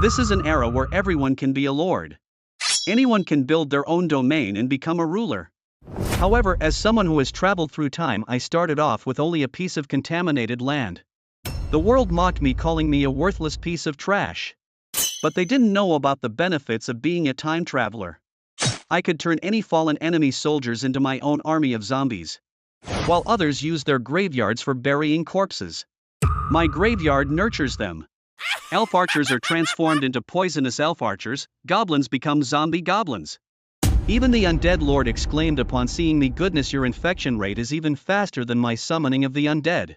This is an era where everyone can be a lord. Anyone can build their own domain and become a ruler. However, as someone who has traveled through time, I started off with only a piece of contaminated land. The world mocked me, calling me a worthless piece of trash. But they didn't know about the benefits of being a time traveler. I could turn any fallen enemy soldiers into my own army of zombies, while others use their graveyards for burying corpses. My graveyard nurtures them. Elf archers are transformed into poisonous elf archers, goblins become zombie goblins. Even the undead lord exclaimed upon seeing me, "Goodness, your infection rate is even faster than my summoning of the undead."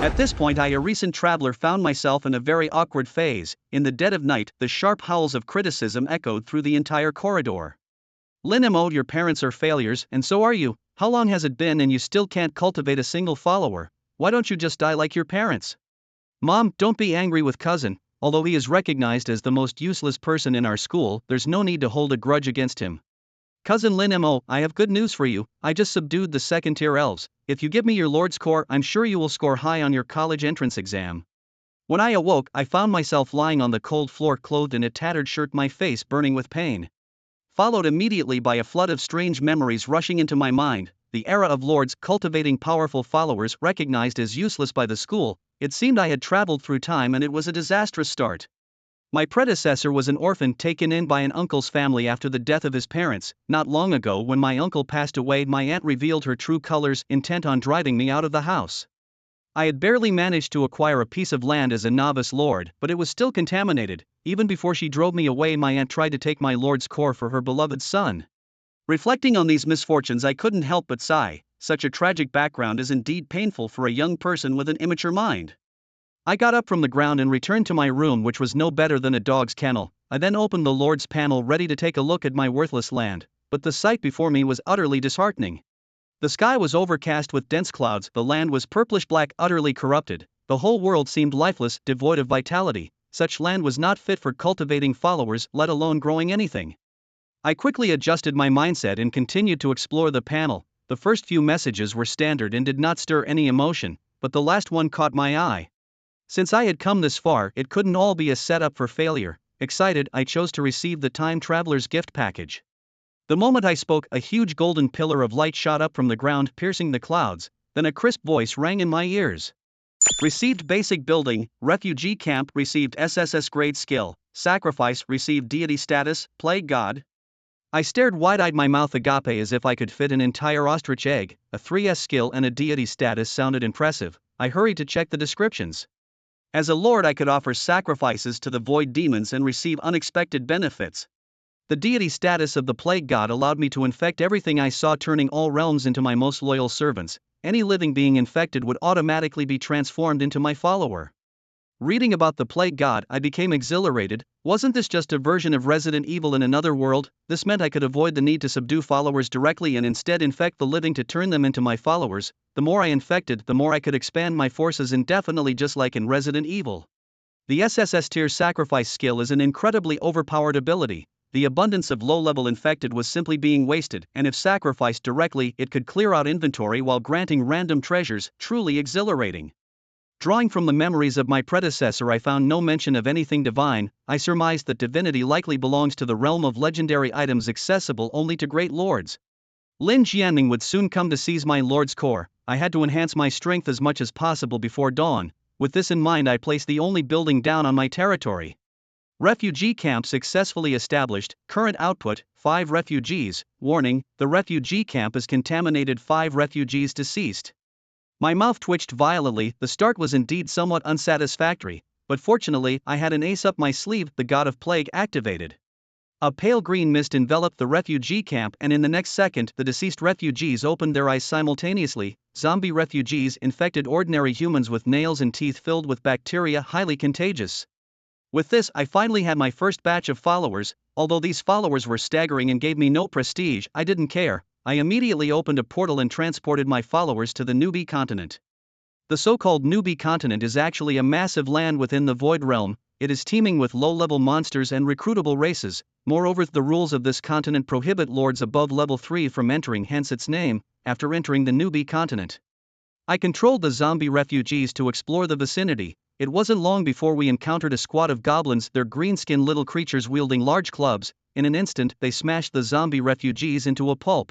At this point, I, a recent traveler, found myself in a very awkward phase. In the dead of night, the sharp howls of criticism echoed through the entire corridor. "Lin-mo, your parents are failures, and so are you. How long has it been and you still can't cultivate a single follower? Why don't you just die like your parents? Mom, don't be angry with cousin. Although he is recognized as the most useless person in our school, there's no need to hold a grudge against him. Cousin Lin-mo, I have good news for you. I just subdued the second-tier elves. If you give me your Lord's Core, I'm sure you will score high on your college entrance exam." When I awoke, I found myself lying on the cold floor, clothed in a tattered shirt, my face burning with pain. Followed immediately by a flood of strange memories rushing into my mind. The era of lords cultivating powerful followers recognized as useless by the school. It seemed I had traveled through time, and it was a disastrous start. My predecessor was an orphan taken in by an uncle's family after the death of his parents. Not long ago, when my uncle passed away, my aunt revealed her true colors, intent on driving me out of the house. I had barely managed to acquire a piece of land as a novice lord, but it was still contaminated. Even before she drove me away, my aunt tried to take my lord's core for her beloved son. Reflecting on these misfortunes, I couldn't help but sigh. Such a tragic background is indeed painful for a young person with an immature mind. I got up from the ground and returned to my room, which was no better than a dog's kennel. I then opened the Lord's panel, ready to take a look at my worthless land, but the sight before me was utterly disheartening. The sky was overcast with dense clouds, the land was purplish black, utterly corrupted, the whole world seemed lifeless, devoid of vitality. Such land was not fit for cultivating followers, let alone growing anything. I quickly adjusted my mindset and continued to explore the panel. The first few messages were standard and did not stir any emotion, but the last one caught my eye. Since I had come this far, it couldn't all be a setup for failure. Excited, I chose to receive the time traveler's gift package. The moment I spoke, a huge golden pillar of light shot up from the ground, piercing the clouds. Then a crisp voice rang in my ears. Received basic building, refugee camp, received SSS grade skill, sacrifice, received deity status, plague god. I stared wide-eyed, my mouth agape as if I could fit an entire ostrich egg. A 3S skill and a deity status sounded impressive. I hurried to check the descriptions. As a lord, I could offer sacrifices to the void demons and receive unexpected benefits. The deity status of the plague god allowed me to infect everything I saw, turning all realms into my most loyal servants. Any living being infected would automatically be transformed into my follower. Reading about the plague god, I became exhilarated. Wasn't this just a version of Resident Evil in another world? This meant I could avoid the need to subdue followers directly and instead infect the living to turn them into my followers. The more I infected, the more I could expand my forces indefinitely, just like in Resident Evil. The SSS tier sacrifice skill is an incredibly overpowered ability. The abundance of low-level infected was simply being wasted, and if sacrificed directly, it could clear out inventory while granting random treasures. Truly exhilarating. Drawing from the memories of my predecessor, I found no mention of anything divine. I surmised that divinity likely belongs to the realm of legendary items accessible only to great lords. Lin Jianming would soon come to seize my lord's core. I had to enhance my strength as much as possible before dawn. With this in mind, I placed the only building down on my territory. Refugee camp successfully established. Current output, 5 refugees. Warning, the refugee camp is contaminated, 5 refugees deceased. My mouth twitched violently. The start was indeed somewhat unsatisfactory, but fortunately, I had an ace up my sleeve. The god of plague activated. A pale green mist enveloped the refugee camp, and in the next second, the deceased refugees opened their eyes simultaneously. Zombie refugees infected ordinary humans with nails and teeth filled with bacteria, highly contagious. With this, I finally had my first batch of followers. Although these followers were staggering and gave me no prestige, I didn't care. I immediately opened a portal and transported my followers to the Newbie continent. The so-called Newbie continent is actually a massive land within the Void Realm. It is teeming with low-level monsters and recruitable races. Moreover, the rules of this continent prohibit lords above level 3 from entering, hence its name, after entering the Newbie continent. I controlled the zombie refugees to explore the vicinity. It wasn't long before we encountered a squad of goblins, their green-skinned little creatures wielding large clubs. In an instant, they smashed the zombie refugees into a pulp.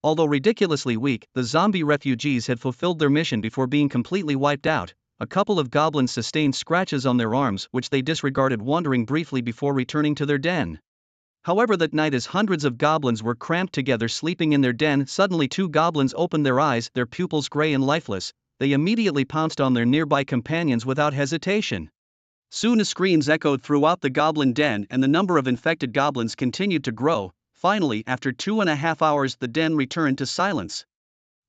Although ridiculously weak, the zombie refugees had fulfilled their mission before being completely wiped out. A couple of goblins sustained scratches on their arms, which they disregarded, wandering briefly before returning to their den. However, that night, as hundreds of goblins were cramped together sleeping in their den, suddenly 2 goblins opened their eyes, their pupils gray and lifeless. They immediately pounced on their nearby companions without hesitation. Soon screams echoed throughout the goblin den and the number of infected goblins continued to grow. Finally, after 2.5 hours, the den returned to silence.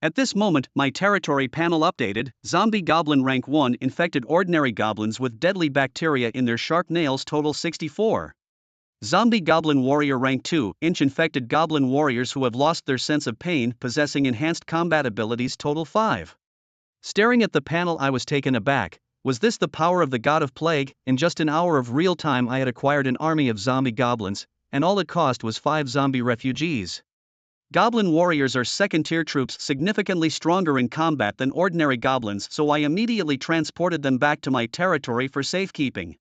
At this moment, my territory panel updated. Zombie Goblin Rank 1 infected ordinary goblins with deadly bacteria in their sharp nails, total 64. Zombie Goblin Warrior Rank 2 infected goblin warriors who have lost their sense of pain, possessing enhanced combat abilities, total 5. Staring at the panel, I was taken aback. Was this the power of the god of plague? In just an hour of real time, I had acquired an army of zombie goblins, and all it cost was 5 zombie refugees. Goblin warriors are second-tier troops, significantly stronger in combat than ordinary goblins, so I immediately transported them back to my territory for safekeeping.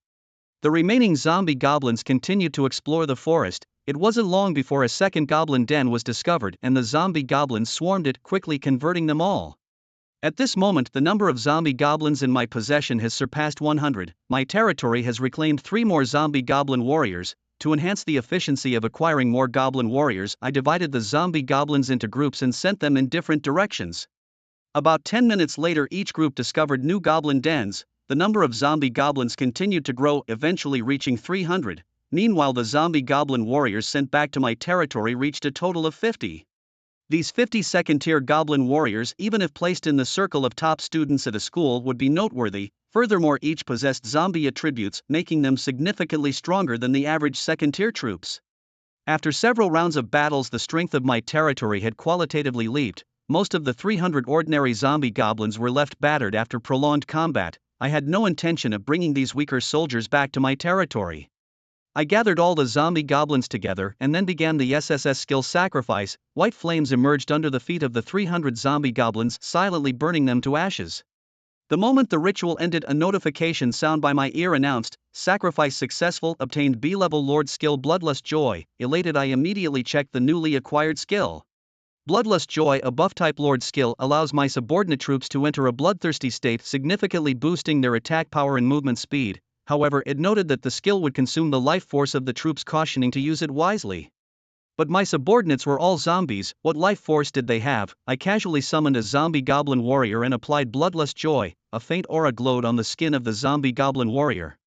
The remaining zombie goblins continued to explore the forest. It wasn't long before a second goblin den was discovered and the zombie goblins swarmed it, quickly converting them all. At this moment, the number of zombie goblins in my possession has surpassed 100. My territory has reclaimed 3 more zombie goblin warriors. To enhance the efficiency of acquiring more goblin warriors, I divided the zombie goblins into groups and sent them in different directions. About 10 minutes later, each group discovered new goblin dens. The number of zombie goblins continued to grow, eventually reaching 300. Meanwhile, the zombie goblin warriors sent back to my territory reached a total of 50. These 50 second-tier goblin warriors, even if placed in the circle of top students at a school, would be noteworthy. Furthermore, each possessed zombie attributes, making them significantly stronger than the average second-tier troops. After several rounds of battles, the strength of my territory had qualitatively leaped. Most of the 300 ordinary zombie goblins were left battered after prolonged combat. I had no intention of bringing these weaker soldiers back to my territory. I gathered all the zombie goblins together and then began the SSS skill sacrifice. White flames emerged under the feet of the 300 zombie goblins, silently burning them to ashes. The moment the ritual ended, a notification sound by my ear announced, "Sacrifice successful, obtained B-level Lord skill Bloodlust Joy." Elated, I immediately checked the newly acquired skill. Bloodlust Joy, a buff-type Lord skill, allows my subordinate troops to enter a bloodthirsty state, significantly boosting their attack power and movement speed. However, it noted that the skill would consume the life force of the troops, cautioning to use it wisely. But my subordinates were all zombies. What life force did they have? I casually summoned a zombie goblin warrior and applied Bloodlust Joy. A faint aura glowed on the skin of the zombie goblin warrior.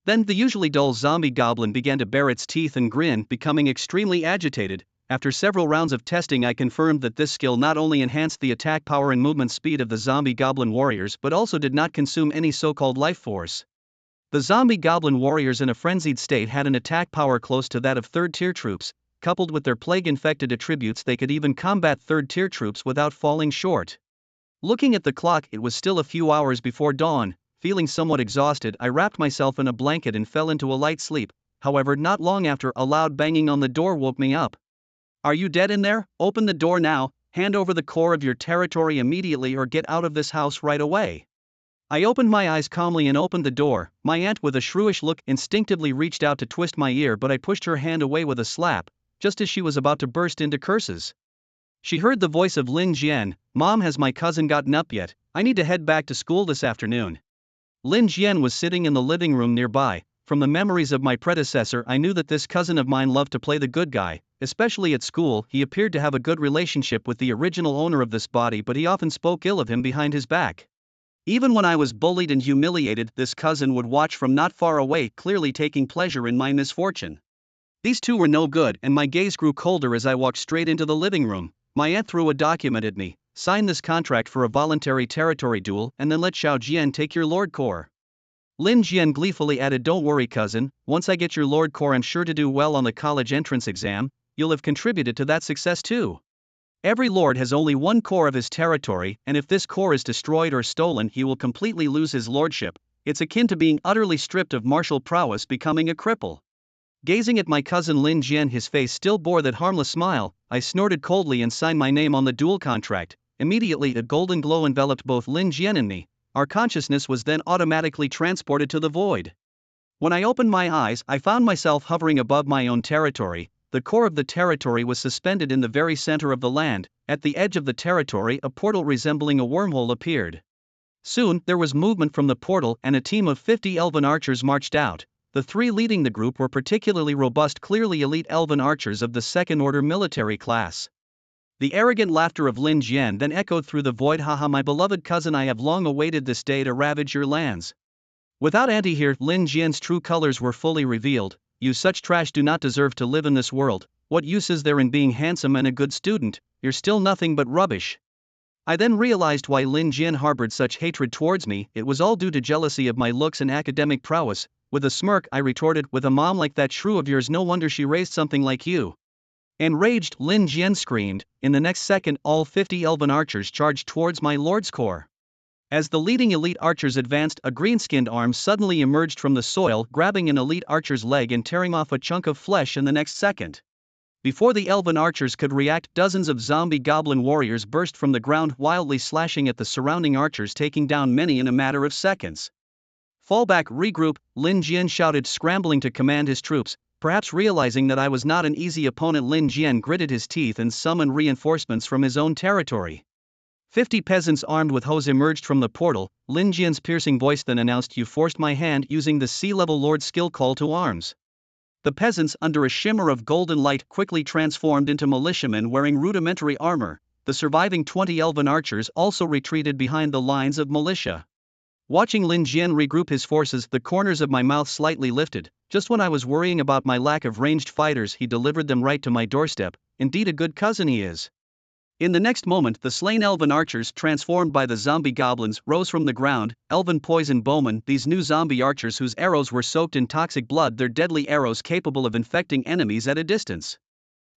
Then the usually dull zombie goblin began to bare its teeth and grin, becoming extremely agitated. After several rounds of testing, I confirmed that this skill not only enhanced the attack power and movement speed of the zombie goblin warriors but also did not consume any so-called life force. The zombie goblin warriors in a frenzied state had an attack power close to that of third-tier troops. Coupled with their plague-infected attributes, they could even combat third-tier troops without falling short. Looking at the clock, it was still a few hours before dawn. Feeling somewhat exhausted, I wrapped myself in a blanket and fell into a light sleep. However, not long after, a loud banging on the door woke me up. "Are you dead in there? Open the door now, hand over the core of your territory immediately, or get out of this house right away." I opened my eyes calmly and opened the door. My aunt, with a shrewish look, instinctively reached out to twist my ear, but I pushed her hand away with a slap, just as she was about to burst into curses. She heard the voice of Lin Jian. "Mom, has my cousin gotten up yet? I need to head back to school this afternoon." Lin Jian was sitting in the living room nearby. From the memories of my predecessor, I knew that this cousin of mine loved to play the good guy, especially at school. He appeared to have a good relationship with the original owner of this body, but he often spoke ill of him behind his back. Even when I was bullied and humiliated, this cousin would watch from not far away, clearly taking pleasure in my misfortune. These two were no good, and my gaze grew colder as I walked straight into the living room. My aunt threw a document at me. "Sign this contract for a voluntary territory duel, and then let Xiao Jian take your Lord Core." Lin Jian gleefully added, "Don't worry, cousin, once I get your Lord Core I'm sure to do well on the college entrance exam. You'll have contributed to that success too. Every lord has only one core of his territory, and if this core is destroyed or stolen, he will completely lose his lordship. It's akin to being utterly stripped of martial prowess, becoming a cripple." Gazing at my cousin Lin Jian, his face still bore that harmless smile. I snorted coldly and signed my name on the duel contract. Immediately, a golden glow enveloped both Lin Jian and me. our consciousness was then automatically transported to the void. When I opened my eyes, I found myself hovering above my own territory. The core of the territory was suspended in the very center of the land. At the edge of the territory, a portal resembling a wormhole appeared. Soon, there was movement from the portal and a team of 50 elven archers marched out. The 3 leading the group were particularly robust, clearly elite elven archers of the second-order military class. The arrogant laughter of Lin Jian then echoed through the void. Haha, my beloved cousin, I have long awaited this day to ravage your lands. Without anti-here, Lin Jian's true colors were fully revealed. You such trash do not deserve to live in this world. What use is there in being handsome and a good student? You're still nothing but rubbish. I then realized why Lin Jian harbored such hatred towards me. It was all due to jealousy of my looks and academic prowess. With a smirk, I retorted, with a mom like that shrew of yours, no wonder she raised something like you. Enraged, Lin Jian screamed. In the next second, all 50 elven archers charged towards my lord's core. As the leading elite archers advanced, a green-skinned arm suddenly emerged from the soil, grabbing an elite archer's leg and tearing off a chunk of flesh in the next second. Before the elven archers could react, dozens of zombie goblin warriors burst from the ground, wildly slashing at the surrounding archers, taking down many in a matter of seconds. Fall back, regroup, Lin Jian shouted, scrambling to command his troops. Perhaps realizing that I was not an easy opponent, Lin Jian gritted his teeth and summoned reinforcements from his own territory. 50 peasants armed with hoes emerged from the portal. Lin Jian's piercing voice then announced, you forced my hand, using the sea-level lord's skill, call to arms. The peasants, under a shimmer of golden light, quickly transformed into militiamen wearing rudimentary armor. The surviving 20 elven archers also retreated behind the lines of militia. Watching Lin Jian regroup his forces, the corners of my mouth slightly lifted. Just when I was worrying about my lack of ranged fighters, he delivered them right to my doorstep. Indeed, a good cousin he is. In the next moment, the slain elven archers, transformed by the zombie goblins, rose from the ground. Elven poison bowmen, these new zombie archers whose arrows were soaked in toxic blood, their deadly arrows capable of infecting enemies at a distance.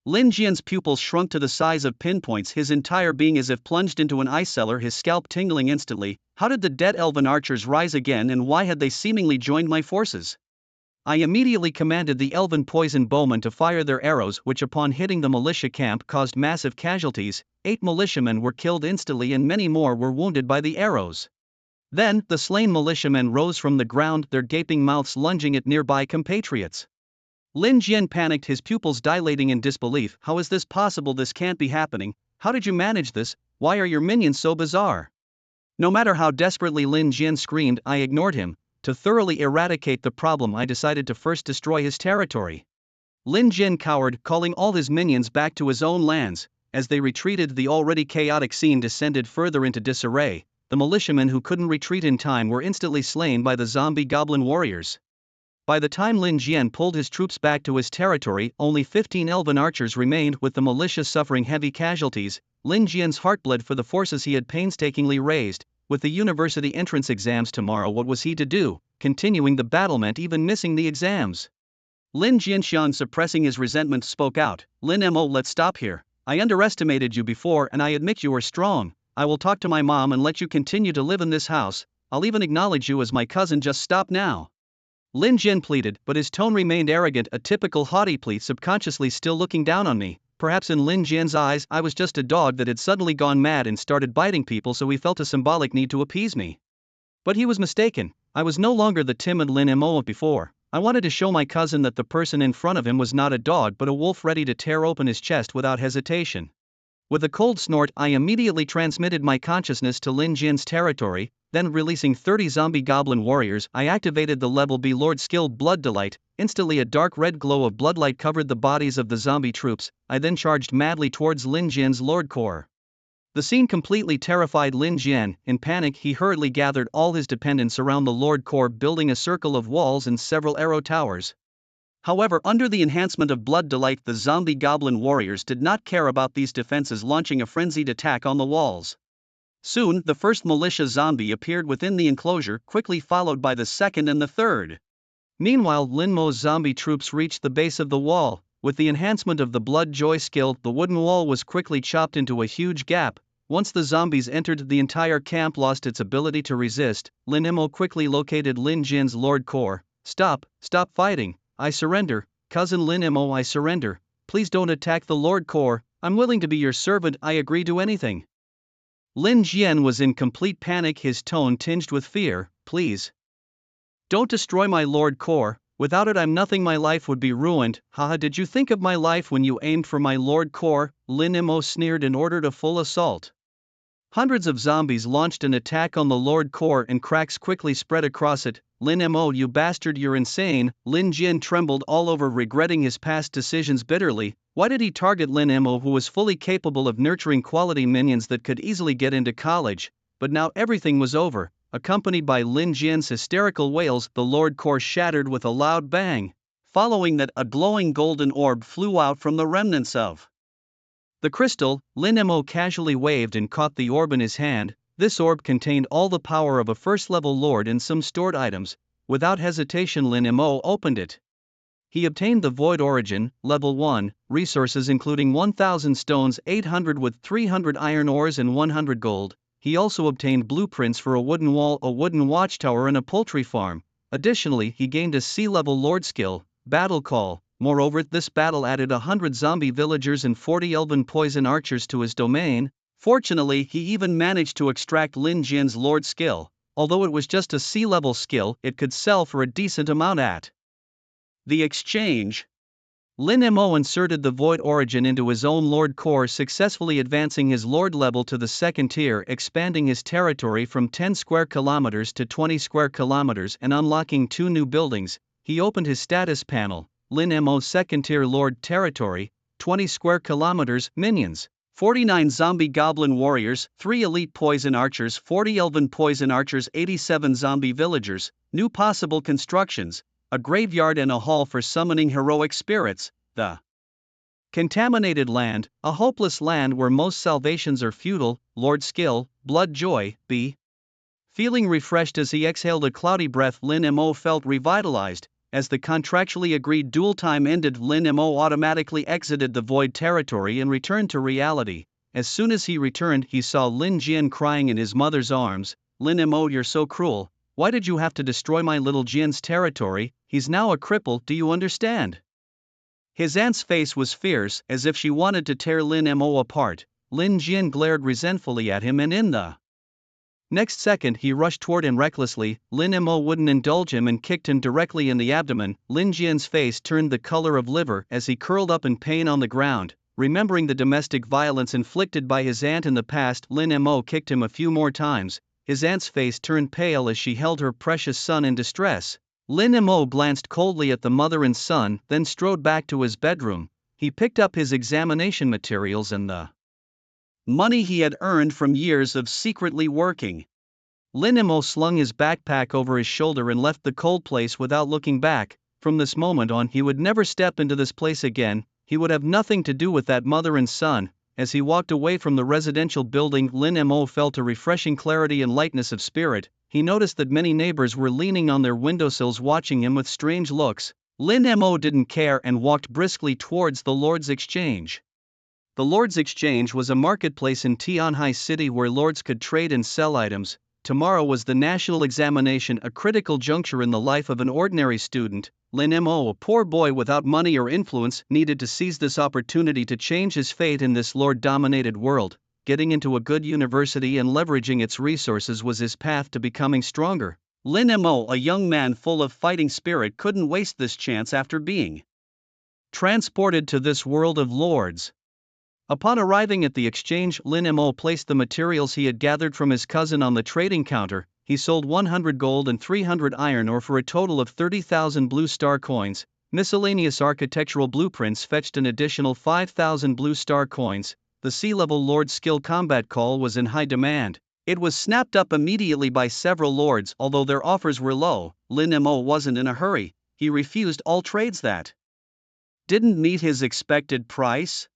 Lin Jian's pupils shrunk to the size of pinpoints, his entire being as if plunged into an ice cellar, his scalp tingling instantly. How did the dead elven archers rise again, and why had they seemingly joined my forces? I immediately commanded the elven poison bowmen to fire their arrows, which upon hitting the militia camp caused massive casualties. 8 militiamen were killed instantly and many more were wounded by the arrows. Then, the slain militiamen rose from the ground, their gaping mouths lunging at nearby compatriots. Lin Jian panicked, his pupils dilating in disbelief. How is this possible? This can't be happening. How did you manage this? Why are your minions so bizarre? No matter how desperately Lin Jian screamed, I ignored him. To thoroughly eradicate the problem, I decided to first destroy his territory. Lin Jian cowered, calling all his minions back to his own lands. As they retreated, the already chaotic scene descended further into disarray. The militiamen who couldn't retreat in time were instantly slain by the zombie goblin warriors. By the time Lin Jian pulled his troops back to his territory, only 15 elven archers remained, with the militia suffering heavy casualties. Lin Jian's heart bled for the forces he had painstakingly raised. With the university entrance exams tomorrow, what was he to do? Continuing the battle meant even missing the exams. Lin Jianxiang, suppressing his resentment, spoke out. Lin Mo, let's stop here. I underestimated you before and I admit you are strong. I will talk to my mom and let you continue to live in this house. I'll even acknowledge you as my cousin, just stop now. Lin Jian pleaded, but his tone remained arrogant, a typical haughty plea, subconsciously still looking down on me. Perhaps in Lin Jian's eyes, I was just a dog that had suddenly gone mad and started biting people, so he felt a symbolic need to appease me. But he was mistaken. I was no longer the timid Lin Mo of before. I wanted to show my cousin that the person in front of him was not a dog but a wolf ready to tear open his chest without hesitation. With a cold snort, I immediately transmitted my consciousness to Lin Jian's territory. Then, releasing 30 zombie goblin warriors, I activated the level B Lord skill Blood Delight. Instantly a dark red glow of bloodlight covered the bodies of the zombie troops. I then charged madly towards Lin Jian's Lord Core. The scene completely terrified Lin Jian. In panic, he hurriedly gathered all his dependents around the Lord Core, building a circle of walls and several arrow towers. However, under the enhancement of Blood Delight, the zombie goblin warriors did not care about these defenses, launching a frenzied attack on the walls. Soon, the first militia zombie appeared within the enclosure, quickly followed by the second and the third. Meanwhile, Lin Mo's zombie troops reached the base of the wall. With the enhancement of the Blood Joy skill, the wooden wall was quickly chopped into a huge gap. Once the zombies entered, the entire camp lost its ability to resist. Lin Mo quickly located Lin Jian's Lord Core. Stop fighting. I surrender. Cousin Lin Mo, I surrender. Please don't attack the Lord Core. I'm willing to be your servant, I agree to anything. Lin Jian was in complete panic, his tone tinged with fear. Please. Don't destroy my Lord Core, without it I'm nothing, my life would be ruined. Haha, did you think of my life when you aimed for my Lord Core? Lin Mo sneered and ordered a full assault. Hundreds of zombies launched an attack on the Lord Core and cracks quickly spread across it. Lin Mo, you bastard, you're insane. Lin Jian trembled all over, regretting his past decisions bitterly. Why did he target Lin Mo, who was fully capable of nurturing quality minions that could easily get into college? But now everything was over. Accompanied by Lin Jian's hysterical wails, the Lord Core shattered with a loud bang. Following that, a glowing golden orb flew out from the remnants of the crystal. Lin Mo casually waved and caught the orb in his hand. This orb contained all the power of a first-level lord and some stored items. Without hesitation, Lin Mo opened it. He obtained the Void Origin, Level 1, resources including 1,000 stones, 800 with 300 iron ores and 100 gold. He also obtained blueprints for a wooden wall, a wooden watchtower and a poultry farm. Additionally, he gained a sea-level lord skill, Battle Call. Moreover, this battle added 100 zombie villagers and 40 elven poison archers to his domain. Fortunately, he even managed to extract Lin Jian's lord skill. Although it was just a sea-level skill, it could sell for a decent amount at the exchange. Lin Mo inserted the Void Origin into his own Lord Core, successfully advancing his Lord level to the second tier, expanding his territory from 10 square kilometers to 20 square kilometers and unlocking 2 new buildings. He opened his status panel. Lin Mo second tier Lord territory, 20 square kilometers, minions, 49 zombie goblin warriors, 3 elite poison archers, 40 elven poison archers, 87 zombie villagers, new possible constructions, a graveyard and a hall for summoning heroic spirits. The contaminated land, a hopeless land where most salvations are futile. Lord skill, blood joy, B. Feeling refreshed as he exhaled a cloudy breath, Lin Mo felt revitalized. As the contractually agreed duel time ended, Lin Mo automatically exited the void territory and returned to reality. As soon as he returned, he saw Lin Jian crying in his mother's arms. Lin Mo, you're so cruel. Why did you have to destroy my little Jian's territory? He's now a cripple, do you understand? His aunt's face was fierce, as if she wanted to tear Lin Mo apart. Lin Jian glared resentfully at him, and in the next second he rushed toward him recklessly. Lin Mo wouldn't indulge him and kicked him directly in the abdomen. Lin Jian's face turned the color of liver as he curled up in pain on the ground. Remembering the domestic violence inflicted by his aunt in the past, Lin Mo kicked him a few more times. His aunt's face turned pale as she held her precious son in distress. Lin Mo glanced coldly at the mother and son, then strode back to his bedroom. He picked up his examination materials and the money he had earned from years of secretly working. Lin Mo slung his backpack over his shoulder and left the cold place without looking back. From this moment on, he would never step into this place again. He would have nothing to do with that mother and son. As he walked away from the residential building, Lin Mo felt a refreshing clarity and lightness of spirit. He noticed that many neighbors were leaning on their windowsills watching him with strange looks. Lin Mo didn't care and walked briskly towards the Lord's Exchange. The Lord's Exchange was a marketplace in Tianhai City where lords could trade and sell items. Tomorrow was the national examination, a critical juncture in the life of an ordinary student. Lin Mo, a poor boy without money or influence, needed to seize this opportunity to change his fate in this lord-dominated world. Getting into a good university and leveraging its resources was his path to becoming stronger. Lin Mo, a young man full of fighting spirit, couldn't waste this chance after being transported to this world of lords. Upon arriving at the exchange, Lin Mo placed the materials he had gathered from his cousin on the trading counter. He sold 100 gold and 300 iron ore for a total of 30,000 blue star coins. Miscellaneous architectural blueprints fetched an additional 5,000 blue star coins. The sea-level lord skill combat call was in high demand. It was snapped up immediately by several lords. Although their offers were low, Lin Mo wasn't in a hurry. He refused all trades that didn't meet his expected price.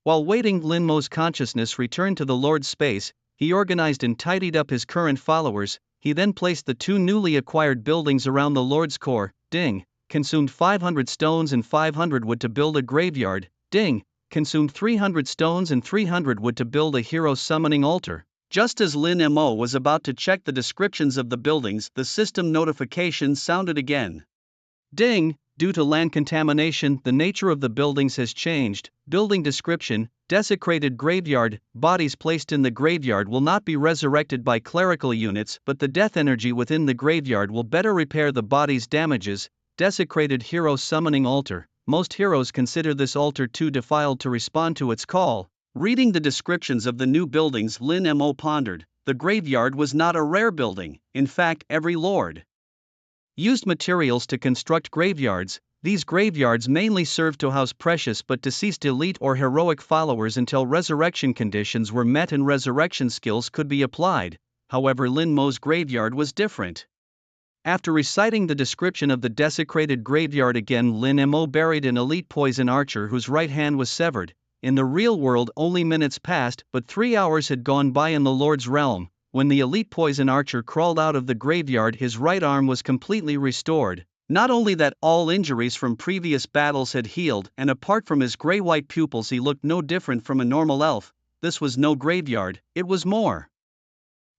While waiting, Lin Mo's consciousness returned to the Lord's space. He organized and tidied up his current followers. He then placed the 2 newly acquired buildings around the Lord's core. Ding. Consumed 500 stones and 500 wood to build a graveyard. Ding. Consumed 300 stones and 300 wood to build a hero summoning altar. Just as Lin Mo was about to check the descriptions of the buildings, the system notification sounded again. Ding. Due to land contamination, the nature of the buildings has changed. Building description: Desecrated graveyard. Bodies placed in the graveyard will not be resurrected by clerical units, but the death energy within the graveyard will better repair the body's damages. Desecrated hero summoning altar. Most heroes consider this altar too defiled to respond to its call. Reading the descriptions of the new buildings, Lin Mo pondered. The graveyard was not a rare building. In fact, every lord used materials to construct graveyards. These graveyards mainly served to house precious but deceased elite or heroic followers until resurrection conditions were met and resurrection skills could be applied. However, Lin Mo's graveyard was different. After reciting the description of the desecrated graveyard again, Lin Mo buried an elite poison archer whose right hand was severed. In the real world only minutes passed, but 3 hours had gone by in the Lord's realm. When the elite poison archer crawled out of the graveyard, his right arm was completely restored. Not only that, all injuries from previous battles had healed, and apart from his gray-white pupils he looked no different from a normal elf. This was no graveyard, it was more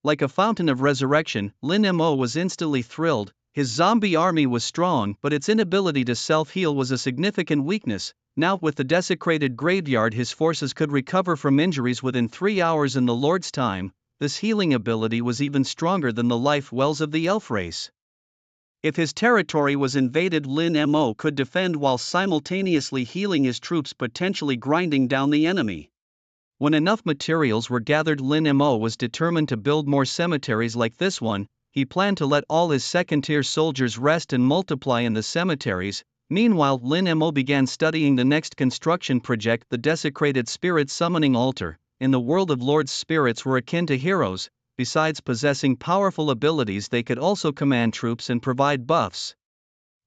like a fountain of resurrection. Lin Mo was instantly thrilled. His zombie army was strong, but its inability to self-heal was a significant weakness. Now, with the desecrated graveyard, his forces could recover from injuries within 3 hours in the Lord's time. This healing ability was even stronger than the life wells of the elf race. If his territory was invaded, Lin Mo could defend while simultaneously healing his troops, potentially grinding down the enemy. When enough materials were gathered, Lin Mo was determined to build more cemeteries like this one. He planned to let all his second-tier soldiers rest and multiply in the cemeteries. Meanwhile, Lin Mo began studying the next construction project, the desecrated spirit summoning altar. In the world of lords, spirits were akin to heroes. Besides possessing powerful abilities, they could also command troops and provide buffs.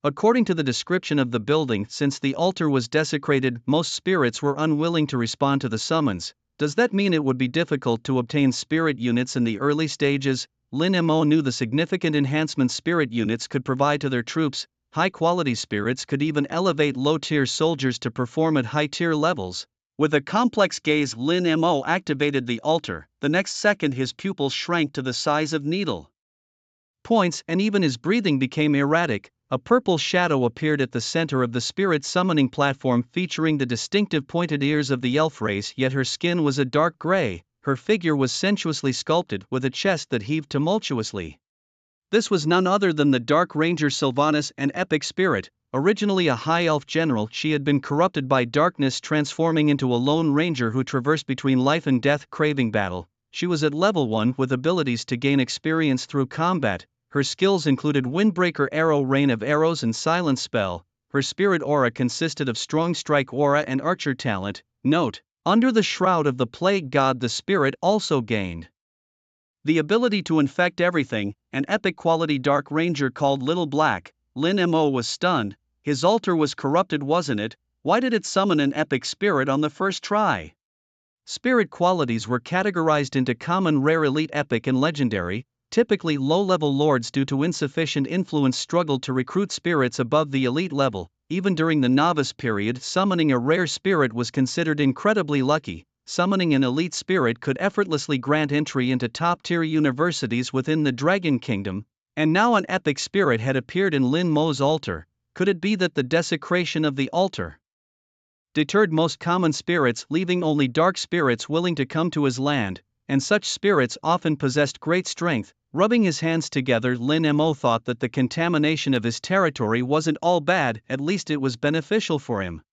According to the description of the building, since the altar was desecrated, most spirits were unwilling to respond to the summons. Does that mean it would be difficult to obtain spirit units in the early stages? Lin Mo knew the significant enhancements spirit units could provide to their troops. High-quality spirits could even elevate low-tier soldiers to perform at high-tier levels. With a complex gaze, Lin Mo activated the altar. The next second his pupils shrank to the size of needle points, and even his breathing became erratic. A purple shadow appeared at the center of the spirit summoning platform, featuring the distinctive pointed ears of the elf race, yet her skin was a dark gray. Her figure was sensuously sculpted, with a chest that heaved tumultuously. This was none other than the Dark Ranger Sylvanas, an epic spirit. Originally a high elf general, she had been corrupted by darkness, transforming into a lone ranger who traversed between life and death, craving battle. She was at level 1 with abilities to gain experience through combat. Her skills included Windbreaker Arrow, Rain of Arrows, and Silence Spell. Her spirit aura consisted of Strong Strike aura and Archer talent. Note: under the shroud of the Plague God, the spirit also gained the ability to infect everything. An epic quality Dark Ranger called Little Black. Lin Mo was stunned. His altar was corrupted, wasn't it? Why did it summon an epic spirit on the first try? Spirit qualities were categorized into common, rare, elite, epic, and legendary. Typically, low-level lords, due to insufficient influence, struggled to recruit spirits above the elite level. Even during the novice period, summoning a rare spirit was considered incredibly lucky. Summoning an elite spirit could effortlessly grant entry into top-tier universities within the Dragon Kingdom. And now an epic spirit had appeared in Lin Mo's altar. Could it be that the desecration of the altar deterred most common spirits, leaving only dark spirits willing to come to his land? And such spirits often possessed great strength. Rubbing his hands together, Lin Mo thought that the contamination of his territory wasn't all bad, at least it was beneficial for him.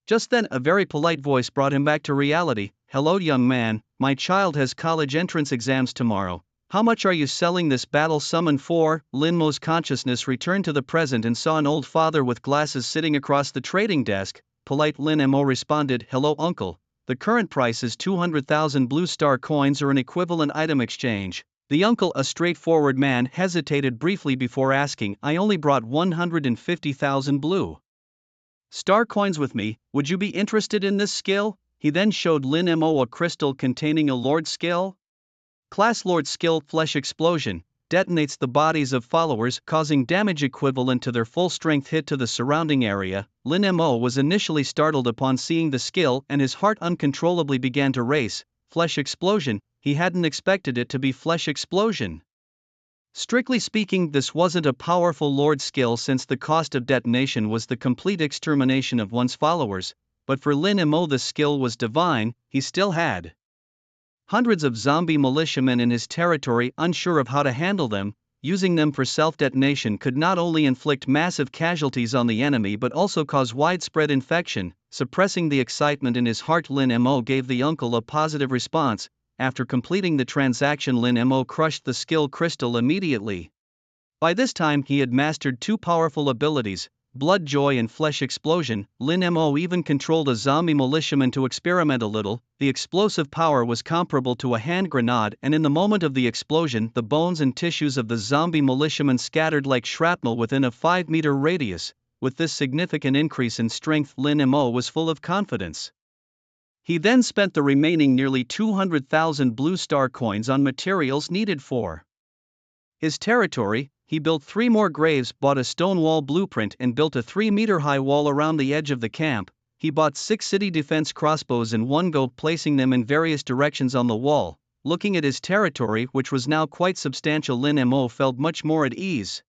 Just then, a very polite voice brought him back to reality. "Hello, young man, my child has college entrance exams tomorrow. How much are you selling this battle summon for?" Lin Mo's consciousness returned to the present and saw an old father with glasses sitting across the trading desk. Polite Lin Mo responded, "Hello, uncle. The current price is 200,000 blue star coins or an equivalent item exchange." The uncle, a straightforward man, hesitated briefly before asking, "I only brought 150,000 blue star coins with me. Would you be interested in this skill?" He then showed Lin Mo a crystal containing a Lord skill. Class Lord skill, Flesh Explosion, detonates the bodies of followers, causing damage equivalent to their full strength hit to the surrounding area. Lin Mo was initially startled upon seeing the skill, and his heart uncontrollably began to race. Flesh Explosion, he hadn't expected it to be Flesh Explosion. Strictly speaking, this wasn't a powerful Lord skill, since the cost of detonation was the complete extermination of one's followers. but for Lin Mo the skill was divine. He still had hundreds of zombie militiamen in his territory, unsure of how to handle them. Using them for self-detonation could not only inflict massive casualties on the enemy but also cause widespread infection. Suppressing the excitement in his heart, Lin Mo gave the uncle a positive response. After completing the transaction, Lin Mo crushed the skill crystal immediately. By this time he had mastered two powerful abilities, Blood Joy and Flesh Explosion. Lin Mo even controlled a zombie militiaman to experiment a little. The explosive power was comparable to a hand grenade, and in the moment of the explosion the bones and tissues of the zombie militiaman scattered like shrapnel within a 5-meter radius. With this significant increase in strength, Lin Mo was full of confidence. He then spent the remaining nearly 200,000 blue star coins on materials needed for his territory. He built 3 more graves, bought a stone wall blueprint, and built a 3-meter-high wall around the edge of the camp. He bought 6 city defense crossbows in one go, placing them in various directions on the wall. Looking at his territory, which was now quite substantial, Lin Mo felt much more at ease.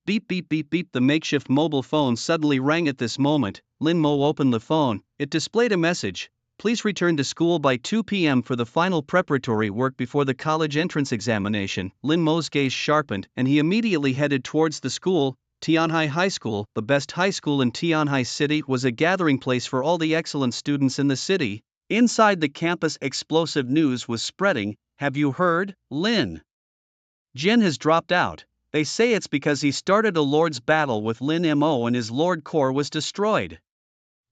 Beep beep beep beep. The makeshift mobile phone suddenly rang at this moment. Lin Mo opened the phone. It displayed a message. Please return to school by 2 p.m. for the final preparatory work before the college entrance examination. Lin Mo's gaze sharpened, and he immediately headed towards the school. Tianhai High School, the best high school in Tianhai City, was a gathering place for all the excellent students in the city. Inside the campus, explosive news was spreading. Have you heard? Lin Jian has dropped out. They say it's because he started a Lord's battle with Lin Mo and his Lord Core was destroyed.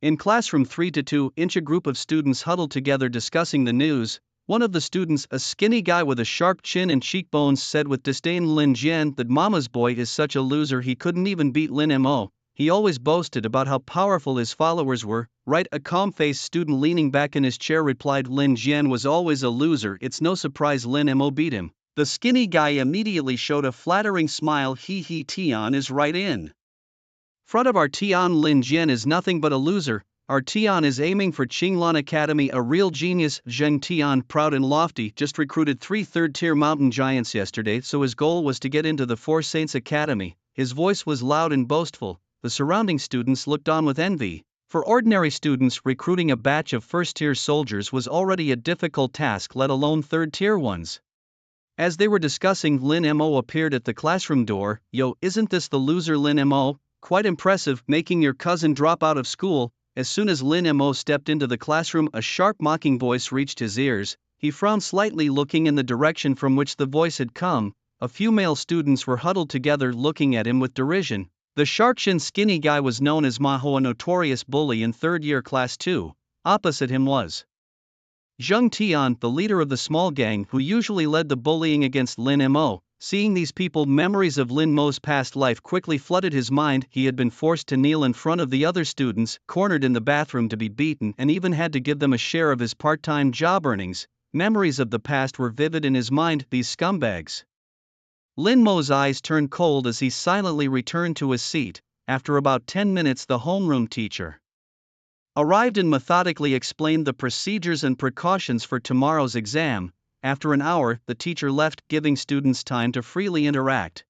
In classroom 3-2, a group of students huddled together discussing the news. One of the students, a skinny guy with a sharp chin and cheekbones, said with disdain, Lin Jian, that mama's boy is such a loser he couldn't even beat Lin Mo. He always boasted about how powerful his followers were. Right, a calm-faced student leaning back in his chair replied, Lin Jian was always a loser, it's no surprise Lin Mo beat him. The skinny guy immediately showed a flattering smile. He Tian is right in front of our Tian. Lin Jian is nothing but a loser. Our Tian is aiming for Qinglan Academy, a real genius. Zheng Tian, proud and lofty, just recruited 3 third-tier mountain giants yesterday, so his goal was to get into the Four Saints Academy. His voice was loud and boastful. The surrounding students looked on with envy. For ordinary students, recruiting a batch of first-tier soldiers was already a difficult task, let alone third-tier ones. As they were discussing, Lin Mo appeared at the classroom door. Yo, isn't this the loser Lin Mo? Quite impressive, making your cousin drop out of school. As soon as Lin Mo stepped into the classroom, a sharp mocking voice reached his ears. He frowned slightly, looking in the direction from which the voice had come. A few male students were huddled together looking at him with derision. The shark-chin skinny guy was known as Ma Hou, a notorious bully in 3rd year class 2. Opposite him was Zheng Tian, the leader of the small gang who usually led the bullying against Lin Mo. Seeing these people, memories of Lin Mo's past life quickly flooded his mind. He had been forced to kneel in front of the other students, cornered in the bathroom to be beaten, and even had to give them a share of his part-time job earnings. Memories of the past were vivid in his mind. These scumbags. Lin Mo's eyes turned cold as he silently returned to his seat. After about 10 minutes, the homeroom teacher arrived and methodically explained the procedures and precautions for tomorrow's exam. After an hour, the teacher left, giving students time to freely interact.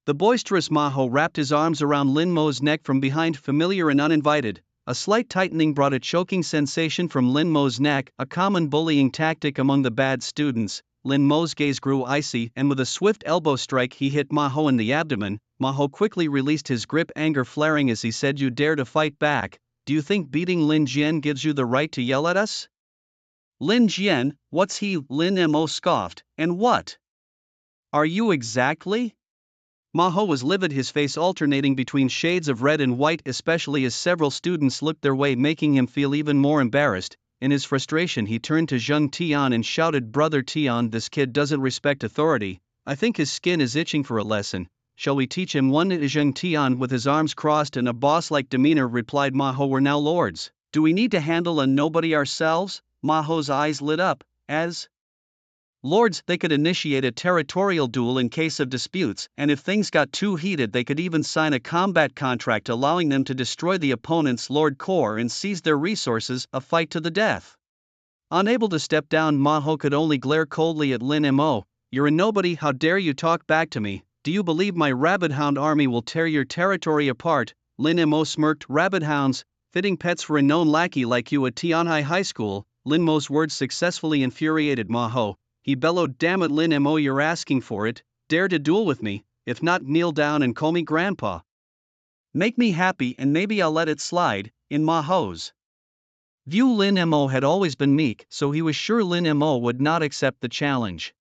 The boisterous Ma Hou wrapped his arms around Lin Mo's neck from behind, familiar and uninvited. A slight tightening brought a choking sensation from Lin Mo's neck, a common bullying tactic among the bad students. Lin Mo's gaze grew icy, and with a swift elbow strike he hit Ma Hou in the abdomen. Ma Hou quickly released his grip, anger flaring as he said, "You dare to fight back? Do you think beating Lin Jian gives you the right to yell at us?" Lin Jian, what's he? Lin Mo scoffed. And what are you exactly? Ma Hou was livid, his face alternating between shades of red and white, especially as several students looked their way, making him feel even more embarrassed. In his frustration he turned to Zheng Tian and shouted, "Brother Tian, this kid doesn't respect authority. I think his skin is itching for a lesson. Shall we teach him one?" Zheng Tian, with his arms crossed and a boss-like demeanor, replied, "Ma Hou, we're now lords. Do we need to handle a nobody ourselves?" Ma Hou's eyes lit up. As lords, they could initiate a territorial duel in case of disputes, and if things got too heated they could even sign a combat contract allowing them to destroy the opponent's Lord Core and seize their resources, a fight to the death. Unable to step down, Ma Hou could only glare coldly at Lin Mo. "You're a nobody, how dare you talk back to me? Do you believe my rabbit hound army will tear your territory apart?" Lin Mo smirked. "Rabbit hounds? Fitting pets for a known lackey like you at Tianhai High School. Lin Mo's words successfully infuriated Ma Ho. He bellowed, "Damn it, Lin Mo, you're asking for it. Dare to duel with me, if not, kneel down and call me grandpa. Make me happy and maybe I'll let it slide." In Ma Ho's view, Lin Mo had always been meek, so he was sure Lin Mo would not accept the challenge.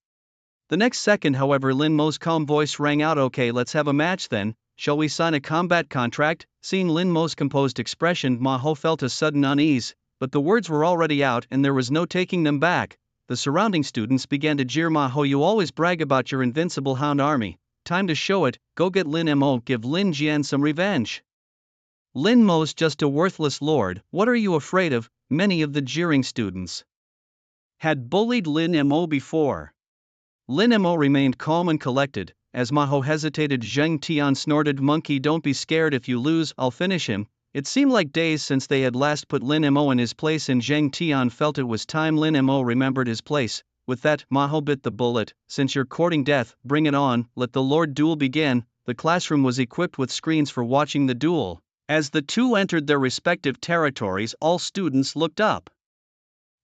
The next second, however, Lin Mo's calm voice rang out, "Okay, let's have a match then. Shall we sign a combat contract?" Seeing Lin Mo's composed expression, Ma Ho felt a sudden unease, but the words were already out and there was no taking them back. The surrounding students began to jeer. "Ma Ho, you always brag about your invincible hound army. Time to show it. Go get Lin Mo, give Lin Jian some revenge. Lin Mo's just a worthless lord, what are you afraid of?" Many of the jeering students had bullied Lin Mo before. Lin Mo remained calm and collected. As Ma Ho hesitated, Zheng Tian snorted, "Monkey, don't be scared. If you lose, I'll finish him." It seemed like days since they had last put Lin Mo in his place, and Zheng Tian felt it was time Lin Mo remembered his place. With that, Ma Ho bit the bullet. "Since you're courting death, bring it on, let the Lord duel begin." The classroom was equipped with screens for watching the duel. As the two entered their respective territories, all students looked up.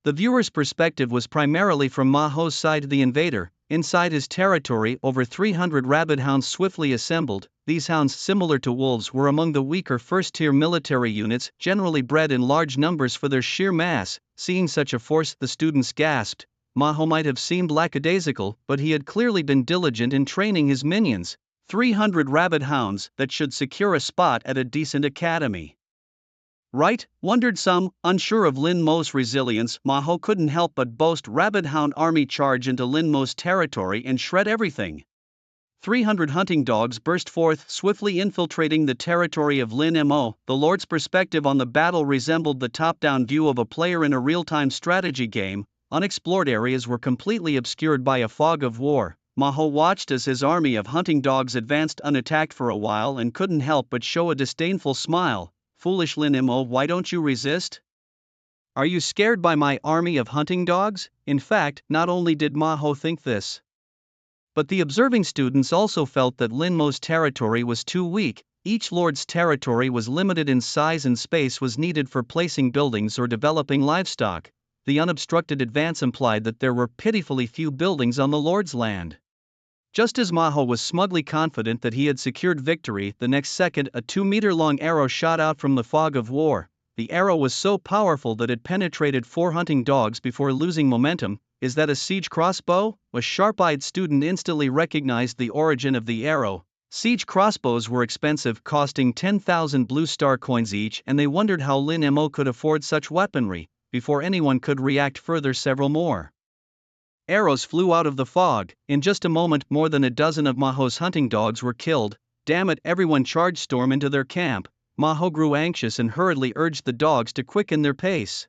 The viewer's perspective was primarily from Ma Ho's side, the invader. Inside his territory, over 300 rabid hounds swiftly assembled. These hounds, similar to wolves, were among the weaker first-tier military units, generally bred in large numbers for their sheer mass. Seeing such a force, the students gasped. Ma Ho might have seemed lackadaisical, but he had clearly been diligent in training his minions. 300 rabid hounds, that should secure a spot at a decent academy. Right? Wondered some. Unsure of Lin Mo's resilience, Ma Ho couldn't help but boast. Rabid hound army charge into Lin Mo's territory and shred everything. 300 hunting dogs burst forth, swiftly infiltrating the territory of Lin Mo. The Lord's perspective on the battle resembled the top-down view of a player in a real-time strategy game. Unexplored areas were completely obscured by a fog of war. Ma Ho watched as his army of hunting dogs advanced unattacked for a while and couldn't help but show a disdainful smile. "Foolish Lin Mo, why don't you resist? Are you scared by my army of hunting dogs?" In fact, not only did Ma Ho think this, but the observing students also felt that Lin Mo's territory was too weak. Each lord's territory was limited in size and space was needed for placing buildings or developing livestock. The unobstructed advance implied that there were pitifully few buildings on the lord's land. Just as Ma Ho was smugly confident that he had secured victory, the next second a 2-meter-long arrow shot out from the fog of war. The arrow was so powerful that it penetrated 4 hunting dogs before losing momentum. "Is that a siege crossbow?" A sharp-eyed student instantly recognized the origin of the arrow. Siege crossbows were expensive, costing 10,000 blue star coins each, and they wondered how Lin Mo could afford such weaponry. Before anyone could react further, several more arrows flew out of the fog. In just a moment, more than a dozen of Ma Ho's hunting dogs were killed. "Damn it, everyone charged storm into their camp." Ma Ho grew anxious and hurriedly urged the dogs to quicken their pace.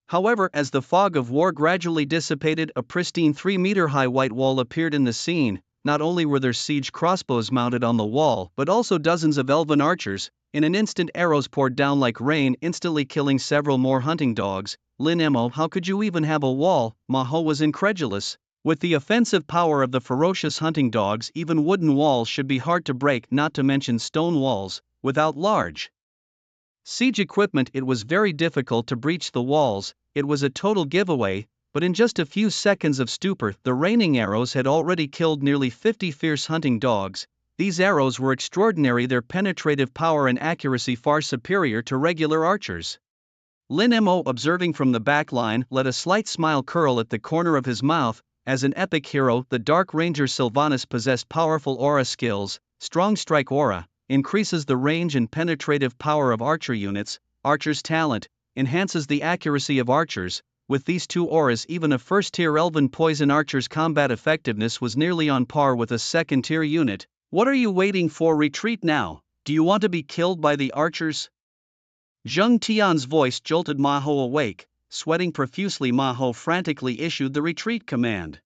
However, as the fog of war gradually dissipated, a pristine 3-meter-high white wall appeared in the scene. Not only were there siege crossbows mounted on the wall, but also dozens of elven archers. In an instant, arrows poured down like rain, instantly killing several more hunting dogs. "Lin Mo, how could you even have a wall?" Ma Ho was incredulous. With the offensive power of the ferocious hunting dogs, even wooden walls should be hard to break, not to mention stone walls. Without large siege equipment, it was very difficult to breach the walls. It was a total giveaway, but in just a few seconds of stupor, the raining arrows had already killed nearly 50 fierce hunting dogs. These arrows were extraordinary, their penetrative power and accuracy far superior to regular archers. Lin Mo, observing from the back line, let a slight smile curl at the corner of his mouth. As an epic hero, the Dark Ranger Sylvanas possessed powerful aura skills. Strong Strike Aura increases the range and penetrative power of archer units. Archer's Talent enhances the accuracy of archers. With these two auras, even a first-tier Elven Poison Archer's combat effectiveness was nearly on par with a second-tier unit. "What are you waiting for? Retreat now. Do you want to be killed by the archers?" Zheng Tian's voice jolted Ma Ho awake. Sweating profusely, Ma Ho frantically issued the retreat command.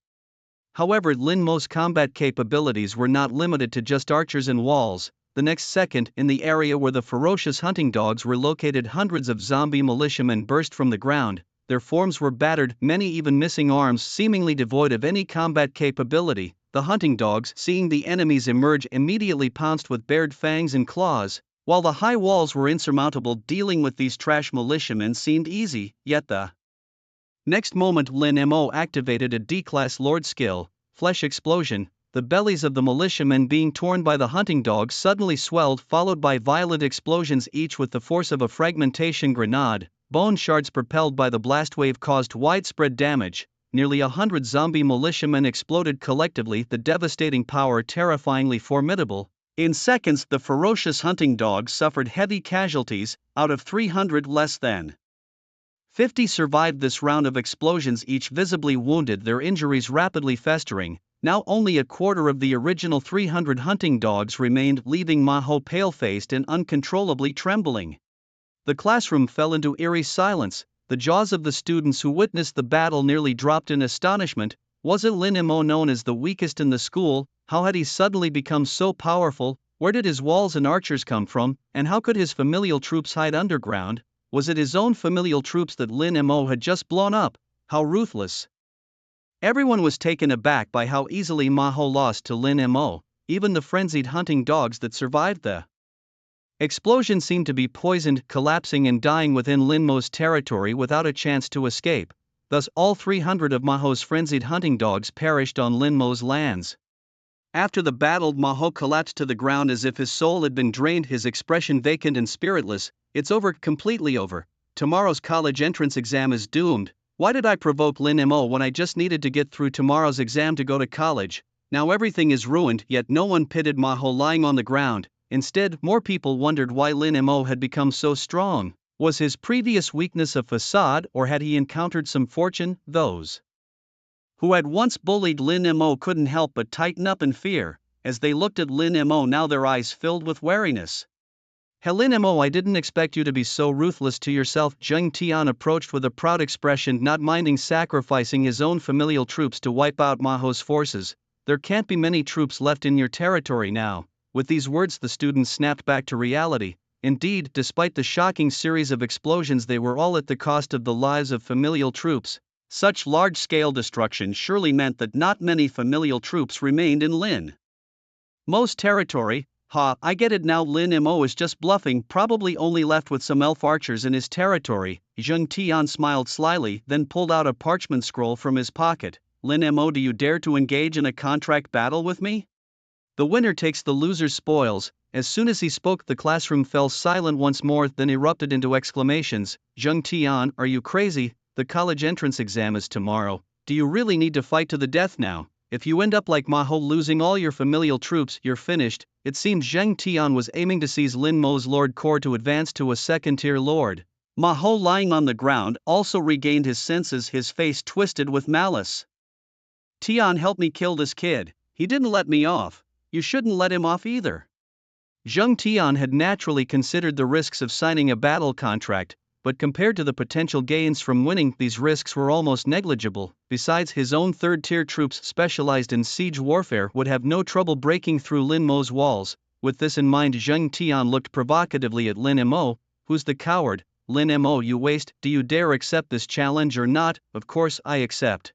However, Lin Mo's combat capabilities were not limited to just archers and walls. The next second, in the area where the ferocious hunting dogs were located, hundreds of zombie militiamen burst from the ground. Their forms were battered, many even missing arms, seemingly devoid of any combat capability. The hunting dogs, seeing the enemies emerge, immediately pounced with bared fangs and claws. While the high walls were insurmountable, dealing with these trash militiamen seemed easy, yet the next moment Lin Mo activated a D-class Lord skill, Flesh Explosion. The bellies of the militiamen being torn by the hunting dogs suddenly swelled, followed by violent explosions, each with the force of a fragmentation grenade. Bone shards propelled by the blast wave caused widespread damage. Nearly 100 zombie militiamen exploded collectively, the devastating power terrifyingly formidable. In seconds, the ferocious hunting dogs suffered heavy casualties. Out of 300, less than 50 survived this round of explosions, each visibly wounded, their injuries rapidly festering. Now only a quarter of the original 300 hunting dogs remained, leaving Ma Hou pale-faced and uncontrollably trembling. The classroom fell into eerie silence. The jaws of the students who witnessed the battle nearly dropped in astonishment. Wasn't Lin Mo known as the weakest in the school? How had he suddenly become so powerful? Where did his walls and archers come from, and how could his familial troops hide underground? Was it his own familial troops that Lin Mo had just blown up? How ruthless! Everyone was taken aback by how easily Ma Hou lost to Lin Mo. Even the frenzied hunting dogs that survived the explosion seemed to be poisoned, collapsing and dying within Lin Mo's territory without a chance to escape. Thus all 300 of Ma Hou's frenzied hunting dogs perished on Lin Mo's lands. After the battle, Ma Hou collapsed to the ground as if his soul had been drained, his expression vacant and spiritless. It's over, completely over. Tomorrow's college entrance exam is doomed. Why did I provoke Lin Mo when I just needed to get through tomorrow's exam to go to college? Now everything is ruined. Yet no one pitied Ma Hou lying on the ground. Instead, more people wondered why Lin Mo had become so strong. Was his previous weakness a facade, or had he encountered some fortune? Those who had once bullied Lin Mo couldn't help but tighten up in fear. As they looked at Lin Mo now, their eyes filled with wariness. Lin Mo, I didn't expect you to be so ruthless to yourself. Zheng Tian approached with a proud expression, not minding sacrificing his own familial troops to wipe out Ma Hou's forces. There can't be many troops left in your territory now. With these words, the students snapped back to reality. Indeed, despite the shocking series of explosions, they were all at the cost of the lives of familial troops. Such large-scale destruction surely meant that not many familial troops remained in Lin Mo's territory. I get it now. Lin Mo is just bluffing, probably only left with some elf archers in his territory. Zheng Tian smiled slyly, then pulled out a parchment scroll from his pocket. Lin Mo, do you dare to engage in a contract battle with me? The winner takes the loser's spoils. As soon as he spoke, the classroom fell silent once more, then erupted into exclamations. Zheng Tian, are you crazy? The college entrance exam is tomorrow. Do you really need to fight to the death now? If you end up like Ma Hou, losing all your familial troops, you're finished. It seemed Zheng Tian was aiming to seize Lin Mo's Lord Core to advance to a second-tier lord. Ma Hou, lying on the ground, also regained his senses, his face twisted with malice. Tian, help me kill this kid. He didn't let me off. You shouldn't let him off either. Zheng Tian had naturally considered the risks of signing a battle contract, but compared to the potential gains from winning, these risks were almost negligible. Besides, his own third-tier troops specialized in siege warfare would have no trouble breaking through Lin Mo's walls. With this in mind, Zheng Tian looked provocatively at Lin Mo. Who's the coward? Lin Mo, you waste. Do you dare accept this challenge or not? Of course I accept.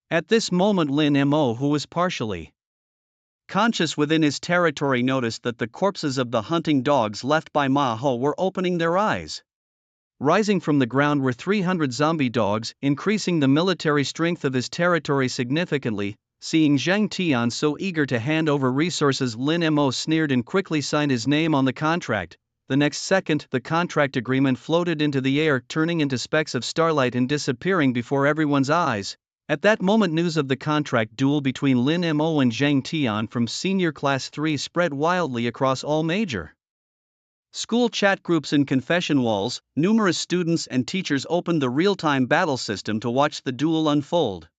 At this moment, Lin Mo, who was partially conscious within his territory, noticed that the corpses of the hunting dogs left by Ma Hou were opening their eyes. Rising from the ground were 300 zombie dogs, increasing the military strength of his territory significantly. Seeing Zheng Tian so eager to hand over resources, Lin Mo sneered and quickly signed his name on the contract. The next second, the contract agreement floated into the air, turning into specks of starlight and disappearing before everyone's eyes. At that moment, news of the contract duel between Lin Mo and Zheng Tian from Senior Class 3 spread wildly across all major school chat groups and confession walls. Numerous students and teachers opened the real-time battle system to watch the duel unfold.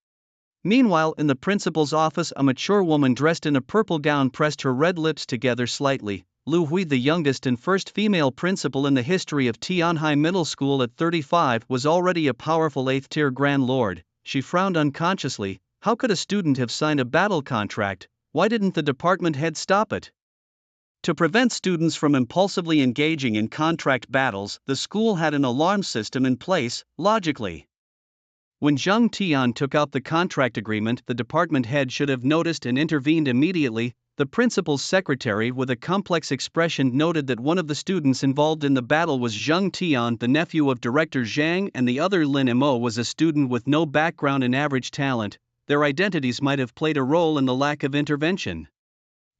Meanwhile, in the principal's office, a mature woman dressed in a purple gown pressed her red lips together slightly. Lu Hui, the youngest and first female principal in the history of Tianhai Middle School at 35, was already a powerful 8th-tier Grand Lord. She frowned unconsciously. How could a student have signed a battle contract? Why didn't the department head stop it? To prevent students from impulsively engaging in contract battles, the school had an alarm system in place. Logically, when Zheng Tian took out the contract agreement, the department head should have noticed and intervened immediately. The principal's secretary with a complex expression noted that one of the students involved in the battle was Zheng Tian, the nephew of director Zhang, and the other Lin Mo was a student with no background and average talent. Their identities might have played a role in the lack of intervention.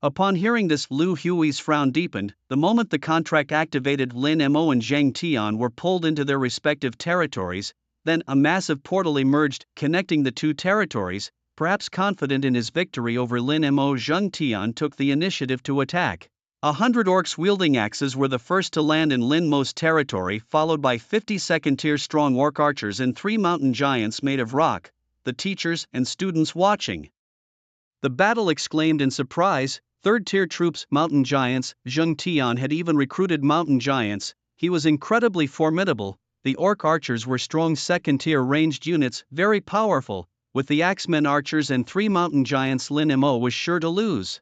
Upon hearing this, Lu Hui's frown deepened. The moment the contract activated, Lin Mo and Zheng Tian were pulled into their respective territories. Then a massive portal emerged, connecting the two territories. Perhaps confident in his victory over Lin Mo, Zheng Tian took the initiative to attack. 100 orcs wielding axes were the first to land in Lin Mo's territory, followed by 50 second-tier strong orc archers and 3 mountain giants made of rock, the teachers and students watching. The battle exclaimed in surprise. Third-tier troops, mountain giants. Zheng Tian had even recruited mountain giants. He was incredibly formidable. The orc archers were strong second-tier ranged units, very powerful. With the axemen archers and 3 mountain giants, Lin Mo was sure to lose.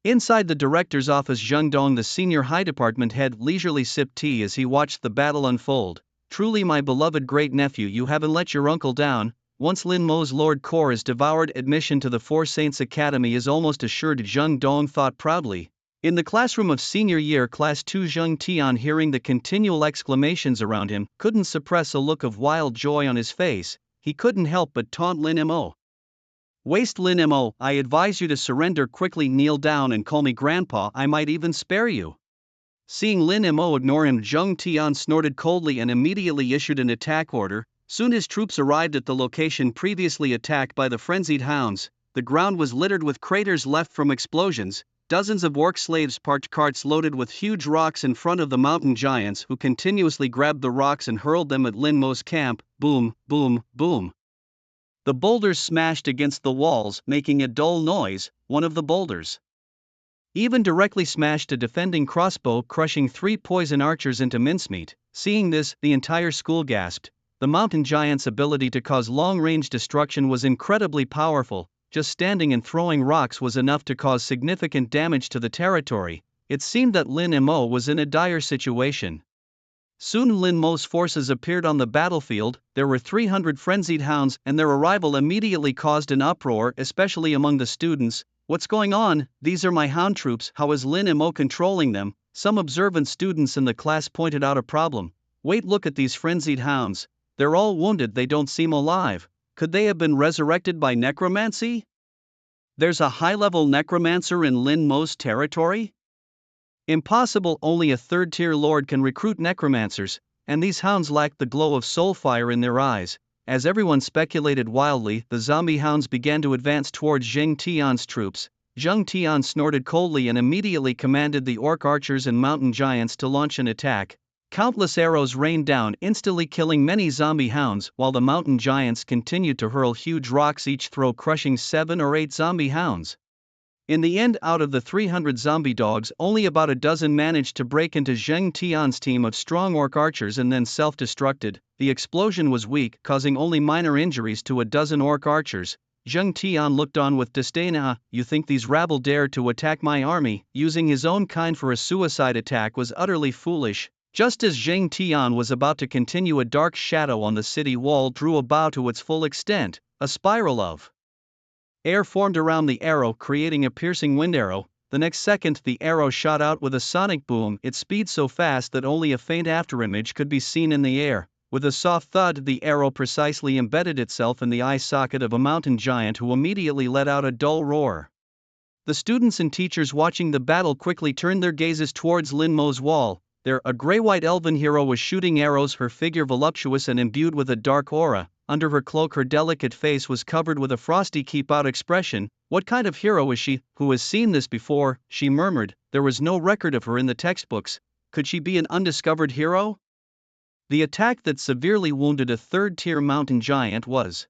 Inside the director's office, Zheng Dong, the senior high department head, leisurely sipped tea as he watched the battle unfold. Truly, my beloved great-nephew, you haven't let your uncle down. Once Lin Mo's Lord Core is devoured, admission to the Four Saints Academy is almost assured, Zheng Dong thought proudly. In the classroom of senior year class 2, Zheng Tian, hearing the continual exclamations around him, couldn't suppress a look of wild joy on his face. He couldn't help but taunt Lin Mo. Waste Lin Mo, I advise you to surrender quickly, kneel down and call me grandpa, I might even spare you. Seeing Lin Mo ignore him, Zheng Tian snorted coldly and immediately issued an attack order. Soon his troops arrived at the location previously attacked by the frenzied hounds. The ground was littered with craters left from explosions. Dozens of orc slaves parked carts loaded with huge rocks in front of the mountain giants, who continuously grabbed the rocks and hurled them at Lin Mo's camp. Boom, boom, boom. The boulders smashed against the walls, making a dull noise. One of the boulders even directly smashed a defending crossbow, crushing 3 poison archers into mincemeat. Seeing this, the entire school gasped. The mountain giant's ability to cause long-range destruction was incredibly powerful. Just standing and throwing rocks was enough to cause significant damage to the territory. It seemed that Lin Mo was in a dire situation. Soon Lin Mo's forces appeared on the battlefield. There were 300 frenzied hounds, and their arrival immediately caused an uproar, especially among the students. What's going on? These are my hound troops, how is Lin Mo controlling them? Some observant students in the class pointed out a problem. Wait, look at these frenzied hounds. They're all wounded, they don't seem alive. Could they have been resurrected by necromancy? There's a high-level necromancer in Lin Mo's territory? Impossible, only a third-tier lord can recruit necromancers, and these hounds lacked the glow of soulfire in their eyes. As everyone speculated wildly, the zombie hounds began to advance towards Zheng Tian's troops. Zheng Tian snorted coldly and immediately commanded the orc archers and mountain giants to launch an attack. Countless arrows rained down, instantly killing many zombie hounds, while the mountain giants continued to hurl huge rocks, each throw crushing 7 or 8 zombie hounds. In the end, out of the 300 zombie dogs, only about a dozen managed to break into Zheng Tian's team of strong orc archers and then self-destructed. The explosion was weak, causing only minor injuries to a dozen orc archers. Zheng Tian looked on with disdain. You think these rabble dared to attack my army? Using his own kind for a suicide attack was utterly foolish. Just as Zheng Tian was about to continue, a dark shadow on the city wall drew a bow to its full extent. A spiral of air formed around the arrow, creating a piercing wind arrow. The next second, the arrow shot out with a sonic boom, its speed so fast that only a faint afterimage could be seen in the air. With a soft thud, the arrow precisely embedded itself in the eye socket of a mountain giant, who immediately let out a dull roar. The students and teachers watching the battle quickly turned their gazes towards Lin Mo's wall. There, a grey-white elven hero was shooting arrows, her figure voluptuous and imbued with a dark aura. Under her cloak, her delicate face was covered with a frosty keep-out expression. What kind of hero is she? Who has seen this before? She murmured. There was no record of her in the textbooks. Could she be an undiscovered hero? The attack that severely wounded a third-tier mountain giant was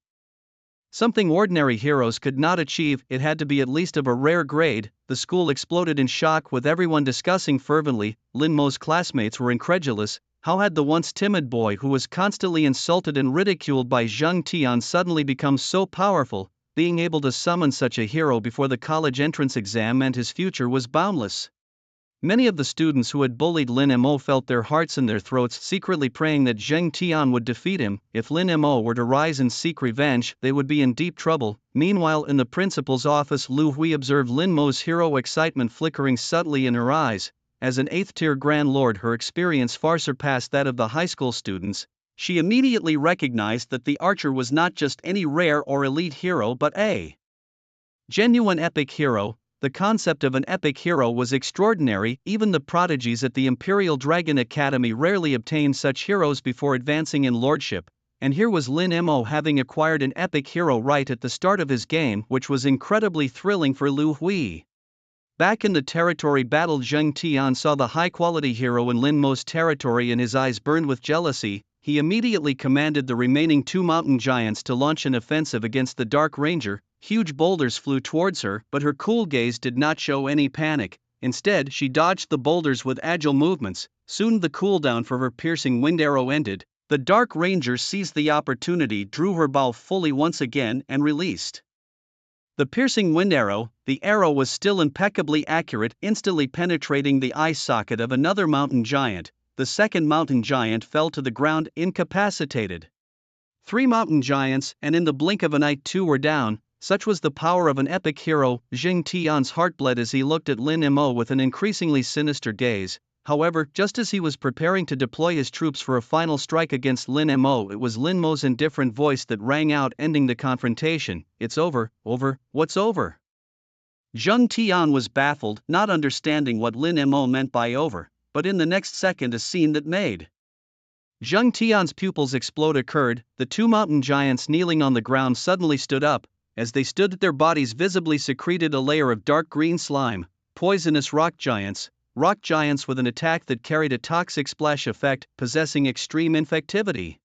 something ordinary heroes could not achieve. It had to be at least of a rare grade. The school exploded in shock, with everyone discussing fervently. Lin Mo's classmates were incredulous. How had the once timid boy, who was constantly insulted and ridiculed by Zheng Tian, suddenly become so powerful? Being able to summon such a hero before the college entrance exam meant his future was boundless. Many of the students who had bullied Lin Mo felt their hearts in their throats, secretly praying that Zheng Tian would defeat him. If Lin Mo were to rise and seek revenge, they would be in deep trouble. Meanwhile, in the principal's office, Lu Hui observed Lin Mo's hero excitement flickering subtly in her eyes. As an 8th-tier Grand Lord, her experience far surpassed that of the high school students. She immediately recognized that the archer was not just any rare or elite hero but a genuine epic hero. The concept of an epic hero was extraordinary. Even the prodigies at the Imperial Dragon Academy rarely obtained such heroes before advancing in lordship, and here was Lin Mo having acquired an epic hero right at the start of his game, which was incredibly thrilling for Lu Hui. Back in the territory battle, Zheng Tian saw the high-quality hero in Lin Mo's territory and his eyes burned with jealousy. He immediately commanded the remaining 2 mountain giants to launch an offensive against the Dark Ranger. Huge boulders flew towards her, but her cool gaze did not show any panic. Instead, she dodged the boulders with agile movements. Soon the cooldown for her piercing wind arrow ended. The Dark Ranger seized the opportunity, drew her bow fully once again, and released the piercing wind arrow. The arrow was still impeccably accurate, instantly penetrating the eye socket of another mountain giant. The second mountain giant fell to the ground, incapacitated. 3 mountain giants, and in the blink of an eye 2 were down. Such was the power of an epic hero. Zheng Tian's heart bled as he looked at Lin Mo with an increasingly sinister gaze. However, just as he was preparing to deploy his troops for a final strike against Lin Mo, it was Lin Mo's indifferent voice that rang out, ending the confrontation. "It's over." "Over? What's over?" Zheng Tian was baffled, not understanding what Lin Mo meant by over, but in the next second a scene that made Zheng Tian's pupils explode occurred. The 2 mountain giants kneeling on the ground suddenly stood up. As they stood, their bodies visibly secreted a layer of dark green slime. Poisonous rock giants with an attack that carried a toxic splash effect, possessing extreme infectivity.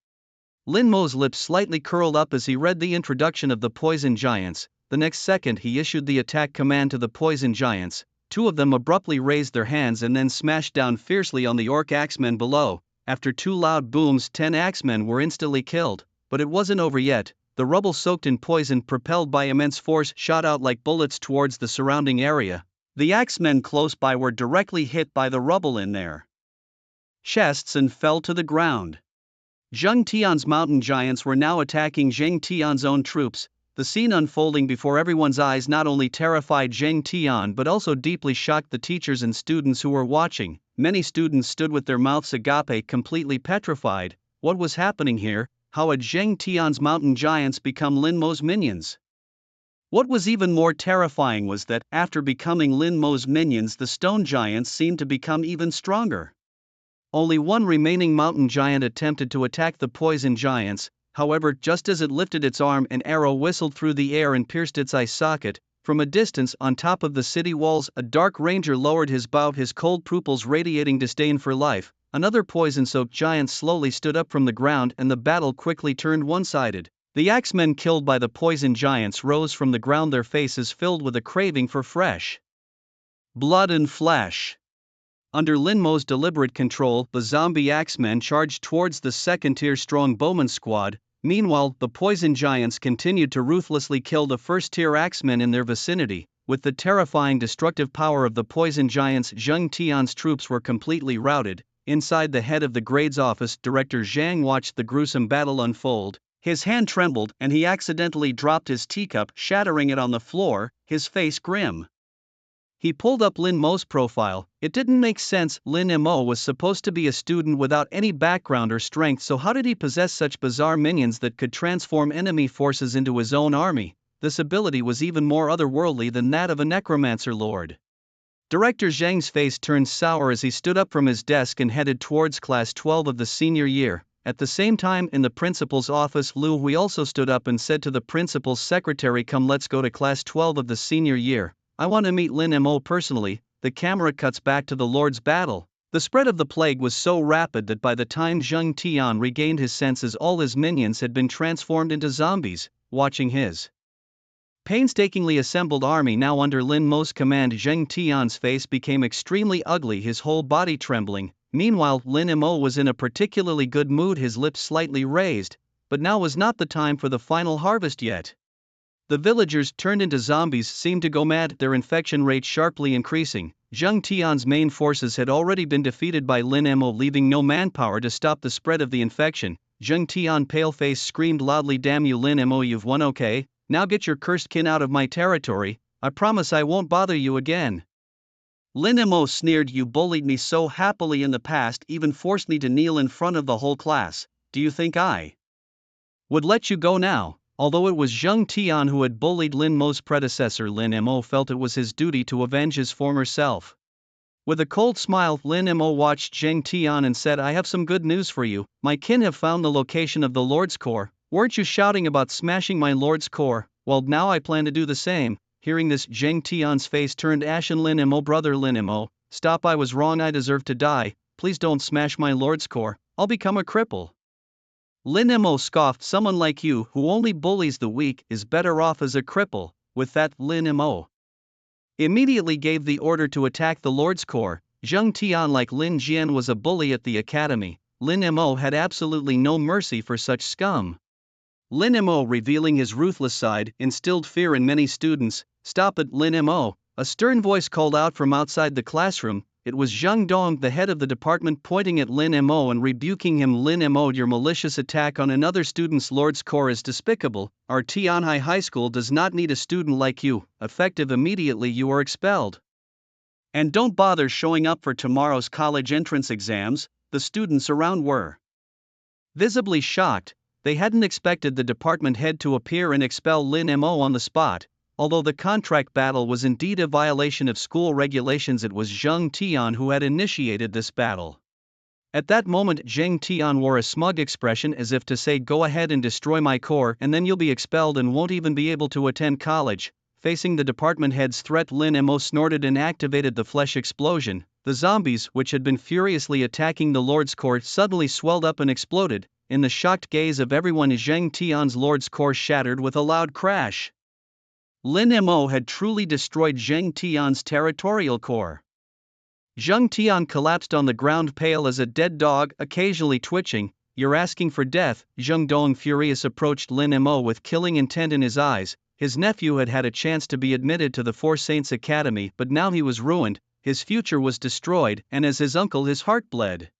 Lin Mo's lips slightly curled up as he read the introduction of the poison giants. The next second he issued the attack command to the poison giants. 2 of them abruptly raised their hands and then smashed down fiercely on the orc axemen below. After 2 loud booms, 10 axemen were instantly killed. But it wasn't over yet. The rubble soaked in poison, propelled by immense force, shot out like bullets towards the surrounding area. The axemen close by were directly hit by the rubble in their chests and fell to the ground. Zheng Tian's mountain giants were now attacking Zheng Tian's own troops. The scene unfolding before everyone's eyes not only terrified Zheng Tian but also deeply shocked the teachers and students who were watching. Many students stood with their mouths agape, completely petrified. What was happening here? How had Zheng Tian's mountain giants become Lin Mo's minions? What was even more terrifying was that, after becoming Lin Mo's minions, the stone giants seemed to become even stronger. Only 1 remaining mountain giant attempted to attack the poison giants. However, just as it lifted its arm, an arrow whistled through the air and pierced its eye socket. From a distance, on top of the city walls, a Dark Ranger lowered his bow, his cold pupils radiating disdain for life. Another poison-soaked giant slowly stood up from the ground, and the battle quickly turned one-sided. The axemen killed by the poison giants rose from the ground, their faces filled with a craving for fresh blood and flesh. Under Lin Mo's deliberate control, the zombie axemen charged towards the 2nd-tier strong bowman squad. Meanwhile, the poison giants continued to ruthlessly kill the 1st-tier axemen in their vicinity. With the terrifying destructive power of the poison giants, Zheng Tian's troops were completely routed. Inside the head of the grade's office, Director Zhang watched the gruesome battle unfold. His hand trembled, and he accidentally dropped his teacup, shattering it on the floor, his face grim. He pulled up Lin Mo's profile. It didn't make sense. Lin Mo was supposed to be a student without any background or strength, so how did he possess such bizarre minions that could transform enemy forces into his own army? This ability was even more otherworldly than that of a necromancer lord. Director Zhang's face turned sour as he stood up from his desk and headed towards Class 12 of the senior year. At the same time, in the principal's office, Lu Hui also stood up and said to the principal's secretary, "Come, let's go to Class 12 of the senior year. I want to meet Lin Mo personally." The camera cuts back to the Lord's battle. The spread of the plague was so rapid that by the time Zheng Tian regained his senses, all his minions had been transformed into zombies. Watching his painstakingly assembled army now under Lin Mo's command, Zheng Tian's face became extremely ugly, his whole body trembling. Meanwhile, Lin Mo was in a particularly good mood, his lips slightly raised. But now was not the time for the final harvest yet. The villagers turned into zombies seemed to go mad, their infection rate sharply increasing. Zheng Tian's main forces had already been defeated by Lin Mo, leaving no manpower to stop the spread of the infection. Zheng Tian paleface screamed loudly, "Damn you Lin Mo, you've won, okay? Now get your cursed kin out of my territory, I promise I won't bother you again." Lin Mo sneered, "You bullied me so happily in the past, even forced me to kneel in front of the whole class. Do you think I would let you go now?" Although it was Zheng Tian who had bullied Lin Mo's predecessor, Lin Mo felt it was his duty to avenge his former self. With a cold smile, Lin Mo watched Zheng Tian and said, "I have some good news for you. My kin have found the location of the Lord's Core. Weren't you shouting about smashing my Lord's Core? Well, now I plan to do the same." Hearing this, Zheng Tian's face turned ashen. "Lin Mo, brother Lin Mo, stop, I was wrong, I deserve to die. Please don't smash my Lord's Core, I'll become a cripple." Lin Mo scoffed, "Someone like you, who only bullies the weak, is better off as a cripple." With that, Lin Mo immediately gave the order to attack the Lord's Core. Zheng Tian, like Lin Jian, was a bully at the academy. Lin Mo had absolutely no mercy for such scum. Lin Mo, revealing his ruthless side, instilled fear in many students. "Stop it, Lin Mo!" a stern voice called out from outside the classroom. It was Zhang Dong, the head of the department, pointing at Lin Mo and rebuking him. "Lin Mo, your malicious attack on another student's Lord's Core is despicable. Our Tianhai High School does not need a student like you. Effective immediately, you are expelled. And don't bother showing up for tomorrow's college entrance exams." The students around were visibly shocked. They hadn't expected the department head to appear and expel Lin Mo on the spot. Although the contract battle was indeed a violation of school regulations, it was Zheng Tian who had initiated this battle. At that moment, Zheng Tian wore a smug expression, as if to say, "Go ahead and destroy my core, and then you'll be expelled and won't even be able to attend college." Facing the department head's threat, Lin Mo snorted and activated the flesh explosion. The zombies, which had been furiously attacking the Lord's Core, suddenly swelled up and exploded. In the shocked gaze of everyone, Zheng Tian's Lord's Core shattered with a loud crash. Lin Mo had truly destroyed Zheng Tian's territorial core. Zheng Tian collapsed on the ground, pale as a dead dog, occasionally twitching. "You're asking for death." Zheng Dong, furious, approached Lin Mo with killing intent in his eyes. His nephew had had a chance to be admitted to the Four Saints Academy, but now he was ruined, his future was destroyed, and as his uncle, his heart bled.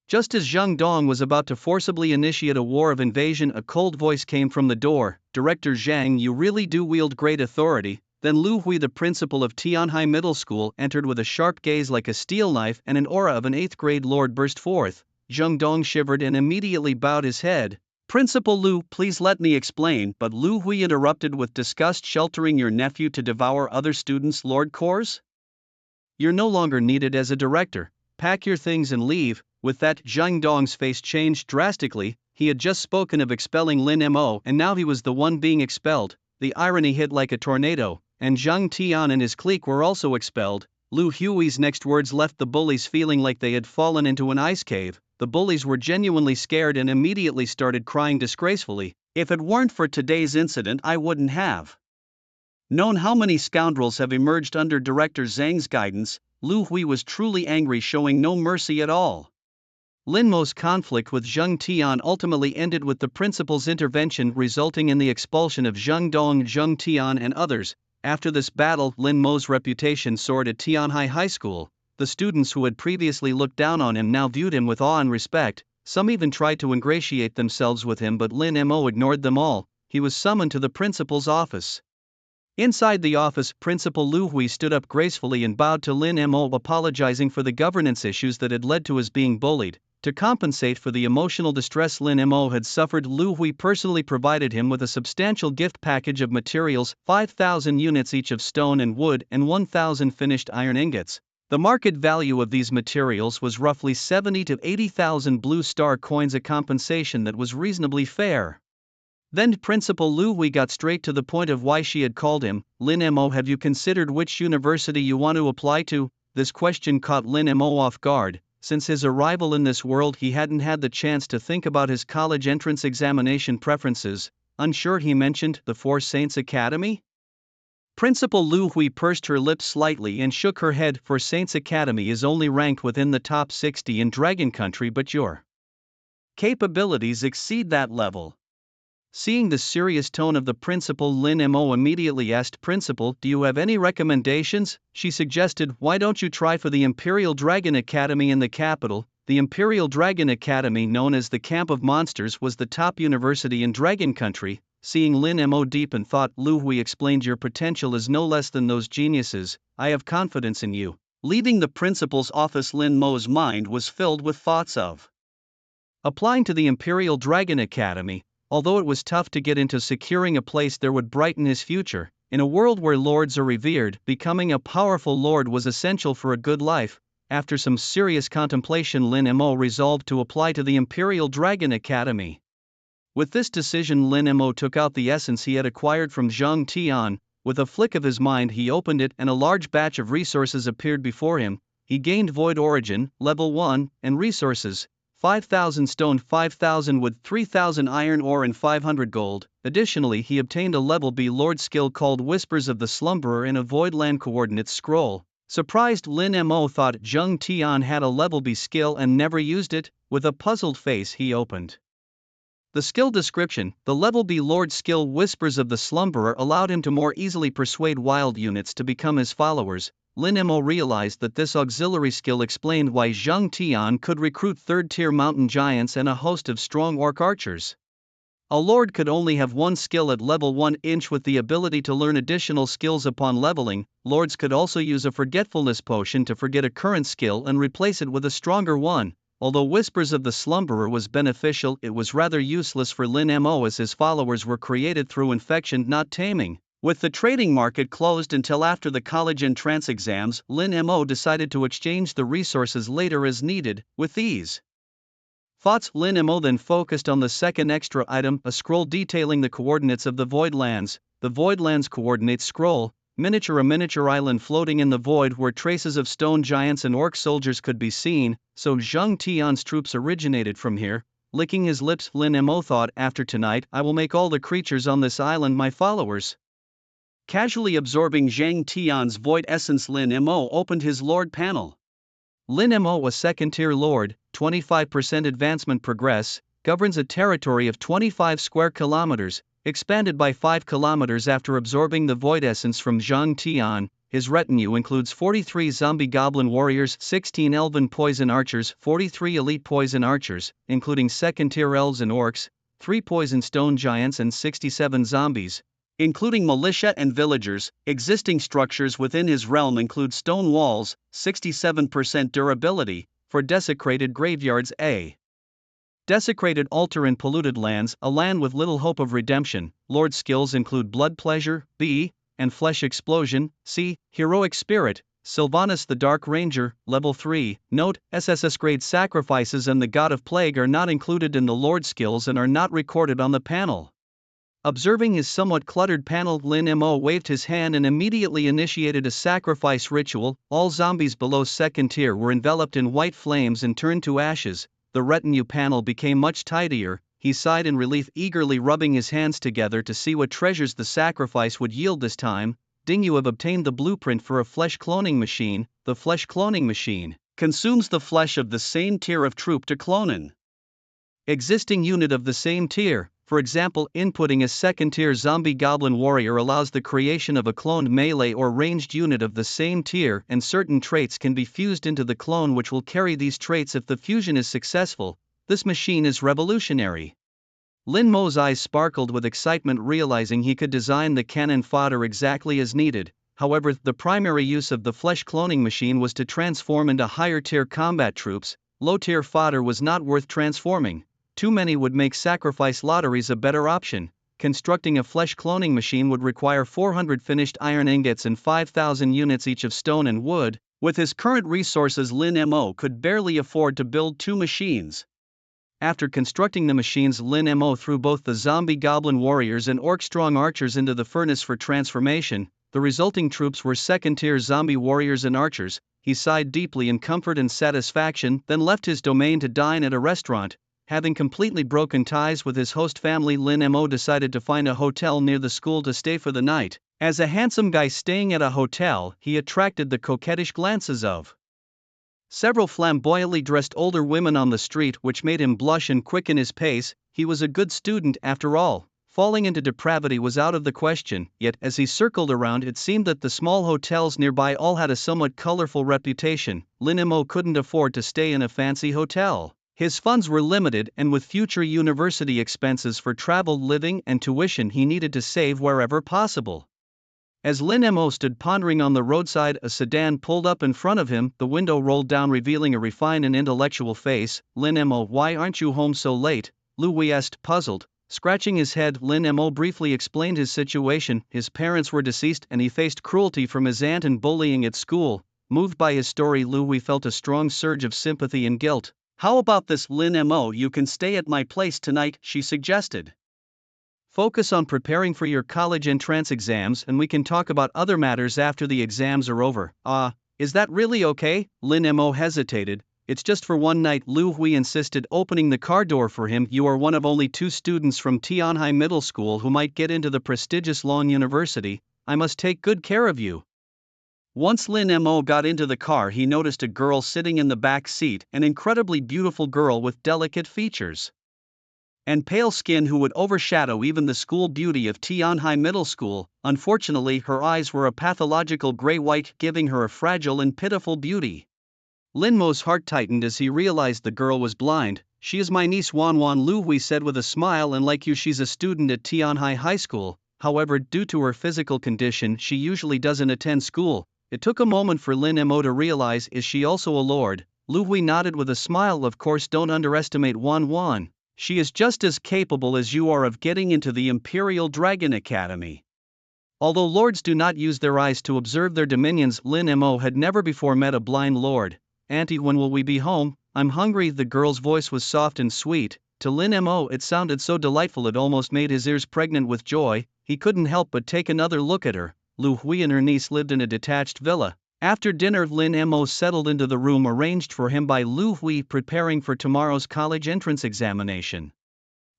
Just as Zheng Dong was about to forcibly initiate a war of invasion, a cold voice came from the door. "Director Zhang, you really do wield great authority." Then Lu Hui, the principal of Tianhai Middle School, entered with a sharp gaze like a steel knife, and an aura of an 8th grade lord burst forth. Zheng Dong shivered and immediately bowed his head. "Principal Lu, please let me explain." But Lu Hui interrupted with disgust, "Sheltering your nephew to devour other students' Lord Cores? You're no longer needed as a director. Pack your things and leave." With that, Zheng Dong's face changed drastically. He had just spoken of expelling Lin Mo, and now he was the one being expelled. The irony hit like a tornado, and Zheng Tian and his clique were also expelled. Lu Hui's next words left the bullies feeling like they had fallen into an ice cave. The bullies were genuinely scared and immediately started crying disgracefully. "If it weren't for today's incident, I wouldn't have known how many scoundrels have emerged under Director Zhang's guidance." Lu Hui was truly angry, showing no mercy at all. Lin Mo's conflict with Zheng Tian ultimately ended with the principal's intervention, resulting in the expulsion of Zheng Dong, Zheng Tian, and others. After this battle, Lin Mo's reputation soared at Tianhai High School. The students who had previously looked down on him now viewed him with awe and respect. Some even tried to ingratiate themselves with him, but Lin Mo ignored them all. He was summoned to the principal's office. Inside the office, Principal Lu Hui stood up gracefully and bowed to Lin Mo, apologizing for the governance issues that had led to his being bullied. To compensate for the emotional distress Lin Mo had suffered, Lu Hui personally provided him with a substantial gift package of materials, 5,000 units each of stone and wood, and 1,000 finished iron ingots. The market value of these materials was roughly 70 to 80,000 blue star coins, a compensation that was reasonably fair. Then Principal Lu Hui got straight to the point of why she had called him. "Lin Mo, have you considered which university you want to apply to?" This question caught Lin Mo off guard. Since his arrival in this world, he hadn't had the chance to think about his college entrance examination preferences. Unsure, he mentioned the Four Saints Academy. Principal Lu Hui pursed her lips slightly and shook her head. "Four Saints Academy is only ranked within the top 60 in Dragon Country, but your capabilities exceed that level. Seeing the serious tone of the principal, Lin Mo immediately asked, "Principal, do you have any recommendations?" She suggested, "Why don't you try for the Imperial Dragon Academy in the capital?" The Imperial Dragon Academy, known as the Camp of Monsters, was the top university in Dragon Country. Seeing Lin Mo deep in thought, Lu Hui explained, "Your potential is no less than those geniuses. I have confidence in you." Leaving the principal's office, Lin Mo's mind was filled with thoughts of applying to the Imperial Dragon Academy. Although it was tough to get into, securing a place there would brighten his future. In a world where lords are revered, becoming a powerful lord was essential for a good life. After some serious contemplation, Lin Mo resolved to apply to the Imperial Dragon Academy. With this decision, Lin Mo took out the essence he had acquired from Zhang Tian. With a flick of his mind, he opened it and a large batch of resources appeared before him. He gained Void Origin, level 1, and resources: 5,000 stone, 5,000 wood, 3,000 iron ore and 500 gold. Additionally, he obtained a level B Lord skill called Whispers of the Slumberer and a Voidland Coordinates scroll. Surprised, Lin Mo thought Zhang Tian had a level B skill and never used it. With a puzzled face, he opened the skill description. The level B Lord skill Whispers of the Slumberer allowed him to more easily persuade wild units to become his followers. Lin Mo realized that this auxiliary skill explained why Zhang Tian could recruit third-tier mountain giants and a host of strong orc archers. A lord could only have one skill at level 1 inch with the ability to learn additional skills upon leveling. Lords could also use a forgetfulness potion to forget a current skill and replace it with a stronger one. Although Whispers of the Slumberer was beneficial, it was rather useless for Lin Mo as his followers were created through infection, not taming. With the trading market closed until after the college entrance exams, Lin Mo decided to exchange the resources later as needed. With these thoughts, Lin Mo then focused on the second extra item, a scroll detailing the coordinates of the Voidlands. The Voidlands Coordinates scroll, a miniature island floating in the void where traces of stone giants and orc soldiers could be seen. So Zhang Tian's troops originated from here. Licking his lips, Lin Mo thought, after tonight, I will make all the creatures on this island my followers. Casually absorbing Zhang Tian's void essence, Lin Mo opened his lord panel. Lin Mo, a second-tier lord, 25% advancement progress, governs a territory of 25 square kilometers, expanded by 5 kilometers after absorbing the void essence from Zhang Tian. His retinue includes 43 zombie goblin warriors, 16 elven poison archers, 43 elite poison archers, including second-tier elves and orcs, 3 poison stone giants and 67 zombies, including militia and villagers. Existing structures within his realm include stone walls, 67% durability, for desecrated graveyards, a desecrated altar in polluted lands, a land with little hope of redemption. Lord skills include Blood Pleasure, B, and Flesh Explosion, C. Heroic Spirit, Sylvanas the Dark Ranger, level 3. Note: SSS grade sacrifices and the God of Plague are not included in the Lord skills and are not recorded on the panel. Observing his somewhat cluttered panel, Lin Mo waved his hand and immediately initiated a sacrifice ritual. All zombies below second tier were enveloped in white flames and turned to ashes. The retinue panel became much tidier. He sighed in relief, eagerly rubbing his hands together to see what treasures the sacrifice would yield this time. Ding, you have obtained the blueprint for a flesh cloning machine. The flesh cloning machine consumes the flesh of the same tier of troop to clone an existing unit of the same tier. For example, inputting a second-tier zombie goblin warrior allows the creation of a cloned melee or ranged unit of the same tier, and certain traits can be fused into the clone which will carry these traits if the fusion is successful. This machine is revolutionary. Lin Mo's eyes sparkled with excitement, realizing he could design the cannon fodder exactly as needed. However, the primary use of the flesh cloning machine was to transform into higher-tier combat troops. Low-tier fodder was not worth transforming. Too many would make sacrifice lotteries a better option. Constructing a flesh cloning machine would require 400 finished iron ingots and 5,000 units each of stone and wood. With his current resources, Lin Mo could barely afford to build 2 machines. After constructing the machines, Lin Mo threw both the zombie goblin warriors and orc strong archers into the furnace for transformation. The resulting troops were second-tier zombie warriors and archers. He sighed deeply in comfort and satisfaction, then left his domain to dine at a restaurant. Having completely broken ties with his host family, Lin Mo decided to find a hotel near the school to stay for the night. As a handsome guy staying at a hotel, he attracted the coquettish glances of several flamboyantly dressed older women on the street, which made him blush and quicken his pace. He was a good student after all. Falling into depravity was out of the question, yet as he circled around it seemed that the small hotels nearby all had a somewhat colorful reputation. Lin Mo couldn't afford to stay in a fancy hotel. His funds were limited, and with future university expenses for travel, living, and tuition he needed to save wherever possible. As Lin Mo stood pondering on the roadside, a sedan pulled up in front of him, the window rolled down revealing a refined and intellectual face. "Lin Mo, why aren't you home so late?" Louis asked, puzzled. Scratching his head, Lin Mo briefly explained his situation. His parents were deceased and he faced cruelty from his aunt and bullying at school. Moved by his story, Louis felt a strong surge of sympathy and guilt. "How about this, Lin Mo? You can stay at my place tonight," she suggested. "Focus on preparing for your college entrance exams and we can talk about other matters after the exams are over." Is that really okay?" Lin Mo hesitated. "It's just for one night," Lu Hui insisted, opening the car door for him. "You are one of only 2 students from Tianhai Middle School who might get into the prestigious Long University. I must take good care of you." Once Lin Mo got into the car, he noticed a girl sitting in the back seat, an incredibly beautiful girl with delicate features and pale skin who would overshadow even the school beauty of Tianhai Middle School. Unfortunately, her eyes were a pathological gray-white, giving her a fragile and pitiful beauty. Lin Mo's heart tightened as he realized the girl was blind. "She is my niece Wan," Lu Hui said with a smile, "and like you, she's a student at Tianhai High School. However, due to her physical condition, she usually doesn't attend school." It took a moment for Lin Mo to realize, "Is she also a lord?" Lu Hui nodded with a smile. "Of course, don't underestimate Wan. She is just as capable as you are of getting into the Imperial Dragon Academy." Although lords do not use their eyes to observe their dominions, Lin Mo had never before met a blind lord. "Auntie, when will we be home? I'm hungry." The girl's voice was soft and sweet. To Lin Mo it sounded so delightful it almost made his ears pregnant with joy. He couldn't help but take another look at her. Lu Hui and her niece lived in a detached villa. After dinner, Lin Mo settled into the room arranged for him by Lu Hui, preparing for tomorrow's college entrance examination.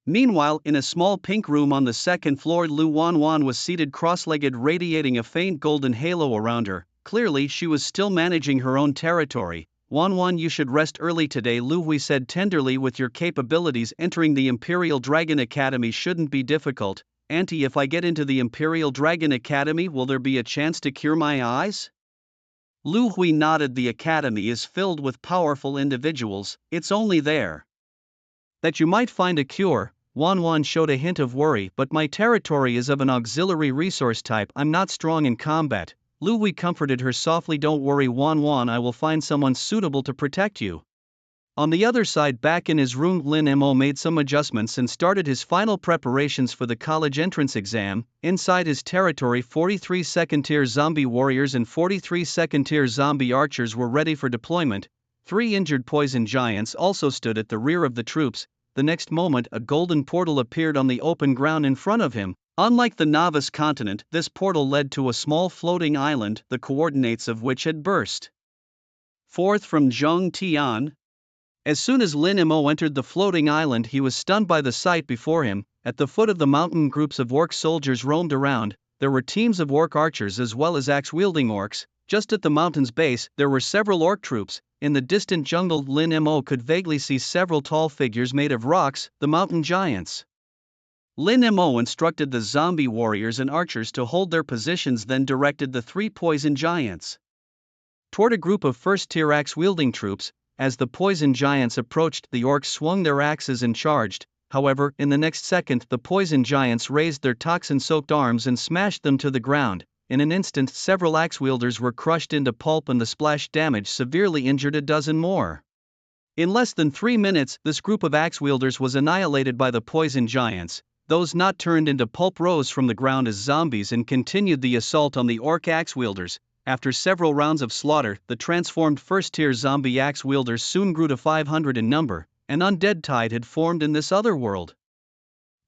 Meanwhile, in a small pink room on the second floor, Lu Wan was seated cross-legged, radiating a faint golden halo around her. Clearly, she was still managing her own territory. "Wan, you should rest early today," Lu Hui said tenderly. "With your capabilities, entering the Imperial Dragon Academy shouldn't be difficult." "Auntie, if I get into the Imperial Dragon Academy, will there be a chance to cure my eyes?" Lu Hui nodded. "The academy is filled with powerful individuals. It's only there that you might find a cure." Wan showed a hint of worry. "But my territory is of an auxiliary resource type. I'm not strong in combat." Lu Hui comforted her softly. "Don't worry, Wan, I will find someone suitable to protect you." On the other side, back in his room, Lin Mo made some adjustments and started his final preparations for the college entrance exam. Inside his territory, 43 second-tier zombie warriors and 43 second-tier zombie archers were ready for deployment. 3 injured poison giants also stood at the rear of the troops. The next moment, a golden portal appeared on the open ground in front of him. Unlike the Novice continent, this portal led to a small floating island, the coordinates of which had burst forth from Zhong Tian. As soon as Lin Mo entered the floating island, he was stunned by the sight before him. At the foot of the mountain, groups of orc soldiers roamed around. There were teams of orc archers as well as axe-wielding orcs. Just at the mountain's base, there were several orc troops. In the distant jungle, Lin Mo could vaguely see several tall figures made of rocks, the mountain giants. Lin Mo instructed the zombie warriors and archers to hold their positions, then directed the 3 poison giants toward a group of first-tier axe-wielding troops. As the poison giants approached, the orcs swung their axes and charged. However, in the next second, the poison giants raised their toxin-soaked arms and smashed them to the ground. In an instant, several axe-wielders were crushed into pulp and the splash damage severely injured a dozen more. In less than 3 minutes, this group of axe-wielders was annihilated by the poison giants. Those not turned into pulp rose from the ground as zombies and continued the assault on the orc axe-wielders. After several rounds of slaughter, the transformed first-tier zombie axe-wielders soon grew to 500 in number. An undead tide had formed in this other world.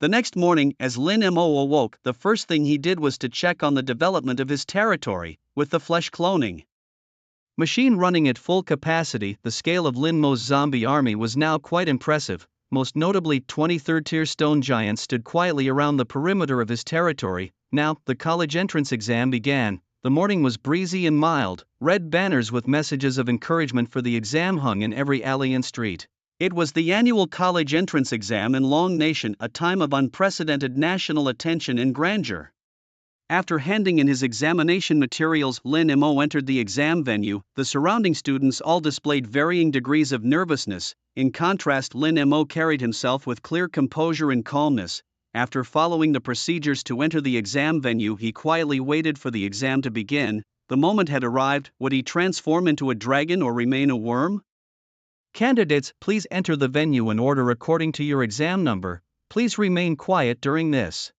The next morning, as Lin Mo awoke, the first thing he did was to check on the development of his territory. With the flesh cloning machine running at full capacity, the scale of Lin Mo's zombie army was now quite impressive. Most notably, 23rd-tier stone giants stood quietly around the perimeter of his territory. Now, the college entrance exam began. The morning was breezy and mild. Red banners with messages of encouragement for the exam hung in every alley and street. It was the annual college entrance exam in Long Nation, a time of unprecedented national attention and grandeur. After handing in his examination materials, Lin Mo entered the exam venue. The surrounding students all displayed varying degrees of nervousness. In contrast, Lin Mo carried himself with clear composure and calmness. After following the procedures to enter the exam venue, he quietly waited for the exam to begin. The moment had arrived. Would he transform into a dragon or remain a worm? Candidates, please enter the venue in order according to your exam number. Please remain quiet during this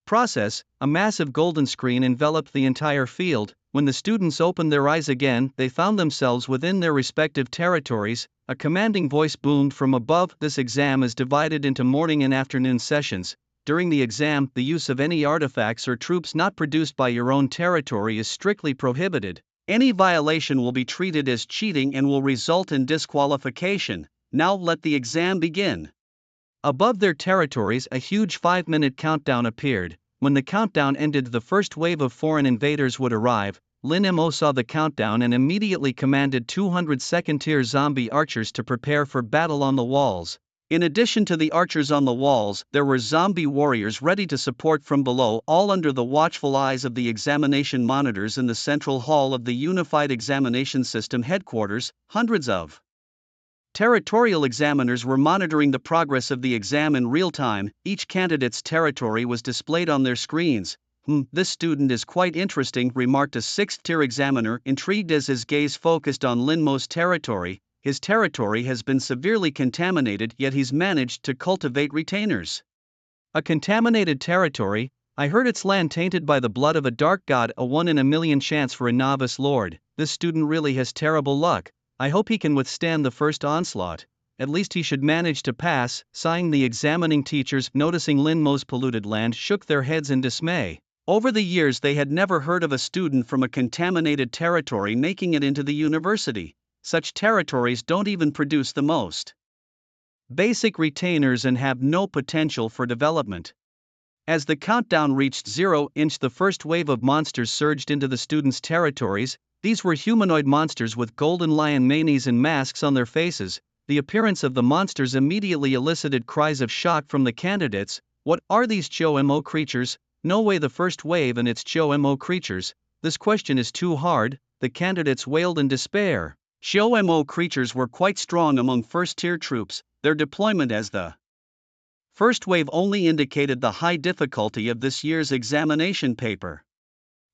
process. A massive golden screen enveloped the entire field. When the students opened their eyes again, they found themselves within their respective territories. A commanding voice boomed from above. This exam is divided into morning and afternoon sessions. During the exam, the use of any artifacts or troops not produced by your own territory is strictly prohibited. Any violation will be treated as cheating and will result in disqualification. Now let the exam begin. Above their territories, a huge 5-minute countdown appeared. When the countdown ended, the first wave of foreign invaders would arrive. Lin Mo saw the countdown and immediately commanded 200 second-tier zombie archers to prepare for battle on the walls. In addition to the archers on the walls, there were zombie warriors ready to support from below, all under the watchful eyes of the examination monitors in the central hall of the Unified Examination System headquarters. Hundreds of territorial examiners were monitoring the progress of the exam in real time. Each candidate's territory was displayed on their screens. This student is quite interesting, remarked a 6th-tier examiner, intrigued as his gaze focused on Lin Mo's territory. His territory has been severely contaminated, yet he's managed to cultivate retainers. A contaminated territory? I heard it's land tainted by the blood of a dark god, a 1 in a million chance for a novice lord. This student really has terrible luck. I hope he can withstand the first onslaught. At least he should manage to pass. Sighing, the examining teachers, noticing Lin Mo's polluted land, shook their heads in dismay. Over the years they had never heard of a student from a contaminated territory making it into the university. Such territories don't even produce the most basic retainers and have no potential for development. As the countdown reached 0 inch, the first wave of monsters surged into the students' territories. These were humanoid monsters with golden lion manes and masks on their faces. The appearance of the monsters immediately elicited cries of shock from the candidates. What are these Cho-Mo creatures? No way, the first wave and its Cho-Mo creatures. This question is too hard, the candidates wailed in despair. Cho-Mo creatures were quite strong among first-tier troops. Their deployment as the first wave only indicated the high difficulty of this year's examination paper.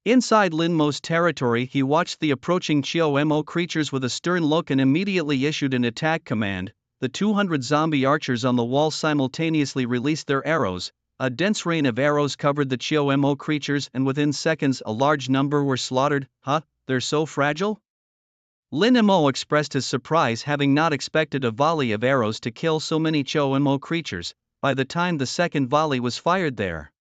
Inside Lin Mo's territory, he watched the approaching Cho-Mo creatures with a stern look and immediately issued an attack command. The 200 zombie archers on the wall simultaneously released their arrows. A dense rain of arrows covered the Cho-Mo creatures, and within seconds a large number were slaughtered. They're so fragile? Lin Mo expressed his surprise, having not expected a volley of arrows to kill so many Cho-Mo creatures. By the time the second volley was fired, there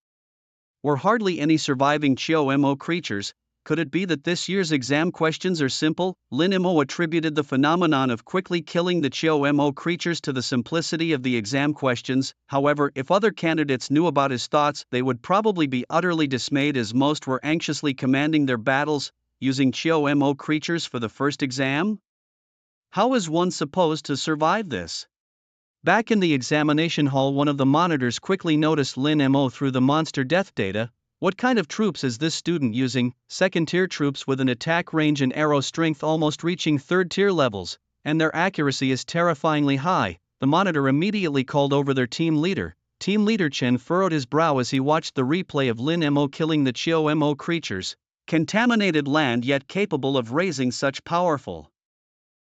were hardly any surviving Cho-Mo creatures. Could it be that this year's exam questions are simple? Lin Mo attributed the phenomenon of quickly killing the Cho-Mo creatures to the simplicity of the exam questions. However, if other candidates knew about his thoughts, they would probably be utterly dismayed, as most were anxiously commanding their battles using Cho-Mo creatures for the first exam. How is one supposed to survive this? Back in the examination hall, one of the monitors quickly noticed Lin Mo through the monster death data. What kind of troops is this student using? Second-tier troops with an attack range and arrow strength almost reaching third-tier levels, and their accuracy is terrifyingly high. The monitor immediately called over their team leader. Team leader Chen furrowed his brow as he watched the replay of Lin Mo killing the Cho-Mo creatures. Contaminated land, yet capable of raising such powerful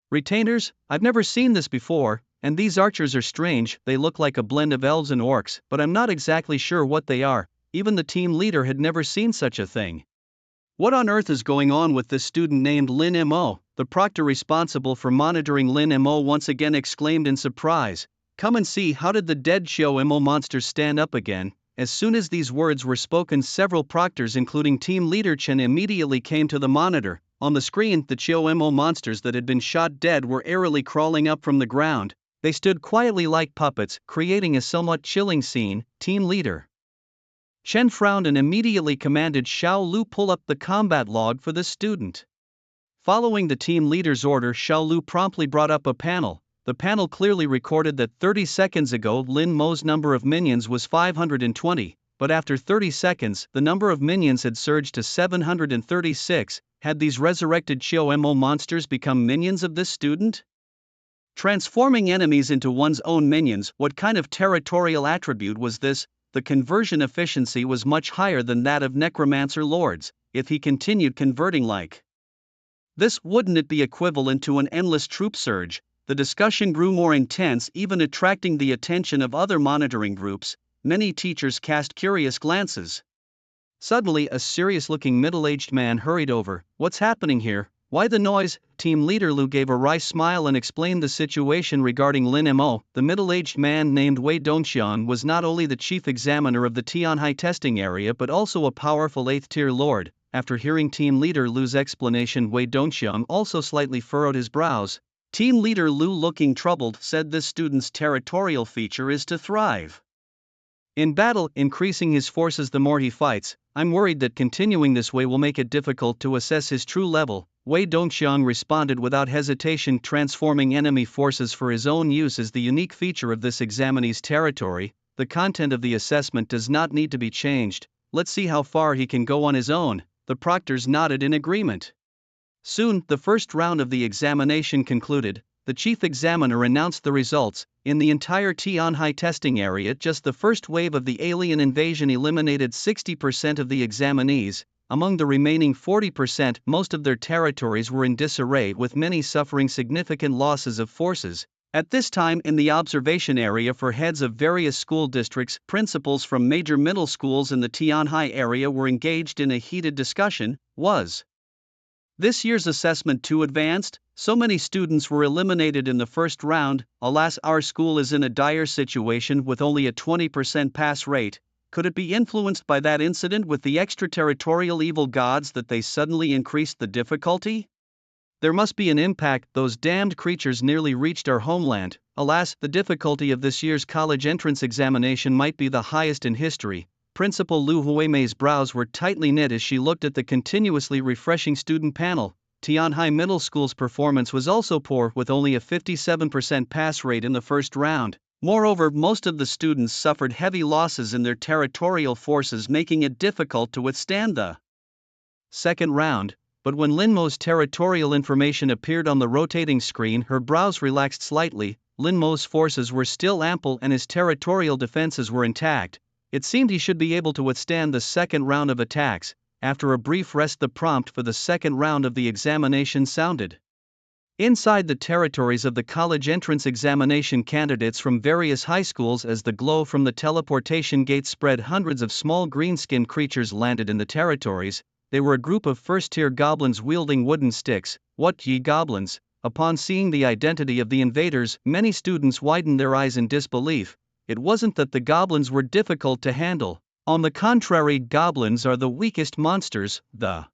retainers? I've never seen this before. And these archers are strange. They look like a blend of elves and orcs, but I'm not exactly sure what they are. Even the team leader had never seen such a thing. What on earth is going on with this student named Lin Mo? The proctor responsible for monitoring Lin Mo once again exclaimed in surprise. Come and see. How did the dead Cho-Mo monsters stand up again? As soon as these words were spoken, several proctors, including team leader Chen, immediately came to the monitor. On the screen, the Cho-Mo monsters that had been shot dead were eerily crawling up from the ground. They stood quietly like puppets, creating a somewhat chilling scene. Team leader Chen frowned and immediately commanded Xiao Lu pull up the combat log for this student. Following the team leader's order, Xiao Lu promptly brought up a panel. the panel clearly recorded that 30 seconds ago Lin Mo's number of minions was 520, but after 30 seconds the number of minions had surged to 736. Had these resurrected Chio-Mo monsters become minions of this student? Transforming enemies into one's own minions, what kind of territorial attribute was this? The conversion efficiency was much higher than that of Necromancer Lords. If he continued converting like this, wouldn't it be equivalent to an endless troop surge? The discussion grew more intense, even attracting the attention of other monitoring groups. Many teachers cast curious glances. Suddenly, a serious-looking middle-aged man hurried over. "What's happening here? Why the noise?" Team leader Lu gave a wry smile and explained the situation regarding Lin Mo. The middle-aged man named Wei Dongxian was not only the chief examiner of the Tianhai testing area but also a powerful 8th-tier lord. After hearing team leader Lu's explanation, Wei Dongxian also slightly furrowed his brows. Team leader Lu, looking troubled, said this student's territorial feature is to thrive in battle, increasing his forces the more he fights. I'm worried that continuing this way will make it difficult to assess his true level. Wei Dongxiang responded without hesitation. Transforming enemy forces for his own use is the unique feature of this examinee's territory. The content of the assessment does not need to be changed. Let's see how far he can go on his own. The proctors nodded in agreement. Soon, the first round of the examination concluded. The chief examiner announced the results. In the entire Tianhai testing area, just the first wave of the alien invasion eliminated 60% of the examinees. Among the remaining 40%, most of their territories were in disarray, with many suffering significant losses of forces. At this time, in the observation area for heads of various school districts, principals from major middle schools in the Tianhai area were engaged in a heated discussion. Was this year's assessment too advanced? So many students were eliminated in the first round. Alas, our school is in a dire situation with only a 20% pass rate. Could it be influenced by that incident with the extraterritorial evil gods that they suddenly increased the difficulty? There must be an impact. Those damned creatures nearly reached our homeland. Alas, the difficulty of this year's college entrance examination might be the highest in history. Principal Lu Huimei's brows were tightly knit as she looked at the continuously refreshing student panel. Tianhai Middle School's performance was also poor, with only a 57% pass rate in the first round. Moreover, most of the students suffered heavy losses in their territorial forces, making it difficult to withstand the second round. But when Lin Mo's territorial information appeared on the rotating screen, her brows relaxed slightly. Lin Mo's forces were still ample and his territorial defenses were intact. It seemed he should be able to withstand the second round of attacks. After a brief rest, the prompt for the second round of the examination sounded. Inside the territories of the college entrance examination, candidates from various high schools, as the glow from the teleportation gate spread, hundreds of small green-skinned creatures landed in the territories. They were a group of first-tier goblins wielding wooden sticks. What ye goblins? Upon seeing the identity of the invaders, many students widened their eyes in disbelief. It wasn't that the goblins were difficult to handle. On the contrary, goblins are the weakest monsters. The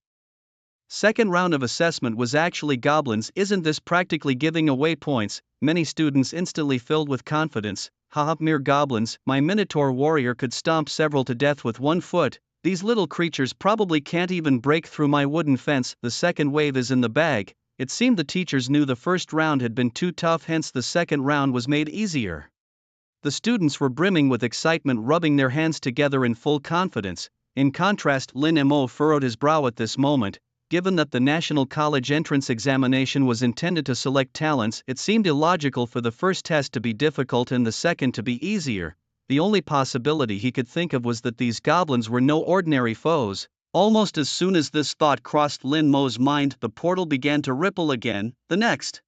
second round of assessment was actually goblins. Isn't this practically giving away points? Many students instantly filled with confidence. Haha, mere goblins. My Minotaur warrior could stomp several to death with 1 foot. These little creatures probably can't even break through my wooden fence. The second wave is in the bag. It seemed the teachers knew the first round had been too tough, hence the second round was made easier. The students were brimming with excitement, rubbing their hands together in full confidence. In contrast, Lin Mo furrowed his brow at this moment. Given that the National College Entrance Examination was intended to select talents, it seemed illogical for the first test to be difficult and the second to be easier. The only possibility he could think of was that these goblins were no ordinary foes. Almost as soon as this thought crossed Lin Mo's mind, the portal began to ripple again. The next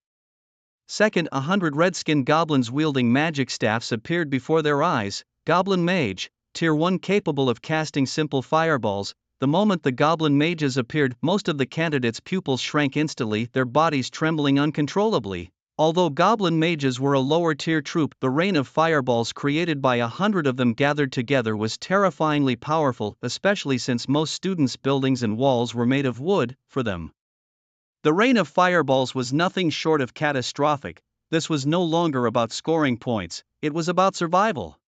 second, 100 red-skinned goblins wielding magic staffs appeared before their eyes. Goblin Mage, Tier 1, capable of casting simple fireballs. The moment the goblin mages appeared, most of the candidates' pupils shrank instantly, their bodies trembling uncontrollably. Although goblin mages were a lower-tier troop, the rain of fireballs created by 100 of them gathered together was terrifyingly powerful, especially since most students' buildings and walls were made of wood. For them, the rain of fireballs was nothing short of catastrophic. This was no longer about scoring points, it was about survival.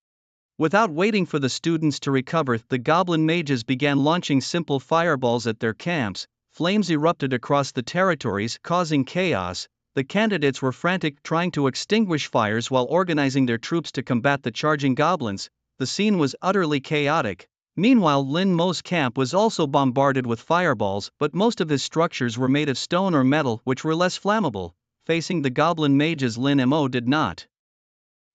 Without waiting for the students to recover, the goblin mages began launching simple fireballs at their camps. Flames erupted across the territories, causing chaos. The candidates were frantic, trying to extinguish fires while organizing their troops to combat the charging goblins. The scene was utterly chaotic. Meanwhile, Lin Mo's camp was also bombarded with fireballs, but most of his structures were made of stone or metal, which were less flammable. Facing the goblin mages, Lin Mo did not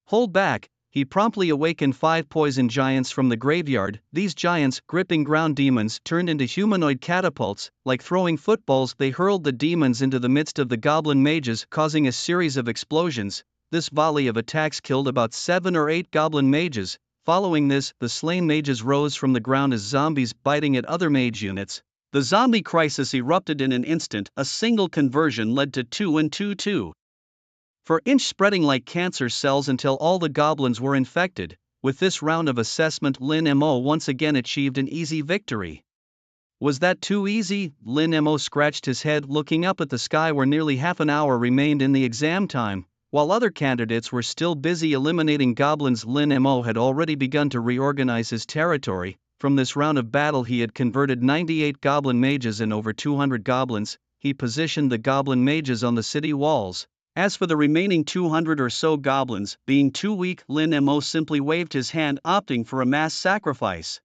hold back. He promptly awakened 5 poison giants from the graveyard. These giants, gripping ground demons, turned into humanoid catapults. Like throwing footballs, they hurled the demons into the midst of the goblin mages, causing a series of explosions. This volley of attacks killed about 7 or 8 goblin mages. Following this, the slain mages rose from the ground as zombies, biting at other mage units. The zombie crisis erupted in an instant. A single conversion led to 2 and 2-2. For inch, spreading like cancer cells until all the goblins were infected. With this round of assessment, Lin Mo once again achieved an easy victory. Was that too easy? Lin Mo scratched his head, looking up at the sky where nearly half an hour remained in the exam time. While other candidates were still busy eliminating goblins, Lin Mo had already begun to reorganize his territory. From this round of battle, he had converted 98 goblin mages and over 200 goblins. He positioned the goblin mages on the city walls. As for the remaining 200 or so goblins, being too weak, Lin Mo simply waved his hand, opting for a mass sacrifice.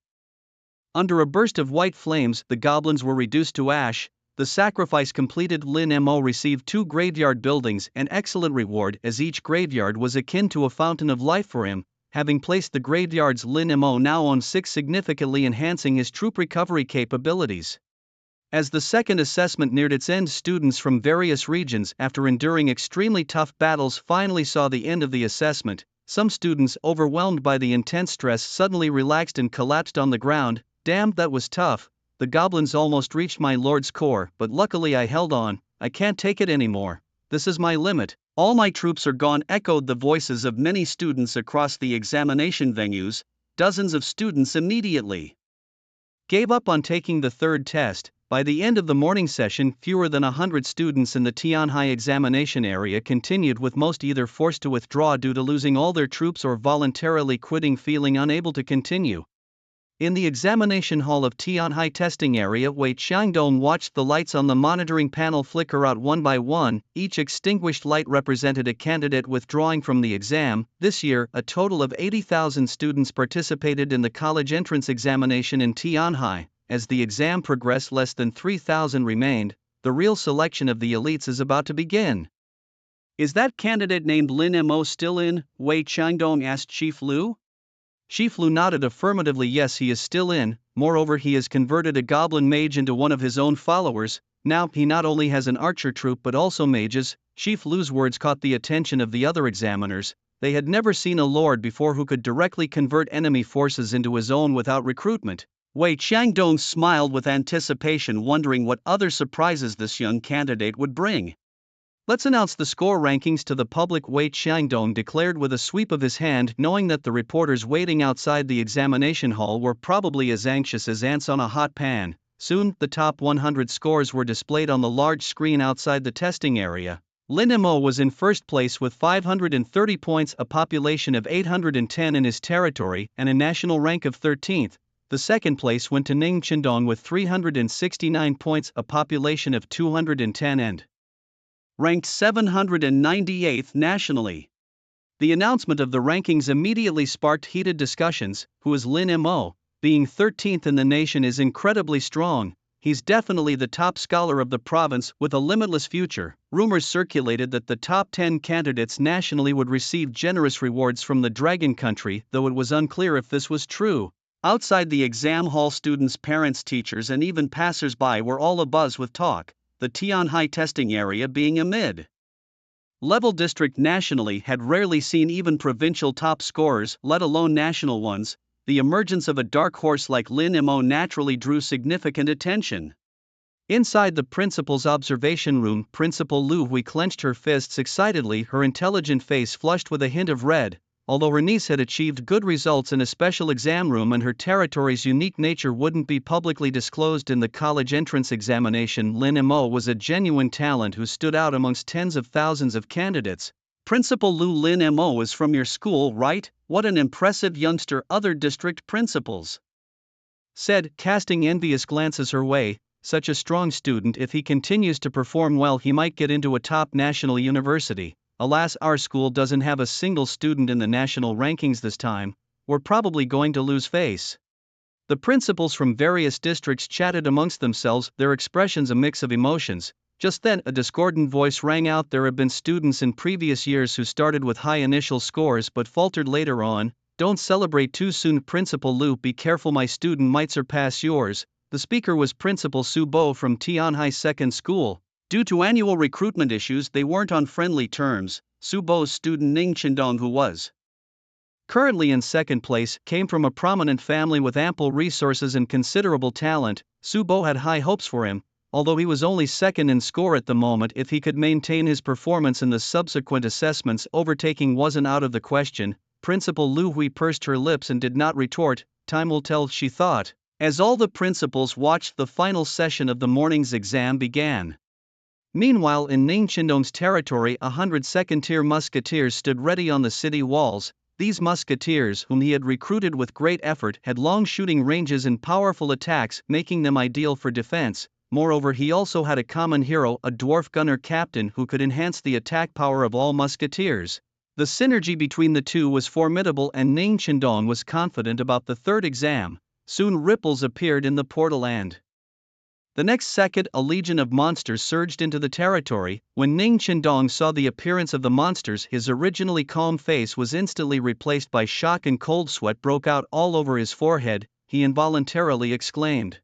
Under a burst of white flames, the goblins were reduced to ash. The sacrifice completed, Lin Mo received 2 graveyard buildings, an excellent reward, as each graveyard was akin to a fountain of life for him. Having placed the graveyards, Lin Mo now owned 6, significantly enhancing his troop recovery capabilities. As the second assessment neared its end, students from various regions, after enduring extremely tough battles, finally saw the end of the assessment. Some students, overwhelmed by the intense stress, suddenly relaxed and collapsed on the ground. Damn, that was tough. The goblins almost reached my lord's core, but luckily I held on. I can't take it anymore. This is my limit. All my troops are gone, echoed the voices of many students across the examination venues. Dozens of students immediately gave up on taking the third test. By the end of the morning session, fewer than 100 students in the Tianhai examination area continued, with most either forced to withdraw due to losing all their troops or voluntarily quitting, feeling unable to continue. In the examination hall of Tianhai testing area, Wei Qiangdong watched the lights on the monitoring panel flicker out one by one. Each extinguished light represented a candidate withdrawing from the exam. This year, a total of 80,000 students participated in the college entrance examination in Tianhai. As the exam progressed, less than 3,000 remained. The real selection of the elites is about to begin. Is that candidate named Lin Mo still in? Wei Qiangdong asked Chief Lu. Chief Lu nodded affirmatively. Yes, he is still in. Moreover, he has converted a goblin mage into one of his own followers. Now, he not only has an archer troop but also mages. Chief Lu's words caught the attention of the other examiners. They had never seen a lord before who could directly convert enemy forces into his own without recruitment. Wei Qiangdong smiled with anticipation, wondering what other surprises this young candidate would bring. Let's announce the score rankings to the public, Wei Qiangdong declared with a sweep of his hand, knowing that the reporters waiting outside the examination hall were probably as anxious as ants on a hot pan. Soon, the top 100 scores were displayed on the large screen outside the testing area. Lin Mo was in first place with 530 points, a population of 810 in his territory, and a national rank of 13th. The second place went to Ning Qindong with 369 points, a population of 210 and ranked 798th nationally. The announcement of the rankings immediately sparked heated discussions. Who is Lin Mo? Being 13th in the nation is incredibly strong. He's definitely the top scholar of the province with a limitless future. Rumors circulated that the top 10 candidates nationally would receive generous rewards from the Dragon Country, though it was unclear if this was true. Outside the exam hall, students, parents, teachers, and even passers-by were all abuzz with talk. The Tianhai testing area being a mid-level district nationally had rarely seen even provincial top scorers, let alone national ones. The emergence of a dark horse like Lin Mo naturally drew significant attention. Inside the principal's observation room, Principal Lu Hui clenched her fists excitedly, her intelligent face flushed with a hint of red. Although her niece had achieved good results in a special exam room and her territory's unique nature wouldn't be publicly disclosed in the college entrance examination, Lin Mo was a genuine talent who stood out amongst tens of thousands of candidates. Principal Lu, Lin Mo is from your school, right? What an impressive youngster, other district principals said, casting envious glances her way. such a strong student. If he continues to perform well, he might get into a top national university. Alas, our school doesn't have a single student in the national rankings this time. We're probably going to lose face." The principals from various districts chatted amongst themselves, their expressions a mix of emotions. Just then, a discordant voice rang out. There have been students in previous years who started with high initial scores but faltered later on. "Don't celebrate too soon, Principal Lu. Be careful, my student might surpass yours." The speaker was Principal Su Bo from Tianhai Second School. Due to annual recruitment issues, they weren't on friendly terms. Su Bo's student Ning Qindong, who was currently in second place, came from a prominent family with ample resources and considerable talent. Su Bo had high hopes for him, although he was only second in score at the moment. If he could maintain his performance in the subsequent assessments, overtaking wasn't out of the question. Principal Lu Hui pursed her lips and did not retort. Time will tell, she thought, as all the principals watched the final session of the morning's exam began. Meanwhile, in Ning Qindong's territory, 100 second-tier musketeers stood ready on the city walls. These musketeers, whom he had recruited with great effort, had long shooting ranges and powerful attacks, making them ideal for defense. Moreover, he also had a common hero, a dwarf gunner captain who could enhance the attack power of all musketeers. The synergy between the two was formidable, and Ning Qindong was confident about the third exam. Soon ripples appeared in the portal and the next second a legion of monsters surged into the territory. When Ning Qindong saw the appearance of the monsters, his originally calm face was instantly replaced by shock, and cold sweat broke out all over his forehead. He involuntarily exclaimed.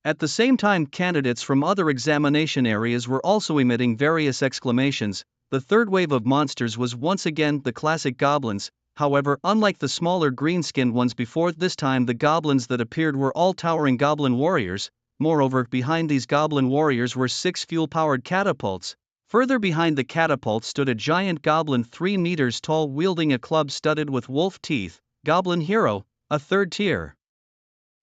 At the same time, candidates from other examination areas were also emitting various exclamations. The third wave of monsters was once again the classic goblins. However, unlike the smaller green-skinned ones before, this time the goblins that appeared were all towering goblin warriors. Moreover, behind these goblin warriors were 6 fuel-powered catapults. Further behind the catapult stood a giant goblin 3 meters tall, wielding a club studded with wolf teeth. Goblin Hero, a third-tier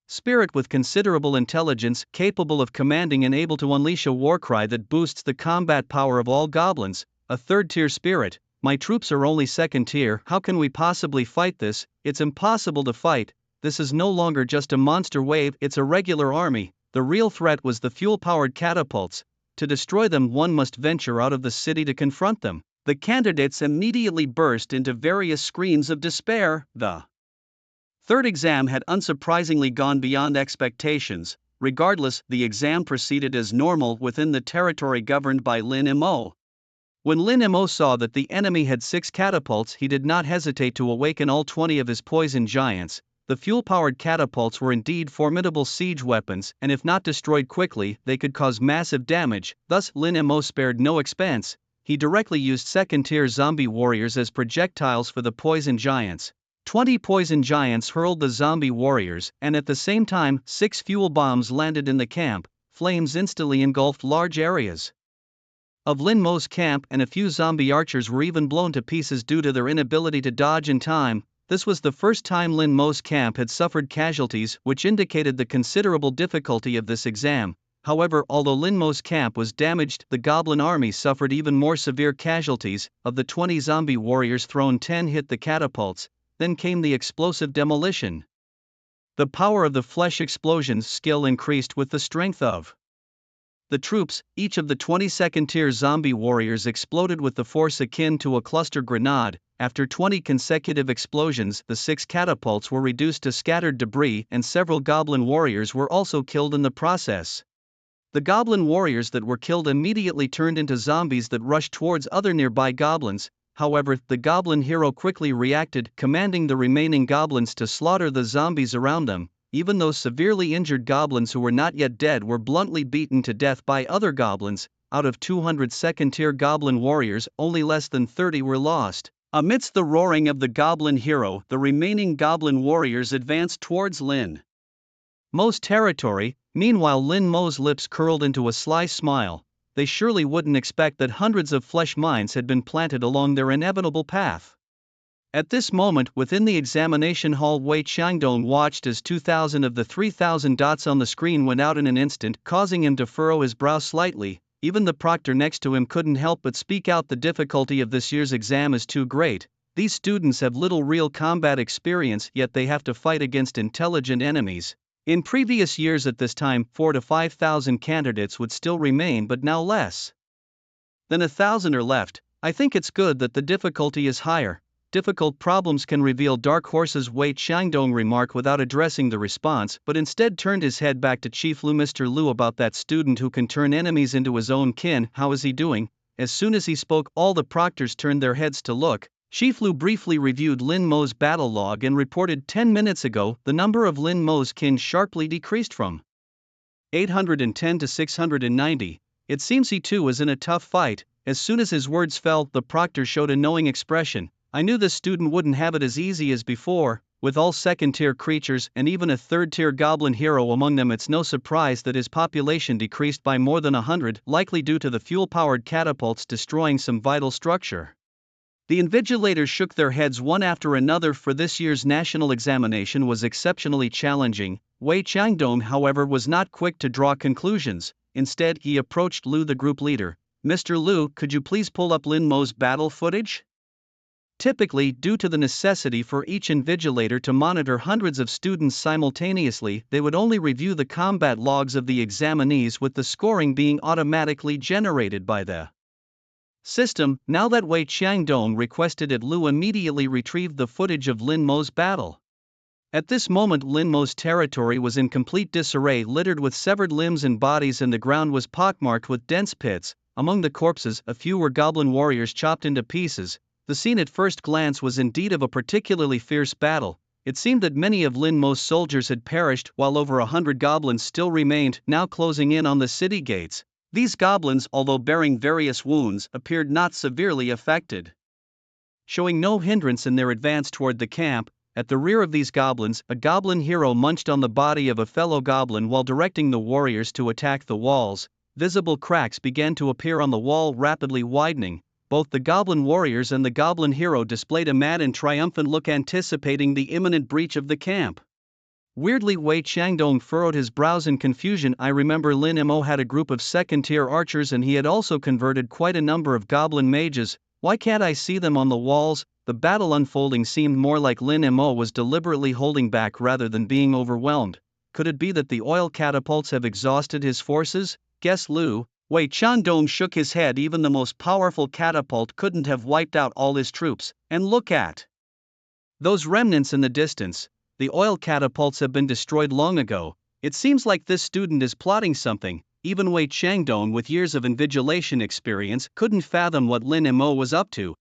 spirit with considerable intelligence, capable of commanding and able to unleash a warcry that boosts the combat power of all goblins. A third-tier spirit. My troops are only second-tier. How can we possibly fight this? It's impossible to fight. This is no longer just a monster wave, it's a regular army. The real threat was the fuel-powered catapults. To destroy them, one must venture out of the city to confront them. The candidates immediately burst into various screams of despair. The third exam had unsurprisingly gone beyond expectations. Regardless, the exam proceeded as normal within the territory governed by Lin Mo. When Lin Mo saw that the enemy had 6 catapults, he did not hesitate to awaken all 20 of his poison giants. The fuel-powered catapults were indeed formidable siege weapons, and if not destroyed quickly, they could cause massive damage. Thus, Lin Mo spared no expense. He directly used second-tier zombie warriors as projectiles for the poison giants. 20 poison giants hurled the zombie warriors, and at the same time, 6 fuel bombs landed in the camp. Flames instantly engulfed large areas of Lin Mo's camp, and a few zombie archers were even blown to pieces due to their inability to dodge in time. This was the first time Lin Mo's camp had suffered casualties, which indicated the considerable difficulty of this exam. However, although Lin Mo's camp was damaged, the goblin army suffered even more severe casualties. Of the 20 zombie warriors thrown, 10 hit the catapults. Then came the explosive demolition. The power of the flesh explosions skill increased with the strength of the troops. Each of the 20 second-tier zombie warriors exploded with the force akin to a cluster grenade. After 20 consecutive explosions, the 6 catapults were reduced to scattered debris, and several goblin warriors were also killed in the process. The goblin warriors that were killed immediately turned into zombies that rushed towards other nearby goblins. However, the goblin hero quickly reacted, commanding the remaining goblins to slaughter the zombies around them. Even those severely injured goblins who were not yet dead were bluntly beaten to death by other goblins. Out of 200 second-tier goblin warriors, only less than 30 were lost. Amidst the roaring of the goblin hero, the remaining goblin warriors advanced towards Lin Mo's territory. Meanwhile, Lin Mo's lips curled into a sly smile. They surely wouldn't expect that hundreds of flesh mines had been planted along their inevitable path. At this moment, within the examination hall, Wei Qiangdong watched as 2,000 of the 3,000 dots on the screen went out in an instant, causing him to furrow his brow slightly. Even the proctor next to him couldn't help but speak out. The difficulty of this year's exam is too great. These students have little real combat experience, yet they have to fight against intelligent enemies. In previous years at this time 4 to 5,000 candidates would still remain, but now less than 1,000 are left. I think it's good that the difficulty is higher. Difficult problems can reveal dark horses, Wei Changdong remarked without addressing the response, but instead turned his head back to Chief Lu. Mr. Lu, about that student who can turn enemies into his own kin, how is he doing? As soon as he spoke, all the proctors turned their heads to look. Chief Lu briefly reviewed Lin Mo's battle log and reported 10 minutes ago the number of Lin Mo's kin sharply decreased from 810 to 690. It seems he too was in a tough fight. As soon as his words fell, the proctor showed a knowing expression. I knew this student wouldn't have it as easy as before. With all second-tier creatures and even a third-tier goblin hero among them, it's no surprise that his population decreased by more than 100, likely due to the fuel-powered catapults destroying some vital structure. The invigilators shook their heads one after another, for this year's national examination was exceptionally challenging. Wei Changdong, however, was not quick to draw conclusions. Instead, he approached Lu, the group leader. Mr. Lu, could you please pull up Lin Mo's battle footage? Typically, due to the necessity for each invigilator to monitor hundreds of students simultaneously, they would only review the combat logs of the examinees, with the scoring being automatically generated by the system. Now that Wei Changdong requested it, Lu immediately retrieved the footage of Lin Mo's battle. At this moment, Lin Mo's territory was in complete disarray, littered with severed limbs and bodies, and the ground was pockmarked with dense pits. Among the corpses, a few were goblin warriors chopped into pieces. The scene at first glance was indeed of a particularly fierce battle. It seemed that many of Lin Mo's soldiers had perished, while over 100 goblins still remained, now closing in on the city gates. These goblins, although bearing various wounds, appeared not severely affected, showing no hindrance in their advance toward the camp. At the rear of these goblins, a goblin hero munched on the body of a fellow goblin while directing the warriors to attack the walls. Visible cracks began to appear on the wall, rapidly widening. Both the goblin warriors and the goblin hero displayed a mad and triumphant look, anticipating the imminent breach of the camp. Weirdly, Wei Changdong furrowed his brows in confusion. I remember Lin Mo had a group of second-tier archers, and he had also converted quite a number of goblin mages. Why can't I see them on the walls? The battle unfolding seemed more like Lin Mo was deliberately holding back rather than being overwhelmed. Could it be that the oil catapults have exhausted his forces? Guess Lu. Wei Changdong shook his head. Even the most powerful catapult couldn't have wiped out all his troops. And look at those remnants in the distance. The oil catapults have been destroyed long ago. It seems like this student is plotting something. Even Wei Changdong, with years of invigilation experience, couldn't fathom what Lin Mo was up to.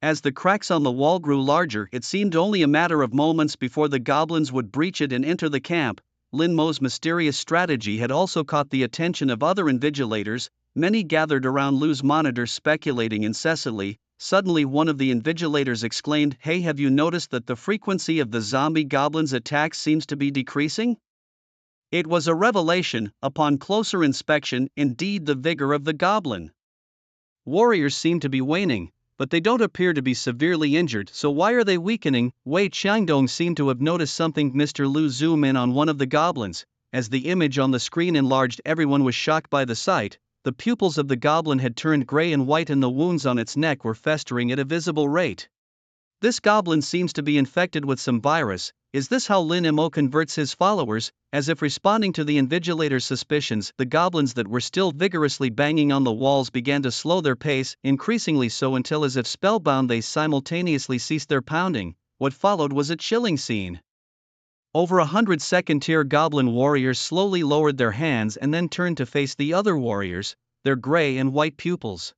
As the cracks on the wall grew larger, it seemed only a matter of moments before the goblins would breach it and enter the camp. Lin Mo's mysterious strategy had also caught the attention of other invigilators. Many gathered around Lu's monitor, speculating incessantly. Suddenly, one of the invigilators exclaimed, "Hey, have you noticed that the frequency of the zombie goblins' attacks seems to be decreasing?" It was a revelation. Upon closer inspection, indeed, the vigor of the goblin warriors seemed to be waning, but they don't appear to be severely injured, so why are they weakening? Wei Changdong seemed to have noticed something. Mr. Lu zoomed in on one of the goblins. As the image on the screen enlarged, everyone was shocked by the sight. The pupils of the goblin had turned gray and white, and the wounds on its neck were festering at a visible rate. This goblin seems to be infected with some virus. Is this how Lin Mo converts his followers? As if responding to the invigilator's suspicions, the goblins that were still vigorously banging on the walls began to slow their pace, increasingly so until, as if spellbound, they simultaneously ceased their pounding. What followed was a chilling scene. Over 100 second-tier goblin warriors slowly lowered their hands and then turned to face the other warriors. Their gray and white pupils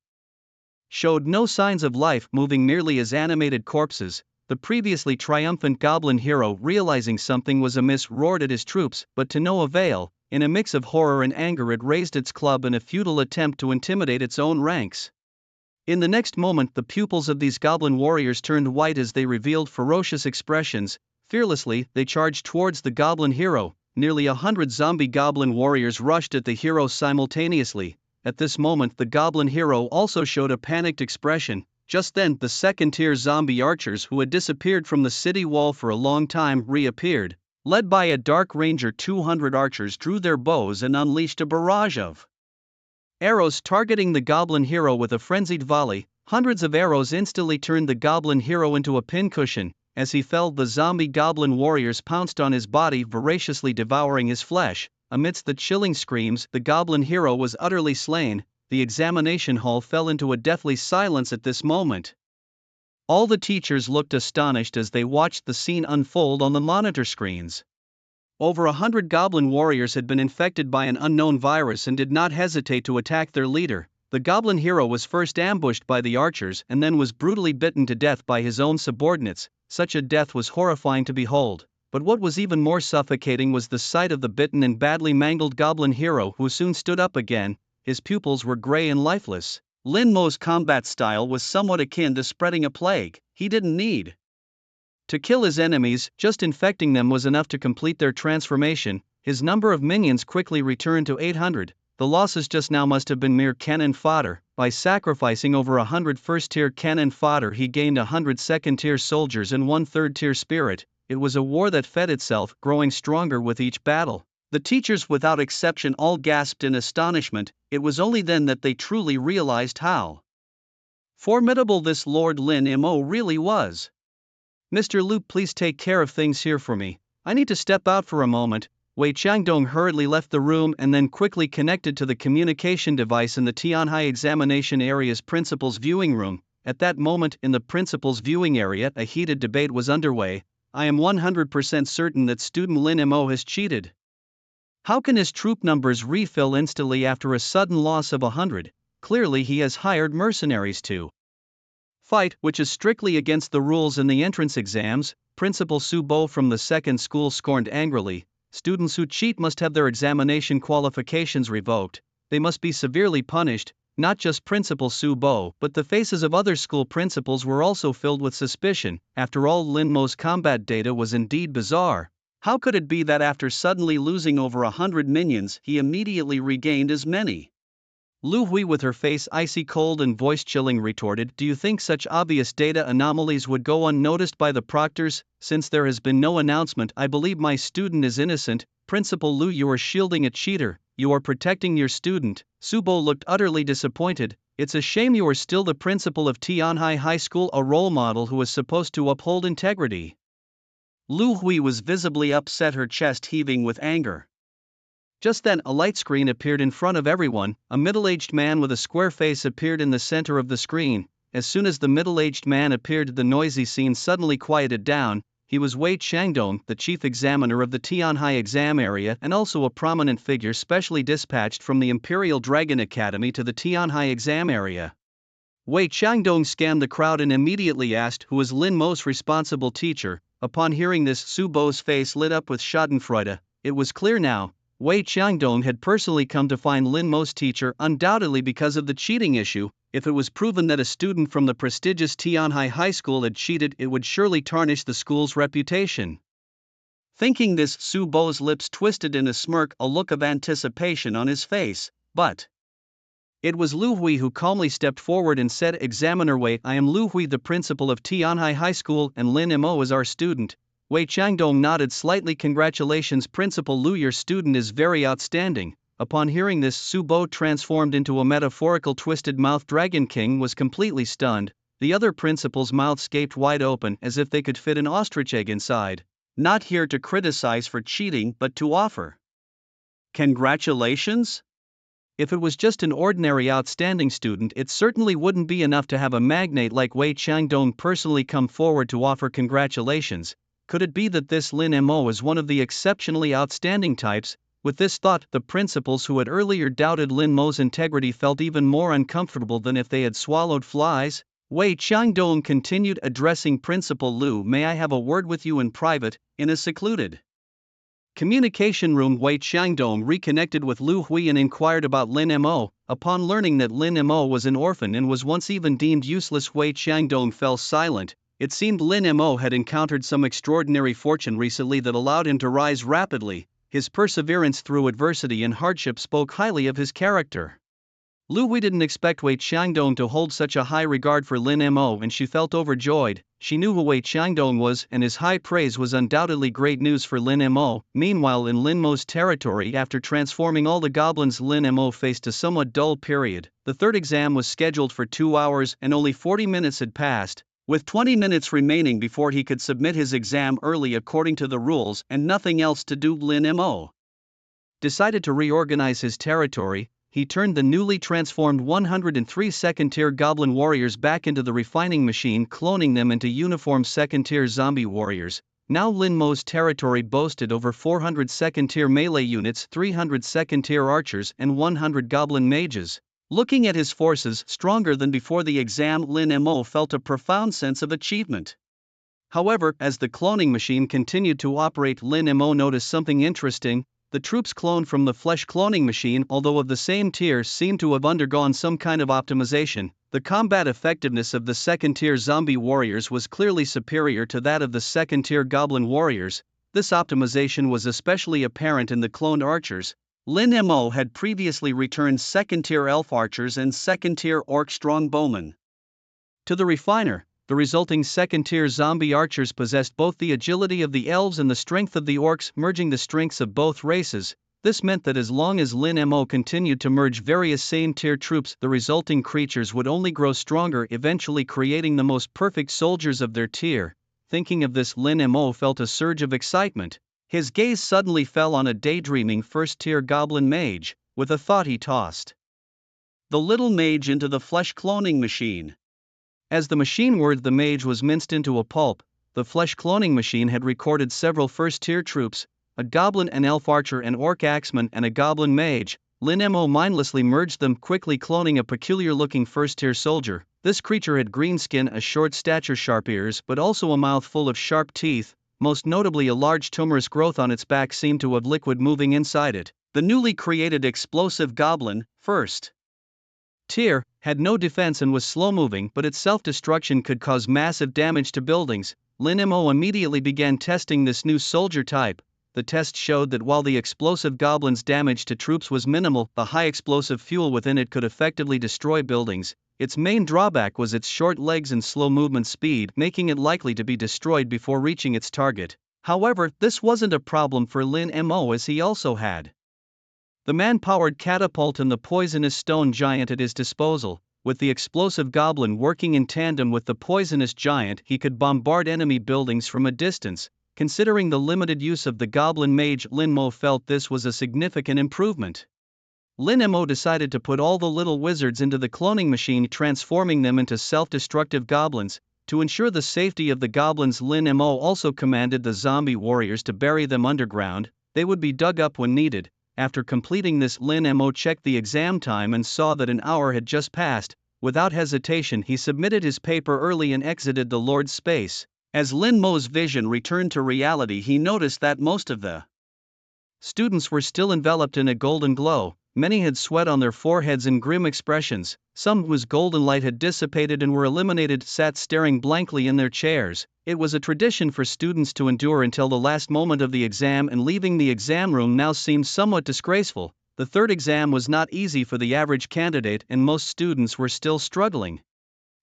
showed no signs of life, moving merely as animated corpses. The previously triumphant goblin hero, realizing something was amiss, roared at his troops, but to no avail. In a mix of horror and anger, it raised its club in a futile attempt to intimidate its own ranks. In the next moment, the pupils of these goblin warriors turned white as they revealed ferocious expressions. Fearlessly, they charged towards the goblin hero. Nearly 100 zombie goblin warriors rushed at the hero simultaneously. At this moment, the goblin hero also showed a panicked expression. Just then, the second-tier zombie archers, who had disappeared from the city wall for a long time, reappeared. Led by a dark ranger, 200 archers drew their bows and unleashed a barrage of arrows, targeting the goblin hero with a frenzied volley. Hundreds of arrows instantly turned the goblin hero into a pincushion. As he fell, the zombie goblin warriors pounced on his body, voraciously devouring his flesh. Amidst the chilling screams, the goblin hero was utterly slain. The examination hall fell into a deathly silence at this moment. All the teachers looked astonished as they watched the scene unfold on the monitor screens. Over 100 goblin warriors had been infected by an unknown virus and did not hesitate to attack their leader. The goblin hero was first ambushed by the archers and then was brutally bitten to death by his own subordinates. Such a death was horrifying to behold. But what was even more suffocating was the sight of the bitten and badly mangled goblin hero, who soon stood up again. His pupils were gray and lifeless. Lin Mo's combat style was somewhat akin to spreading a plague. He didn't need to kill his enemies, just infecting them was enough to complete their transformation. His number of minions quickly returned to 800. The losses just now must have been mere cannon fodder. By sacrificing over 100 first-tier cannon fodder, he gained 100 second-tier soldiers and 1 third-tier spirit. It was a war that fed itself, growing stronger with each battle. The teachers without exception all gasped in astonishment. It was only then that they truly realized how formidable this Lord Lin Mo really was. "Mr. Lu, please take care of things here for me. I need to step out for a moment." Wei Changdong hurriedly left the room and then quickly connected to the communication device in the Tianhai examination area's principal's viewing room. At that moment, in the principal's viewing area, a heated debate was underway. "I am 100% certain that student Lin Mo has cheated. How can his troop numbers refill instantly after a sudden loss of 100? Clearly he has hired mercenaries to fight, which is strictly against the rules in the entrance exams." Principal Su Bo from the second school scorned angrily. "Students who cheat must have their examination qualifications revoked. They must be severely punished." Not just Principal Su Bo, but the faces of other school principals were also filled with suspicion. After all, Lin Mo's combat data was indeed bizarre. How could it be that after suddenly losing over 100 minions, he immediately regained as many? Lu Hui, with her face icy cold and voice chilling, retorted, "Do you think such obvious data anomalies would go unnoticed by the proctors? Since there has been no announcement, I believe my student is innocent." "Principal Lu, you are shielding a cheater. You are protecting your student." Su Bo looked utterly disappointed. "It's a shame you are still the principal of Tianhai High School, a role model who is supposed to uphold integrity." Lu Hui was visibly upset, her chest heaving with anger. Just then, a light screen appeared in front of everyone. A middle-aged man with a square face appeared in the center of the screen. As soon as the middle-aged man appeared, the noisy scene suddenly quieted down. He was Wei Changdong, the chief examiner of the Tianhai exam area and also a prominent figure specially dispatched from the Imperial Dragon Academy to the Tianhai exam area. Wei Changdong scanned the crowd and immediately asked who was Lin Mo's responsible teacher. Upon hearing this, Su Bo's face lit up with schadenfreude. It was clear now. Wei Changdong had personally come to find Lin Mo's teacher, undoubtedly because of the cheating issue. If it was proven that a student from the prestigious Tianhai High School had cheated, it would surely tarnish the school's reputation. Thinking this, Su Bo's lips twisted in a smirk, a look of anticipation on his face. But it was Lu Hui who calmly stepped forward and said, "Examiner Wei, I am Lu Hui, the principal of Tianhai High School, and Lin Mo is our student." Wei Changdong nodded slightly. "Congratulations, Principal Lu, your student is very outstanding." Upon hearing this, Su Bo, transformed into a metaphorical twisted-mouthed Dragon King, was completely stunned. The other principals' mouths gaped wide open as if they could fit an ostrich egg inside. Not here to criticize for cheating, but to offer congratulations? If it was just an ordinary outstanding student, it certainly wouldn't be enough to have a magnate like Wei Changdong personally come forward to offer congratulations. Could it be that this Lin Mo is one of the exceptionally outstanding types? With this thought, the principals who had earlier doubted Lin Mo's integrity felt even more uncomfortable than if they had swallowed flies. Wei Changdong continued, addressing Principal Lu, "May I have a word with you in private?" In a secluded communication room, Wei Changdong reconnected with Lu Hui and inquired about Lin Mo. Upon learning that Lin Mo was an orphan and was once even deemed useless, Wei Changdong fell silent. It seemed Lin Mo had encountered some extraordinary fortune recently that allowed him to rise rapidly. His perseverance through adversity and hardship spoke highly of his character. Lu Hui didn't expect Wei Changdong to hold such a high regard for Lin Mo, and she felt overjoyed. She knew who Wei Changdong was, and his high praise was undoubtedly great news for Lin Mo. Meanwhile, in Lin Mo's territory, after transforming all the goblins, Lin Mo faced a somewhat dull period. The third exam was scheduled for 2 hours, and only 40 minutes had passed. With 20 minutes remaining before he could submit his exam early according to the rules and nothing else to do, Lin Mo decided to reorganize his territory. He turned the newly transformed 103 second-tier Goblin Warriors back into the refining machine, cloning them into uniform second-tier zombie warriors. Now Lin Mo's territory boasted over 400 second-tier melee units, 300 second-tier archers and 100 goblin mages. Looking at his forces stronger than before the exam, Lin Mo felt a profound sense of achievement. However, as the cloning machine continued to operate, Lin Mo noticed something interesting. The troops cloned from the flesh cloning machine, although of the same tier, seemed to have undergone some kind of optimization. The combat effectiveness of the second-tier zombie warriors was clearly superior to that of the second-tier goblin warriors. This optimization was especially apparent in the cloned archers. Lin Mo had previously returned second-tier elf archers and second-tier orc strongbowmen to the refiner. The resulting second-tier zombie archers possessed both the agility of the elves and the strength of the orcs, merging the strengths of both races. This meant that as long as Lin Mo continued to merge various same-tier troops, the resulting creatures would only grow stronger, eventually creating the most perfect soldiers of their tier. Thinking of this, Lin Mo felt a surge of excitement. His gaze suddenly fell on a daydreaming first-tier goblin mage. With a thought, he tossed the little mage into the flesh cloning machine. As the machine whirred, the mage was minced into a pulp. The flesh cloning machine had recorded several first-tier troops, a goblin, an elf archer, an orc axeman, and a goblin mage. Lin Mo mindlessly merged them, quickly cloning a peculiar-looking first-tier soldier. This creature had green skin, a short stature, sharp ears, but also a mouth full of sharp teeth. Most notably, a large tumorous growth on its back seemed to have liquid moving inside it. The newly created explosive goblin, first tier, had no defense and was slow-moving, but its self-destruction could cause massive damage to buildings. Lin Mo immediately began testing this new soldier type. The test showed that while the explosive goblin's damage to troops was minimal, the high explosive fuel within it could effectively destroy buildings. Its main drawback was its short legs and slow movement speed, making it likely to be destroyed before reaching its target. However, this wasn't a problem for Lin Mo, as he also had the man-powered catapult and the poisonous stone giant at his disposal. With the explosive goblin working in tandem with the poisonous giant, he could bombard enemy buildings from a distance. Considering the limited use of the goblin mage, Lin Mo felt this was a significant improvement. Lin Mo decided to put all the little wizards into the cloning machine, transforming them into self-destructive goblins. To ensure the safety of the goblins, Lin Mo also commanded the zombie warriors to bury them underground. They would be dug up when needed. After completing this, Lin Mo checked the exam time and saw that an hour had just passed. Without hesitation, he submitted his paper early and exited the Lord's space. As Lin Mo's vision returned to reality, he noticed that most of the students were still enveloped in a golden glow. Many had sweat on their foreheads and grim expressions. Some whose golden light had dissipated and were eliminated sat staring blankly in their chairs. It was a tradition for students to endure until the last moment of the exam, and leaving the exam room now seemed somewhat disgraceful. The third exam was not easy for the average candidate, and most students were still struggling.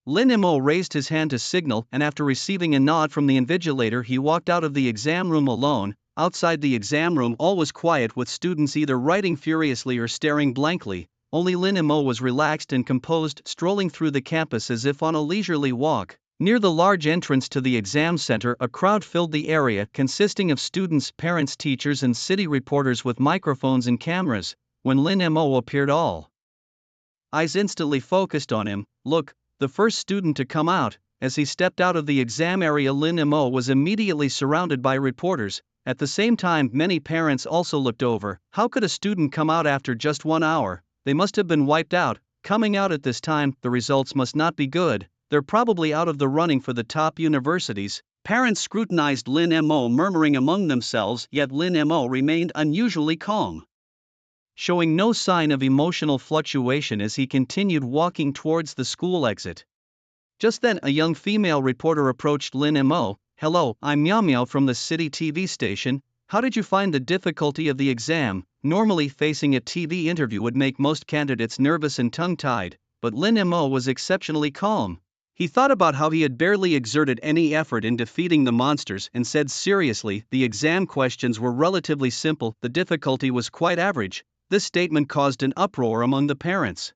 Lin Mo raised his hand to signal, and after receiving a nod from the invigilator, he walked out of the exam room alone. Outside the exam room, all was quiet, with students either writing furiously or staring blankly. Only Lin Mo was relaxed and composed, strolling through the campus as if on a leisurely walk. Near the large entrance to the exam center, a crowd filled the area, consisting of students, parents, teachers, and city reporters with microphones and cameras. When Lin Mo appeared, all eyes instantly focused on him. "Look, the first student to come out." As he stepped out of the exam area, Lin Mo was immediately surrounded by reporters. At the same time, many parents also looked over. How could a student come out after just 1 hour? They must have been wiped out. Coming out at this time, the results must not be good. They're probably out of the running for the top universities. Parents scrutinized Lin Mo, murmuring among themselves, yet Lin Mo remained unusually calm, showing no sign of emotional fluctuation as he continued walking towards the school exit. Just then, a young female reporter approached Lin Mo. "Hello, I'm Meow Meow from the city TV station. How did you find the difficulty of the exam?" Normally, facing a TV interview would make most candidates nervous and tongue-tied, but Lin Mo was exceptionally calm. He thought about how he had barely exerted any effort in defeating the monsters and said seriously, "The exam questions were relatively simple, the difficulty was quite average." This statement caused an uproar among the parents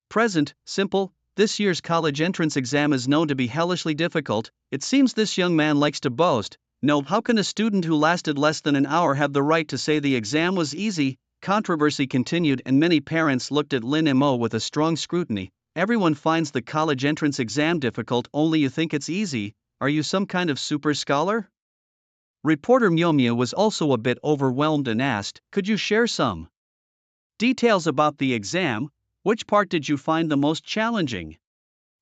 present. Simple? This year's college entrance exam is known to be hellishly difficult. It seems this young man likes to boast. No, how can a student who lasted less than an hour have the right to say the exam was easy? Controversy continued and many parents looked at Lin Mo with a strong scrutiny. Everyone finds the college entrance exam difficult, only you think it's easy. Are you some kind of super scholar? Reporter Miomia was also a bit overwhelmed and asked, could you share some details about the exam? Which part did you find the most challenging?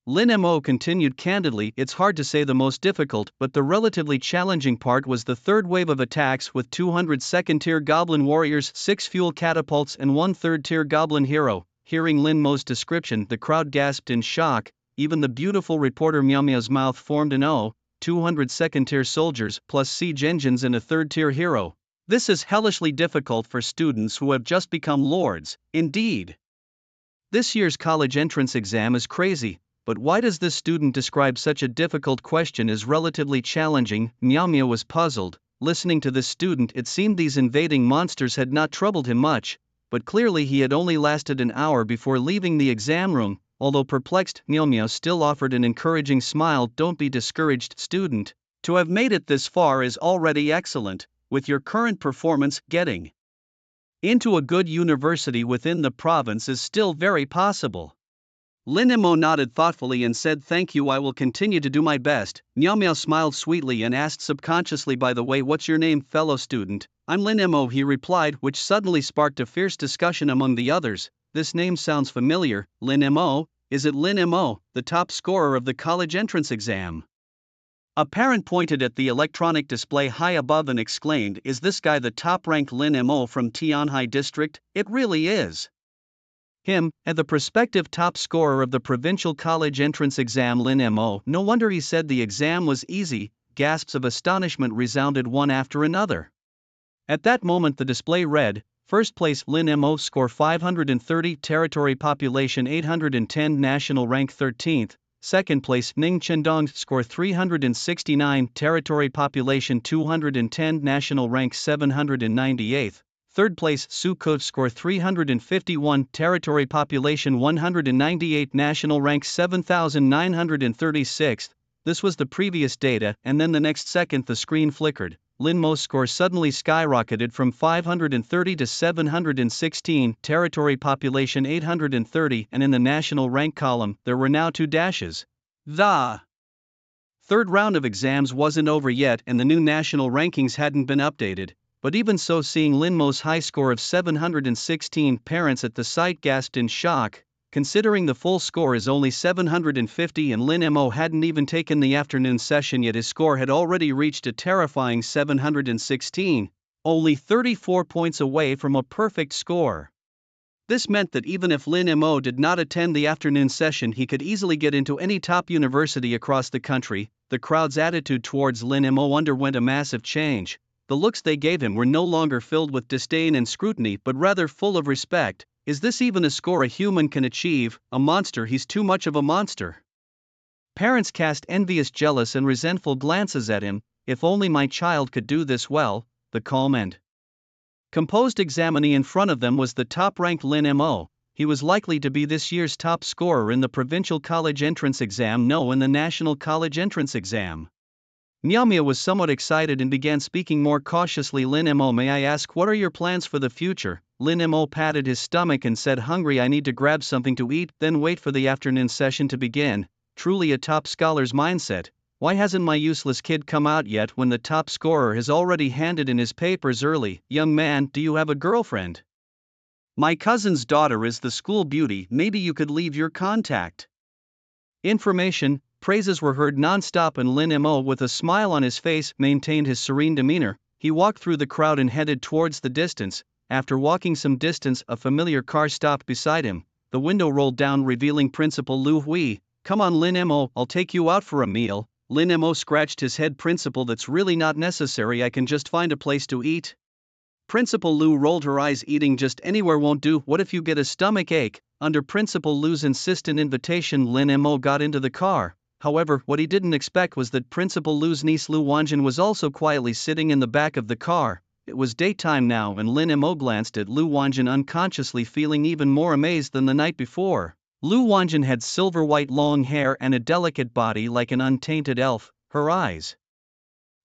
Lin Mo continued candidly, it's hard to say the most difficult, but the relatively challenging part was the third wave of attacks with 200 second-tier goblin warriors, 6 fuel catapults and 1 third-tier goblin hero. Hearing Lin Mo's description, the crowd gasped in shock. Even the beautiful reporter Miamia's mouth formed an O. 200 second-tier soldiers plus siege engines and a third-tier hero. This is hellishly difficult for students who have just become lords, indeed. This year's college entrance exam is crazy, but why does this student describe such a difficult question as relatively challenging? Miamia was puzzled. Listening to this student, it seemed these invading monsters had not troubled him much, but clearly he had only lasted an hour before leaving the exam room. Although perplexed, Miamia still offered an encouraging smile. Don't be discouraged, student. To have made it this far is already excellent. With your current performance, getting into a good university within the province is still very possible. Lin Mo nodded thoughtfully and said, thank you, I will continue to do my best. Miao smiled sweetly and asked subconsciously, by the way, what's your name, fellow student? I'm Lin Mo, he replied, which suddenly sparked a fierce discussion among the others. This name sounds familiar. Lin Mo? Is it Lin Mo, the top scorer of the college entrance exam? A parent pointed at the electronic display high above and exclaimed, is this guy the top-ranked Lin Mo from Tianhai district? It really is him, and the prospective top scorer of the provincial college entrance exam, Lin Mo. No wonder he said the exam was easy. Gasps of astonishment resounded one after another. At that moment the display read, first place Lin Mo, score 530, territory population 810, national rank 13th. Second place Ning Chendong, score 369, territory population 210, national rank 798th. Third place Su Ko, score 351, territory population 198, national rank 7936th. This was the previous data, and then the next second the screen flickered. Lin Mo's score suddenly skyrocketed from 530 to 716, territory population 830, and in the national rank column, there were now 2 dashes. The third round of exams wasn't over yet and the new national rankings hadn't been updated, but even so, seeing Lin Mo's high score of 716, parents at the site gasped in shock. Considering the full score is only 750 and Lin Mo hadn't even taken the afternoon session yet, his score had already reached a terrifying 716, only 34 points away from a perfect score. This meant that even if Lin Mo did not attend the afternoon session, he could easily get into any top university across the country. The crowd's attitude towards Lin Mo underwent a massive change. The looks they gave him were no longer filled with disdain and scrutiny but rather full of respect. Is this even a score a human can achieve? A monster, he's too much of a monster. Parents cast envious, jealous and resentful glances at him. If only my child could do this well. The calm and composed examinee in front of them was the top-ranked Lin Mo. He was likely to be this year's top scorer in the provincial college entrance exam, no, in the national college entrance exam. Miamia was somewhat excited and began speaking more cautiously. Lin Mo, may I ask, what are your plans for the future? Lin Mo patted his stomach and said, hungry, I need to grab something to eat, then wait for the afternoon session to begin. Truly a top scholar's mindset. Why hasn't my useless kid come out yet when the top scorer has already handed in his papers early? Young man, do you have a girlfriend? My cousin's daughter is the school beauty, maybe you could leave your contact information. Praises were heard non-stop and Lin Mo, with a smile on his face, maintained his serene demeanor. He walked through the crowd and headed towards the distance. After walking some distance, a familiar car stopped beside him. The window rolled down, revealing Principal Lu Hui. Come on Lin Mo, I'll take you out for a meal. Lin Mo scratched his head. Principal, that's really not necessary, I can just find a place to eat. Principal Lu rolled her eyes. Eating just anywhere won't do. What if you get a stomach ache? Under Principal Lu's insistent invitation, Lin Mo got into the car. However, what he didn't expect was that Principal Lu's niece Lu Wanjin was also quietly sitting in the back of the car. It was daytime now and Lin Mo glanced at Lu Wanjin unconsciously, feeling even more amazed than the night before. Lu Wanjin had silver-white long hair and a delicate body like an untainted elf. Her eyes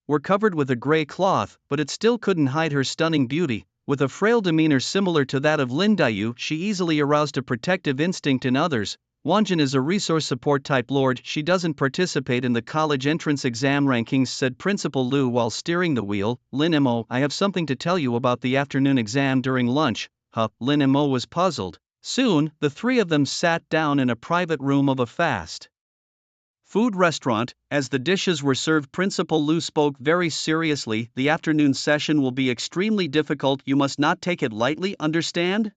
were covered with a gray cloth, but it still couldn't hide her stunning beauty. With a frail demeanor similar to that of Lin Dayu, she easily aroused a protective instinct in others. Wanjin is a resource support type lord. She doesn't participate in the college entrance exam rankings, said Principal Lu while steering the wheel. Lin Mo, I have something to tell you about the afternoon exam during lunch. Lin Mo was puzzled. Soon, the three of them sat down in a private room of a fast food restaurant. As the dishes were served, Principal Lu spoke very seriously. The afternoon session will be extremely difficult. You must not take it lightly, understand?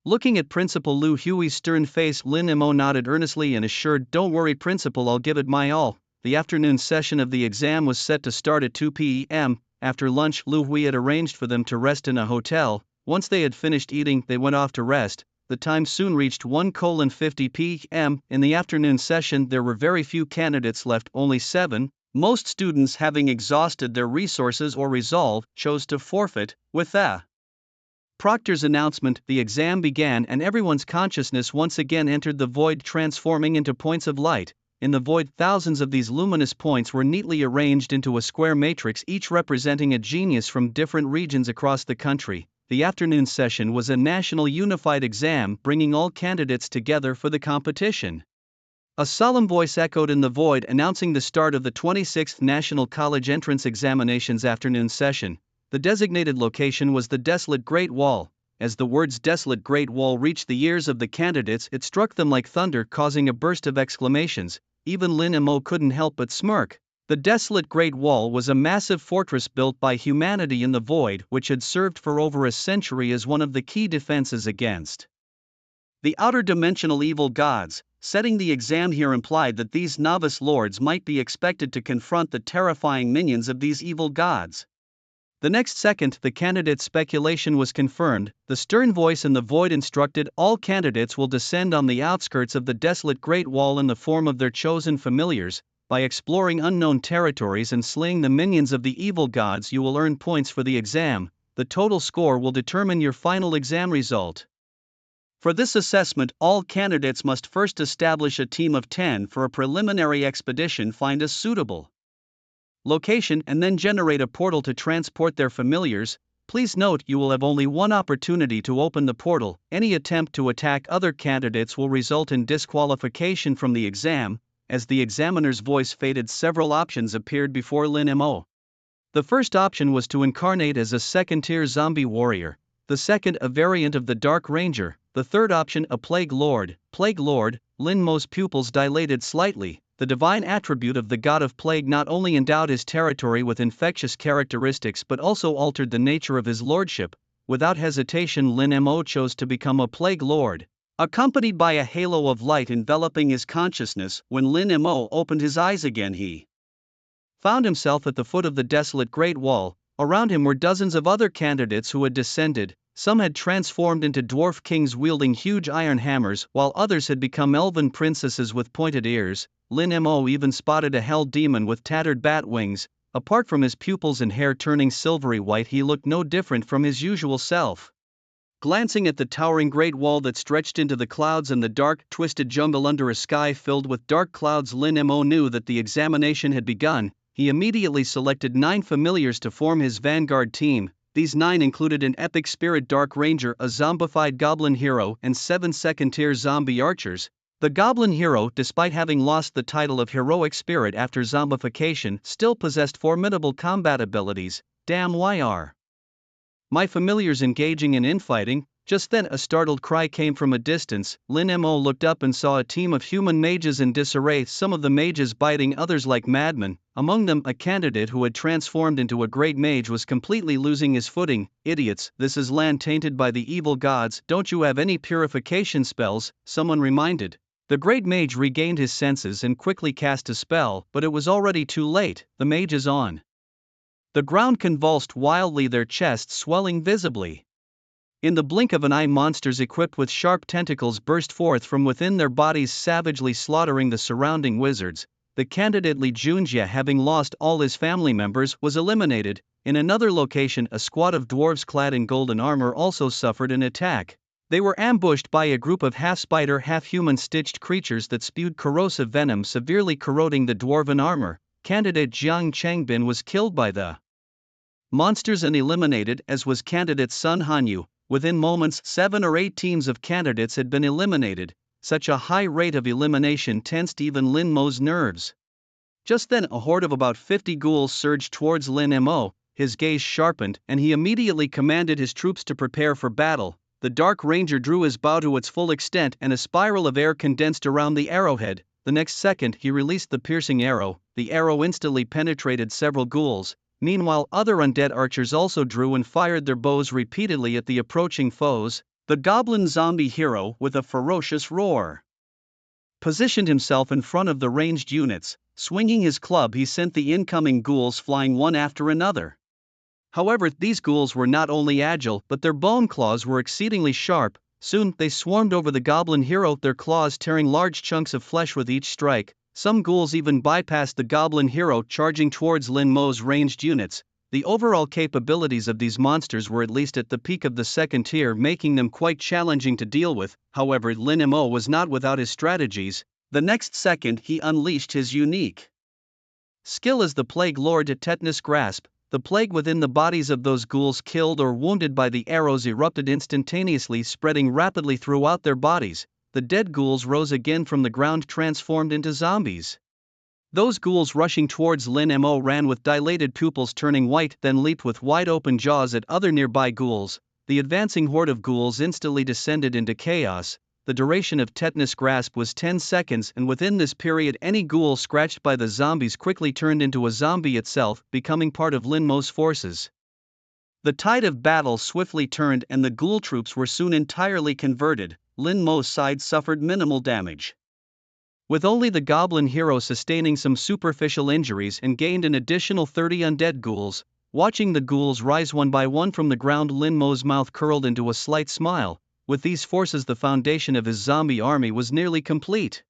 Looking at Principal Lu Hui's stern face, Lin Mo nodded earnestly and assured, don't worry Principal, I'll give it my all. The afternoon session of the exam was set to start at 2 p.m. After lunch, Lu Hui had arranged for them to rest in a hotel. Once they had finished eating, they went off to rest. The time soon reached 1:50 p.m. In the afternoon session there were very few candidates left, only 7. Most students, having exhausted their resources or resolve, chose to forfeit. With the proctor's announcement, the exam began and everyone's consciousness once again entered the void, transforming into points of light. In the void, thousands of these luminous points were neatly arranged into a square matrix, each representing a genius from different regions across the country. The afternoon session was a national unified exam, bringing all candidates together for the competition. A solemn voice echoed in the void announcing the start of the 26th National College Entrance Examinations afternoon session. The designated location was the desolate Great Wall. As the words desolate Great Wall reached the ears of the candidates, it struck them like thunder, causing a burst of exclamations. Even Lin Mo couldn't help but smirk. The desolate Great Wall was a massive fortress built by humanity in the void, which had served for over a century as one of the key defenses against the outer dimensional evil gods. Setting the exam here implied that these novice lords might be expected to confront the terrifying minions of these evil gods. The next second, the candidate's speculation was confirmed. The stern voice in the void instructed, all candidates will descend on the outskirts of the desolate Great Wall in the form of their chosen familiars. By exploring unknown territories and slaying the minions of the evil gods, you will earn points for the exam. The total score will determine your final exam result. For this assessment, all candidates must first establish a team of 10 for a preliminary expedition, find a suitable location, and then generate a portal to transport their familiars. Please note, you will have only one opportunity to open the portal. Any attempt to attack other candidates will result in disqualification from the exam. As the examiner's voice faded, several options appeared before Lin Mo. The first option was to incarnate as a second-tier zombie warrior. The second, a variant of the Dark Ranger. The third option, a Plague Lord. Plague Lord. Lin Mo's pupils dilated slightly. The divine attribute of the god of plague not only endowed his territory with infectious characteristics but also altered the nature of his lordship. Without hesitation, Lin Mo chose to become a Plague Lord. Accompanied by a halo of light enveloping his consciousness, when Lin Mo opened his eyes again, he found himself at the foot of the desolate Great Wall. Around him were dozens of other candidates who had descended. Some had transformed into dwarf kings wielding huge iron hammers, while others had become elven princesses with pointed ears. Lin Mo even spotted a hell demon with tattered bat wings. Apart from his pupils and hair turning silvery white, he looked no different from his usual self. Glancing at the towering Great Wall that stretched into the clouds and the dark, twisted jungle under a sky filled with dark clouds, Lin Mo knew that the examination had begun. He immediately selected 9 familiars to form his vanguard team. These 9 included an epic spirit Dark Ranger, a zombified goblin hero, and 7 second-tier zombie archers. The goblin hero, despite having lost the title of heroic spirit after zombification, still possessed formidable combat abilities. Damn, why are my familiars engaging in infighting? Just then a startled cry came from a distance. Lin Mo looked up and saw a team of human mages in disarray, some of the mages biting others like madmen. Among them, a candidate who had transformed into a great mage was completely losing his footing. Idiots, this is land tainted by the evil gods. Don't you have any purification spells? Someone reminded. The great mage regained his senses and quickly cast a spell, but it was already too late. The mages on the ground convulsed wildly, their chests swelling visibly. In the blink of an eye, monsters equipped with sharp tentacles burst forth from within their bodies, savagely slaughtering the surrounding wizards. The candidate Li Junjie, having lost all his family members, was eliminated. In another location, a squad of dwarves clad in golden armor also suffered an attack. They were ambushed by a group of half-spider half-human stitched creatures that spewed corrosive venom, severely corroding the dwarven armor. Candidate Jiang Changbin was killed by the monsters and eliminated, as was candidate Sun Hanyu. Within moments 7 or 8 teams of candidates had been eliminated. Such a high rate of elimination tensed even Lin Mo's nerves. Just then a horde of about 50 ghouls surged towards Lin Mo. His gaze sharpened, and he immediately commanded his troops to prepare for battle. The Dark Ranger drew his bow to its full extent and a spiral of air condensed around the arrowhead. The next second he released the piercing arrow. The arrow instantly penetrated several ghouls. Meanwhile, other undead archers also drew and fired their bows repeatedly at the approaching foes. The goblin zombie hero, with a ferocious roar, positioned himself in front of the ranged units. Swinging his club, he sent the incoming ghouls flying one after another. However, these ghouls were not only agile, but their bone claws were exceedingly sharp. Soon, they swarmed over the goblin hero, their claws tearing large chunks of flesh with each strike. Some ghouls even bypassed the goblin hero, charging towards Lin Mo's ranged units. The overall capabilities of these monsters were at least at the peak of the second tier, making them quite challenging to deal with. However, Lin Mo was not without his strategies. The next second he unleashed his unique skill as the Plague Lord at Tetanus Grasp. The plague within the bodies of those ghouls killed or wounded by the arrows erupted instantaneously, spreading rapidly throughout their bodies. The dead ghouls rose again from the ground, transformed into zombies. Those ghouls rushing towards Lin Mo ran with dilated pupils turning white, then leaped with wide-open jaws at other nearby ghouls. The advancing horde of ghouls instantly descended into chaos. The duration of Tetanus Grasp was 10 seconds, and within this period any ghoul scratched by the zombies quickly turned into a zombie itself, becoming part of Lin Mo's forces. The tide of battle swiftly turned and the ghoul troops were soon entirely converted. Lin Mo's side suffered minimal damage, with only the goblin hero sustaining some superficial injuries and gained an additional 30 undead ghouls. Watching the ghouls rise one by one from the ground, Lin Mo's mouth curled into a slight smile. With these forces, the foundation of his zombie army was nearly complete.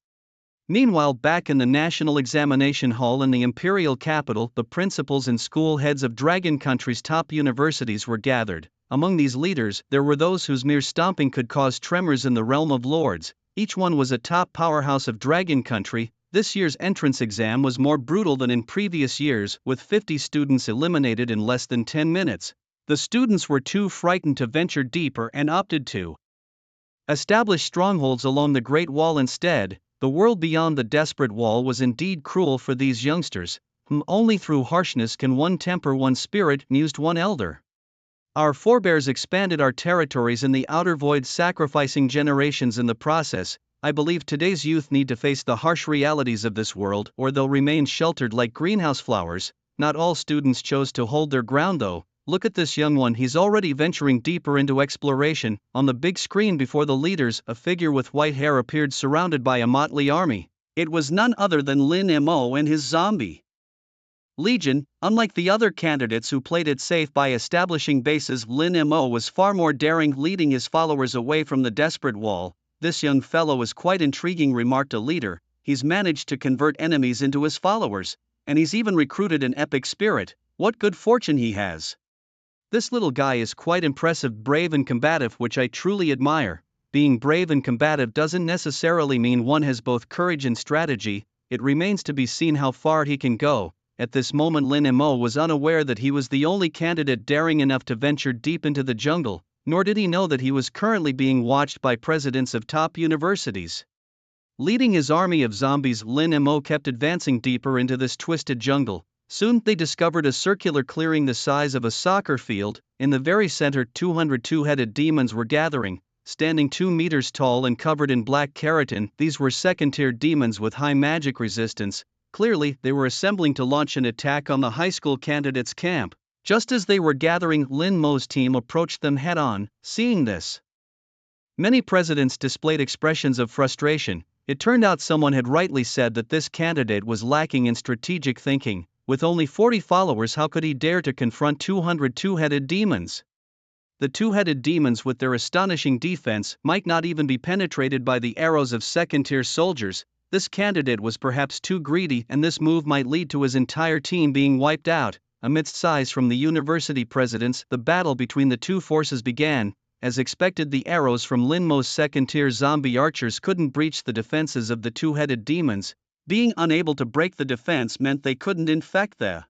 Meanwhile, back in the National Examination Hall in the Imperial capital, the principals and school heads of Dragon Country's top universities were gathered. Among these leaders, there were those whose mere stomping could cause tremors in the realm of lords. Each one was a top powerhouse of Dragon Country. This year's entrance exam was more brutal than in previous years, with 50 students eliminated in less than 10 minutes. The students were too frightened to venture deeper and opted to establish strongholds along the Great Wall instead. The world beyond the desperate wall was indeed cruel for these youngsters, whom only through harshness can one temper one's spirit, mused one elder. Our forebears expanded our territories in the outer void, sacrificing generations in the process. I believe today's youth need to face the harsh realities of this world, or they'll remain sheltered like greenhouse flowers. Not all students chose to hold their ground though. Look at this young one, he's already venturing deeper into exploration. On the big screen before the leaders, a figure with white hair appeared surrounded by a motley army. It was none other than Lin Mo and his zombie legion. Unlike the other candidates who played it safe by establishing bases, Lin Mo was far more daring, leading his followers away from the desperate wall. This young fellow is quite intriguing, remarked a leader. He's managed to convert enemies into his followers, and he's even recruited an epic spirit. What good fortune he has. This little guy is quite impressive, brave and combative, which I truly admire. Being brave and combative doesn't necessarily mean one has both courage and strategy. It remains to be seen how far he can go. At this moment, Lin Mo was unaware that he was the only candidate daring enough to venture deep into the jungle, nor did he know that he was currently being watched by presidents of top universities. Leading his army of zombies, Lin Mo kept advancing deeper into this twisted jungle. Soon they discovered a circular clearing the size of a soccer field. In the very center, 200 two-headed demons were gathering. Standing 2 meters tall and covered in black keratin, these were second-tier demons with high magic resistance. Clearly, they were assembling to launch an attack on the high school candidates' camp. Just as they were gathering, Lin Mo's team approached them head-on. Seeing this, many presidents displayed expressions of frustration. It turned out someone had rightly said that this candidate was lacking in strategic thinking. With only 40 followers, how could he dare to confront 200 two-headed demons? The two-headed demons, with their astonishing defense, might not even be penetrated by the arrows of second-tier soldiers. This candidate was perhaps too greedy, and this move might lead to his entire team being wiped out. Amidst sighs from the university presidents, the battle between the two forces began. as expected the arrows from Lin Mo's second-tier zombie archers couldn't breach the defenses of the two-headed demons. Being unable to break the defense meant they couldn't infect the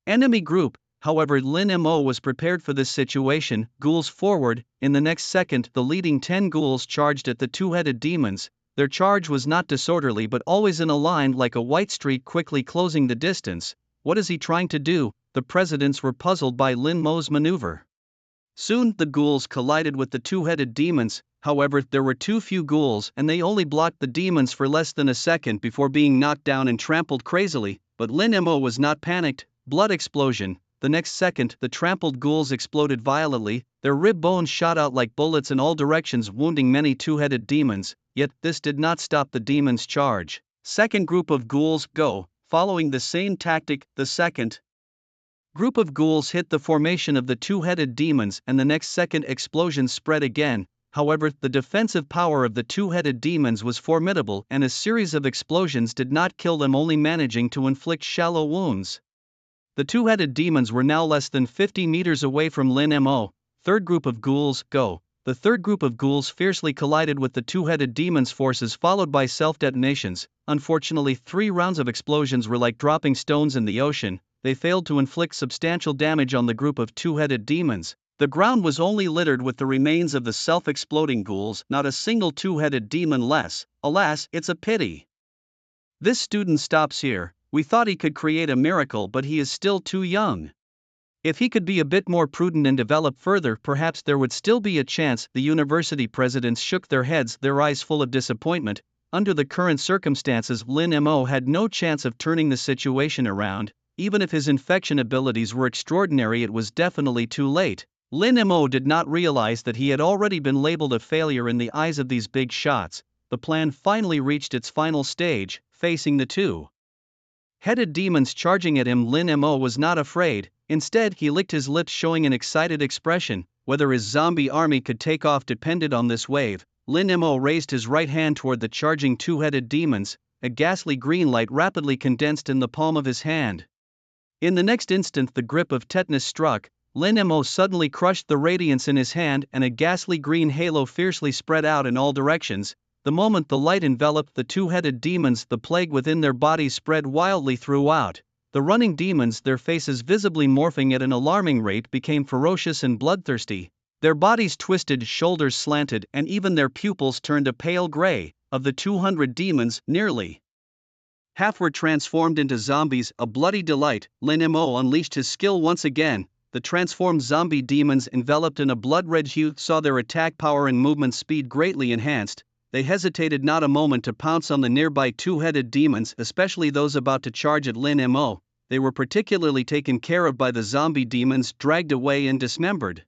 enemy group. However, Lin Mo was prepared for this situation. Ghouls forward. In the next second, the leading 10 ghouls charged at the two-headed demons. Their charge was not disorderly but always in a line like a white streak, quickly closing the distance. What is he trying to do? The presidents were puzzled by Lin Mo's maneuver. Soon, the ghouls collided with the two-headed demons. However, there were too few ghouls and they only blocked the demons for less than a second before being knocked down and trampled crazily. But Lin Mo was not panicked. Blood explosion. The next second, the trampled ghouls exploded violently, their rib bones shot out like bullets in all directions, wounding many two-headed demons, yet this did not stop the demons' charge. Second group of ghouls, go. Following the same tactic, the second group of ghouls hit the formation of the two-headed demons and the next second explosions spread again. However, the defensive power of the two-headed demons was formidable and a series of explosions did not kill them, only managing to inflict shallow wounds. The two-headed demons were now less than 50 meters away from Lin Mo. Third group of ghouls, go. The third group of ghouls fiercely collided with the two-headed demons' forces, followed by self-detonations. Unfortunately, 3 rounds of explosions were like dropping stones in the ocean. They failed to inflict substantial damage on the group of two-headed demons. The ground was only littered with the remains of the self-exploding ghouls, not a single two-headed demon less. Alas, it's a pity. This student stops here. We thought he could create a miracle, but he is still too young. If he could be a bit more prudent and develop further, perhaps there would still be a chance. The university presidents shook their heads, their eyes full of disappointment. Under the current circumstances, Lin Mo had no chance of turning the situation around. Even if his infection abilities were extraordinary, it was definitely too late. Lin Mo did not realize that he had already been labeled a failure in the eyes of these big shots. The plan finally reached its final stage, facing the two-headed demons charging at him. Lin Mo was not afraid. Instead, he licked his lips, showing an excited expression. Whether his zombie army could take off depended on this wave. Lin Mo raised his right hand toward the charging two-headed demons. A ghastly green light rapidly condensed in the palm of his hand. In the next instant, the grip of tetanus struck. Lin Mo suddenly crushed the radiance in his hand, and a ghastly green halo fiercely spread out in all directions. The moment the light enveloped the two-headed demons, the plague within their bodies spread wildly throughout. The running demons, their faces visibly morphing at an alarming rate, became ferocious and bloodthirsty. Their bodies twisted, shoulders slanted, and even their pupils turned a pale gray. Of the 200 demons, nearly half were transformed into zombies, a bloody delight. Lin Mo unleashed his skill once again. The transformed zombie demons, enveloped in a blood-red hue, saw their attack power and movement speed greatly enhanced. They hesitated not a moment to pounce on the nearby two-headed demons, especially those about to charge at Lin Mo. They were particularly taken care of by the zombie demons, dragged away and dismembered.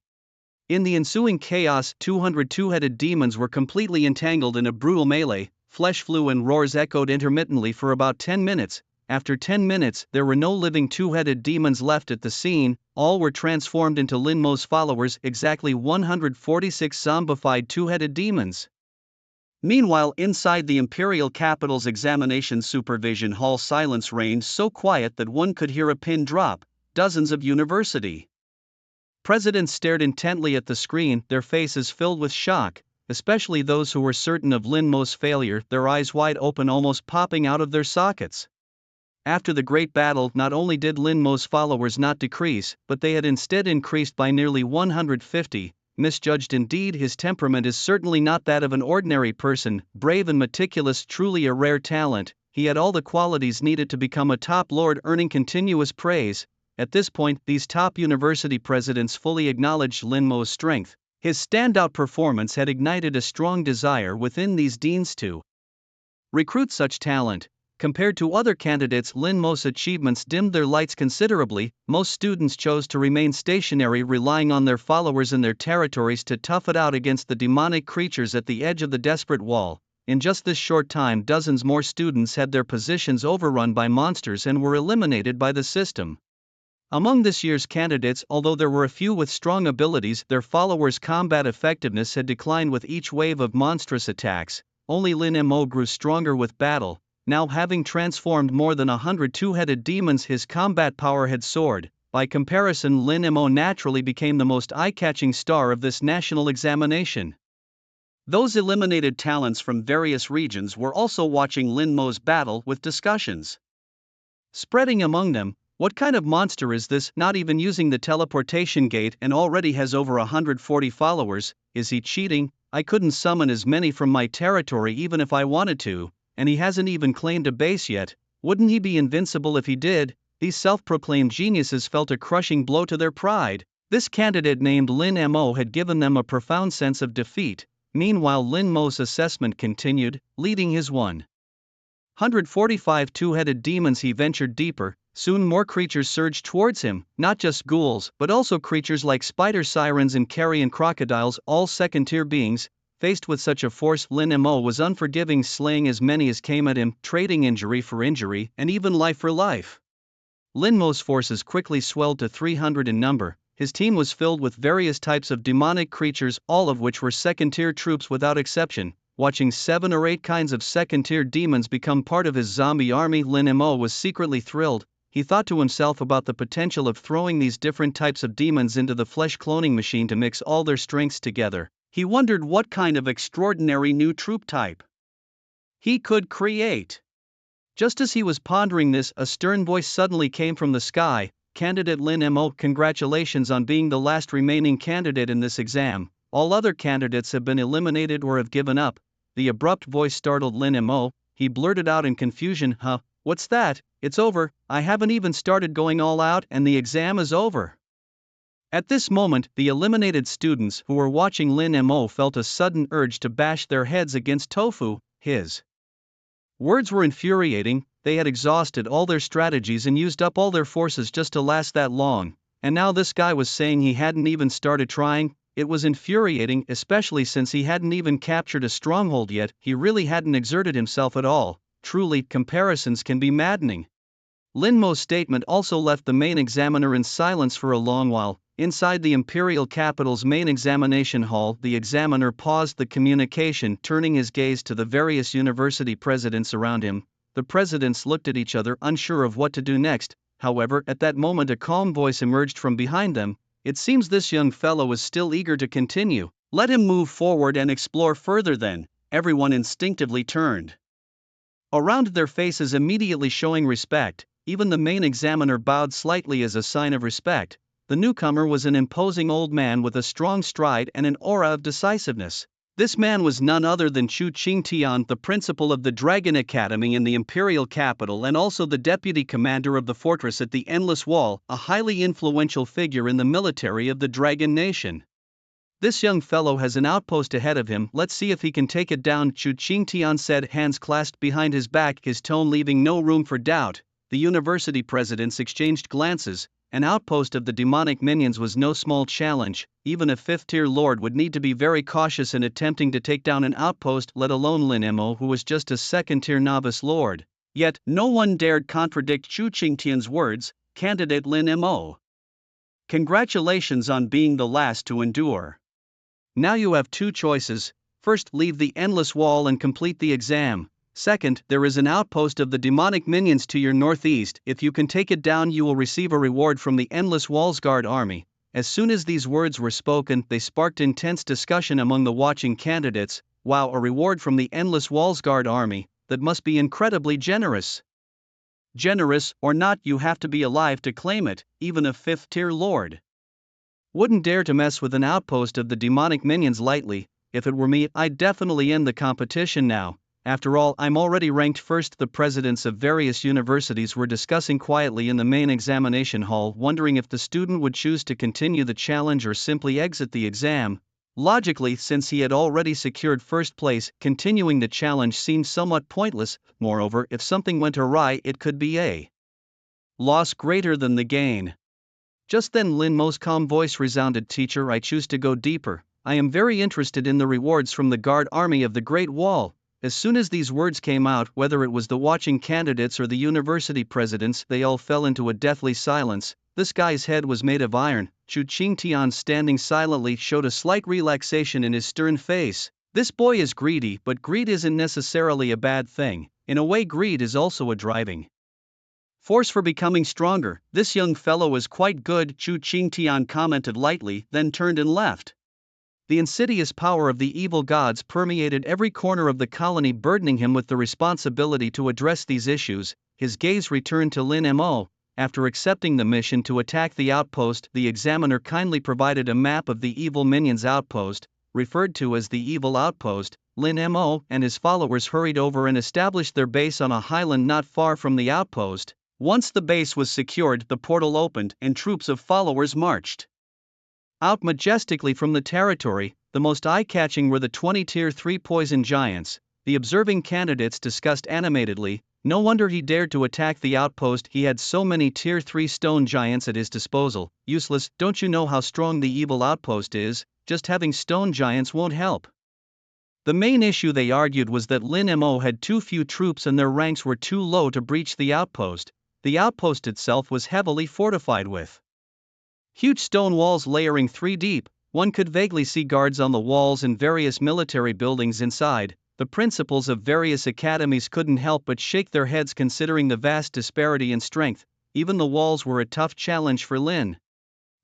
In the ensuing chaos, 200 two-headed demons were completely entangled in a brutal melee. Flesh flew and roars echoed intermittently for about 10 minutes. After 10 minutes, there were no living two-headed demons left at the scene. All were transformed into Lin Mo's followers, exactly 146 zombified two-headed demons. Meanwhile, inside the Imperial Capital's examination supervision hall, silence reigned, so quiet that one could hear a pin drop. Dozens of university presidents stared intently at the screen, their faces filled with shock, especially those who were certain of Lin Mo's failure, their eyes wide open, almost popping out of their sockets. After the great battle, not only did Lin Mo's followers not decrease, but they had instead increased by nearly 150. Misjudged indeed. His temperament is certainly not that of an ordinary person, brave and meticulous, truly a rare talent. He had all the qualities needed to become a top lord, earning continuous praise. At this point, these top university presidents fully acknowledged Lin Mo's strength. His standout performance had ignited a strong desire within these deans to recruit such talent. Compared to other candidates, Lin Mo's achievements dimmed their lights considerably. Most students chose to remain stationary, relying on their followers in their territories to tough it out against the demonic creatures at the edge of the desperate wall. In just this short time, dozens more students had their positions overrun by monsters and were eliminated by the system. Among this year's candidates, although there were a few with strong abilities, their followers' combat effectiveness had declined with each wave of monstrous attacks. Only Lin Mo grew stronger with battle. Now, having transformed more than 100 two-headed demons, his combat power had soared. By comparison, Lin Mo naturally became the most eye-catching star of this national examination. Those eliminated talents from various regions were also watching Lin Mo's battle with discussions spreading among them. What kind of monster is this, not even using the teleportation gate and already has over 140 followers? Is he cheating? I couldn't summon as many from my territory even if I wanted to, and he hasn't even claimed a base yet. Wouldn't he be invincible if he did? These self-proclaimed geniuses felt a crushing blow to their pride. This candidate named Lin Mo had given them a profound sense of defeat. Meanwhile, Lin Mo's assessment continued, leading his 145 two-headed demons. He ventured deeper. Soon more creatures surged towards him, not just ghouls, but also creatures like spider sirens and carrion crocodiles, all second-tier beings. Faced with such a force, Lin Mo was unforgiving, slaying as many as came at him, trading injury for injury, and even life for life. Lin Mo's forces quickly swelled to 300 in number. His team was filled with various types of demonic creatures, all of which were second-tier troops without exception. Watching 7 or 8 kinds of second-tier demons become part of his zombie army, Lin Mo was secretly thrilled. He thought to himself about the potential of throwing these different types of demons into the flesh cloning machine to mix all their strengths together. He wondered what kind of extraordinary new troop type he could create. Just as he was pondering this, a stern voice suddenly came from the sky. Candidate Lin Mo, congratulations on being the last remaining candidate in this exam. All other candidates have been eliminated or have given up. The abrupt voice startled Lin Mo. He blurted out in confusion, "Huh? What's that? It's over. I haven't even started going all out and the exam is over." At this moment, the eliminated students who were watching Lin Mo felt a sudden urge to bash their heads against Tofu. His words were infuriating. They had exhausted all their strategies and used up all their forces just to last that long, and now this guy was saying he hadn't even started trying. It was infuriating, especially since he hadn't even captured a stronghold yet. He really hadn't exerted himself at all. Truly, comparisons can be maddening. Lin Mo's statement also left the main examiner in silence for a long while. Inside the imperial capital's main examination hall, the examiner paused the communication, turning his gaze to the various university presidents around him. The presidents looked at each other, unsure of what to do next. However, at that moment a calm voice emerged from behind them. "It seems this young fellow is still eager to continue. Let him move forward and explore further then." Everyone instinctively turned around, their faces immediately showing respect. Even the main examiner bowed slightly as a sign of respect. The newcomer was an imposing old man with a strong stride and an aura of decisiveness. This man was none other than Chu Qingtian, the principal of the Dragon Academy in the imperial capital and also the deputy commander of the fortress at the Endless Wall, a highly influential figure in the military of the Dragon Nation. "This young fellow has an outpost ahead of him. Let's see if he can take it down," Chu Qingtian said, hands clasped behind his back, his tone leaving no room for doubt. The university presidents exchanged glances. An outpost of the demonic minions was no small challenge. Even a 5th-tier lord would need to be very cautious in attempting to take down an outpost, let alone Lin Mo, who was just a 2nd-tier novice lord. Yet, no one dared contradict Chu Qingtian's words. "Candidate Lin Mo, congratulations on being the last to endure. Now you have 2 choices. First, leave the Endless Wall and complete the exam. Second, there is an outpost of the demonic minions to your northeast. If you can take it down, you will receive a reward from the Endless Wall's guard army." As soon as these words were spoken, they sparked intense discussion among the watching candidates. Wow, a reward from the Endless Wall's guard army? That must be incredibly generous. Generous or not, you have to be alive to claim it. Even a 5th-tier lord wouldn't dare to mess with an outpost of the demonic minions lightly. If it were me, I'd definitely end the competition now. After all, I'm already ranked first. The presidents of various universities were discussing quietly in the main examination hall, wondering if the student would choose to continue the challenge or simply exit the exam. Logically, since he had already secured first place, continuing the challenge seemed somewhat pointless. Moreover, if something went awry, it could be a loss greater than the gain. Just then Lin Mo's calm voice resounded, "Teacher, I choose to go deeper. I am very interested in the rewards from the guard army of the Great Wall." As soon as these words came out, whether it was the watching candidates or the university presidents, they all fell into a deathly silence. This guy's head was made of iron. Chu Qingtian, standing silently, showed a slight relaxation in his stern face. This boy is greedy, but greed isn't necessarily a bad thing. In a way, greed is also a driving Force for becoming stronger. This young fellow is quite good, Chu Qingtian commented lightly, then turned and left. The insidious power of the evil gods permeated every corner of the colony, burdening him with the responsibility to address these issues. His gaze returned to Lin Mo. After accepting the mission to attack the outpost, the examiner kindly provided a map of the evil minions' outpost, referred to as the evil outpost. Lin Mo and his followers hurried over and established their base on a highland not far from the outpost. Once the base was secured, the portal opened and troops of followers marched out majestically from the territory. The most eye-catching were the 20 Tier 3 poison giants. The observing candidates discussed animatedly. No wonder he dared to attack the outpost, he had so many Tier 3 stone giants at his disposal. Useless, don't you know how strong the evil outpost is? Just having stone giants won't help. The main issue, they argued, was that Lin Mo had too few troops and their ranks were too low to breach the outpost. The outpost itself was heavily fortified with huge stone walls layering 3 deep. One could vaguely see guards on the walls and various military buildings inside. The principals of various academies couldn't help but shake their heads considering the vast disparity in strength. Even the walls were a tough challenge for Lin.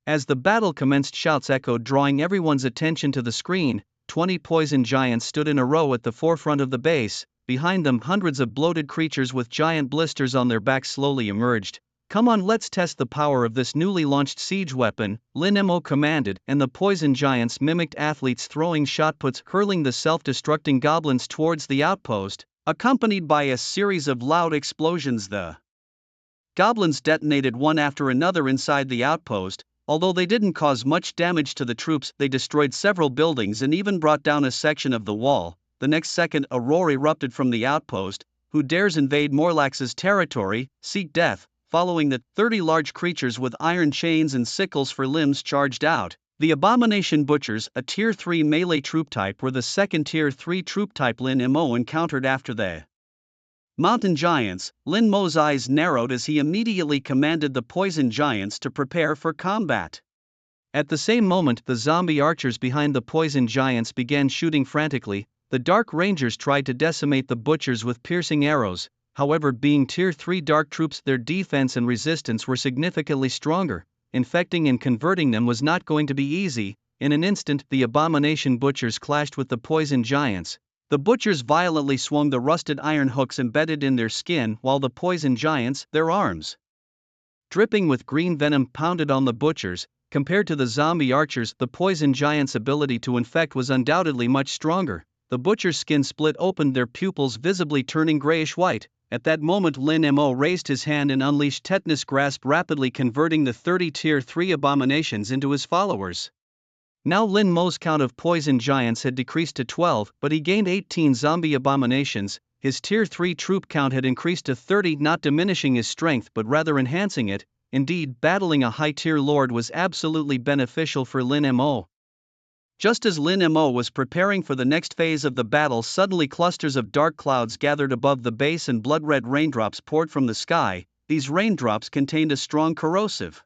As the battle commenced, shouts echoed, drawing everyone's attention to the screen. 20 poison giants stood in a row at the forefront of the base. Behind them, hundreds of bloated creatures with giant blisters on their backs slowly emerged. Come on, let's test the power of this newly launched siege weapon, Lin Mo commanded, and the poison giants mimicked athletes throwing shotputs, hurling the self-destructing goblins towards the outpost. Accompanied by a series of loud explosions, the goblins detonated one after another inside the outpost. Although they didn't cause much damage to the troops, they destroyed several buildings and even brought down a section of the wall. The next second, a roar erupted from the outpost. Who dares invade Morlax's territory? Seek death. Following that, 30 large creatures with iron chains and sickles for limbs charged out. The Abomination Butchers, a Tier 3 melee troop type, were the second Tier 3 troop type Lin Mo encountered after the Mountain Giants. Lin Mo's eyes narrowed as he immediately commanded the poison giants to prepare for combat. At the same moment, the zombie archers behind the poison giants began shooting frantically. The Dark Rangers tried to decimate the butchers with piercing arrows. However, being Tier 3 dark troops, their defense and resistance were significantly stronger. Infecting and converting them was not going to be easy. In an instant, the Abomination Butchers clashed with the poison giants. The butchers violently swung the rusted iron hooks embedded in their skin, while the poison giants, their arms dripping with green venom, pounded on the butchers. Compared to the zombie archers, the poison giants' ability to infect was undoubtedly much stronger. The butcher's skin split open, their pupils visibly turning grayish-white. At that moment, Lin Mo raised his hand and unleashed Tetanus Grasp, rapidly converting the 30 Tier 3 abominations into his followers. Now Lin Mo's count of poison giants had decreased to 12, but he gained 18 zombie abominations. His Tier 3 troop count had increased to 30, not diminishing his strength but rather enhancing it. Indeed, battling a high-tier lord was absolutely beneficial for Lin Mo. Just as Lin Mo was preparing for the next phase of the battle, suddenly clusters of dark clouds gathered above the base and blood-red raindrops poured from the sky. These raindrops contained a strong corrosive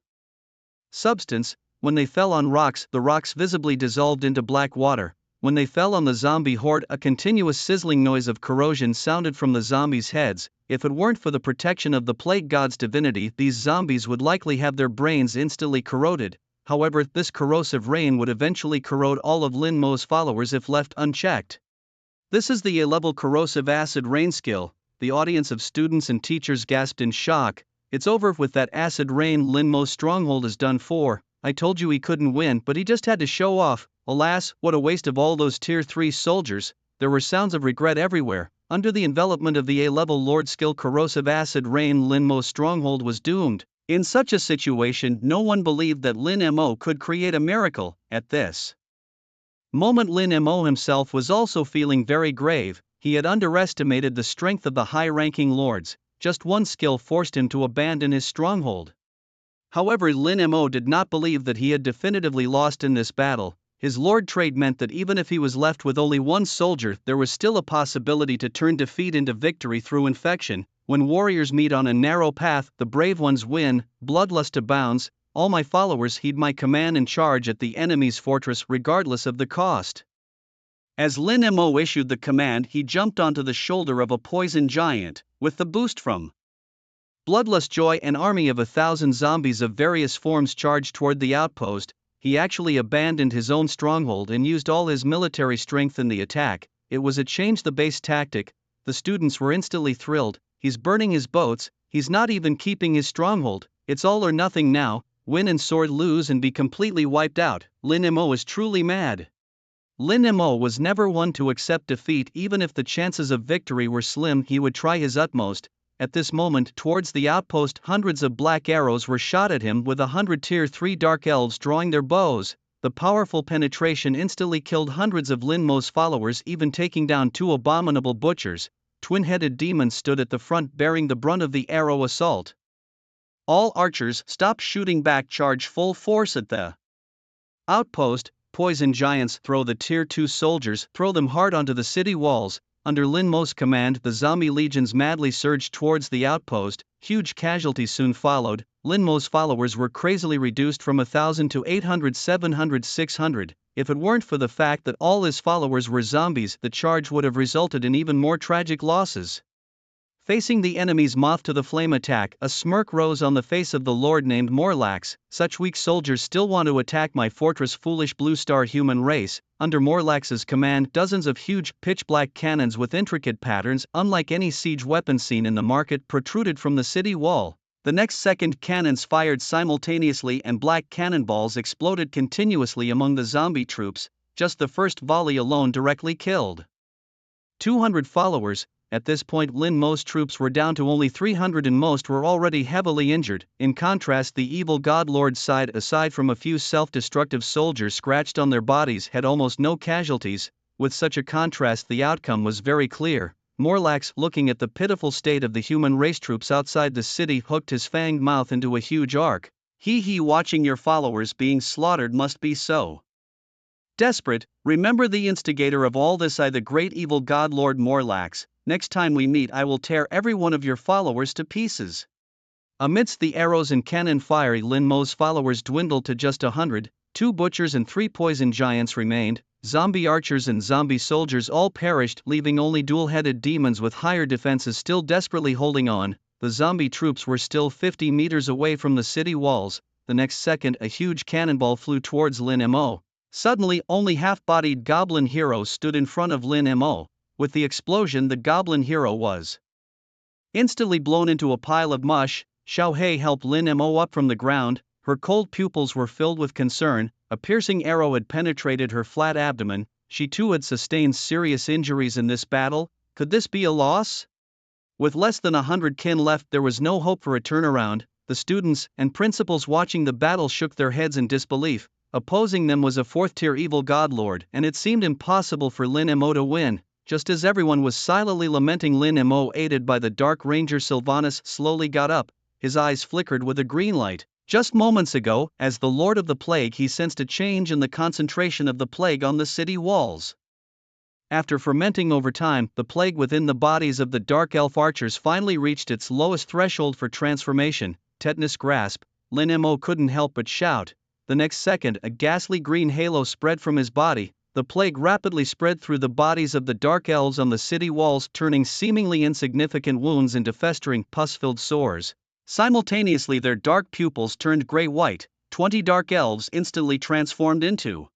substance. When they fell on rocks, the rocks visibly dissolved into black water. When they fell on the zombie horde, a continuous sizzling noise of corrosion sounded from the zombies' heads. If it weren't for the protection of the plague god's divinity, these zombies would likely have their brains instantly corroded. However, this corrosive rain would eventually corrode all of Lin Mo's followers if left unchecked. This is the A-level corrosive acid rain skill. The audience of students and teachers gasped in shock. It's over with that acid rain. Lin Mo's stronghold is done for. I told you he couldn't win, but he just had to show off. Alas, what a waste of all those Tier 3 soldiers. There were sounds of regret everywhere. Under the envelopment of the A-level Lord skill corrosive acid rain, Lin Mo's stronghold was doomed. In such a situation, no one believed that Lin Mo could create a miracle. At this moment, Lin Mo himself was also feeling very grave. He had underestimated the strength of the high-ranking lords. Just one skill forced him to abandon his stronghold. However, Lin Mo did not believe that he had definitively lost in this battle. His lord trait meant that even if he was left with only one soldier, there was still a possibility to turn defeat into victory through infection. When warriors meet on a narrow path, the brave ones win. Bloodlust abounds. All my followers heed my command and charge at the enemy's fortress regardless of the cost. As Lin Mo issued the command, he jumped onto the shoulder of a poison giant. With the boost from Bloodlust Joy, an army of 1,000 zombies of various forms, charged toward the outpost. He actually abandoned his own stronghold and used all his military strength in the attack. It was a change the base tactic. The students were instantly thrilled. He's burning his boats, he's not even keeping his stronghold, it's all or nothing now, win and sword lose and be completely wiped out. Lin Mo is truly mad. Lin Mo was never one to accept defeat. Even if the chances of victory were slim, he would try his utmost. At this moment, towards the outpost, hundreds of black arrows were shot at him, with 100 tier 3 dark elves drawing their bows. The powerful penetration instantly killed hundreds of Lin Mo's followers, even taking down 2 abominable butchers. Twin-headed demons stood at the front, bearing the brunt of the arrow assault. All archers, stop shooting back, charge full force at the outpost. Poison giants, throw the tier 2 soldiers, throw them hard onto the city walls. Under Lin Mo's command, the zombie legions madly surged towards the outpost. Huge casualties soon followed. Lin Mo's followers were crazily reduced from 1,000 to 800, 700, 600. If it weren't for the fact that all his followers were zombies, the charge would have resulted in even more tragic losses. Facing the enemy's moth to the flame attack, a smirk rose on the face of the lord named Morlax. Such weak soldiers still want to attack my fortress, foolish blue star human race. Under Morlax's command, dozens of huge, pitch-black cannons with intricate patterns, unlike any siege weapon seen in the market, protruded from the city wall. The next second, cannons fired simultaneously and black cannonballs exploded continuously among the zombie troops. Just the first volley alone directly killed 200 followers. At this point, Lin Mo's troops were down to only 300 and most were already heavily injured. In contrast, the evil god lord's side, aside from a few self-destructive soldiers scratched on their bodies, had almost no casualties. With such a contrast, the outcome was very clear. Morlax, looking at the pitiful state of the human race troops outside the city, hooked his fanged mouth into a huge arc. Watching your followers being slaughtered must be so desperate. Remember the instigator of all this, I, the great evil god lord Morlax. Next time we meet, I will tear every one of your followers to pieces. Amidst the arrows and cannon fire, Lin Mo's followers dwindled to just 100. 2 butchers and 3 poison giants remained. Zombie archers and zombie soldiers all perished, leaving only dual-headed demons with higher defenses still desperately holding on. The zombie troops were still 50 meters away from the city walls. The next second, a huge cannonball flew towards Lin Mo. Suddenly, only half-bodied goblin hero stood in front of Lin Mo. With the explosion, the goblin hero was instantly blown into a pile of mush. Xiao Hei helped Lin Mo up from the ground. Her cold pupils were filled with concern. A piercing arrow had penetrated her flat abdomen. She too had sustained serious injuries in this battle. Could this be a loss? With less than 100 kin left, there was no hope for a turnaround. The students and principals watching the battle shook their heads in disbelief. Opposing them was a 4th-tier evil godlord, and it seemed impossible for Lin Mo to win. Just as everyone was silently lamenting, Lin Mo, aided by the Dark Ranger Sylvanas, slowly got up. His eyes flickered with a green light. Just moments ago, as the Lord of the Plague, he sensed a change in the concentration of the plague on the city walls. After fermenting over time, the plague within the bodies of the Dark Elf archers finally reached its lowest threshold for transformation. Tetanus grasp. Lin Mo couldn't help but shout. The next second, a ghastly green halo spread from his body. The plague rapidly spread through the bodies of the dark elves on the city walls, turning seemingly insignificant wounds into festering, pus-filled sores. Simultaneously, their dark pupils turned gray-white. 20 dark elves instantly transformed into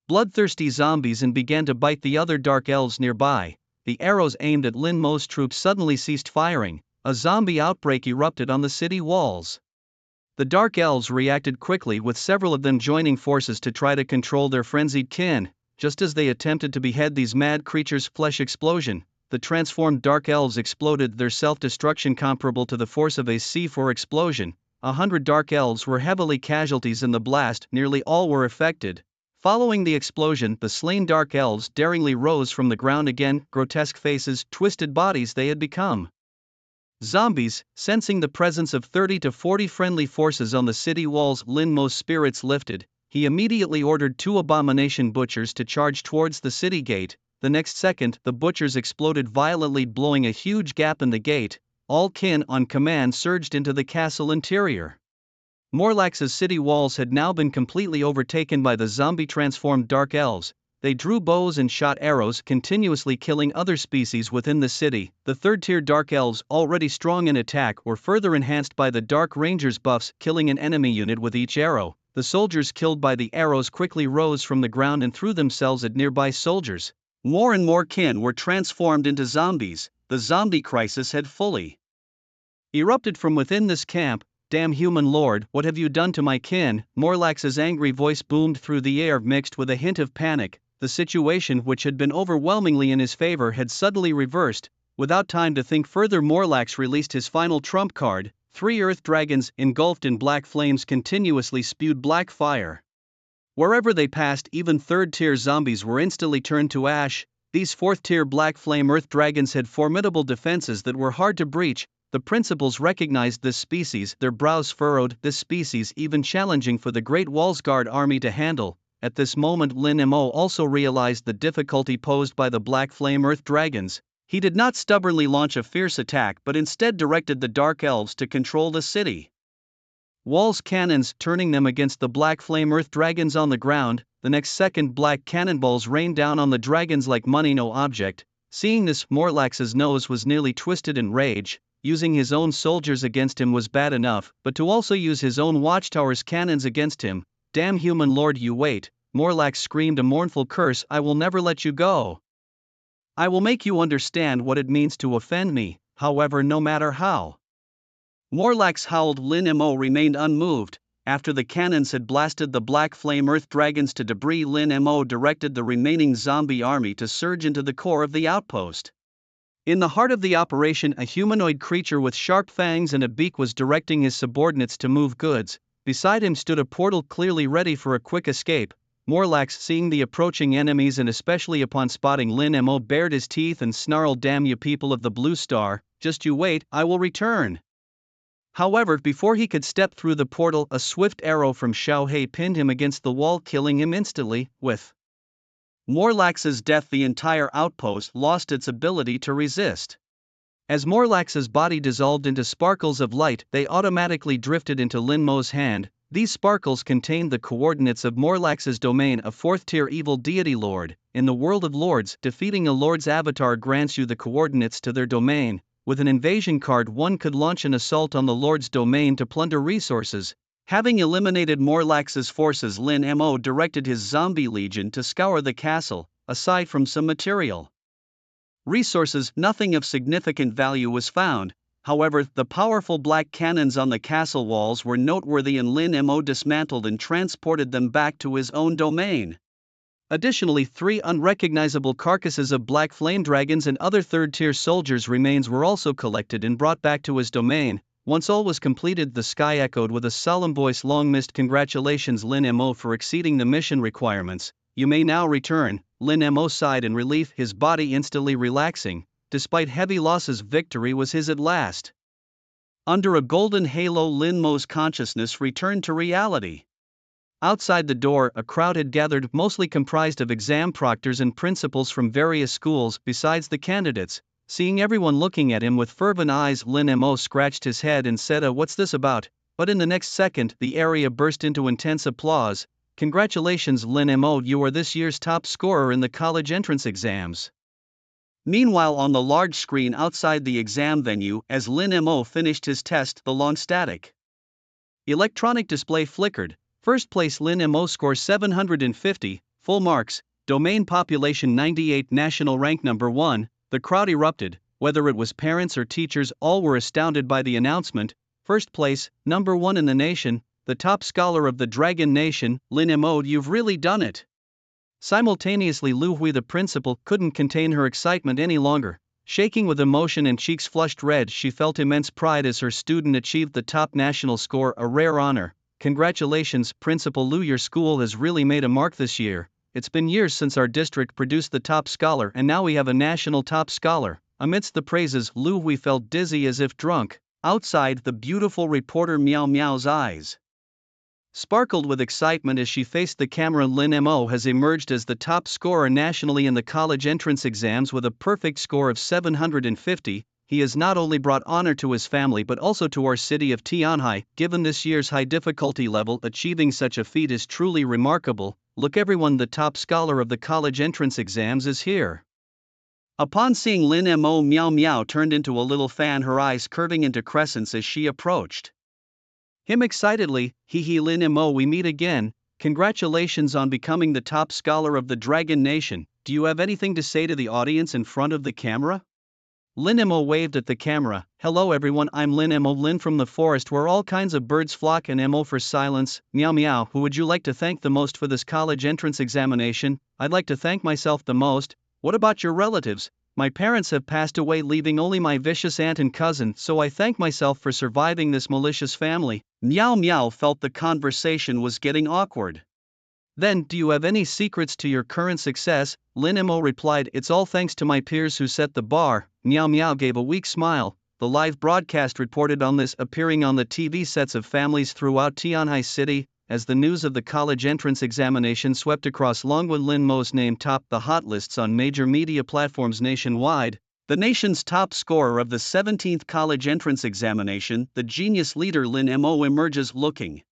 bloodthirsty zombies and began to bite the other dark elves nearby. The arrows aimed at Lin Mo's troops suddenly ceased firing. A zombie outbreak erupted on the city walls. The Dark Elves reacted quickly, with several of them joining forces to try to control their frenzied kin. Just as they attempted to behead these mad creatures, flesh explosion, the transformed Dark Elves exploded, their self-destruction comparable to the force of a C4 explosion. 100 Dark Elves were heavily casualties in the blast, nearly all were affected. Following the explosion, the slain Dark Elves daringly rose from the ground again, grotesque faces, twisted bodies they had become. Zombies. Sensing the presence of 30 to 40 friendly forces on the city walls, Lin Mo's spirits lifted. He immediately ordered 2 abomination butchers to charge towards the city gate. The next second, the butchers exploded violently, blowing a huge gap in the gate. All kin on command surged into the castle interior. Morlax's city walls had now been completely overtaken by the zombie-transformed Dark Elves. they drew bows and shot arrows, continuously killing other species within the city. The third-tier Dark Elves, already strong in attack, were further enhanced by the Dark Rangers buffs, killing an enemy unit with each arrow. The soldiers killed by the arrows quickly rose from the ground and threw themselves at nearby soldiers. More and more kin were transformed into zombies. The zombie crisis had fully erupted from within this camp. "Damn human lord, what have you done to my kin?" Morlax's angry voice boomed through the air, mixed with a hint of panic. The situation, which had been overwhelmingly in his favor, had suddenly reversed. Without time to think further, Morlax released his final trump card. 3 earth dragons, engulfed in black flames, continuously spewed black fire. Wherever they passed, even third-tier zombies were instantly turned to ash. These fourth-tier black flame earth dragons had formidable defenses that were hard to breach. The principals recognized this species, their brows furrowed, this species even challenging for the Great Wallsguard army to handle. At this moment, Lin Mo also realized the difficulty posed by the Black Flame Earth Dragons. He did not stubbornly launch a fierce attack, but instead directed the Dark Elves to control the city walls cannons, turning them against the Black Flame Earth Dragons on the ground. The next second, black cannonballs rained down on the dragons like money no object. Seeing this, Morlax's nose was nearly twisted in rage. Using his own soldiers against him was bad enough, but to also use his own watchtower's cannons against him. "Damn human lord, you wait!" Morlax screamed a mournful curse. "I will never let you go. I will make you understand what it means to offend me, however, no matter how." Morlax howled. Lin Mo remained unmoved. After the cannons had blasted the Black Flame Earth Dragons to debris, Lin Mo directed the remaining zombie army to surge into the core of the outpost. In the heart of the operation, a humanoid creature with sharp fangs and a beak was directing his subordinates to move goods. Beside him stood a portal clearly ready for a quick escape. Morlax, seeing the approaching enemies and especially upon spotting Lin Mo, bared his teeth and snarled, "Damn you people of the Blue Star, just you wait, I will return." However, before he could step through the portal, a swift arrow from Xiao He pinned him against the wall, killing him instantly. With Morlax's death, the entire outpost lost its ability to resist. As Morlax's body dissolved into sparkles of light, they automatically drifted into Lin Mo's hand. These sparkles contained the coordinates of Morlax's domain, a fourth-tier evil deity lord. In the world of lords, defeating a lord's avatar grants you the coordinates to their domain. With an invasion card, one could launch an assault on the lord's domain to plunder resources. Having eliminated Morlax's forces, Lin Mo directed his zombie legion to scour the castle. Aside from some material resources, nothing of significant value was found. However, the powerful black cannons on the castle walls were noteworthy, and Lin Mo dismantled and transported them back to his own domain. Additionally, 3 unrecognizable carcasses of black flame dragons and other third-tier soldiers' remains were also collected and brought back to his domain. Once all was completed, the sky echoed with a solemn voice, "Long missed congratulations, Lin Mo, for exceeding the mission requirements. You may now return." Lin Mo sighed in relief, his body instantly relaxing. Despite heavy losses, victory was his at last. Under a golden halo, Lin Mo's consciousness returned to reality. Outside the door, a crowd had gathered, mostly comprised of exam proctors and principals from various schools. Besides the candidates, seeing everyone looking at him with fervent eyes, Lin Mo scratched his head and said, "What's this about?" But in the next second, the area burst into intense applause. "Congratulations, Lin Mo, you are this year's top scorer in the college entrance exams." Meanwhile, on the large screen outside the exam venue, as Lin Mo finished his test, the long static electronic display flickered. First place, Lin Mo, score 750, full marks, domain population 98, national rank number 1. The crowd erupted. Whether it was parents or teachers, all were astounded by the announcement. First place, number 1 in the nation, the top scholar of the Dragon Nation. "Lin Mo, you've really done it." Simultaneously, Lu Hui, the principal, couldn't contain her excitement any longer. Shaking with emotion and cheeks flushed red, she felt immense pride as her student achieved the top national score, a rare honor. "Congratulations, Principal Lu, your school has really made a mark this year. It's been years since our district produced the top scholar, and now we have a national top scholar." Amidst the praises, Lu Hui felt dizzy as if drunk. Outside, the beautiful reporter Miao Miao's eyes sparkled with excitement as she faced the camera. Lin Mo has emerged as the top scorer nationally in the college entrance exams with a perfect score of 750. he has not only brought honor to his family but also to our city of Tianhai. Given this year's high difficulty level, achieving such a feat is truly remarkable. Look everyone, the top scholar of the college entrance exams is here. Upon seeing Lin Mo, Meow Meow turned into a little fan, her eyes curving into crescents as she approached him excitedly. Hee Lin Mo, we meet again. Congratulations on becoming the top scholar of the Dragon Nation. Do you have anything to say to the audience in front of the camera? Lin Mo waved at the camera. Hello everyone, I'm Lin Mo, Lin from the forest where all kinds of birds flock, and Mo for silence. Meow Meow, who would you like to thank the most for this college entrance examination? I'd like to thank myself the most. What about your relatives? My parents have passed away, leaving only my vicious aunt and cousin, so I thank myself for surviving this malicious family. Meow Meow felt the conversation was getting awkward. Then, do you have any secrets to your current success? Lin Mo replied, it's all thanks to my peers who set the bar. Meow Meow gave a weak smile. The live broadcast reported on this, appearing on the TV sets of families throughout Tianhai City. As the news of the college entrance examination swept across Longwood, Lin Mo's name topped the hot lists on major media platforms nationwide. The nation's top scorer of the 17th college entrance examination, the genius leader Lin Mo, emerges looking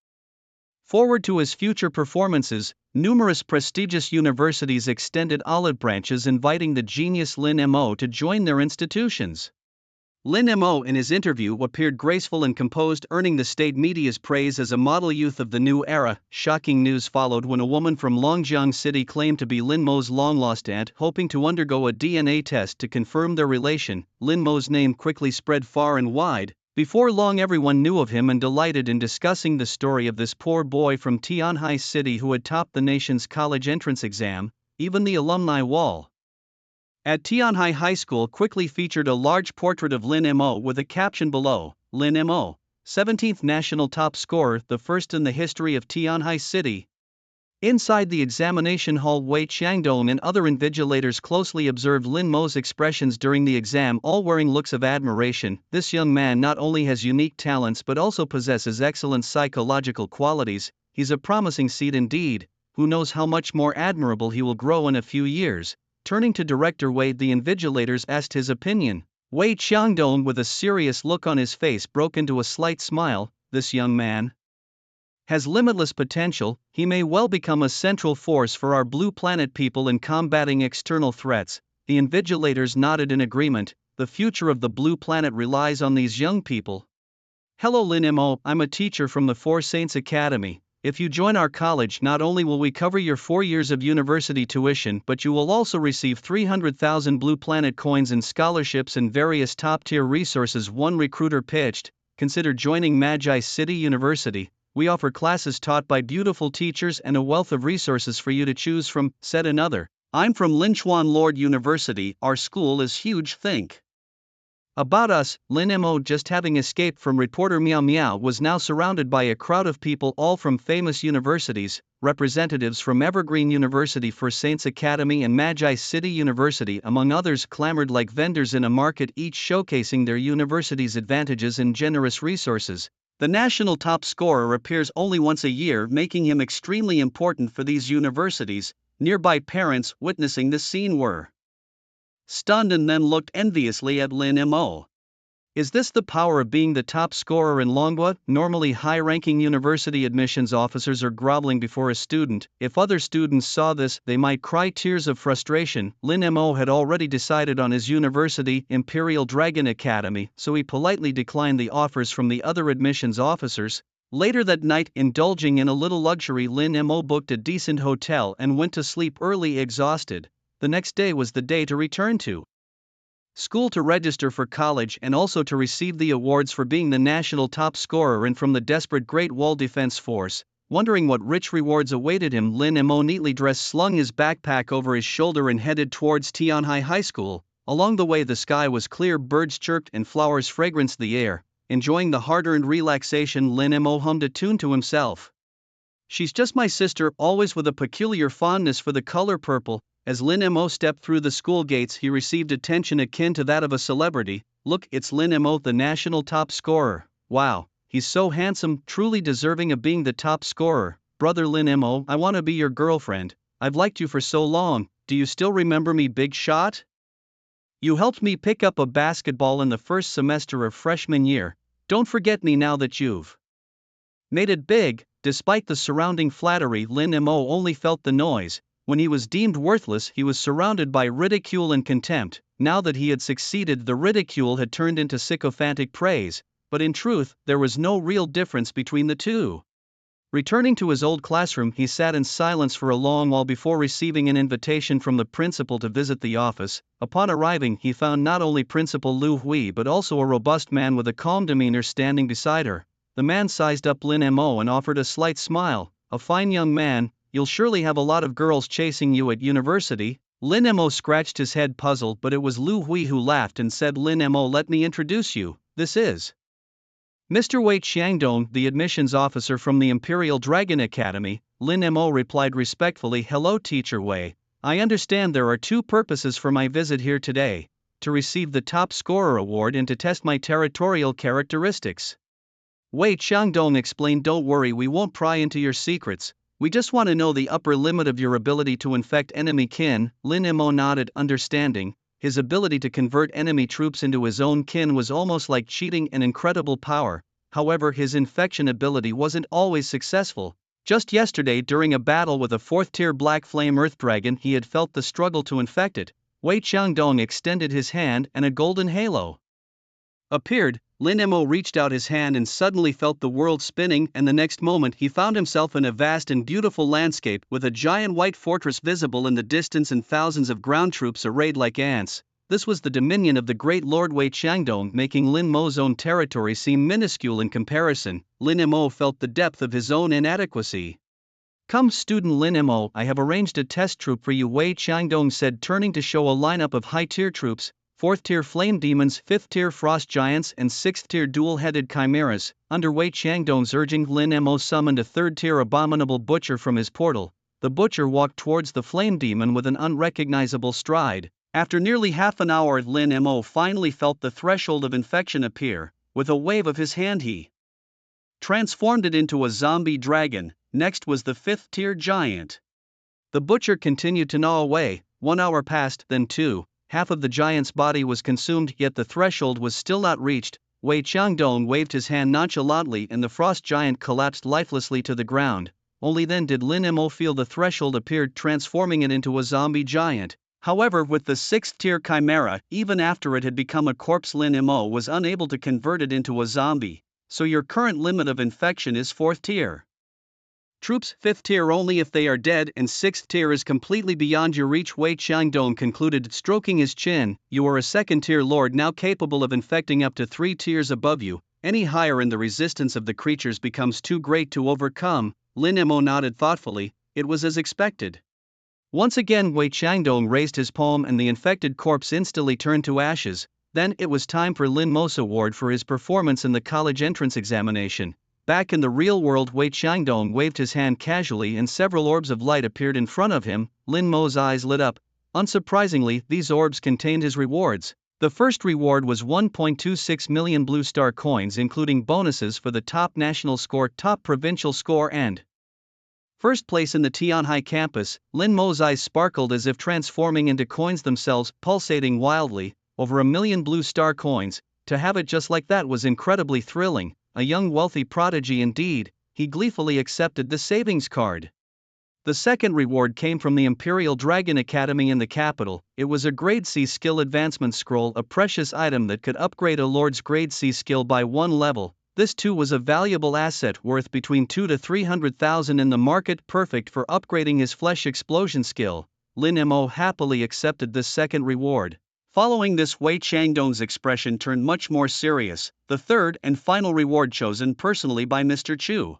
forward to his future performances. Numerous prestigious universities extended olive branches inviting the genius Lin Mo to join their institutions. Lin Mo in his interview appeared graceful and composed, earning the state media's praise as a model youth of the new era. Shocking news followed when a woman from Longjiang City claimed to be Lin Mo's long-lost aunt, hoping to undergo a DNA test to confirm their relation. Lin Mo's name quickly spread far and wide. Before long everyone knew of him and delighted in discussing the story of this poor boy from Tianhai City who had topped the nation's college entrance exam. Even the alumni wall at Tianhai High School quickly featured a large portrait of Lin Mo with a caption below, Lin Mo, 17th national top scorer, the first in the history of Tianhai City. Inside the examination hall, Wei Qiangdong and other invigilators closely observed Lin Mo's expressions during the exam, all wearing looks of admiration. This young man not only has unique talents but also possesses excellent psychological qualities. He's a promising seed indeed. Who knows how much more admirable he will grow in a few years. Turning to Director Wei, the invigilators asked his opinion. Wei Qiangdong, with a serious look on his face, broke into a slight smile. This young man has limitless potential. He may well become a central force for our Blue Planet people in combating external threats. The invigilators nodded in agreement. The future of the Blue Planet relies on these young people. Hello Lin Mo, I'm a teacher from the Four Saints Academy. If you join our college, not only will we cover your 4 years of university tuition, but you will also receive 300,000 Blue Planet coins in scholarships and various top-tier resources. One recruiter pitched, consider joining Magi City University. We offer classes taught by beautiful teachers and a wealth of resources for you to choose from, said another. I'm from Linchuan Lord University, our school is huge. Think about us. Lin Mo, just having escaped from reporter Meow Meow, was now surrounded by a crowd of people, all from famous universities. Representatives from Evergreen University, Four Saints Academy and Magi City University among others clamored like vendors in a market, each showcasing their university's advantages and generous resources. The national top scorer appears only once a year, making him extremely important for these universities. Nearby parents witnessing this scene were stunned and then looked enviously at Lin Mo. Is this the power of being the top scorer in Longhua? Normally high-ranking university admissions officers are groveling before a student. If other students saw this, they might cry tears of frustration. Lin Mo had already decided on his university, Imperial Dragon Academy, so he politely declined the offers from the other admissions officers. Later that night, indulging in a little luxury, Lin Mo booked a decent hotel and went to sleep early, exhausted. The next day was the day to return to school to register for college and also to receive the awards for being the national top scorer and from the desperate Great Wall Defense Force. Wondering what rich rewards awaited him, Lin Mo, neatly dressed, slung his backpack over his shoulder and headed towards Tianhai High School. Along the way the sky was clear, birds chirped and flowers fragranced the air. Enjoying the hard-earned relaxation, Lin Mo hummed a tune to himself. She's just my sister, always with a peculiar fondness for the color purple. As Lin Mo stepped through the school gates, he received attention akin to that of a celebrity. Look, it's Lin Mo, the national top scorer. Wow, he's so handsome, truly deserving of being the top scorer. Brother Lin Mo, I want to be your girlfriend. I've liked you for so long. Do you still remember me, big shot? You helped me pick up a basketball in the first semester of freshman year. Don't forget me now that you've made it big. Despite the surrounding flattery, Lin Mo only felt the noise. When he was deemed worthless, he was surrounded by ridicule and contempt. Now that he had succeeded, the ridicule had turned into sycophantic praise, but in truth, there was no real difference between the two. Returning to his old classroom, he sat in silence for a long while before receiving an invitation from the principal to visit the office. Upon arriving, he found not only Principal Lu Hui but also a robust man with a calm demeanor standing beside her. The man sized up Lin Mo and offered a slight smile. "A fine young man, you'll surely have a lot of girls chasing you at university." Lin Mo scratched his head puzzled, but it was Lu Hui who laughed and said, "Lin Mo, let me introduce you. This is Mr. Wei Qiangdong, the admissions officer from the Imperial Dragon Academy." Lin Mo replied respectfully, "Hello, Teacher Wei. I understand there are two purposes for my visit here today: to receive the top scorer award and to test my territorial characteristics." Wei Qiangdong explained, "Don't worry, we won't pry into your secrets. We just want to know the upper limit of your ability to infect enemy kin." Lin Mo nodded, understanding. His ability to convert enemy troops into his own kin was almost like cheating an incredible power. However, his infection ability wasn't always successful. Just yesterday, during a battle with a 4th-tier Black Flame Earth Dragon, he had felt the struggle to infect it. Wei Qiangdong extended his hand and a golden halo appeared. Lin Mo reached out his hand and suddenly felt the world spinning, and the next moment he found himself in a vast and beautiful landscape with a giant white fortress visible in the distance and thousands of ground troops arrayed like ants. This was the dominion of the great Lord Wei Qiangdong, making Lin Mo's own territory seem minuscule in comparison. Lin Mo felt the depth of his own inadequacy. "Come, student Lin Mo, I have arranged a test troop for you," Wei Qiangdong said, turning to show a lineup of high-tier troops: 4th-tier Flame Demons, 5th-tier Frost Giants, and 6th-tier Dual-Headed Chimeras. Under Wei Qiangdong's urging, Lin Mo summoned a 3rd-tier Abominable Butcher from his portal. The butcher walked towards the Flame Demon with an unrecognizable stride. After nearly half an hour, Lin Mo finally felt the threshold of infection appear. With a wave of his hand, he transformed it into a zombie dragon. Next was the 5th-tier Giant. The butcher continued to gnaw away. 1 hour passed, then 2. Half of the giant's body was consumed, yet the threshold was still not reached. Wei Qiangdong waved his hand nonchalantly and the frost giant collapsed lifelessly to the ground. Only then did Lin Mo feel the threshold appeared, transforming it into a zombie giant. However, with the 6th-tier Chimera, even after it had become a corpse, Lin Mo was unable to convert it into a zombie. "So your current limit of infection is 4th tier. Troops, 5th tier only if they are dead, and 6th tier is completely beyond your reach," Wei Qiangdong concluded, stroking his chin. "You are a 2nd-tier lord now, capable of infecting up to 3 tiers above you. Any higher and the resistance of the creatures becomes too great to overcome." Lin Mo nodded thoughtfully. It was as expected. Once again, Wei Qiangdong raised his palm and the infected corpse instantly turned to ashes. Then it was time for Lin Mo's award for his performance in the college entrance examination. Back in the real world, Wei Qiangdong waved his hand casually and several orbs of light appeared in front of him. Lin Mo's eyes lit up. Unsurprisingly, these orbs contained his rewards. The first reward was 1.26 million blue star coins, including bonuses for the top national score, top provincial score, and first place in the Tianhai campus. Lin Mo's eyes sparkled as if transforming into coins themselves, pulsating wildly. Over 1 million blue star coins. To have it just like that was incredibly thrilling. A young wealthy prodigy indeed. He gleefully accepted the savings card. The second reward came from the Imperial Dragon Academy in the capital. It was a Grade C skill advancement scroll, a precious item that could upgrade a lord's Grade C skill by 1 level. This too was a valuable asset worth between 2 to 300,000 in the market, perfect for upgrading his flesh explosion skill. Lin Mo happily accepted this second reward. Following this, Wei Qiangdong's expression turned much more serious. The third and final reward, chosen personally by Mr. Chu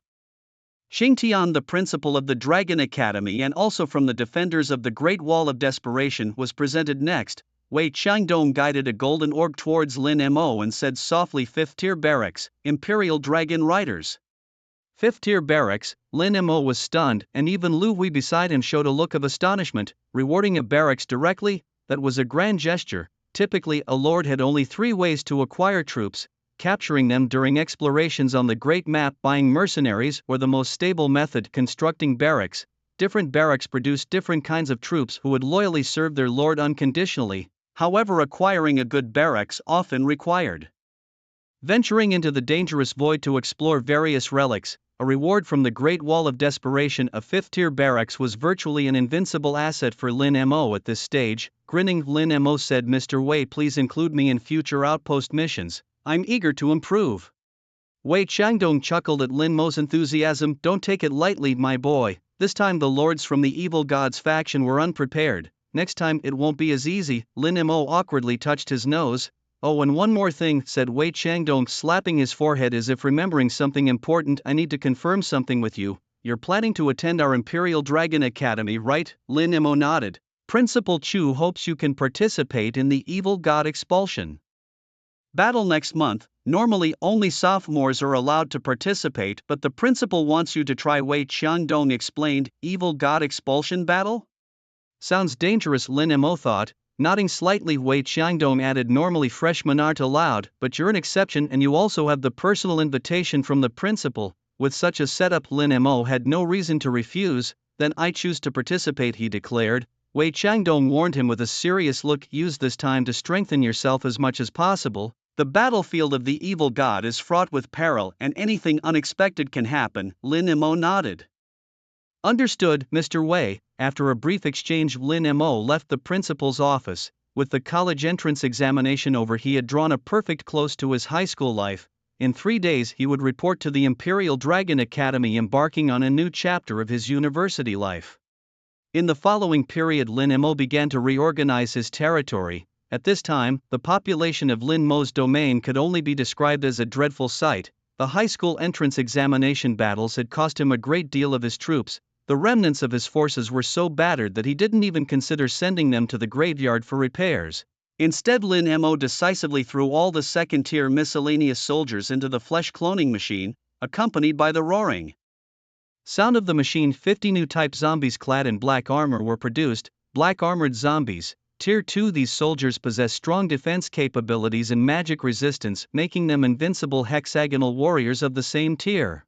Xingtian, the principal of the Dragon Academy and also from the defenders of the Great Wall of Desperation, was presented next. Wei Qiangdong guided a golden orb towards Lin Mo and said softly, 5th tier barracks, Imperial Dragon Riders. 5th tier barracks. Lin Mo was stunned, and even Lu Hui beside him showed a look of astonishment. Rewarding a barracks directly? That was a grand gesture. Typically, a lord had only 3 ways to acquire troops: capturing them during explorations on the Great Map, buying mercenaries, or the most stable method, constructing barracks. Different barracks produced different kinds of troops who would loyally serve their lord unconditionally. However, acquiring a good barracks often required venturing into the dangerous void to explore various relics, a reward from the Great Wall of Desperation. A fifth-tier barracks was virtually an invincible asset for Lin Mo at this stage. Grinning, Lin Mo said, "Mr. Wei, please include me in future outpost missions. I'm eager to improve." Wei Changdong chuckled at Lin Mo's enthusiasm. "Don't take it lightly, my boy. This time the lords from the evil gods faction were unprepared. Next time it won't be as easy." Lin Mo awkwardly touched his nose. "Oh, and one more thing," said Wei Changdong, slapping his forehead as if remembering something important. "I need to confirm something with you. You're planning to attend our Imperial Dragon Academy, right?" Lin Mo nodded. "Principal Chu hopes you can participate in the evil god expulsion battle next month. Normally only sophomores are allowed to participate, but the principal wants you to try," Wei Changdong explained. "Evil god expulsion battle? Sounds dangerous," Lin Mo thought. Nodding slightly, Wei Changdong added, "Normally freshmen aren't allowed, but you're an exception and you also have the personal invitation from the principal." With such a setup, Lin Mo had no reason to refuse. "Then I choose to participate," he declared. Wei Changdong warned him with a serious look, "Use this time to strengthen yourself as much as possible. The battlefield of the evil god is fraught with peril and anything unexpected can happen." Lin Mo nodded. "Understood, Mr. Wei." After a brief exchange, Lin Mo left the principal's office. With the college entrance examination over, he had drawn a perfect close to his high school life. In 3 days he would report to the Imperial Dragon Academy, embarking on a new chapter of his university life. In the following period, Lin Mo began to reorganize his territory. At this time, the population of Lin Mo's domain could only be described as a dreadful sight. The high school entrance examination battles had cost him a great deal of his troops. The remnants of his forces were so battered that he didn't even consider sending them to the graveyard for repairs. Instead, Lin Mo decisively threw all the second-tier miscellaneous soldiers into the flesh cloning machine, accompanied by the roaring sound of the machine. 50 new type zombies clad in black armor were produced. Black armored zombies, Tier 2. These soldiers possess strong defense capabilities and magic resistance, making them invincible hexagonal warriors of the same tier.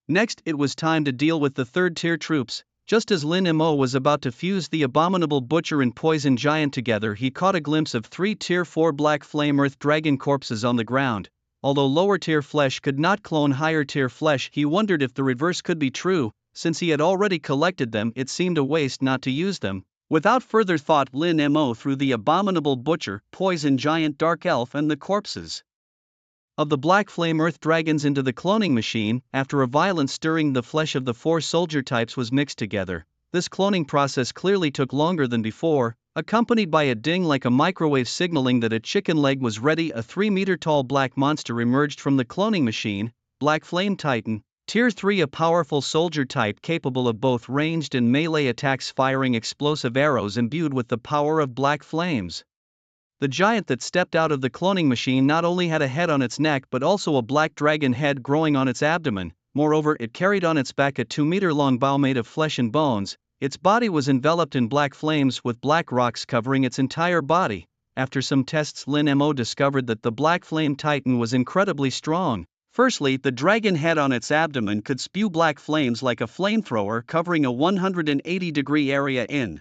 Next, it was time to deal with the third-tier troops. Just as Lin Mo was about to fuse the abominable butcher and poison giant together, he caught a glimpse of 3 Tier 4 black flame earth dragon corpses on the ground. Although lower-tier flesh could not clone higher-tier flesh, he wondered if the reverse could be true. Since he had already collected them, it seemed a waste not to use them. Without further thought, Lin Mo threw the abominable butcher, poison giant, dark elf and the corpses of the black flame earth dragons into the cloning machine. After a violent stirring, the flesh of the 4 soldier types was mixed together. This cloning process clearly took longer than before, accompanied by a ding like a microwave signaling that a chicken leg was ready. A 3-meter-tall black monster emerged from the cloning machine. Black Flame Titan, Tier 3, a powerful soldier type capable of both ranged and melee attacks, firing explosive arrows imbued with the power of black flames. The giant that stepped out of the cloning machine not only had a head on its neck but also a black dragon head growing on its abdomen. Moreover, it carried on its back a 2-meter-long bow made of flesh and bones. Its body was enveloped in black flames with black rocks covering its entire body. After some tests, Lin Mo discovered that the Black Flame Titan was incredibly strong. Firstly, the dragon head on its abdomen could spew black flames like a flamethrower, covering a 180-degree area in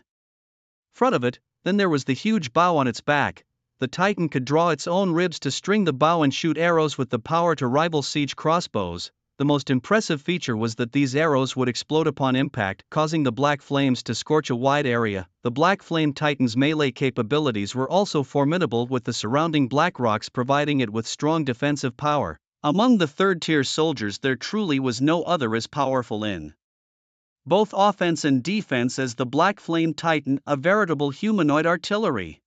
front of it. Then there was the huge bow on its back. The Titan could draw its own ribs to string the bow and shoot arrows with the power to rival siege crossbows. The most impressive feature was that these arrows would explode upon impact, causing the black flames to scorch a wide area. The Black Flame Titan's melee capabilities were also formidable, with the surrounding black rocks providing it with strong defensive power. Among the third-tier soldiers, there truly was no other as powerful in both offense and defense as the Black Flame Titan, a veritable humanoid artillery.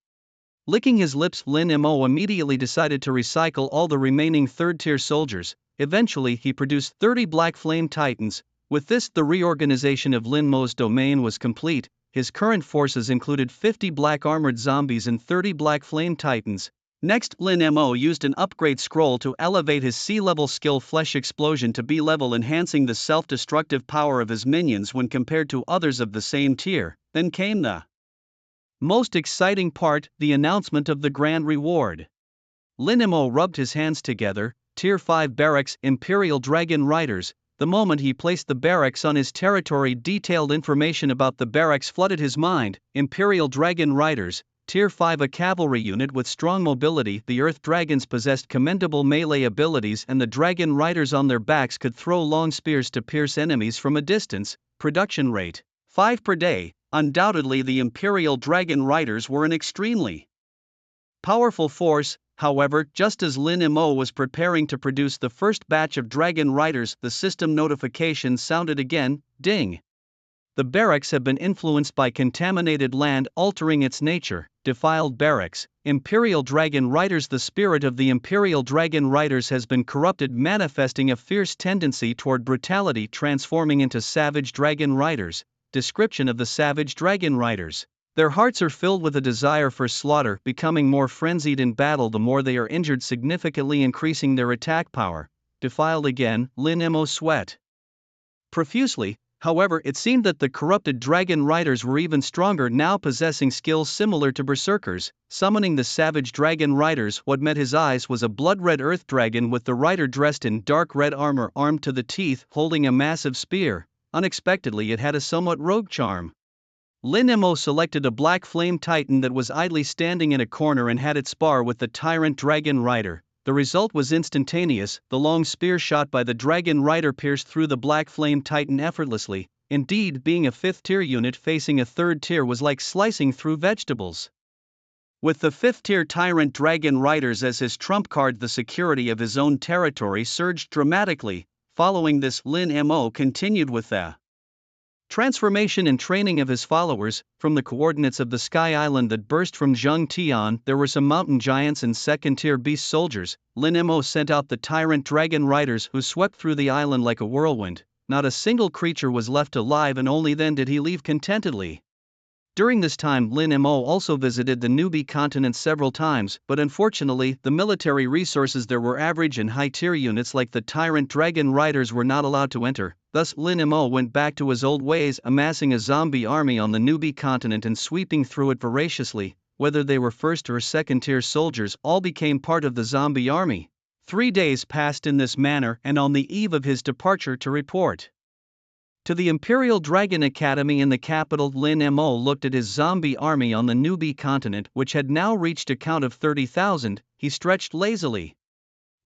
Licking his lips, Lin Mo immediately decided to recycle all the remaining third-tier soldiers. Eventually, he produced 30 Black Flame Titans. With this, the reorganization of Lin Mo's domain was complete. His current forces included 50 black armored zombies and 30 Black Flame Titans. Next, Lin Mo used an upgrade scroll to elevate his C-level skill Flesh Explosion to B-level, enhancing the self-destructive power of his minions when compared to others of the same tier. Then came the most exciting part, the announcement of the grand reward. Lin Mo rubbed his hands together. Tier 5 Barracks, Imperial Dragon Riders. The moment he placed the barracks on his territory, detailed information about the barracks flooded his mind. Imperial Dragon Riders, Tier 5 a cavalry unit with strong mobility. The Earth Dragons possessed commendable melee abilities, and the dragon riders on their backs could throw long spears to pierce enemies from a distance. Production rate 5 per day. Undoubtedly, the Imperial Dragon Riders were an extremely powerful force. However, just as Lin Mo was preparing to produce the first batch of Dragon Riders, the system notification sounded again. Ding! The barracks have been influenced by contaminated land, altering its nature. Defiled barracks. Imperial Dragon Riders. The spirit of the Imperial Dragon Riders has been corrupted, manifesting a fierce tendency toward brutality, transforming into savage dragon riders. Description of the savage dragon riders. Their hearts are filled with a desire for slaughter, becoming more frenzied in battle the more they are injured, significantly increasing their attack power. Defiled again. Lin Mo sweat profusely. However, it seemed that the corrupted dragon riders were even stronger now, possessing skills similar to berserkers. Summoning the savage dragon riders, what met his eyes was a blood-red earth dragon with the rider dressed in dark red armor, armed to the teeth, holding a massive spear. Unexpectedly, it had a somewhat rogue charm. Lin Mo selected a black flame titan that was idly standing in a corner and had it spar with the tyrant dragon rider. The result was instantaneous. The long spear shot by the dragon rider pierced through the black flame titan effortlessly. Indeed, being a 5th tier unit facing a 3rd tier was like slicing through vegetables. With the 5th tier tyrant dragon riders as his trump card, the security of his own territory surged dramatically. Following this, Lin Mo continued with the transformation and training of his followers. From the coordinates of the Sky Island that burst from Zheng Tian, there were some mountain giants and 2nd tier beast soldiers. Lin Mo sent out the tyrant dragon riders, who swept through the island like a whirlwind. Not a single creature was left alive, and only then did he leave contentedly. During this time, Lin Mo also visited the newbie continent several times, but unfortunately, the military resources there were average, and high-tier units like the tyrant dragon riders were not allowed to enter. Thus, Lin Mo went back to his old ways, amassing a zombie army on the newbie continent and sweeping through it voraciously. Whether they were 1st or 2nd tier soldiers, all became part of the zombie army. 3 days passed in this manner, and on the eve of his departure to report to the Imperial Dragon Academy in the capital, Lin Mo looked at his zombie army on the newbie continent, which had now reached a count of 30,000. He stretched lazily.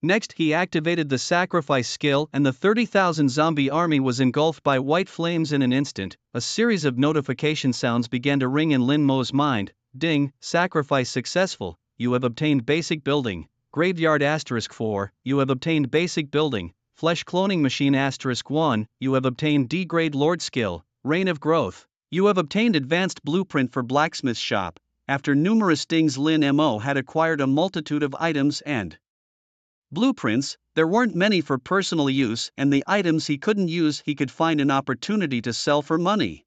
Next, he activated the sacrifice skill, and the 30,000 zombie army was engulfed by white flames in an instant. A series of notification sounds began to ring in Lin Mo's mind. Ding! Sacrifice successful. You have obtained basic building. Graveyard *4. You have obtained basic building. Flesh cloning machine *1. You have obtained D-grade lord skill. Reign of growth. You have obtained advanced blueprint for blacksmith shop. After numerous stings, Lin Mo had acquired a multitude of items and blueprints. There weren't many for personal use, and the items he couldn't use he could find an opportunity to sell for money.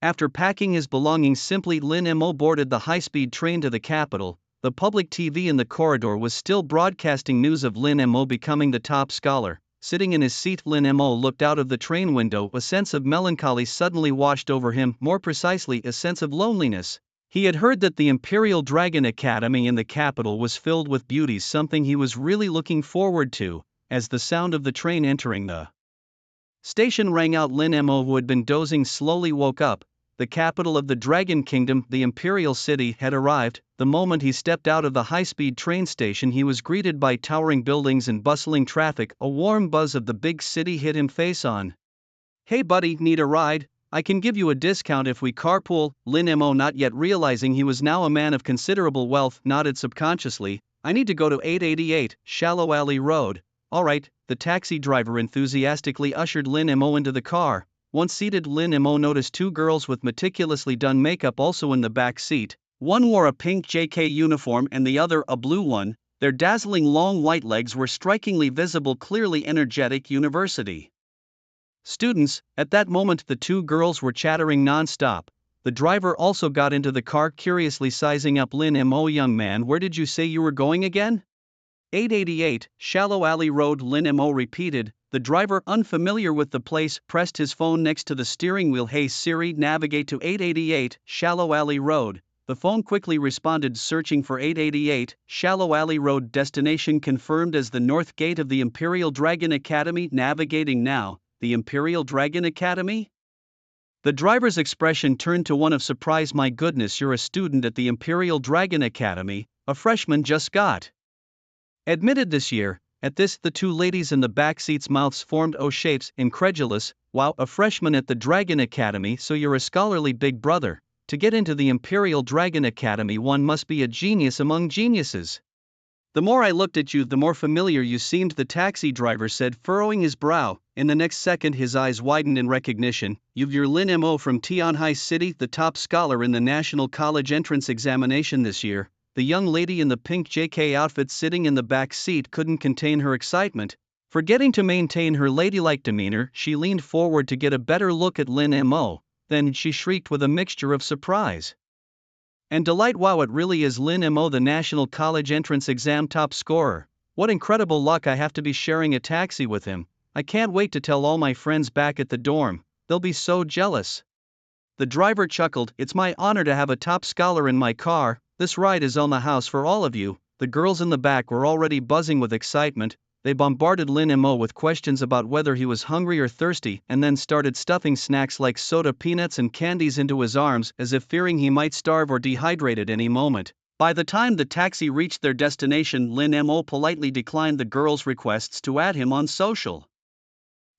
After packing his belongings simply, Lin Mo boarded the high-speed train to the capital. The public TV in the corridor was still broadcasting news of Lin Mo becoming the top scholar. Sitting in his seat, Lin Mo looked out of the train window. A sense of melancholy suddenly washed over him, more precisely, a sense of loneliness. He had heard that the Imperial Dragon Academy in the capital was filled with beauties, something he was really looking forward to. As the sound of the train entering the station rang out, Lin Mo, who had been dozing, slowly woke up. The capital of the Dragon Kingdom, the Imperial City, had arrived. The moment he stepped out of the high-speed train station, he was greeted by towering buildings and bustling traffic. A warm buzz of the big city hit him face on. "Hey buddy, need a ride? I can give you a discount if we carpool." Lin Mo, not yet realizing he was now a man of considerable wealth, nodded subconsciously. "I need to go to 888 Shallow Alley Road." "Alright," the taxi driver enthusiastically ushered Lin Mo into the car. Once seated, Lin Mo noticed 2 girls with meticulously done makeup also in the back seat. One wore a pink JK uniform and the other a blue one. Their dazzling long white legs were strikingly visible, clearly energetic university students. At that moment, the 2 girls were chattering non-stop. The driver also got into the car, curiously sizing up Lin Mo. "Young man, where did you say you were going again?" 888 Shallow Alley Road, Lin Mo repeated. The driver, unfamiliar with the place, pressed his phone next to the steering wheel. "Hey Siri, navigate to 888 Shallow Alley Road." The phone quickly responded, searching for 888 Shallow Alley Road. Destination confirmed as the north gate of the Imperial Dragon Academy. Navigating now. The Imperial Dragon Academy? The driver's expression turned to one of surprise. My goodness, you're a student at the Imperial Dragon Academy, a freshman just got admitted this year. At this, the two ladies in the back seats' mouths formed O shapes, incredulous. Wow, a freshman at the Dragon Academy, so you're a scholarly big brother. To get into the Imperial Dragon Academy, one must be a genius among geniuses. The more I looked at you, the more familiar you seemed, the taxi driver said, furrowing his brow. In the next second, his eyes widened in recognition. You're Lin Mo from Tianhai City, the top scholar in the National College Entrance Examination this year. The young lady in the pink JK outfit sitting in the back seat couldn't contain her excitement. Forgetting to maintain her ladylike demeanor, she leaned forward to get a better look at Lin Mo. Then she shrieked with a mixture of surprise and delight. Wow, it really is Lin Mo, the National College Entrance Exam top scorer. What incredible luck, I have to be sharing a taxi with him. I can't wait to tell all my friends back at the dorm, they'll be so jealous. The driver chuckled, it's my honor to have a top scholar in my car, this ride is on the house for all of you. The girls in the back were already buzzing with excitement. They bombarded Lin Mo with questions about whether he was hungry or thirsty, and then started stuffing snacks like soda, peanuts and candies into his arms as if fearing he might starve or dehydrate at any moment. By the time the taxi reached their destination, Lin Mo politely declined the girls' requests to add him on social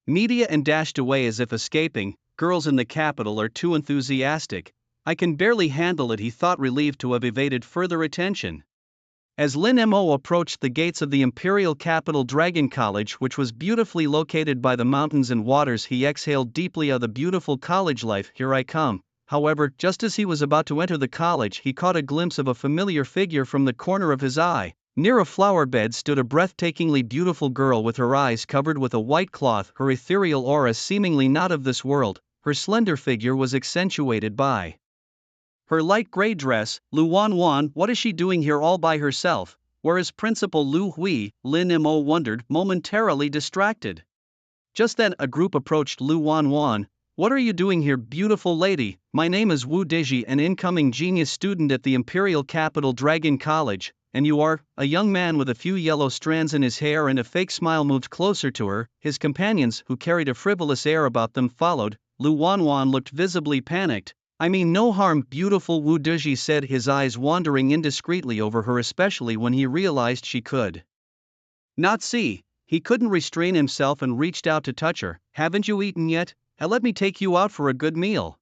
media and dashed away as if escaping. Girls in the capital are too enthusiastic. I can barely handle it, he thought, relieved to have evaded further attention. As Lin Mo approached the gates of the imperial capital Dragon College, which was beautifully located by the mountains and waters, he exhaled deeply of the beautiful college life. Here I come. However, just as he was about to enter the college, he caught a glimpse of a familiar figure from the corner of his eye. Near a flower bed stood a breathtakingly beautiful girl with her eyes covered with a white cloth, her ethereal aura seemingly not of this world. Her slender figure was accentuated by her light gray dress. Lu Wanwan, what is she doing here all by herself? Where is Principal Lu Hui? Lin Mo wondered, momentarily distracted. Just then, a group approached Lu Wanwan. What are you doing here, beautiful lady? My name is Wu Deji, an incoming genius student at the Imperial Capital Dragon College. And you are? A young man with a few yellow strands in his hair and a fake smile moved closer to her. His companions, who carried a frivolous air about them, followed. Lu Wanwan looked visibly panicked. I mean no harm, beautiful, Wu Deji said, his eyes wandering indiscreetly over her, especially when he realized she could not see. He couldn't restrain himself and reached out to touch her. Haven't you eaten yet? Let me take you out for a good meal.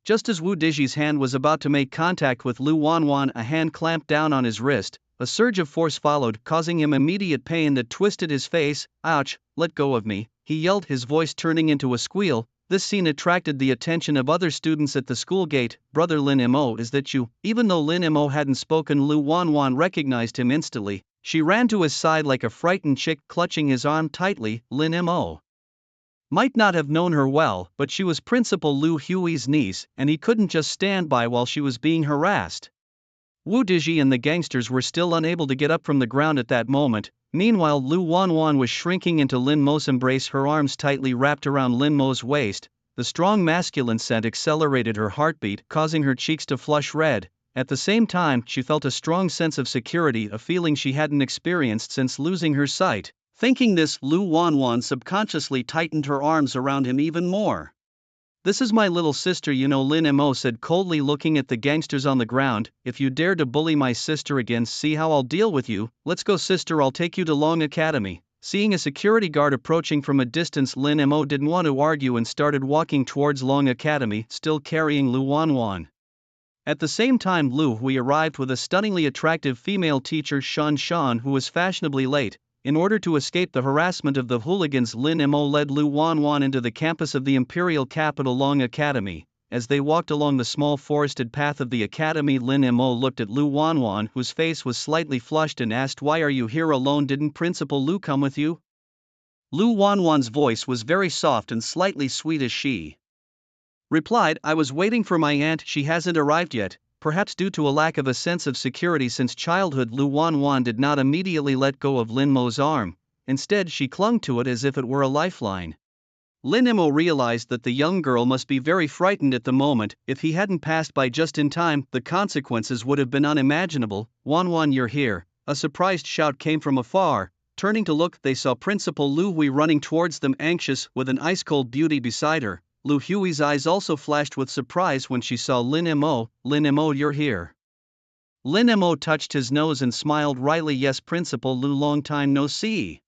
Just as Wu Deji's hand was about to make contact with Lu Wanwan, a hand clamped down on his wrist. A surge of force followed, causing him immediate pain that twisted his face. Ouch, let go of me, he yelled, his voice turning into a squeal. This scene attracted the attention of other students at the school gate. Brother Lin Mo, is that you? Even though Lin Mo hadn't spoken, Lu Wanwan recognized him instantly. She ran to his side like a frightened chick, clutching his arm tightly. Lin Mo might not have known her well, but she was Principal Lu Hui's niece, and he couldn't just stand by while she was being harassed. Wu Deji and the gangsters were still unable to get up from the ground at that moment. Meanwhile, Lu Wanwan was shrinking into Lin Mo's embrace, her arms tightly wrapped around Lin Mo's waist. The strong masculine scent accelerated her heartbeat, causing her cheeks to flush red. At the same time, she felt a strong sense of security, a feeling she hadn't experienced since losing her sight. Thinking this, Lu Wanwan subconsciously tightened her arms around him even more. This is my little sister, you know, Lin Mo said coldly, looking at the gangsters on the ground. If you dare to bully my sister again, see how I'll deal with you. Let's go, sister, I'll take you to Long Academy. Seeing a security guard approaching from a distance, Lin Mo didn't want to argue and started walking towards Long Academy, still carrying Lu Wanwan. At the same time, Lu Hui arrived with a stunningly attractive female teacher, Shan Shan, who was fashionably late. In order to escape the harassment of the hooligans, Lin Mo led Lu Wanwan into the campus of the imperial capital Long Academy. As they walked along the small forested path of the academy, Lin Mo looked at Lu Wanwan, whose face was slightly flushed, and asked, "Why are you here alone? Didn't Principal Lu come with you?" Lu Wanwan's voice was very soft and slightly sweet as she replied, "I was waiting for my aunt, she hasn't arrived yet." Perhaps due to a lack of a sense of security since childhood, Lu Wanwan did not immediately let go of Lin Mo's arm. Instead, she clung to it as if it were a lifeline. Lin Mo realized that the young girl must be very frightened at the moment. If he hadn't passed by just in time, the consequences would have been unimaginable. "Wanwan, you're here!" A surprised shout came from afar. Turning to look, they saw Principal Lu Hui running towards them, anxious, with an ice-cold beauty beside her. Lu Hui's eyes also flashed with surprise when she saw Lin Mo. Lin Mo, you're here. Lin Mo touched his nose and smiled wryly. Yes, Principal Lu, long time no see.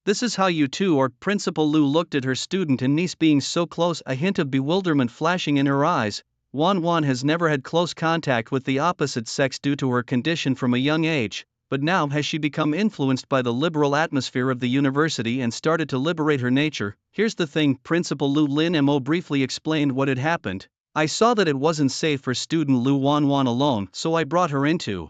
This is how you two are. Principal Lu looked at her student and niece being so close, a hint of bewilderment flashing in her eyes. Wan Wan has never had close contact with the opposite sex due to her condition from a young age, but now has she become influenced by the liberal atmosphere of the university and started to liberate her nature. Here's the thing, Principal Lu. Lin Mo briefly explained what had happened. I saw that it wasn't safe for student Lu Wan Wan alone, so I brought her into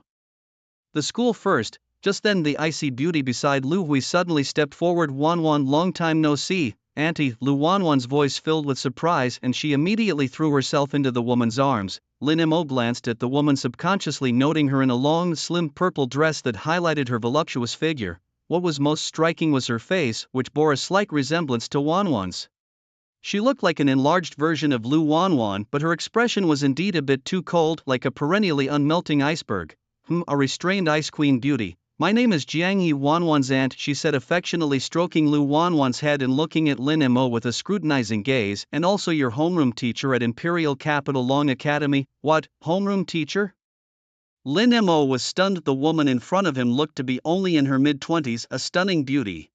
the school first. Just then the icy beauty beside Lu Hui suddenly stepped forward. Wan Wan, long time no see, Auntie. Lu Wan Wan's voice filled with surprise and she immediately threw herself into the woman's arms. Lin Mo glanced at the woman, subconsciously noting her in a long, slim purple dress that highlighted her voluptuous figure. What was most striking was her face, which bore a slight resemblance to Wan Wan's. She looked like an enlarged version of Lu Wan Wan, but her expression was indeed a bit too cold, like a perennially unmelting iceberg. A restrained ice queen beauty. My name is Jiang Yi, Wan Wan's aunt, she said, affectionately stroking Lu Wan Wan's head and looking at Lin Mo with a scrutinizing gaze. And also your homeroom teacher at Imperial Capital Long Academy. What, homeroom teacher? Lin Mo was stunned. The woman in front of him looked to be only in her mid-20s, a stunning beauty.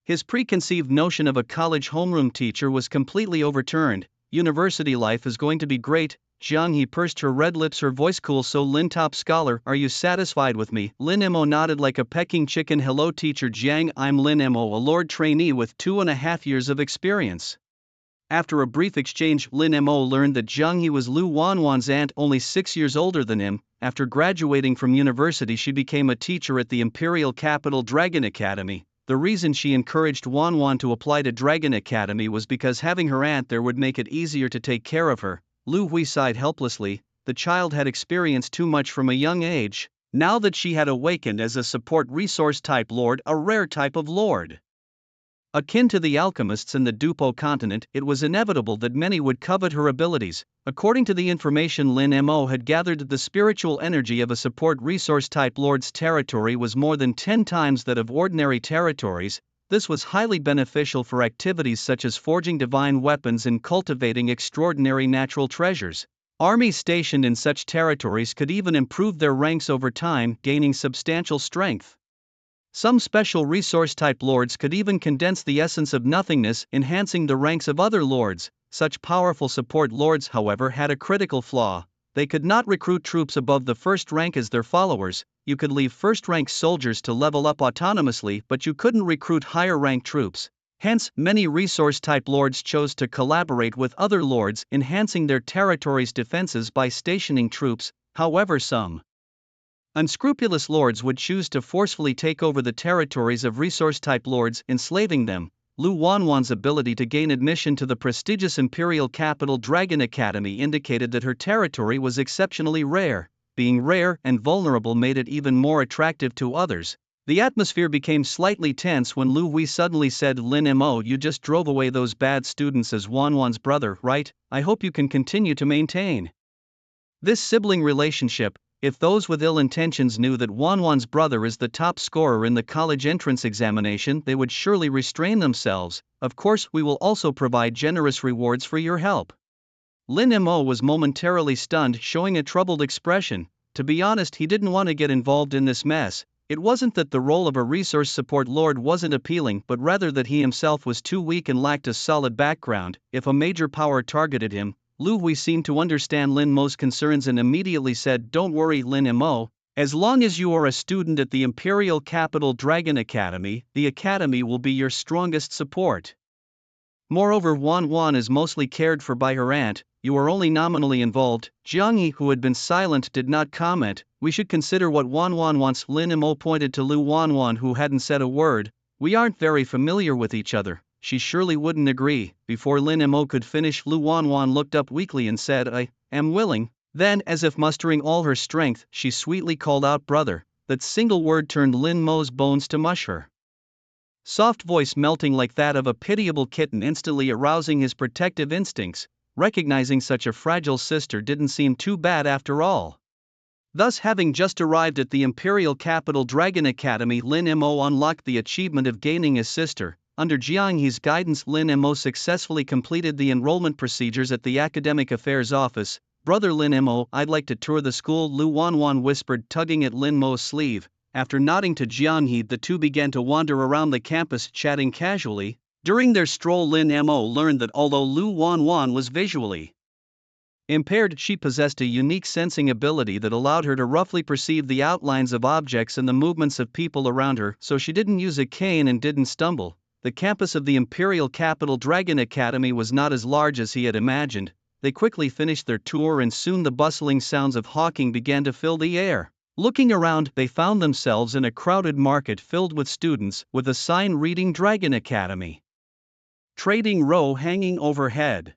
His preconceived notion of a college homeroom teacher was completely overturned. University life is going to be great. Jiang He pursed her red lips, her voice cool. So Lin, top scholar, are you satisfied with me? Lin Mo nodded like a pecking chicken. Hello Teacher Jiang, I'm Lin Mo, a Lord trainee with 2.5 years of experience. After a brief exchange, Lin Mo learned that Jiang He was Lu Wan Wan's aunt, only 6 years older than him. After graduating from university she became a teacher at the Imperial Capital Dragon Academy. The reason she encouraged Wan Wan to apply to Dragon Academy was because having her aunt there would make it easier to take care of her. Lu Hui sighed helplessly. The child had experienced too much from a young age. Now that she had awakened as a support resource type lord, a rare type of lord, akin to the alchemists in the Dupo continent, it was inevitable that many would covet her abilities. According to the information Lin Mo had gathered, the spiritual energy of a support resource type lord's territory was more than 10 times that of ordinary territories. This was highly beneficial for activities such as forging divine weapons and cultivating extraordinary natural treasures. Armies stationed in such territories could even improve their ranks over time, gaining substantial strength. Some special resource-type lords could even condense the essence of nothingness, enhancing the ranks of other lords. Such powerful support lords, however, had a critical flaw. They could not recruit troops above the first rank as their followers. You could leave first-rank soldiers to level up autonomously, but you couldn't recruit higher-ranked troops. Hence, many resource-type lords chose to collaborate with other lords, enhancing their territory's defenses by stationing troops. However, some unscrupulous lords would choose to forcefully take over the territories of resource-type lords, enslaving them. Lu Wan Wan's ability to gain admission to the prestigious Imperial Capital Dragon Academy indicated that her territory was exceptionally rare. Being rare and vulnerable made it even more attractive to others. The atmosphere became slightly tense when Lu Hui suddenly said, Lin Mo, you just drove away those bad students as Wan Wan's brother, right? I hope you can continue to maintain this sibling relationship. If those with ill intentions knew that Wan Wan's brother is the top scorer in the college entrance examination, they would surely restrain themselves. Of course, we will also provide generous rewards for your help. Lin Mo was momentarily stunned, showing a troubled expression. To be honest, he didn't want to get involved in this mess. It wasn't that the role of a resource support lord wasn't appealing, but rather that he himself was too weak and lacked a solid background. If a major power targeted him, Lu Hui seemed to understand Lin Mo's concerns and immediately said, don't worry Lin Mo, as long as you are a student at the Imperial Capital Dragon Academy, the academy will be your strongest support. Moreover, Wan Wan is mostly cared for by her aunt, you are only nominally involved. Jiang Yi, who had been silent, did not comment. We should consider what Wan Wan wants. Lin Mo pointed to Lu Wan Wan, who hadn't said a word. We aren't very familiar with each other. She surely wouldn't agree. Before Lin Mo could finish, Lu Wan Wan looked up weakly and said, I am willing. Then, as if mustering all her strength, she sweetly called out, brother. That single word turned Lin Mo's bones to mush. Her soft voice melting like that of a pitiable kitten, instantly arousing his protective instincts. Recognizing such a fragile sister didn't seem too bad after all. Thus, having just arrived at the Imperial Capital Dragon Academy, Lin Mo unlocked the achievement of gaining a sister. Under Jiang He's guidance, Lin Mo successfully completed the enrollment procedures at the Academic Affairs Office. Brother Lin Mo, I'd like to tour the school, Lu Wanwan whispered, tugging at Lin Mo's sleeve. After nodding to Jiang He, the two began to wander around the campus, chatting casually. During their stroll, Lin Mo learned that although Lu Wanwan was visually impaired, she possessed a unique sensing ability that allowed her to roughly perceive the outlines of objects and the movements of people around her, so she didn't use a cane and didn't stumble. The campus of the imperial capital Dragon Academy was not as large as he had imagined. They quickly finished their tour and soon the bustling sounds of hawking began to fill the air. Looking around, they found themselves in a crowded market filled with students, with a sign reading Dragon Academy Trading Row hanging overhead.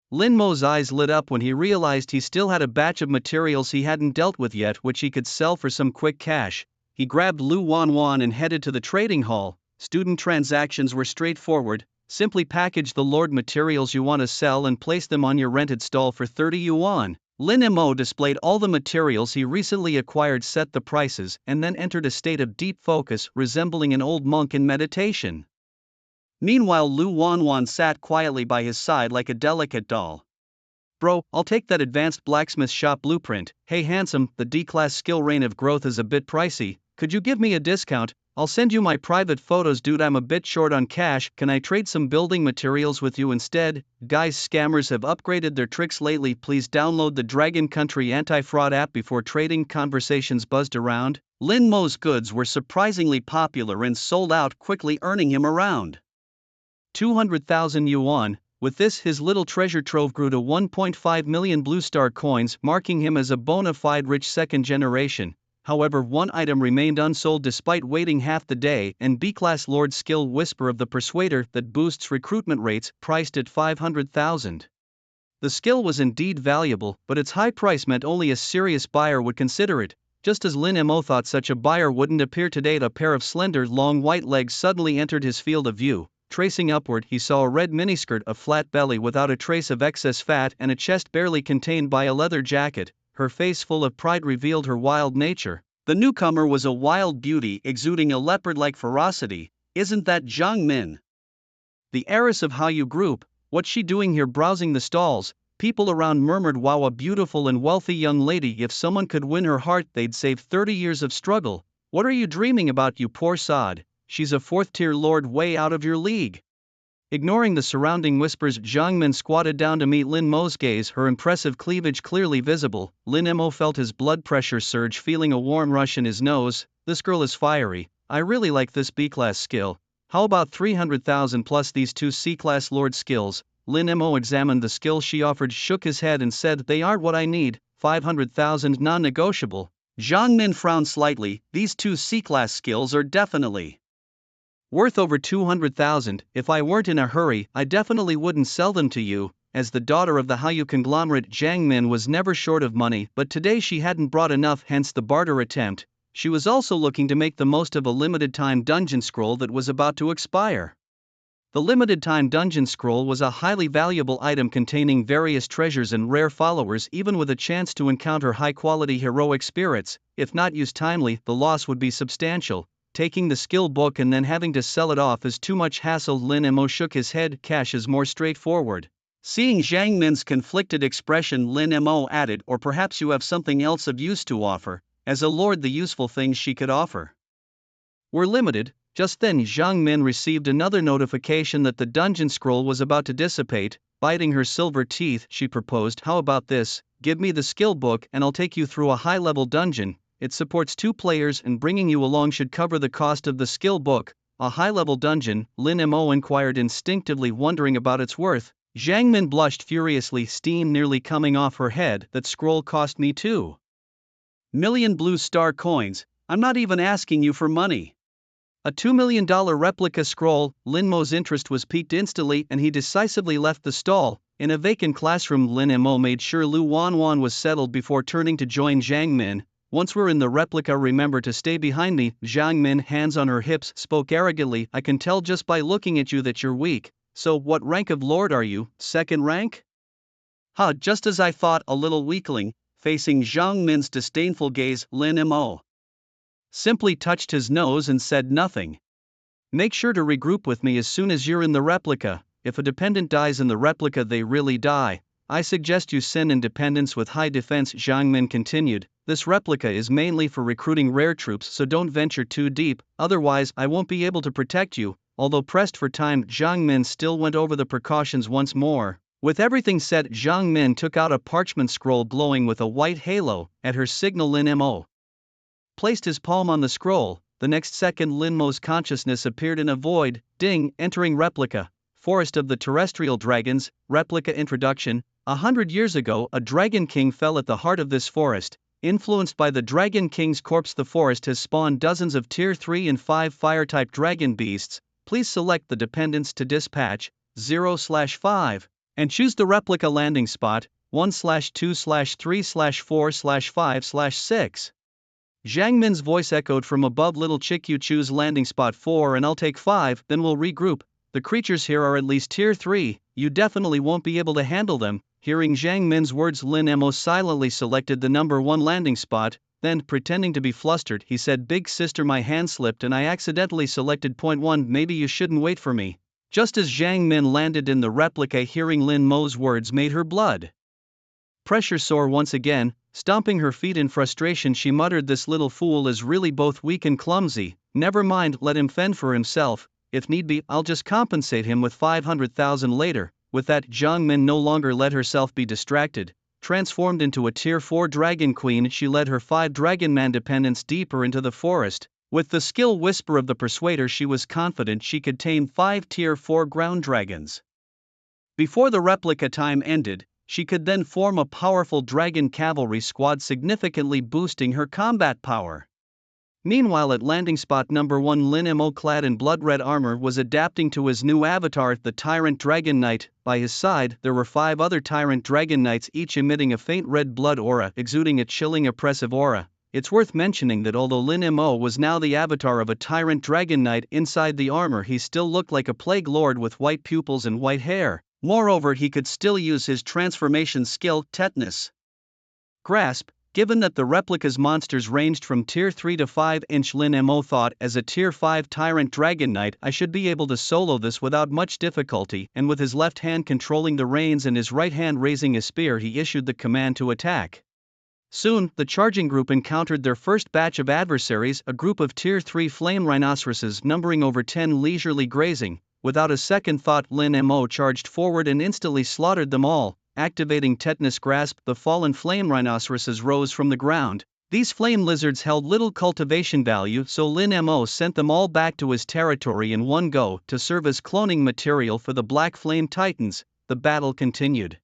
Lin Mo's eyes lit up when he realized he still had a batch of materials he hadn't dealt with yet which he could sell for some quick cash. He grabbed Lu Wanwan and headed to the trading hall. Student transactions were straightforward. Simply package the Lord materials you want to sell and place them on your rented stall for 30 yuan. Lin Mo displayed all the materials he recently acquired, set the prices, and then entered a state of deep focus, resembling an old monk in meditation. Meanwhile, Lu Wanwan sat quietly by his side like a delicate doll. Bro, I'll take that advanced blacksmith shop blueprint. Hey handsome, the D-class skill Reign of Growth is a bit pricey. Could you give me a discount? I'll send you my private photos. Dude, I'm a bit short on cash. Can I trade some building materials with you instead? Guys, scammers have upgraded their tricks lately. Please download the Dragon Country anti-fraud app before trading. Conversations buzzed around. Lin Mo's goods were surprisingly popular and sold out quickly, earning him around 200,000 yuan. With this, his little treasure trove grew to 1.5 million Blue Star coins, marking him as a bona fide rich second generation. However, one item remained unsold despite waiting half the day, and B-Class Lord Skill Whisper of the Persuader that boosts recruitment rates, priced at 500,000. The skill was indeed valuable, but its high price meant only a serious buyer would consider it. Just as Lin Mo thought such a buyer wouldn't appear today, a pair of slender, long white legs suddenly entered his field of view. Tracing upward, he saw a red miniskirt, a flat belly without a trace of excess fat, and a chest barely contained by a leather jacket. Her face full of pride revealed her wild nature. The newcomer was a wild beauty exuding a leopard-like ferocity. Isn't that Jiang Min, the heiress of Haoyu Group? What's she doing here browsing the stalls? People around murmured, wow, a beautiful and wealthy young lady. If someone could win her heart, they'd save 30 years of struggle. What are you dreaming about, you poor sod? She's a fourth-tier lord, way out of your league. Ignoring the surrounding whispers, Jiang Min squatted down to meet Lin Mo's gaze, her impressive cleavage clearly visible. Lin Mo felt his blood pressure surge, feeling a warm rush in his nose. This girl is fiery. I really like this B-class skill. How about 300,000 plus these two C-class lord skills? Lin Mo examined the skill she offered, shook his head and said, they aren't what I need. 500,000 non-negotiable. Jiang Min frowned slightly. These two C-class skills are definitely worth over 200,000. If I weren't in a hurry, I definitely wouldn't sell them to you. As the daughter of the Haoyu conglomerate, Jiang Min was never short of money, but today she hadn't brought enough, hence the barter attempt. She was also looking to make the most of a limited-time dungeon scroll that was about to expire. The limited-time dungeon scroll was a highly valuable item containing various treasures and rare followers, even with a chance to encounter high-quality heroic spirits. If not used timely, the loss would be substantial. Taking the skill book and then having to sell it off is too much hassle. Lin Mo shook his head. Cash is more straightforward. Seeing Jiang Min's conflicted expression, Lin Mo added, or perhaps you have something else of use to offer. As a lord, the useful things she could offer were limited. Just then Jiang Min received another notification that the dungeon scroll was about to dissipate. Biting her silver teeth, she proposed, how about this? Give me the skill book and I'll take you through a high-level dungeon. It supports 2 players and bringing you along should cover the cost of the skill book. A high-level dungeon? Lin Mo inquired instinctively, wondering about its worth. Jiang Min blushed furiously, steam nearly coming off her head. That scroll cost me 2 million Blue Star coins. I'm not even asking you for money. A $2 million replica scroll. Lin Mo's interest was piqued instantly and he decisively left the stall. In a vacant classroom, Lin Mo made sure Lu Wanwan was settled before turning to join Jiang Min. Once we're in the replica, remember to stay behind me. Jiang Min, hands on her hips, spoke arrogantly. I can tell just by looking at you that you're weak. So what rank of lord are you? Second rank? Ha, just as I thought. A little weakling. Facing Jiang Min's disdainful gaze, Lin Mo simply touched his nose and said nothing. Make sure to regroup with me as soon as you're in the replica. If a dependent dies in the replica, they really die. I suggest you send in dependents with high defense, Jiang Min continued. This replica is mainly for recruiting rare troops, so don't venture too deep, otherwise I won't be able to protect you. Although pressed for time, Jiang Min still went over the precautions once more. With everything set, Jiang Min took out a parchment scroll glowing with a white halo. At her signal, Lin Mo placed his palm on the scroll. The next second, Lin Mo's consciousness appeared in a void. Ding! Entering replica. Forest of the Terrestrial Dragons. Replica introduction. 100 years ago, a Dragon King fell at the heart of this forest. Influenced by the Dragon King's corpse, the forest has spawned dozens of Tier 3 and 5 Fire-type dragon beasts. Please select the dependents to dispatch, 0/5, and choose the replica landing spot, 1/2/3/4/5/6. Jiang Min's voice echoed from above. Little chick, you choose landing spot 4 and I'll take 5, then we'll regroup. The creatures here are at least Tier 3, you definitely won't be able to handle them. Hearing Jiang Min's words, Lin Mo silently selected the number 1 landing spot, then, pretending to be flustered, he said, Big sister, my hand slipped and I accidentally selected point 1, maybe you shouldn't wait for me. Just as Jiang Min landed in the replica, hearing Lin Mo's words made her blood pressure soar once again. Stomping her feet in frustration, she muttered, this little fool is really both weak and clumsy. Never mind, let him fend for himself. If need be, I'll just compensate him with 500,000 later. With that, Jiang Min no longer let herself be distracted. Transformed into a Tier 4 Dragon Queen, she led her 5 Dragon Man dependents deeper into the forest. With the skill whisper of the Persuader, she was confident she could tame 5 Tier 4 ground dragons. Before the replica time ended, she could then form a powerful dragon cavalry squad, significantly boosting her combat power. Meanwhile, at landing spot number 1, Lin Mo, clad in blood-red armor, was adapting to his new avatar, the Tyrant Dragon Knight. By his side, there were 5 other Tyrant Dragon Knights, each emitting a faint red blood aura, exuding a chilling, oppressive aura. It's worth mentioning that although Lin Mo was now the avatar of a Tyrant Dragon Knight, inside the armor he still looked like a plague lord with white pupils and white hair. Moreover, he could still use his transformation skill, Tetanus Grasp. Given that the replica's monsters ranged from Tier 3 to 5-inch, Lin Mo thought, as a Tier 5 Tyrant Dragon Knight, I should be able to solo this without much difficulty, and with his left hand controlling the reins and his right hand raising a spear, he issued the command to attack. Soon, the charging group encountered their first batch of adversaries, a group of Tier 3 flame rhinoceroses numbering over 10, leisurely grazing. Without a second thought, Lin Mo charged forward and instantly slaughtered them all. Activating Tetanus Grasp, the fallen flame rhinoceroses rose from the ground. These flame lizards held little cultivation value, so Lin Mo sent them all back to his territory in one go to serve as cloning material for the Black Flame Titans. The battle continued.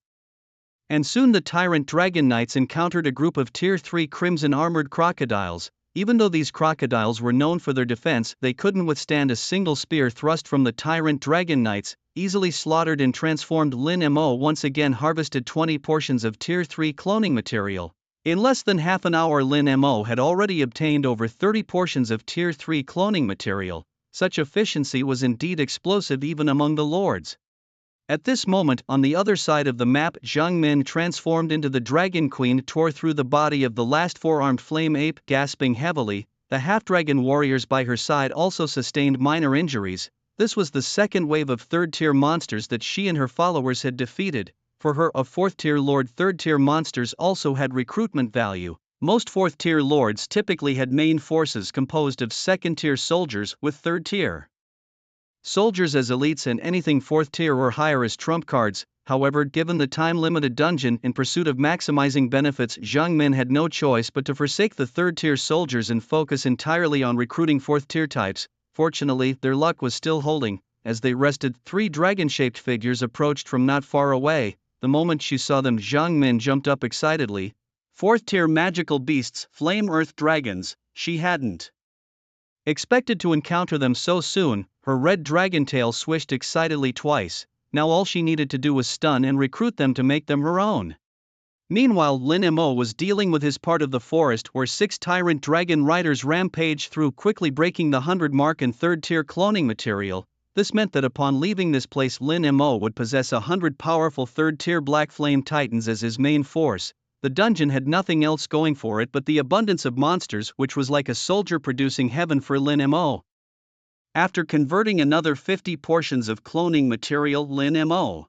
And soon the Tyrant Dragon Knights encountered a group of Tier 3 crimson armored crocodiles. Even though these crocodiles were known for their defense, they couldn't withstand a single spear thrust from the Tyrant Dragon Knights. Easily slaughtered and transformed, Lin Mo once again harvested 20 portions of Tier 3 cloning material. In less than half an hour, Lin Mo had already obtained over 30 portions of Tier 3 cloning material. Such efficiency was indeed explosive even among the lords. At this moment, on the other side of the map, Jiang Min, transformed into the Dragon Queen, tore through the body of the last 4-armed flame ape, gasping heavily. The half-dragon warriors by her side also sustained minor injuries. This was the second wave of 3rd-tier monsters that she and her followers had defeated. For her, a 4th-tier lord, 3rd-tier monsters also had recruitment value. Most 4th-tier lords typically had main forces composed of 2nd-tier soldiers, with 3rd-tier soldiers as elites and anything 4th tier or higher as trump cards. However, given the time-limited dungeon, in pursuit of maximizing benefits, Jiang Min had no choice but to forsake the 3rd-tier soldiers and focus entirely on recruiting 4th-tier types. Fortunately, their luck was still holding. As they rested, 3 dragon-shaped figures approached from not far away. The moment she saw them, Jiang Min jumped up excitedly. 4th-tier magical beasts, flame earth dragons. She hadn't expected to encounter them so soon. Her red dragon tail swished excitedly twice. Now all she needed to do was stun and recruit them to make them her own. Meanwhile, Lin Mo was dealing with his part of the forest, where 6 Tyrant Dragon Riders rampaged through, quickly breaking the 100 mark in 3rd-tier cloning material. This meant that upon leaving this place, Lin Mo would possess 100 powerful 3rd-tier Black Flame Titans as his main force. The dungeon had nothing else going for it but the abundance of monsters, which was like a soldier producing heaven for Lin Mo. After converting another 50 portions of cloning material, Lin Mo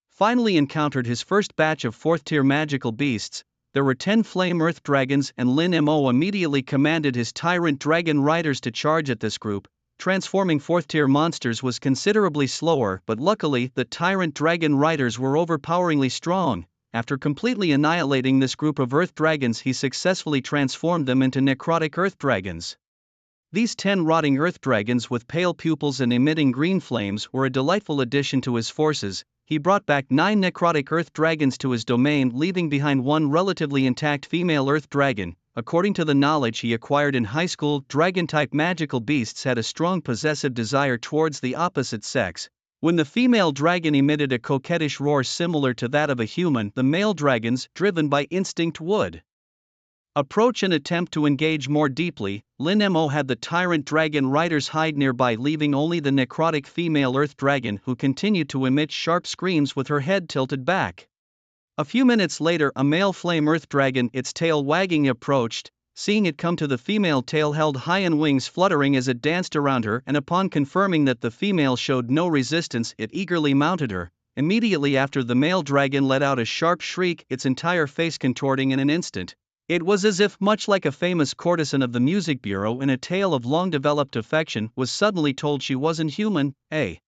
finally encountered his first batch of 4th tier magical beasts. There were 10 flame earth dragons, and Lin Mo immediately commanded his tyrant dragon riders to charge at this group. Transforming 4th tier monsters was considerably slower, but luckily the tyrant dragon riders were overpoweringly strong. After completely annihilating this group of earth dragons, he successfully transformed them into necrotic earth dragons. These 10 rotting earth dragons with pale pupils and emitting green flames were a delightful addition to his forces. He brought back 9 necrotic earth dragons to his domain, leaving behind one relatively intact female earth dragon. According to the knowledge he acquired in high school, dragon-type magical beasts had a strong possessive desire towards the opposite sex. When the female dragon emitted a coquettish roar similar to that of a human, the male dragons, driven by instinct, would approach and attempt to engage more deeply. Lin Mo had the tyrant dragon riders hide nearby, leaving only the necrotic female earth dragon, who continued to emit sharp screams with her head tilted back. A few minutes later, a male flame earth dragon, its tail wagging, approached. Seeing it come, to the female tail held high and wings fluttering as it danced around her, and upon confirming that the female showed no resistance, it eagerly mounted her. Immediately after, the male dragon let out a sharp shriek, its entire face contorting in an instant. It was as if, much like a famous courtesan of the music bureau in a tale of long-developed affection, was suddenly told she wasn't human. A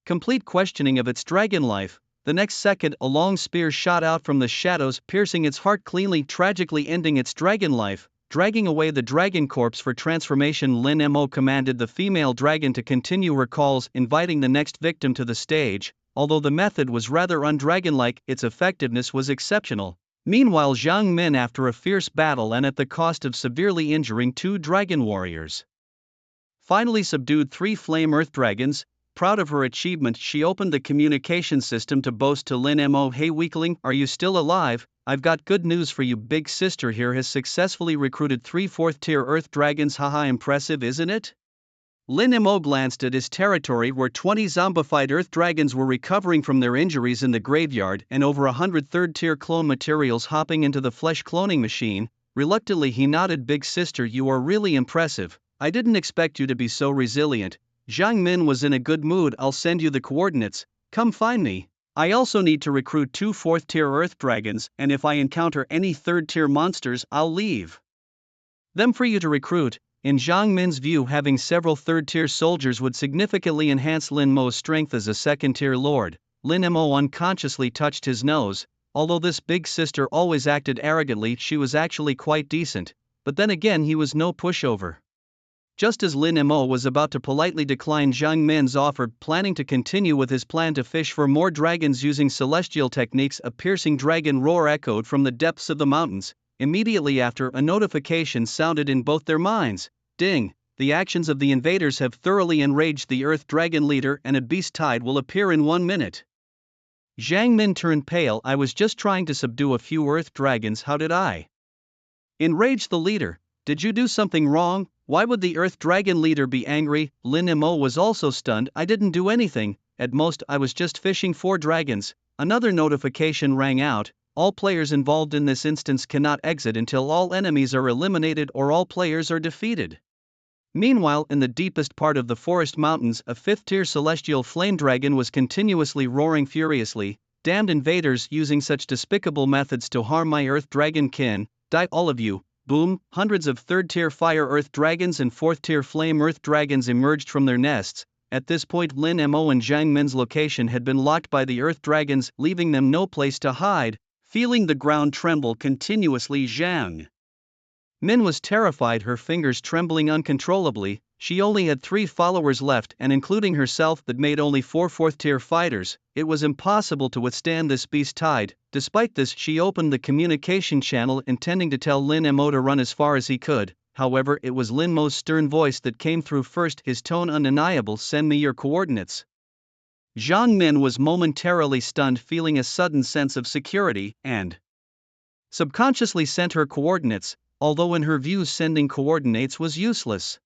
complete questioning of its dragon life. The next second, a long spear shot out from the shadows, piercing its heart cleanly, tragically ending its dragon life. Dragging away the dragon corpse for transformation, Lin Mo commanded the female dragon to continue her calls, inviting the next victim to the stage. Although the method was rather undragonlike, its effectiveness was exceptional. Meanwhile, Zhang Min, after a fierce battle and at the cost of severely injuring 2 dragon warriors, finally subdued 3 flame earth dragons. Proud of her achievement, she opened the communication system to boast to Lin Mo, "Hey weakling, are you still alive? I've got good news for you. Big sister here has successfully recruited 3 4th tier earth dragons. Haha, impressive, isn't it?" Lin Mo glanced at his territory, where 20 zombified earth dragons were recovering from their injuries in the graveyard, and over 100 3rd tier clone materials hopping into the flesh cloning machine. Reluctantly he nodded. "Big sister, you are really impressive. I didn't expect you to be so resilient." Zhang Min was in a good mood. "I'll send you the coordinates. Come find me. I also need to recruit 2 4th tier earth dragons, and if I encounter any 3rd tier monsters, I'll leave them for you to recruit." In Zhang Min's view, having several 3rd tier soldiers would significantly enhance Lin Mo's strength as a 2nd tier lord. Lin Mo unconsciously touched his nose. Although this big sister always acted arrogantly, she was actually quite decent. But then again, he was no pushover. Just as Lin Mo was about to politely decline Zhang Min's offer, planning to continue with his plan to fish for more dragons using celestial techniques, a piercing dragon roar echoed from the depths of the mountains. Immediately after, a notification sounded in both their minds. Ding! The actions of the invaders have thoroughly enraged the Earth Dragon leader, and a beast tide will appear in 1 minute. Zhang Min turned pale. "I was just trying to subdue a few Earth Dragons. How did I enrage the leader? Did you do something wrong? Why would the Earth Dragon leader be angry?" Lin Mo was also stunned. "I didn't do anything. At most, I was just fishing for dragons." Another notification rang out. All players involved in this instance cannot exit until all enemies are eliminated or all players are defeated. Meanwhile, in the deepest part of the forest mountains, a 5th tier celestial flame dragon was continuously roaring furiously. "Damned invaders, using such despicable methods to harm my earth dragon kin. Die all of you." Boom! Hundreds of 3rd tier fire earth dragons and 4th tier flame earth dragons emerged from their nests. At this point, Lin Mo and Zhang Min's location had been locked by the earth dragons, leaving them no place to hide. Feeling the ground tremble continuously, Zhang Min was terrified, her fingers trembling uncontrollably. She only had 3 followers left, and including herself, that made only 4 4th tier fighters. It was impossible to withstand this beast tide. Despite this, she opened the communication channel, intending to tell Lin Mo to run as far as he could. However, it was Lin Mo's stern voice that came through first, his tone undeniable. "Send me your coordinates." Zhang Min was momentarily stunned, feeling a sudden sense of security, and subconsciously sent her coordinates, although in her view sending coordinates was useless.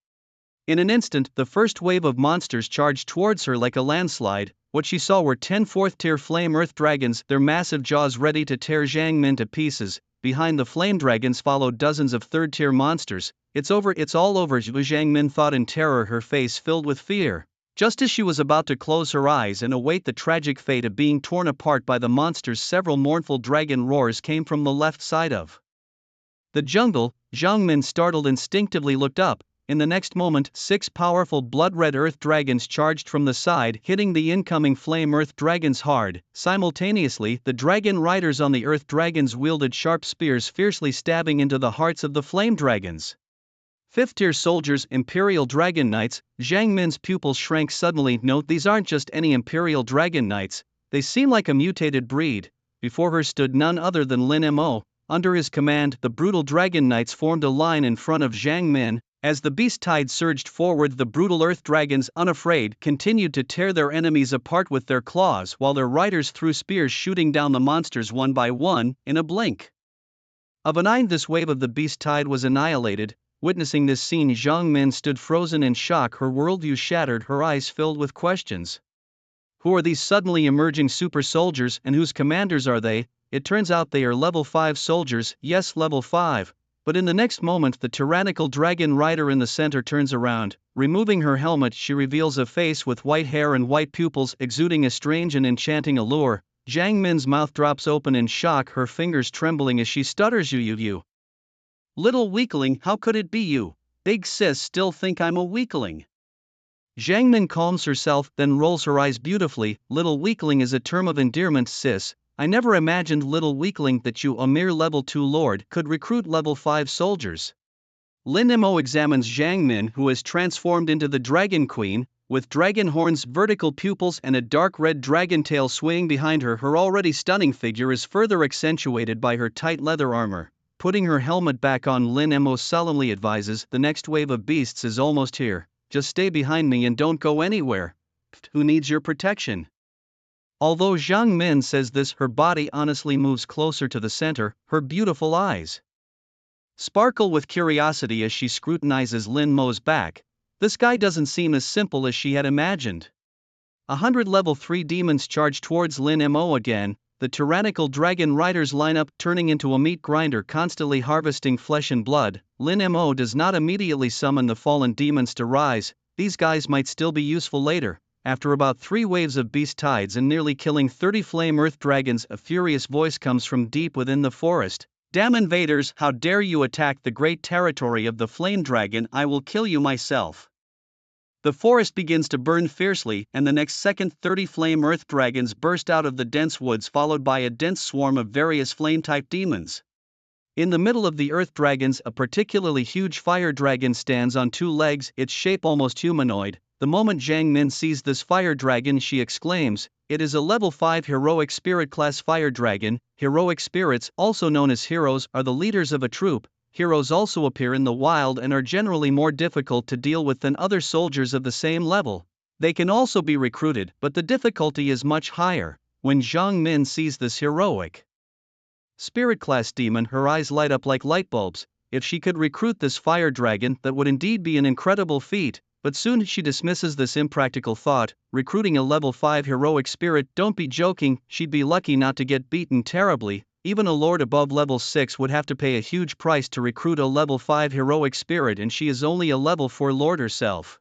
In an instant, the first wave of monsters charged towards her like a landslide. What she saw were 10 4th tier flame earth dragons, their massive jaws ready to tear Zhang Min to pieces. Behind the flame dragons followed dozens of third-tier monsters. It's over, it's all over, Zhang Min thought in terror, her face filled with fear. Just as she was about to close her eyes and await the tragic fate of being torn apart by the monsters, several mournful dragon roars came from the left side of the jungle. Zhang Min, startled, instinctively looked up. In the next moment, 6 powerful blood-red earth dragons charged from the side, hitting the incoming flame earth dragons hard. Simultaneously, the dragon riders on the earth dragons wielded sharp spears, fiercely stabbing into the hearts of the flame dragons. 5th-tier soldiers, Imperial Dragon Knights. Zhang Min's pupils shrank suddenly. Note, these aren't just any Imperial Dragon Knights, they seem like a mutated breed. Before her stood none other than Lin Mo. Under his command, the brutal Dragon Knights formed a line in front of Zhang Min. As the beast tide surged forward, the brutal earth dragons, unafraid, continued to tear their enemies apart with their claws, while their riders threw spears, shooting down the monsters one by one. In a blink of an eye, this wave of the beast tide was annihilated. Witnessing this scene, Zhang Min stood frozen in shock, her worldview shattered, her eyes filled with questions. Who are these suddenly emerging super soldiers, and whose commanders are they? It turns out they are level 5 soldiers, yes, level 5. But in the next moment, the tyrannical dragon rider in the center turns around. Removing her helmet, she reveals a face with white hair and white pupils, exuding a strange and enchanting allure. Zhang Min's mouth drops open in shock, her fingers trembling as she stutters, You. Little weakling, how could it be you? Big sis still think I'm a weakling. Zhang Min calms herself, then rolls her eyes beautifully. Little weakling is a term of endearment, sis. I never imagined, little weakling, that you, a mere level 2 lord, could recruit level 5 soldiers. Lin Mo examines Zhang Min, who has transformed into the Dragon Queen, with dragon horns, vertical pupils, and a dark red dragon tail swaying behind her. Her already stunning figure is further accentuated by her tight leather armor. Putting her helmet back on, Lin Mo solemnly advises, the next wave of beasts is almost here. Just stay behind me and don't go anywhere. Who needs your protection? Although Zhang Min says this, her body honestly moves closer to the center, her beautiful eyes sparkle with curiosity as she scrutinizes Lin Mo's back. This guy doesn't seem as simple as she had imagined. 100 level 3 demons charge towards Lin Mo again. The tyrannical dragon riders line up, turning into a meat grinder, constantly harvesting flesh and blood. Lin Mo does not immediately summon the fallen demons to rise. These guys might still be useful later. After about 3 waves of beast tides and nearly killing 30 flame earth dragons, a furious voice comes from deep within the forest. Damn invaders, how dare you attack the great territory of the flame dragon? I will kill you myself. The forest begins to burn fiercely, and the next second 30 flame earth dragons burst out of the dense woods, followed by a dense swarm of various flame-type demons. In the middle of the earth dragons, a particularly huge fire dragon stands on 2 legs, its shape almost humanoid. The moment Zhang Min sees this fire dragon, she exclaims, it is a level 5 heroic spirit class fire dragon. Heroic spirits, also known as heroes, are the leaders of a troop. Heroes also appear in the wild and are generally more difficult to deal with than other soldiers of the same level. They can also be recruited, but the difficulty is much higher. When Zhang Min sees this heroic spirit class demon, her eyes light up like light bulbs. If she could recruit this fire dragon, that would indeed be an incredible feat. But soon she dismisses this impractical thought. Recruiting a level 5 heroic spirit, don't be joking, she'd be lucky not to get beaten terribly. Even a lord above level 6 would have to pay a huge price to recruit a level 5 heroic spirit, and she is only a level 4 lord herself.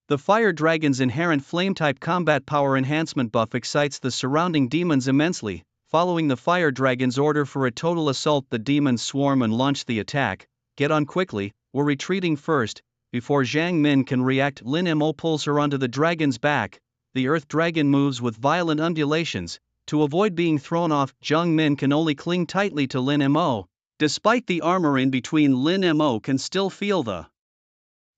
The fire dragon's inherent flame-type combat power enhancement buff excites the surrounding demons immensely. Following the fire dragon's order for a total assault, the demons swarm and launch the attack. Get on quickly, we're retreating first. Before Zhang Min can react, Lin Mo pulls her onto the dragon's back. The earth dragon moves with violent undulations. To avoid being thrown off, Zhang Min can only cling tightly to Lin Mo. Despite the armor in between, Lin Mo can still feel the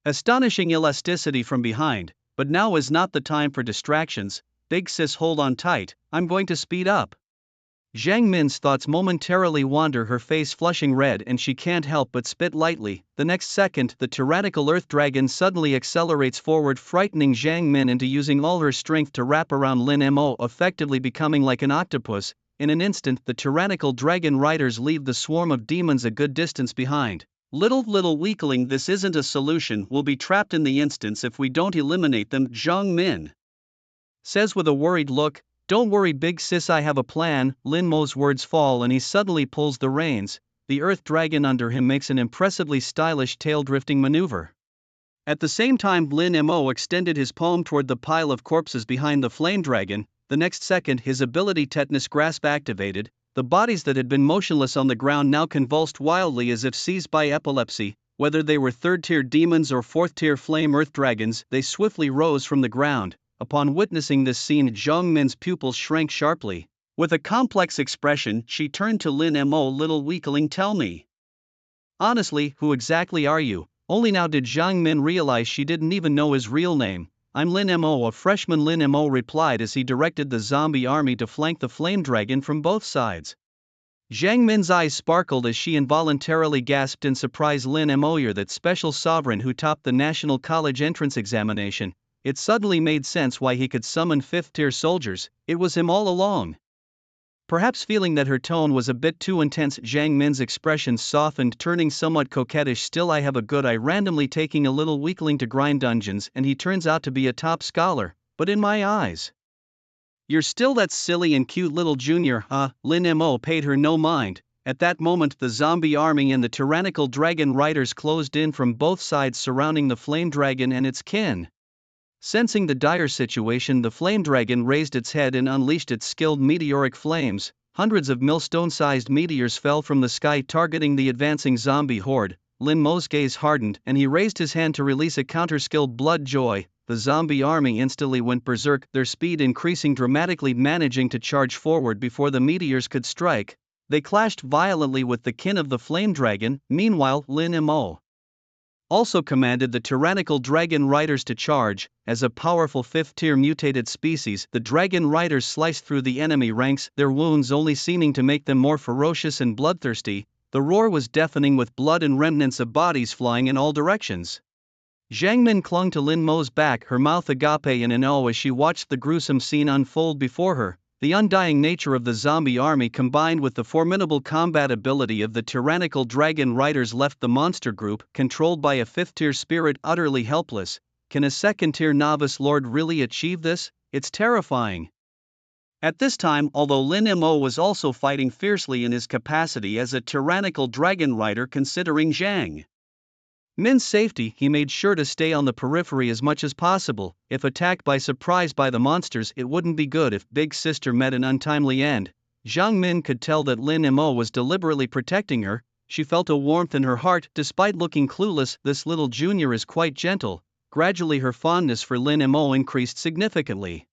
astonishing elasticity from behind. But now is not the time for distractions. Big sis, hold on tight, I'm going to speed up. Zhang Min's thoughts momentarily wander, her face flushing red, and she can't help but spit lightly. The next second, the tyrannical earth dragon suddenly accelerates forward, frightening Zhang Min into using all her strength to wrap around Lin Mo, effectively becoming like an octopus. In an instant, the tyrannical dragon riders leave the swarm of demons a good distance behind. Little weakling, this isn't a solution, we'll be trapped in the instance if we don't eliminate them, Zhang Min says with a worried look. Don't worry big sis, I have a plan. Lin Mo's words fall and he suddenly pulls the reins. the Earth Dragon under him makes an impressively stylish tail-drifting maneuver. At the same time Lin Mo extended his palm toward the pile of corpses behind the Flame Dragon, the next second his ability Tetanus Grasp activated. The bodies that had been motionless on the ground now convulsed wildly as if seized by epilepsy. Whether they were third-tier demons or fourth-tier flame earth dragons, they swiftly rose from the ground. Upon witnessing this scene, Jiang Min's pupils shrank sharply. With a complex expression, she turned to Lin Mo. "Little weakling, tell me. Honestly, who exactly are you?" Only now did Jiang Min realize she didn't even know his real name. "I'm Lin Mo, a freshman," Lin Mo replied as he directed the zombie army to flank the Flame Dragon from both sides. Jiang Min's eyes sparkled as she involuntarily gasped in surprise. "Lin Mo, you're that special sovereign who topped the National College entrance examination." It suddenly made sense why he could summon fifth-tier soldiers. It was him all along. Perhaps feeling that her tone was a bit too intense, Jiang Min's expression softened, turning somewhat coquettish. "Still, I have a good eye randomly taking a little weakling to grind dungeons, and he turns out to be a top scholar, but in my eyes, you're still that silly and cute little junior, huh?" Lin Mo paid her no mind. At that moment the zombie army and the tyrannical dragon riders closed in from both sides, surrounding the Flame Dragon and its kin. Sensing the dire situation, the Flame Dragon raised its head and unleashed its skilled meteoric flames. Hundreds of millstone-sized meteors fell from the sky, targeting the advancing zombie horde. Lin Mo's gaze hardened, and he raised his hand to release a counter-skill, Blood Joy. The zombie army instantly went berserk, their speed increasing dramatically, managing to charge forward before the meteors could strike. They clashed violently with the kin of the Flame Dragon. Meanwhile, Lin Mo also commanded the tyrannical dragon riders to charge. As a powerful fifth-tier mutated species, the dragon riders sliced through the enemy ranks, their wounds only seeming to make them more ferocious and bloodthirsty. The roar was deafening, with blood and remnants of bodies flying in all directions. Jiang Min clung to Lin Mo's back, her mouth agape in awe as she watched the gruesome scene unfold before her. The undying nature of the zombie army combined with the formidable combat ability of the tyrannical dragon riders left the monster group, controlled by a fifth-tier spirit, utterly helpless. Can a second-tier novice lord really achieve this? It's terrifying. At this time, although Lin Mo was also fighting fiercely in his capacity as a tyrannical dragon rider, considering Jiang Min's safety, he made sure to stay on the periphery as much as possible. If attacked by surprise by the monsters, it wouldn't be good if Big Sister met an untimely end. Jiang Min could tell that Lin Mo was deliberately protecting her. She felt a warmth in her heart. Despite looking clueless, this little junior is quite gentle. Gradually her fondness for Lin Mo increased significantly.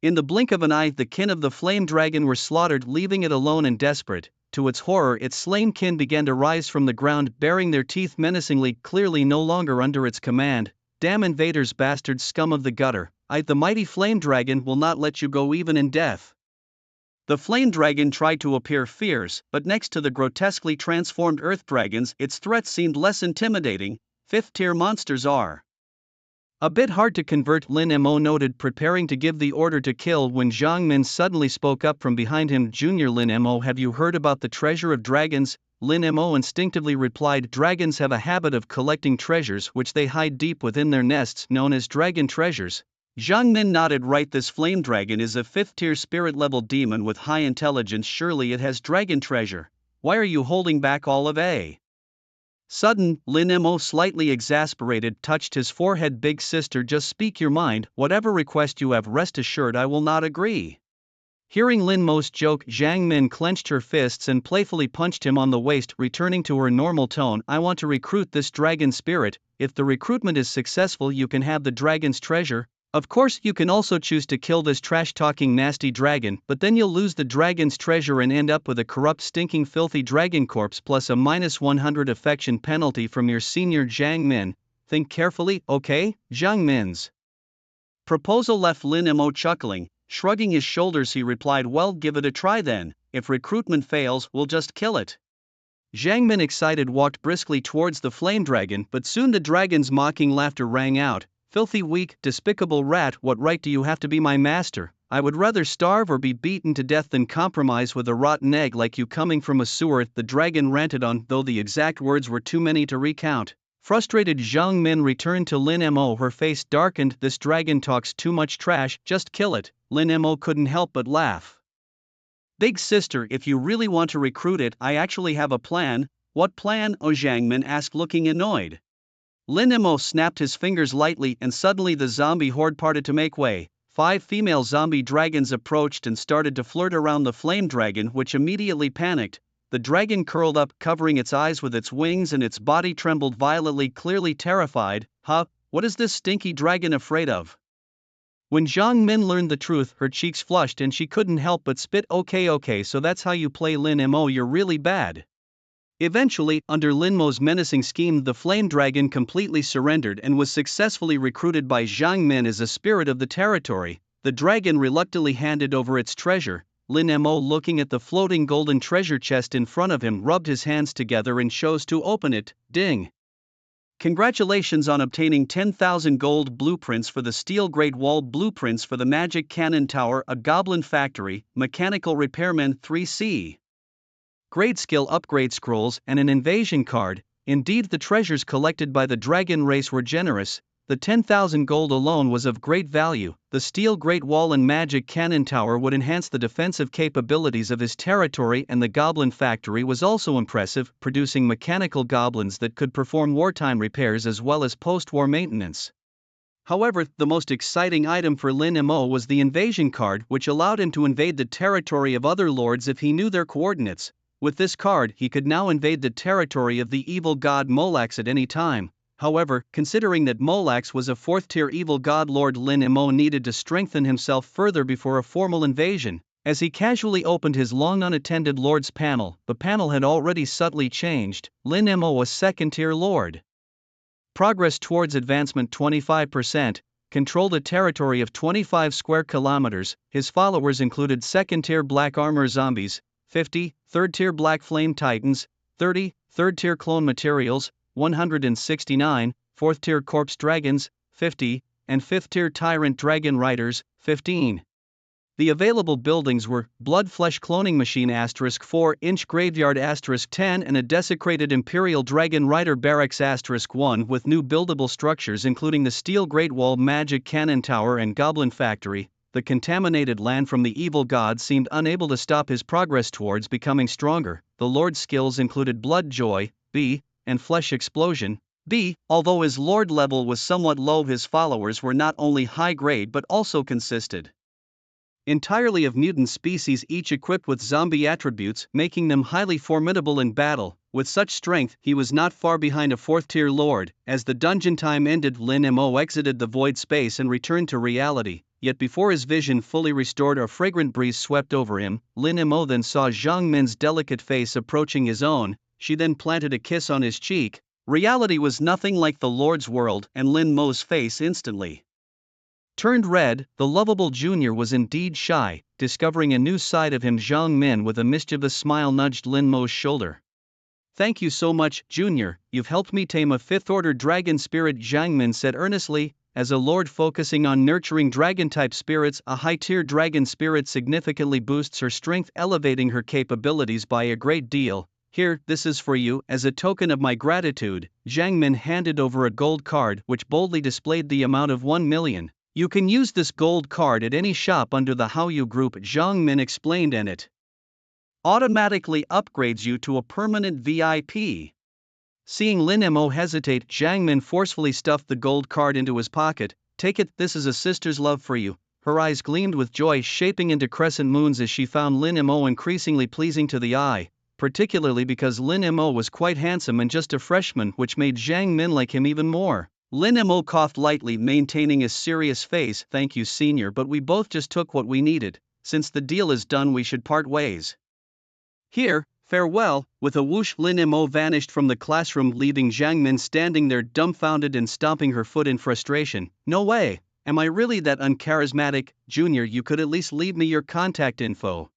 In the blink of an eye, the kin of the Flame Dragon were slaughtered, leaving it alone and desperate. To its horror, its slain kin began to rise from the ground, baring their teeth menacingly, clearly no longer under its command. "Damn invaders, bastard scum of the gutter. The mighty Flame Dragon will not let you go even in death." The Flame Dragon tried to appear fierce, but next to the grotesquely transformed Earth Dragons, its threats seemed less intimidating. Fifth-tier monsters are a bit hard to convert, Lin Mo noted, preparing to give the order to kill when Jiang Min suddenly spoke up from behind him. "Junior Lin Mo, have you heard about the treasure of dragons?" Lin Mo instinctively replied, "Dragons have a habit of collecting treasures which they hide deep within their nests, known as dragon treasures." Jiang Min nodded. "Right, this Flame Dragon is a fifth-tier spirit-level demon with high intelligence. Surely it has dragon treasure. Why are you holding back all of a sudden?" Lin Mo, slightly exasperated, touched his forehead. "Big sister, just speak your mind. Whatever request you have, rest assured I will not agree." Hearing Lin Mo's joke, Jiang Min clenched her fists and playfully punched him on the waist, returning to her normal tone. "I want to recruit this dragon spirit. If the recruitment is successful, you can have the dragon's treasure. Of course, you can also choose to kill this trash-talking nasty dragon, but then you'll lose the dragon's treasure and end up with a corrupt, stinking, filthy dragon corpse plus a -100 affection penalty from your senior." Jiang Min, think carefully, okay? Jiang Min's proposal left Lin Mo chuckling. Shrugging his shoulders, he replied, "Well, give it a try then. If recruitment fails, we'll just kill it." Jiang Min, excited, walked briskly towards the Flame Dragon, but soon the dragon's mocking laughter rang out. "Filthy, weak, despicable rat, what right do you have to be my master? I would rather starve or be beaten to death than compromise with a rotten egg like you coming from a sewer," the dragon ranted on, though the exact words were too many to recount. Frustrated, Jiang Min returned to Lin Mo, her face darkened. "This dragon talks too much trash, just kill it." Lin Mo couldn't help but laugh. Big sister, if you really want to recruit it, I actually have a plan. What plan? Oh, Zhang Min asked, looking annoyed. Lin Mo snapped his fingers lightly and suddenly the zombie horde parted to make way. 5 female zombie dragons approached and started to flirt around the flame dragon, which immediately panicked. The dragon curled up, covering its eyes with its wings, and its body trembled violently, clearly terrified. Huh? What is this stinky dragon afraid of? When Zhang Min learned the truth, her cheeks flushed and she couldn't help but spit. Okay, so that's how you play Lin Mo, you're really bad. Eventually, under Lin Mo's menacing scheme, the flame dragon completely surrendered and was successfully recruited by Zhang Min as a spirit of the territory. The dragon reluctantly handed over its treasure. Lin Mo, looking at the floating golden treasure chest in front of him, rubbed his hands together and chose to open it. Ding! Congratulations on obtaining 10,000 gold blueprints for the Steel Great Wall, blueprints for the Magic Cannon Tower, a Goblin Factory, Mechanical Repairman 3C. Grade skill upgrade scrolls, and an invasion card. Indeed, the treasures collected by the dragon race were generous. The 10,000 gold alone was of great value. The Steel Great Wall and Magic Cannon Tower would enhance the defensive capabilities of his territory, and the Goblin Factory was also impressive, producing mechanical goblins that could perform wartime repairs as well as post-war maintenance. However, the most exciting item for Lin Mo was the invasion card, which allowed him to invade the territory of other lords if he knew their coordinates. With this card, he could now invade the territory of the evil god Molax at any time. However, considering that Molax was a 4th-tier evil god lord, Lin Mo needed to strengthen himself further before a formal invasion. As he casually opened his long unattended lord's panel, the panel had already subtly changed. Lin Mo, a 2nd-tier lord. Progress towards advancement 25%. Controlled a territory of 25 square kilometers. His followers included 2nd-tier black armor zombies, 50, 3rd-tier black flame titans, 30, 3rd-tier clone materials, 169, 4th-tier corpse dragons, 50, and 5th-tier tyrant dragon riders, 15. The available buildings were Blood Flesh Cloning Machine *4 inch Graveyard *10 and a desecrated Imperial Dragon Rider Barracks *1 with new buildable structures including the Steel Great Wall, Magic Cannon Tower and Goblin Factory. The contaminated land from the evil god seemed unable to stop his progress towards becoming stronger. The Lord's skills included Blood Joy, B, and Flesh Explosion, B. Although his Lord level was somewhat low, his followers were not only high grade but also consisted entirely of mutant species, each equipped with zombie attributes, making them highly formidable in battle. With such strength, he was not far behind a 4th-tier lord. As the dungeon time ended, Lin Mo exited the void space and returned to reality. Yet before his vision fully restored, a fragrant breeze swept over him. Lin Mo then saw Zhang Min's delicate face approaching his own. She then planted a kiss on his cheek. Reality was nothing like the Lord's world, and Lin Mo's face instantly turned red. The lovable junior was indeed shy. Discovering a new side of him, Zhang Min with a mischievous smile nudged Lin Mo's shoulder. Thank you so much, Junior, you've helped me tame a 5th-order dragon spirit, Zhang Min said earnestly. As a lord focusing on nurturing dragon-type spirits, a high-tier dragon spirit significantly boosts her strength, elevating her capabilities by a great deal. Here, this is for you. As a token of my gratitude, Zhang Min handed over a gold card which boldly displayed the amount of 1 million. You can use this gold card at any shop under the Haoyu group, Zhang Min explained, and it automatically upgrades you to a permanent VIP. Seeing Lin Mo hesitate, Zhang Min forcefully stuffed the gold card into his pocket. Take it, this is a sister's love for you. Her eyes gleamed with joy, shaping into crescent moons as she found Lin Mo increasingly pleasing to the eye, particularly because Lin Mo was quite handsome and just a freshman, which made Zhang Min like him even more. Lin Mo coughed lightly, maintaining a serious face. Thank you, senior, but we both just took what we needed. Since the deal is done, we should part ways. Here, farewell. With a whoosh, Lin Mo vanished from the classroom, leaving Zhang Min standing there dumbfounded and stomping her foot in frustration. No way. Am I really that uncharismatic? Junior, you could at least leave me your contact info.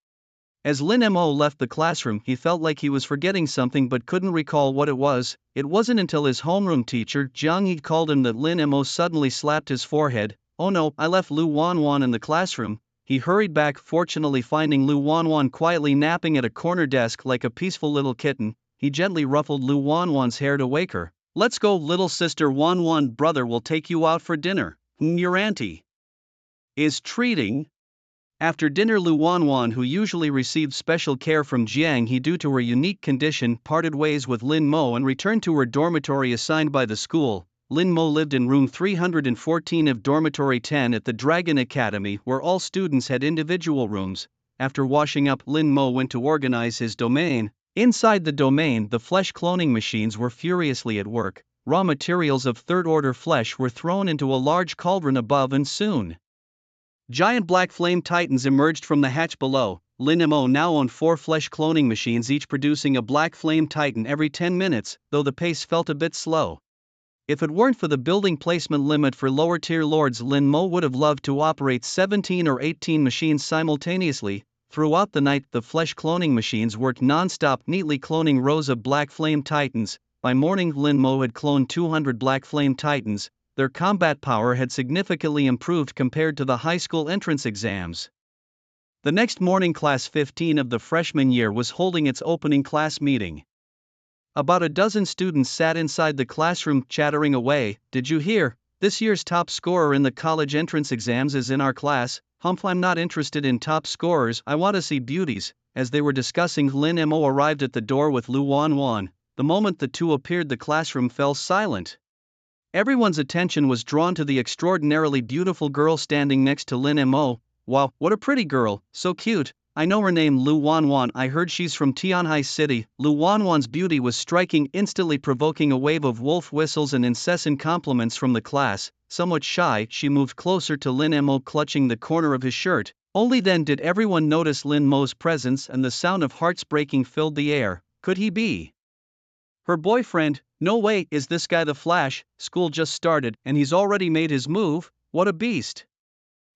As Lin Mo left the classroom, he felt like he was forgetting something but couldn't recall what it was. It wasn't until his homeroom teacher, Jiang Yi, called him that Lin Mo suddenly slapped his forehead. Oh no, I left Lu Wanwan in the classroom. He hurried back, fortunately finding Lu Wanwan quietly napping at a corner desk like a peaceful little kitten. He gently ruffled Lu Wanwan's hair to wake her. Let's go, little sister. Wanwan brother will take you out for dinner. Your auntie is treating After dinner, Lu Wanwan, who usually received special care from Jiang He due to her unique condition, parted ways with Lin Mo and returned to her dormitory assigned by the school. Lin Mo lived in room 314 of dormitory 10 at the Dragon Academy, where all students had individual rooms. After washing up, Lin Mo went to organize his domain. Inside the domain, the flesh cloning machines were furiously at work. Raw materials of third-order flesh were thrown into a large cauldron above, and soon giant black flame titans emerged from the hatch below. Lin Mo now owned 4 flesh cloning machines, each producing a black flame titan every 10 minutes, though the pace felt a bit slow. If it weren't for the building placement limit for lower-tier lords, Lin Mo would have loved to operate 17 or 18 machines simultaneously. Throughout the night, the flesh cloning machines worked non-stop, neatly cloning rows of black flame titans. By morning, Lin Mo had cloned 200 black flame titans. Their combat power had significantly improved compared to the high school entrance exams. The next morning, Class 15 of the freshman year was holding its opening class meeting. About a dozen students sat inside the classroom, chattering away. "Did you hear? This year's top scorer in the college entrance exams is in our class." "Humph, I'm not interested in top scorers, I want to see beauties." As they were discussing, Lin Mo arrived at the door with Lu Wanwan. The moment the two appeared, the classroom fell silent. Everyone's attention was drawn to the extraordinarily beautiful girl standing next to Lin Mo. "Wow, what a pretty girl, so cute. I know her name, Lu Wanwan. I heard she's from Tianhai City." Lu Wanwan's beauty was striking, instantly provoking a wave of wolf whistles and incessant compliments from the class. Somewhat shy, she moved closer to Lin Mo, clutching the corner of his shirt. Only then did everyone notice Lin Mo's presence, and the sound of hearts breaking filled the air. Could he be her boyfriend? No way. Is this guy the Flash? School just started, and he's already made his move? What a beast.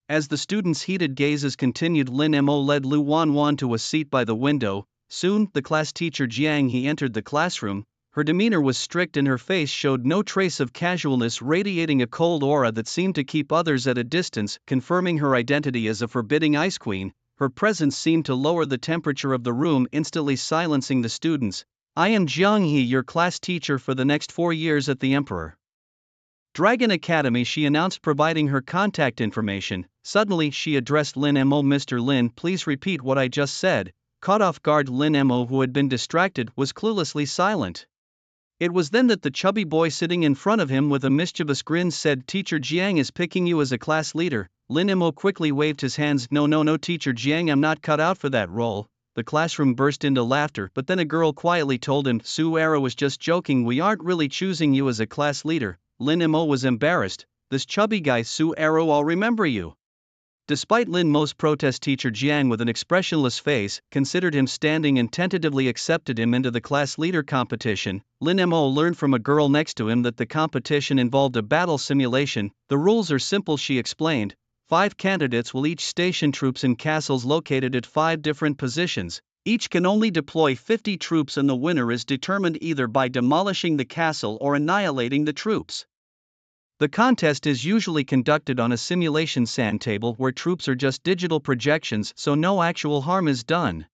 As the students' heated gazes continued, Lin Mo led Lu Wanwan to a seat by the window. Soon, the class teacher Jiang He entered the classroom. Her demeanor was strict and her face showed no trace of casualness, radiating a cold aura that seemed to keep others at a distance. Confirming her identity as a forbidding ice queen, her presence seemed to lower the temperature of the room, instantly silencing the students. "I am Jiang He, your class teacher for the next 4 years at the Emperor Dragon Academy," she announced, providing her contact information. Suddenly, she addressed Lin Mo. "Mr. Lin, please repeat what I just said." Caught off guard, Lin Mo, who had been distracted, was cluelessly silent. It was then that the chubby boy sitting in front of him with a mischievous grin said, "Teacher Jiang is picking you as a class leader." Lin Mo quickly waved his hands. No, Teacher Jiang, I'm not cut out for that role." The classroom burst into laughter, but then a girl quietly told him, "Su Ara was just joking, we aren't really choosing you as a class leader." Lin Mo was embarrassed. "This chubby guy, Su Ara, I'll remember you." Despite Lin Mo's protest, Teacher Jiang, with an expressionless face, considered him standing and tentatively accepted him into the class leader competition. Lin Mo learned from a girl next to him that the competition involved a battle simulation. "The rules are simple," she explained. 5 candidates will each station troops in castles located at 5 different positions. Each can only deploy 50 troops, and the winner is determined either by demolishing the castle or annihilating the troops. The contest is usually conducted on a simulation sand table where troops are just digital projections, so no actual harm is done.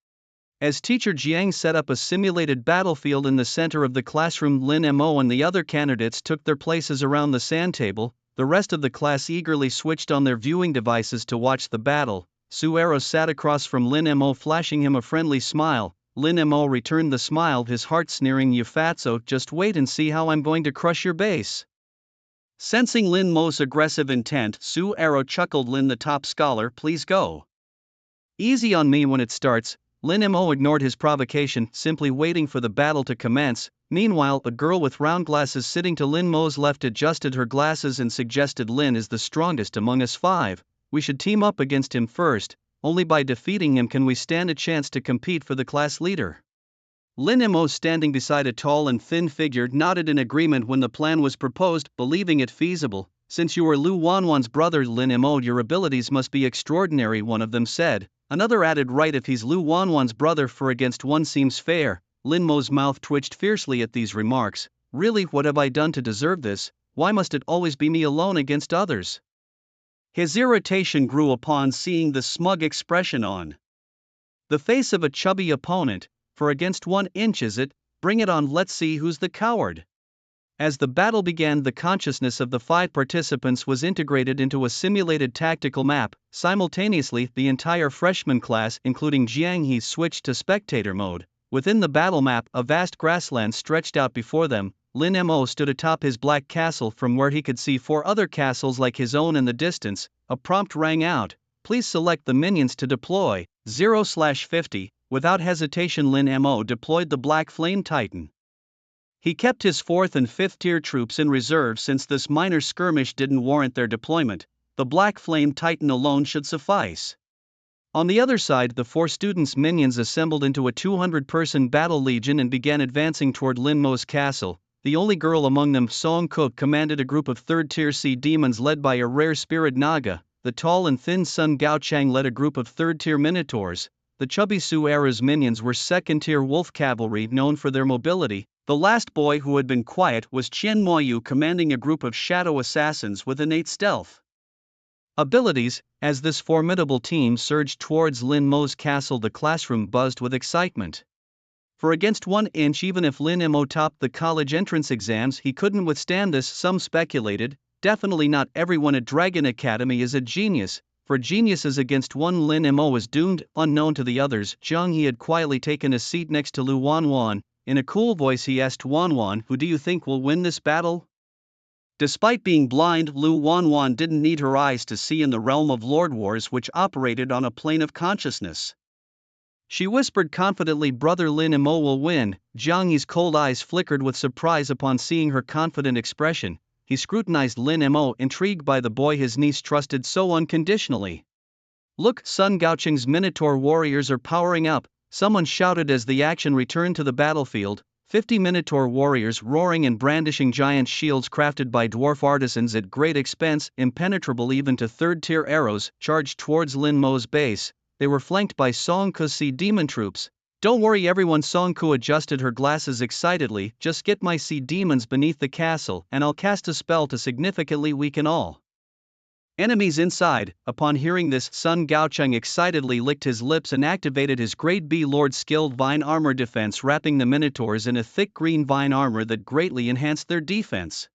As Teacher Jiang set up a simulated battlefield in the center of the classroom, Lin Mo and the other candidates took their places around the sand table. The rest of the class eagerly switched on their viewing devices to watch the battle. Su Ara sat across from Lin Mo, flashing him a friendly smile. Lin Mo returned the smile, his heart sneering, "You fatso, just wait and see how I'm going to crush your base." Sensing Lin Mo's aggressive intent, Su Ara chuckled, "Lin, the top scholar, please go easy on me when it starts." Lin Mo ignored his provocation, simply waiting for the battle to commence. Meanwhile, a girl with round glasses sitting to Lin Mo's left adjusted her glasses and suggested, "Lin is the strongest among us 5. We should team up against him first. Only by defeating him can we stand a chance to compete for the class leader." Lin Mo, standing beside a tall and thin figure, nodded in agreement when the plan was proposed, believing it feasible. "Since you are Lu Wanwan's brother, Lin Mo, your abilities must be extraordinary," one of them said. Another added, "Right, if he's Lu Wanwan's brother, 4 against 1 seems fair." Lin Mo's mouth twitched fiercely at these remarks. "Really, what have I done to deserve this? Why must it always be me alone against others?" His irritation grew upon seeing the smug expression on the face of a chubby opponent. "For against 1 inch is it? Bring it on, let's see who's the coward." As the battle began, the consciousness of the 5 participants was integrated into a simulated tactical map. Simultaneously, the entire freshman class, including Jiang He, switched to spectator mode. Within the battle map, a vast grassland stretched out before them. Lin Mo stood atop his black castle, from where he could see 4 other castles like his own in the distance. A prompt rang out. Please select the minions to deploy. 0/50. Without hesitation, Lin Mo deployed the Black Flame Titan. He kept his 4th and 5th tier troops in reserve since this minor skirmish didn't warrant their deployment. The Black Flame Titan alone should suffice. On the other side, the 4 students' minions assembled into a 200-person battle legion and began advancing toward Lin Mo's castle. The only girl among them, Song Ke, commanded a group of 3rd-tier sea demons led by a rare spirit Naga. The tall and thin Sun Gaochang led a group of 3rd-tier minotaurs. The chubby Su Era's minions were 2nd-tier wolf cavalry known for their mobility. The last boy who had been quiet was Qian Moyu, commanding a group of shadow assassins with innate stealth abilities. As this formidable team surged towards Lin Mo's castle, the classroom buzzed with excitement. For against 1 inch, even if Lin Mo topped the college entrance exams, he couldn't withstand this. Some speculated, definitely not everyone at Dragon Academy is a genius. For geniuses against 1, Lin Mo was doomed. Unknown to the others, Jiang He had quietly taken a seat next to Lu Wanwan. In a cool voice he asked Wanwan, "Who do you think will win this battle?" Despite being blind, Lu Wanwan didn't need her eyes to see in the realm of Lord Wars, which operated on a plane of consciousness. She whispered confidently, "Brother Lin Mo will win." Jiang Yi's cold eyes flickered with surprise upon seeing her confident expression. He scrutinized Lin Mo, intrigued by the boy his niece trusted so unconditionally. "Look, Sun Gaocheng's Minotaur warriors are powering up," someone shouted as the action returned to the battlefield. 50 Minotaur warriors, roaring and brandishing giant shields crafted by dwarf artisans at great expense, impenetrable even to 3rd-tier arrows, charged towards Lin Mo's base. They were flanked by Song Ke's sea demon troops. "Don't worry everyone," Song Ke adjusted her glasses excitedly, "just get my sea demons beneath the castle, and I'll cast a spell to significantly weaken all enemies inside." Upon hearing this, Sun Gaocheng excitedly licked his lips and activated his Grade B Lord skilled vine armor defense, wrapping the Minotaurs in a thick green vine armor that greatly enhanced their defense.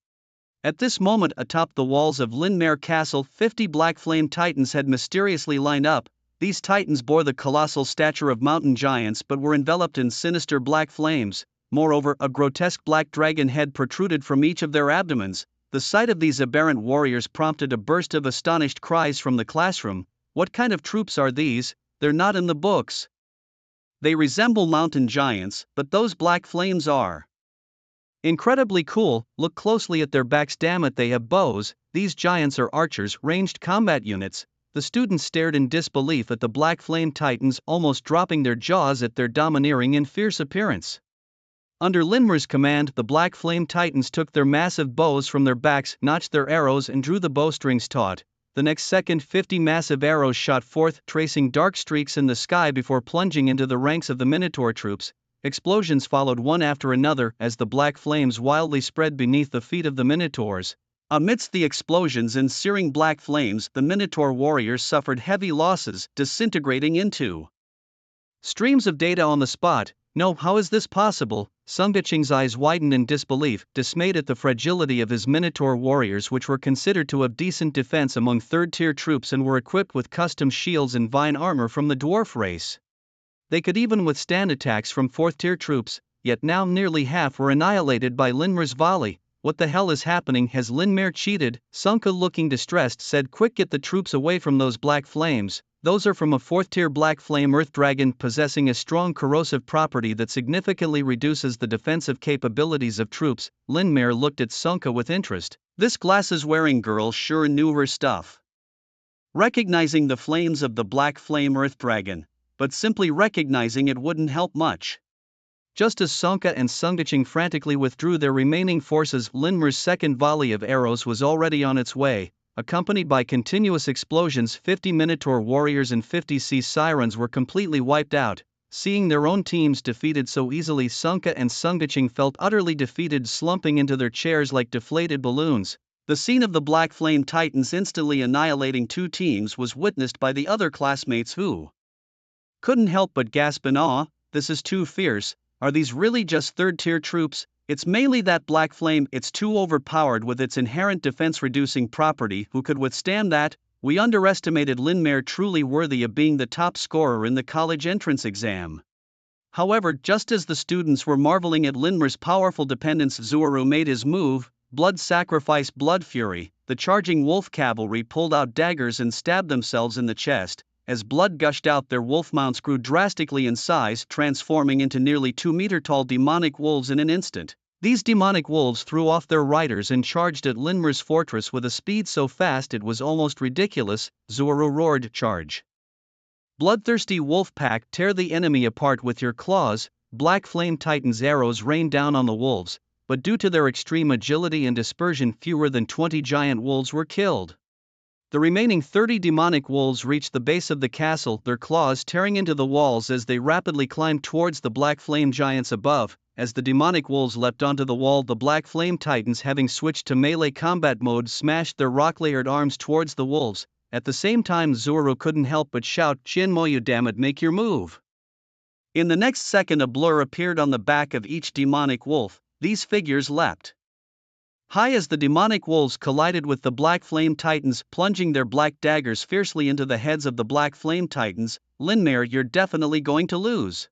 At this moment, atop the walls of Linmare Castle, 50 Black Flame Titans had mysteriously lined up. These titans bore the colossal stature of mountain giants but were enveloped in sinister black flames. Moreover, a grotesque black dragon head protruded from each of their abdomens. The sight of these aberrant warriors prompted a burst of astonished cries from the classroom. "What kind of troops are these? They're not in the books. They resemble mountain giants, but those black flames are incredibly cool. Look closely at their backs, damn it, they have bows. These giants are archers, ranged combat units." The students stared in disbelief at the Black Flame Titans, almost dropping their jaws at their domineering and fierce appearance. Under Linmer's command, the Black Flame Titans took their massive bows from their backs, notched their arrows and drew the bowstrings taut. The next second, 50 massive arrows shot forth, tracing dark streaks in the sky before plunging into the ranks of the Minotaur troops. Explosions followed one after another as the black flames wildly spread beneath the feet of the Minotaurs. Amidst the explosions and searing black flames, the Minotaur warriors suffered heavy losses, disintegrating into streams of data on the spot. "No, how is this possible?" Sung Gaocheng's eyes widened in disbelief, dismayed at the fragility of his Minotaur warriors, which were considered to have decent defense among 3rd-tier troops and were equipped with custom shields and vine armor from the dwarf race. They could even withstand attacks from 4th-tier troops, yet now nearly half were annihilated by Linmer's volley. "What the hell is happening? Has Linmer cheated?" Sung Ke, looking distressed, said, "Quick, get the troops away from those black flames. Those are from a 4th-tier black flame earth dragon possessing a strong corrosive property that significantly reduces the defensive capabilities of troops." Linmer looked at Sung Ke with interest. This glasses-wearing girl sure knew her stuff. Recognizing the flames of the black flame earth dragon, but simply recognizing it wouldn't help much. Just as Sung Ke and Sung Gaocheng frantically withdrew their remaining forces, Linmer's second volley of arrows was already on its way. Accompanied by continuous explosions, 50 Minotaur warriors and 50 sea sirens were completely wiped out. Seeing their own teams defeated so easily, Sung Ke and Sung Gaocheng felt utterly defeated, slumping into their chairs like deflated balloons. The scene of the Black Flame Titans instantly annihilating 2 teams was witnessed by the other classmates, who couldn't help but gasp in awe. "This is too fierce. Are these really just 3rd-tier troops? It's mainly that black flame, it's too overpowered with its inherent defense-reducing property. Who could withstand that? We underestimated Linmare, truly worthy of being the top scorer in the college entrance exam. However, just as the students were marveling at Linmare's powerful dependence, Zuaru made his move. Blood sacrifice, blood fury. The charging wolf cavalry pulled out daggers and stabbed themselves in the chest. As blood gushed out, their wolf mounts grew drastically in size, transforming into nearly 2-meter-tall demonic wolves in an instant. These demonic wolves threw off their riders and charged at Linmare's fortress with a speed so fast it was almost ridiculous. Zuaru roared, "Charge! Bloodthirsty wolf pack, tear the enemy apart with your claws!" Black Flame Titan's arrows rained down on the wolves, but due to their extreme agility and dispersion, fewer than 20 giant wolves were killed. The remaining 30 demonic wolves reached the base of the castle, their claws tearing into the walls as they rapidly climbed towards the black flame giants above. As the demonic wolves leapt onto the wall, the Black Flame Titans, having switched to melee combat mode, smashed their rock-layered arms towards the wolves. At the same time, Zuaru couldn't help but shout, "Shinmoyu, damn it, make your move!" In the next second, a blur appeared on the back of each demonic wolf. These figures leapt high as the demonic wolves collided with the Black Flame Titans, plunging their black daggers fiercely into the heads of the Black Flame Titans. "Linmare, you're definitely going to lose!"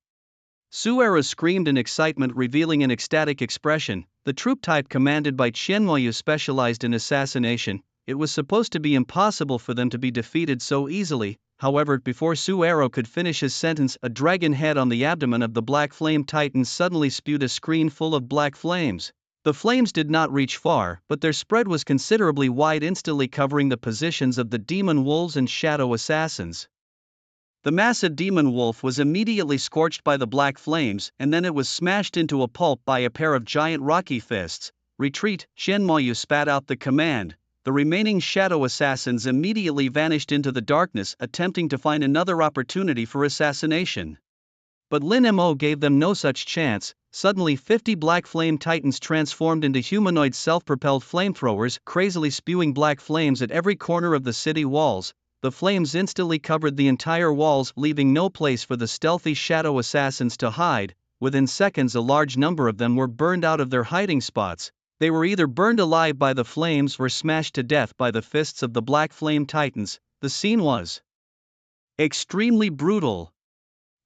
Zuaru screamed in excitement, revealing an ecstatic expression. The troop type commanded by Shinmoyu specialized in assassination. It was supposed to be impossible for them to be defeated so easily. However, before Zuaru could finish his sentence, a dragon head on the abdomen of the Black Flame Titan suddenly spewed a screen full of black flames. The flames did not reach far, but their spread was considerably wide, instantly covering the positions of the demon wolves and shadow assassins. The massive demon wolf was immediately scorched by the black flames, and then it was smashed into a pulp by a pair of giant rocky fists. "Retreat!" Shinmoyu spat out the command. The remaining shadow assassins immediately vanished into the darkness, attempting to find another opportunity for assassination. But Linmo gave them no such chance. Suddenly 50 Black Flame Titans transformed into humanoid self-propelled flamethrowers, crazily spewing black flames at every corner of the city walls. The flames instantly covered the entire walls, leaving no place for the stealthy shadow assassins to hide. Within seconds, a large number of them were burned out of their hiding spots. They were either burned alive by the flames or smashed to death by the fists of the Black Flame Titans. The scene was extremely brutal.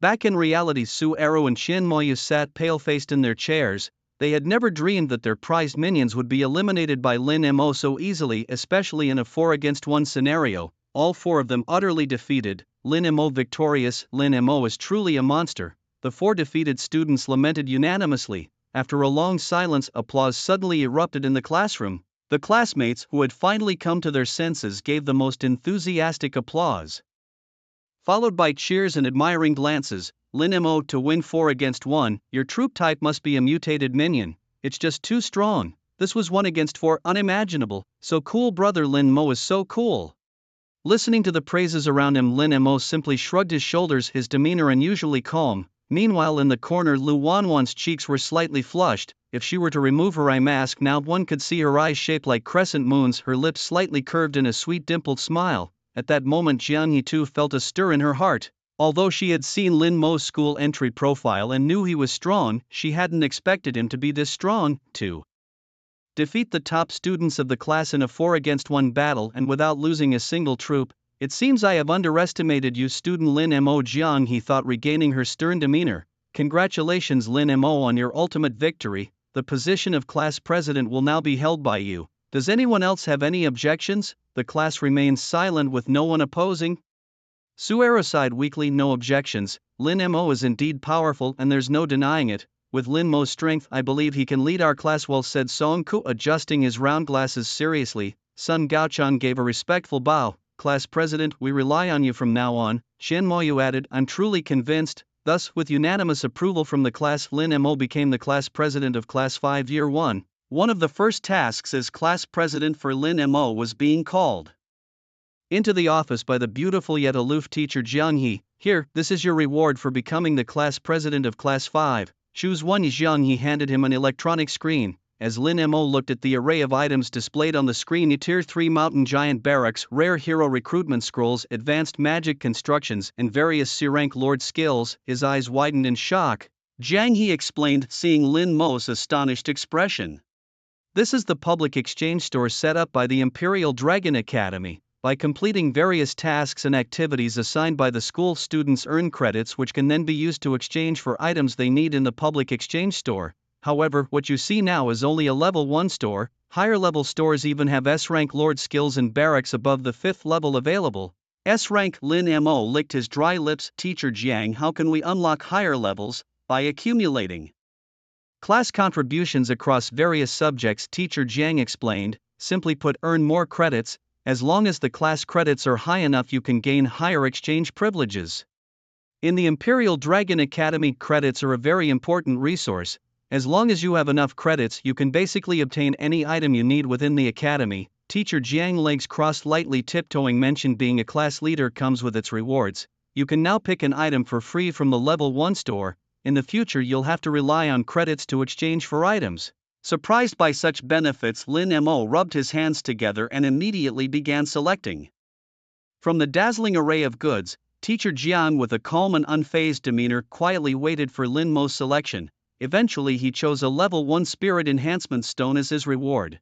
Back in reality, Zuaru and Shinmoyu sat pale-faced in their chairs. They had never dreamed that their prized minions would be eliminated by Linmo so easily, especially in a 4-against-1 scenario. All 4 of them utterly defeated, Linmo victorious. Linmo is truly a monster. The 4 defeated students lamented unanimously. After a long silence, applause suddenly erupted in the classroom. The classmates, who had finally come to their senses, gave the most enthusiastic applause, followed by cheers and admiring glances. "Linmo to win 4-against-1, your troop type must be a mutated minion. It's just too strong. This was 1-against-4, unimaginable. So cool, brother, Linmo is so cool." Listening to the praises around him, Linmo simply shrugged his shoulders, his demeanor unusually calm. Meanwhile, in the corner, Lu Wanwan's cheeks were slightly flushed. If she were to remove her eye mask now, one could see her eyes shaped like crescent moons, her lips slightly curved in a sweet dimpled smile. At that moment, Jianghe too felt a stir in her heart. Although she had seen Linmo's school entry profile and knew he was strong, she hadn't expected him to be this strong. To defeat the top students of the class in a 4-against-1 battle and without losing a single troop. "It seems I have underestimated you, student Linmo," Jianghe thought, regaining her stern demeanor. "Congratulations, Linmo, on your ultimate victory. The position of class president will now be held by you. Does anyone else have any objections?" The class remained silent with no one opposing. Zuaru sighed weakly. "No objections. Linmo is indeed powerful and there's no denying it. With Linmo's strength, I believe he can lead our class well," said Songku, adjusting his round glasses seriously. Sun Gaochan gave a respectful bow. "Class president, we rely on you from now on," Shinmoyu added. "I'm truly convinced." Thus, with unanimous approval from the class, Linmo became the class president of Class 5 Year 1. One of the first tasks as class president for Linmo was being called into the office by the beautiful yet aloof teacher Jianghe. "Here, this is your reward for becoming the class president of Class 5. Choose one." Jianghe handed him an electronic screen. As Linmo looked at the array of items displayed on the screen, Tier 3 mountain giant barracks, rare hero recruitment scrolls, advanced magic constructions, and various C-rank lord skills, his eyes widened in shock. Jiang He explained, seeing Lin Mo's astonished expression. This is the public exchange store set up by the Imperial Dragon Academy. By completing various tasks and activities assigned by the school, students earn credits which can then be used to exchange for items they need in the public exchange store. However, what you see now is only a level 1 store. Higher level stores even have S-rank lord skills and barracks above the 5th level available. S-rank. Lin Mo licked his dry lips. Teacher Jiang, how can we unlock higher levels? By accumulating class contributions across various subjects, Teacher Jiang explained. Simply put, earn more credits. As long as the class credits are high enough, you can gain higher exchange privileges. In the Imperial Dragon Academy, credits are a very important resource. As long as you have enough credits, you can basically obtain any item you need within the academy. Teacher Jiang, legs crossed, lightly tiptoeing, mentioned being a class leader comes with its rewards. You can now pick an item for free from the level 1 store. In the future, you'll have to rely on credits to exchange for items. Surprised by such benefits, Lin Mo rubbed his hands together and immediately began selecting. From the dazzling array of goods, Teacher Jiang, with a calm and unfazed demeanor, quietly waited for Lin Mo's selection. Eventually he chose a level 1 spirit enhancement stone as his reward.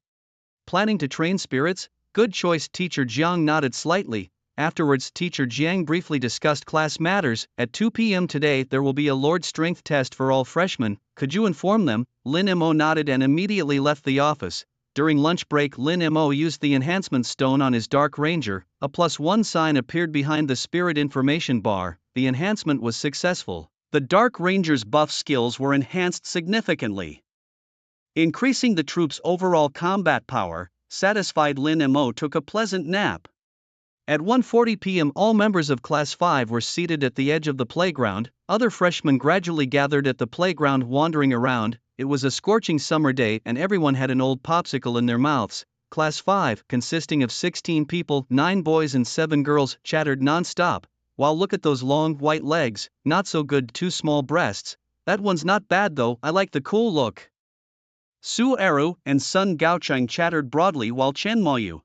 Planning to train spirits? Good choice. Teacher Jiang nodded slightly. Afterwards, Teacher Jiang briefly discussed class matters. At 2 p.m. today there will be a Lord Strength test for all freshmen. Could you inform them? Lin Mo nodded and immediately left the office. During lunch break, Lin Mo used the enhancement stone on his Dark Ranger. A +1 sign appeared behind the spirit information bar. The enhancement was successful. The Dark Ranger's buff skills were enhanced significantly, increasing the troop's overall combat power. Satisfied, Lin Mo took a pleasant nap. At 1:40 p.m. all members of Class 5 were seated at the edge of the playground. Other freshmen gradually gathered at the playground, wandering around. It was a scorching summer day and everyone had an old popsicle in their mouths. Class 5, consisting of 16 people, 9 boys and 7 girls, chattered non-stop. Wow, look at those long, white legs. Not so good, 2 small breasts. That one's not bad though, I like the cool look. Su Eru and Sun Gaocheng chattered broadly while Chen Moyu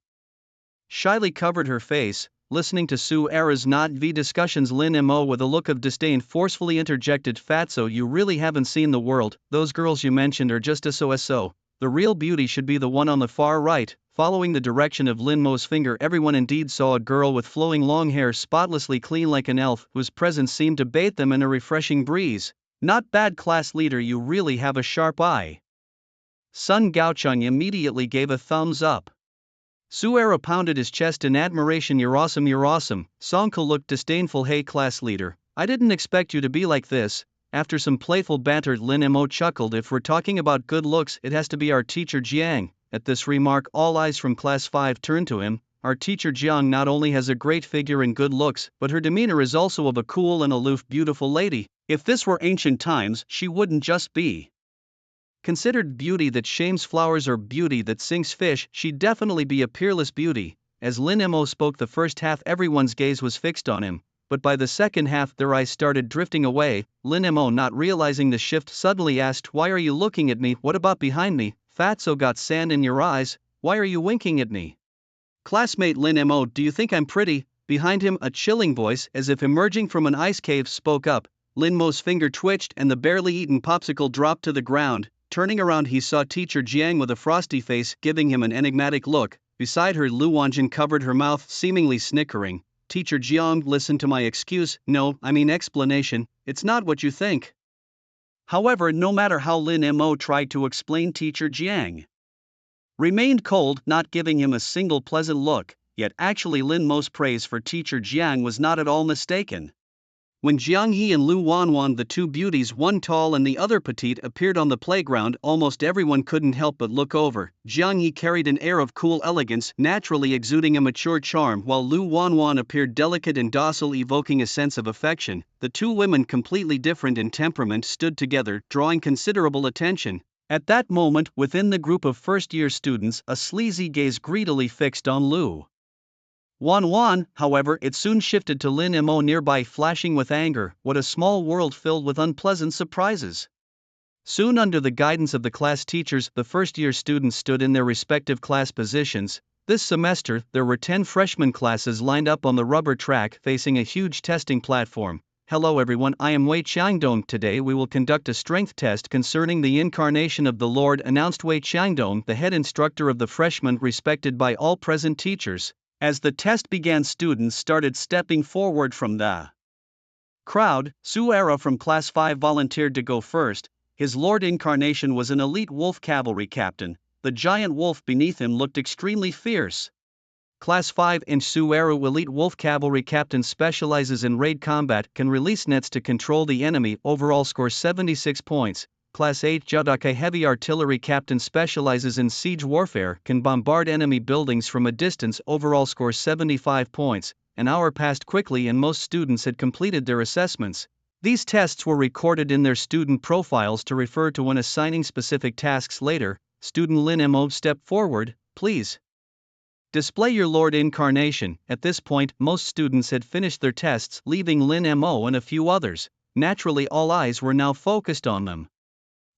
shyly covered her face, listening to Su Eru's not-v discussions. Lin Mo, with a look of disdain, forcefully interjected, Fatso, you really haven't seen the world. Those girls you mentioned are just so. The real beauty should be the one on the far right. Following the direction of Lin Mo's finger, everyone indeed saw a girl with flowing long hair, spotlessly clean like an elf, whose presence seemed to bathe them in a refreshing breeze. Not bad, class leader, you really have a sharp eye. Sun Gaocheng immediately gave a thumbs up. Su Eru pounded his chest in admiration. You're awesome. Songke looked disdainful. Hey class leader, I didn't expect you to be like this. After some playful banter, Lin Mo chuckled. If we're talking about good looks, it has to be our teacher Jiang. At this remark, all eyes from Class 5 turned to him. Our teacher Jiang not only has a great figure and good looks, but her demeanor is also of a cool and aloof, beautiful lady. If this were ancient times, she wouldn't just be considered beauty that shames flowers or beauty that sinks fish, she'd definitely be a peerless beauty. As Lin Mo spoke the first half, everyone's gaze was fixed on him, but by the second half their eyes started drifting away. Lin Mo, not realizing the shift, suddenly asked, why are you looking at me? What about behind me? Fatso, got sand in your eyes? Why are you winking at me? Classmate Lin Mo, do you think I'm pretty? Behind him, a chilling voice, as if emerging from an ice cave, spoke up. Lin Mo's finger twitched and the barely eaten popsicle dropped to the ground. Turning around, he saw Teacher Jiang with a frosty face, giving him an enigmatic look. Beside her, Lu Wanjin covered her mouth, seemingly snickering. Teacher Jiang, listen to my excuse, explanation, it's not what you think. However, no matter how Lin Mo tried to explain, Teacher Jiang remained cold, not giving him a single pleasant look. Yet actually Lin Mo's praise for Teacher Jiang was not at all mistaken. When Jiang He and Lu Wanwan, the two beauties, one tall and the other petite, appeared on the playground, almost everyone couldn't help but look over. Jiang He carried an air of cool elegance, naturally exuding a mature charm, while Lu Wanwan appeared delicate and docile, evoking a sense of affection. The two women, completely different in temperament, stood together, drawing considerable attention. At that moment, within the group of first-year students, a sleazy gaze greedily fixed on Lu Wanwan. However, it soon shifted to Lin Mo nearby, flashing with anger. What a small world filled with unpleasant surprises. Soon, under the guidance of the class teachers, the first-year students stood in their respective class positions. This semester, there were 10 freshman classes lined up on the rubber track facing a huge testing platform. Hello everyone, I am Wei Qiangdong. Today we will conduct a strength test concerning the incarnation of the Lord, announced Wei Qiangdong, the head instructor of the freshmen, respected by all present teachers. As the test began, students started stepping forward from the crowd. Su Era from Class 5 volunteered to go first. His Lord incarnation was an elite wolf cavalry captain. The giant wolf beneath him looked extremely fierce. Class 5-inch Sueru elite wolf cavalry captain specializes in raid combat, can release nets to control the enemy, overall score 76 points. Class 8 Jodake heavy artillery captain specializes in siege warfare, can bombard enemy buildings from a distance, overall score 75 points. An hour passed quickly and most students had completed their assessments. These tests were recorded in their student profiles to refer to when assigning specific tasks later. Student Lin Mo, step forward, please. Display your Lord incarnation. At this point, most students had finished their tests, leaving Lin Mo and a few others. Naturally, all eyes were now focused on them.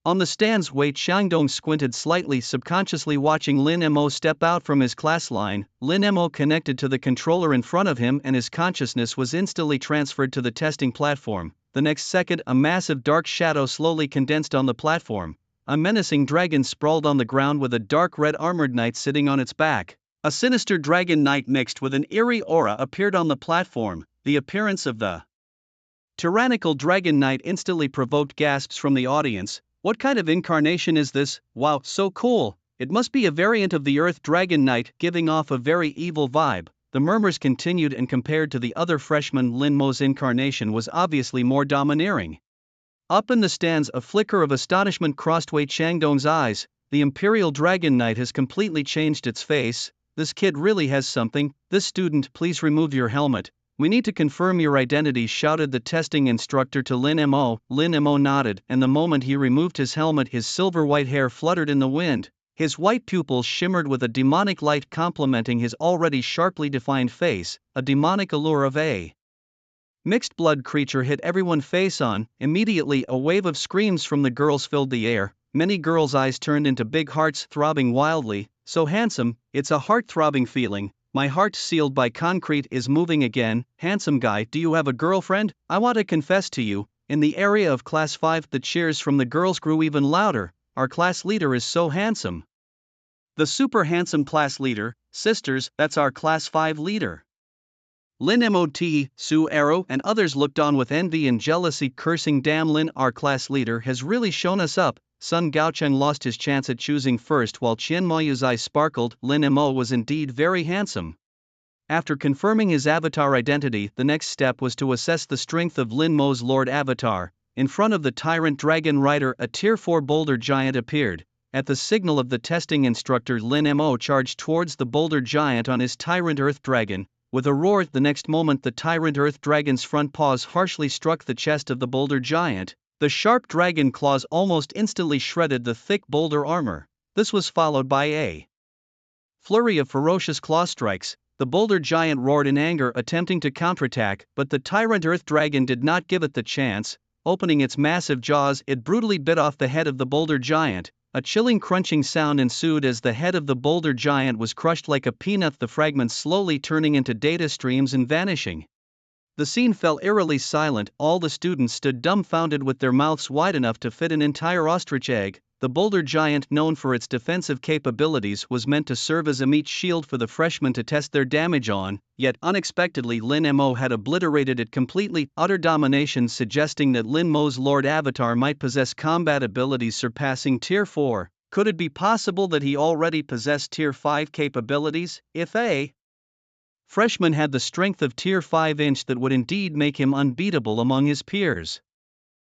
On the stands, Wei Qiangdong squinted slightly, subconsciously watching Lin Mo step out from his class line. Lin Mo connected to the controller in front of him and his consciousness was instantly transferred to the testing platform. The next second, a massive dark shadow slowly condensed on the platform. A menacing dragon sprawled on the ground with a dark red armored knight sitting on its back. A sinister dragon knight mixed with an eerie aura appeared on the platform. The appearance of the tyrannical dragon knight instantly provoked gasps from the audience. What kind of incarnation is this? Wow, so cool! It must be a variant of the Earth Dragon Knight, giving off a very evil vibe. The murmurs continued, and compared to the other freshmen, Lin Mo's incarnation was obviously more domineering. Up in the stands, a flicker of astonishment crossed Wei Qiangdong's eyes. The Imperial Dragon Knight has completely changed its face. This kid really has something. This student, please remove your helmet. We need to confirm your identity, shouted the testing instructor to Lin Mo. Lin Mo nodded, and the moment he removed his helmet, his silver white hair fluttered in the wind. His white pupils shimmered with a demonic light, complementing his already sharply defined face. A demonic allure of a mixed blood creature hit everyone face on. Immediately, a wave of screams from the girls filled the air. Many girls' eyes turned into big hearts, throbbing wildly. So handsome, it's a heart-throbbing feeling. My heart, sealed by concrete, is moving again. Handsome guy, do you have a girlfriend? I want to confess to you. In the area of Class 5, the cheers from the girls grew even louder. Our class leader is so handsome. The super handsome class leader. Sisters, that's our Class 5 leader. Lin Mot, Su Arrow, and others looked on with envy and jealousy, cursing, damn Lin, our class leader has really shown us up. Sun Gaocheng lost his chance at choosing first while Qian Moyu's eyes sparkled. Lin Mo was indeed very handsome. After confirming his avatar identity, the next step was to assess the strength of Lin Mo's Lord avatar. In front of the Tyrant Dragon Rider, a Tier 4 boulder giant appeared. At the signal of the testing instructor, Lin Mo charged towards the boulder giant on his Tyrant Earth Dragon. With a roar, the next moment the Tyrant Earth Dragon's front paws harshly struck the chest of the boulder giant. The sharp dragon claws almost instantly shredded the thick boulder armor. This was followed by a flurry of ferocious claw strikes. The boulder giant roared in anger, attempting to counterattack, but the Tyrant Earth Dragon did not give it the chance. Opening its massive jaws, it brutally bit off the head of the boulder giant. A chilling crunching sound ensued as the head of the boulder giant was crushed like a peanut, the fragments slowly turning into data streams and vanishing. The scene fell eerily silent. All the students stood dumbfounded with their mouths wide enough to fit an entire ostrich egg. The boulder giant, known for its defensive capabilities, was meant to serve as a meat shield for the freshmen to test their damage on, yet unexpectedly Lin Mo had obliterated it completely. Utter domination, suggesting that Lin Mo's Lord Avatar might possess combat abilities surpassing Tier 4. Could it be possible that he already possessed Tier 5 capabilities? If a freshman had the strength of Tier 5-inch, that would indeed make him unbeatable among his peers.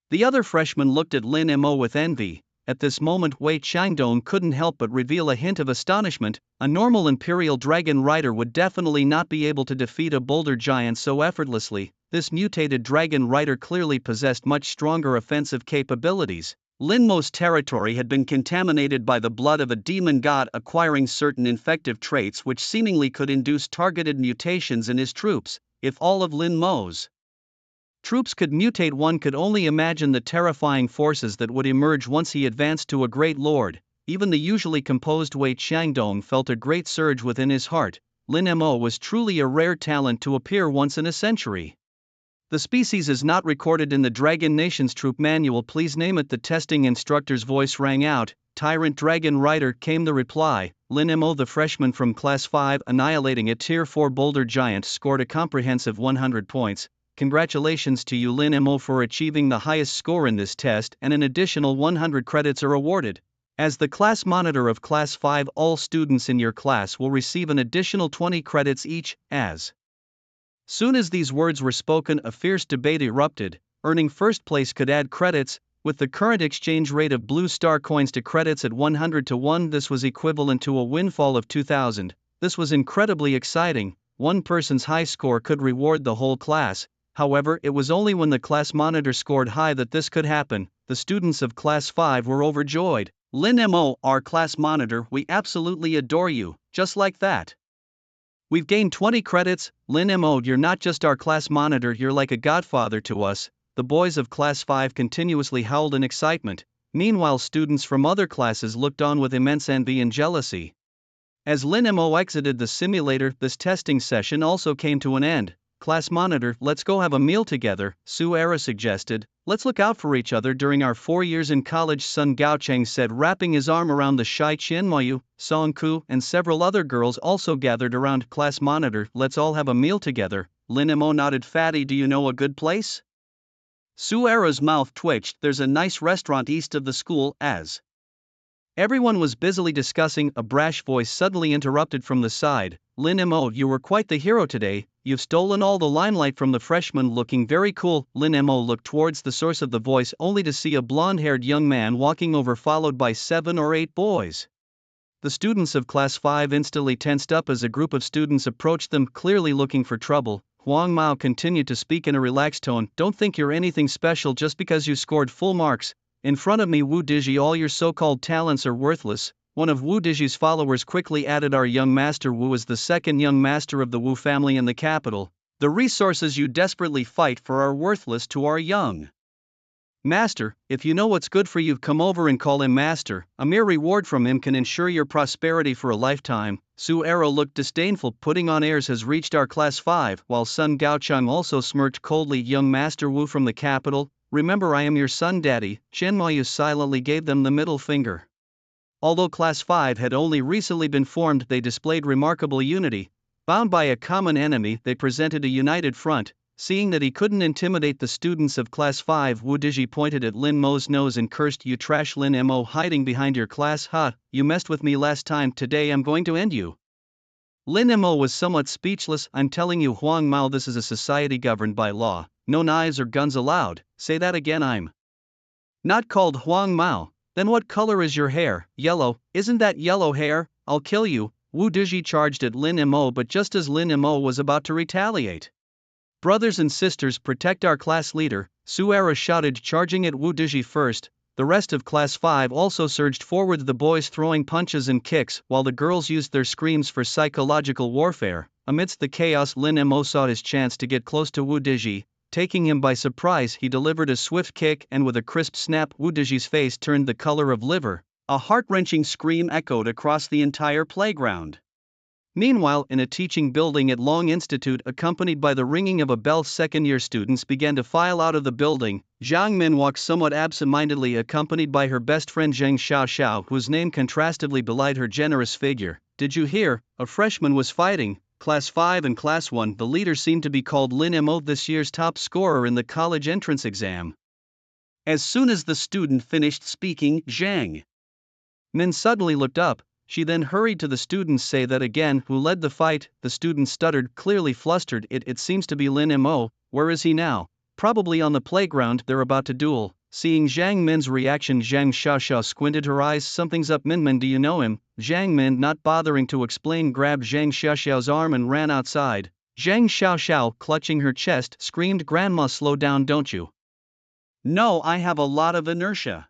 The other freshmen looked at Lin Mo with envy. At this moment, Wei Qiangdong couldn't help but reveal a hint of astonishment. A normal Imperial Dragon Rider would definitely not be able to defeat a boulder giant so effortlessly. This mutated Dragon Rider clearly possessed much stronger offensive capabilities. Lin Mo's territory had been contaminated by the blood of a demon god, acquiring certain infective traits which seemingly could induce targeted mutations in his troops. If all of Lin Mo's troops could mutate, one could only imagine the terrifying forces that would emerge once he advanced to a great lord. Even the usually composed Wei Qiangdong felt a great surge within his heart. Lin Mo was truly a rare talent to appear once in a century. The species is not recorded in the Dragon Nation's troop manual, please name it. The testing instructor's voice rang out. Tyrant Dragon Rider, came the reply. Lin Mo, the freshman from Class 5 annihilating a Tier 4 boulder giant, scored a comprehensive 100 points. Congratulations to you, Lin Mo, for achieving the highest score in this test, and an additional 100 credits are awarded. As the class monitor of Class 5, all students in your class will receive an additional 20 credits each. As soon as these words were spoken, a fierce debate erupted. Earning first place could add credits. With the current exchange rate of Blue Star coins to credits at 100 to 1, this was equivalent to a windfall of 2,000. This was incredibly exciting. One person's high score could reward the whole class. However, it was only when the class monitor scored high that this could happen. The students of Class 5 were overjoyed. Lin Mo, our class monitor, we absolutely adore you. Just like that, we've gained 20 credits. Lin Mo, you're not just our class monitor, you're like a godfather to us. The boys of Class 5 continuously howled in excitement. Meanwhile, students from other classes looked on with immense envy and jealousy. As Lin Mo exited the simulator, this testing session also came to an end. Class monitor, let's go have a meal together, Su Era suggested. Let's look out for each other during our 4 years in college, Sun Gaocheng said, wrapping his arm around the shy Qianmoyu. Song Ku and several other girls also gathered around class monitor. Let's all have a meal together. Lin Mo nodded. Fatty, do you know a good place? Su Era's mouth twitched. There's a nice restaurant east of the school. As everyone was busily discussing, a brash voice suddenly interrupted from the side. Lin Mo, you were quite the hero today. You've stolen all the limelight from the freshman, looking very cool. Lin Mo looked towards the source of the voice only to see a blonde-haired young man walking over, followed by 7 or 8 boys. The students of Class 5 instantly tensed up as a group of students approached them, clearly looking for trouble. Huang Mao continued to speak in a relaxed tone. Don't think you're anything special just because you scored full marks. In front of me, Wu Dizhi, all your so-called talents are worthless. One of Wu Dizhi's followers quickly added, our young master Wu is the second young master of the Wu family in the capital. The resources you desperately fight for are worthless to our young master. If you know what's good for you, come over and call him master. A mere reward from him can ensure your prosperity for a lifetime. Su Era looked disdainful. Putting on airs has reached our Class 5, while Sun Gaocheng also smirked coldly. Young Master Wu from the capital, remember I am your son, daddy. Qianmoyu silently gave them the middle finger. Although Class 5 had only recently been formed, they displayed remarkable unity. Bound by a common enemy, they presented a united front. Seeing that he couldn't intimidate the students of Class 5, Wu Dizhi pointed at Lin Mo's nose and cursed, you trash Lin Mo, hiding behind your class. You messed with me last time, today I'm going to end you. Lin Mo was somewhat speechless. I'm telling you, Huang Mao, this is a society governed by law. No knives or guns allowed. Say that again. I'm not called Huang Mao. Then what color is your hair? Yellow. Isn't that yellow hair? I'll kill you. Wu Dizhi charged at Lin Mo, but just as Lin Mo was about to retaliate, brothers and sisters, protect our class leader, Su Era shouted, charging at Wu Dizhi first. The rest of Class 5 also surged forward, the boys throwing punches and kicks, while the girls used their screams for psychological warfare. Amidst the chaos, Lin Mo saw his chance to get close to Wu Dizhi. Taking him by surprise, he delivered a swift kick, and with a crisp snap, Wu Dizhi's face turned the color of liver. A heart-wrenching scream echoed across the entire playground. Meanwhile, in a teaching building at Long Institute, accompanied by the ringing of a bell, second-year students began to file out of the building. Zhang Min walked somewhat absent-mindedly, accompanied by her best friend Zheng Xiaoxiao, whose name contrastively belied her generous figure. Did you hear? A freshman was fighting. Class 5 and Class 1, the leader seemed to be called Lin Mo, this year's top scorer in the college entrance exam. As soon as the student finished speaking, Zhang Min suddenly looked up. She then hurried to the students. Say that again. Who led the fight? The student stuttered, clearly flustered. It seems to be Lin Mo. Where is he now? Probably on the playground. They're about to duel. Seeing Zhang Min's reaction, Zheng Xiaoxiao squinted her eyes. Something's up. Min, do you know him? Zhang Min, not bothering to explain, grabbed Zheng Xiaoxiao's arm and ran outside. Zheng Xiaoxiao, clutching her chest, screamed, Grandma, slow down, don't you? No, I have a lot of inertia.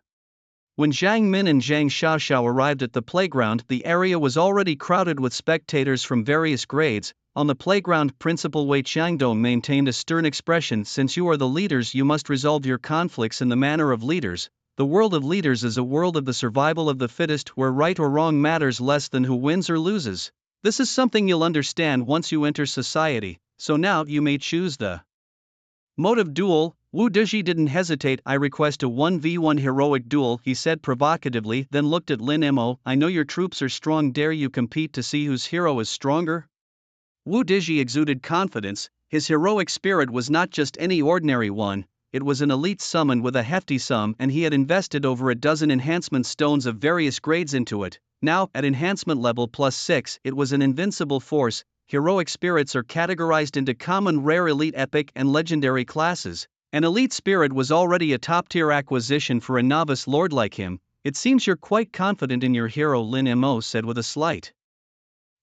When Zhang Min and Zheng Xiaoxiao arrived at the playground, the area was already crowded with spectators from various grades. On the playground, Principal Wei Qiangdong maintained a stern expression. Since you are the leaders, you must resolve your conflicts in the manner of leaders. The world of leaders is a world of the survival of the fittest, where right or wrong matters less than who wins or loses. This is something you'll understand once you enter society, so now you may choose the Mode of duel. Wu Dezhi didn't hesitate. I request a 1v1 heroic duel, he said provocatively, then looked at Lin Mo. I know your troops are strong, dare you compete to see whose hero is stronger? Wu Dezhi exuded confidence. His heroic spirit was not just any ordinary one, it was an elite summon with a hefty sum, and he had invested over a dozen enhancement stones of various grades into it. Now, at enhancement level +6, it was an invincible force. Heroic spirits are categorized into common, rare, elite, epic, and legendary classes. An elite spirit was already a top-tier acquisition for a novice lord like him. It seems you're quite confident in your hero, Lin Mo said with a slight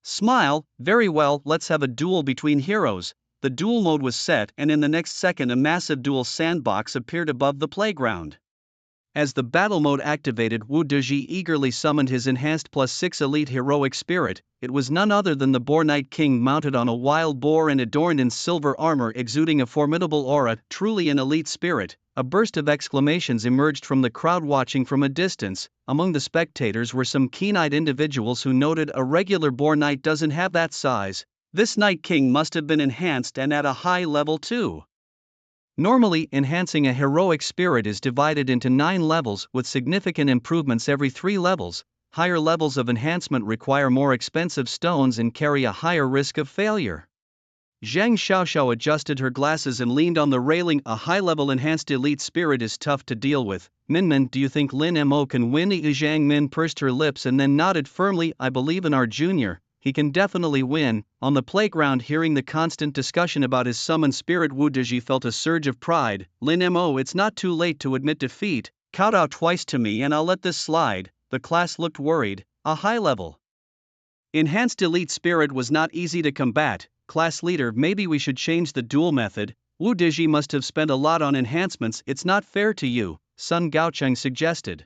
smile. Very well, let's have a duel between heroes. The duel mode was set, and in the next second a massive duel sandbox appeared above the playground. As the battle mode activated, Wu Dezhi eagerly summoned his enhanced +6 elite heroic spirit. It was none other than the Boar Knight King, mounted on a wild boar and adorned in silver armor, exuding a formidable aura, truly an elite spirit. A burst of exclamations emerged from the crowd watching from a distance. Among the spectators were some keen-eyed individuals who noted a regular Boar Knight doesn't have that size. This Night King must have been enhanced, and at a high level too. Normally, enhancing a heroic spirit is divided into 9 levels, with significant improvements every 3 levels. Higher levels of enhancement require more expensive stones and carry a higher risk of failure. Zhang Xiaoxiao adjusted her glasses and leaned on the railing. A high-level enhanced elite spirit is tough to deal with. Minmin, do you think Lin Mo can win? Zhang Min pursed her lips and then nodded firmly. I believe in our junior. He can definitely win. On the playground, hearing the constant discussion about his summoned spirit, Wu Dezhi felt a surge of pride. Lin Mo, it's not too late to admit defeat. Kowtow twice to me and I'll let this slide. The class looked worried. A high-level enhanced elite spirit was not easy to combat. Class leader, maybe we should change the duel method. Wu Dezhi must have spent a lot on enhancements. It's not fair to you, Sun Gaocheng suggested.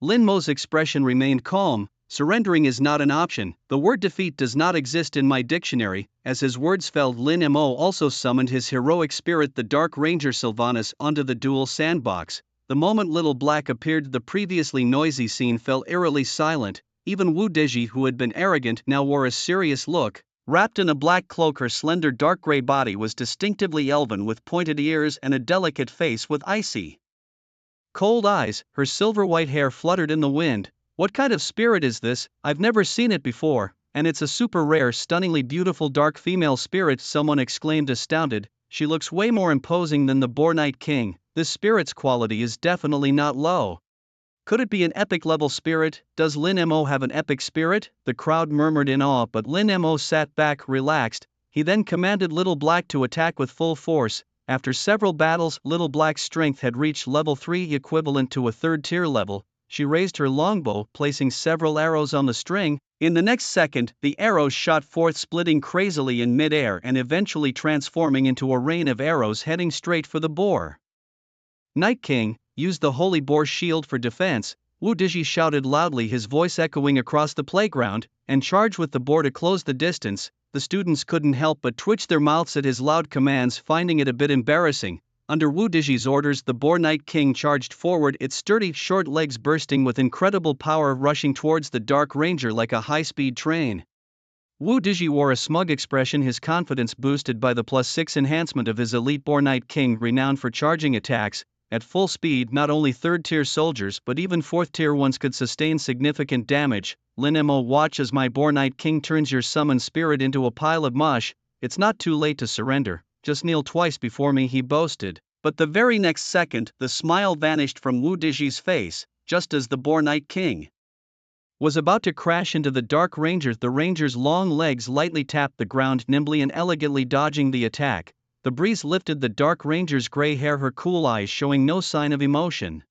Lin Mo's expression remained calm. Surrendering is not an option. The word defeat does not exist in my dictionary. As his words fell, Lin Mo also summoned his heroic spirit, the Dark Ranger Sylvanas, onto the duel sandbox. The moment Little Black appeared, the previously noisy scene fell eerily silent. Even Wu Dezhi, who had been arrogant, now wore a serious look. Wrapped in a black cloak, her slender dark gray body was distinctively elven, with pointed ears and a delicate face with icy cold eyes. Her silver white hair fluttered in the wind. What kind of spirit is this? I've never seen it before, and it's a super rare, stunningly beautiful dark female spirit, someone exclaimed astounded. She looks way more imposing than the Boar Knight King. This spirit's quality is definitely not low. Could it be an epic level spirit? Does Lin Mo have an epic spirit? The crowd murmured in awe, but Lin Mo sat back, relaxed. He then commanded Little Black to attack with full force. After several battles, Little Black's strength had reached level 3, equivalent to a 3rd tier level. She raised her longbow, placing several arrows on the string. In the next second, the arrows shot forth, splitting crazily in mid-air and eventually transforming into a rain of arrows heading straight for the boar. Night King, use the Holy Boar Shield for defense, Wu Dezhi shouted loudly, his voice echoing across the playground, and charged with the boar to close the distance. The students couldn't help but twitch their mouths at his loud commands, finding it a bit embarrassing. Under Wu Dezhi's orders, the Boar Knight King charged forward, its sturdy, short legs bursting with incredible power, rushing towards the Dark Ranger like a high-speed train. Wu Dezhi wore a smug expression, his confidence boosted by the +6 enhancement of his elite Boar Knight King, renowned for charging attacks. At full speed, not only 3rd-tier soldiers but even 4th-tier ones could sustain significant damage. Lin Mo, watch as my Boar Knight King turns your summoned spirit into a pile of mush. It's not too late to surrender. Just kneel twice before me, he boasted. But the very next second, the smile vanished from Wu Dezhi's face, just as the Boar Knight King was about to crash into the Dark Ranger. The Ranger's long legs lightly tapped the ground, nimbly and elegantly dodging the attack. The breeze lifted the Dark Ranger's gray hair, her cool eyes showing no sign of emotion.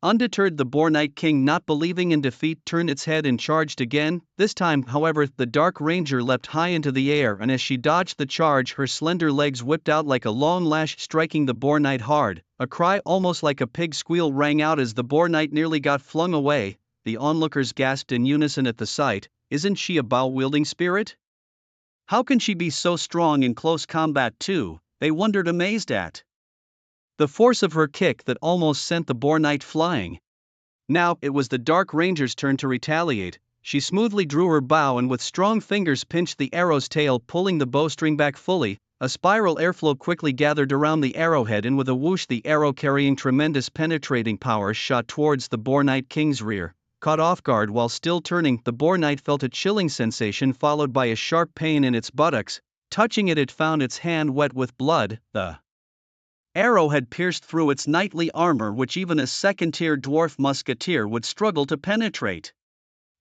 Undeterred, the Boar Knight King, not believing in defeat, turned its head and charged again. This time, however, the Dark Ranger leapt high into the air, and as she dodged the charge, her slender legs whipped out like a long lash, striking the Boar Knight hard. A cry almost like a pig squeal rang out as the Boar Knight nearly got flung away. The onlookers gasped in unison at the sight. Isn't she a bow-wielding spirit? How can she be so strong in close combat too? They wondered, amazed at the force of her kick that almost sent the Boar Knight flying. Now, it was the Dark Ranger's turn to retaliate. She smoothly drew her bow and with strong fingers pinched the arrow's tail, pulling the bowstring back fully. A spiral airflow quickly gathered around the arrowhead, and with a whoosh the arrow, carrying tremendous penetrating power, shot towards the Boar Knight King's rear. Caught off guard while still turning, the Boar Knight felt a chilling sensation followed by a sharp pain in its buttocks. Touching it found its hand wet with blood. The arrow had pierced through its knightly armor, which even a second-tier dwarf musketeer would struggle to penetrate.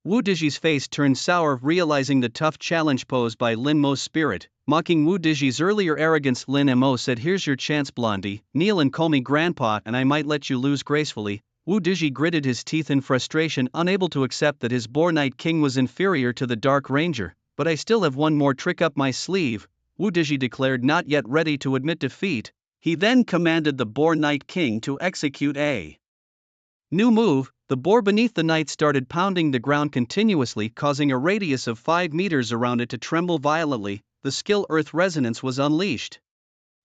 Wu Diji's face turned sour, realizing the tough challenge posed by Lin Mo's spirit. Mocking Wu Diji's earlier arrogance, Lin Mo said, "Here's your chance, Blondie. Kneel and call me grandpa and I might let you lose gracefully." Wu Diji gritted his teeth in frustration, unable to accept that his Boar Knight King was inferior to the Dark Ranger. "But I still have one more trick up my sleeve," Wu Diji declared, not yet ready to admit defeat. He then commanded the Boar Knight King to execute a new move. The boar beneath the knight started pounding the ground continuously, causing a radius of 5 meters around it to tremble violently. The skill Earth Resonance was unleashed.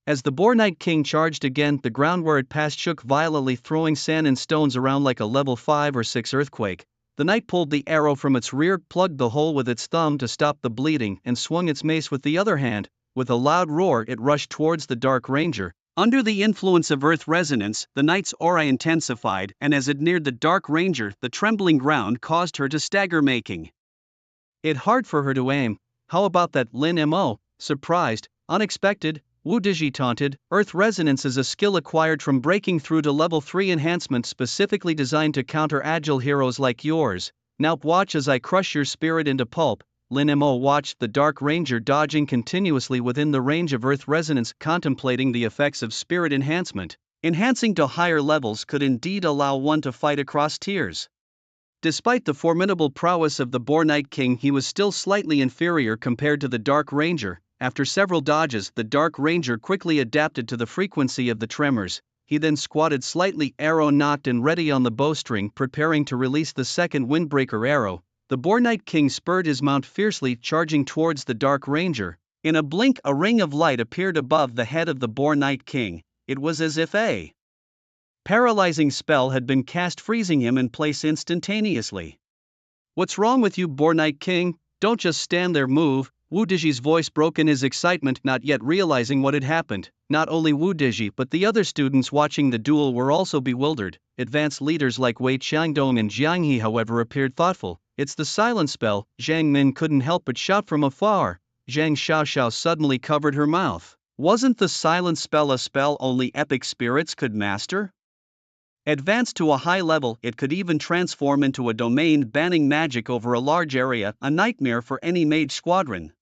As the Boar Knight King charged again, the ground where it passed shook violently, throwing sand and stones around like a level 5 or 6 earthquake. The knight pulled the arrow from its rear, plugged the hole with its thumb to stop the bleeding, and swung its mace with the other hand. With a loud roar, it rushed towards the Dark Ranger. Under the influence of Earth Resonance, the knight's aura intensified, and as it neared the Dark Ranger, the trembling ground caused her to stagger, making it hard for her to aim. "How about that, Lin Mo?" Surprised, unexpected, Wu Diji taunted. "Earth Resonance is a skill acquired from breaking through to level 3 enhancement, specifically designed to counter agile heroes like yours. Now watch as I crush your spirit into pulp." Lin Mo watched the Dark Ranger dodging continuously within the range of Earth Resonance, contemplating the effects of spirit enhancement. Enhancing to higher levels could indeed allow one to fight across tiers. Despite the formidable prowess of the Boar Knight King, he was still slightly inferior compared to the Dark Ranger. After several dodges, the Dark Ranger quickly adapted to the frequency of the tremors. He then squatted slightly, arrow knocked and ready on the bowstring, preparing to release the second Windbreaker arrow. The Boar Knight King spurred his mount fiercely, charging towards the Dark Ranger. In a blink, a ring of light appeared above the head of the Boar Knight King. It was as if a paralyzing spell had been cast, freezing him in place instantaneously. "What's wrong with you, Boar Knight King? Don't just stand there, move." Wu Diji's voice broke in his excitement, not yet realizing what had happened. Not only Wu Diji but the other students watching the duel were also bewildered. Advanced leaders like Wei Qiangdong and Jiang He, however, appeared thoughtful. "It's the silence spell," Zhang Min couldn't help but shout from afar. Zhang Xiaoxiao suddenly covered her mouth. Wasn't the silence spell a spell only epic spirits could master? Advanced to a high level, it could even transform into a domain, banning magic over a large area, a nightmare for any mage squadron.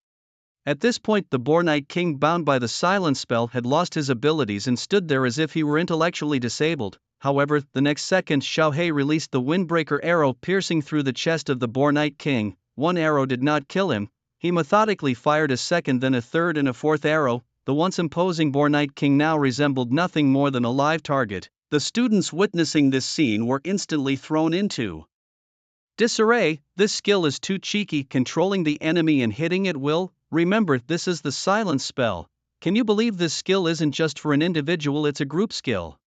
At this point, the Boar Knight King, bound by the silence spell, had lost his abilities and stood there as if he were intellectually disabled. However, the next second, Xiao He released the Windbreaker arrow, piercing through the chest of the Boar Knight King. One arrow did not kill him. He methodically fired a second, then a third and a fourth arrow. The once imposing Boar Knight King now resembled nothing more than a live target. The students witnessing this scene were instantly thrown into disarray. This skill is too cheeky, controlling the enemy and hitting at will. Remember, this is the silence spell. Can you believe this skill isn't just for an individual, it's a group skill?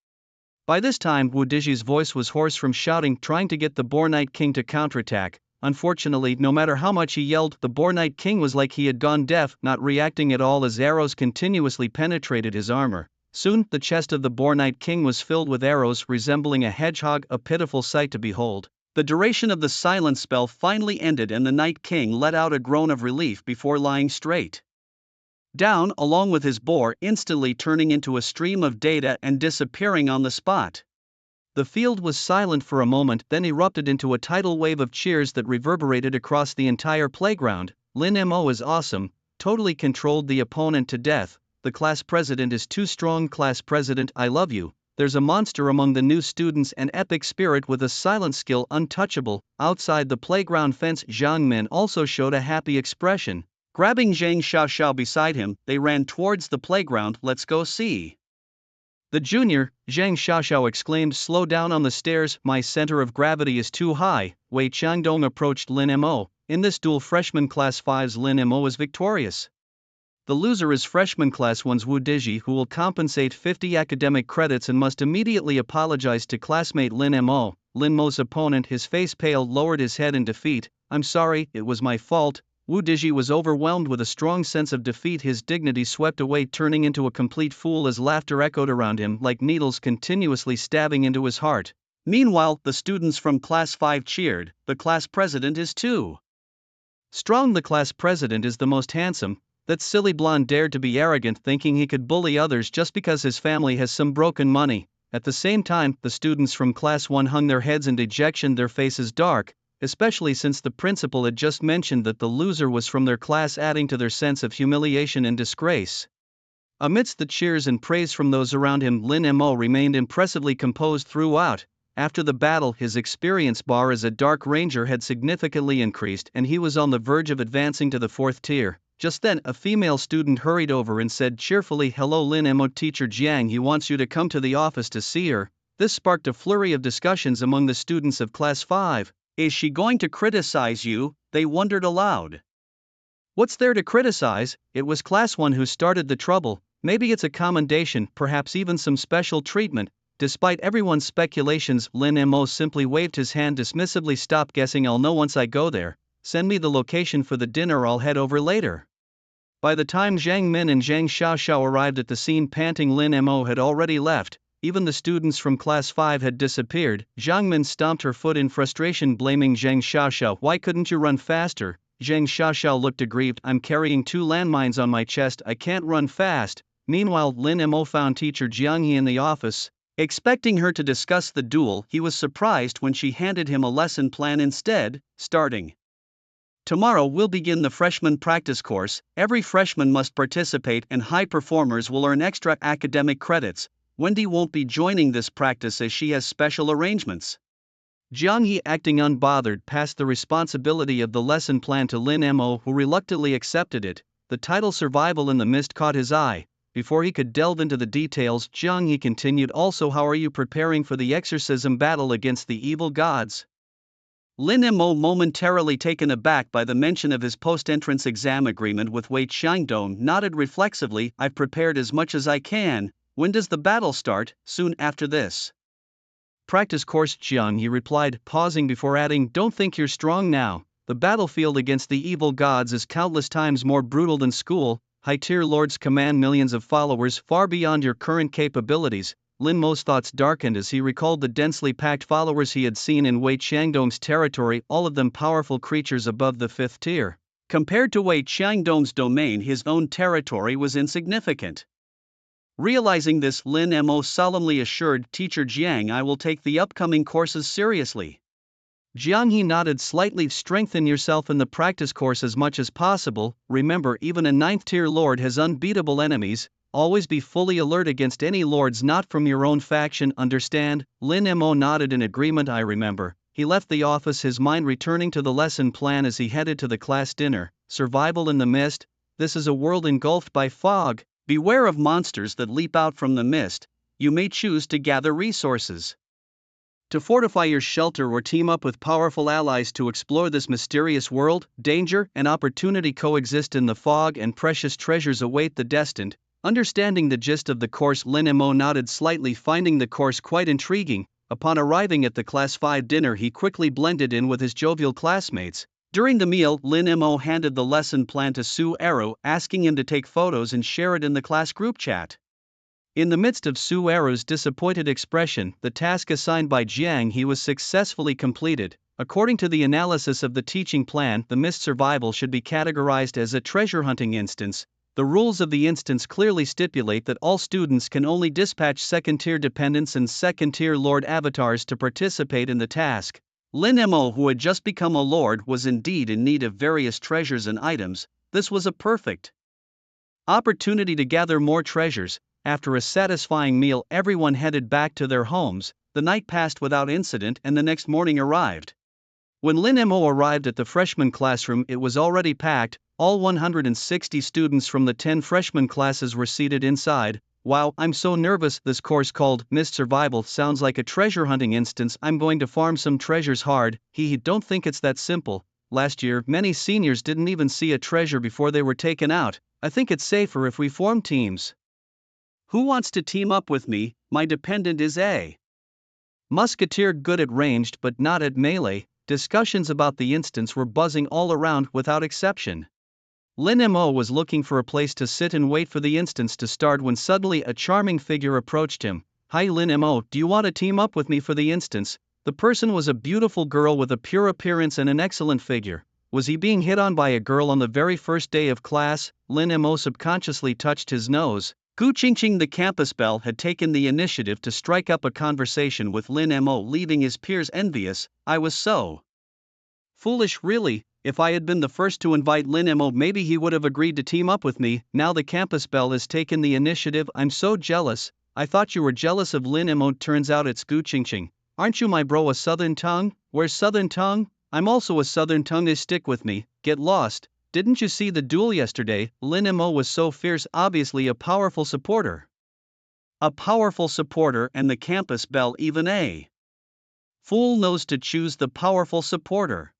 By this time, Wu Diji's voice was hoarse from shouting, trying to get the Boar Knight King to counterattack. Unfortunately, no matter how much he yelled, the Boar Knight King was like he had gone deaf, not reacting at all as arrows continuously penetrated his armor. Soon, the chest of the Boar Knight King was filled with arrows resembling a hedgehog, a pitiful sight to behold. The duration of the silence spell finally ended and the Night King let out a groan of relief before lying straight down along with his boar, instantly turning into a stream of data and disappearing on the spot. The field was silent for a moment, then erupted into a tidal wave of cheers that reverberated across the entire playground. Lin Mo is awesome, totally controlled the opponent to death. The class president is too strong. Class president, I love you. There's a monster among the new students, an epic spirit with a silent skill untouchable. Outside the playground fence, Zhang Min also showed a happy expression. Grabbing Zhang Xiaoxiao beside him, they ran towards the playground. "Let's go see the junior," Zhang Xiaoxiao exclaimed. "Slow down on the stairs, my center of gravity is too high." Wei Qiangdong approached Lin Mo. In this duel, freshman class 5's Lin Mo is victorious. The loser is freshman class 1's Wu Diji, who will compensate 50 academic credits and must immediately apologize to classmate Lin Mo. Lin Mo's opponent, his face pale, lowered his head in defeat. "I'm sorry, it was my fault." Wu Dizhi was overwhelmed with a strong sense of defeat. His dignity swept away, turning into a complete fool as laughter echoed around him like needles continuously stabbing into his heart. Meanwhile, the students from Class 5 cheered. The class president is too strong. The class president is the most handsome. That silly blonde dared to be arrogant, thinking he could bully others just because his family has some broken money. At the same time, the students from Class 1 hung their heads in dejection, their faces dark, especially since the principal had just mentioned that the loser was from their class, adding to their sense of humiliation and disgrace. Amidst the cheers and praise from those around him, Lin Mo remained impressively composed throughout. After the battle, his experience bar as a Dark Ranger had significantly increased and he was on the verge of advancing to the 4th tier. Just then, a female student hurried over and said cheerfully, "Hello Lin Mo, Teacher Jiang, he wants you to come to the office to see her." This sparked a flurry of discussions among the students of Class 5. "Is she going to criticize you?" they wondered aloud. "What's there to criticize? It was Class 1 who started the trouble. Maybe it's a commendation, perhaps even some special treatment." Despite everyone's speculations, Lin Mo simply waved his hand dismissively. "Stop guessing, I'll know once I go there. Send me the location for the dinner, I'll head over later." By the time Zhang Min and Zhang Xiaoxiao arrived at the scene, panting, Lin Mo had already left. Even the students from Class 5 had disappeared. Zhang Min stomped her foot in frustration, blaming Zhang Xiaoxiao. "Why couldn't you run faster?" Zhang Xiaoxiao looked aggrieved. "I'm carrying 2 landmines on my chest, I can't run fast." Meanwhile, Lin Mo found Teacher Jiang He in the office. Expecting her to discuss the duel, he was surprised when she handed him a lesson plan instead. "Starting tomorrow, we'll begin the freshman practice course. Every freshman must participate and high performers will earn extra academic credits. Wendy won't be joining this practice as she has special arrangements." Jiang He, acting unbothered, passed the responsibility of the lesson plan to Lin Mo, who reluctantly accepted it. The title Survival in the Mist caught his eye. Before he could delve into the details, Jiang He continued, "Also, how are you preparing for the exorcism battle against the evil gods?" Lin Mo, momentarily taken aback by the mention of his post-entrance exam agreement with Wei Qiangdong, nodded reflexively. "I've prepared as much as I can. When does the battle start?" "Soon after this practice course," Jiang He replied, pausing before adding, "Don't think you're strong now. The battlefield against the evil gods is countless times more brutal than school. High-tier lords command millions of followers far beyond your current capabilities." Lin Mo's thoughts darkened as he recalled the densely packed followers he had seen in Wei Qiangdong's territory, all of them powerful creatures above the 5th tier. Compared to Wei Qiangdong's domain, his own territory was insignificant. Realizing this, Lin Mo solemnly assured Teacher Jiang, "I will take the upcoming courses seriously." Jiang He nodded slightly. "Strengthen yourself in the practice course as much as possible. Remember, even a 9th tier lord has unbeatable enemies. Always be fully alert against any lords not from your own faction, understand?" Lin Mo nodded in agreement. "I remember." He left the office, his mind returning to the lesson plan as he headed to the class dinner. Survival in the mist. This is a world engulfed by fog. Beware of monsters that leap out from the mist. You may choose to gather resources to fortify your shelter or team up with powerful allies to explore this mysterious world. Danger and opportunity coexist in the fog, and precious treasures await the destined. Understanding the gist of the course, Lin Mo nodded slightly, finding the course quite intriguing. Upon arriving at the Class 5 dinner, he quickly blended in with his jovial classmates. During the meal, Lin Mo handed the lesson plan to Su Eru, asking him to take photos and share it in the class group chat. In the midst of Su Eru's disappointed expression, the task assigned by Jiang He was successfully completed. According to the analysis of the teaching plan, the mist survival should be categorized as a treasure hunting instance. The rules of the instance clearly stipulate that all students can only dispatch 2nd-tier dependents and 2nd-tier lord avatars to participate in the task. Lin Mo, who had just become a lord, was indeed in need of various treasures and items. This was a perfect opportunity to gather more treasures. After a satisfying meal, everyone headed back to their homes. The night passed without incident and the next morning arrived. When Lin Mo arrived at the freshman classroom, it was already packed. All 160 students from the 10 freshman classes were seated inside. "Wow, I'm so nervous. This course called Mist Survival sounds like a treasure hunting instance. I'm going to farm some treasures hard." Don't think it's that simple. Last year, many seniors didn't even see a treasure before they were taken out. I think it's safer if we form teams. Who wants to team up with me? My dependent is a musketeer, good at ranged but not at melee. Discussions about the instance were buzzing all around without exception. Lin Mo was looking for a place to sit and wait for the instance to start when suddenly a charming figure approached him. "Hi Lin Mo, do you want to team up with me for the instance?" The person was a beautiful girl with a pure appearance and an excellent figure. Was he being hit on by a girl on the very first day of class? Lin Mo subconsciously touched his nose. Gu Qingqing, the campus belle, had taken the initiative to strike up a conversation with Lin Mo, leaving his peers envious. I was so foolish, really. If I had been the first to invite Lin Mo, maybe he would have agreed to team up with me. Now the campus belle has taken the initiative. I'm so jealous. I thought you were jealous of Lin Mo. Turns out it's Gu Qingqing. Aren't you, my bro, a southern tongue? Where's southern tongue? I'm also a southern tongue. They stick with me. Get lost. Didn't you see the duel yesterday? Lin Mo was so fierce, obviously a powerful supporter. A powerful supporter, and the campus belle even a fool knows to choose the powerful supporter.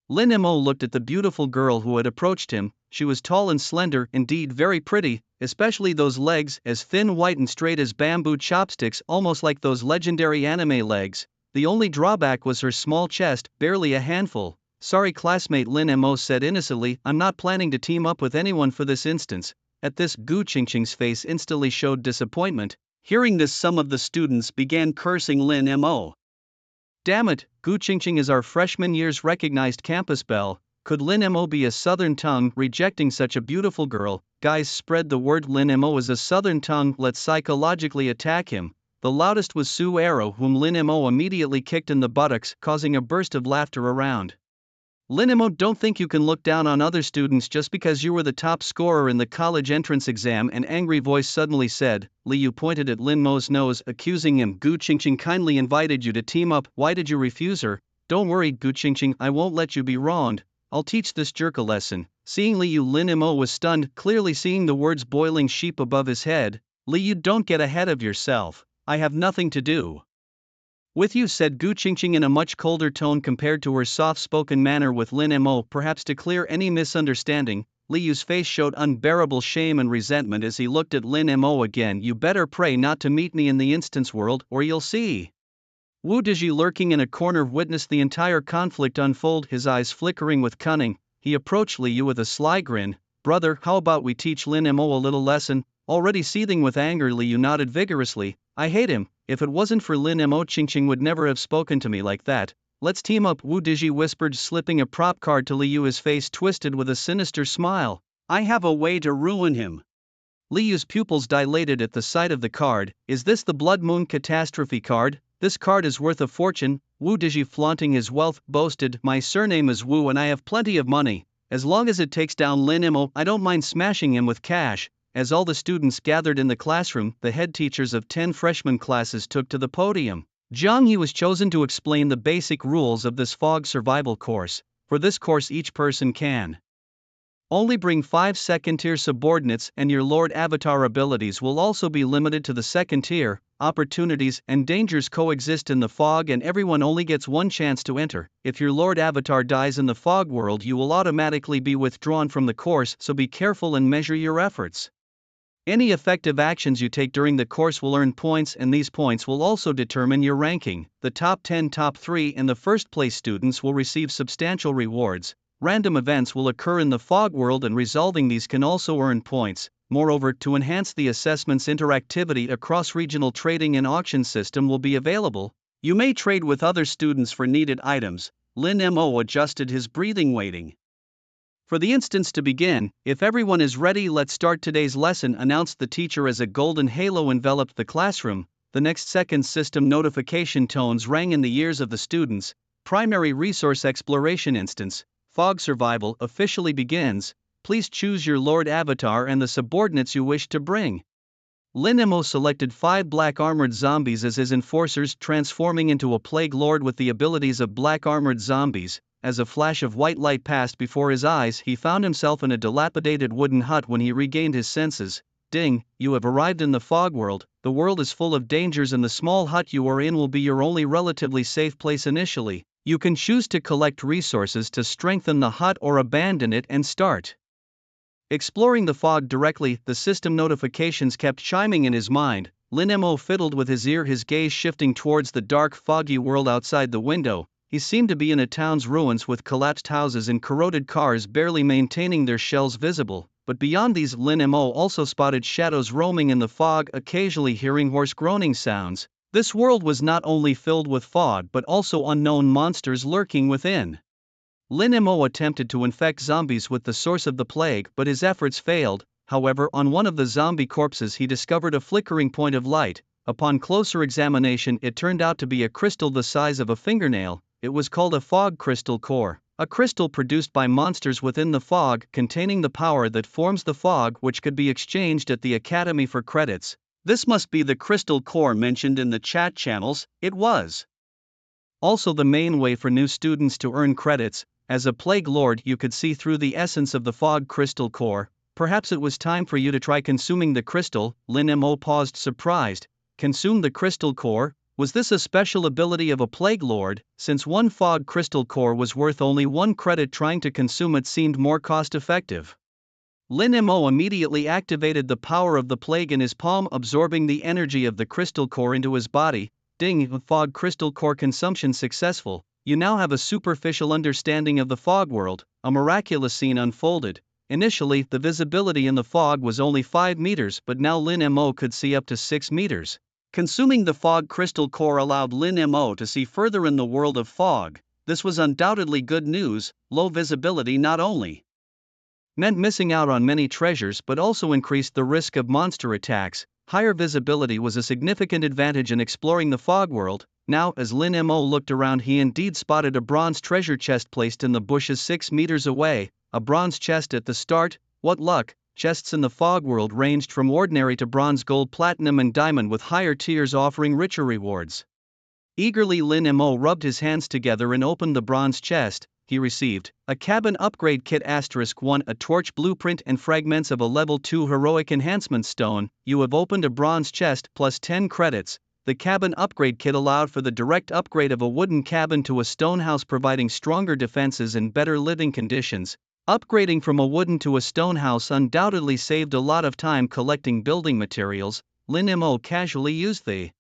Lin Mo looked at the beautiful girl who had approached him. She was tall and slender, indeed very pretty, especially those legs, as thin, white and straight as bamboo chopsticks, almost like those legendary anime legs. The only drawback was her small chest, barely a handful. Sorry classmate, Lin Mo said innocently, I'm not planning to team up with anyone for this instance. At this, Gu Qingqing's face instantly showed disappointment. Hearing this, some of the students began cursing Lin Mo. Damn it, Gu Qingqing is our freshman year's recognized campus belle. Could Lin Mo be a southern tongue, rejecting such a beautiful girl? Guys, spread the word, Lin Mo is a southern tongue, let's psychologically attack him. The loudest was Su Arrow, whom Lin Mo immediately kicked in the buttocks, causing a burst of laughter around. Lin Mo, don't think you can look down on other students just because you were the top scorer in the college entrance exam, an angry voice suddenly said. Liu pointed at Lin Mo's nose, accusing him. Gu Qingqing kindly invited you to team up, why did you refuse her? Don't worry, Gu Qingqing, I won't let you be wronged. I'll teach this jerk a lesson. Seeing Liu, Lin Mo was stunned, clearly seeing the words boiling sheep above his head. Liu, don't get ahead of yourself. I have nothing to do with you, said Gu Qingqing in a much colder tone compared to her soft-spoken manner with Lin Mo. Perhaps to clear any misunderstanding, Liu's face showed unbearable shame and resentment as he looked at Lin Mo again. You better pray not to meet me in the instance world, or you'll see. Wu Dizhi, lurking in a corner, witnessed the entire conflict unfold, his eyes flickering with cunning. He approached Liu with a sly grin. Brother, how about we teach Lin Mo a little lesson? Already seething with anger, Liu nodded vigorously. I hate him. If it wasn't for Lin Mo, Qingqing would never have spoken to me like that. Let's team up, Wu Dizhi whispered, slipping a prop card to Liu, his face twisted with a sinister smile. I have a way to ruin him. Liu's pupils dilated at the sight of the card. Is this the Blood Moon Catastrophe card? This card is worth a fortune. Wu Dizhi, flaunting his wealth, boasted. My surname is Wu and I have plenty of money. As long as it takes down Lin Mo, I don't mind smashing him with cash. As all the students gathered in the classroom, the head teachers of 10 freshman classes took to the podium. Zhang Yi was chosen to explain the basic rules of this fog survival course. For this course, each person can only bring 5 second-tier subordinates, and your Lord Avatar abilities will also be limited to the second tier. Opportunities and dangers coexist in the fog, and everyone only gets one chance to enter. If your Lord Avatar dies in the fog world, you will automatically be withdrawn from the course, so be careful and measure your efforts. Any effective actions you take during the course will earn points, and these points will also determine your ranking. The top 10, top 3 and the first place students will receive substantial rewards. Random events will occur in the fog world, and resolving these can also earn points. Moreover, to enhance the assessment's interactivity, a cross-regional trading and auction system will be available. You may trade with other students for needed items. Lin Mo adjusted his breathing, waiting for the instance to begin. If everyone is ready, let's start today's lesson, announced the teacher as a golden halo enveloped the classroom. The next second, system notification tones rang in the ears of the students. Primary resource exploration instance, Fog Survival, officially begins. Please choose your Lord Avatar and the subordinates you wish to bring. Lin Mo selected 5 black armored zombies as his enforcers, transforming into a plague lord with the abilities of black armored zombies. As a flash of white light passed before his eyes, he found himself in a dilapidated wooden hut. When he regained his senses, ding, you have arrived in the fog world. The world is full of dangers, and the small hut you are in will be your only relatively safe place initially. You can choose to collect resources to strengthen the hut or abandon it and start exploring the fog directly. The system notifications kept chiming in his mind. Lin Mo fiddled with his ear, his gaze shifting towards the dark, foggy world outside the window. He seemed to be in a town's ruins with collapsed houses and corroded cars barely maintaining their shells visible, but beyond these Lin Mo also spotted shadows roaming in the fog, occasionally hearing hoarse groaning sounds. This world was not only filled with fog but also unknown monsters lurking within. Lin Mo attempted to infect zombies with the source of the plague, but his efforts failed. However, on one of the zombie corpses he discovered a flickering point of light. Upon closer examination it turned out to be a crystal the size of a fingernail. It was called a fog crystal core, a crystal produced by monsters within the fog containing the power that forms the fog, which could be exchanged at the Academy for credits. This must be the crystal core mentioned in the chat channels. It was also the main way for new students to earn credits. As a plague lord you could see through the essence of the fog crystal core. Perhaps it was time for you to try consuming the crystal. Lin Mo paused, surprised. Consume the crystal core? Was this a special ability of a plague lord? Since one fog crystal core was worth only 1 credit, trying to consume it seemed more cost-effective. Lin Mo immediately activated the power of the plague in his palm, absorbing the energy of the crystal core into his body. Ding! Fog crystal core consumption successful. You now have a superficial understanding of the fog world. A miraculous scene unfolded. Initially, the visibility in the fog was only 5 meters, but now Lin Mo could see up to 6 meters. Consuming the fog crystal core allowed Lin Mo to see further in the world of fog. This was undoubtedly good news. Low visibility not only meant missing out on many treasures but also increased the risk of monster attacks. Higher visibility was a significant advantage in exploring the fog world. Now, as Lin Mo looked around, he indeed spotted a bronze treasure chest placed in the bushes 6 meters away. A bronze chest at the start? What luck! Chests in the fog world ranged from ordinary to bronze, gold, platinum and diamond, with higher tiers offering richer rewards. Eagerly Lin Mo rubbed his hands together and opened the bronze chest. He received a cabin upgrade kit *1, a torch blueprint and fragments of a level 2 heroic enhancement stone. You have opened a bronze chest plus 10 credits. The cabin upgrade kit allowed for the direct upgrade of a wooden cabin to a stone house, providing stronger defenses and better living conditions. Upgrading from a wooden to a stone house undoubtedly saved a lot of time collecting building materials. Lin Mo casually used the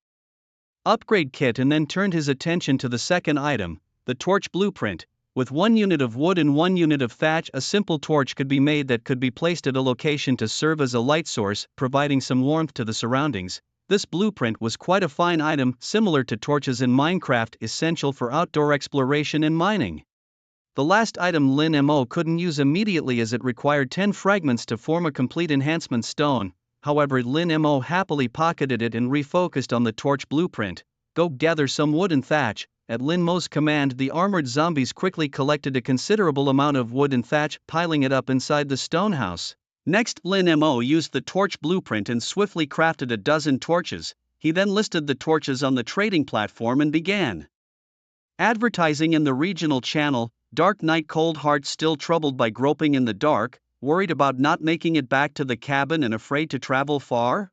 upgrade kit and then turned his attention to the second item, the torch blueprint. With 1 unit of wood and 1 unit of thatch, a simple torch could be made that could be placed at a location to serve as a light source, providing some warmth to the surroundings. This blueprint was quite a fine item, similar to torches in Minecraft, essential for outdoor exploration and mining. The last item Lin Mo couldn't use immediately as it required 10 fragments to form a complete enhancement stone. However, Lin Mo happily pocketed it and refocused on the torch blueprint. Go gather some wood and thatch. At Lin Mo's command, the armored zombies quickly collected a considerable amount of wood and thatch, piling it up inside the stone house. Next, Lin Mo used the torch blueprint and swiftly crafted a dozen torches. He then listed the torches on the trading platform and began advertising in the regional channel. Dark night, cold heart, still troubled by groping in the dark, worried about not making it back to the cabin and afraid to travel far?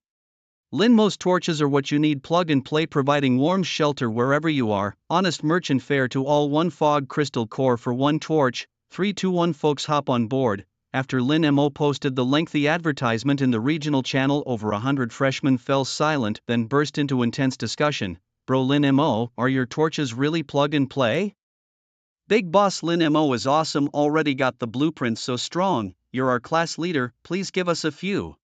Lin Mo's torches are what you need, plug and play, providing warm shelter wherever you are. Honest merchant fare to all. 1 fog crystal core for 1 torch. 321 folks hop on board. After Lin Mo posted the lengthy advertisement in the regional channel, over 100 freshmen fell silent, then burst into intense discussion. Bro, Lin Mo, are your torches really plug and play? Big boss, Lin Mo is awesome, already got the blueprints so strong. You're our class leader, please give us a few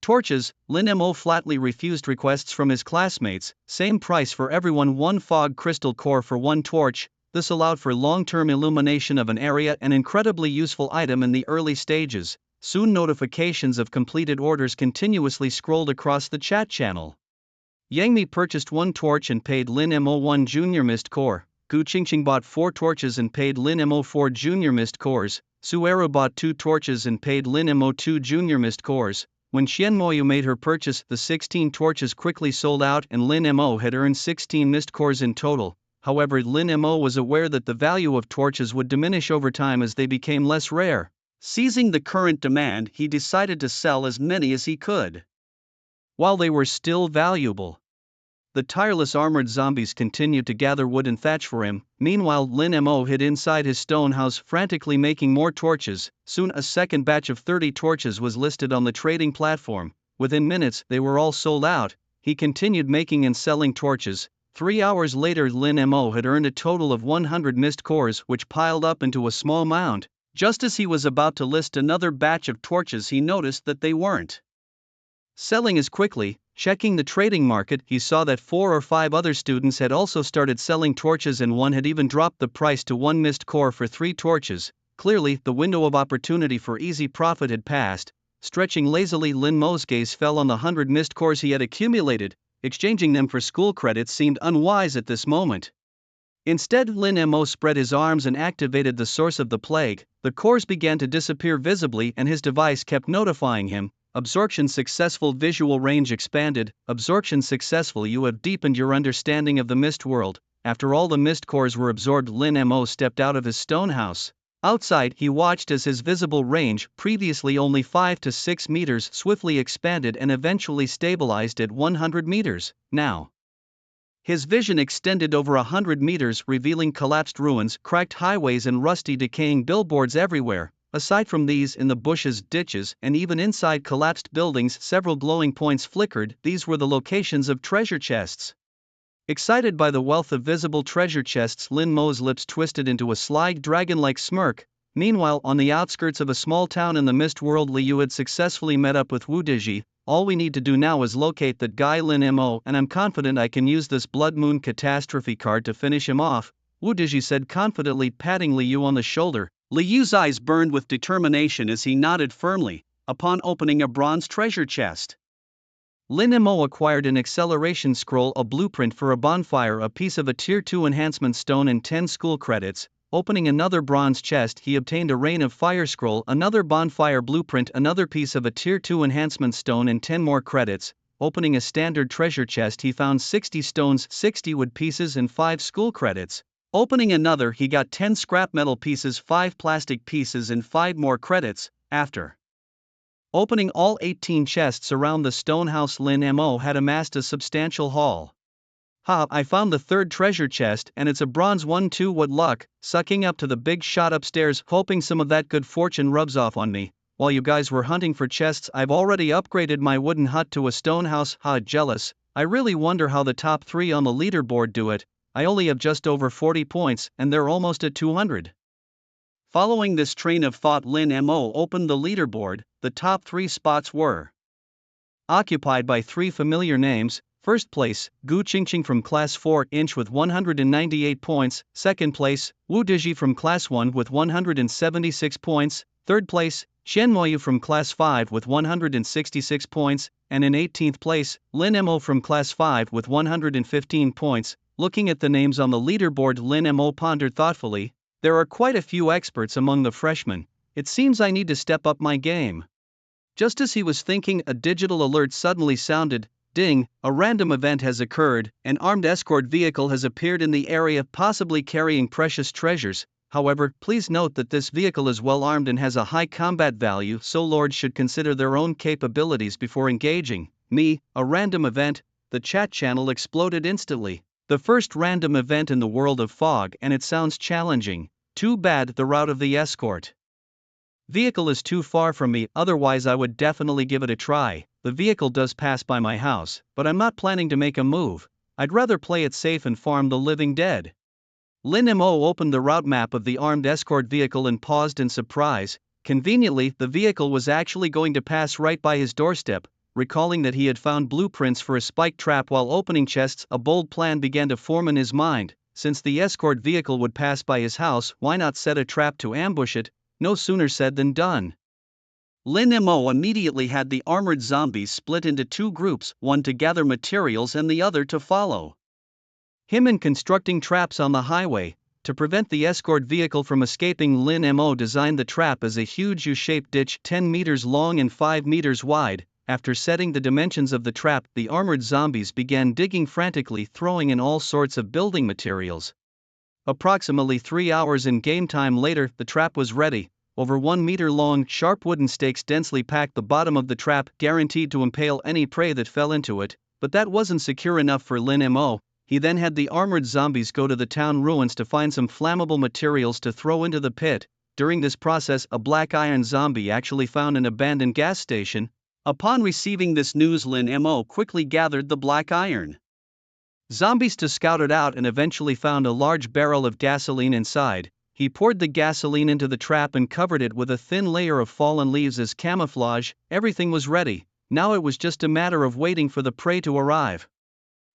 torches. Lin Mo flatly refused requests from his classmates. Same price for everyone, 1 fog crystal core for 1 torch. This allowed for long-term illumination of an area, an incredibly useful item in the early stages. Soon notifications of completed orders continuously scrolled across the chat channel. Yangmi purchased 1 torch and paid Lin Mo 1 junior mist core. Gu Qingqing bought 4 torches and paid Lin Mo 4 junior mist cores. Suero bought 2 torches and paid Lin Mo 2 junior mist cores. When Xianmoyu made her purchase, the 16 torches quickly sold out and Lin Mo had earned 16 mist cores in total. However, Lin Mo was aware that the value of torches would diminish over time as they became less rare. Seizing the current demand, he decided to sell as many as he could while they were still valuable. The tireless armored zombies continued to gather wood and thatch for him. Meanwhile, Lin Mo hid inside his stone house, frantically making more torches. Soon a second batch of 30 torches was listed on the trading platform. Within minutes, they were all sold out. He continued making and selling torches. 3 hours later, Lin Mo had earned a total of 100 missed cores, which piled up into a small mound. Just as he was about to list another batch of torches, he noticed that they weren't selling as quickly. Checking the trading market, he saw that 4 or 5 other students had also started selling torches, and one had even dropped the price to 1 missed core for 3 torches. Clearly, the window of opportunity for easy profit had passed. Stretching lazily, Lin Mo's gaze fell on the 100 missed cores he had accumulated. Exchanging them for school credits seemed unwise at this moment. Instead, Lin Mo spread his arms and activated the source of the plague. The cores began to disappear visibly, and his device kept notifying him. Absorption successful. Visual range expanded. Absorption successful. You have deepened your understanding of the mist world. After all the mist cores were absorbed, Lin Mo stepped out of his stone house. Outside, he watched as his visible range, previously only 5 to 6 meters, swiftly expanded and eventually stabilized at 100 meters. Now, his vision extended over 100 meters, revealing collapsed ruins, cracked highways, and rusty, decaying billboards everywhere. Aside from these, in the bushes, ditches, and even inside collapsed buildings, several glowing points flickered. These were the locations of treasure chests. Excited by the wealth of visible treasure chests, Lin Mo's lips twisted into a sly, dragon-like smirk. Meanwhile, on the outskirts of a small town in the mist world, Liu had successfully met up with Wu Dizhi. All we need to do now is locate that guy Lin Mo, and I'm confident I can use this Blood Moon Catastrophe card to finish him off, Wu Dizhi said confidently, patting Liu on the shoulder. Liu's eyes burned with determination as he nodded firmly. Upon opening a bronze treasure chest, Lin Mo acquired an acceleration scroll, a blueprint for a bonfire, a piece of a Tier 2 enhancement stone, and 10 school credits. Opening another bronze chest, he obtained a Rain of Fire scroll, another bonfire blueprint, another piece of a Tier 2 enhancement stone, and 10 more credits. Opening a standard treasure chest, he found 60 stones, 60 wood pieces, and 5 school credits. Opening another, he got 10 scrap metal pieces, 5 plastic pieces, and 5 more credits. After opening all 18 chests around the stone house, Lin Mo had amassed a substantial haul. Ha, I found the third treasure chest, and it's a bronze one too. What luck. Sucking up to the big shot upstairs, hoping some of that good fortune rubs off on me. While you guys were hunting for chests, I've already upgraded my wooden hut to a stone house. Ha, jealous. I really wonder how the top 3 on the leaderboard do it. I only have just over 40 points, and they're almost at 200. Following this train of thought, Lin Mo opened the leaderboard. The top 3 spots were occupied by 3 familiar names. First place, Gu Qingqing from Class 4-inch with 198 points. Second place, Wu Dizhi from Class 1 with 176 points. Third place, Xian Moyu from Class 5 with 166 points. And in 18th place, Lin Mo from Class 5 with 115 points. Looking at the names on the leaderboard, Lin Mo pondered thoughtfully. There are quite a few experts among the freshmen. It seems I need to step up my game. Just as he was thinking, a digital alert suddenly sounded. Ding, a random event has occurred. An armed escort vehicle has appeared in the area, possibly carrying precious treasures. However, please note that this vehicle is well armed and has a high combat value, so lords should consider their own capabilities before engaging. Me, a random event? The chat channel exploded instantly. The first random event in the world of fog, and it sounds challenging. Too bad the route of the escort vehicle is too far from me, otherwise I would definitely give it a try. The vehicle does pass by my house, but I'm not planning to make a move. I'd rather play it safe and farm the living dead. Lin Mo opened the route map of the armed escort vehicle and paused in surprise. Conveniently, the vehicle was actually going to pass right by his doorstep. Recalling that he had found blueprints for a spike trap while opening chests, a bold plan began to form in his mind. Since the escort vehicle would pass by his house, why not set a trap to ambush it? No sooner said than done. Lin Mo immediately had the armored zombies split into 2 groups, one to gather materials and the other to follow him in constructing traps on the highway. To prevent the escort vehicle from escaping, Lin Mo designed the trap as a huge U-shaped ditch 10 meters long and 5 meters wide. After setting the dimensions of the trap, the armored zombies began digging frantically, throwing in all sorts of building materials. Approximately 3 hours in game time later, the trap was ready. Over 1 meter long, sharp wooden stakes densely packed the bottom of the trap, guaranteed to impale any prey that fell into it. But that wasn't secure enough for Lin Mo. He then had the armored zombies go to the town ruins to find some flammable materials to throw into the pit. During this process, a black iron zombie actually found an abandoned gas station. Upon receiving this news, Lin Mo quickly gathered the black iron Zombies to scout it out and eventually found a large barrel of gasoline inside. He poured the gasoline into the trap and covered it with a thin layer of fallen leaves as camouflage. Everything was ready. Now it was just a matter of waiting for the prey to arrive.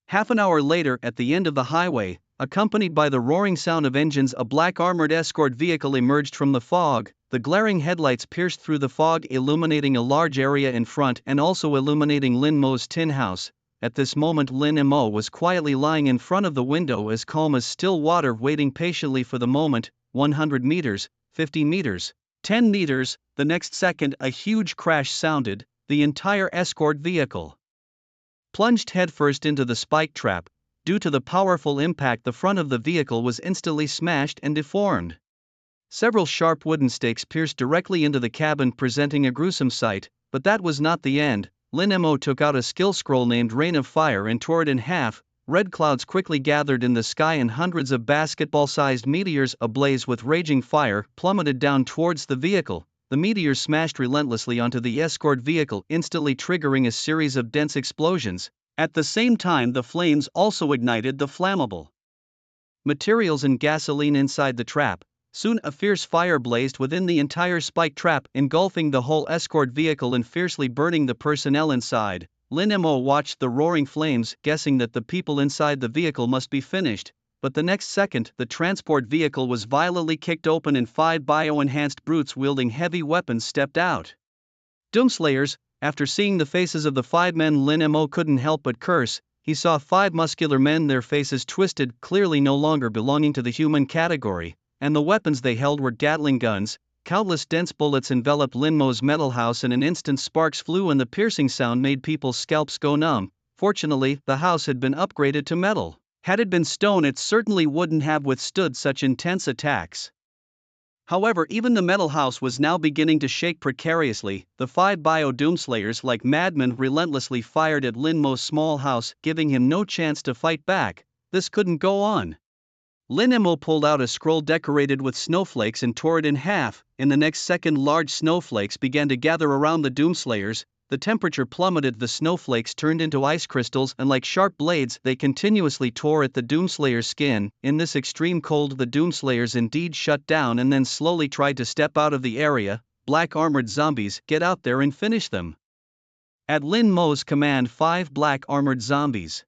Half an hour later, at the end of the highway, accompanied by the roaring sound of engines, a black armored escort vehicle emerged from the fog. The glaring headlights pierced through the fog, illuminating a large area in front and also illuminating Lin Mo's tin house. At this moment, Lin Mo was quietly lying in front of the window, as calm as still water, waiting patiently for the moment. 100 meters, 50 meters, 10 meters, the next second a huge crash sounded. The entire escort vehicle plunged headfirst into the spike trap. Due to the powerful impact, the front of the vehicle was instantly smashed and deformed. Several sharp wooden stakes pierced directly into the cabin, presenting a gruesome sight. But that was not the end. Lin Mo took out a skill scroll named Rain of Fire and tore it in half. Red clouds quickly gathered in the sky and hundreds of basketball-sized meteors ablaze with raging fire plummeted down towards the vehicle. The meteors smashed relentlessly onto the escort vehicle, instantly triggering a series of dense explosions. At the same time, the flames also ignited the flammable materials and gasoline inside the trap. Soon a fierce fire blazed within the entire spike trap, engulfing the whole escort vehicle and fiercely burning the personnel inside. Lin Mo watched the roaring flames, guessing that the people inside the vehicle must be finished. But the next second, the transport vehicle was violently kicked open and 5 bio-enhanced brutes wielding heavy weapons stepped out. Doomslayers. After seeing the faces of the 5 men, Lin Mo couldn't help but curse. He saw 5 muscular men, their faces twisted, clearly no longer belonging to the human category, and the weapons they held were Gatling guns. Countless dense bullets enveloped Lin Mo's metal house. In an instant, sparks flew and the piercing sound made people's scalps go numb. Fortunately, the house had been upgraded to metal. Had it been stone, it certainly wouldn't have withstood such intense attacks. However, even the metal house was now beginning to shake precariously. The 5 bio-doomslayers, like madmen, relentlessly fired at Lin Mo's small house, giving him no chance to fight back. This couldn't go on. Lin Mo pulled out a scroll decorated with snowflakes and tore it in half. In the next second, large snowflakes began to gather around the Doomslayers. The temperature plummeted, the snowflakes turned into ice crystals, and like sharp blades, they continuously tore at the Doomslayer's skin. In this extreme cold, the Doomslayers indeed shut down and then slowly tried to step out of the area. Black armored zombies, get out there and finish them. At Lin Mo's command, 5 black armored zombies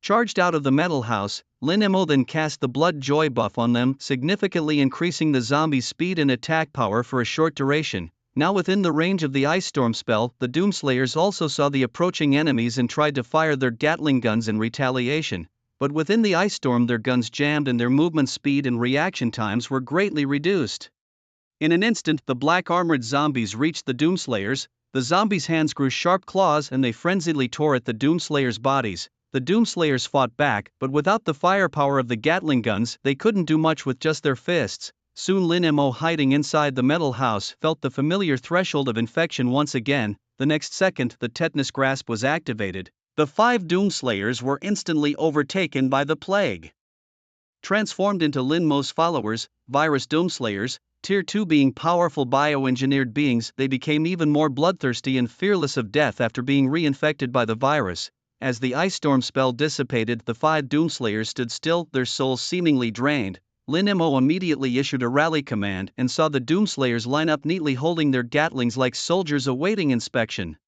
charged out of the metal house. Lin Mo then cast the blood joy buff on them, significantly increasing the zombies' speed and attack power for a short duration. Now within the range of the ice storm spell, the Doomslayers also saw the approaching enemies and tried to fire their Gatling guns in retaliation. But within the ice storm, their guns jammed and their movement speed and reaction times were greatly reduced. In an instant, the black armored zombies reached the Doomslayers. The zombies' hands grew sharp claws and they frenziedly tore at the Doomslayers' bodies. The Doomslayers fought back, but without the firepower of the Gatling guns, they couldn't do much with just their fists. Soon Lin Mo, hiding inside the metal house, felt the familiar threshold of infection once again. The next second, the tetanus grasp was activated. The 5 Doomslayers were instantly overtaken by the plague. Transformed into Lin Mo's followers, Virus Doomslayers, Tier 2, being powerful bioengineered beings, they became even more bloodthirsty and fearless of death after being reinfected by the virus. As the ice storm spell dissipated, the 5 Doomslayers stood still, their souls seemingly drained. Lin Mo immediately issued a rally command and saw the Doomslayers line up neatly, holding their Gatlings like soldiers awaiting inspection.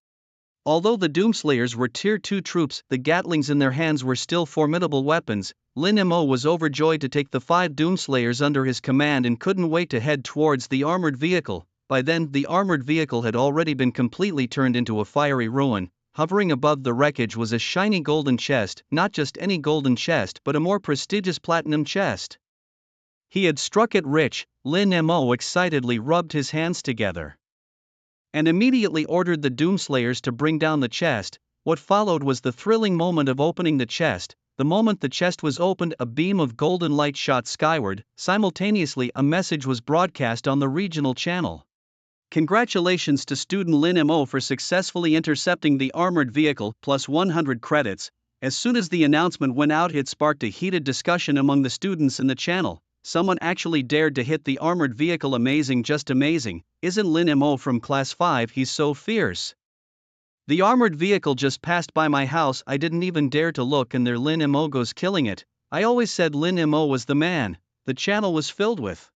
Although the Doomslayers were Tier 2 troops, the Gatlings in their hands were still formidable weapons. Lin Mo was overjoyed to take the 5 Doomslayers under his command and couldn't wait to head towards the armored vehicle. By then, the armored vehicle had already been completely turned into a fiery ruin. Hovering above the wreckage was a shiny golden chest, not just any golden chest but a more prestigious platinum chest. He had struck it rich. Lin Mo excitedly rubbed his hands together and immediately ordered the Doomslayers to bring down the chest. What followed was the thrilling moment of opening the chest. The moment the chest was opened, a beam of golden light shot skyward. Simultaneously, a message was broadcast on the regional channel. Congratulations to student Lin Mo for successfully intercepting the armored vehicle, plus 100 credits. As soon as the announcement went out, it sparked a heated discussion among the students in the channel. Someone actually dared to hit the armored vehicle. Amazing, just amazing. Isn't Lin Mo from class 5? He's so fierce. The armored vehicle just passed by my house. I didn't even dare to look, and there Lin Mo goes killing it. I always said Lin Mo was the man. The channel was filled with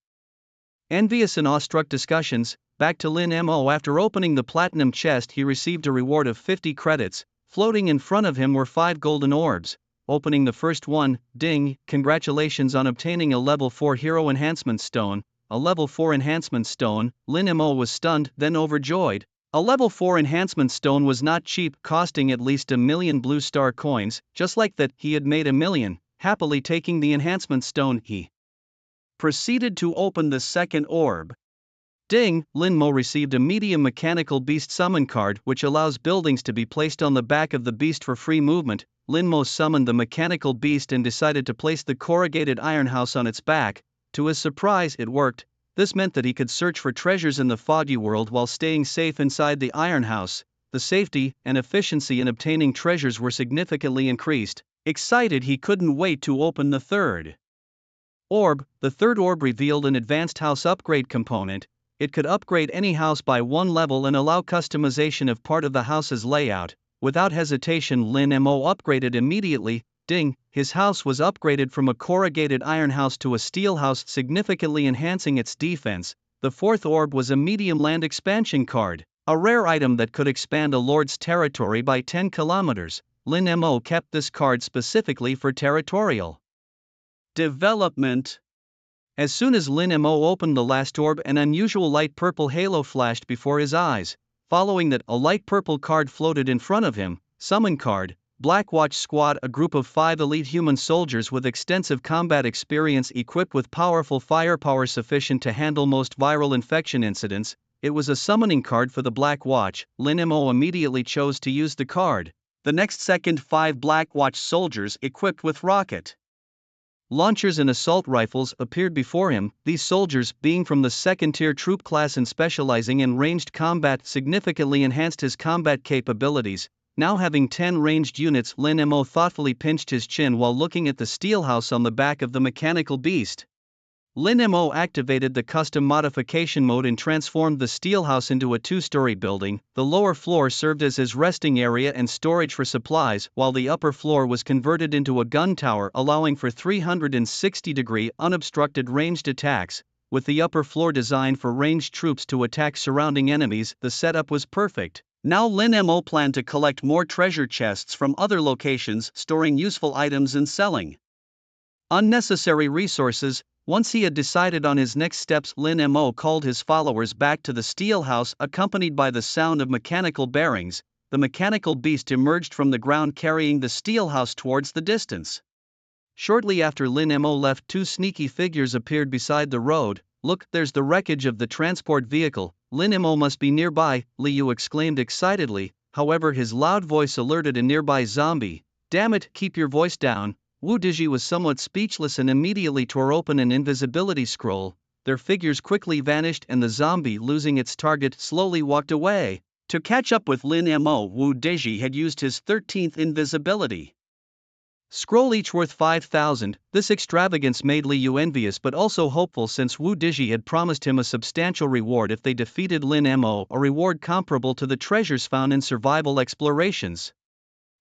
envious and awestruck discussions. Back to Lin Mo. After opening the platinum chest, he received a reward of 50 credits. Floating in front of him were 5 golden orbs. Opening the first one, ding, congratulations on obtaining a level 4 hero enhancement stone. A level 4 enhancement stone. Lin Mo was stunned, then overjoyed. A level 4 enhancement stone was not cheap, costing at least 1,000,000 blue star coins. Just like that, he had made 1,000,000. Happily taking the enhancement stone, he proceeded to open the second orb. Ding, Lin Mo received a medium mechanical beast summon card which allows buildings to be placed on the back of the beast for free movement. Lin Mo summoned the mechanical beast and decided to place the corrugated iron house on its back. To his surprise, it worked. This meant that he could search for treasures in the foggy world while staying safe inside the iron house. The safety and efficiency in obtaining treasures were significantly increased. Excited, he couldn't wait to open the third orb. The third orb revealed an advanced house upgrade component. It could upgrade any house by 1 level and allow customization of part of the house's layout. Without hesitation, Lin Mo upgraded immediately. Ding, his house was upgraded from a corrugated iron house to a steel house, significantly enhancing its defense. The fourth orb was a medium land expansion card, a rare item that could expand a lord's territory by 10 kilometers. Lin Mo kept this card specifically for territorial development. As soon as Lin Mo opened the last orb, an unusual light purple halo flashed before his eyes. Following that, a light purple card floated in front of him. Summon card, Black Watch Squad, a group of 5 elite human soldiers with extensive combat experience equipped with powerful firepower sufficient to handle most viral infection incidents. It was a summoning card for the Black Watch. Lin Mo immediately chose to use the card. The next second, 5 Black Watch soldiers equipped with rocket launchers and assault rifles appeared before him. These soldiers, being from the second-tier troop class and specializing in ranged combat, significantly enhanced his combat capabilities. Now having 10 ranged units, Lin Mo thoughtfully pinched his chin while looking at the steel house on the back of the mechanical beast. Lin Mo activated the custom modification mode and transformed the steel house into a 2-story building. The lower floor served as his resting area and storage for supplies, while the upper floor was converted into a gun tower, allowing for 360-degree unobstructed ranged attacks. With the upper floor designed for ranged troops to attack surrounding enemies, the setup was perfect. Now Lin Mo planned to collect more treasure chests from other locations, storing useful items and selling unnecessary resources. Once he had decided on his next steps, Lin Mo called his followers back to the steel house. Accompanied by the sound of mechanical bearings, the mechanical beast emerged from the ground carrying the steel house towards the distance. Shortly after Lin Mo left, 2 sneaky figures appeared beside the road. Look, there's the wreckage of the transport vehicle. Lin Mo must be nearby, Liu exclaimed excitedly. However, his loud voice alerted a nearby zombie. Damn it, keep your voice down. Wu Dizhi was somewhat speechless and immediately tore open an invisibility scroll. Their figures quickly vanished and the zombie, losing its target, slowly walked away. To catch up with Lin Mo, Wu Dizhi had used his 13th invisibility scroll, each worth 5,000. This extravagance made Liu envious but also hopeful, since Wu Dizhi had promised him a substantial reward if they defeated Lin Mo, a reward comparable to the treasures found in survival explorations.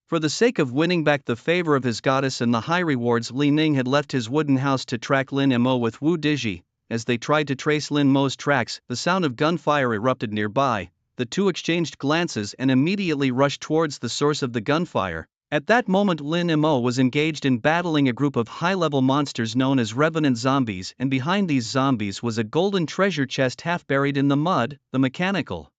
For the sake of winning back the favor of his goddess and the high rewards, Li Ning had left his wooden house to track Lin Mo with Wu Dizhi. As they tried to trace Lin Mo's tracks, the sound of gunfire erupted nearby. The two exchanged glances and immediately rushed towards the source of the gunfire. At that moment, Lin Mo was engaged in battling a group of high-level monsters known as revenant zombies, and behind these zombies was a golden treasure chest half buried in the mud. The mechanical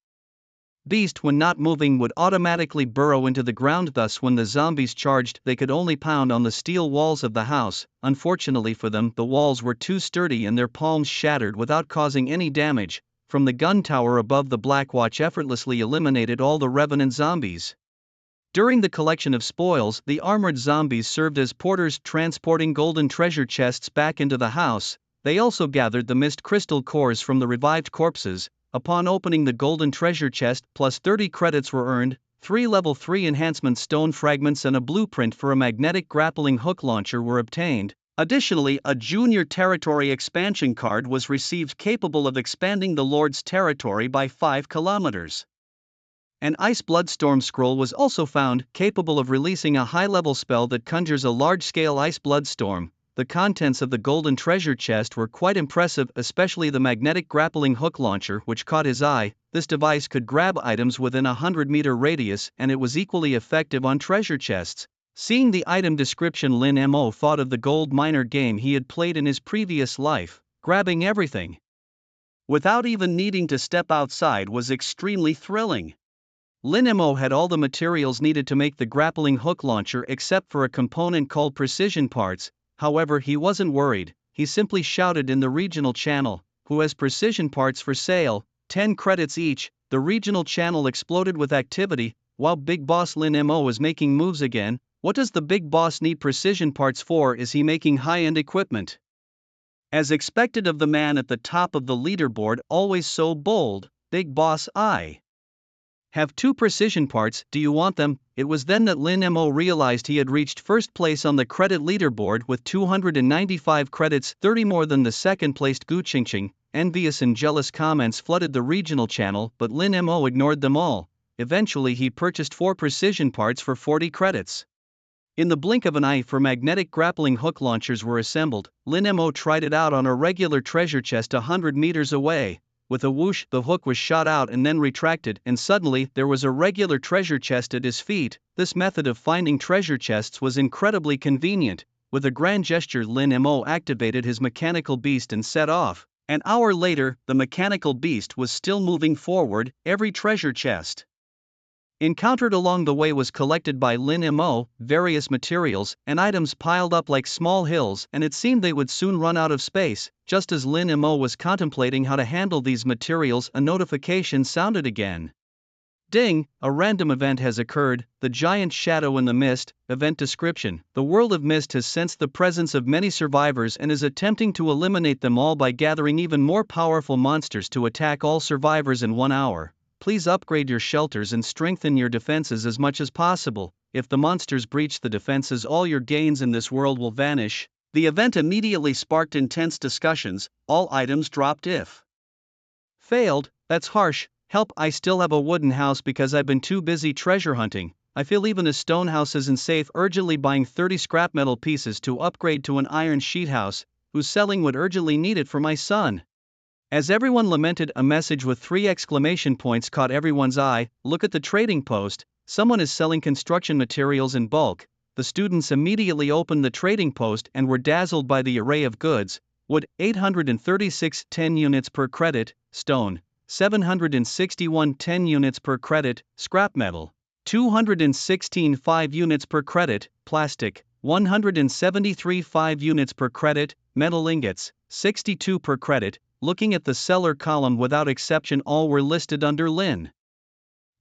beast, when not moving, would automatically burrow into the ground. Thus, when the zombies charged, they could only pound on the steel walls of the house. Unfortunately for them, the walls were too sturdy and their palms shattered without causing any damage. From the gun tower above, the Black Watch effortlessly eliminated all the revenant zombies. During the collection of spoils, the armored zombies served as porters, transporting golden treasure chests back into the house. They also gathered the mist crystal cores from the revived corpses. Upon opening the golden treasure chest, plus 30 credits were earned. 3 level 3 enhancement stone fragments and a blueprint for a magnetic grappling hook launcher were obtained. Additionally, a junior territory expansion card was received capable of expanding the Lord's territory by 5 kilometers. An Ice Bloodstorm scroll was also found, capable of releasing a high-level spell that conjures a large-scale ice bloodstorm. The contents of the golden treasure chest were quite impressive, especially the magnetic grappling hook launcher, which caught his eye. This device could grab items within a 100-meter radius, and it was equally effective on treasure chests. Seeing the item description, Lin Mo thought of the gold miner game he had played in his previous life. Grabbing everything without even needing to step outside was extremely thrilling. Lin Mo had all the materials needed to make the grappling hook launcher except for a component called precision parts. However, he wasn't worried. He simply shouted in the regional channel, "Who has precision parts for sale? 10 credits each." The regional channel exploded with activity. While Big Boss Lin Mo is making moves again. What does the big boss need precision parts for? Is he making high-end equipment? As expected of the man at the top of the leaderboard, always so bold, Big Boss, I have 2 precision parts, do you want them? It was then that Lin Mo realized he had reached first place on the credit leaderboard with 295 credits, 30 more than the second-placed Gu Qingqing. Envious and jealous comments flooded the regional channel, but Lin Mo ignored them all. Eventually he purchased 4 precision parts for 40 credits. In the blink of an eye, 4 magnetic grappling hook launchers were assembled. Lin Mo tried it out on a regular treasure chest 100 meters away. With a whoosh, the hook was shot out and then retracted, and suddenly there was a regular treasure chest at his feet. This method of finding treasure chests was incredibly convenient. With a grand gesture, Lin Mo activated his mechanical beast and set off. An hour later, the mechanical beast was still moving forward. Every treasure chest encountered along the way was collected by Lin Mo, various materials and items piled up like small hills, and it seemed they would soon run out of space. Just as Lin Mo was contemplating how to handle these materials, a notification sounded again. Ding! A random event has occurred. The giant shadow in the mist. Event description: the world of Mist has sensed the presence of many survivors and is attempting to eliminate them all by gathering even more powerful monsters to attack all survivors in 1 hour. Please upgrade your shelters and strengthen your defenses as much as possible. If the monsters breach the defenses, all your gains in this world will vanish. The event immediately sparked intense discussions. All items dropped if failed. That's harsh. Help, I still have a wooden house because I've been too busy treasure hunting. I feel even a stone house isn't safe. Urgently buying 30 scrap metal pieces to upgrade to an iron sheet house. Who's selling would urgently need it for my son. As everyone lamented, a message with 3 exclamation points caught everyone's eye. Look at the trading post. Someone is selling construction materials in bulk. The students immediately opened the trading post and were dazzled by the array of goods. Wood, 836 10 units per credit. Stone, 761 10 units per credit. Scrap metal, 216 5 units per credit. Plastic, 173 5 units per credit. Metal ingots, 62 per credit. Looking at the seller column, without exception all were listed under Lin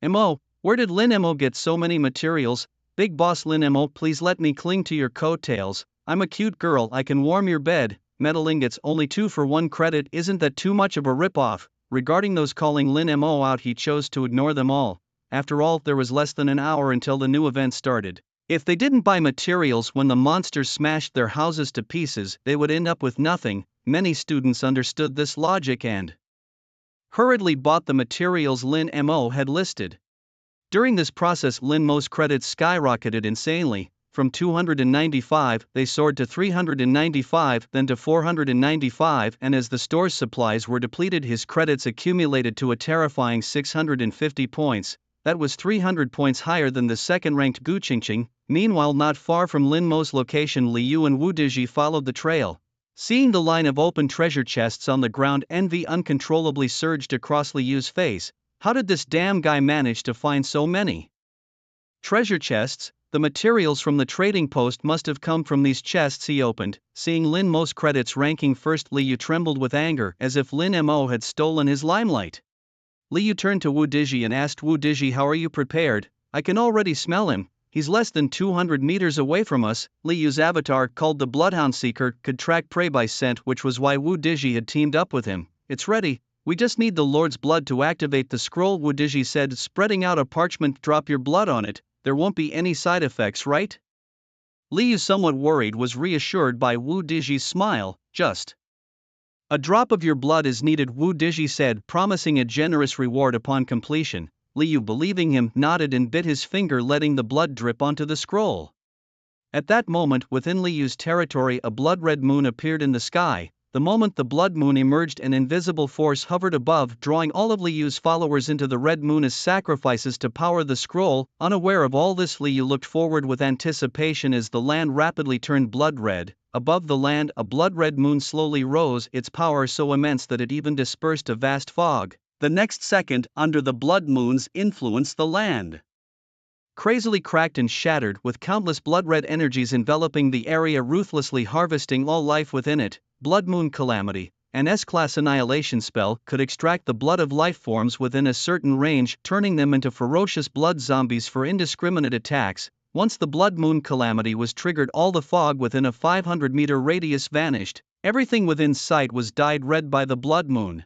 Mo. Where did Lin Mo get so many materials? Big Boss Lin Mo, please let me cling to your coattails. I'm a cute girl, I can warm your bed. Metal ingots, only 2 for 1 credit. Isn't that too much of a rip-off? Regarding those calling Lin Mo out, he chose to ignore them all. After all, there was less than an hour until the new event started. If they didn't buy materials when the monsters smashed their houses to pieces, they would end up with nothing. Many students understood this logic and hurriedly bought the materials Lin Mo had listed. During this process, Lin Mo's credits skyrocketed insanely. From 295, they soared to 395, then to 495, and as the store's supplies were depleted, his credits accumulated to a terrifying 650 points. That was 300 points higher than the second-ranked Gu Qingqing. Meanwhile, not far from Lin Mo's location, Li Yu and Wu Dizhi followed the trail. Seeing the line of open treasure chests on the ground, envy uncontrollably surged across Li Yu's face. How did this damn guy manage to find so many treasure chests? The materials from the trading post must have come from these chests he opened. Seeing Lin Mo's credits ranking first, Li Yu trembled with anger, as if Lin Mo had stolen his limelight. Li Yu turned to Wu Dizhi and asked, Wu Dizhi, how are you prepared? I can already smell him. He's less than 200 meters away from us. Li Yu's avatar, called the Bloodhound Seeker, could track prey by scent, which was why Wu Dizhi had teamed up with him. It's ready. We just need the Lord's blood to activate the scroll, Wu Dizhi said, spreading out a parchment. Drop your blood on it. There won't be any side effects, right? Li Yu, somewhat worried, was reassured by Wu Dizhi's smile. Just a drop of your blood is needed, Wu Dizhi said, promising a generous reward upon completion. Liu, believing him, nodded and bit his finger, letting the blood drip onto the scroll. At that moment, within Liu's territory, a blood-red moon appeared in the sky. The moment the blood moon emerged, an invisible force hovered above, drawing all of Liu's followers into the red moon as sacrifices to power the scroll. Unaware of all this, Liu looked forward with anticipation as the land rapidly turned blood red. Above the land, a blood-red moon slowly rose, its power so immense that it even dispersed a vast fog. The next second, under the blood moon's influence, the land crazily cracked and shattered, with countless blood-red energies enveloping the area, ruthlessly harvesting all life within it. Blood Moon Calamity, an S-class annihilation spell, could extract the blood of life forms within a certain range, turning them into ferocious blood zombies for indiscriminate attacks. Once the Blood Moon Calamity was triggered, all the fog within a 500-meter radius vanished. Everything within sight was dyed red by the blood moon.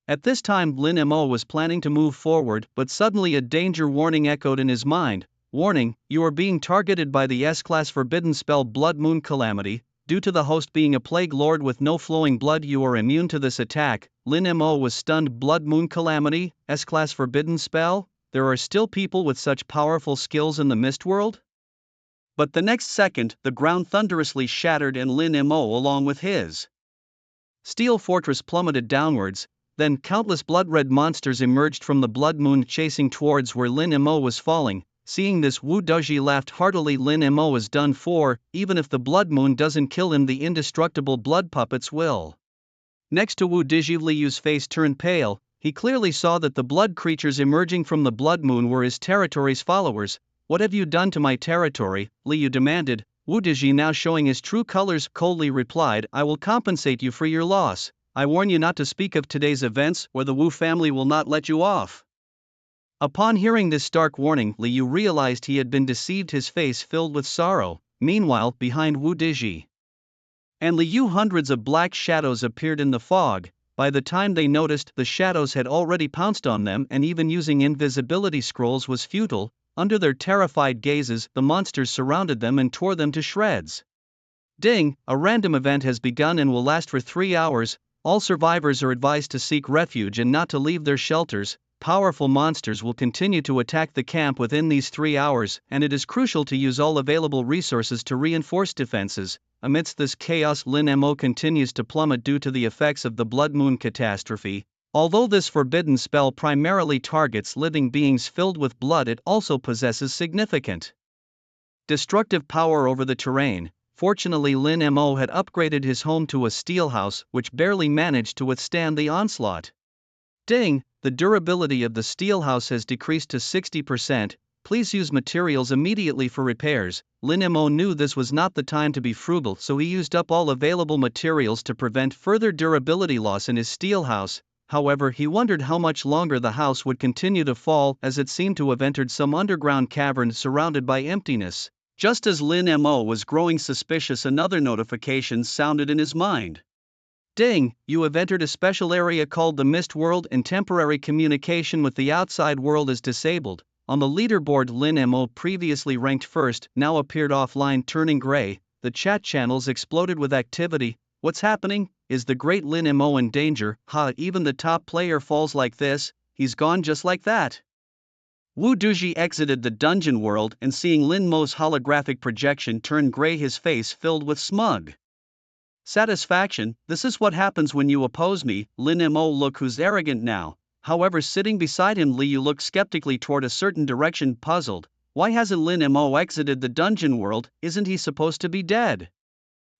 At this time, Lin Mo was planning to move forward, but suddenly a danger warning echoed in his mind. Warning, you are being targeted by the S-class forbidden spell Blood Moon Calamity. Due to the host being a plague lord with no flowing blood, you are immune to this attack. Lin Mo was stunned. Blood Moon Calamity, S-class forbidden spell? There are still people with such powerful skills in the mist world? But the next second, the ground thunderously shattered and Lin Mo, along with his steel fortress, plummeted downwards. Then countless blood-red monsters emerged from the blood moon, chasing towards where Lin Mo was falling. Seeing this, Wu Duji laughed heartily. Lin Mo is done for. Even if the blood moon doesn't kill him, the indestructible blood puppets will. Next to Wu Duji, Liu's face turned pale. He clearly saw that the blood creatures emerging from the blood moon were his territory's followers. What have you done to my territory? Liu demanded. Wu Duji, now showing his true colors, coldly replied, I will compensate you for your loss. I warn you not to speak of today's events, or the Wu family will not let you off. Upon hearing this stark warning, Liu realized he had been deceived, his face filled with sorrow. Meanwhile, behind Wu Duji and Liu, hundreds of black shadows appeared in the fog. By the time they noticed, the shadows had already pounced on them, and even using invisibility scrolls was futile. Under their terrified gazes, the monsters surrounded them and tore them to shreds. Ding! A random event has begun and will last for 3 hours. All survivors are advised to seek refuge and not to leave their shelters. Powerful monsters will continue to attack the camp within these 3 hours, and it is crucial to use all available resources to reinforce defenses. Amidst this chaos, Lin Mo continues to plummet due to the effects of the Blood Moon catastrophe. Although this forbidden spell primarily targets living beings filled with blood, it also possesses significant destructive power over the terrain. Fortunately, Lin Mo had upgraded his home to a steel house, which barely managed to withstand the onslaught. Ding! The durability of the steel house has decreased to 60%. Please use materials immediately for repairs. Lin Mo knew this was not the time to be frugal, so he used up all available materials to prevent further durability loss in his steel house. However, he wondered how much longer the house would continue to fall, as it seemed to have entered some underground cavern surrounded by emptiness. Just as Lin Mo was growing suspicious, another notification sounded in his mind. Ding! You have entered a special area called the Mist World, and temporary communication with the outside world is disabled. On the leaderboard, Lin Mo, previously ranked first, now appeared offline, turning gray. The chat channels exploded with activity. What's happening? Is the great Lin Mo in danger? Ha! Even the top player falls like this? He's gone just like that. Wu Duji exited the dungeon world and, seeing Lin Mo's holographic projection, turned gray, his face filled with smug satisfaction. This is what happens when you oppose me. Lin Mo, look who's arrogant now. However, sitting beside him, Liu looked skeptically toward a certain direction, puzzled. Why hasn't Lin Mo exited the dungeon world? Isn't he supposed to be dead?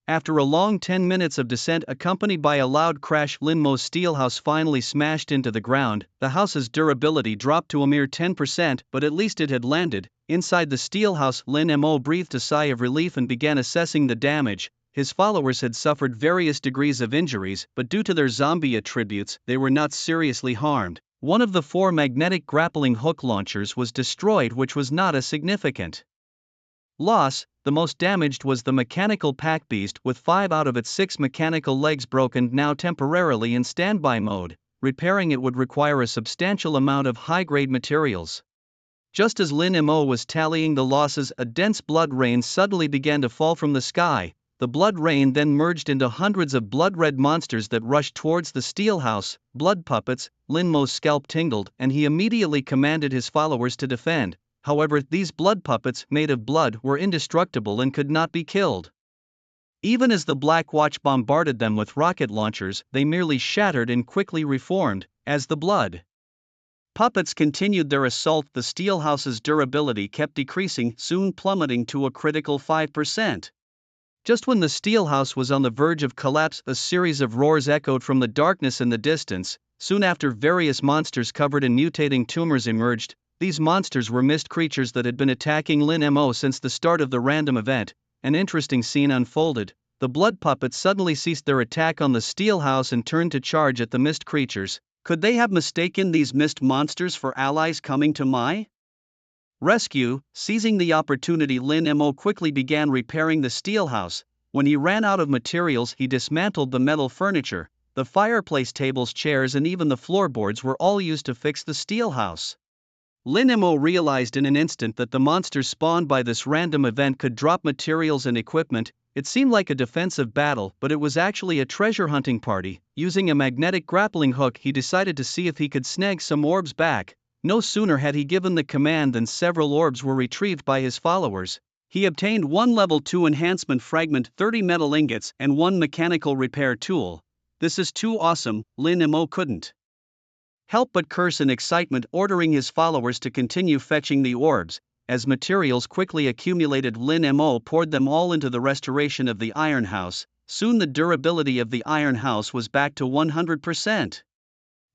After a long 10 minutes of descent accompanied by a loud crash, Lin Mo's steel house finally smashed into the ground. The house's durability dropped to a mere 10%, but at least it had landed. Inside the steel house, Lin Mo breathed a sigh of relief and began assessing the damage. His followers had suffered various degrees of injuries, but due to their zombie attributes, they were not seriously harmed. One of the 4 magnetic grappling hook launchers was destroyed, which was not a significant loss. The most damaged was the mechanical pack beast, with 5 out of its 6 mechanical legs broken, now temporarily in standby mode. Repairing it would require a substantial amount of high-grade materials. Just as Lin Mo was tallying the losses, a dense blood rain suddenly began to fall from the sky. The blood rain then merged into hundreds of blood-red monsters that rushed towards the steel house. Blood puppets. Lin Mo's scalp tingled and he immediately commanded his followers to defend. However, these blood puppets made of blood were indestructible and could not be killed. Even as the Black Watch bombarded them with rocket launchers, they merely shattered and quickly reformed. As the blood puppets continued their assault, the steel house's durability kept decreasing, soon plummeting to a critical 5%. Just when the steel house was on the verge of collapse, a series of roars echoed from the darkness in the distance. Soon after, various monsters covered in mutating tumors emerged. These monsters were mist creatures that had been attacking Lin Mo since the start of the random event. An interesting scene unfolded. The blood puppets suddenly ceased their attack on the steel house and turned to charge at the mist creatures. Could they have mistaken these mist monsters for allies coming to my rescue? Seizing the opportunity, Lin Mo quickly began repairing the steel house. When he ran out of materials, he dismantled the metal furniture. The fireplace tables, chairs, and even the floorboards were all used to fix the steel house. Lin Mo realized in an instant that the monsters spawned by this random event could drop materials and equipment. It seemed like a defensive battle, but it was actually a treasure hunting party. Using a magnetic grappling hook, he decided to see if he could snag some orbs back. No sooner had he given the command than several orbs were retrieved by his followers. He obtained one level 2 enhancement fragment, 30 metal ingots, and one mechanical repair tool. This is too awesome. Lin Mo couldn't help but curse in excitement, ordering his followers to continue fetching the orbs. As materials quickly accumulated, Lin Mo poured them all into the restoration of the Iron House. Soon the durability of the Iron House was back to 100%.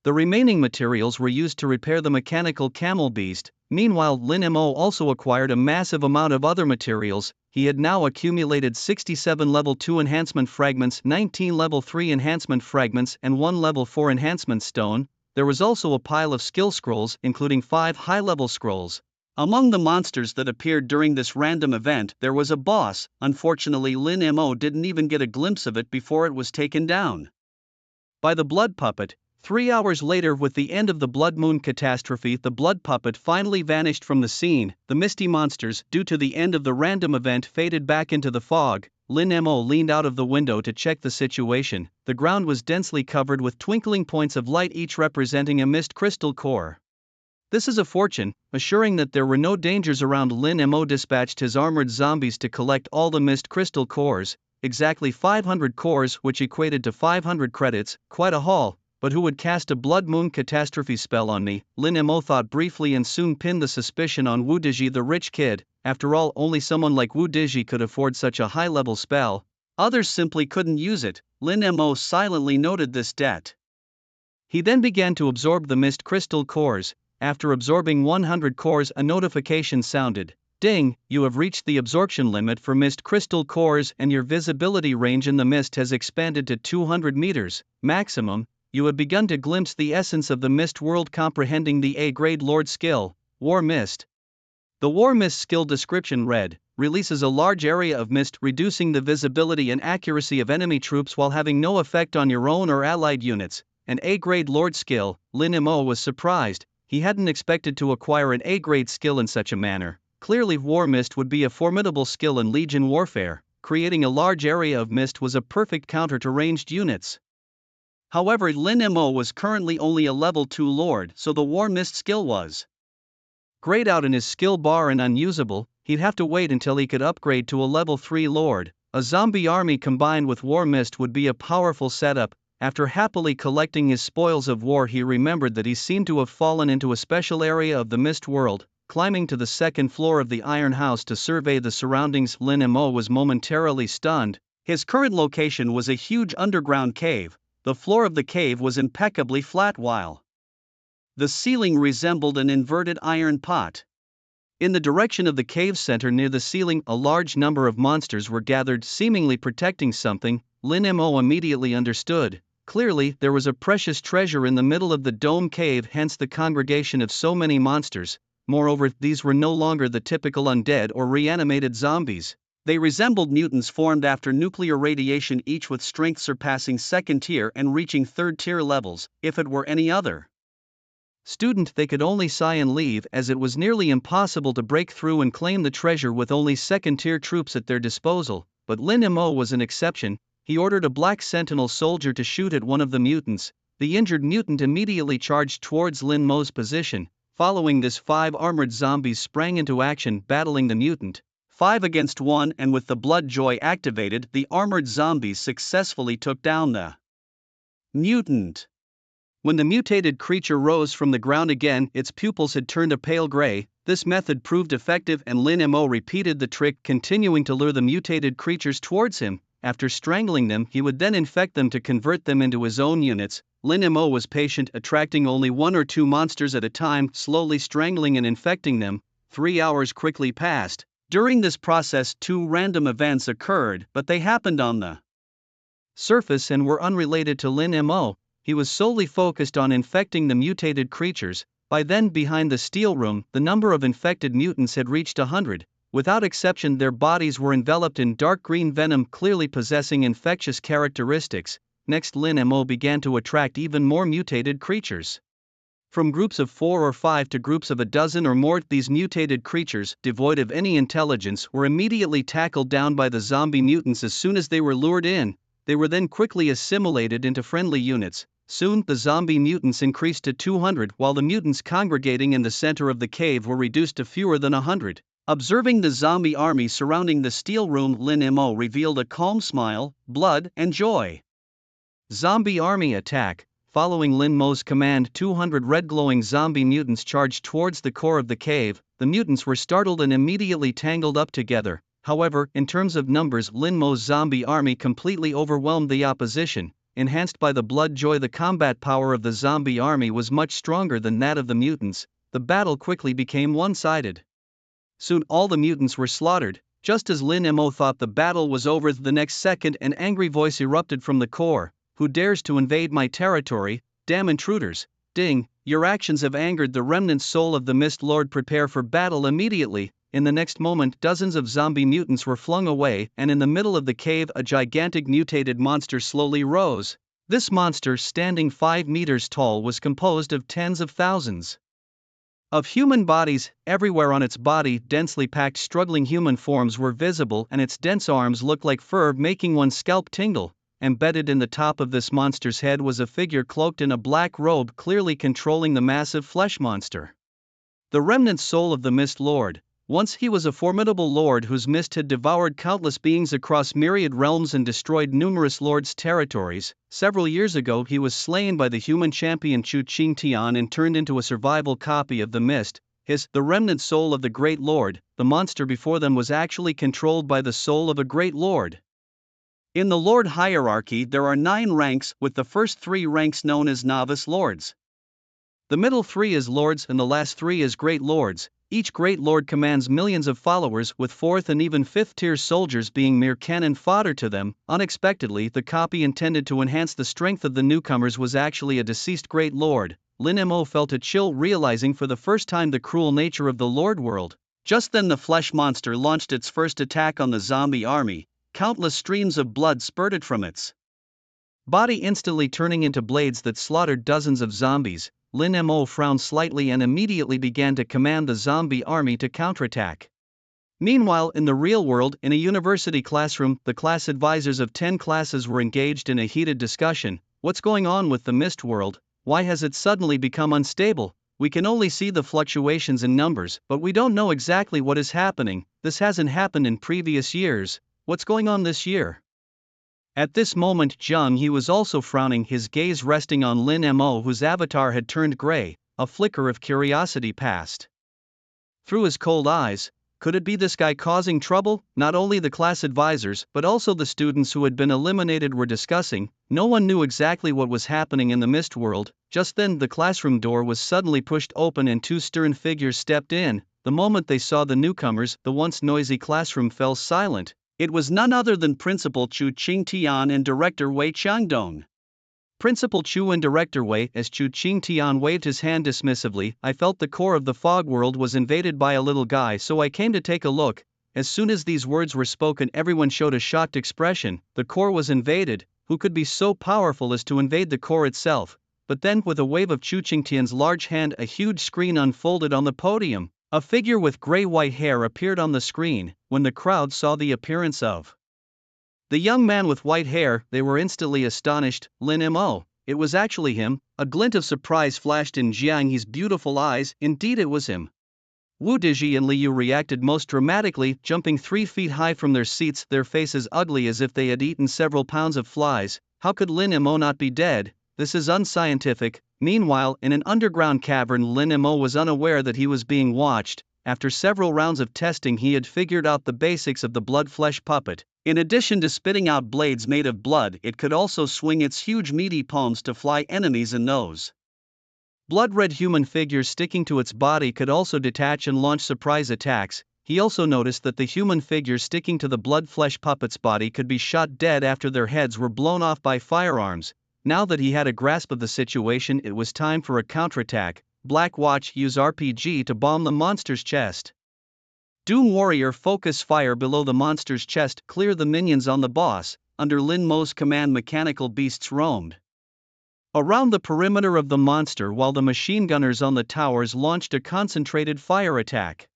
The remaining materials were used to repair the mechanical camel beast. Meanwhile, Lin Mo also acquired a massive amount of other materials. He had now accumulated 67 level 2 enhancement fragments, 19 level 3 enhancement fragments, and 1 level 4 enhancement stone. There was also a pile of skill scrolls, including 5 high-level scrolls. Among the monsters that appeared during this random event, there was a boss. Unfortunately, Lin Mo didn't even get a glimpse of it before it was taken down by the blood puppet. 3 hours later, with the end of the Blood Moon catastrophe, the blood puppet finally vanished from the scene. The misty monsters, due to the end of the random event, faded back into the fog. Lin Mo leaned out of the window to check the situation. The ground was densely covered with twinkling points of light, each representing a mist crystal core. This is a fortune. Assuring that there were no dangers around, Lin Mo dispatched his armored zombies to collect all the mist crystal cores. Exactly 500 cores, which equated to 500 credits, quite a haul. But who would cast a Blood Moon catastrophe spell on me? Lin Mo thought briefly and soon pinned the suspicion on Wu Dizhi, the rich kid. After all, only someone like Wu Dizhi could afford such a high-level spell. Others simply couldn't use it. Lin Mo silently noted this debt. He then began to absorb the mist crystal cores. After absorbing 100 cores, a notification sounded. Ding, you have reached the absorption limit for mist crystal cores and your visibility range in the mist has expanded to 200 meters, maximum. You have begun to glimpse the essence of the mist world, comprehending the A-grade Lord skill, War Mist. The War Mist skill description read, releases a large area of mist, reducing the visibility and accuracy of enemy troops while having no effect on your own or allied units. An A-grade Lord skill. Lin Mo was surprised. He hadn't expected to acquire an A-grade skill in such a manner. Clearly, War Mist would be a formidable skill in Legion warfare. Creating a large area of mist was a perfect counter to ranged units. However, Lin Mo was currently only a level 2 Lord, so the War Mist skill was grayed out in his skill bar and unusable. He'd have to wait until he could upgrade to a level 3 Lord. A zombie army combined with War Mist would be a powerful setup. After happily collecting his spoils of war, he remembered that he seemed to have fallen into a special area of the mist world. Climbing to the second floor of the Iron House to survey the surroundings, Lin Mo was momentarily stunned. His current location was a huge underground cave. The floor of the cave was impeccably flat while the ceiling resembled an inverted iron pot. In the direction of the cave's center near the ceiling, a large number of monsters were gathered, seemingly protecting something. Lin Mo immediately understood. Clearly, there was a precious treasure in the middle of the dome cave, hence the congregation of so many monsters. Moreover, these were no longer the typical undead or reanimated zombies. They resembled mutants formed after nuclear radiation, each with strength surpassing second tier and reaching third tier levels. If it were any other student, they could only sigh and leave, as it was nearly impossible to break through and claim the treasure with only second tier troops at their disposal. but Lin Mo was an exception. He ordered a black sentinel soldier to shoot at one of the mutants. The injured mutant immediately charged towards Lin Mo's position. Following this, 5 armored zombies sprang into action, battling the mutant. 5 against 1, and with the blood joy activated, the armored zombies successfully took down the mutant. When the mutated creature rose from the ground again, its pupils had turned a pale gray. This method proved effective, and Lin Mo repeated the trick, continuing to lure the mutated creatures towards him. After strangling them, he would then infect them to convert them into his own units. Lin Mo was patient, attracting only 1 or 2 monsters at a time, slowly strangling and infecting them. 3 hours quickly passed. During this process, 2 random events occurred, but they happened on the surface and were unrelated to Lin Mo. He was solely focused on infecting the mutated creatures. By then, behind the steel room, the number of infected mutants had reached 100. Without exception, their bodies were enveloped in dark green venom, clearly possessing infectious characteristics. Next, Lin Mo began to attract even more mutated creatures. From groups of 4 or 5 to groups of a dozen or more, these mutated creatures, devoid of any intelligence, were immediately tackled down by the zombie mutants as soon as they were lured in. They were then quickly assimilated into friendly units. Soon, the zombie mutants increased to 200, while the mutants congregating in the center of the cave were reduced to fewer than 100. Observing the zombie army surrounding the steel room, Lin Mo revealed a calm smile, blood, and joy. Zombie army attack. Following Lin Mo's command, 200 red-glowing zombie mutants charged towards the core of the cave. The mutants were startled and immediately tangled up together. However, in terms of numbers, Lin Mo's zombie army completely overwhelmed the opposition. Enhanced by the blood joy, the combat power of the zombie army was much stronger than that of the mutants. The battle quickly became one-sided. Soon all the mutants were slaughtered. Just as Lin Mo thought the battle was over, the next second an angry voice erupted from the core. "Who dares to invade my territory? Damn intruders!" Ding! Your actions have angered the remnant soul of the Mist Lord. Prepare for battle immediately. In the next moment, dozens of zombie mutants were flung away, and in the middle of the cave a gigantic mutated monster slowly rose. This monster, standing 5 meters tall, was composed of tens of thousands of human bodies. Everywhere on its body, densely packed struggling human forms were visible, and its dense arms looked like fur, making one's scalp tingle. Embedded in the top of this monster's head was a figure cloaked in a black robe, clearly controlling the massive flesh monster. The remnant soul of the Mist Lord. Once he was a formidable lord whose mist had devoured countless beings across myriad realms and destroyed numerous lords' territories. Several years ago, he was slain by the human champion Chu Qingtian and turned into a survival copy of the mist. The remnant soul of the great lord. The monster before them was actually controlled by the soul of a great lord. In the lord hierarchy, there are 9 ranks, with the first 3 ranks known as novice lords. The middle 3 as lords and the last 3 as great lords. Each great lord commands millions of followers, with 4th and even 5th tier soldiers being mere cannon fodder to them. Unexpectedly, the copy intended to enhance the strength of the newcomers was actually a deceased great lord. Lin Mo felt a chill, realizing for the first time the cruel nature of the lord world. Just then the flesh monster launched its first attack on the zombie army. Countless streams of blood spurted from its body, instantly turning into blades that slaughtered dozens of zombies. Lin Mo frowned slightly and immediately began to command the zombie army to counterattack. Meanwhile, in the real world, in a university classroom, the class advisors of 10 classes were engaged in a heated discussion. What's going on with the Mist World? Why has it suddenly become unstable? We can only see the fluctuations in numbers, but we don't know exactly what is happening. This hasn't happened in previous years. What's going on this year? At this moment, Zhang He was also frowning, his gaze resting on Lin Mo, whose avatar had turned gray. A flicker of curiosity passed through his cold eyes. Could it be this guy causing trouble? Not only the class advisors, but also the students who had been eliminated were discussing. No one knew exactly what was happening in the Mist World. Just then, the classroom door was suddenly pushed open and 2 stern figures stepped in. The moment they saw the newcomers, the once noisy classroom fell silent. It was none other than Principal Chu Qingtian and Director Wei Changdong. Principal Chu and Director Wei. As Chu Qingtian waved his hand dismissively, I felt the core of the fog world was invaded by a little guy, so I came to take a look. As soon as these words were spoken, everyone showed a shocked expression. The core was invaded. Who could be so powerful as to invade the core itself? But then, with a wave of Chu Qingtian's large hand, a huge screen unfolded on the podium. A figure with gray-white hair appeared on the screen. When the crowd saw the appearance of The young man with white hair, they were instantly astonished. Lin Mo, it was actually him. A glint of surprise flashed in Jiang He's beautiful eyes. Indeed it was him. Wu Dizhi and Liu reacted most dramatically, jumping 3 feet high from their seats, their faces ugly as if they had eaten several pounds of flies. How could Lin Mo not be dead? This is unscientific. Meanwhile, in an underground cavern, Lin Mo was unaware that he was being watched. After several rounds of testing, he had figured out the basics of the blood-flesh puppet. In addition to spitting out blades made of blood, it could also swing its huge meaty palms to fly enemies in nose. Blood-red human figures sticking to its body could also detach and launch surprise attacks. He also noticed that the human figures sticking to the blood-flesh puppet's body could be shot dead after their heads were blown off by firearms. Now that he had a grasp of the situation, it was time for a counterattack. Black Watch use RPG to bomb the monster's chest. Doom Warrior focus fire below the monster's chest, clear the minions on the boss. Under Lin Mo's command, mechanical beasts roamed around the perimeter of the monster while the machine gunners on the towers launched a concentrated fire attack.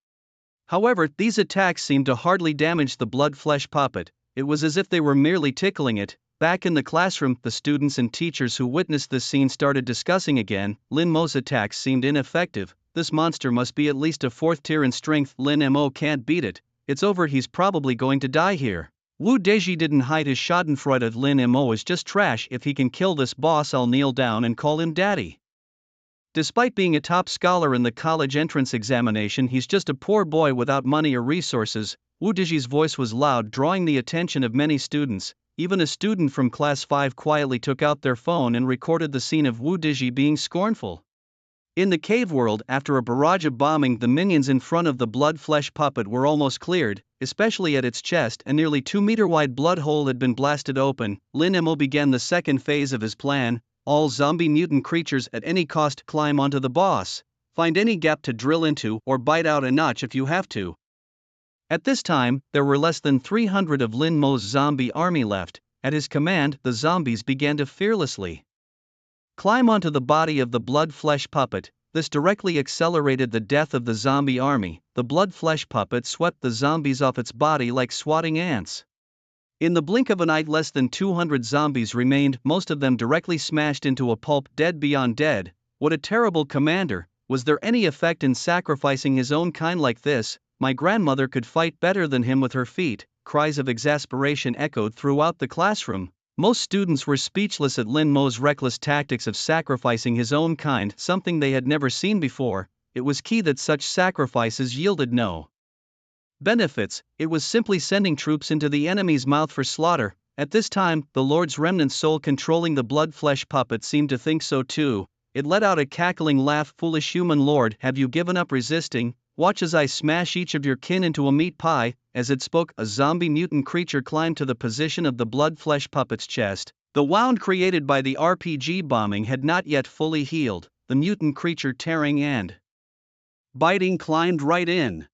However, these attacks seemed to hardly damage the blood-flesh puppet. It was as if they were merely tickling it. Back in the classroom, the students and teachers who witnessed this scene started discussing again. Lin Mo's attacks seemed ineffective. This monster must be at least a 4th tier in strength. Lin Mo can't beat it. It's over, he's probably going to die here. Wu Dezhi didn't hide his schadenfreude. Lin Mo is just trash. If he can kill this boss, I'll kneel down and call him daddy. Despite being a top scholar in the college entrance examination, he's just a poor boy without money or resources. Wu Dezhi's voice was loud, drawing the attention of many students. Even a student from class 5 quietly took out their phone and recorded the scene of Wu Dezhi being scornful. In the cave world, after a barrage of bombing, the minions in front of the blood-flesh puppet were almost cleared, especially at its chest. A nearly 2-meter-wide blood hole had been blasted open. Lin Mo began the second phase of his plan. All zombie mutant creatures at any cost climb onto the boss. Find any gap to drill into or bite out a notch if you have to. At this time, there were less than 300 of Lin Mo's zombie army left. At his command, the zombies began to fearlessly climb onto the body of the blood-flesh puppet. This directly accelerated the death of the zombie army. The blood-flesh puppet swept the zombies off its body like swatting ants. In the blink of an eye, less than 200 zombies remained, most of them directly smashed into a pulp, dead beyond dead. What a terrible commander! Was there any effect in sacrificing his own kind like this? My grandmother could fight better than him with her feet. Cries of exasperation echoed throughout the classroom. Most students were speechless at Lin Mo's reckless tactics of sacrificing his own kind, something they had never seen before. It was key that such sacrifices yielded no benefits. It was simply sending troops into the enemy's mouth for slaughter. At this time, the Lord's remnant soul controlling the blood-flesh puppet seemed to think so too. It let out a cackling laugh. Foolish human lord, have you given up resisting? Watch as I smash each of your kin into a meat pie. As it spoke, a zombie mutant creature climbed to the position of the blood-flesh puppet's chest. The wound created by the RPG bombing had not yet fully healed. The mutant creature, tearing and biting, climbed right in.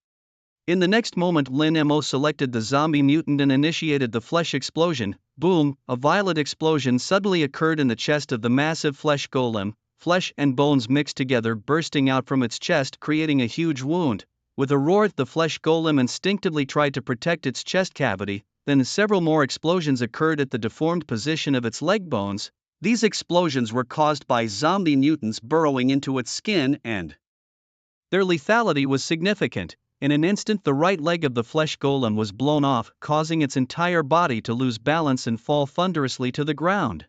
In the next moment, Lin Mo selected the zombie mutant and initiated the flesh explosion. Boom! A violent explosion suddenly occurred in the chest of the massive flesh golem. Flesh and bones mixed together, bursting out from its chest, creating a huge wound. With a roar, the flesh golem instinctively tried to protect its chest cavity. Then several more explosions occurred at the deformed position of its leg bones. These explosions were caused by zombie mutants burrowing into its skin, and their lethality was significant. In an instant, the right leg of the flesh golem was blown off, causing its entire body to lose balance and fall thunderously to the ground.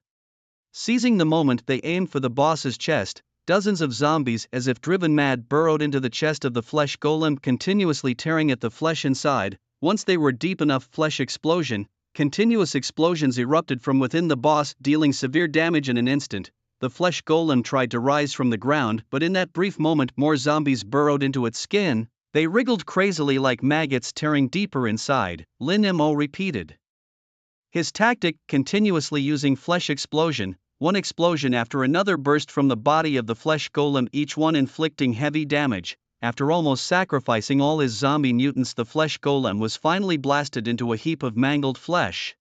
Seizing the moment, they aimed for the boss's chest. Dozens of zombies, as if driven mad, burrowed into the chest of the flesh golem, continuously tearing at the flesh inside. Once they were deep enough, flesh explosion. Continuous explosions erupted from within the boss, dealing severe damage in an instant. The flesh golem tried to rise from the ground, but in that brief moment, more zombies burrowed into its skin. They wriggled crazily like maggots, tearing deeper inside. Lin Mo repeated his tactic, continuously using flesh explosion. One explosion after another burst from the body of the flesh golem, each one inflicting heavy damage. After almost sacrificing all his zombie mutants, the flesh golem was finally blasted into a heap of mangled flesh.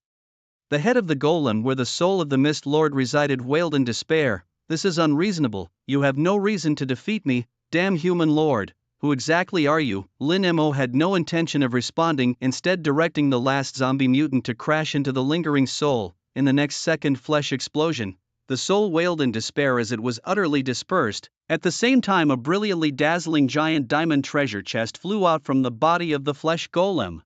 The head of the golem, where the soul of the Mist Lord resided, wailed in despair. This is unreasonable. You have no reason to defeat me, damn human lord. Who exactly are you? Lin Mo had no intention of responding, instead directing the last zombie mutant to crash into the lingering soul. In the next second flesh explosion, the soul wailed in despair as it was utterly dispersed. At the same time, a brilliantly dazzling giant diamond treasure chest flew out from the body of the flesh golem.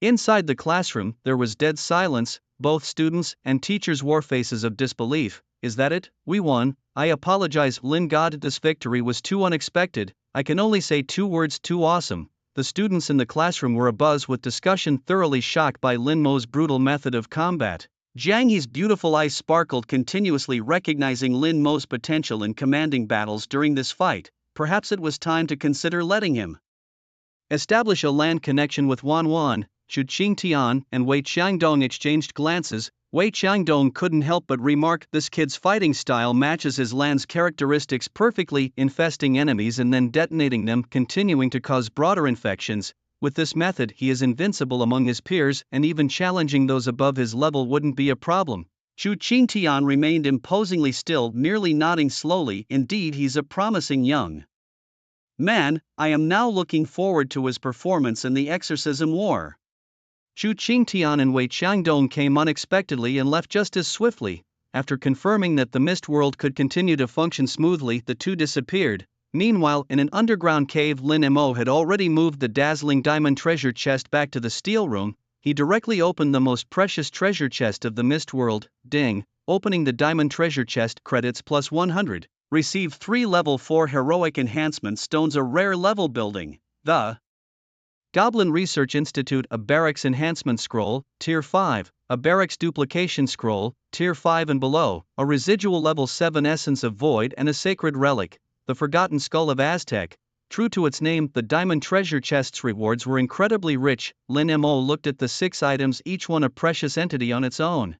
Inside the classroom, there was dead silence. Both students and teachers wore faces of disbelief. Is that it? We won. I apologize, Lin God. This victory was too unexpected. I can only say two words: too awesome. The students in the classroom were abuzz with discussion, thoroughly shocked by Lin Mo's brutal method of combat. Jiang Yi's beautiful eyes sparkled continuously, recognizing Lin Mo's potential in commanding battles during this fight. Perhaps it was time to consider letting him establish a land connection with Wan Wan. Zhu Qingtian and Wei Qiangdong exchanged glances. Wei Qiangdong couldn't help but remark, this kid's fighting style matches his land's characteristics perfectly, infesting enemies and then detonating them, continuing to cause broader infections. With this method, he is invincible among his peers, and even challenging those above his level wouldn't be a problem. Zhu Qingtian remained imposingly still, merely nodding slowly. Indeed, he's a promising young man. I am now looking forward to his performance in the Exorcism War. Zhu Qingtian and Wei Qiangdong came unexpectedly and left just as swiftly. After confirming that the mist world could continue to function smoothly, the two disappeared. Meanwhile, in an underground cave, Lin Mo had already moved the dazzling diamond treasure chest back to the steel room. He directly opened the most precious treasure chest of the mist world. Ding! Opening the diamond treasure chest, credits plus 100. Receive 3 level 4 heroic enhancement stones, a rare level building. The Goblin Research Institute, a barracks enhancement scroll, tier 5, a barracks duplication scroll, tier 5 and below, a residual level 7 essence of void, and a sacred relic, the Forgotten Skull of Aztec. True to its name, the diamond treasure chest's rewards were incredibly rich. Lin Mo looked at the 6 items, each one a precious entity on its own.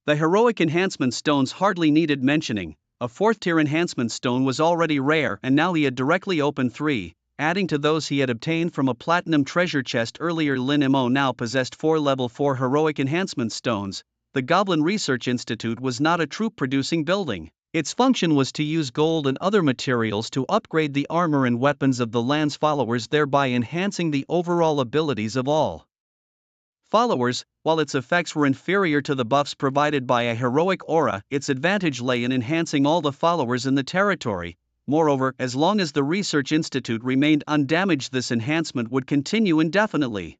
The heroic enhancement stones hardly needed mentioning. A 4th tier enhancement stone was already rare, and now he had directly opened 3. Adding to those he had obtained from a platinum treasure chest earlier, Lin Mo now possessed 4 level 4 heroic enhancement stones. The Goblin Research Institute was not a troop-producing building. Its function was to use gold and other materials to upgrade the armor and weapons of the land's followers, thereby enhancing the overall abilities of all followers. While its effects were inferior to the buffs provided by a heroic aura, its advantage lay in enhancing all the followers in the territory. Moreover, as long as the Research Institute remained undamaged, this enhancement would continue indefinitely.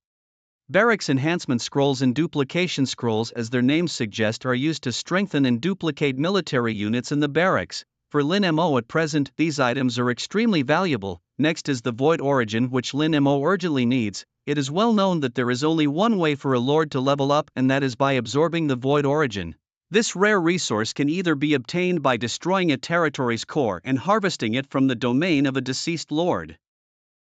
Barracks enhancement scrolls and duplication scrolls, as their names suggest, are used to strengthen and duplicate military units in the barracks. For Lin Mo at present, these items are extremely valuable. Next is the Void Origin, which Lin Mo urgently needs. It is well known that there is only one way for a lord to level up, and that is by absorbing the Void Origin. This rare resource can either be obtained by destroying a territory's core and harvesting it from the domain of a deceased lord,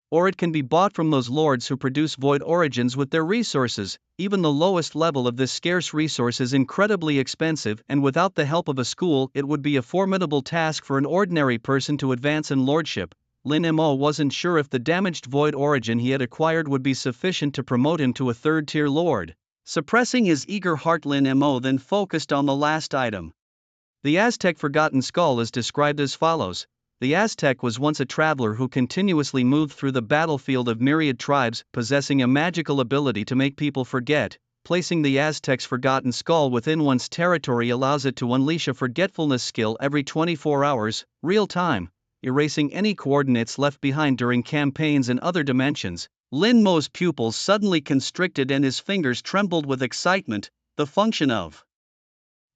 or it can be bought from those lords who produce Void Origins with their resources. Even the lowest level of this scarce resource is incredibly expensive, and without the help of a school, it would be a formidable task for an ordinary person to advance in lordship. Lin Mo wasn't sure if the damaged Void Origin he had acquired would be sufficient to promote him to a 3rd-tier lord. Suppressing his eager heart, Lin Mo then focused on the last item. The Aztec Forgotten Skull is described as follows. The Aztec was once a traveler who continuously moved through the battlefield of myriad tribes, possessing a magical ability to make people forget. Placing the Aztec's Forgotten Skull within one's territory allows it to unleash a forgetfulness skill every 24 hours, real time, erasing any coordinates left behind during campaigns in other dimensions. Lin Mo's pupils suddenly constricted and his fingers trembled with excitement. The function of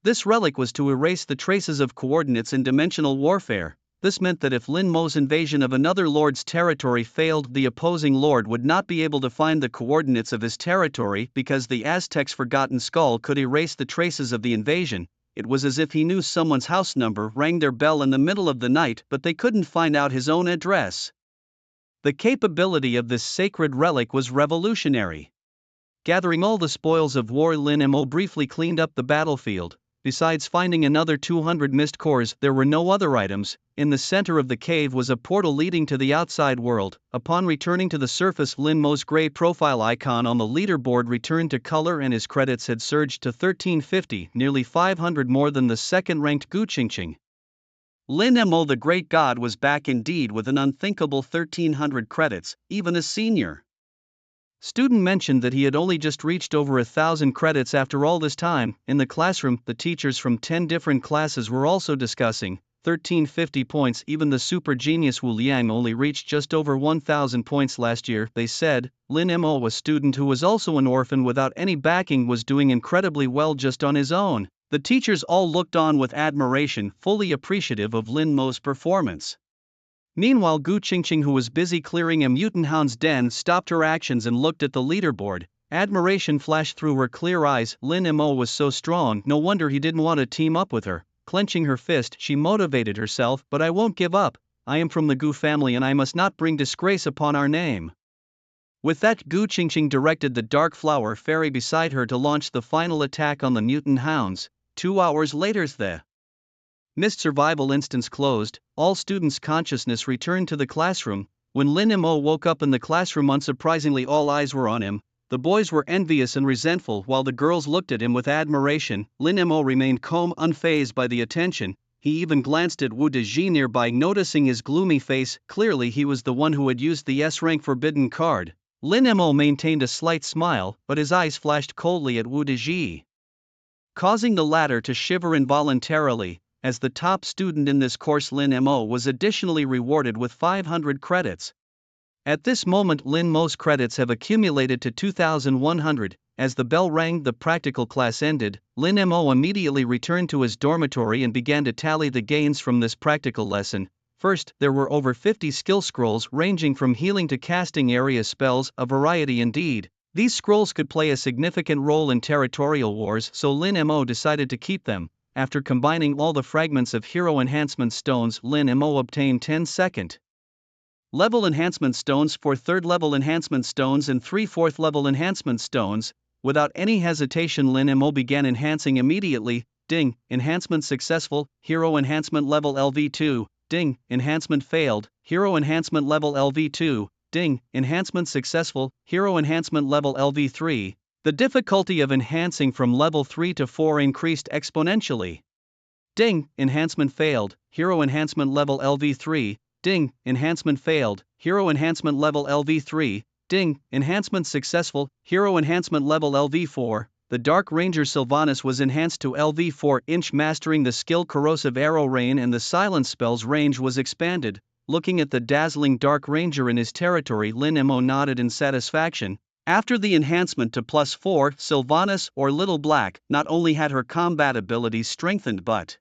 this relic was to erase the traces of coordinates in dimensional warfare. This meant that if Lin Mo's invasion of another lord's territory failed, the opposing lord would not be able to find the coordinates of his territory because the Aztec's Forgotten Skull could erase the traces of the invasion. It was as if he knew someone's house number, rang their bell in the middle of the night, but they couldn't find out his own address. The capability of this sacred relic was revolutionary. Gathering all the spoils of war, Lin Mo briefly cleaned up the battlefield. Besides finding another 200 mist cores, there were no other items. In the center of the cave was a portal leading to the outside world. Upon returning to the surface, Lin Mo's gray profile icon on the leaderboard returned to color and his credits had surged to 1350, nearly 500 more than the second-ranked Gu Qingqing. Lin Mo the great god was back indeed with an unthinkable 1300 credits, even a senior student mentioned that he had only just reached over 1,000 credits after all this time. In the classroom, the teachers from 10 different classes were also discussing 1350 points. Even the super genius Wu Liang only reached just over 1,000 points last year, they said. Lin Mo, a student who was also an orphan without any backing, was doing incredibly well just on his own. The teachers all looked on with admiration, fully appreciative of Lin Mo's performance. Meanwhile, Gu Qingqing, who was busy clearing a mutant hound's den, stopped her actions and looked at the leaderboard. Admiration flashed through her clear eyes. Lin Mo was so strong, no wonder he didn't want to team up with her. Clenching her fist, she motivated herself. But I won't give up. I am from the Gu family and I must not bring disgrace upon our name. With that, Gu Qingqing directed the Dark Flower Fairy beside her to launch the final attack on the mutant hounds. 2 hours later, the missed survival instance closed, all students' consciousness returned to the classroom. When Lin Mo woke up in the classroom, unsurprisingly all eyes were on him. The boys were envious and resentful while the girls looked at him with admiration. Lin Mo remained calm, unfazed by the attention. He even glanced at Wu Dezhi nearby, noticing his gloomy face. Clearly he was the one who had used the S-rank forbidden card. Lin Mo maintained a slight smile, but his eyes flashed coldly at Wu Dezhi, causing the latter to shiver involuntarily. As the top student in this course, Lin Mo was additionally rewarded with 500 credits. At this moment, Lin Mo's credits have accumulated to 2,100. As the bell rang, the practical class ended. Lin Mo immediately returned to his dormitory and began to tally the gains from this practical lesson. First, there were over 50 skill scrolls ranging from healing to casting area spells, a variety indeed. These scrolls could play a significant role in territorial wars, so Lin Mo decided to keep them. After combining all the fragments of Hero Enhancement Stones, Lin Mo obtained 10 second level Enhancement Stones, 4 third-level Enhancement Stones and 3 fourth-level Enhancement Stones. Without any hesitation, Lin Mo began enhancing immediately. Ding, enhancement successful, Hero Enhancement Level LV2, ding, enhancement failed, Hero Enhancement Level LV2, ding, enhancement successful, Hero Enhancement Level LV3. The difficulty of enhancing from level 3 to 4 increased exponentially. Ding, enhancement failed, Hero Enhancement Level LV3, ding, enhancement failed, Hero Enhancement Level LV3, ding, enhancement successful, Hero Enhancement Level LV4. The Dark Ranger Sylvanas was enhanced to LV4, mastering the skill Corrosive Arrow Rain, and the Silence spell's range was expanded. Looking at the dazzling Dark Ranger in his territory, Lin Mo nodded in satisfaction. After the enhancement to +4, Sylvanas, or Little Black, not only had her combat abilities strengthened but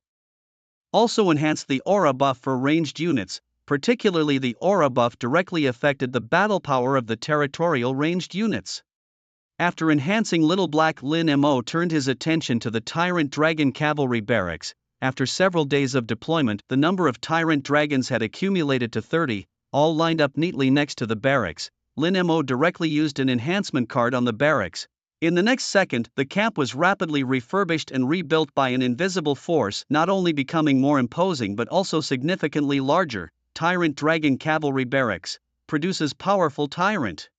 also enhanced the aura buff for ranged units. Particularly, the aura buff directly affected the battle power of the territorial ranged units. After enhancing Little Black, Lin Mo turned his attention to the Tyrant Dragon Cavalry Barracks. After several days of deployment, the number of Tyrant Dragons had accumulated to 30, all lined up neatly next to the barracks. Lin Mo directly used an enhancement card on the barracks. In the next second, the camp was rapidly refurbished and rebuilt by an invisible force, not only becoming more imposing but also significantly larger. Tyrant Dragon Cavalry Barracks produces powerful Tyrant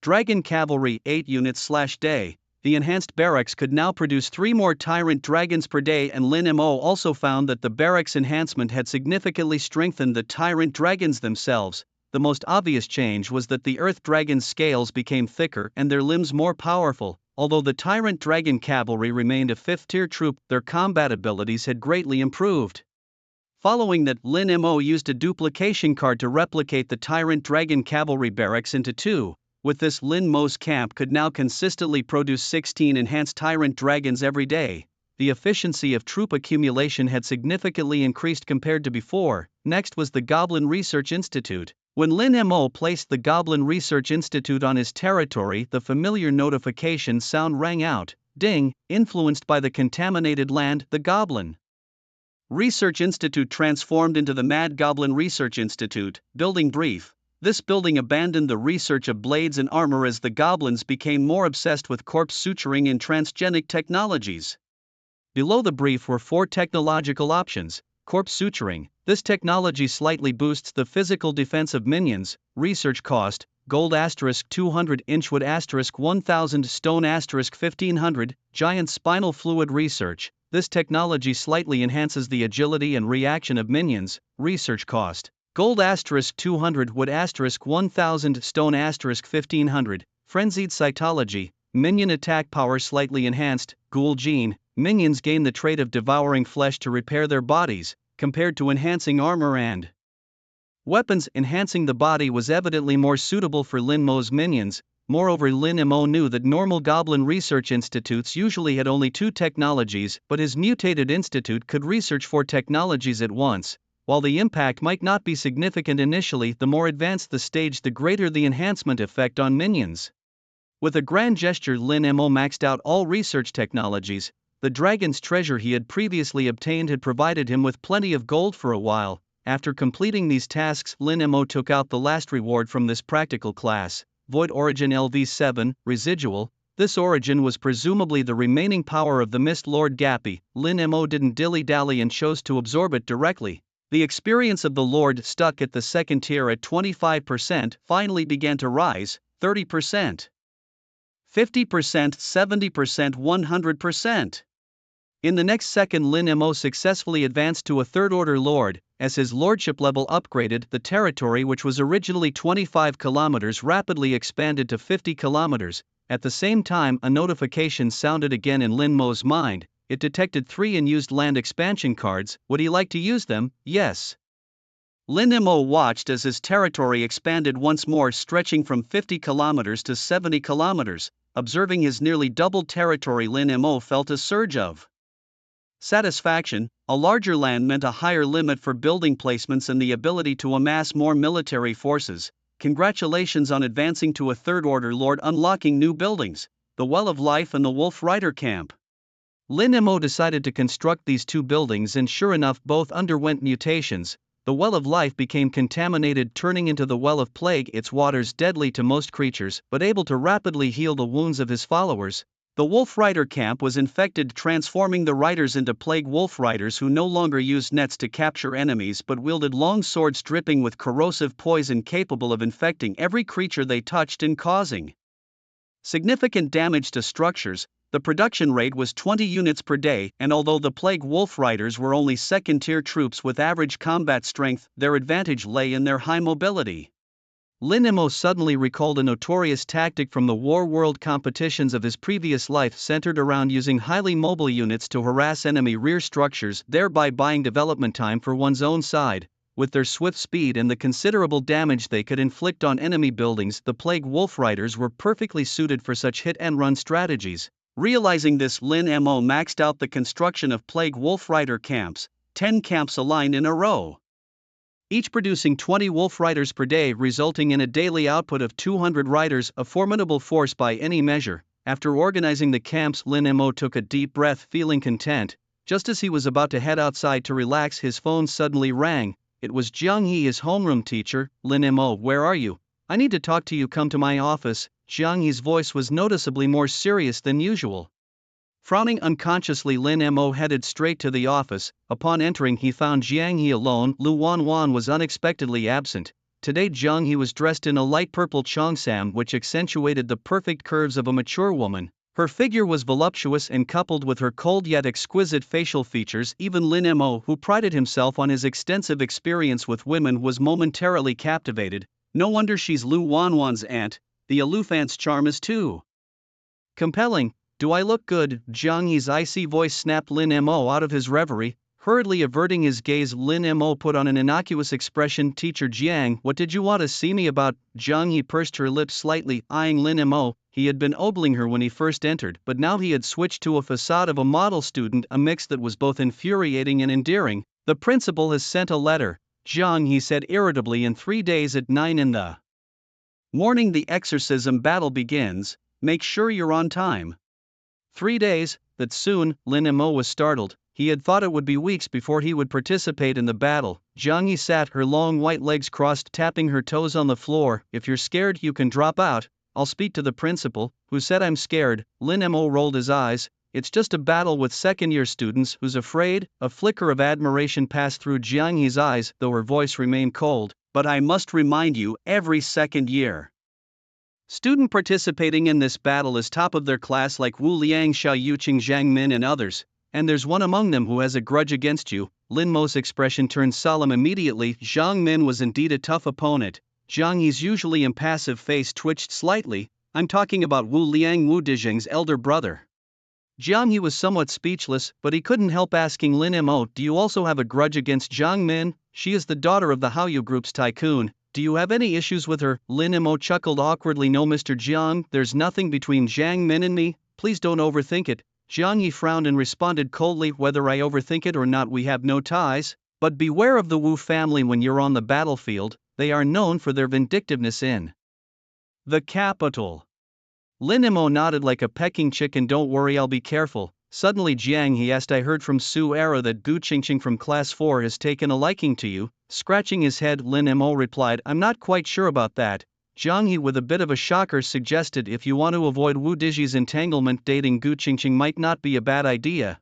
Dragon Cavalry 8 units/day. The enhanced barracks could now produce 3 more Tyrant Dragons per day, and Lin Mo also found that the barracks enhancement had significantly strengthened the Tyrant Dragons themselves. The most obvious change was that the Earth Dragon's scales became thicker and their limbs more powerful. Although the Tyrant Dragon Cavalry remained a 5th-tier troop, their combat abilities had greatly improved. Following that, Lin Mo used a duplication card to replicate the Tyrant Dragon Cavalry Barracks into 2. With this, Lin Mo's camp could now consistently produce 16 enhanced Tyrant Dragons every day. The efficiency of troop accumulation had significantly increased compared to before. Next was the Goblin Research Institute. When Lin Mo placed the Goblin Research Institute on his territory, the familiar notification sound rang out. Ding, influenced by the contaminated land, the Goblin Research Institute transformed into the Mad Goblin Research Institute. Building brief. This building abandoned the research of blades and armor as the goblins became more obsessed with corpse suturing and transgenic technologies. Below the brief were 4 technological options. Corpse suturing. This technology slightly boosts the physical defense of minions. Research cost: gold *200, inchwood *1000, stone *1500. Giant spinal fluid research. This technology slightly enhances the agility and reaction of minions. Research cost. Gold *200, wood *1000, stone *1500. Frenzied cytology. Minion attack power slightly enhanced. Ghoul gene. Minions gain the trait of devouring flesh to repair their bodies, compared to enhancing armor and weapons. Enhancing the body was evidently more suitable for Lin Mo's minions. Moreover, Lin Mo knew that normal goblin research institutes usually had only 2 technologies, but his mutated institute could research 4 technologies at once. While the impact might not be significant initially, the more advanced the stage, the greater the enhancement effect on minions. With a grand gesture, Lin Mo maxed out all research technologies. The dragon's treasure he had previously obtained had provided him with plenty of gold for a while. After completing these tasks, Lin Mo took out the last reward from this practical class. Void Origin LV7, Residual. This origin was presumably the remaining power of the Mist Lord Gappy. Lin Mo didn't dilly-dally and chose to absorb it directly. The experience of the Lord, stuck at the second tier at 25%, finally began to rise. 30%. 50%, 70%, 100%. In the next second, Lin Mo successfully advanced to a third-order lord. As his lordship level upgraded, the territory, which was originally 25 kilometers, rapidly expanded to 50 kilometers. At the same time, a notification sounded again in Lin Mo's mind. It detected 3 unused land expansion cards. Would he like to use them? Yes. Lin Mo watched as his territory expanded once more, stretching from 50 kilometers to 70 kilometers. Observing his nearly doubled territory, Lin Mo felt a surge of satisfaction. A larger land meant a higher limit for building placements and the ability to amass more military forces. Congratulations on advancing to a third-order lord, unlocking new buildings, the Well of Life and the Wolf Rider Camp. Lin Mo decided to construct these 2 buildings, and sure enough, both underwent mutations. The Well of Life became contaminated, turning into the Well of Plague, its waters deadly to most creatures, but able to rapidly heal the wounds of his followers. The Wolf Rider Camp was infected, transforming the riders into plague wolf riders who no longer used nets to capture enemies but wielded long swords dripping with corrosive poison, capable of infecting every creature they touched and causing significant damage to structures. The production rate was 20 units per day, and although the plague wolf riders were only second-tier troops with average combat strength, their advantage lay in their high mobility. Lin Mo suddenly recalled a notorious tactic from the War World competitions of his previous life, centered around using highly mobile units to harass enemy rear structures, thereby buying development time for one's own side. With their swift speed and the considerable damage they could inflict on enemy buildings, the Plague Wolf Riders were perfectly suited for such hit-and-run strategies. Realizing this, Lin Mo maxed out the construction of Plague Wolf Rider camps, 10 camps aligned in a row, each producing 20 wolf riders per day, resulting in a daily output of 200 riders, a formidable force by any measure. After organizing the camps, Lin Mo took a deep breath, feeling content. Just as he was about to head outside to relax, his phone suddenly rang. It was Jiang He, his homeroom teacher. Lin Mo, where are you? I need to talk to you, come to my office. Jiang He's voice was noticeably more serious than usual. Frowning unconsciously, Lin Mo headed straight to the office. Upon entering, he found Jiang He alone. Lu Wanwan was unexpectedly absent. Today Jiang He was dressed in a light purple cheongsam, which accentuated the perfect curves of a mature woman. Her figure was voluptuous, and coupled with her cold yet exquisite facial features, even Lin Mo, who prided himself on his extensive experience with women, was momentarily captivated. No wonder she's Lu Wanwan's aunt. The aloof aunt's charm is too compelling. Do I look good? Jiang He's icy voice snapped Lin Mo out of his reverie. Hurriedly averting his gaze, Lin Mo put on an innocuous expression. Teacher Jiang, what did you want to see me about? Jiang He pursed her lips slightly, eyeing Lin Mo. He had been ogling her when he first entered, but now he had switched to a facade of a model student, a mix that was both infuriating and endearing. The principal has sent a letter, Jiang He said irritably. In 3 days at 9 in the morning the exorcism battle begins. Make sure you're on time. 3 days? That soon? Lin Mo was startled. He had thought it would be weeks before he would participate in the battle. Jiang He sat, her long white legs crossed, tapping her toes on the floor. If you're scared, you can drop out. I'll speak to the principal. Who said I'm scared? Lin Mo rolled his eyes. It's just a battle with second-year students. Who's afraid? A flicker of admiration passed through Jiang He's eyes, though her voice remained cold. But I must remind you, every second year student participating in this battle is top of their class, like Wu Liang, Xiao Yuqing, Zhang Min and others. and there's one among them who has a grudge against you. Lin Mo's expression turned solemn immediately. Jiang Min was indeed a tough opponent. Jiang Yi's usually impassive face twitched slightly. I'm talking about Wu Liang, Wu Dizheng's elder brother. Jiang Yi was somewhat speechless, but he couldn't help asking Lin Mo, do you also have a grudge against Jiang Min? She is the daughter of the Haoyu Group's tycoon. Do you have any issues with her? Lin Mo chuckled awkwardly. No, Mr. Jiang, there's nothing between Jiang Min and me. Please don't overthink it. Jiang Yi frowned and responded coldly, whether I overthink it or not, we have no ties. But beware of the Wu family when you're on the battlefield. They are known for their vindictiveness in the capital. Lin Mo nodded like a pecking chicken. Don't worry, I'll be careful. Suddenly Jiang He asked, I heard from Su Era that Gu Qingqing from Class 4 has taken a liking to you. Scratching his head, Lin Mo replied, I'm not quite sure about that. Jiang He, with a bit of a shocker, suggested if you want to avoid Wu Dizhi's entanglement, dating Gu Qingqing might not be a bad idea.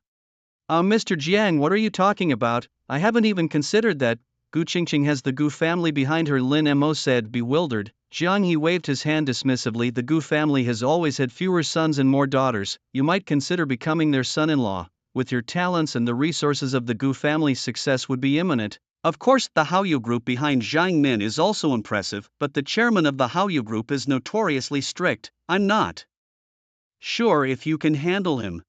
Mr. Jiang, what are you talking about? I haven't even considered that. Gu Qingqing has the Gu family behind her, Lin Mo said, bewildered. Jiang He waved his hand dismissively. The Gu family has always had fewer sons and more daughters. You might consider becoming their son-in-law. With your talents and the resources of the Gu family, success would be imminent. Of course, the Haoyu Group behind Jiang Min is also impressive, but the chairman of the Haoyu Group is notoriously strict. I'm not sure if you can handle him.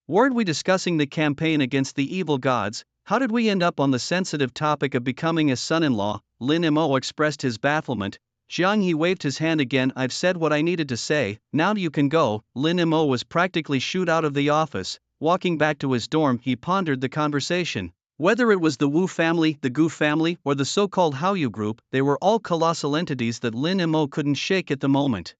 Weren't we discussing the campaign against the evil gods? How did we end up on the sensitive topic of becoming a son-in-law? Lin Mo expressed his bafflement. Jiang He waved his hand again. I've said what I needed to say, now you can go. Lin Mo was practically shooed out of the office. Walking back to his dorm, he pondered the conversation. Whether it was the Wu family, the Gu family, or the so-called Haoyu Group, they were all colossal entities that Lin Mo couldn't shake at the moment.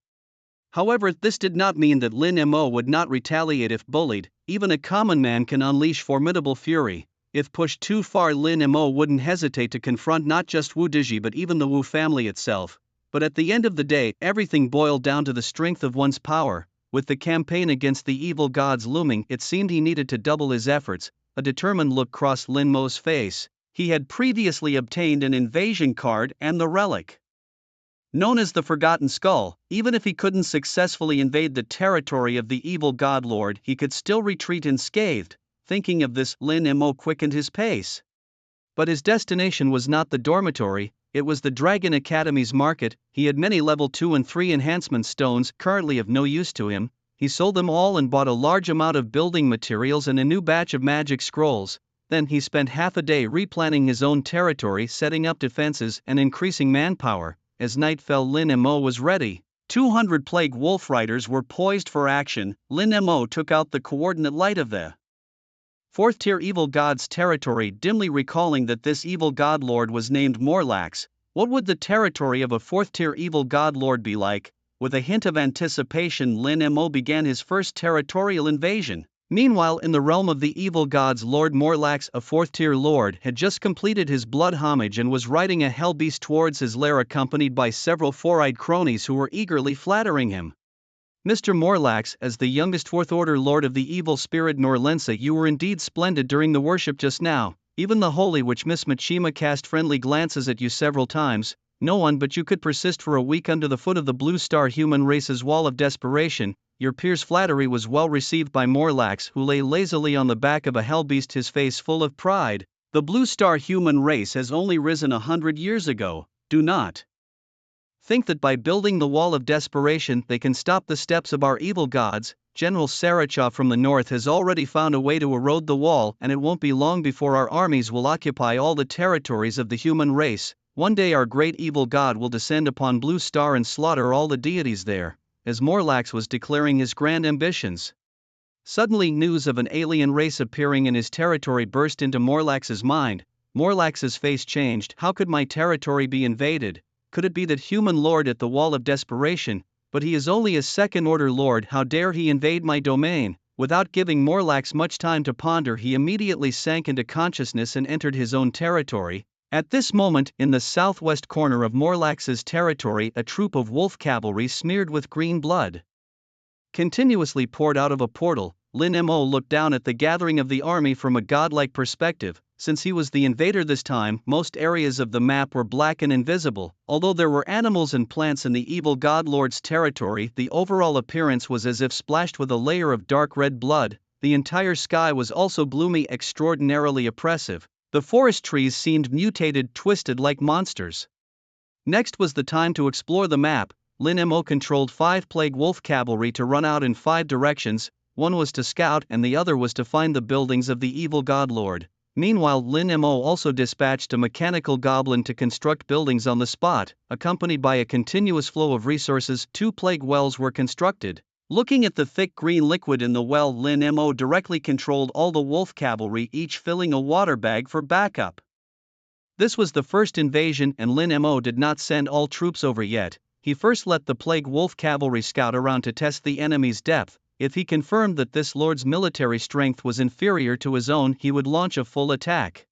However, this did not mean that Lin Mo would not retaliate if bullied. Even a common man can unleash formidable fury. If pushed too far, Lin Mo wouldn't hesitate to confront not just Wu Dizhi but even the Wu family itself. But at the end of the day, everything boiled down to the strength of one's power. With the campaign against the evil gods looming, it seemed he needed to double his efforts. A determined look crossed Lin Mo's face. He had previously obtained an invasion card and the relic known as the Forgotten Skull. Even if he couldn't successfully invade the territory of the evil god lord, he could still retreat unscathed. Thinking of this, Lin Mo quickened his pace. But his destination was not the dormitory, it was the Dragon Academy's market. He had many level 2 and 3 enhancement stones currently of no use to him. He sold them all and bought a large amount of building materials and a new batch of magic scrolls. Then he spent half a day replanning his own territory, setting up defenses and increasing manpower. As night fell, Lin Mo was ready. 200 plague wolf riders were poised for action. Lin Mo took out the coordinate light of the 4th tier evil god's territory, dimly recalling that this evil god lord was named Morlax. What would the territory of a 4th tier evil god lord be like? With a hint of anticipation, Lin Mo began his first territorial invasion. Meanwhile, in the realm of the evil gods, Lord Morlax, a 4th tier lord, had just completed his blood homage and was riding a hell beast towards his lair, accompanied by several four-eyed cronies who were eagerly flattering him. Mr. Morlax, as the youngest 4th Order Lord of the evil spirit Norlensa, you were indeed splendid during the worship just now. Even the Holy Witch Miss Machima cast friendly glances at you several times. No one but you could persist for a week under the foot of the Blue Star human race's wall of desperation. Your peer's flattery was well received by Morlax, who lay lazily on the back of a hellbeast, his face full of pride. The Blue Star human race has only risen 100 years ago. Do not think that by building the wall of desperation they can stop the steps of our evil gods. General Sarachaw from the north has already found a way to erode the wall, and it won't be long before our armies will occupy all the territories of the human race. One day our great evil god will descend upon Blue Star and slaughter all the deities there. As Morlax was declaring his grand ambitions, suddenly news of an alien race appearing in his territory burst into Morlax's mind. Morlax's face changed. How could my territory be invaded? Could it be that human lord at the wall of desperation? But he is only a 2nd Order Lord, how dare he invade my domain? Without giving Morlax much time to ponder, he immediately sank into consciousness and entered his own territory. At this moment, in the southwest corner of Morlax's territory, a troop of wolf cavalry smeared with green blood continuously poured out of a portal. Lin Mo looked down at the gathering of the army from a godlike perspective. Since he was the invader this time, most areas of the map were black and invisible. Although there were animals and plants in the evil god lord's territory, the overall appearance was as if splashed with a layer of dark red blood. the entire sky was also gloomy, extraordinarily oppressive. The forest trees seemed mutated, twisted like monsters. Next was the time to explore the map. Lin Mo controlled 5 Plague Wolf cavalry to run out in 5 directions. One was to scout and the other was to find the buildings of the evil god lord. Meanwhile, Lin Mo also dispatched a mechanical goblin to construct buildings on the spot. Accompanied by a continuous flow of resources, 2 plague wells were constructed. Looking at the thick green liquid in the well, Lin Mo directly controlled all the wolf cavalry, each filling a water bag for backup. This was the first invasion and Lin Mo did not send all troops over yet. He first let the Plague Wolf cavalry scout around to test the enemy's depth. If he confirmed that this lord's military strength was inferior to his own, he would launch a full attack.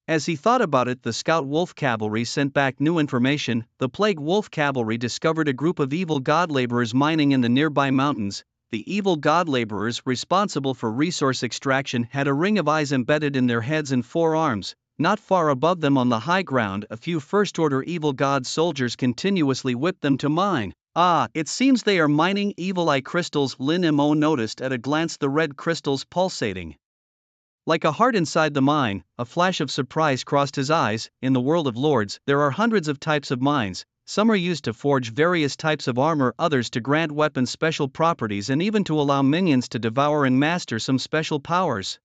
As he thought about it, the Scout Wolf cavalry sent back new information. The Plague Wolf cavalry discovered a group of evil god laborers mining in the nearby mountains. The evil god laborers, responsible for resource extraction, had a ring of eyes embedded in their heads and 4 arms. Not far above them on the high ground, a few first-order evil god soldiers continuously whipped them to mine. It seems they are mining evil eye crystals. Lin Mo noticed at a glance the red crystals pulsating like a heart inside the mine. A flash of surprise crossed his eyes. In the world of lords, there are hundreds of types of mines. Some are used to forge various types of armor, others to grant weapons special properties, and even to allow minions to devour and master some special powers.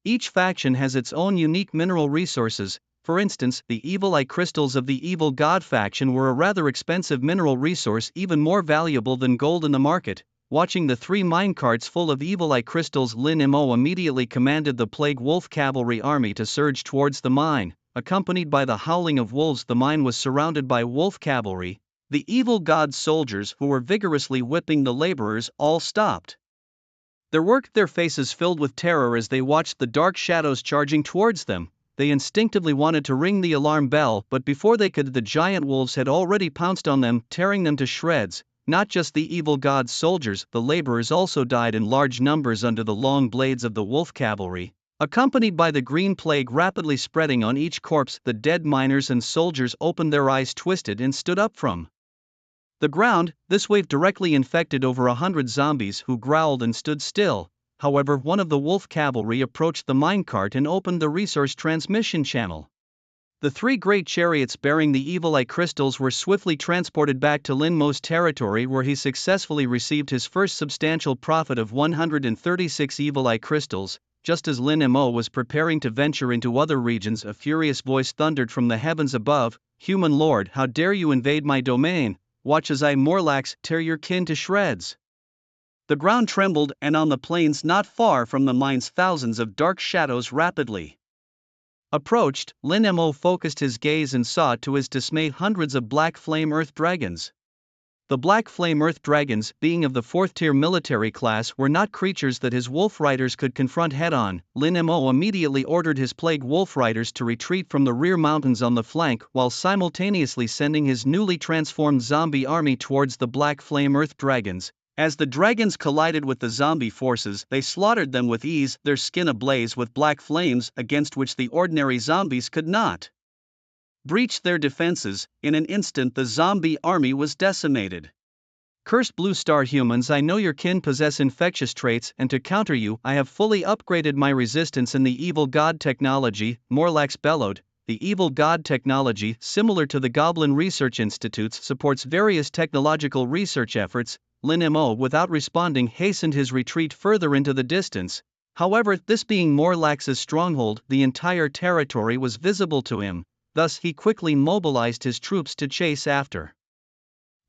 Each faction has its own unique mineral resources. For instance, the evil eye crystals of the evil god faction were a rather expensive mineral resource, even more valuable than gold in the market. Watching the 3 minecarts full of evil eye crystals, Lin Mo immediately commanded the Plague Wolf cavalry army to surge towards the mine. Accompanied by the howling of wolves, the mine was surrounded by wolf cavalry. The evil god soldiers, who were vigorously whipping the laborers, all stopped their work, their faces filled with terror as they watched the dark shadows charging towards them. They instinctively wanted to ring the alarm bell, but before they could, the giant wolves had already pounced on them, tearing them to shreds. Not just the evil god soldiers, the laborers also died in large numbers under the long blades of the wolf cavalry. Accompanied by the green plague rapidly spreading on each corpse, the dead miners and soldiers opened their eyes, twisted, and stood up from the ground. This wave directly infected over 100 zombies, who growled and stood still. However, one of the wolf cavalry approached the minecart and opened the resource transmission channel. The 3 great chariots bearing the evil eye crystals were swiftly transported back to Lin Mo's territory, where he successfully received his first substantial profit of 136 evil eye crystals. Just as Lin Mo was preparing to venture into other regions, a furious voice thundered from the heavens above, "Human lord, how dare you invade my domain? Watch as I, Morlax, tear your kin to shreds." The ground trembled, and on the plains not far from the mines, thousands of dark shadows rapidly approached. Lin Mo focused his gaze and saw, to his dismay, hundreds of black flame earth dragons. The black flame earth dragons, being of the 4th tier military class, were not creatures that his wolf riders could confront head-on. Lin Mo immediately ordered his plague wolf riders to retreat from the rear mountains on the flank, while simultaneously sending his newly transformed zombie army towards the black flame earth dragons. As the dragons collided with the zombie forces, they slaughtered them with ease, their skin ablaze with black flames against which the ordinary zombies could not breach their defenses. In an instant, the zombie army was decimated. "Cursed blue star humans, I know your kin possess infectious traits, and to counter you, I have fully upgraded my resistance in the evil god technology," Morlax bellowed. The evil god technology, similar to the Goblin Research Institute's, supports various technological research efforts. Lin Mo, without responding, hastened his retreat further into the distance. However, this being Morlax's stronghold, the entire territory was visible to him. Thus, he quickly mobilized his troops to chase after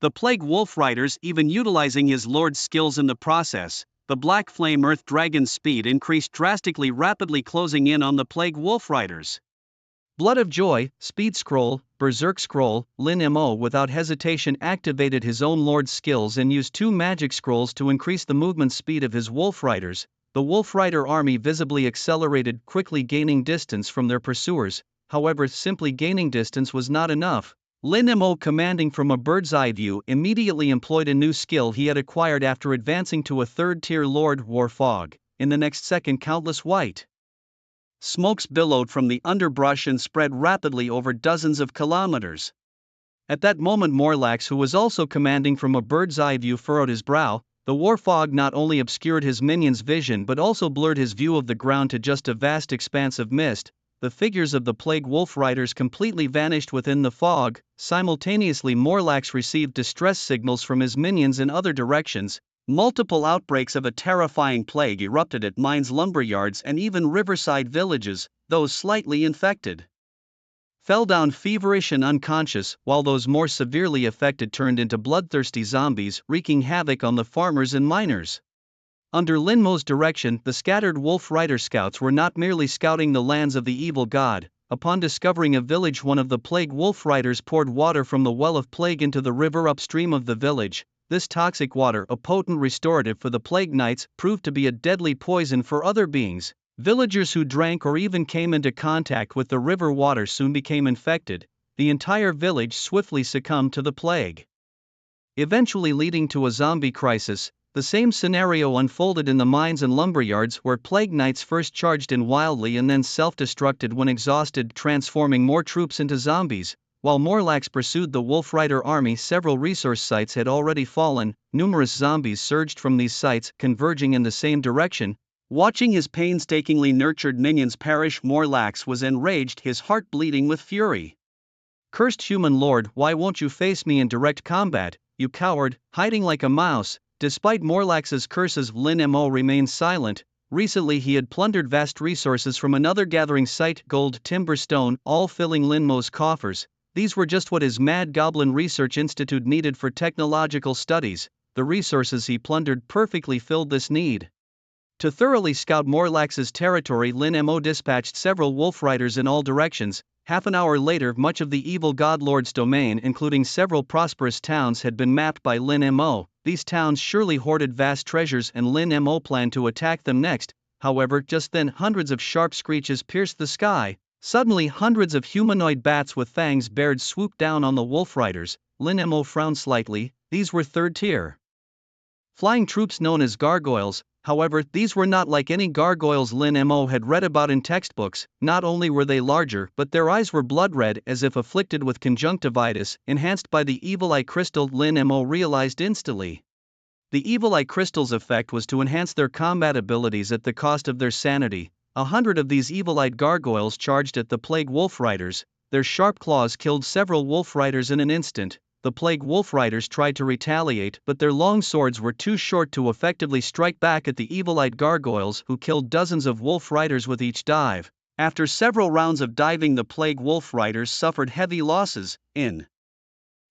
the Plague Wolf riders, even utilizing his lord's skills in the process. The Black Flame Earth Dragon's speed increased drastically, rapidly closing in on the Plague Wolf riders. Blood of Joy, Speed Scroll, Berserk Scroll. Lin Mo without hesitation activated his own lord's skills and used 2 magic scrolls to increase the movement speed of his wolf riders. The wolf rider army visibly accelerated, quickly gaining distance from their pursuers. However, simply gaining distance was not enough. Lin Mo, commanding from a bird's eye view, immediately employed a new skill he had acquired after advancing to a 3rd tier Lord, War Fog. In the next second, countless white smokes billowed from the underbrush and spread rapidly over dozens of kilometers. At that moment, Morlax, who was also commanding from a bird's eye view, furrowed his brow. The war fog not only obscured his minion's vision but also blurred his view of the ground to just a vast expanse of mist. The figures of the Plague Wolf Riders completely vanished within the fog. Simultaneously, Morlax received distress signals from his minions in other directions. Multiple outbreaks of a terrifying plague erupted at mines, lumberyards, and even riverside villages. Those slightly infected fell down feverish and unconscious, while those more severely affected turned into bloodthirsty zombies, wreaking havoc on the farmers and miners. Under Lin Mo's direction, the scattered Wolf Rider scouts were not merely scouting the lands of the evil god. Upon discovering a village, one of the Plague Wolf Riders poured water from the Well of Plague into the river upstream of the village. This toxic water, a potent restorative for the Plague Knights, proved to be a deadly poison for other beings. Villagers who drank or even came into contact with the river water soon became infected. The entire village swiftly succumbed to the plague, eventually leading to a zombie crisis. The same scenario unfolded in the mines and lumberyards, where Plague Knights first charged in wildly and then self-destructed when exhausted, transforming more troops into zombies. While Morlax pursued the Wolf Rider army, several resource sites had already fallen. Numerous zombies surged from these sites, converging in the same direction. Watching his painstakingly nurtured minions perish, Morlax was enraged, his heart bleeding with fury. "Cursed human lord, why won't you face me in direct combat, you coward, hiding like a mouse?" Despite Morlax's curses, Lin Mo remained silent. Recently he had plundered vast resources from another gathering site, gold, timber, stone, all filling Lin Mo's coffers. These were just what his Mad Goblin Research Institute needed for technological studies. The resources he plundered perfectly filled this need. To thoroughly scout Morlax's territory, Lin Mo dispatched several Wolf Riders in all directions. Half an hour later, much of the evil god lord's domain, including several prosperous towns, had been mapped by Lin Mo. These towns surely hoarded vast treasures, and Lin Mo planned to attack them next. However, just then hundreds of sharp screeches pierced the sky. Suddenly, hundreds of humanoid bats with fangs bared swooped down on the Wolf Riders. Lin Mo frowned slightly. These were third-tier flying troops known as gargoyles. However, these were not like any gargoyles Lin Mo had read about in textbooks. Not only were they larger, but their eyes were blood red, as if afflicted with conjunctivitis, enhanced by the Evil Eye Crystal. Lin Mo realized instantly. The Evil Eye Crystal's effect was to enhance their combat abilities at the cost of their sanity. 100 of these evil-eyed gargoyles charged at the Plague Wolf Riders. Their sharp claws killed several Wolf Riders in an instant. The Plague Wolf Riders tried to retaliate, but their long swords were too short to effectively strike back at the evil-eyed gargoyles, who killed dozens of Wolf Riders with each dive. After several rounds of diving, the Plague Wolf Riders suffered heavy losses. In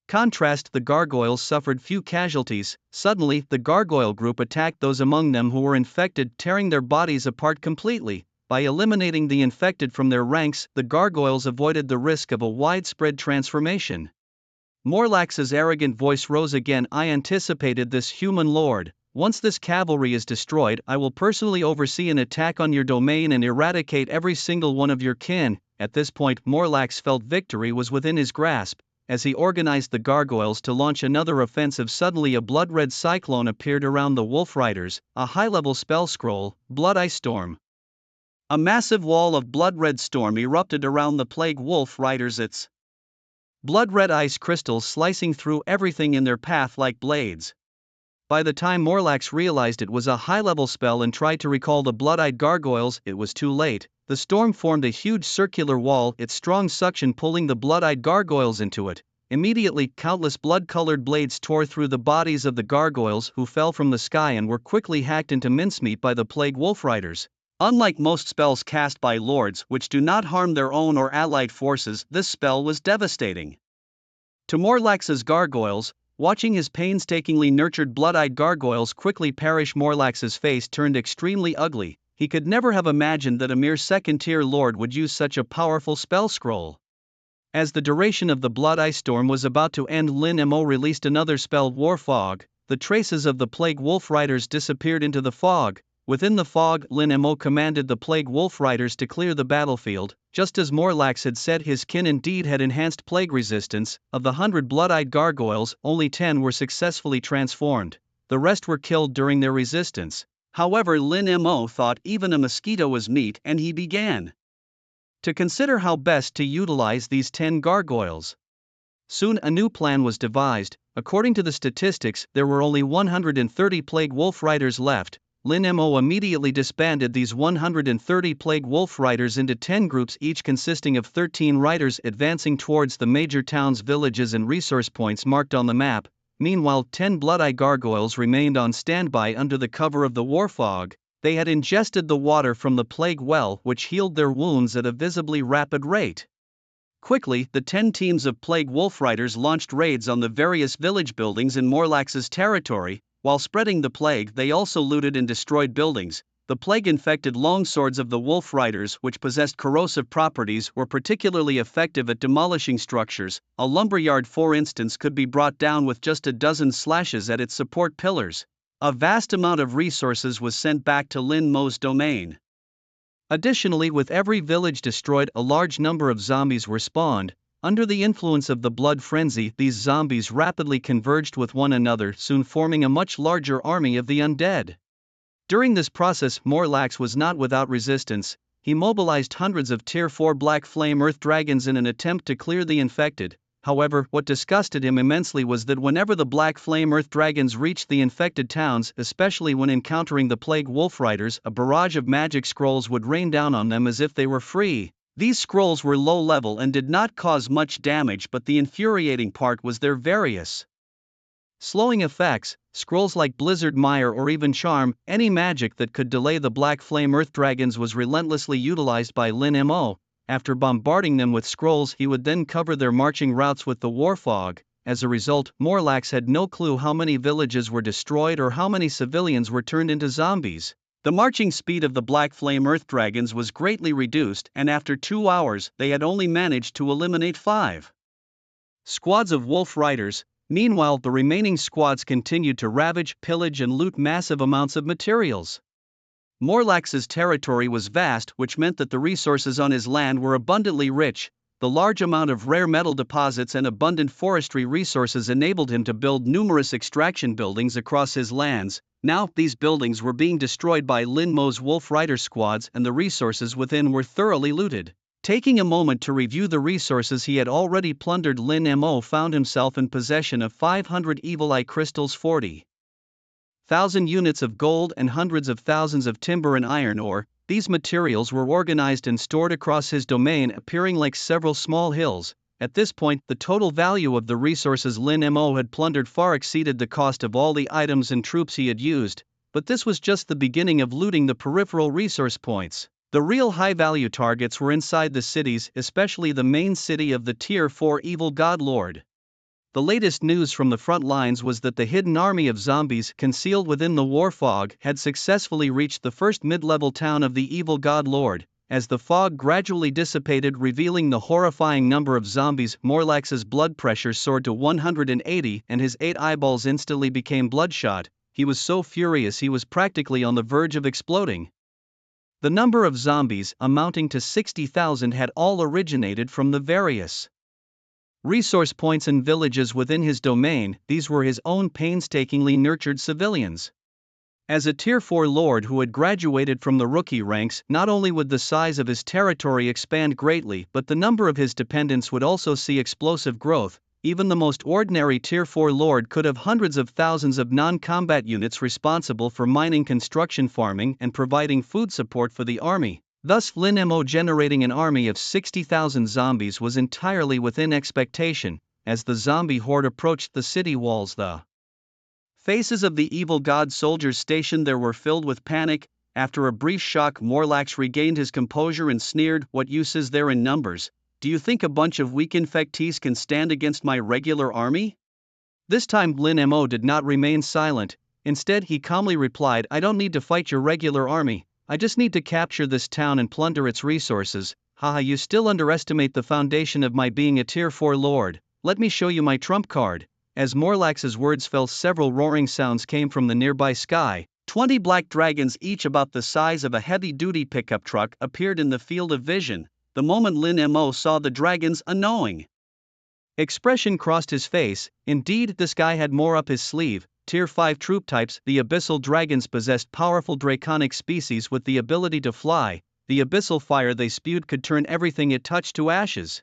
contrast, the gargoyles suffered few casualties. Suddenly, the gargoyle group attacked those among them who were infected, tearing their bodies apart completely. By eliminating the infected from their ranks, the gargoyles avoided the risk of a widespread transformation. Morlax's arrogant voice rose again. "I anticipated this, human lord. Once this cavalry is destroyed, I will personally oversee an attack on your domain and eradicate every single one of your kin." At this point, Morlax felt victory was within his grasp. As he organized the gargoyles to launch another offensive, suddenly a blood-red cyclone appeared around the Wolf Riders, a high-level spell scroll, Blood Ice Storm. A massive wall of blood-red storm erupted around the Plague Wolf Riders, its blood-red ice crystals slicing through everything in their path like blades. By the time Morlax realized it was a high-level spell and tried to recall the blood-eyed gargoyles, it was too late. The storm formed a huge circular wall, its strong suction pulling the blood-eyed gargoyles into it. Immediately, countless blood-colored blades tore through the bodies of the gargoyles, who fell from the sky and were quickly hacked into mincemeat by the Plague Wolf Riders. Unlike most spells cast by lords, which do not harm their own or allied forces, this spell was devastating. To Morlax's gargoyles, watching his painstakingly nurtured blood-eyed gargoyles quickly perish, Morlax's face turned extremely ugly. He could never have imagined that a mere second-tier lord would use such a powerful spell scroll. As the duration of the Blood Ice Storm was about to end, Lin Mo released another spell, War Fog. The traces of the Plague Wolf Riders disappeared into the fog. Within the fog, Lin Mo commanded the Plague Wolf Riders to clear the battlefield. Just as Morlax had said, his kin indeed had enhanced plague resistance. Of the 100 blood-eyed gargoyles, only 10 were successfully transformed. The rest were killed during their resistance. However, Lin Mo thought even a mosquito was meat, and he began to consider how best to utilize these 10 gargoyles. Soon a new plan was devised. According to the statistics, there were only 130 Plague Wolf Riders left. Lin Mo immediately disbanded these 130 Plague Wolf Riders into 10 groups, each consisting of 13 riders advancing towards the major towns, villages and resource points marked on the map. Meanwhile, 10 Blood-Eye Gargoyles remained on standby under the cover of the war fog. They had ingested the water from the plague well, which healed their wounds at a visibly rapid rate. Quickly, the 10 teams of Plague Wolf Riders launched raids on the various village buildings in Morlax's territory. While spreading the plague, they also looted and destroyed buildings. The plague-infected longswords of the Wolf Riders, which possessed corrosive properties, were particularly effective at demolishing structures. A lumberyard, for instance, could be brought down with just a dozen slashes at its support pillars. A vast amount of resources was sent back to Lin Mo's domain. Additionally, with every village destroyed, a large number of zombies were spawned. Under the influence of the blood frenzy, these zombies rapidly converged with one another, soon forming a much larger army of the undead. During this process, Morlax was not without resistance. He mobilized hundreds of Tier 4 Black Flame Earth Dragons in an attempt to clear the infected. However, what disgusted him immensely was that whenever the Black Flame Earth Dragons reached the infected towns, especially when encountering the Plague Wolf Riders, a barrage of magic scrolls would rain down on them as if they were free. These scrolls were low level and did not cause much damage, but the infuriating part was their various slowing effects. Scrolls like Blizzard Mire or even Charm, any magic that could delay the Black Flame Earth Dragons, was relentlessly utilized by Lin Mo. After bombarding them with scrolls, he would then cover their marching routes with the war fog. As a result, Morlax had no clue how many villages were destroyed or how many civilians were turned into zombies. The marching speed of the Black Flame Earth Dragons was greatly reduced, and after 2 hours, they had only managed to eliminate 5 squads of Wolf Riders. Meanwhile, the remaining squads continued to ravage, pillage and loot massive amounts of materials. Morlax's territory was vast, which meant that the resources on his land were abundantly rich. The large amount of rare metal deposits and abundant forestry resources enabled him to build numerous extraction buildings across his lands. Now, these buildings were being destroyed by Lin Mo's Wolf Rider squads, and the resources within were thoroughly looted. Taking a moment to review the resources he had already plundered, Lin Mo found himself in possession of 500 Evil Eye crystals, 40,000 units of gold and hundreds of thousands of timber and iron ore. These materials were organized and stored across his domain, appearing like several small hills. At this point, the total value of the resources Lin Mo had plundered far exceeded the cost of all the items and troops he had used. But this was just the beginning of looting the peripheral resource points. The real high-value targets were inside the cities, especially the main city of the Tier 4 Evil God Lord. The latest news from the front lines was that the hidden army of zombies concealed within the war fog had successfully reached the first mid-level town of the Evil God Lord. As the fog gradually dissipated, revealing the horrifying number of zombies, Morlax's blood pressure soared to 180 and his 8 eyeballs instantly became bloodshot. He was so furious he was practically on the verge of exploding. The number of zombies, amounting to 60,000, had all originated from the various resource points and villages within his domain. These were his own painstakingly nurtured civilians. As a Tier 4 lord who had graduated from the rookie ranks, not only would the size of his territory expand greatly, but the number of his dependents would also see explosive growth. Even the most ordinary Tier 4 lord could have hundreds of thousands of non-combat units responsible for mining, construction, farming, and providing food support for the army. Thus, Lin Mo generating an army of 60,000 zombies was entirely within expectation. As the zombie horde approached the city walls, the faces of the evil god soldiers stationed there were filled with panic. After a brief shock, Morlax regained his composure and sneered, "What use is there in numbers? Do you think a bunch of weak infectees can stand against my regular army?" This time Lin Mo did not remain silent. Instead, he calmly replied, "I don't need to fight your regular army. I just need to capture this town and plunder its resources." "Haha, you still underestimate the foundation of my being a Tier 4 lord. Let me show you my trump card." As Morlax's words fell, several roaring sounds came from the nearby sky. 20 black dragons, each about the size of a heavy-duty pickup truck, appeared in the field of vision. The moment Lin Mo saw the dragons, a knowing expression crossed his face. Indeed, this guy had more up his sleeve. Tier 5 troop types. The abyssal dragons possessed powerful draconic species with the ability to fly. The abyssal fire they spewed could turn everything it touched to ashes.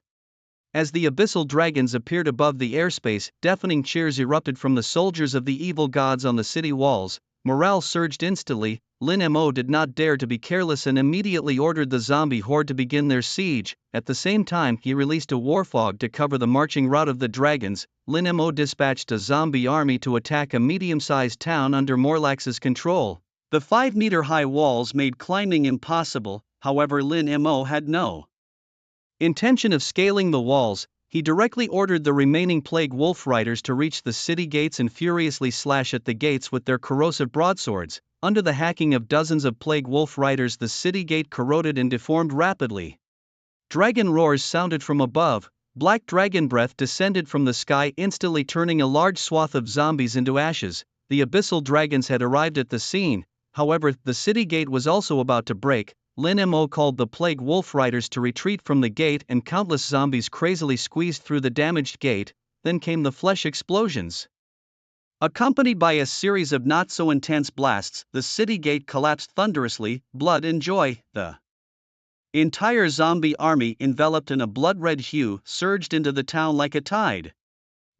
As the abyssal dragons appeared above the airspace, deafening cheers erupted from the soldiers of the evil gods on the city walls. Morale surged instantly. Lin Mo did not dare to be careless and immediately ordered the zombie horde to begin their siege. At the same time, he released a war fog to cover the marching route of the dragons. Lin Mo dispatched a zombie army to attack a medium-sized town under Morlax's control. The 5-meter-high walls made climbing impossible. However, Lin Mo had no intention of scaling the walls. He directly ordered the remaining Plague Wolf Riders to reach the city gates and furiously slash at the gates with their corrosive broadswords. Under the hacking of dozens of Plague Wolf Riders, the city gate corroded and deformed rapidly. Dragon roars sounded from above. Black dragon breath descended from the sky, instantly turning a large swath of zombies into ashes. The abyssal dragons had arrived at the scene. However, the city gate was also about to break. Lin Mo called the Plague Wolf Riders to retreat from the gate, and countless zombies crazily squeezed through the damaged gate. Then came the flesh explosions. Accompanied by a series of not-so-intense blasts, the city gate collapsed thunderously. Blood and joy. The entire zombie army, enveloped in a blood-red hue, surged into the town like a tide.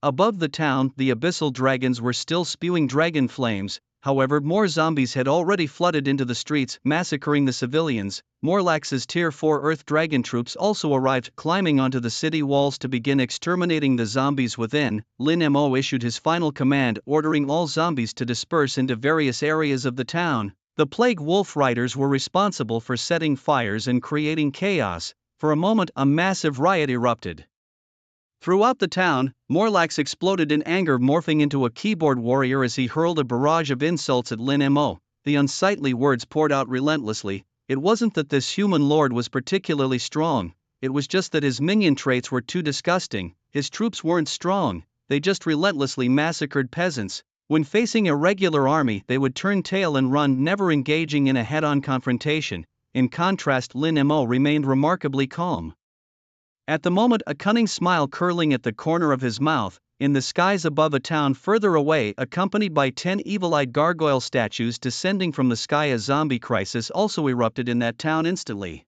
Above the town, the abyssal dragons were still spewing dragon flames. However, more zombies had already flooded into the streets, massacring the civilians. Morlax's Tier 4 Earth Dragon troops also arrived, climbing onto the city walls to begin exterminating the zombies within. Lin Mo issued his final command, ordering all zombies to disperse into various areas of the town. The Plague Wolf Riders were responsible for setting fires and creating chaos. For a moment, a massive riot erupted throughout the town. Morlax exploded in anger, morphing into a keyboard warrior as he hurled a barrage of insults at Lin Mo. The unsightly words poured out relentlessly. It wasn't that this human lord was particularly strong, it was just that his minion traits were too disgusting. His troops weren't strong, they just relentlessly massacred peasants. When facing a regular army, they would turn tail and run, never engaging in a head-on confrontation. In contrast, Lin Mo remained remarkably calm. At the moment, a cunning smile curling at the corner of his mouth. In the skies above a town further away, accompanied by 10 evil-eyed gargoyle statues descending from the sky, a zombie crisis also erupted in that town instantly.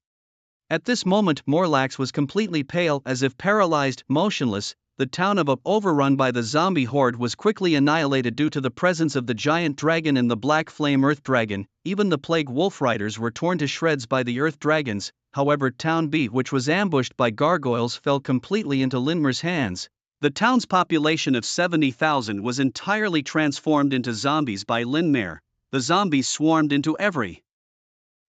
At this moment, Morlax was completely pale, as if paralyzed, motionless. The town of Up, overrun by the zombie horde, was quickly annihilated due to the presence of the giant dragon and the black flame earth dragon. Even the Plague Wolf Riders were torn to shreds by the earth dragons. However, Town B, which was ambushed by gargoyles, fell completely into Linmer's hands. The town's population of 70,000 was entirely transformed into zombies by Linmer. The zombies swarmed into every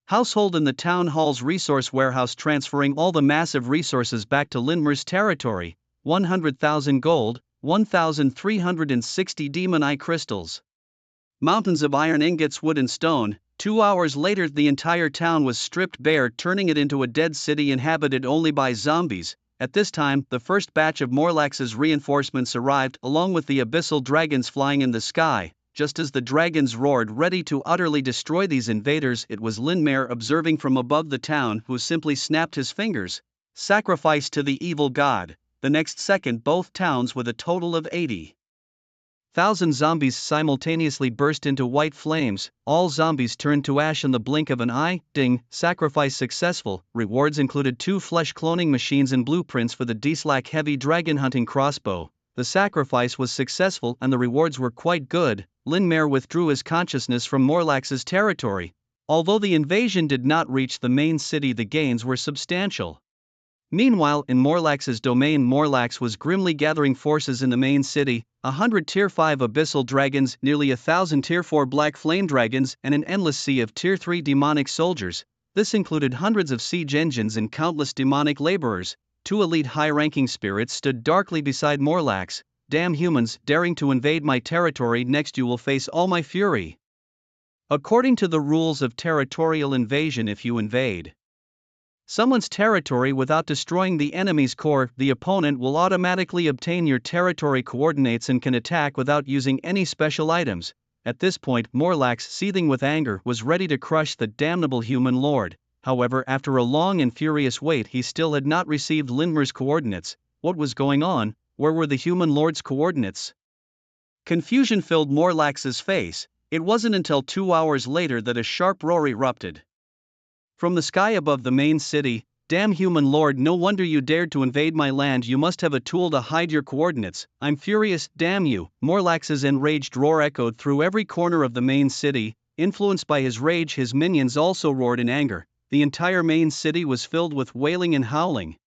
household in the town hall's resource warehouse, transferring all the massive resources back to Linmer's territory. 100,000 gold, 1,360 demon eye crystals, mountains of iron ingots, wood and stone. 2 hours later, the entire town was stripped bare, turning it into a dead city inhabited only by zombies. At this time, the first batch of Morlax's reinforcements arrived, along with the abyssal dragons flying in the sky. Just as the dragons roared, ready to utterly destroy these invaders, it was Linmer, observing from above the town, who simply snapped his fingers. Sacrifice to the evil god. The next second, both towns, with a total of 80,000 zombies, simultaneously burst into white flames. All zombies turned to ash in the blink of an eye. Ding! Sacrifice successful. Rewards included 2 flesh cloning machines and blueprints for the Deaslak heavy dragon hunting crossbow. The sacrifice was successful and the rewards were quite good. Linmer withdrew his consciousness from Morlax's territory. Although the invasion did not reach the main city, the gains were substantial. Meanwhile, in Morlax's domain, Morlax was grimly gathering forces in the main city. 100 Tier 5 abyssal dragons, nearly 1,000 Tier 4 black flame dragons, and an endless sea of Tier 3 demonic soldiers. This included hundreds of siege engines and countless demonic laborers. 2 elite high-ranking spirits stood darkly beside Morlax. Damn humans, daring to invade my territory, next you will face all my fury. According to the rules of territorial invasion, if you invade someone's territory without destroying the enemy's core, the opponent will automatically obtain your territory coordinates and can attack without using any special items. At this point, Morlax, seething with anger, was ready to crush the damnable human lord. However, after a long and furious wait, he still had not received Linmer's coordinates. What was going on? Where were the human lord's coordinates? Confusion filled Morlax's face. It wasn't until 2 hours later that a sharp roar erupted from the sky above the main city. Damn human lord, no wonder you dared to invade my land, you must have a tool to hide your coordinates. I'm furious, damn you. Morlax's enraged roar echoed through every corner of the main city. Influenced by his rage, his minions also roared in anger. The entire main city was filled with wailing and howling.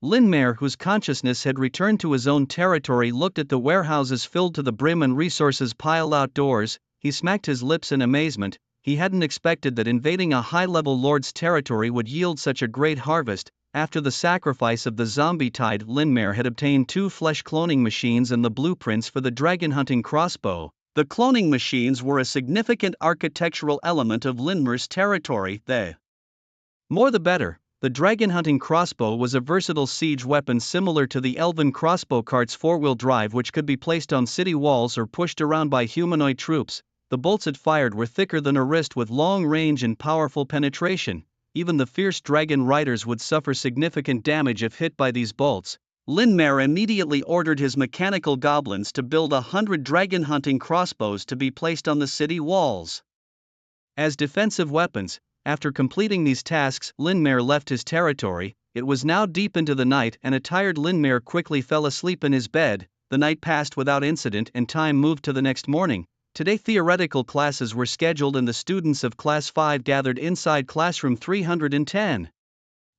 Lynmare, whose consciousness had returned to his own territory, looked at the warehouses filled to the brim and resources piled outdoors. He smacked his lips in amazement. He hadn't expected that invading a high-level lord's territory would yield such a great harvest. After the sacrifice of the zombie tide, Lynmare had obtained 2 flesh cloning machines and the blueprints for the dragon hunting crossbow. The cloning machines were a significant architectural element of Lynmare's territory. The more the better. The dragon hunting crossbow was a versatile siege weapon similar to the elven crossbow cart's 4-wheel drive, which could be placed on city walls or pushed around by humanoid troops. The bolts it fired were thicker than a wrist with long range and powerful penetration. Even the fierce dragon riders would suffer significant damage if hit by these bolts. Lynmare immediately ordered his mechanical goblins to build 100 dragon hunting crossbows to be placed on the city walls as defensive weapons. After completing these tasks, Lynmare left his territory. It was now deep into the night, and a tired Lynmare quickly fell asleep in his bed. The night passed without incident, and time moved to the next morning. Today theoretical classes were scheduled and the students of Class 5 gathered inside classroom 310.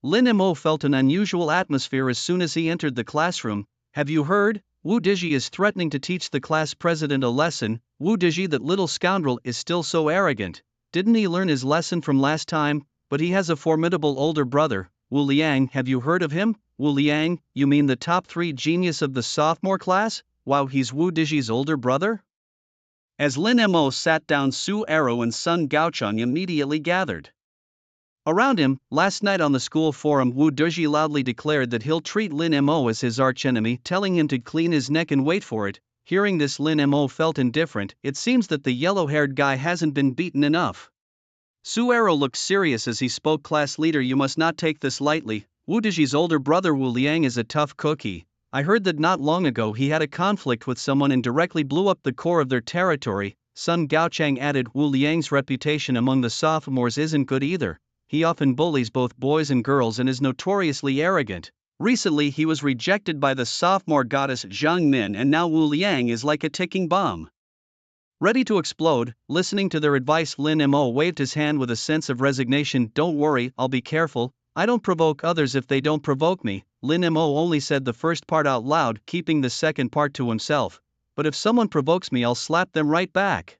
Lynmo felt an unusual atmosphere as soon as he entered the classroom. Have you heard? Wu Digi is threatening to teach the class president a lesson. Wu Digi, that little scoundrel, is still so arrogant. Didn't he learn his lesson from last time? But he has a formidable older brother, Wu Liang. Have you heard of him? Wu Liang, you mean the top 3 genius of the sophomore class? Wow, he's Wu Digi's older brother? As Lin Mo sat down, Su Arrow and Sun Gaochang immediately gathered around him. Last night on the school forum, Wu Digi loudly declared that he'll treat Lin Mo as his archenemy, telling him to clean his neck and wait for it. Hearing this, Lin Mo felt indifferent. It seems that the yellow-haired guy hasn't been beaten enough. Su Arrow looked serious as he spoke. Class leader, you must not take this lightly. Wu Digi's older brother Wu Liang is a tough cookie. I heard that not long ago he had a conflict with someone and directly blew up the core of their territory. Sun Gaochang added, Wu Liang's reputation among the sophomores isn't good either. He often bullies both boys and girls and is notoriously arrogant. Recently he was rejected by the sophomore goddess Zhang Min, and now Wu Liang is like a ticking bomb, ready to explode. Listening to their advice, Lin Mo waved his hand with a sense of resignation. Don't worry, I'll be careful. I don't provoke others if they don't provoke me. Lin Mo only said the first part out loud, keeping the second part to himself. But if someone provokes me, I'll slap them right back.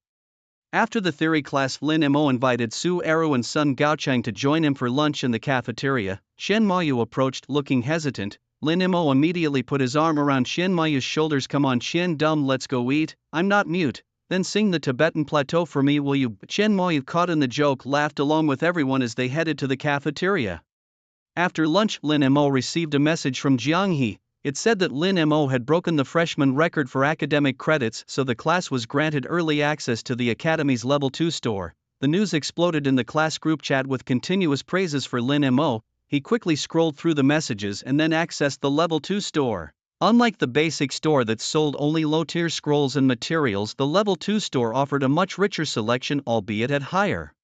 After the theory class, Lin Mo invited Su Arrow and Sun Gaochang to join him for lunch in the cafeteria. Shen Mayu approached, looking hesitant. Lin Mo immediately put his arm around Shen Mayu's shoulders. Come on, Shen Dum, let's go eat. I'm not mute. Then sing the Tibetan plateau for me, will you? Shen Mayu, caught in the joke, laughed along with everyone as they headed to the cafeteria. After lunch, Lin Mo received a message from Jiang He. It said that Lin Mo had broken the freshman record for academic credits, so the class was granted early access to the Academy's Level 2 store. The news exploded in the class group chat with continuous praises for Lin Mo. He quickly scrolled through the messages and then accessed the Level 2 store. Unlike the basic store that sold only low-tier scrolls and materials, the Level 2 store offered a much richer selection, albeit at higher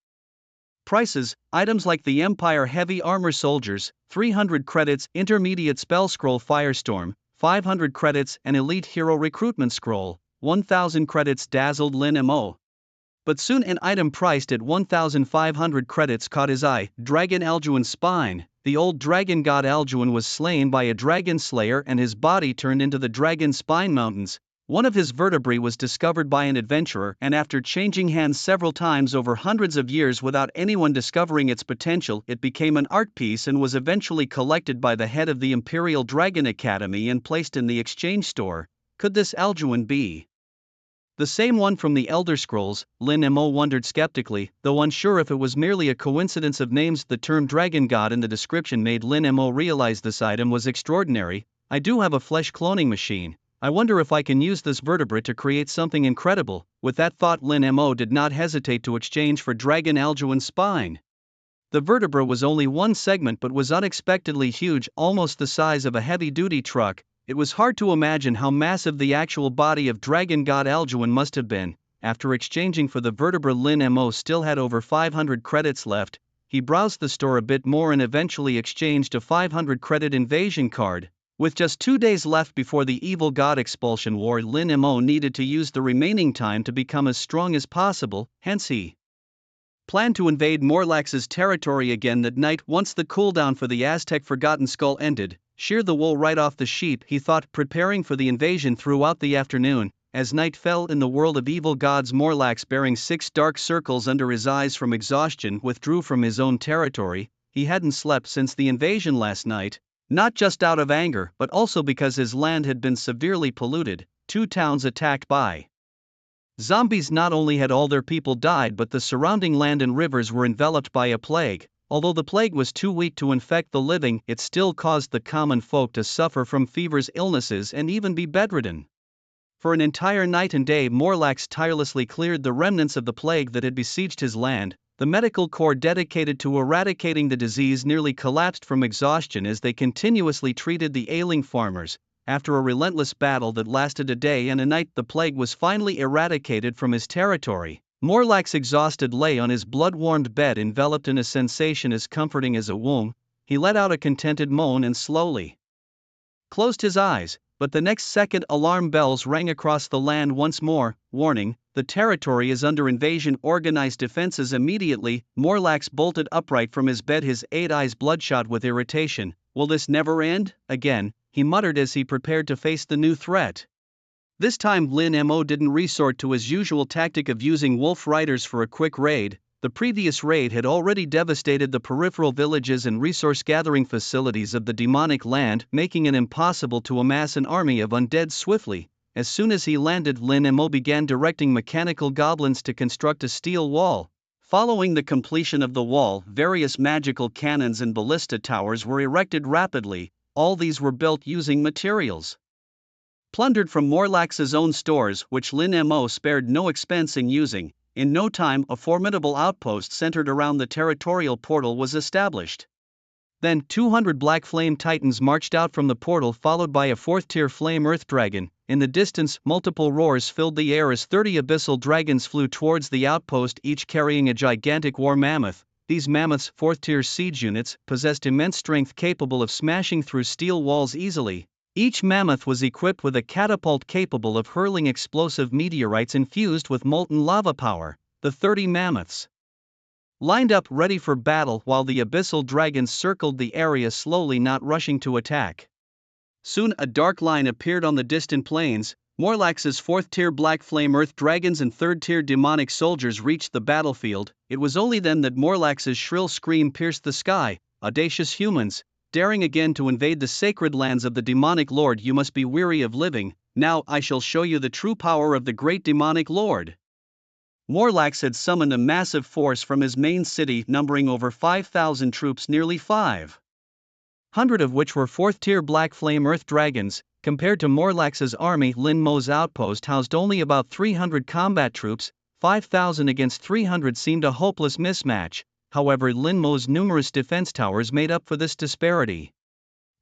prices. Items like the Empire Heavy Armor Soldiers, 300 credits, Intermediate Spell Scroll Firestorm, 500 credits, and Elite Hero Recruitment Scroll, 1000 credits dazzled Lin Mo. But soon an item priced at 1,500 credits caught his eye: Dragon Alduin's spine. The old dragon god Alduin was slain by a dragon slayer and his body turned into the Dragon Spine Mountains. One of his vertebrae was discovered by an adventurer, and after changing hands several times over hundreds of years without anyone discovering its potential, it became an art piece and was eventually collected by the head of the Imperial Dragon Academy and placed in the exchange store. Could this Alduin be the same one from the Elder Scrolls? Lin Mo wondered skeptically, though unsure if it was merely a coincidence of names. The term dragon god in the description made Lin Mo realize this item was extraordinary. I do have a flesh cloning machine. I wonder if I can use this vertebrae to create something incredible. With that thought, Lin Mo did not hesitate to exchange for Dragon Alduin's spine. The vertebra was only one segment but was unexpectedly huge, almost the size of a heavy-duty truck. It was hard to imagine how massive the actual body of Dragon God Alduin must have been. After exchanging for the vertebra, Lin Mo still had over 500 credits left. he browsed the store a bit more and eventually exchanged a 500 credit invasion card. With just 2 days left before the Evil God Expulsion War, Lin Mo needed to use the remaining time to become as strong as possible, hence he planned to invade Morlax's territory again that night. Once the cooldown for the Aztec Forgotten Skull ended, shear the wool right off the sheep, he thought, preparing for the invasion throughout the afternoon. As night fell in the world of evil gods, Morlax, bearing 6 dark circles under his eyes from exhaustion, withdrew from his own territory. He hadn't slept since the invasion last night, not just out of anger but also because his land had been severely polluted. 2 towns attacked by zombies. Not only had all their people died, but the surrounding land and rivers were enveloped by a plague. Although the plague was too weak to infect the living, it still caused the common folk to suffer from fevers, illnesses, and even be bedridden. For an entire night and day, Morlax tirelessly cleared the remnants of the plague that had besieged his land. The medical corps dedicated to eradicating the disease nearly collapsed from exhaustion as they continuously treated the ailing farmers. After a relentless battle that lasted a day and a night, the plague was finally eradicated from his territory. Morlax, exhausted, lay on his blood-warmed bed, enveloped in a sensation as comforting as a womb. He let out a contented moan and slowly closed his eyes. But the next second, alarm bells rang across the land once more. Warning, the territory is under invasion. Organize defenses immediately. Morlax bolted upright from his bed, his 8 eyes bloodshot with irritation. Will this never end? Again, he muttered as he prepared to face the new threat. This time Lin Mo didn't resort to his usual tactic of using wolf riders for a quick raid. The previous raid had already devastated the peripheral villages and resource-gathering facilities of the demonic land, making it impossible to amass an army of undead swiftly. As soon as he landed, Lin Mo began directing mechanical goblins to construct a steel wall. Following the completion of the wall, various magical cannons and ballista towers were erected rapidly. All these were built using materials plundered from Morlax's own stores, which Lin Mo spared no expense in using. In no time, a formidable outpost centered around the territorial portal was established. Then 200 Black Flame Titans marched out from the portal, followed by a 4th-tier Flame Earth Dragon. In the distance, multiple roars filled the air as 30 abyssal dragons flew towards the outpost, each carrying a gigantic war mammoth. These mammoths, 4th-tier siege units, possessed immense strength, capable of smashing through steel walls easily. Each mammoth was equipped with a catapult capable of hurling explosive meteorites infused with molten lava power. The 30 mammoths lined up ready for battle while the abyssal dragons circled the area slowly, not rushing to attack. Soon a dark line appeared on the distant plains. Morlax's 4th-tier Black Flame Earth Dragons and 3rd-tier demonic soldiers reached the battlefield. It was only then that Morlax's shrill scream pierced the sky. Audacious humans, daring again to invade the sacred lands of the demonic lord, you must be weary of living. Now I shall show you the true power of the great demonic lord. Morlax had summoned a massive force from his main city, numbering over 5,000 troops, nearly 500 of which were 4th-tier Black Flame Earth Dragons. Compared to Morlax's army, Lin Mo's outpost housed only about 300 combat troops. 5,000 against 300 seemed a hopeless mismatch. However, Lin Mo's numerous defense towers made up for this disparity.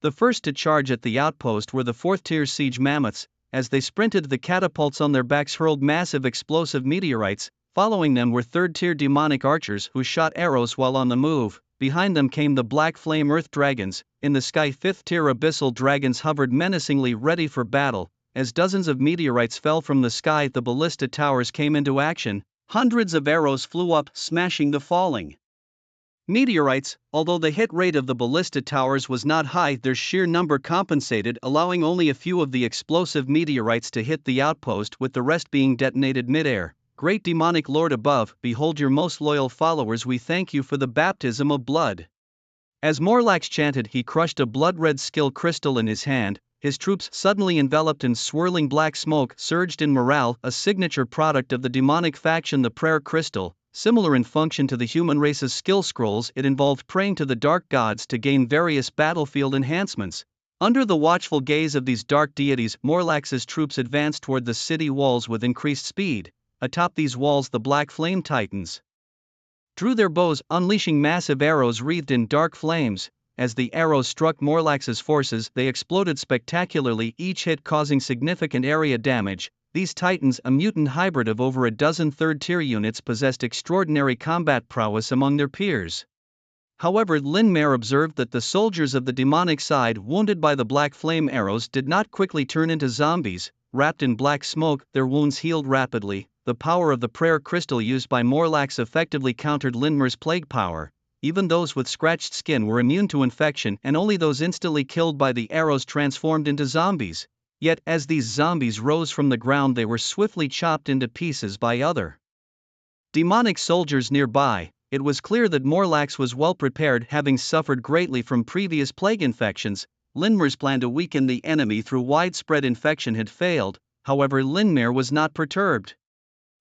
The first to charge at the outpost were the 4th-tier siege mammoths. As they sprinted, the catapults on their backs hurled massive explosive meteorites. Following them were 3rd-tier demonic archers who shot arrows while on the move. Behind them came the Black Flame Earth Dragons. In the sky, 5th-tier abyssal dragons hovered menacingly, ready for battle. As dozens of meteorites fell from the sky, the ballista towers came into action. Hundreds of arrows flew up, smashing the falling meteorites. Although the hit rate of the ballista towers was not high, their sheer number compensated, allowing only a few of the explosive meteorites to hit the outpost, with the rest being detonated midair. Great demonic lord above, behold your most loyal followers, we thank you for the baptism of blood. As Morlax chanted, he crushed a blood-red skill crystal in his hand. His troops, suddenly enveloped in swirling black smoke, surged in morale, a signature product of the demonic faction, the prayer crystal. Similar in function to the human race's skill scrolls, it involved praying to the dark gods to gain various battlefield enhancements. Under the watchful gaze of these dark deities, Morlax's troops advanced toward the city walls with increased speed. Atop these walls, the Black Flame Titans drew their bows, unleashing massive arrows wreathed in dark flames. As the arrows struck Morlax's forces, they exploded spectacularly, each hit causing significant area damage. These titans, a mutant hybrid of over a dozen 3rd-tier units, possessed extraordinary combat prowess among their peers. However, Linmer observed that the soldiers of the demonic side wounded by the black flame arrows did not quickly turn into zombies. Wrapped in black smoke, their wounds healed rapidly. The power of the prayer crystal used by Morlax effectively countered Linmer's plague power. Even those with scratched skin were immune to infection, and only those instantly killed by the arrows transformed into zombies. Yet, as these zombies rose from the ground, they were swiftly chopped into pieces by other demonic soldiers nearby. It was clear that Morlax was well prepared, having suffered greatly from previous plague infections. Linmer's plan to weaken the enemy through widespread infection had failed. However, Linmer was not perturbed.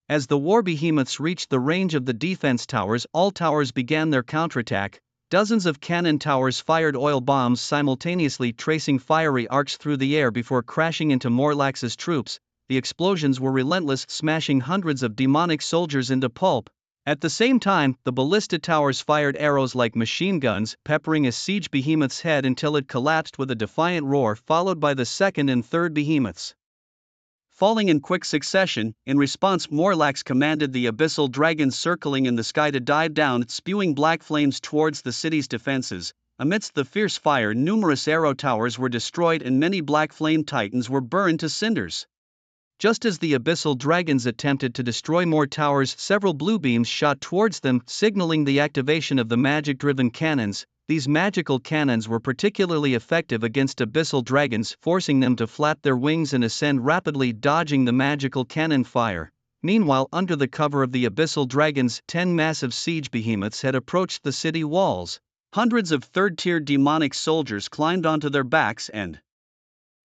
As the war behemoths reached the range of the defense towers, all towers began their counterattack. Dozens of cannon towers fired oil bombs simultaneously, tracing fiery arcs through the air before crashing into Morlax's troops. The explosions were relentless, smashing hundreds of demonic soldiers into pulp. At the same time, the ballista towers fired arrows like machine guns, peppering a siege behemoth's head until it collapsed with a defiant roar, followed by the second and third behemoths falling in quick succession. In response, Morlax commanded the abyssal dragons circling in the sky to dive down, spewing black flames towards the city's defenses. Amidst the fierce fire, numerous arrow towers were destroyed and many black flame titans were burned to cinders. Just as the abyssal dragons attempted to destroy more towers, several blue beams shot towards them, signaling the activation of the magic-driven cannons. These magical cannons were particularly effective against abyssal dragons, forcing them to flap their wings and ascend rapidly, dodging the magical cannon fire. Meanwhile, under the cover of the abyssal dragons, 10 massive siege behemoths had approached the city walls. Hundreds of third-tier demonic soldiers climbed onto their backs and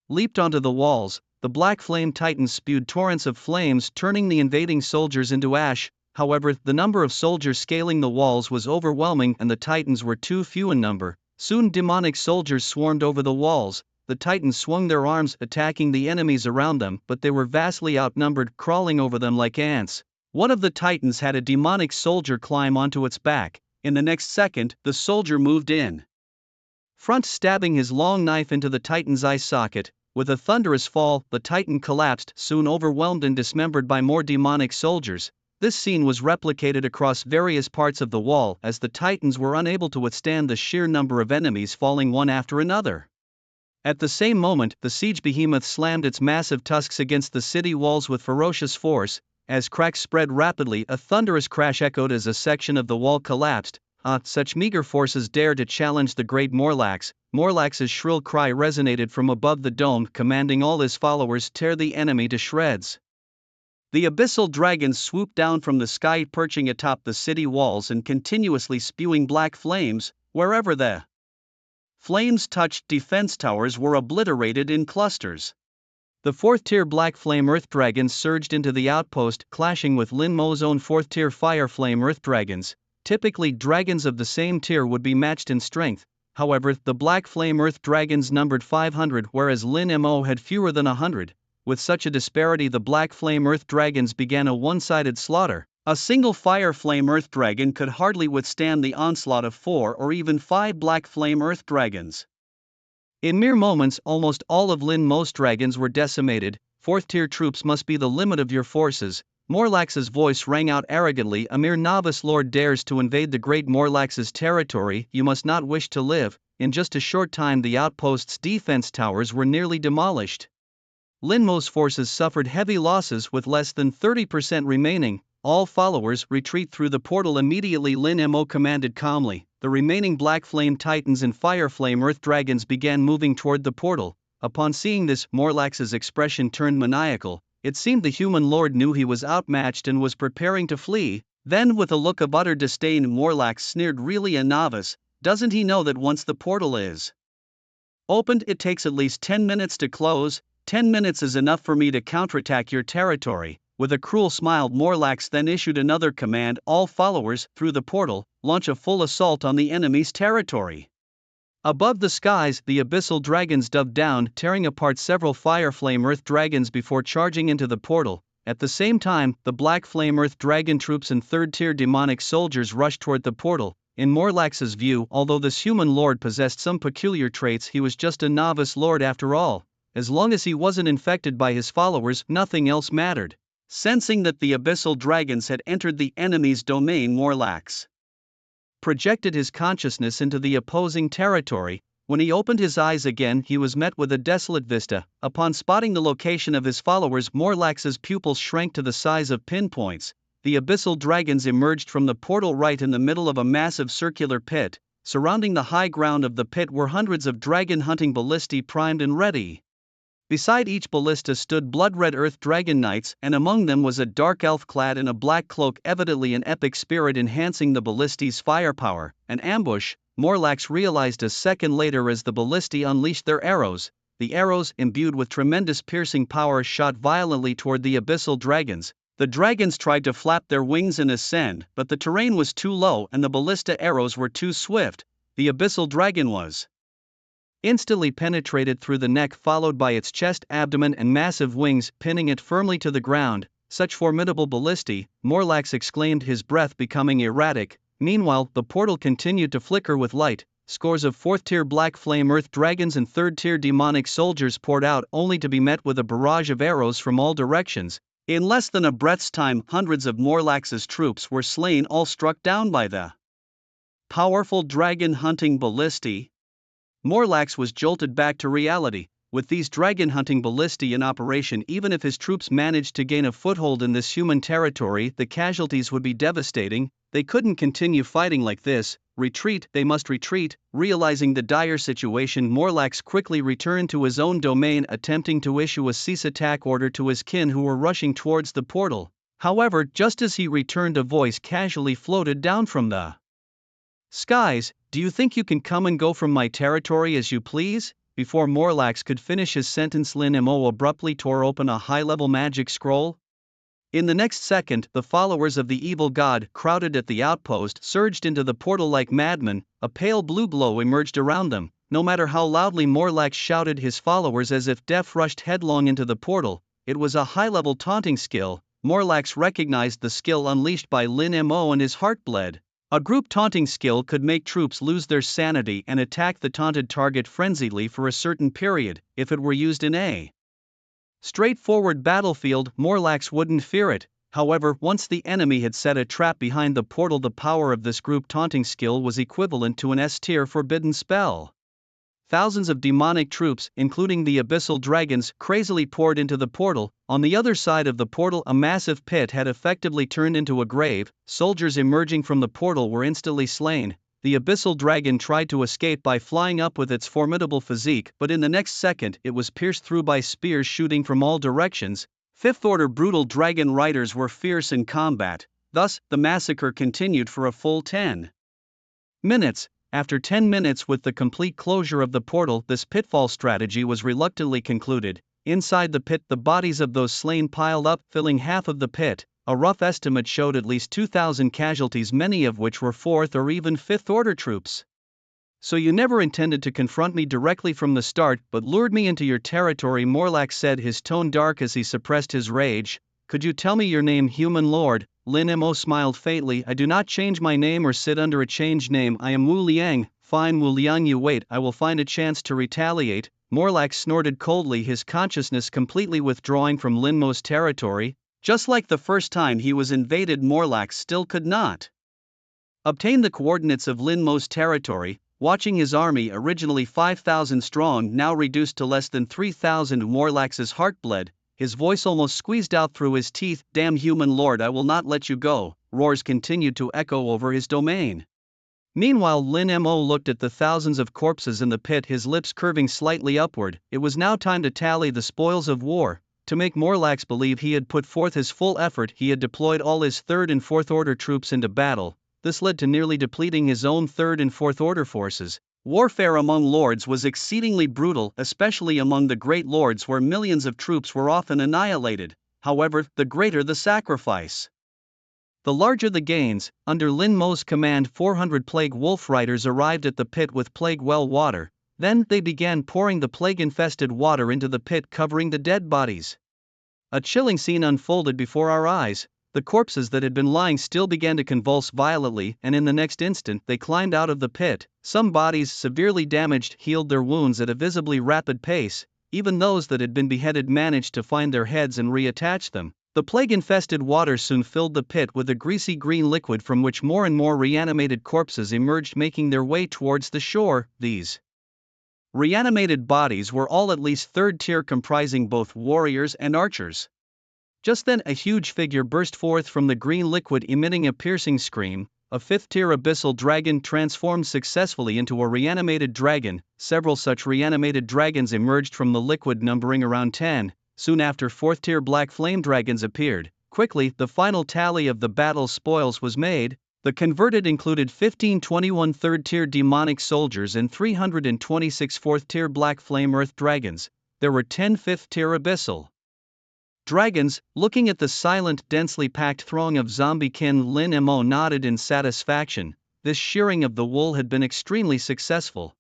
leaped onto the walls. The black flame titans spewed torrents of flames, turning the invading soldiers into ash. However, the number of soldiers scaling the walls was overwhelming and the titans were too few in number. Soon demonic soldiers swarmed over the walls. The titans swung their arms, attacking the enemies around them, but they were vastly outnumbered, crawling over them like ants. One of the titans had a demonic soldier climb onto its back. In the next second, the soldier moved in front, stabbing his long knife into the titan's eye socket. With a thunderous fall, the titan collapsed, soon overwhelmed and dismembered by more demonic soldiers. This scene was replicated across various parts of the wall as the titans were unable to withstand the sheer number of enemies falling one after another. At the same moment, the siege behemoth slammed its massive tusks against the city walls with ferocious force. As cracks spread rapidly, a thunderous crash echoed as a section of the wall collapsed. Such meager forces dared to challenge the great Morlax. Morlax's shrill cry resonated from above the dome, commanding all his followers to tear the enemy to shreds. The abyssal dragons swooped down from the sky, perching atop the city walls and continuously spewing black flames. Wherever the flames touched, defense towers were obliterated in clusters. The 4th-tier black flame earth dragons surged into the outpost, clashing with Linmo's own 4th-tier fire flame earth dragons. Typically, dragons of the same tier would be matched in strength. However, the black flame earth dragons numbered 500, whereas Lin Mo had fewer than 100. With such a disparity, the black flame earth dragons began a one-sided slaughter. A single fire flame earth dragon could hardly withstand the onslaught of 4 or even 5 black flame earth dragons. In mere moments, almost all of Lin Mo's dragons were decimated. 4th-tier troops must be the limit of your forces. Morlax's voice rang out arrogantly. A mere novice lord dares to invade the great Morlax's territory. You must not wish to live. In just a short time, the outpost's defense towers were nearly demolished. Lin Mo's forces suffered heavy losses, with less than 30% remaining. All followers retreat through the portal immediately, Lin Mo commanded calmly. The remaining black flame titans and fire flame earth dragons began moving toward the portal. Upon seeing this, Morlax's expression turned maniacal. It seemed the human lord knew he was outmatched and was preparing to flee. Then, with a look of utter disdain, Morlax sneered, "Really, a novice? Doesn't he know that once the portal is opened, it takes at least 10 minutes to close? 10 minutes is enough for me to counterattack your territory." With a cruel smile, Morlax then issued another command: all followers, through the portal, launch a full assault on the enemy's territory. Above the skies, the abyssal dragons dove down, tearing apart several fire flame earth dragons before charging into the portal. At the same time, the black flame earth dragon troops and 3rd-tier demonic soldiers rushed toward the portal. In Morlax's view, although this human lord possessed some peculiar traits, he was just a novice lord after all. As long as he wasn't infected by his followers, nothing else mattered. Sensing that the abyssal dragons had entered the enemy's domain, Morlax projected his consciousness into the opposing territory. When he opened his eyes again, he was met with a desolate vista. Upon spotting the location of his followers, Morlax's pupils shrank to the size of pinpoints. The abyssal dragons emerged from the portal right in the middle of a massive circular pit. Surrounding the high ground of the pit were hundreds of dragon-hunting ballistae primed and ready. Beside each ballista stood blood-red earth dragon knights, and among them was a dark elf clad in a black cloak, evidently an epic spirit enhancing the ballistae's firepower. An ambush, Morlax realized a second later as the ballistae unleashed their arrows. The arrows, imbued with tremendous piercing power, shot violently toward the abyssal dragons. The dragons tried to flap their wings and ascend, but the terrain was too low and the ballista arrows were too swift. The abyssal dragon was instantly penetrated through the neck, followed by its chest, abdomen and massive wings, pinning it firmly to the ground. Such formidable ballistae, Morlax exclaimed, his breath becoming erratic. Meanwhile, the portal continued to flicker with light. Scores of 4th-tier black flame earth dragons and 3rd-tier demonic soldiers poured out, only to be met with a barrage of arrows from all directions. In less than a breath's time, hundreds of Morlax's troops were slain, all struck down by the powerful dragon-hunting ballistae. Morlax was jolted back to reality. With these dragon-hunting ballistae in operation, even if his troops managed to gain a foothold in this human territory, the casualties would be devastating. They couldn't continue fighting like this. Retreat, they must retreat. Realizing the dire situation, Morlax quickly returned to his own domain, attempting to issue a cease attack order to his kin who were rushing towards the portal. However, just as he returned, a voice casually floated down from the skies. "Do you think you can come and go from my territory as you please?" Before Morlax could finish his sentence, Lin Mo abruptly tore open a high-level magic scroll. In the next second, the followers of the evil god, crowded at the outpost, surged into the portal like madmen. A pale blue glow emerged around them. No matter how loudly Morlax shouted, his followers, as if deaf, rushed headlong into the portal. It was a high-level taunting skill. Morlax recognized the skill unleashed by Lin Mo and his heart bled. A group taunting skill could make troops lose their sanity and attack the taunted target frenziedly for a certain period. If it were used in a straightforward battlefield, Morlax wouldn't fear it. However, once the enemy had set a trap behind the portal, the power of this group taunting skill was equivalent to an S-tier forbidden spell. Thousands of demonic troops, including the abyssal dragons, crazily poured into the portal. On the other side of the portal, a massive pit had effectively turned into a grave. Soldiers emerging from the portal were instantly slain. The abyssal dragon tried to escape by flying up with its formidable physique, but in the next second it was pierced through by spears shooting from all directions. Fifth-order brutal dragon riders were fierce in combat. Thus, the massacre continued for a full 10 minutes. After 10 minutes, with the complete closure of the portal, this pitfall strategy was reluctantly concluded. Inside the pit, the bodies of those slain piled up, filling half of the pit. A rough estimate showed at least 2,000 casualties, many of which were 4th or even 5th order troops. "So you never intended to confront me directly from the start, but lured me into your territory," Morlax said, his tone dark as he suppressed his rage. "Could you tell me your name, human lord?" Lin Mo smiled faintly. "I do not change my name or sit under a changed name. I am Wu Liang." "Fine, Wu Liang, you wait, I will find a chance to retaliate." Morlax snorted coldly, his consciousness completely withdrawing from Lin Mo's territory. Just like the first time he was invaded, Morlax still could not obtain the coordinates of Lin Mo's territory. Watching his army, originally 5,000 strong, now reduced to less than 3,000, Morlax's heart bled. His voice almost squeezed out through his teeth. "Damn human lord, I will not let you go." Roars continued to echo over his domain. Meanwhile, Lin Mo looked at the thousands of corpses in the pit, his lips curving slightly upward. It was now time to tally the spoils of war. To make Morlax believe he had put forth his full effort, he had deployed all his 3rd and 4th order troops into battle. This led to nearly depleting his own 3rd and 4th order forces. Warfare among lords was exceedingly brutal, especially among the great lords, where millions of troops were often annihilated. However, the greater the sacrifice, the larger the gains. Under Lin Mo's command, 400 plague wolf riders arrived at the pit with plague well water. Then, they began pouring the plague-infested water into the pit, covering the dead bodies. A chilling scene unfolded before our eyes. The corpses that had been lying still began to convulse violently, and in the next instant they climbed out of the pit. Some bodies, severely damaged, healed their wounds at a visibly rapid pace. Even those that had been beheaded managed to find their heads and reattach them. The plague-infested water soon filled the pit with a greasy green liquid from which more and more reanimated corpses emerged, making their way towards the shore. These reanimated bodies were all at least third tier, comprising both warriors and archers. Just then a huge figure burst forth from the green liquid, emitting a piercing scream. A fifth-tier abyssal dragon transformed successfully into a reanimated dragon. Several such reanimated dragons emerged from the liquid, numbering around 10. Soon after, fourth-tier black flame dragons appeared. Quickly, the final tally of the battle spoils was made. The converted included 1521 third-tier demonic soldiers and 326 fourth-tier black flame earth dragons. There were 10 fifth-tier abyssal dragons. Looking at the silent, densely packed throng of zombie kin, Lin Mo nodded in satisfaction. This shearing of the wool had been extremely successful.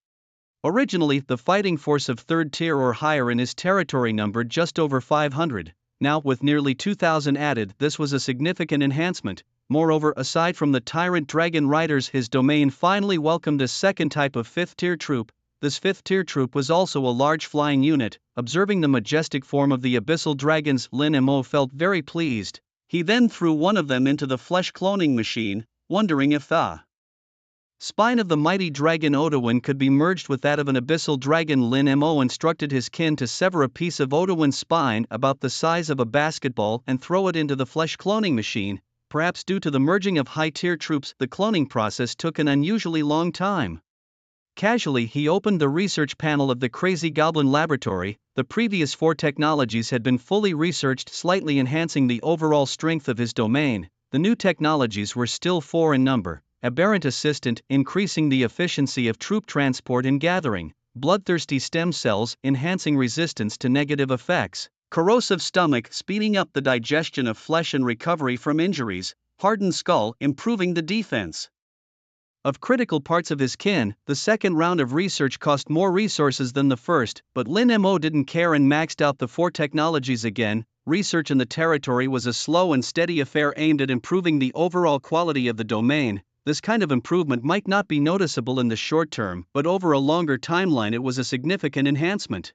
Originally, the fighting force of third tier or higher in his territory numbered just over 500. Now, with nearly 2,000 added, this was a significant enhancement. Moreover, aside from the tyrant dragon riders, his domain finally welcomed a second type of fifth-tier troop. This fifth-tier troop was also a large flying unit. Observing the majestic form of the abyssal dragons, Lin Mo felt very pleased. He then threw one of them into the flesh cloning machine, wondering if the spine of the mighty dragon Odawin could be merged with that of an abyssal dragon. Lin Mo instructed his kin to sever a piece of Odawin's spine about the size of a basketball and throw it into the flesh cloning machine. Perhaps due to the merging of high-tier troops, the cloning process took an unusually long time. Casually, he opened the research panel of the Crazy Goblin Laboratory. The previous 4 technologies had been fully researched, slightly enhancing the overall strength of his domain. The new technologies were still 4 in number. Aberrant Assistant, increasing the efficiency of troop transport and gathering. Bloodthirsty Stem Cells, enhancing resistance to negative effects. Corrosive Stomach, speeding up the digestion of flesh and recovery from injuries. Hardened Skull, improving the defense of critical parts of his kin. The second round of research cost more resources than the first, but Lin Mo didn't care and maxed out the 4 technologies again. Research in the territory was a slow and steady affair aimed at improving the overall quality of the domain. This kind of improvement might not be noticeable in the short term, but over a longer timeline it was a significant enhancement.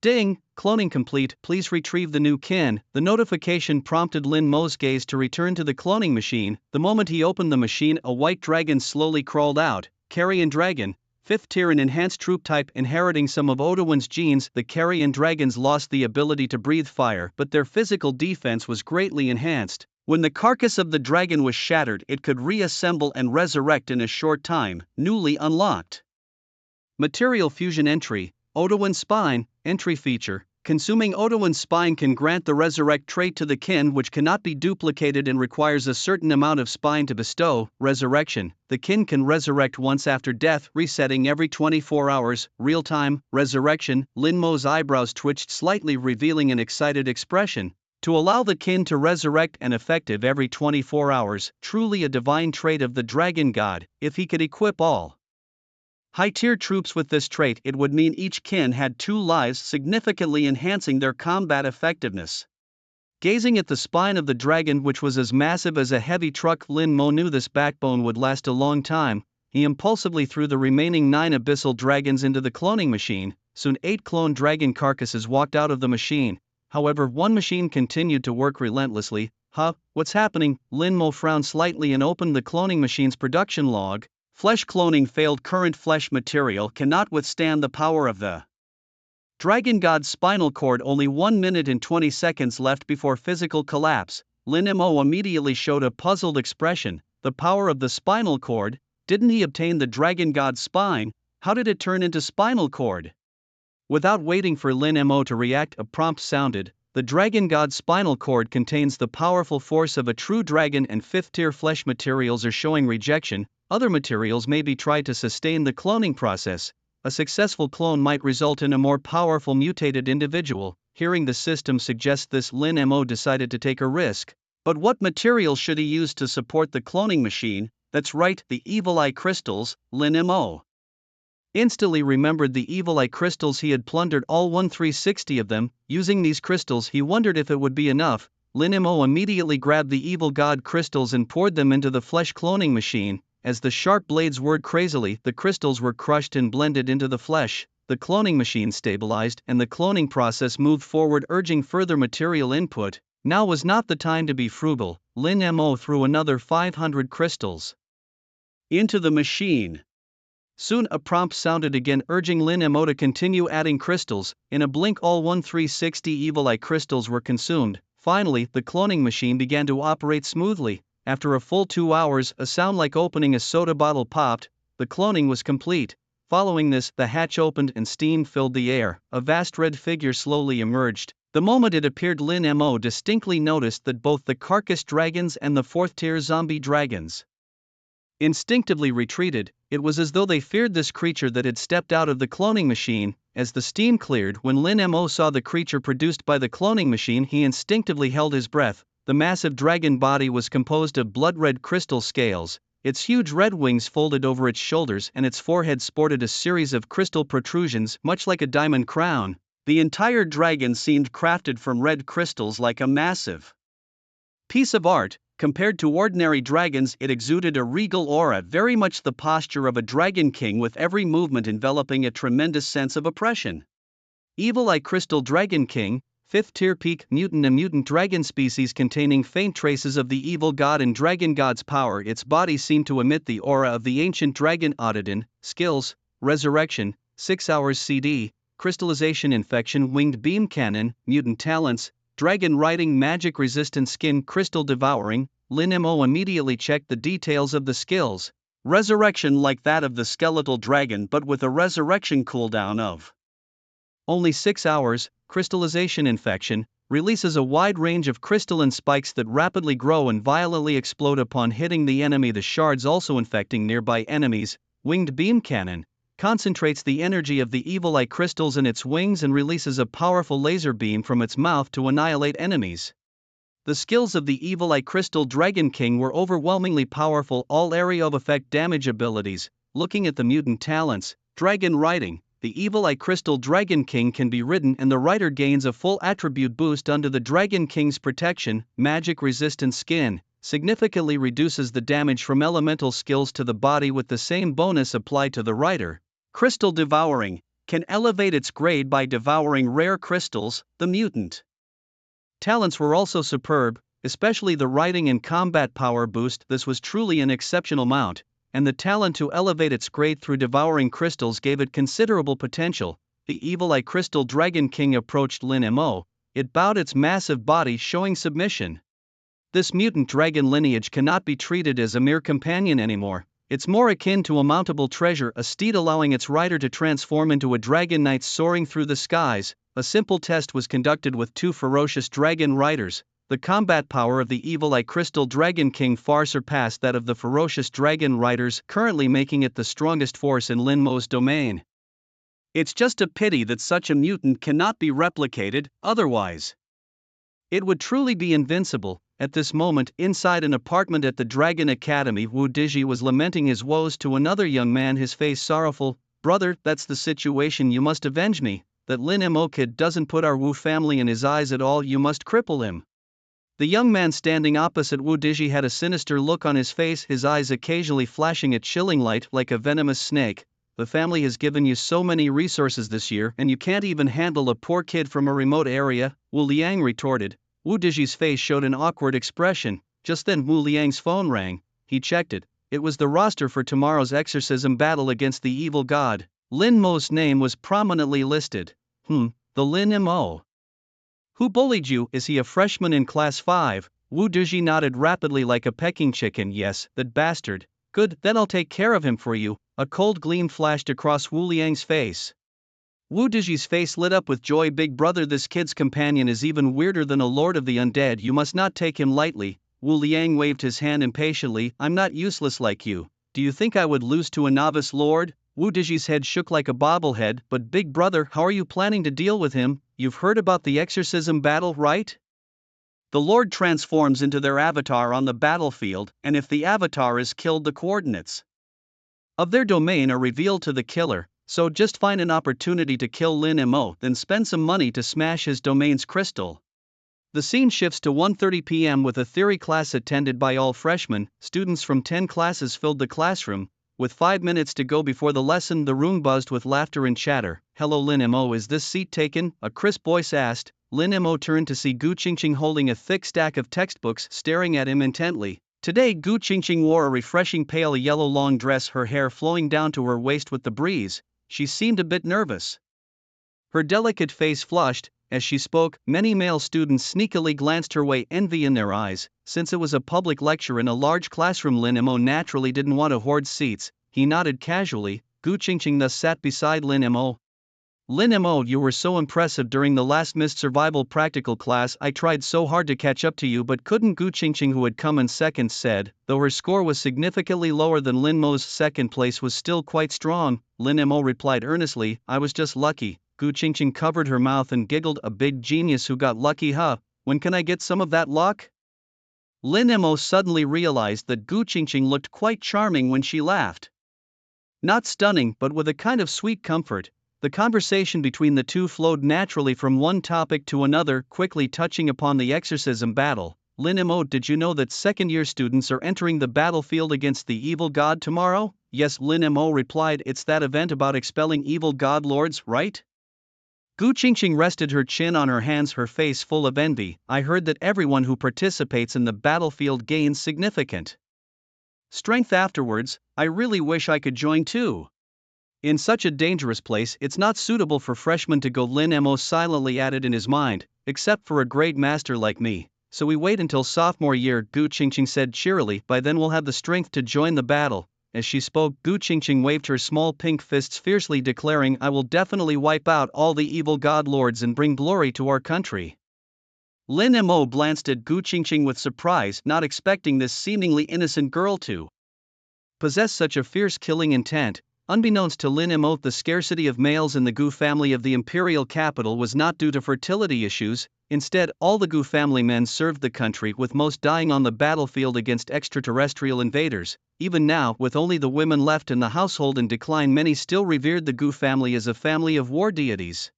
Ding! Cloning complete, please retrieve the new kin. The notification prompted Lin Mo's gaze to return to the cloning machine. The moment he opened the machine, a white dragon slowly crawled out. Carrion Dragon, 5th tier and enhanced troop type, inheriting some of Odawin's genes. The Carrion Dragons lost the ability to breathe fire, but their physical defense was greatly enhanced. When the carcass of the dragon was shattered, it could reassemble and resurrect in a short time. Newly unlocked Material Fusion Entry, Odawin Spine, Entry Feature. Consuming Odawin's spine can grant the Resurrect trait to the kin, which cannot be duplicated and requires a certain amount of spine to bestow. Resurrection. The kin can resurrect once after death, resetting every 24 hours. Real-time resurrection. Lin Mo's eyebrows twitched slightly, revealing an excited expression. To allow the kin to resurrect and effective every 24 hours, truly a divine trait of the dragon god. If he could equip all high-tier troops with this trait, it would mean each kin had 2 lives, significantly enhancing their combat effectiveness. Gazing at the spine of the dragon, which was as massive as a heavy truck, Lin Mo knew this backbone would last a long time. He impulsively threw the remaining 9 abyssal dragons into the cloning machine. Soon 8 clone dragon carcasses walked out of the machine. However, one machine continued to work relentlessly. What's happening? Lin Mo frowned slightly and opened the cloning machine's production log. Flesh cloning failed. Current flesh material cannot withstand the power of the dragon god's spinal cord. Only 1 minute and 20 seconds left before physical collapse. Lin Mo immediately showed a puzzled expression. The power of the spinal cord? Didn't he obtain the dragon god's spine? How did it turn into spinal cord? Without waiting for Lin Mo to react, a prompt sounded. The dragon god's spinal cord contains the powerful force of a true dragon, and 5th-tier flesh materials are showing rejection. Other materials may be tried to sustain the cloning process. A successful clone might result in a more powerful mutated individual. Hearing the system suggest this, Lin Mo decided to take a risk. But what materials should he use to support the cloning machine? That's right, the Evil Eye Crystals. Lin Mo instantly remembered the Evil Eye Crystals. He had plundered all 1360 of them. Using these crystals, he wondered if it would be enough. Lin Mo immediately grabbed the Evil God Crystals and poured them into the flesh cloning machine. As the sharp blades whirred crazily, the crystals were crushed and blended into the flesh. The cloning machine stabilized, and the cloning process moved forward, urging further material input. Now was not the time to be frugal. Lin Mo threw another 500 crystals into the machine. Soon a prompt sounded again urging Lin Mo to continue adding crystals. In a blink all 1360 Evil Eye crystals were consumed. Finally, the cloning machine began to operate smoothly. After a full 2 hours, a sound like opening a soda bottle popped. The cloning was complete. Following this, the hatch opened and steam filled the air. A vast red figure slowly emerged. The moment it appeared, Lin Mo distinctly noticed that both the carcass dragons and the fourth-tier zombie dragons instinctively retreated. It was as though they feared this creature that had stepped out of the cloning machine. As the steam cleared, when Lin Mo saw the creature produced by the cloning machine, he instinctively held his breath. The massive dragon body was composed of blood-red crystal scales. Its huge red wings folded over its shoulders and its forehead sported a series of crystal protrusions much like a diamond crown. The entire dragon seemed crafted from red crystals like a massive piece of art. Compared to ordinary dragons, it exuded a regal aura, very much the posture of a dragon king, with every movement enveloping a tremendous sense of oppression. Evil Eye Crystal Dragon King, 5th tier peak mutant, a mutant dragon species containing faint traces of the evil god and dragon god's power. Its body seemed to emit the aura of the ancient dragon Odadin. Skills: Resurrection, 6 hours CD, Crystallization Infection, Winged Beam Cannon. Mutant talents: Dragon Riding, Magic Resistant Skin, Crystal Devouring. Lin Mo immediately checked the details of the skills. Resurrection, like that of the skeletal dragon but with a resurrection cooldown of only 6 hours. Crystallization Infection releases a wide range of crystalline spikes that rapidly grow and violently explode upon hitting the enemy, the shards also infecting nearby enemies. Winged Beam Cannon concentrates the energy of the Evil Eye crystals in its wings and releases a powerful laser beam from its mouth to annihilate enemies. The skills of the Evil Eye Crystal Dragon King were overwhelmingly powerful. All area of effect damage abilities. Looking at the mutant talents: Dragon Riding. The Evil Eye Crystal Dragon King can be ridden and the rider gains a full attribute boost under the Dragon King's protection. Magic Resistant Skin significantly reduces the damage from elemental skills to the body with the same bonus applied to the rider. Crystal Devouring can elevate its grade by devouring rare crystals. The mutant talents were also superb, especially the riding and combat power boost. This was truly an exceptional mount, and the talent to elevate its grade through devouring crystals gave it considerable potential. The Evil Eye Crystal Dragon King approached Lin Mo. It bowed its massive body, showing submission. This mutant dragon lineage cannot be treated as a mere companion anymore. It's more akin to a mountable treasure, a steed allowing its rider to transform into a dragon knight soaring through the skies. A simple test was conducted with 2 ferocious dragon riders. The combat power of the Evil Eye Crystal Dragon King far surpassed that of the ferocious dragon riders, currently making it the strongest force in Lin Mo's domain. It's just a pity that such a mutant cannot be replicated, otherwise it would truly be invincible. At this moment, inside an apartment at the Dragon Academy, Wu Dizhi was lamenting his woes to another young man, his face sorrowful. "Brother, that's the situation, you must avenge me. That Lin Mo kid doesn't put our Wu family in his eyes at all, you must cripple him." The young man standing opposite Wu Dizhi had a sinister look on his face, his eyes occasionally flashing a chilling light like a venomous snake. "The family has given you so many resources this year and you can't even handle a poor kid from a remote area," Wu Liang retorted. Wu Dizhi's face showed an awkward expression. Just then Wu Liang's phone rang. He checked it. It was the roster for tomorrow's exorcism battle against the evil god. Lin Mo's name was prominently listed. The Lin Mo who bullied you, is he a freshman in class 5? Wu Dizhi nodded rapidly like a pecking chicken. "Yes, that bastard." "Good, then I'll take care of him for you." A cold gleam flashed across Wu Liang's face. Wu Dizhi's face lit up with joy. "Big brother, this kid's companion is even weirder than a lord of the undead. You must not take him lightly." Wu Liang waved his hand impatiently. "I'm not useless like you. Do you think I would lose to a novice lord?" Wu Dizhi's head shook like a bobblehead. "But big brother, how are you planning to deal with him? You've heard about the exorcism battle, right? The Lord transforms into their avatar on the battlefield, and if the avatar is killed, the coordinates of their domain are revealed to the killer. So just find an opportunity to kill Lin Mo, then spend some money to smash his domain's crystal." The scene shifts to 1:30 p.m. with a theory class attended by all freshmen. Students from 10 classes filled the classroom. With 5 minutes to go before the lesson, the room buzzed with laughter and chatter. "Hello Lin Mo, is this seat taken?" a crisp voice asked. Lin Mo turned to see Gu Qingqing holding a thick stack of textbooks staring at him intently. Today Gu Qingqing wore a refreshing pale yellow long dress, her hair flowing down to her waist with the breeze. She seemed a bit nervous. Her delicate face flushed. As she spoke, many male students sneakily glanced her way, envy in their eyes. Since it was a public lecture in a large classroom, Lin Mo naturally didn't want to hoard seats. He nodded casually. Gu Qingqing thus sat beside Lin Mo. Lin Mo, you were so impressive during the last missed survival practical class. I tried so hard to catch up to you but couldn't, Gu Qingqing, who had come in second, said. Though her score was significantly lower than Lin Mo's, second place was still quite strong. Lin Mo replied earnestly, I was just lucky. Gu Qingqing covered her mouth and giggled, a big genius who got lucky, huh? When can I get some of that luck? Lin Mo suddenly realized that Gu Qingqing looked quite charming when she laughed. Not stunning, but with a kind of sweet comfort. The conversation between the two flowed naturally from one topic to another, quickly touching upon the exorcism battle. Lin Mo, did you know that second-year students are entering the battlefield against the evil god tomorrow? Yes, Lin Mo replied, it's that event about expelling evil god lords, right? Gu Qingqing rested her chin on her hands, her face full of envy. I heard that everyone who participates in the battlefield gains significant strength afterwards. I really wish I could join too. In such a dangerous place, it's not suitable for freshmen to go, Lin Mo silently added in his mind, except for a great master like me. So we wait until sophomore year, Gu Qingqing said cheerily, by then we'll have the strength to join the battle. As she spoke, Gu Qingqing waved her small pink fists fiercely, declaring, I will definitely wipe out all the evil god lords and bring glory to our country. Lin Mo glanced at Gu Qingqing with surprise, not expecting this seemingly innocent girl to possess such a fierce killing intent. Unbeknownst to Lin Mo, the scarcity of males in the Gu family of the imperial capital was not due to fertility issues. Instead, all the Gu family men served the country, with most dying on the battlefield against extraterrestrial invaders. Even now, with only the women left in the household in decline, many still revered the Gu family as a family of war deities.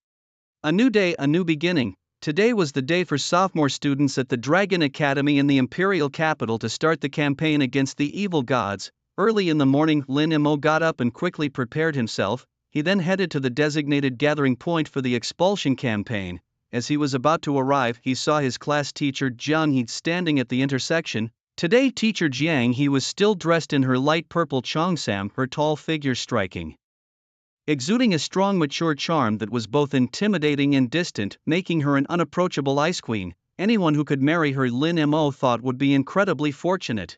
A new day, a new beginning. Today was the day for sophomore students at the Dragon Academy in the imperial capital to start the campaign against the evil gods. Early in the morning, Lin Mo got up and quickly prepared himself. He then headed to the designated gathering point for the expulsion campaign. As he was about to arrive, he saw his class teacher Jiang He standing at the intersection. Today, teacher Jiang He was still dressed in her light purple cheongsam, her tall figure striking, exuding a strong, mature charm that was both intimidating and distant, making her an unapproachable ice queen. Anyone who could marry her, Lin Mo thought, would be incredibly fortunate.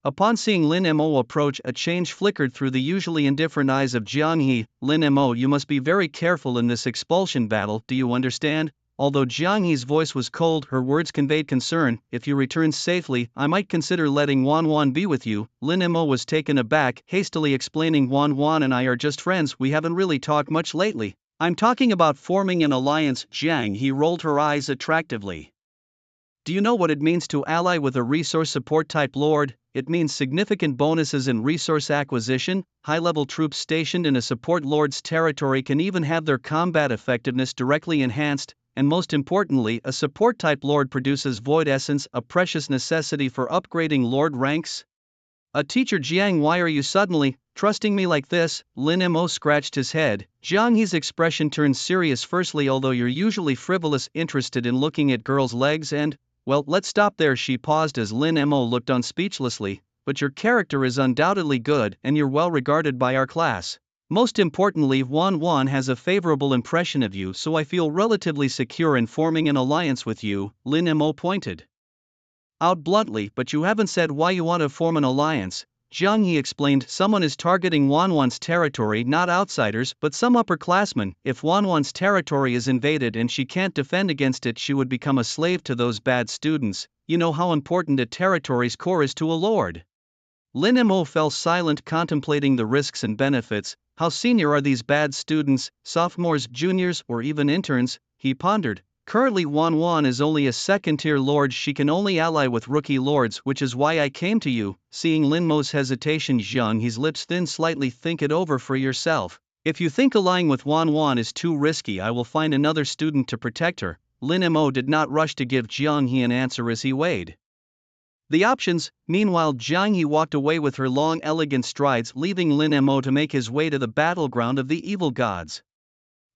Upon seeing Lin Mo approach, a change flickered through the usually indifferent eyes of Jiang He. Lin Mo, you must be very careful in this expulsion battle, do you understand? Although Jiang He's voice was cold, her words conveyed concern. If you return safely, I might consider letting Wan Wan be with you. Lin Mo was taken aback, hastily explaining, Wan Wan and I are just friends, we haven't really talked much lately. I'm talking about forming an alliance. Jiang He rolled her eyes attractively. Do you know what it means to ally with a resource support type lord? It means significant bonuses in resource acquisition. High-level troops stationed in a support lord's territory can even have their combat effectiveness directly enhanced, and most importantly, a support type lord produces void essence, a precious necessity for upgrading lord ranks. A teacher Jiang, why are you suddenly trusting me like this? Lin Mo scratched his head. Jiang He's expression turned serious. Firstly, although you're usually frivolous, interested in looking at girls' legs and, well, let's stop there. She paused as Lin Mo looked on speechlessly. But your character is undoubtedly good and you're well regarded by our class. Most importantly, Wan Wan has a favorable impression of you, so I feel relatively secure in forming an alliance with you. Lin Mo pointed out bluntly, but you haven't said why you want to form an alliance. Jiang He explained, someone is targeting Wan Wan's territory, not outsiders, but some upperclassmen. If Wan Wan's territory is invaded and she can't defend against it, she would become a slave to those bad students. You know how important a territory's core is to a lord. Lin Mo fell silent, contemplating the risks and benefits. How senior are these bad students, sophomores, juniors, or even interns? He pondered. Currently Wan Wan is only a second-tier lord, she can only ally with rookie lords, which is why I came to you. Seeing Lin Mo's hesitation, Jiang He's lips thinned slightly. Think it over for yourself. If you think allying with Wan Wan is too risky, I will find another student to protect her. Lin Mo did not rush to give Jiang He an answer as he weighed the options. Meanwhile, Jiang He walked away with her long, elegant strides, leaving Lin Mo to make his way to the battleground of the evil gods.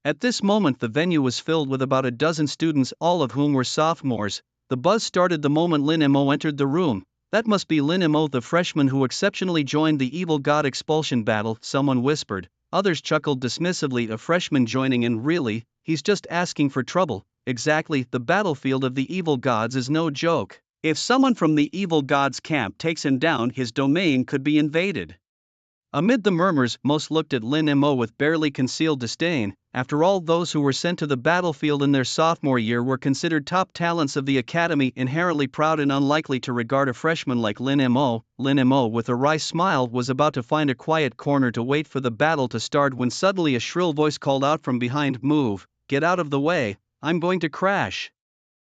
At this moment the venue was filled with about a dozen students, all of whom were sophomores. The buzz started the moment Lin Mo entered the room. "That must be Lin Mo, the freshman who exceptionally joined the Evil God expulsion battle," someone whispered. Others chuckled dismissively, a freshman joining in, really, he's just asking for trouble. Exactly, the battlefield of the evil gods is no joke. If someone from the evil gods camp takes him down, his domain could be invaded. Amid the murmurs, most looked at Lin Mo with barely concealed disdain. After all, those who were sent to the battlefield in their sophomore year were considered top talents of the academy, inherently proud and unlikely to regard a freshman like Lin Mo. Lin Mo, with a wry smile, was about to find a quiet corner to wait for the battle to start when suddenly a shrill voice called out from behind, "Move, get out of the way, I'm going to crash."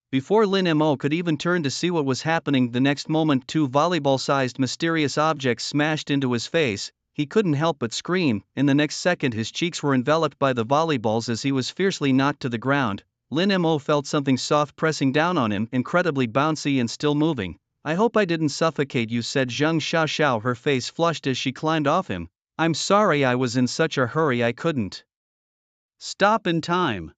Before Lin Mo could even turn to see what was happening, the next moment two volleyball-sized mysterious objects smashed into his face. He couldn't help but scream. In the next second his cheeks were enveloped by the volleyballs as he was fiercely knocked to the ground. Lin Mo felt something soft pressing down on him, incredibly bouncy and still moving. "I hope I didn't suffocate you," said Zheng Xiaoxiao, her face flushed as she climbed off him. "I'm sorry, I was in such a hurry I couldn't stop in time."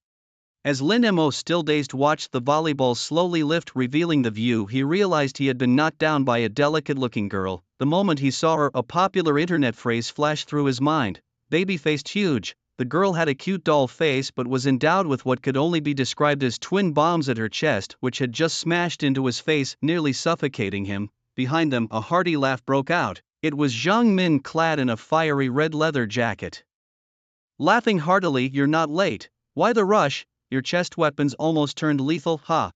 As Lin Mo, still dazed, watched the volleyballs slowly lift, revealing the view, he realized he had been knocked down by a delicate-looking girl. The moment he saw her, a popular internet phrase flashed through his mind: baby-faced huge. The girl had a cute doll face but was endowed with what could only be described as twin bombs at her chest, which had just smashed into his face, nearly suffocating him. Behind them, a hearty laugh broke out. It was Zhang Min, clad in a fiery red leather jacket. Laughing heartily. "You're not late. Why the rush? Your chest weapon's almost turned lethal, ha."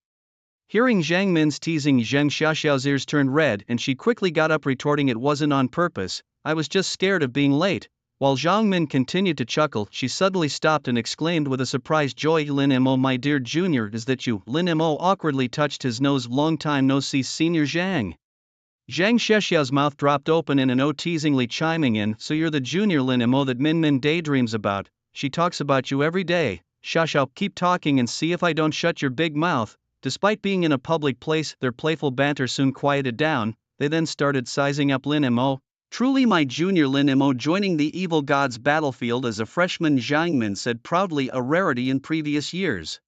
Hearing Zhang Min's teasing, Zheng Xiaoxiao's ears turned red and she quickly got up, retorting it wasn't on purpose, I was just scared of being late. While Zhang Min continued to chuckle, she suddenly stopped and exclaimed with a surprised joy, "Lin Mo, my dear junior, is that you?" Lin Mo awkwardly touched his nose. "Long time no see, Senior Zhang." Zheng Xiaoxiao's mouth dropped open in an O, teasingly chiming in, "So you're the junior Lin Mo that Min daydreams about? She talks about you every day. Xiaoxiao, keep talking and see if I don't shut your big mouth." Despite being in a public place, their playful banter soon quieted down. They then started sizing up Lin Mo. "Truly my junior Lin Mo joining the evil god's battlefield as a freshman," Zhang Min said proudly, a rarity in previous years.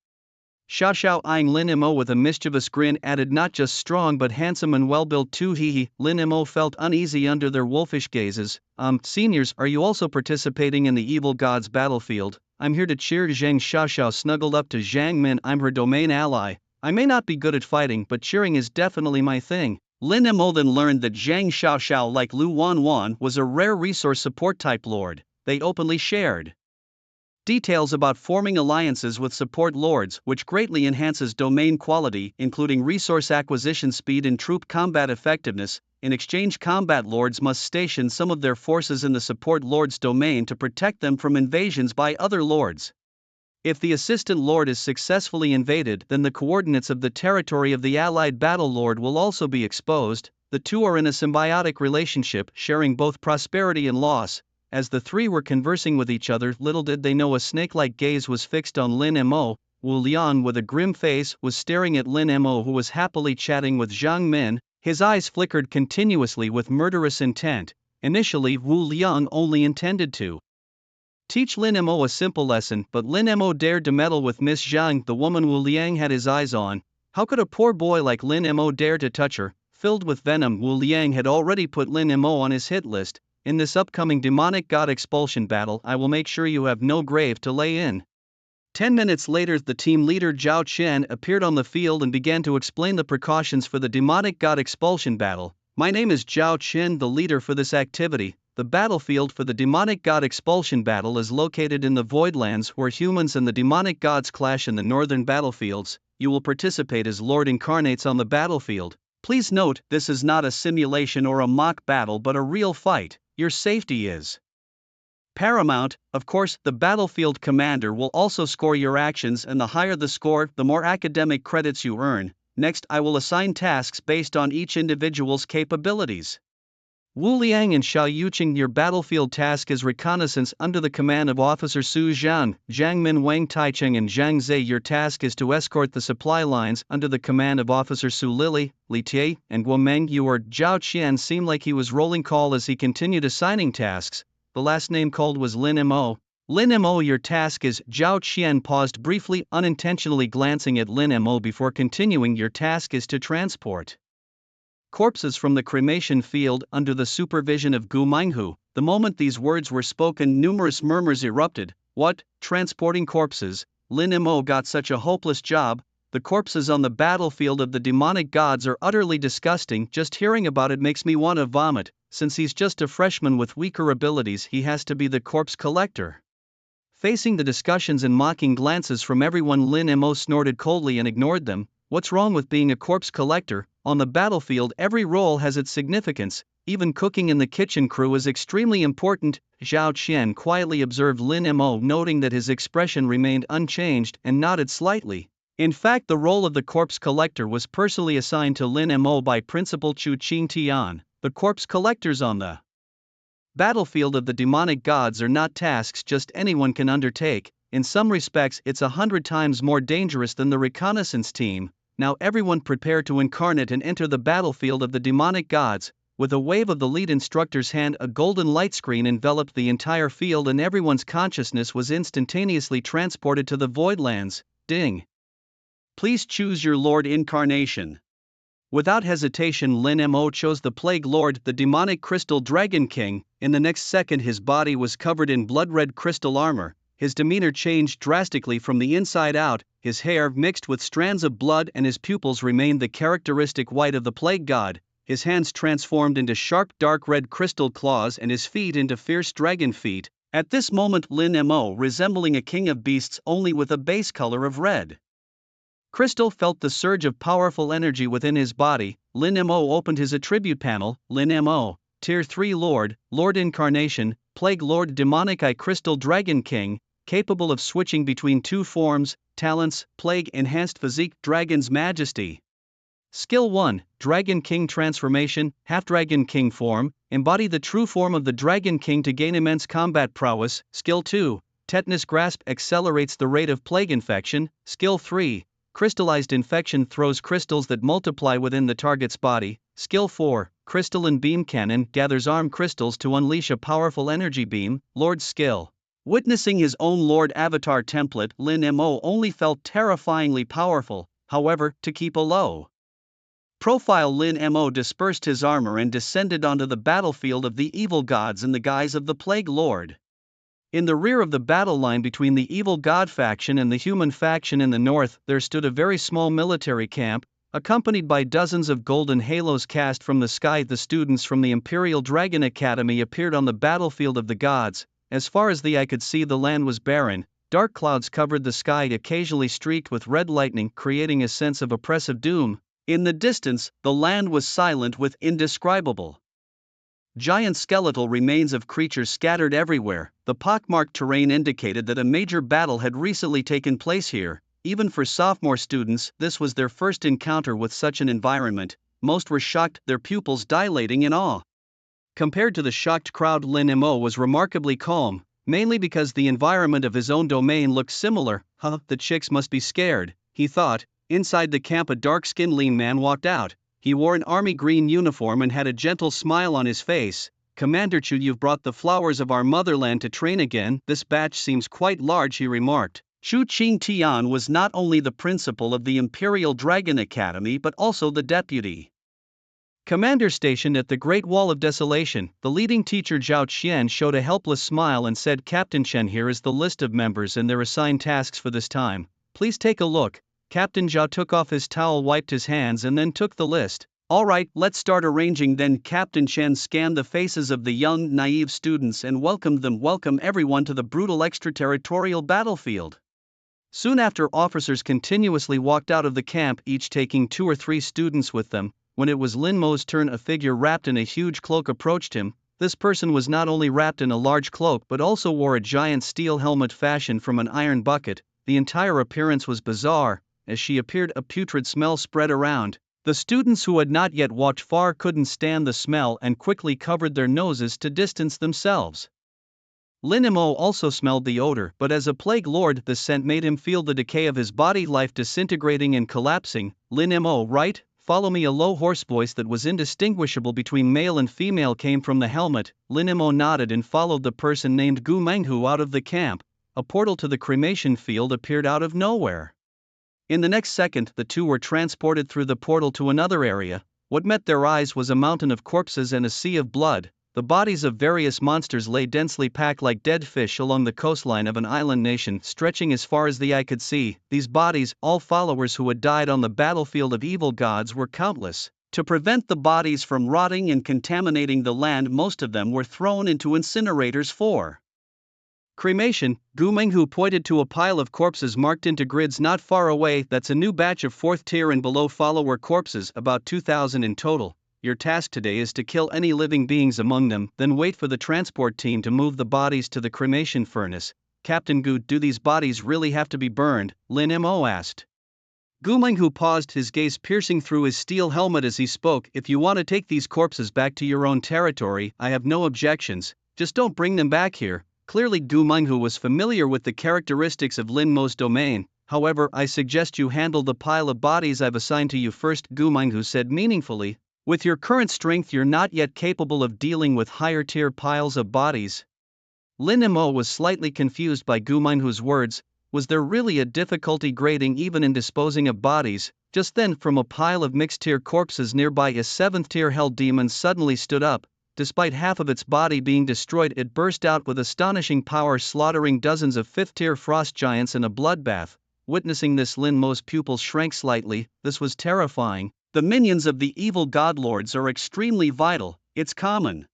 Xiaoxiao, eyeing Lin Mo with a mischievous grin, added, "Not just strong but handsome and well-built too, hee." Lin Mo felt uneasy under their wolfish gazes. Seniors, are you also participating in the evil god's battlefield?" "I'm here to cheer." Zheng Xiaoxiao snuggled up to Zhang Min. "I'm her domain ally. I may not be good at fighting, but cheering is definitely my thing." Lin Mo then learned that Zheng Xiaoxiao, like Lu Wanwan, was a rare resource support type lord. They openly shared details about forming alliances with support lords, which greatly enhances domain quality, including resource acquisition speed and troop combat effectiveness. In exchange, combat lords must station some of their forces in the support lord's domain to protect them from invasions by other lords. If the assistant lord is successfully invaded, then the coordinates of the territory of the allied battle lord will also be exposed. The two are in a symbiotic relationship, sharing both prosperity and loss. As the three were conversing with each other, little did they know a snake-like gaze was fixed on Lin Mo. Wu Liang, with a grim face, was staring at Lin Mo, who was happily chatting with Zhang Min. His eyes flickered continuously with murderous intent. Initially, Wu Liang only intended to teach Lin Mo a simple lesson, but Lin Mo dared to meddle with Miss Zhang, the woman Wu Liang had his eyes on. How could a poor boy like Lin Mo dare to touch her? Filled with venom, Wu Liang had already put Lin Mo on his hit list. "In this upcoming demonic god expulsion battle, I will make sure you have no grave to lay in." 10 minutes later, the team leader Zhao Chen appeared on the field and began to explain the precautions for the demonic god expulsion battle. "My name is Zhao Chen, the leader for this activity. The battlefield for the demonic god expulsion battle is located in the Voidlands, where humans and the demonic gods clash in the northern battlefields. You will participate as Lord Incarnates on the battlefield. Please note, this is not a simulation or a mock battle but a real fight. Your safety is paramount." Of course, the battlefield commander will also score your actions, and the higher the score, the more academic credits you earn. Next, I will assign tasks based on each individual's capabilities. Wu Liang and Xiao Yuqing, your battlefield task is reconnaissance under the command of Officer Su Zhang. Zhang Min, Wang Taicheng and Zhang Zhe, your task is to escort the supply lines under the command of Officer Su Lili. Li Tie and Guo Meng, your Zhao Qian seemed like he was rolling call as he continued assigning tasks. The last name called was Lin Mo. Lin Mo, your task is. Zhao Qian paused briefly, unintentionally glancing at Lin Mo before continuing. Your task is to transport corpses from the cremation field under the supervision of Gu Minghu. The moment these words were spoken, numerous murmurs erupted. What? Transporting corpses? Lin Mo got such a hopeless job. The corpses on the battlefield of the demonic gods are utterly disgusting. Just hearing about it makes me want to vomit. Since he's just a freshman with weaker abilities, he has to be the corpse collector. Facing the discussions and mocking glances from everyone, Lin Mo snorted coldly and ignored them. What's wrong with being a corpse collector? On the battlefield, every role has its significance. Even cooking in the kitchen crew is extremely important. Zhao Qian quietly observed Lin Mo, noting that his expression remained unchanged, and nodded slightly. In fact, the role of the corpse collector was personally assigned to Lin Mo by Principal Chu Qingtian. The corpse collectors on the battlefield of the demonic gods are not tasks just anyone can undertake. In some respects, it's 100 times more dangerous than the reconnaissance team. Now everyone prepare to incarnate and enter the battlefield of the demonic gods. With a wave of the lead instructor's hand, a golden light screen enveloped the entire field and everyone's consciousness was instantaneously transported to the Voidlands. Ding! Please choose your Lord incarnation. Without hesitation, Lin Mo chose the Plague Lord, the demonic crystal Dragon King. In the next second, his body was covered in blood-red crystal armor. His demeanor changed drastically from the inside out. His hair mixed with strands of blood and his pupils remained the characteristic white of the plague god. His hands transformed into sharp dark red crystal claws and his feet into fierce dragon feet. At this moment, Lin Mo, resembling a king of beasts only with a base color of red crystal, felt the surge of powerful energy within his body. Lin Mo opened his attribute panel. Lin Mo, Tier 3 Lord, Lord Incarnation, Plague Lord, Demonic Eye Crystal Dragon King, capable of switching between two forms, talents, Plague Enhanced Physique, Dragon's Majesty. Skill 1, Dragon King Transformation, Half-Dragon King Form, embody the true form of the Dragon King to gain immense combat prowess. Skill 2, Tetanus Grasp accelerates the rate of plague infection. Skill 3, Crystallized Infection throws crystals that multiply within the target's body. Skill 4, Crystalline Beam Cannon gathers arm crystals to unleash a powerful energy beam. Lord's Skill. Witnessing his own Lord Avatar template, Lin Mo only felt terrifyingly powerful. However, to keep a low profile, Lin Mo dispersed his armor and descended onto the battlefield of the evil gods in the guise of the Plague Lord. In the rear of the battle line between the evil god faction and the human faction in the north, there stood a very small military camp, accompanied by dozens of golden halos cast from the sky. The students from the Imperial Dragon Academy appeared on the battlefield of the gods. As far as the eye could see, the land was barren. Dark clouds covered the sky, occasionally streaked with red lightning, creating a sense of oppressive doom. In the distance, the land was silent with indescribable giant skeletal remains of creatures scattered everywhere. The pockmarked terrain indicated that a major battle had recently taken place here. Even for sophomore students, this was their first encounter with such an environment. Most were shocked, their pupils dilating in awe. Compared to the shocked crowd, Lin Mo was remarkably calm, mainly because the environment of his own domain looked similar. The chicks must be scared, he thought. Inside the camp, a dark-skinned lean man walked out. He wore an army green uniform and had a gentle smile on his face. Commander Chu, you've brought the flowers of our motherland to train again. This batch seems quite large, he remarked. Chu Qingtian was not only the principal of the Imperial Dragon Academy but also the deputy commander stationed at the Great Wall of Desolation. The leading teacher Zhao Qian showed a helpless smile and said, Captain Chen, here is the list of members and their assigned tasks for this time. Please take a look. Captain Zhao took off his towel, wiped his hands and then took the list. All right, let's start arranging then. Captain Chen scanned the faces of the young, naive students and welcomed them. Welcome everyone to the brutal extraterritorial battlefield. Soon after, officers continuously walked out of the camp, each taking 2 or 3 students with them. When it was Lin Mo's turn, a figure wrapped in a huge cloak approached him. This person was not only wrapped in a large cloak but also wore a giant steel helmet fashioned from an iron bucket. The entire appearance was bizarre. As she appeared, a putrid smell spread around. The students who had not yet walked far couldn't stand the smell and quickly covered their noses to distance themselves. Lin Mo also smelled the odor, but as a plague lord, the scent made him feel the decay of his body, life disintegrating and collapsing. Lin Mo, right? follow me. A low hoarse voice that was indistinguishable between male and female came from the helmet. Lin Mo nodded and followed the person named Gu Menghu out of the camp. A portal to the cremation field appeared out of nowhere. In the next second, the two were transported through the portal to another area. What met their eyes was a mountain of corpses and a sea of blood. The bodies of various monsters lay densely packed like dead fish along the coastline of an island nation stretching as far as the eye could see. These bodies, all followers who had died on the battlefield of evil gods, were countless. To prevent the bodies from rotting and contaminating the land, most of them were thrown into incinerators for cremation. Gu Menghu pointed to a pile of corpses marked into grids not far away. That's a new batch of 4th tier and below follower corpses, about 2,000 in total. Your task today is to kill any living beings among them, then wait for the transport team to move the bodies to the cremation furnace. Captain Gu, do these bodies really have to be burned? Lin Mo asked. Gu Menghu paused, his gaze piercing through his steel helmet as he spoke. If you want to take these corpses back to your own territory, I have no objections, just don't bring them back here. Clearly Gu Menghu was familiar with the characteristics of Lin Mo's domain. However, I suggest you handle the pile of bodies I've assigned to you first, Gu Menghu said meaningfully. With your current strength, you're not yet capable of dealing with higher tier piles of bodies. Lin Mo was slightly confused by Gu Menghu's words. Was there really a difficulty grading even in disposing of bodies? Just then, from a pile of mixed tier corpses nearby, a 7th tier hell demon suddenly stood up. Despite half of its body being destroyed, it burst out with astonishing power, slaughtering dozens of 5th tier frost giants in a bloodbath. Witnessing this, Lin Mo's pupils shrank slightly. This was terrifying. The minions of the evil godlords are extremely vital. It's common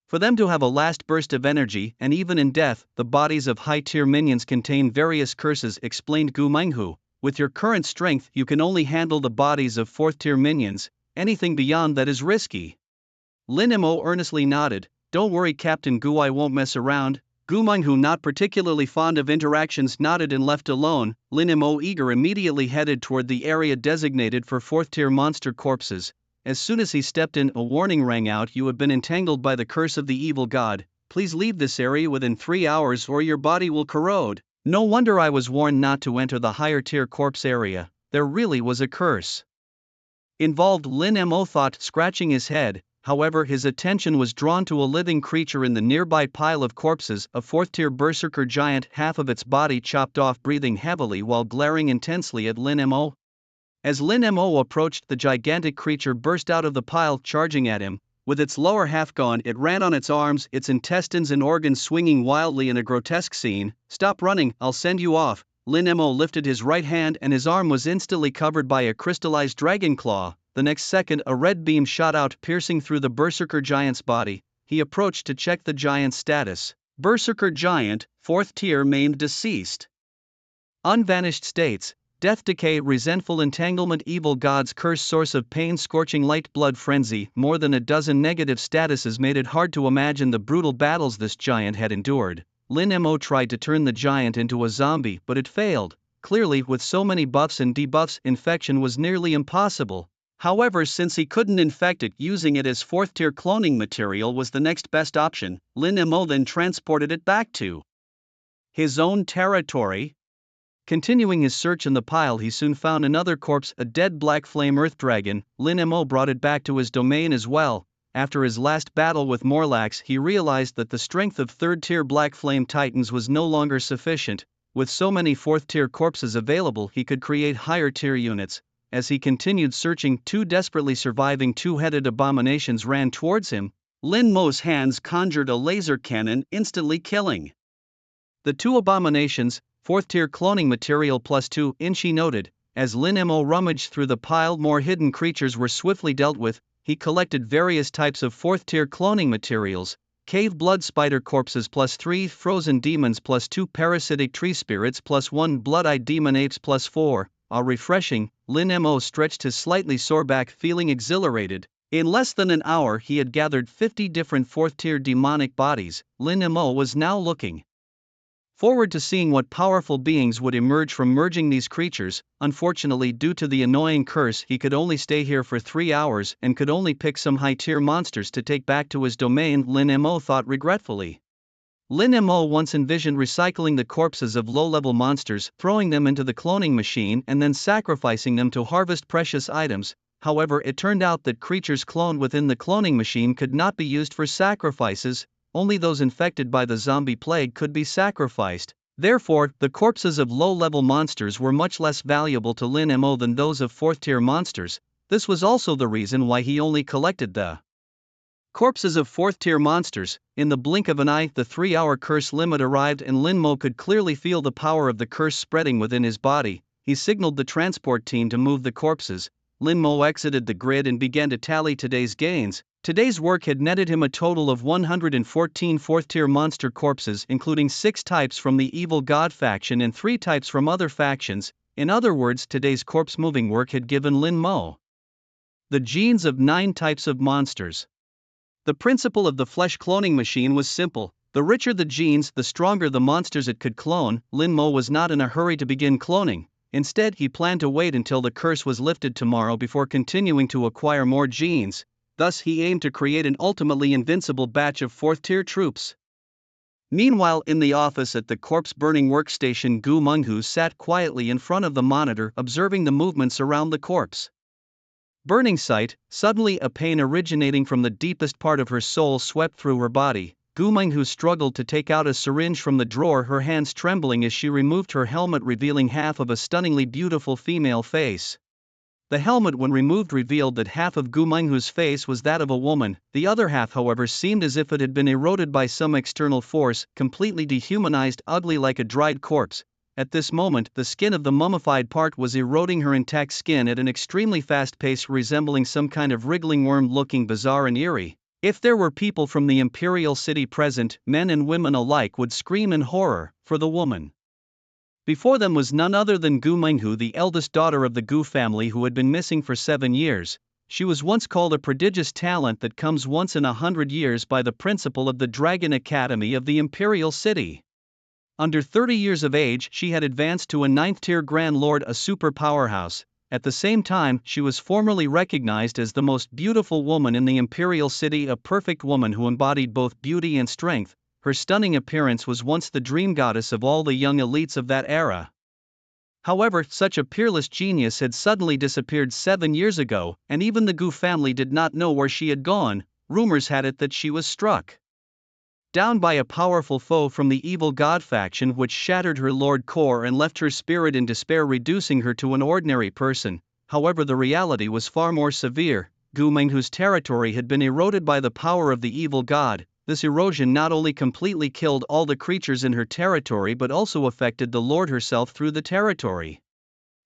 for them to have a last burst of energy, and even in death, the bodies of high-tier minions contain various curses, explained Gu Menghu. With your current strength, you can only handle the bodies of 4th-tier minions. Anything beyond that is risky. Lin Mo earnestly nodded. Don't worry, Captain Gu, I won't mess around. Gu Menghu, not particularly fond of interactions, nodded and left alone. Lin Mo, eager, immediately headed toward the area designated for 4th-tier monster corpses. As soon as he stepped in, a warning rang out. You have been entangled by the curse of the evil god. Please leave this area within 3 hours or your body will corrode. No wonder I was warned not to enter the higher tier corpse area. There really was a curse involved, Lin Mo thought, scratching his head. However, his attention was drawn to a living creature in the nearby pile of corpses, a 4th-tier berserker giant, half of its body chopped off, breathing heavily while glaring intensely at Lin Mo. As Lin Mo approached, the gigantic creature burst out of the pile, charging at him. With its lower half gone, it ran on its arms, its intestines and organs swinging wildly in a grotesque scene. Stop running, I'll send you off. Lin Mo lifted his right hand and his arm was instantly covered by a crystallized dragon claw. The next second, a red beam shot out, piercing through the berserker giant's body. He approached to check the giant's status. Berserker giant, 4th tier, maimed, deceased. Unvanished states: death, decay, resentful entanglement, evil god's curse, source of pain, scorching light, blood frenzy. More than a dozen negative statuses made it hard to imagine the brutal battles this giant had endured. Lin Mo tried to turn the giant into a zombie, but it failed. Clearly, with so many buffs and debuffs, infection was nearly impossible. However, since he couldn't infect it, using it as 4th-tier cloning material was the next best option. Lin Mo then transported it back to his own territory. Continuing his search in the pile, he soon found another corpse, a dead black flame earth dragon. Lin Mo brought it back to his domain as well. After his last battle with Morlax, he realized that the strength of 3rd-tier black flame titans was no longer sufficient. With so many 4th-tier corpses available, he could create higher-tier units. As he continued searching, 2 desperately surviving 2-headed abominations ran towards him. Lin Mo's hands conjured a laser cannon, instantly killing the 2 abominations. 4th-tier cloning material +2, she noted. As Lin Mo rummaged through the pile, more hidden creatures were swiftly dealt with. He collected various types of 4th-tier cloning materials. Cave blood spider corpses +3, frozen demons +2, parasitic tree spirits +1, blood-eyed demon apes +4. Refreshing. Lin Mo stretched his slightly sore back, feeling exhilarated. In less than an hour, he had gathered 50 different 4th-tier demonic bodies. Lin Mo was now looking forward to seeing what powerful beings would emerge from merging these creatures. Unfortunately, due to the annoying curse, he could only stay here for 3 hours and could only pick some high-tier monsters to take back to his domain, Lin Mo thought regretfully. Lin Mo once envisioned recycling the corpses of low-level monsters, throwing them into the cloning machine and then sacrificing them to harvest precious items. However, it turned out that creatures cloned within the cloning machine could not be used for sacrifices, only those infected by the zombie plague could be sacrificed. Therefore, the corpses of low-level monsters were much less valuable to Lin Mo than those of fourth-tier monsters. This was also the reason why he only collected the corpses of fourth-tier monsters. In the blink of an eye, the 3-hour curse limit arrived and Lin Mo could clearly feel the power of the curse spreading within his body. He signaled the transport team to move the corpses. Lin Mo exited the grid and began to tally today's gains. Today's work had netted him a total of 114 fourth-tier monster corpses, including 6 types from the Evil God faction and 3 types from other factions. In other words, today's corpse-moving work had given Lin Mo the genes of 9 types of monsters. The principle of the flesh cloning machine was simple. The richer the genes, the stronger the monsters it could clone. Lin Mo was not in a hurry to begin cloning. Instead, he planned to wait until the curse was lifted tomorrow before continuing to acquire more genes. Thus, he aimed to create an ultimately invincible batch of fourth-tier troops. Meanwhile, in the office at the corpse-burning workstation, Gu Menghu sat quietly in front of the monitor, observing the movements around the corpse burning site. Suddenly, a pain originating from the deepest part of her soul swept through her body. Gu Menghu struggled to take out a syringe from the drawer, her hands trembling as she removed her helmet, revealing half of a stunningly beautiful female face. The helmet, when removed, revealed that half of Gu Menghu's face was that of a woman. The other half, however, seemed as if it had been eroded by some external force, completely dehumanized, ugly like a dried corpse. At this moment, the skin of the mummified part was eroding her intact skin at an extremely fast pace, resembling some kind of wriggling worm, looking bizarre and eerie. If there were people from the Imperial City present, men and women alike would scream in horror, for the woman before them was none other than Gu Menghu, the eldest daughter of the Gu family, who had been missing for 7 years. She was once called a prodigious talent that comes once in 100 years by the principal of the Dragon Academy of the Imperial City. Under 30 years of age, she had advanced to a 9th-tier Grand Lord, a super powerhouse. At the same time, she was formally recognized as the most beautiful woman in the Imperial City, a perfect woman who embodied both beauty and strength. Her stunning appearance was once the dream goddess of all the young elites of that era. However, such a peerless genius had suddenly disappeared 7 years ago, and even the Gu family did not know where she had gone. Rumors had it that she was struck down by a powerful foe from the Evil God faction, which shattered her Lord core and left her spirit in despair, reducing her to an ordinary person. However, the reality was far more severe. Gu Menghu's territory had been eroded by the power of the Evil God. This erosion not only completely killed all the creatures in her territory but also affected the Lord herself through the territory.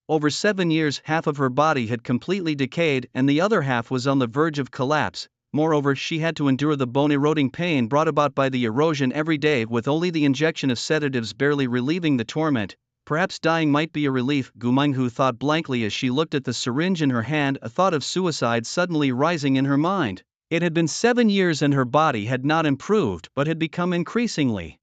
Over 7 years, half of her body had completely decayed and the other half was on the verge of collapse. Moreover, she had to endure the bone-eroding pain brought about by the erosion every day, with only the injection of sedatives barely relieving the torment. Perhaps dying might be a relief, Gu Menghu thought blankly as she looked at the syringe in her hand, a thought of suicide suddenly rising in her mind. It had been 7 years and her body had not improved but had become increasingly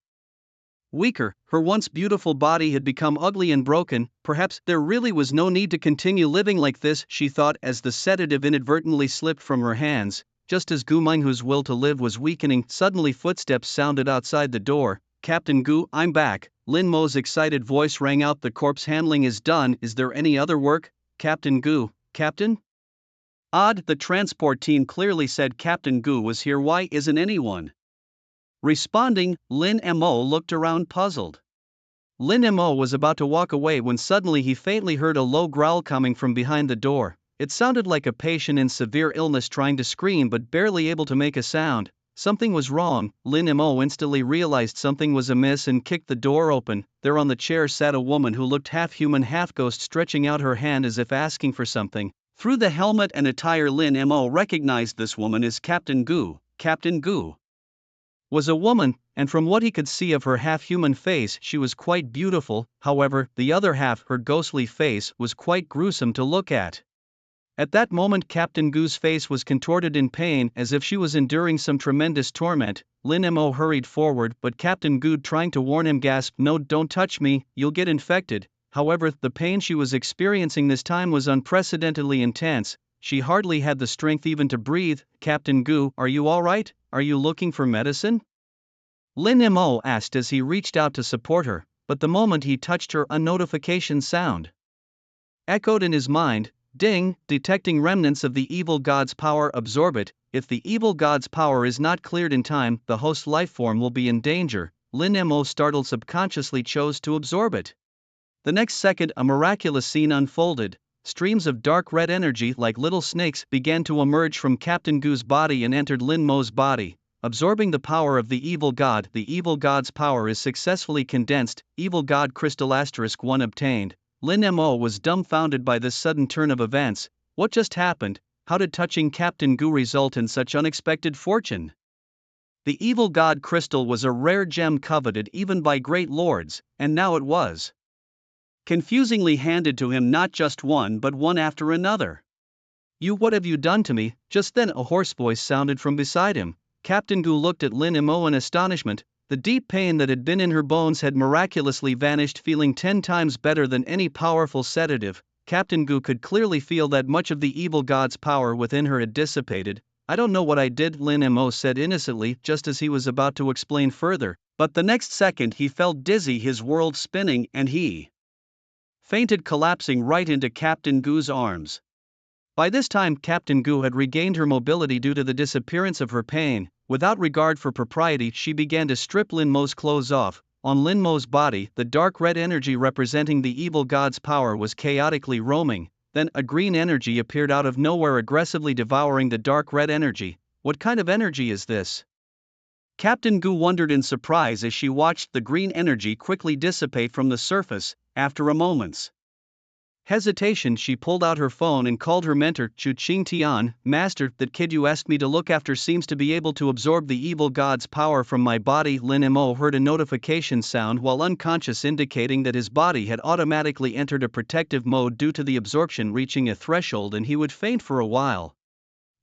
weaker. Her once beautiful body had become ugly and broken. Perhaps there really was no need to continue living like this, she thought as the sedative inadvertently slipped from her hands. Just as Gu Menghu's will to live was weakening, suddenly footsteps sounded outside the door. Captain Gu, I'm back. Lin Mo's excited voice rang out. The corpse handling is done. Is there any other work? Captain Gu, Captain? Odd, the transport team clearly said Captain Gu was here. Why isn't anyone responding? Lin Mo looked around, puzzled. Lin Mo was about to walk away when suddenly he faintly heard a low growl coming from behind the door. It sounded like a patient in severe illness trying to scream but barely able to make a sound. Something was wrong. Lin Mo instantly realized something was amiss and kicked the door open. There on the chair sat a woman who looked half human, half ghost, stretching out her hand as if asking for something. Through the helmet and attire, Lin Mo recognized this woman as Captain Gu. Captain Gu was a woman, and from what he could see of her half-human face, she was quite beautiful. However, the other half, her ghostly face, was quite gruesome to look at. At that moment, Captain Gu's face was contorted in pain, as if she was enduring some tremendous torment. Lin Mo hurried forward, but Captain Gu, trying to warn him, gasped, "No, don't touch me, you'll get infected." However, the pain she was experiencing this time was unprecedentedly intense. She hardly had the strength even to breathe. "Captain Gu, are you all right? Are you looking for medicine?" Lin Mo asked as he reached out to support her, but the moment he touched her, a notification sound echoed in his mind. Ding, detecting remnants of the evil god's power, absorb it. If the evil god's power is not cleared in time, the host lifeform will be in danger. Lin Mo, startled, subconsciously chose to absorb it. The next second, a miraculous scene unfolded. Streams of dark red energy like little snakes began to emerge from Captain Gu's body and entered Lin Mo's body. Absorbing the power of the evil god, the evil god's power is successfully condensed. Evil god crystal *1 obtained. Lin Mo was dumbfounded by this sudden turn of events. What just happened? How did touching Captain Gu result in such unexpected fortune? The evil god crystal was a rare gem coveted even by great lords, and now it was confusingly handed to him, not just one but one after another. What have you done to me?" Just then a hoarse voice sounded from beside him. Captain Gu looked at Lin Mo in astonishment. The deep pain that had been in her bones had miraculously vanished, feeling 10 times better than any powerful sedative. Captain Gu could clearly feel that much of the evil god's power within her had dissipated. "I don't know what I did," Lin Mo said innocently, just as he was about to explain further, but the next second he felt dizzy, his world spinning, and he fainted, collapsing right into Captain Gu's arms. By this time Captain Gu had regained her mobility due to the disappearance of her pain. Without regard for propriety, she began to strip Lin Mo's clothes off. On Lin Mo's body, the dark red energy representing the evil god's power was chaotically roaming. Then a green energy appeared out of nowhere, aggressively devouring the dark red energy. What kind of energy is this? Captain Gu wondered in surprise as she watched the green energy quickly dissipate from the surface. After a moment's hesitation, she pulled out her phone and called her mentor, Chu Qingtian. "Master, that kid you asked me to look after seems to be able to absorb the evil god's power from my body." Lin Mo heard a notification sound while unconscious, indicating that his body had automatically entered a protective mode due to the absorption reaching a threshold and he would faint for a while.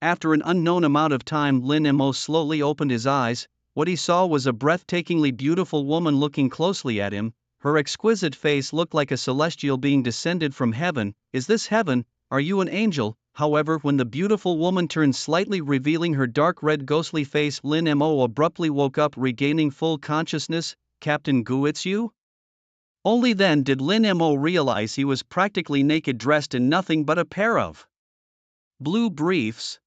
After an unknown amount of time, Lin Mo slowly opened his eyes. What he saw was a breathtakingly beautiful woman looking closely at him. Her exquisite face looked like a celestial being descended from heaven. "Is this heaven? Are you an angel?" However, when the beautiful woman turned slightly, revealing her dark red ghostly face, Lin Mo abruptly woke up, regaining full consciousness. "Captain Gu, it's you?" Only then did Lin Mo realize he was practically naked, dressed in nothing but a pair of blue briefs.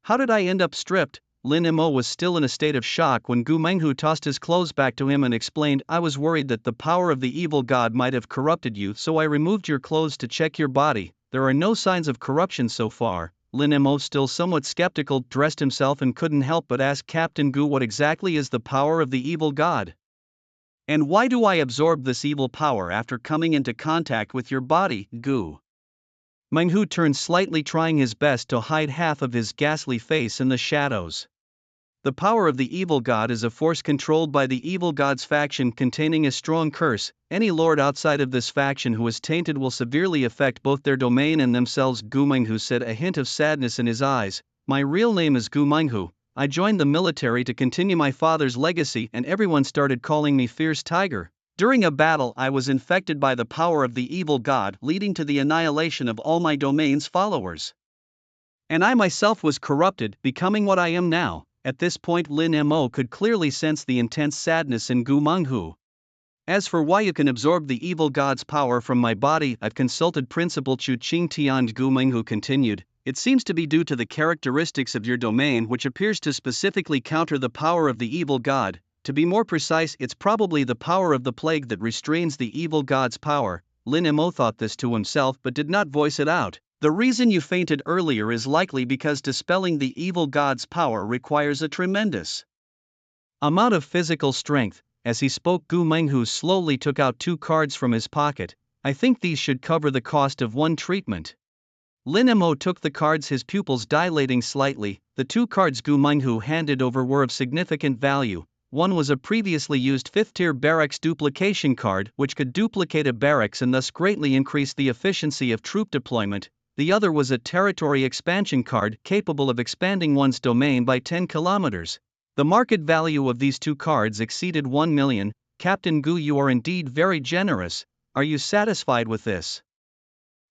"How did I end up stripped?" Lin Mo was still in a state of shock when Gu Menghu tossed his clothes back to him and explained, "I was worried that the power of the evil god might have corrupted you, so I removed your clothes to check your body. There are no signs of corruption so far." Lin Mo, still somewhat skeptical, dressed himself and couldn't help but ask Captain Gu, "What exactly is the power of the evil god? And why do I absorb this evil power after coming into contact with your body?" Gu Menghu turned slightly, trying his best to hide half of his ghastly face in the shadows. "The power of the evil god is a force controlled by the evil god's faction, containing a strong curse. Any lord outside of this faction who is tainted will severely affect both their domain and themselves." Gu Menghu said, a hint of sadness in his eyes. "My real name is Gu Menghu. I joined the military to continue my father's legacy, and everyone started calling me Fierce Tiger. During a battle, I was infected by the power of the evil god, leading to the annihilation of all my domain's followers. And I myself was corrupted, becoming what I am now." At this point, Lin Mo could clearly sense the intense sadness in Gu Menghu. "As for why you can absorb the evil god's power from my body, I've consulted Principal Chu Qingtian," Gu Menghu continued. "It seems to be due to the characteristics of your domain, which appears to specifically counter the power of the evil god. To be more precise, it's probably the power of the plague that restrains the evil god's power." Lin Mo thought this to himself but did not voice it out. "The reason you fainted earlier is likely because dispelling the evil god's power requires a tremendous amount of physical strength." As he spoke, Gu Menghu slowly took out 2 cards from his pocket. "I think these should cover the cost of one treatment." Lin Mo took the cards, his pupils dilating slightly. The 2 cards Gu Menghu handed over were of significant value. One was a previously used 5th-tier barracks duplication card, which could duplicate a barracks and thus greatly increase the efficiency of troop deployment. The other was a territory expansion card, capable of expanding one's domain by 10 kilometers. The market value of these 2 cards exceeded 1 million. "Captain Gu, you are indeed very generous. Are you satisfied with this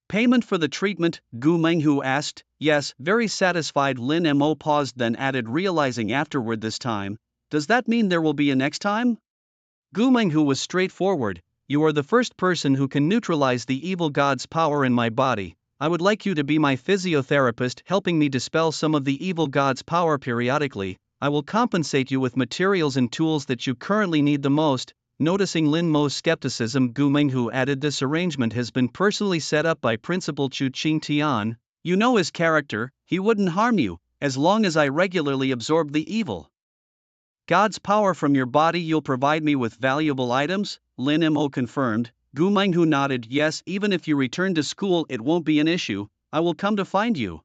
payment for the treatment?" Gu Menghu asked. "Yes, very satisfied." Lin Mo paused, then added, realizing afterward this time, "Does that mean there will be a next time?" Gu Menghu was straightforward. "You are the first person who can neutralize the evil god's power in my body. I would like you to be my physiotherapist, helping me dispel some of the evil god's power periodically. I will compensate you with materials and tools that you currently need the most." Noticing Lin Mo's skepticism, Gu Menghu added, "This arrangement has been personally set up by Principal Chu Qingtian. You know his character, he wouldn't harm you, as long as I regularly absorb the evil God's power from your body. You'll provide me with valuable items?" Lin Mo confirmed. Gu Menghu nodded. "Yes, even if you return to school it won't be an issue, I will come to find you."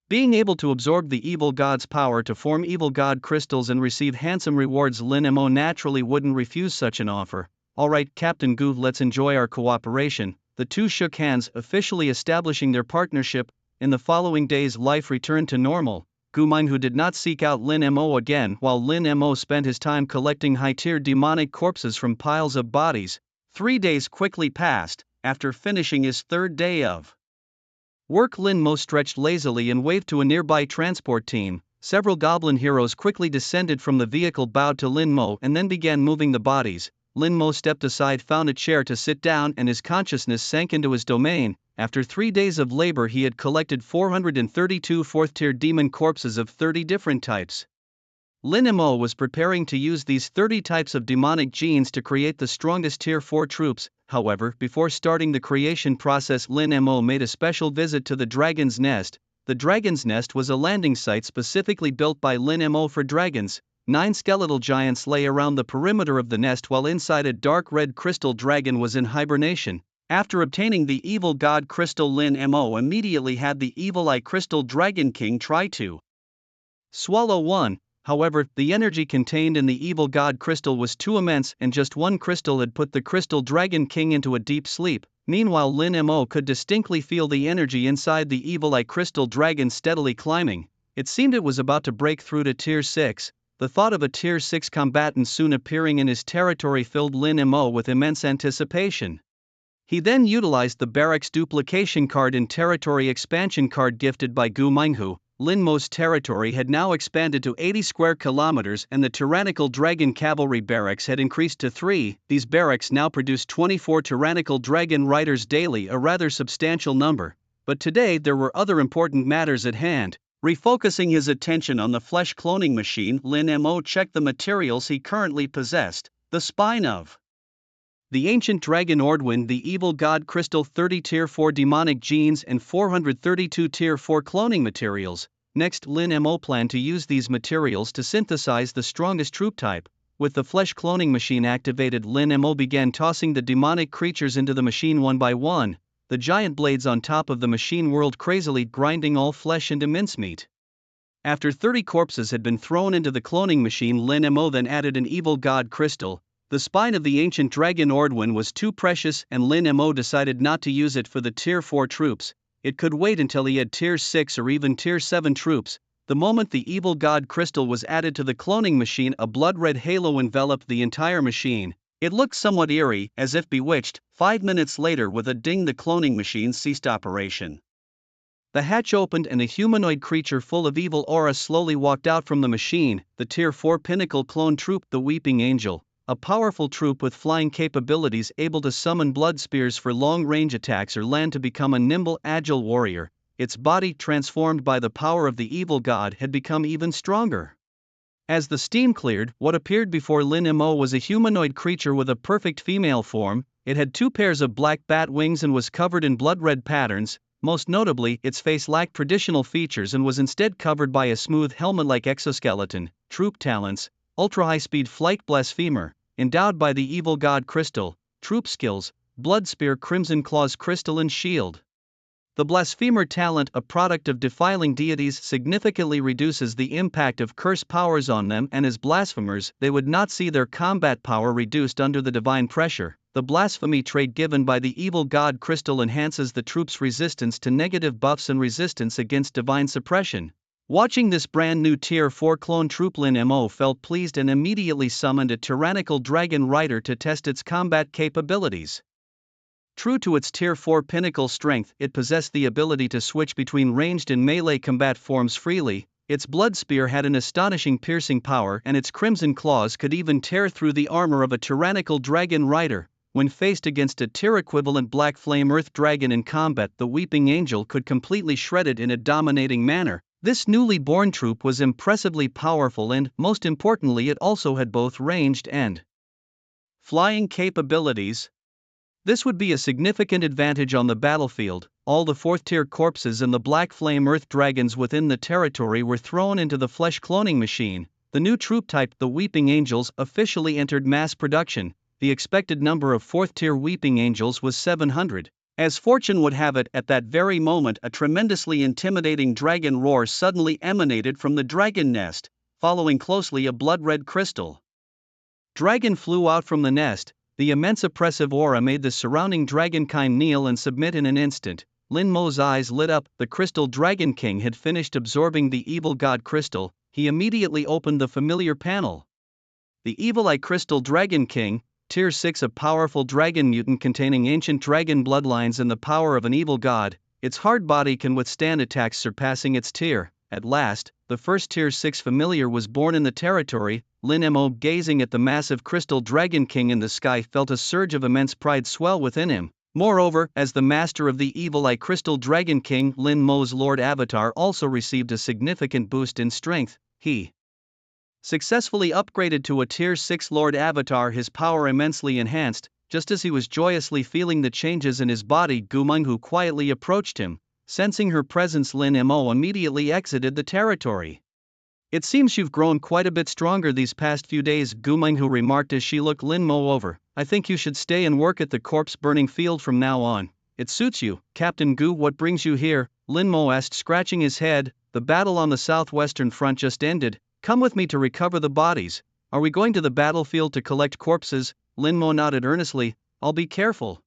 Being able to absorb the evil god's power to form evil god crystals and receive handsome rewards, Lin Mo naturally wouldn't refuse such an offer. "Alright, Captain Gu, let's enjoy our cooperation." The two shook hands, officially establishing their partnership. In the following days, life returned to normal. Gu Menghu did not seek out Lin Mo again, while Lin Mo spent his time collecting high-tier demonic corpses from piles of bodies. 3 days quickly passed. After finishing his third day of work, Lin Mo stretched lazily and waved to a nearby transport team. Several goblin heroes quickly descended from the vehicle, bowed to Lin Mo, and then began moving the bodies. Lin Mo stepped aside, found a chair to sit down, and his consciousness sank into his domain. After 3 days of labor, he had collected 432 fourth-tier demon corpses of 30 different types. Lin Mo was preparing to use these 30 types of demonic genes to create the strongest tier 4 troops. However, before starting the creation process, Lin Mo made a special visit to the Dragon's Nest. The Dragon's Nest was a landing site specifically built by Lin Mo for dragons. 9 skeletal giants lay around the perimeter of the nest, while inside a dark red crystal dragon was in hibernation. After obtaining the evil god crystal, Lin Mo immediately had the evil eye crystal dragon king try to swallow one. However, the energy contained in the evil god crystal was too immense, and just one crystal had put the crystal dragon king into a deep sleep. Meanwhile, Lin Mo could distinctly feel the energy inside the evil eye crystal dragon steadily climbing. It seemed it was about to break through to tier 6. The thought of a tier 6 combatant soon appearing in his territory filled Lin Mo with immense anticipation. He then utilized the barracks duplication card and territory expansion card gifted by Gu Menghu. Lin Mo's territory had now expanded to 80 square kilometers, and the tyrannical dragon cavalry barracks had increased to 3. These barracks now produced 24 tyrannical dragon riders daily, a rather substantial number. But today there were other important matters at hand. Refocusing his attention on the flesh cloning machine, Lin Mo checked the materials he currently possessed. The spine of the ancient dragon Ordwin, the evil god crystal, 30 tier 4 demonic genes, and 432 tier 4 cloning materials. Next, Lin Mo planned to use these materials to synthesize the strongest troop type. With the flesh cloning machine activated, Lin Mo began tossing the demonic creatures into the machine one by one. The giant blades on top of the machine whirled crazily, grinding all flesh into mincemeat. After 30 corpses had been thrown into the cloning machine, Lin Mo then added an evil god crystal. The spine of the ancient dragon Ordwin was too precious, and Lin Mo decided not to use it for the tier 4 troops. It could wait until he had tier 6 or even tier 7 troops. The moment the evil god crystal was added to the cloning machine, a blood-red halo enveloped the entire machine. It looked somewhat eerie, as if bewitched. 5 minutes later, with a ding, the cloning machine ceased operation. The hatch opened and a humanoid creature full of evil aura slowly walked out from the machine. The tier 4 pinnacle clone troop, the Weeping Angel. A powerful troop with flying capabilities, able to summon blood spears for long-range attacks or land to become a nimble, agile warrior. Its body, transformed by the power of the evil god, had become even stronger. As the steam cleared, what appeared before Lin Mo was a humanoid creature with a perfect female form. It had 2 pairs of black bat wings and was covered in blood-red patterns. Most notably, its face lacked traditional features and was instead covered by a smooth helmet-like exoskeleton. Troop talents: ultra-high-speed flight, blasphemer, endowed by the evil god crystal. Troop skills: blood spear, crimson claws, crystal, and shield. The blasphemer talent, a product of defiling deities, significantly reduces the impact of curse powers on them, and as blasphemers, they would not see their combat power reduced under the divine pressure. The blasphemy trait given by the evil god crystal enhances the troop's resistance to negative buffs and resistance against divine suppression. Watching this brand new tier 4 clone troop, Lin Mo felt pleased and immediately summoned a tyrannical dragon rider to test its combat capabilities. True to its tier 4 pinnacle strength, it possessed the ability to switch between ranged and melee combat forms freely. Its blood spear had an astonishing piercing power, and its crimson claws could even tear through the armor of a tyrannical dragon rider. When faced against a tier-equivalent Black Flame Earth Dragon in combat, the Weeping Angel could completely shred it in a dominating manner. This newly born troop was impressively powerful and, most importantly, it also had both ranged and flying capabilities. This would be a significant advantage on the battlefield. All the 4th-tier corpses and the Black Flame Earth Dragons within the territory were thrown into the flesh cloning machine. The new troop type, the Weeping Angels, officially entered mass production. The expected number of 4th-tier Weeping Angels was 700. As fortune would have it, at that very moment a tremendously intimidating dragon roar suddenly emanated from the dragon nest, following closely a blood-red crystal dragon flew out from the nest. The immense oppressive aura made the surrounding dragonkind kneel and submit in an instant. Lin Mo's eyes lit up. The Crystal Dragon King had finished absorbing the Evil God Crystal. He immediately opened the familiar panel. The Evil Eye Crystal Dragon King, Tier 6, a powerful dragon mutant containing ancient dragon bloodlines and the power of an evil god. Its hard body can withstand attacks surpassing its tier. At last, the first Tier 6 familiar was born in the territory. Lin Mo, gazing at the massive Crystal Dragon King in the sky, felt a surge of immense pride swell within him. Moreover, as the master of the Evil Eye Crystal Dragon King, Lin Mo's Lord Avatar also received a significant boost in strength. He successfully upgraded to a Tier 6 Lord Avatar, his power immensely enhanced. Just as he was joyously feeling the changes in his body, Gu Menghu quietly approached him. Sensing her presence, Lin Mo immediately exited the territory. "It seems you've grown quite a bit stronger these past few days," Gu Menghu remarked as she looked Lin Mo over. "I think you should stay and work at the corpse burning field from now on. It suits you." "Captain Gu, what brings you here?" Lin Mo asked, scratching his head. "The battle on the southwestern front just ended. Come with me to recover the bodies." "Are we going to the battlefield to collect corpses?" Lin Mo nodded earnestly. "I'll be careful."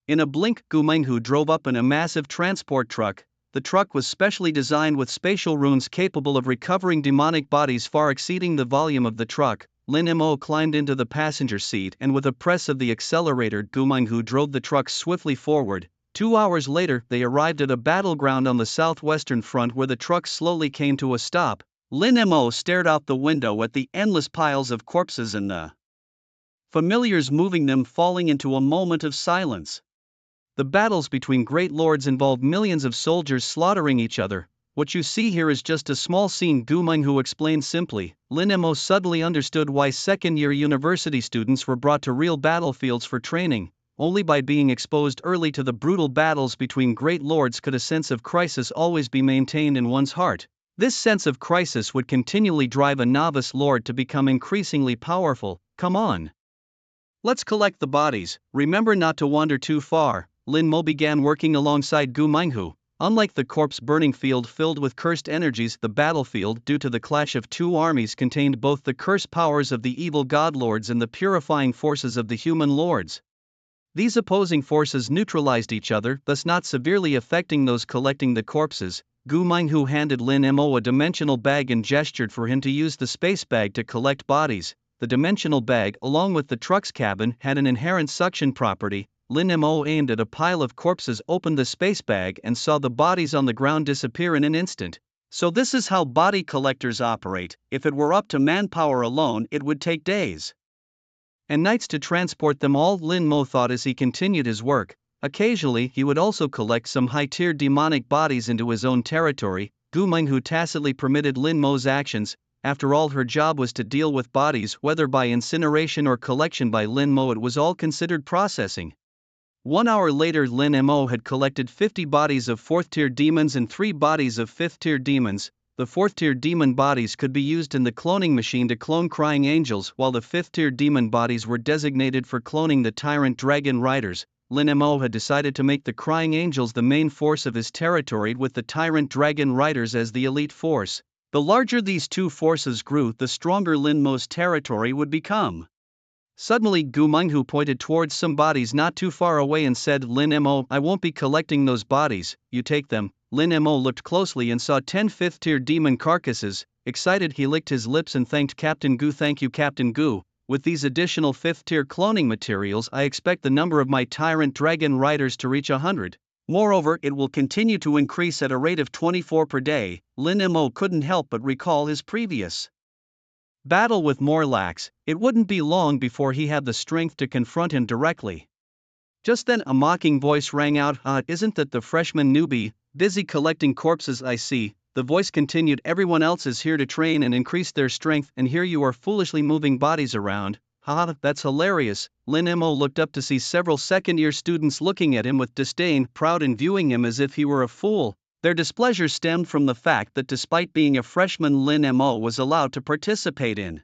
In a blink, Gu Menghu drove up in a massive transport truck. The truck was specially designed with spatial runes capable of recovering demonic bodies far exceeding the volume of the truck. Lin Mo climbed into the passenger seat and with a press of the accelerator, Gu Menghu drove the truck swiftly forward. 2 hours later, they arrived at a battleground on the southwestern front where the truck slowly came to a stop. Lin Mo stared out the window at the endless piles of corpses and the familiars moving them, falling into a moment of silence. The battles between great lords involve millions of soldiers slaughtering each other. "What you see here is just a small scene," Gu Menghu explained simply. Lin Mo suddenly understood why second-year university students were brought to real battlefields for training. Only by being exposed early to the brutal battles between great lords could a sense of crisis always be maintained in one's heart. This sense of crisis would continually drive a novice lord to become increasingly powerful. "Come on. Let's collect the bodies. Remember not to wander too far." Lin Mo began working alongside Gu Menghu. Unlike the corpse burning field filled with cursed energies, the battlefield, due to the clash of two armies, contained both the cursed powers of the evil god lords and the purifying forces of the human lords. These opposing forces neutralized each other, thus not severely affecting those collecting the corpses. Gu Menghu handed Lin Mo a dimensional bag and gestured for him to use the space bag to collect bodies. The dimensional bag, along with the truck's cabin, had an inherent suction property. Lin Mo aimed at a pile of corpses, opened the space bag and saw the bodies on the ground disappear in an instant. So this is how body collectors operate. If it were up to manpower alone, it would take days and nights to transport them all, Lin Mo thought as he continued his work. Occasionally, he would also collect some high-tier demonic bodies into his own territory. Gu Menghu tacitly permitted Lin Mo's actions. After all, her job was to deal with bodies, whether by incineration or collection by Lin Mo, it was all considered processing. 1 hour later, Lin Mo had collected 50 bodies of 4th-tier demons and 3 bodies of 5th-tier demons. The 4th-tier demon bodies could be used in the cloning machine to clone crying angels, while the 5th-tier demon bodies were designated for cloning the tyrant dragon riders. Lin Mo had decided to make the crying angels the main force of his territory, with the tyrant dragon riders as the elite force. The larger these two forces grew, the stronger Lin Mo's territory would become. Suddenly, Gu Menghu pointed towards some bodies not too far away and said, "Lin Mo, I won't be collecting those bodies, you take them." Lin Mo looked closely and saw 10 5th-tier demon carcasses. Excited, he licked his lips and thanked Captain Gu. "Thank you, Captain Gu. With these additional 5th-tier cloning materials, I expect the number of my tyrant dragon riders to reach 100. Moreover, it will continue to increase at a rate of 24 per day." Lin Mo couldn't help but recall his previous battle with Morlax, it wouldn't be long before he had the strength to confront him directly. Just then a mocking voice rang out, isn't that the freshman newbie, busy collecting corpses I see?" The voice continued, "Everyone else is here to train and increase their strength, and here you are foolishly moving bodies around. Haha, that's hilarious." Lin Mo looked up to see several second-year students looking at him with disdain, proud and viewing him as if he were a fool. Their displeasure stemmed from the fact that despite being a freshman, Lin Mo was allowed to participate in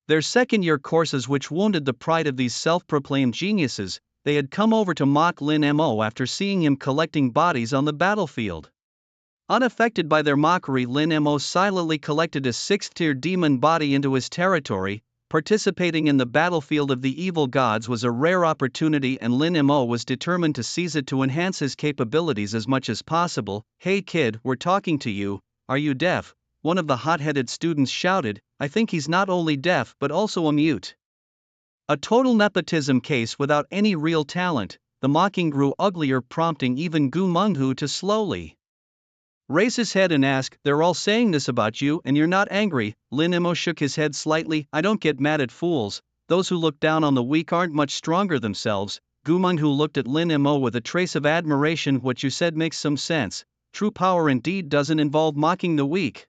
their second-year courses, which wounded the pride of these self-proclaimed geniuses. They had come over to mock Lin Mo after seeing him collecting bodies on the battlefield. Unaffected by their mockery, Lin Mo silently collected a 6th-tier demon body into his territory. Participating in the battlefield of the evil gods was a rare opportunity, and Lin Mo was determined to seize it to enhance his capabilities as much as possible. "Hey kid, we're talking to you. Are you deaf?" one of the hot-headed students shouted. "I think he's not only deaf but also a mute." A total nepotism case without any real talent. The mocking grew uglier, prompting even Gu Menghu to slowly raise his head and ask, "They're all saying this about you and you're not angry?" Lin Mo shook his head slightly. "I don't get mad at fools. Those who look down on the weak aren't much stronger themselves." Gu Menghu looked at Lin Mo with a trace of admiration. "What you said makes some sense. True power indeed doesn't involve mocking the weak."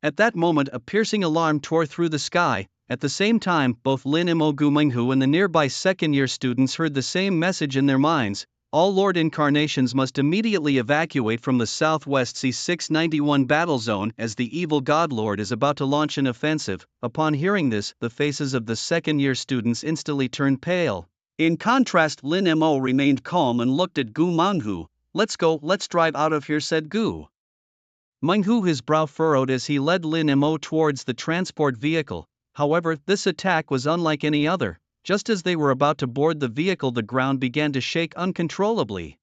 At that moment a piercing alarm tore through the sky. At the same time, both Lin Mo, Gu Menghu and the nearby second-year students heard the same message in their minds. All Lord Incarnations must immediately evacuate from the Southwest C691 battle zone, as the evil Godlord is about to launch an offensive. Upon hearing this, the faces of the second-year students instantly turned pale. In contrast, Lin Mo remained calm and looked at Gu Menghu. "Let's go, let's drive out of here," said Gu Menghu, his brow furrowed as he led Lin Mo towards the transport vehicle. However, this attack was unlike any other. Just as they were about to board the vehicle, the ground began to shake uncontrollably.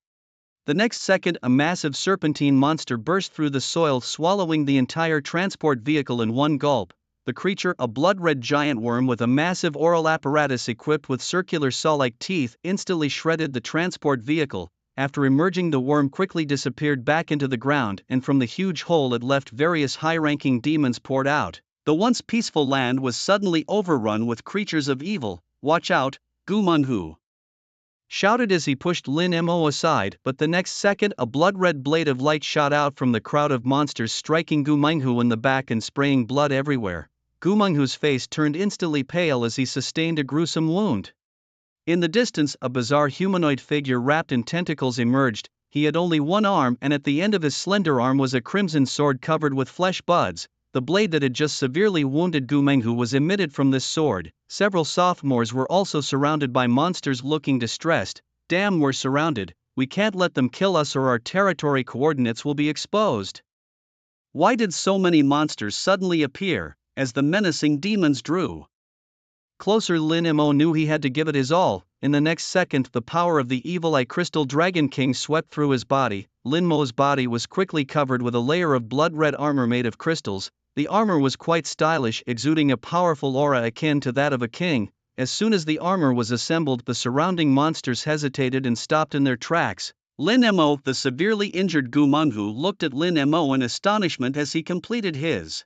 The next second, a massive serpentine monster burst through the soil, swallowing the entire transport vehicle in one gulp. The creature, a blood-red giant worm with a massive oral apparatus equipped with circular saw-like teeth, instantly shredded the transport vehicle. After emerging, the worm quickly disappeared back into the ground, and from the huge hole it left, various high-ranking demons poured out. The once peaceful land was suddenly overrun with creatures of evil. "Watch out!" Gu Menghu shouted as he pushed Lin Mo aside, but the next second a blood-red blade of light shot out from the crowd of monsters, striking Gu Menghu in the back and spraying blood everywhere. Gu Menghu's face turned instantly pale as he sustained a gruesome wound. In the distance, a bizarre humanoid figure wrapped in tentacles emerged. He had only one arm, and at the end of his slender arm was a crimson sword covered with flesh buds. The blade that had just severely wounded Gu Menghu was emitted from this sword. Several sophomores were also surrounded by monsters looking distressed. "Damn, we're surrounded. We can't let them kill us or our territory coordinates will be exposed." Why did so many monsters suddenly appear? As the menacing demons drew closer, Lin Mo knew he had to give it his all. In the next second, the power of the evil Eye Crystal Dragon King swept through his body. Lin Mo's body was quickly covered with a layer of blood-red armor made of crystals. The armor was quite stylish, exuding a powerful aura akin to that of a king. As soon as the armor was assembled, the surrounding monsters hesitated and stopped in their tracks. Lin Mo, the severely injured Gu Menghu, looked at Lin Mo in astonishment as he completed his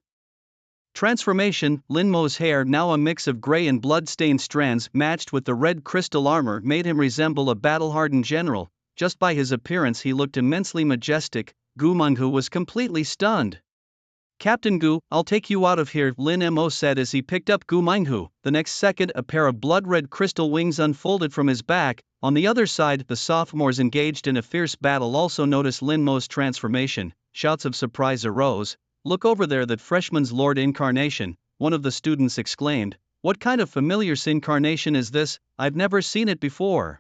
transformation. Lin Mo's hair, now a mix of gray and blood-stained strands, matched with the red crystal armor, made him resemble a battle-hardened general. Just by his appearance he looked immensely majestic. Gu Menghu was completely stunned. "Captain Gu, I'll take you out of here," Lin Mo said as he picked up Gu Menghu. The next second, a pair of blood-red crystal wings unfolded from his back. On the other side, the sophomores engaged in a fierce battle also noticed Lin Mo's transformation. Shouts of surprise arose. "Look over there, that freshman's Lord Incarnation," one of the students exclaimed. "What kind of familiar incarnation is this? I've never seen it before.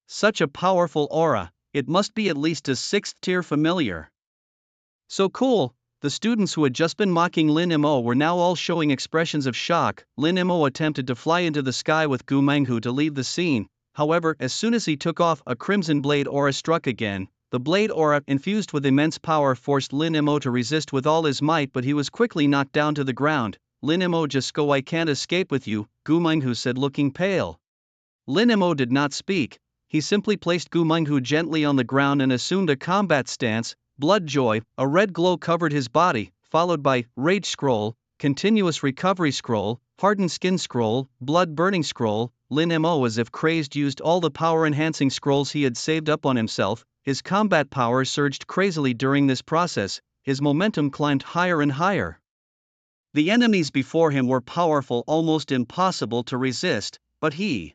Such a powerful aura. It must be at least a 6th-tier familiar. So cool." The students who had just been mocking Lin Mo were now all showing expressions of shock. Lin Mo attempted to fly into the sky with Gu Menghu to leave the scene. However, as soon as he took off, a crimson blade aura struck again. The blade aura, infused with immense power, forced Lin Mo to resist with all his might, but he was quickly knocked down to the ground. "Lin Mo, just go, I can't escape with you," Gu Menghu said, looking pale. Lin Mo did not speak. He simply placed Gu Menghu gently on the ground and assumed a combat stance. Blood Joy, a red glow covered his body, followed by Rage Scroll. continuous recovery scroll, hardened skin scroll, blood burning scroll. Lin Mo, as if crazed, used all the power enhancing scrolls he had saved up on himself. His combat power surged crazily during this process, his momentum climbed higher and higher. The enemies before him were powerful, almost impossible to resist, but he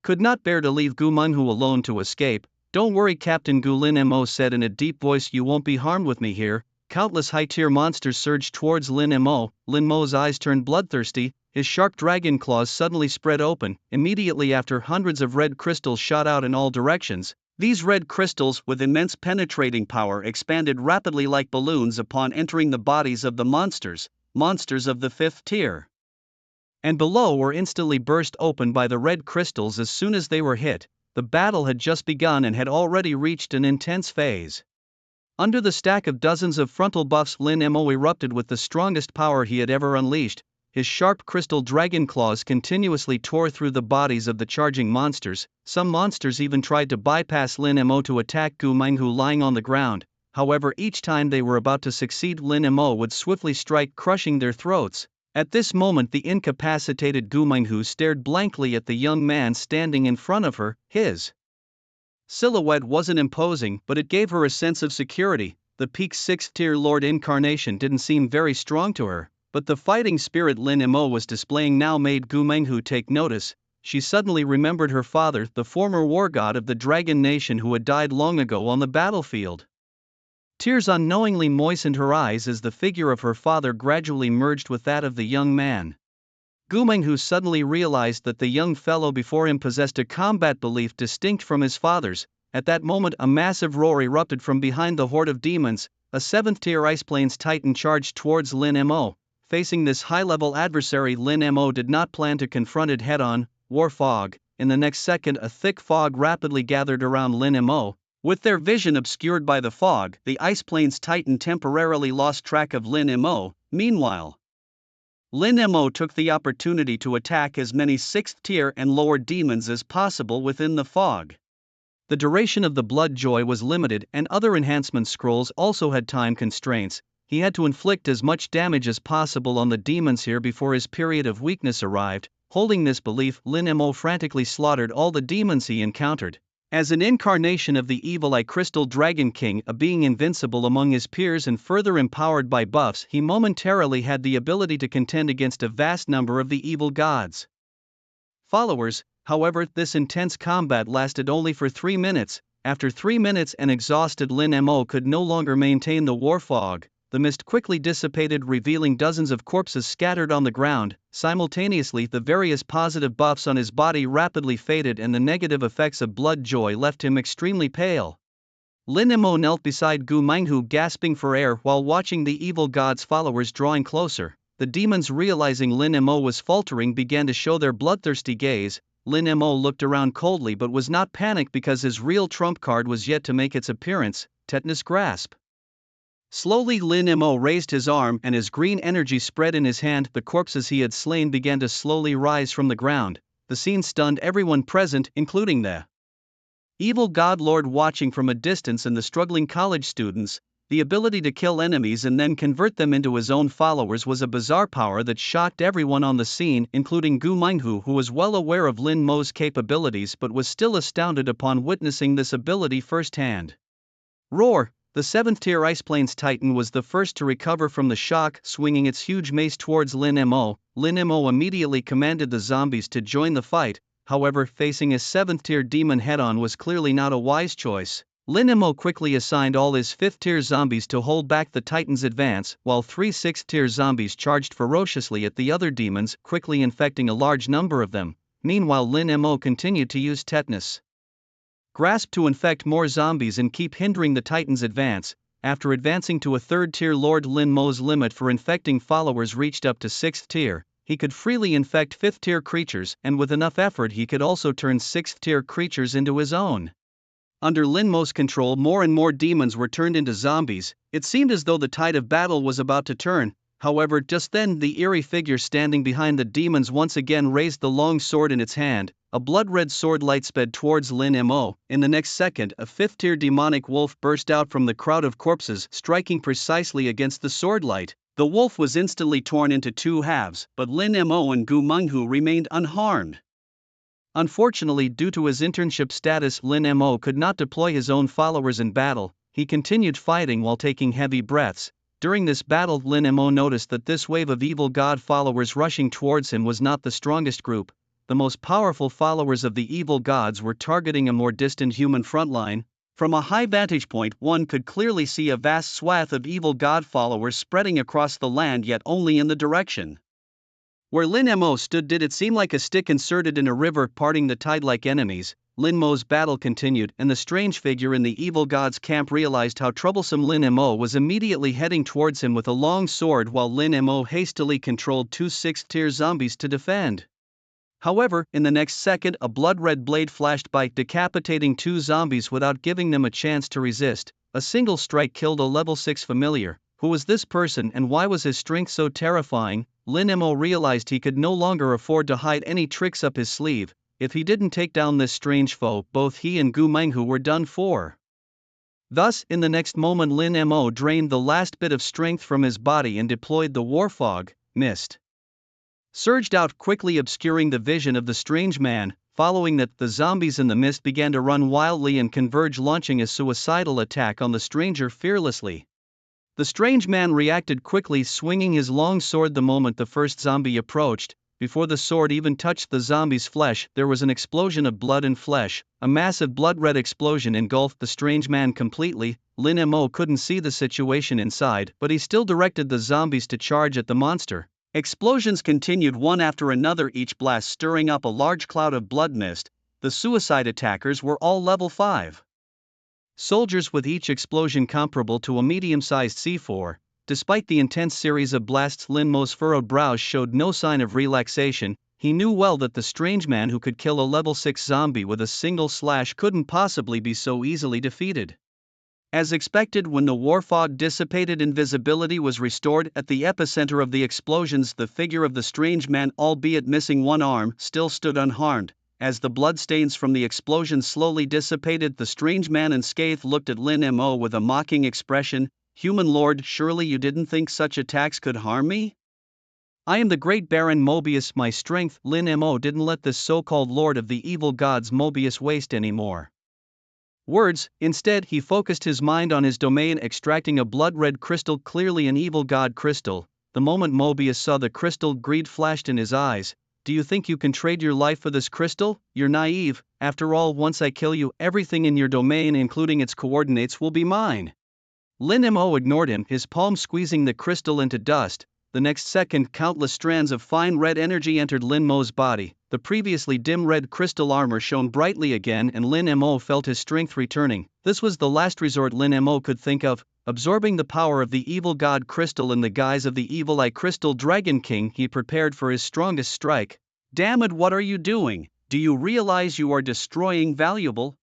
could not bear to leave Gu Menghu alone to escape. "Don't worry, Captain Gu," Lin Mo said in a deep voice, "you won't be harmed with me here." Countless high-tier monsters surged towards Lin Mo. Lin Mo's eyes turned bloodthirsty, his sharp dragon claws suddenly spread open. Immediately after, hundreds of red crystals shot out in all directions. These red crystals, with immense penetrating power, expanded rapidly like balloons upon entering the bodies of the monsters of the 5th tier. And below were instantly burst open by the red crystals as soon as they were hit. The battle had just begun and had already reached an intense phase. Under the stack of dozens of frontal buffs, Lin Mo erupted with the strongest power he had ever unleashed. His sharp crystal dragon claws continuously tore through the bodies of the charging monsters. Some monsters even tried to bypass Lin Mo to attack Gu Menghu lying on the ground. However, each time they were about to succeed, Lin Mo would swiftly strike, crushing their throats. At this moment, the incapacitated Gu Menghu stared blankly at the young man standing in front of her. His silhouette wasn't imposing, but it gave her a sense of security. The peak 6th tier Lord incarnation didn't seem very strong to her, but the fighting spirit Lin Mo was displaying now made Gu Menghu take notice. She suddenly remembered her father, the former war god of the Dragon Nation who had died long ago on the battlefield. Tears unknowingly moistened her eyes as the figure of her father gradually merged with that of the young man. Gu Menghu suddenly realized that the young fellow before him possessed a combat belief distinct from his father's. At that moment, a massive roar erupted from behind the horde of demons. A 7th tier Ice Plains Titan charged towards Lin Mo. Facing this high-level adversary, Lin Mo did not plan to confront it head-on. War fog. In the next second, a thick fog rapidly gathered around Lin Mo. With their vision obscured by the fog, the Ice Plains Titan temporarily lost track of Lin Mo. Meanwhile, Lin Mo took the opportunity to attack as many 6th tier and lower demons as possible within the fog. The duration of the Blood Joy was limited, and other enhancement scrolls also had time constraints. He had to inflict as much damage as possible on the demons here before his period of weakness arrived. Holding this belief, Lin Mo frantically slaughtered all the demons he encountered. As an incarnation of the Evil Eye Crystal Dragon King, a being invincible among his peers and further empowered by buffs, he momentarily had the ability to contend against a vast number of the evil gods' followers. However, this intense combat lasted only for 3 minutes. After 3 minutes, an exhausted Lin Mo could no longer maintain the war fog. The mist quickly dissipated, revealing dozens of corpses scattered on the ground. Simultaneously, the various positive buffs on his body rapidly faded and the negative effects of Blood Joy left him extremely pale. Lin Mo knelt beside Gu Menghu, gasping for air while watching the evil god's followers drawing closer. The demons, realizing Lin Mo was faltering, began to show their bloodthirsty gaze. Lin Mo looked around coldly but was not panicked because his real trump card was yet to make its appearance: Tetanus Grasp. Slowly, Lin Mo raised his arm and as green energy spread in his hand, the corpses he had slain began to slowly rise from the ground. The scene stunned everyone present, including the evil god lord watching from a distance and the struggling college students. The ability to kill enemies and then convert them into his own followers was a bizarre power that shocked everyone on the scene, including Gu Menghu, who was well aware of Lin Mo's capabilities but was still astounded upon witnessing this ability firsthand. Roar! The 7th tier Ice Plains Titan was the first to recover from the shock, swinging its huge mace towards Lin Mo. Lin Mo immediately commanded the zombies to join the fight. However, facing a 7th tier demon head-on was clearly not a wise choice. Lin Mo quickly assigned all his 5th tier zombies to hold back the Titan's advance, while 3 6th tier zombies charged ferociously at the other demons, quickly infecting a large number of them. Meanwhile, Lin Mo continued to use Tetanus Grasp to infect more zombies and keep hindering the Titan's advance. After advancing to a 3rd tier Lord, Lin Mo's limit for infecting followers reached up to 6th tier. He could freely infect 5th tier creatures, and with enough effort he could also turn 6th tier creatures into his own. Under Lin Mo's control, more and more demons were turned into zombies. It seemed as though the tide of battle was about to turn. However, just then, the eerie figure standing behind the demons once again raised the long sword in its hand. A blood-red sword light sped towards Lin Mo. In the next second, a 5th tier demonic wolf burst out from the crowd of corpses, striking precisely against the sword light. The wolf was instantly torn into two halves, but Lin Mo and Gu Menghu remained unharmed. Unfortunately, due to his internship status, Lin Mo could not deploy his own followers in battle. He continued fighting while taking heavy breaths. During this battle, Lin Mo noticed that this wave of evil god followers rushing towards him was not the strongest group. The most powerful followers of the evil gods were targeting a more distant human frontline. From a high vantage point, one could clearly see a vast swath of evil god followers spreading across the land, yet only in the direction where Lin Mo stood did it seem like a stick inserted in a river parting the tide like enemies. Lin Mo's battle continued, and the strange figure in the evil god's camp realized how troublesome Lin Mo was, immediately heading towards him with a long sword, while Lin Mo hastily controlled two 6th-tier zombies to defend. However, in the next second, a blood-red blade flashed by, decapitating two zombies without giving them a chance to resist. A single strike killed a level 6 familiar. Who was this person and why was his strength so terrifying? Lin Mo realized he could no longer afford to hide any tricks up his sleeve. If he didn't take down this strange foe, both he and Gu Menghu were done for. Thus, in the next moment, Lin Mo drained the last bit of strength from his body and deployed the war fog. Mist surged out, quickly obscuring the vision of the strange man. Following that, the zombies in the mist began to run wildly and converge, launching a suicidal attack on the stranger fearlessly. The strange man reacted quickly, swinging his long sword the moment the first zombie approached. Before the sword even touched the zombie's flesh, there was an explosion of blood and flesh. A massive blood-red explosion engulfed the strange man completely. Lin Mo couldn't see the situation inside, but he still directed the zombies to charge at the monster. Explosions continued one after another, each blast stirring up a large cloud of blood mist. The suicide attackers were all level 5 soldiers, with each explosion comparable to a medium-sized C4. Despite the intense series of blasts, Lin Mo's furrowed brows showed no sign of relaxation. He knew well that the strange man who could kill a level 6 zombie with a single slash couldn't possibly be so easily defeated. As expected, when the war fog dissipated, invisibility was restored. At the epicenter of the explosions, the figure of the strange man, albeit missing one arm, still stood unharmed. As the bloodstains from the explosion slowly dissipated, the strange man unscathed looked at Lin Mo with a mocking expression. "Human lord, surely you didn't think such attacks could harm me? I am the great Baron Mobius, my strength." Lin Mo didn't let this so-called lord of the evil gods Mobius waste any more words. Instead, he focused his mind on his domain, extracting a blood-red crystal, clearly an evil god crystal. The moment Mobius saw the crystal, greed flashed in his eyes. "Do you think you can trade your life for this crystal? You're naive. After all, once I kill you, everything in your domain, including its coordinates, will be mine." Lin Mo ignored him, his palm squeezing the crystal into dust. The next second, countless strands of fine red energy entered Lin Mo's body. The previously dim red crystal armor shone brightly again, and Lin Mo felt his strength returning. This was the last resort Lin Mo could think of. Absorbing the power of the evil god crystal in the guise of the evil eye crystal Dragon King, he prepared for his strongest strike. "Damn it, what are you doing? Do you realize you are destroying valuable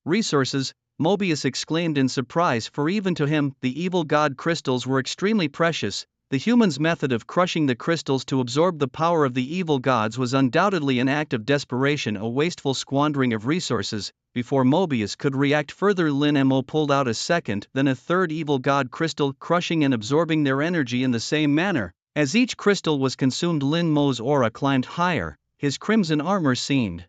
resources?" Mobius exclaimed in surprise, for even to him, the evil god crystals were extremely precious. The human's method of crushing the crystals to absorb the power of the evil gods was undoubtedly an act of desperation, a wasteful squandering of resources. Before Mobius could react further, Lin Mo pulled out a second, then a third evil god crystal, crushing and absorbing their energy in the same manner. As each crystal was consumed, Lin Mo's aura climbed higher. His crimson armor seemed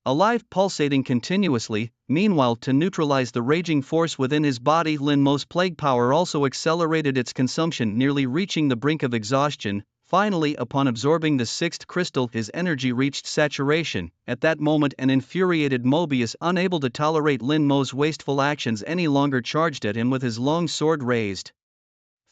alive, pulsating continuously. Meanwhile, to neutralize the raging force within his body, Lin Mo's plague power also accelerated its consumption, nearly reaching the brink of exhaustion. Finally, upon absorbing the 6th crystal, his energy reached saturation. At that moment, an infuriated Mobius, unable to tolerate Lin Mo's wasteful actions any longer, charged at him with his long sword raised.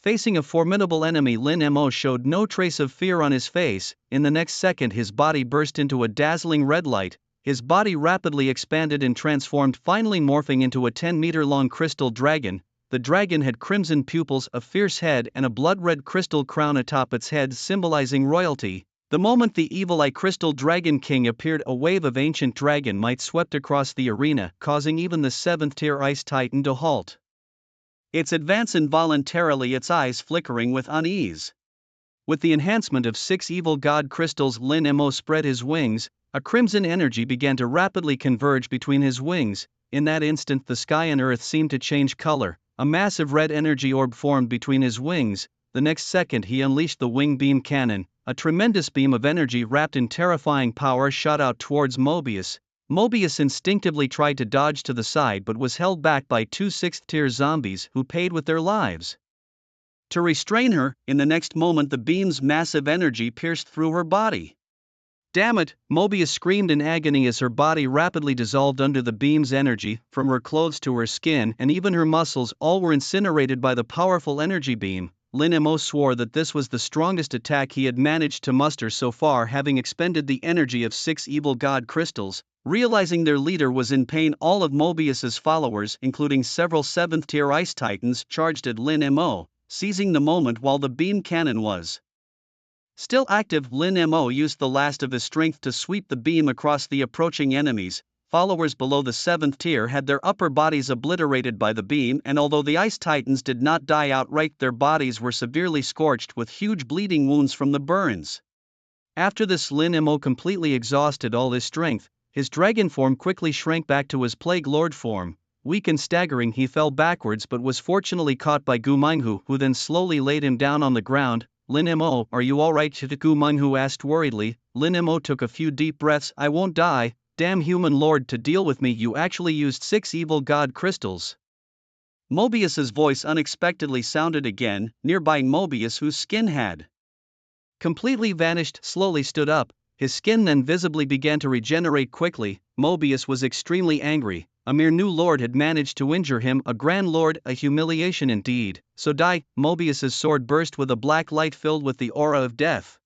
Facing a formidable enemy, Lin Mo showed no trace of fear on his face. In the next second, his body burst into a dazzling red light. His body rapidly expanded and transformed, finally morphing into a 10-meter-long crystal dragon. The dragon had crimson pupils, a fierce head, and a blood-red crystal crown atop its head, symbolizing royalty. The moment the evil eye crystal Dragon King appeared, a wave of ancient dragon might swept across the arena, causing even the 7th-tier ice titan to halt its advance, involuntarily its eyes flickering with unease. With the enhancement of 6 evil god crystals, Lin Mo spread his wings. A crimson energy began to rapidly converge between his wings. In that instant, the sky and earth seemed to change color. A massive red energy orb formed between his wings. the next second he unleashed the wing beam cannon. A tremendous beam of energy wrapped in terrifying power shot out towards Mobius. Mobius instinctively tried to dodge to the side but was held back by two 6th-tier zombies who paid with their lives to restrain her. In the next moment the beam's massive energy pierced through her body. "Damn it!" Mobius screamed in agony as her body rapidly dissolved under the beam's energy. From her clothes to her skin and even her muscles, all were incinerated by the powerful energy beam. Lin Mo swore that this was the strongest attack he had managed to muster so far, having expended the energy of 6 evil god crystals. Realizing their leader was in pain, all of Mobius's followers, including several 7th-tier ice titans, charged at Lin Mo, seizing the moment while the beam cannon was still active. Lin Mo used the last of his strength to sweep the beam across the approaching enemies. Followers below the 7th tier had their upper bodies obliterated by the beam, and although the ice titans did not die outright, their bodies were severely scorched with huge bleeding wounds from the burns. After this, Lin Mo completely exhausted all his strength. His dragon form quickly shrank back to his plague lord form. Weak and staggering, he fell backwards but was fortunately caught by Gu Minghu, who then slowly laid him down on the ground. "Lin Mo, are you alright?" Gu Minghu asked worriedly. Lin Mo took a few deep breaths. "I won't die. Damn human lord, to deal with me you actually used 6 evil god crystals." Mobius's voice unexpectedly sounded again. Nearby, Mobius, whose skin had completely vanished, slowly stood up. His skin then visibly began to regenerate quickly. Mobius was extremely angry. A mere new lord had managed to injure him, a grand lord, a humiliation indeed. "So die!" Mobius's sword burst with a black light filled with the aura of death.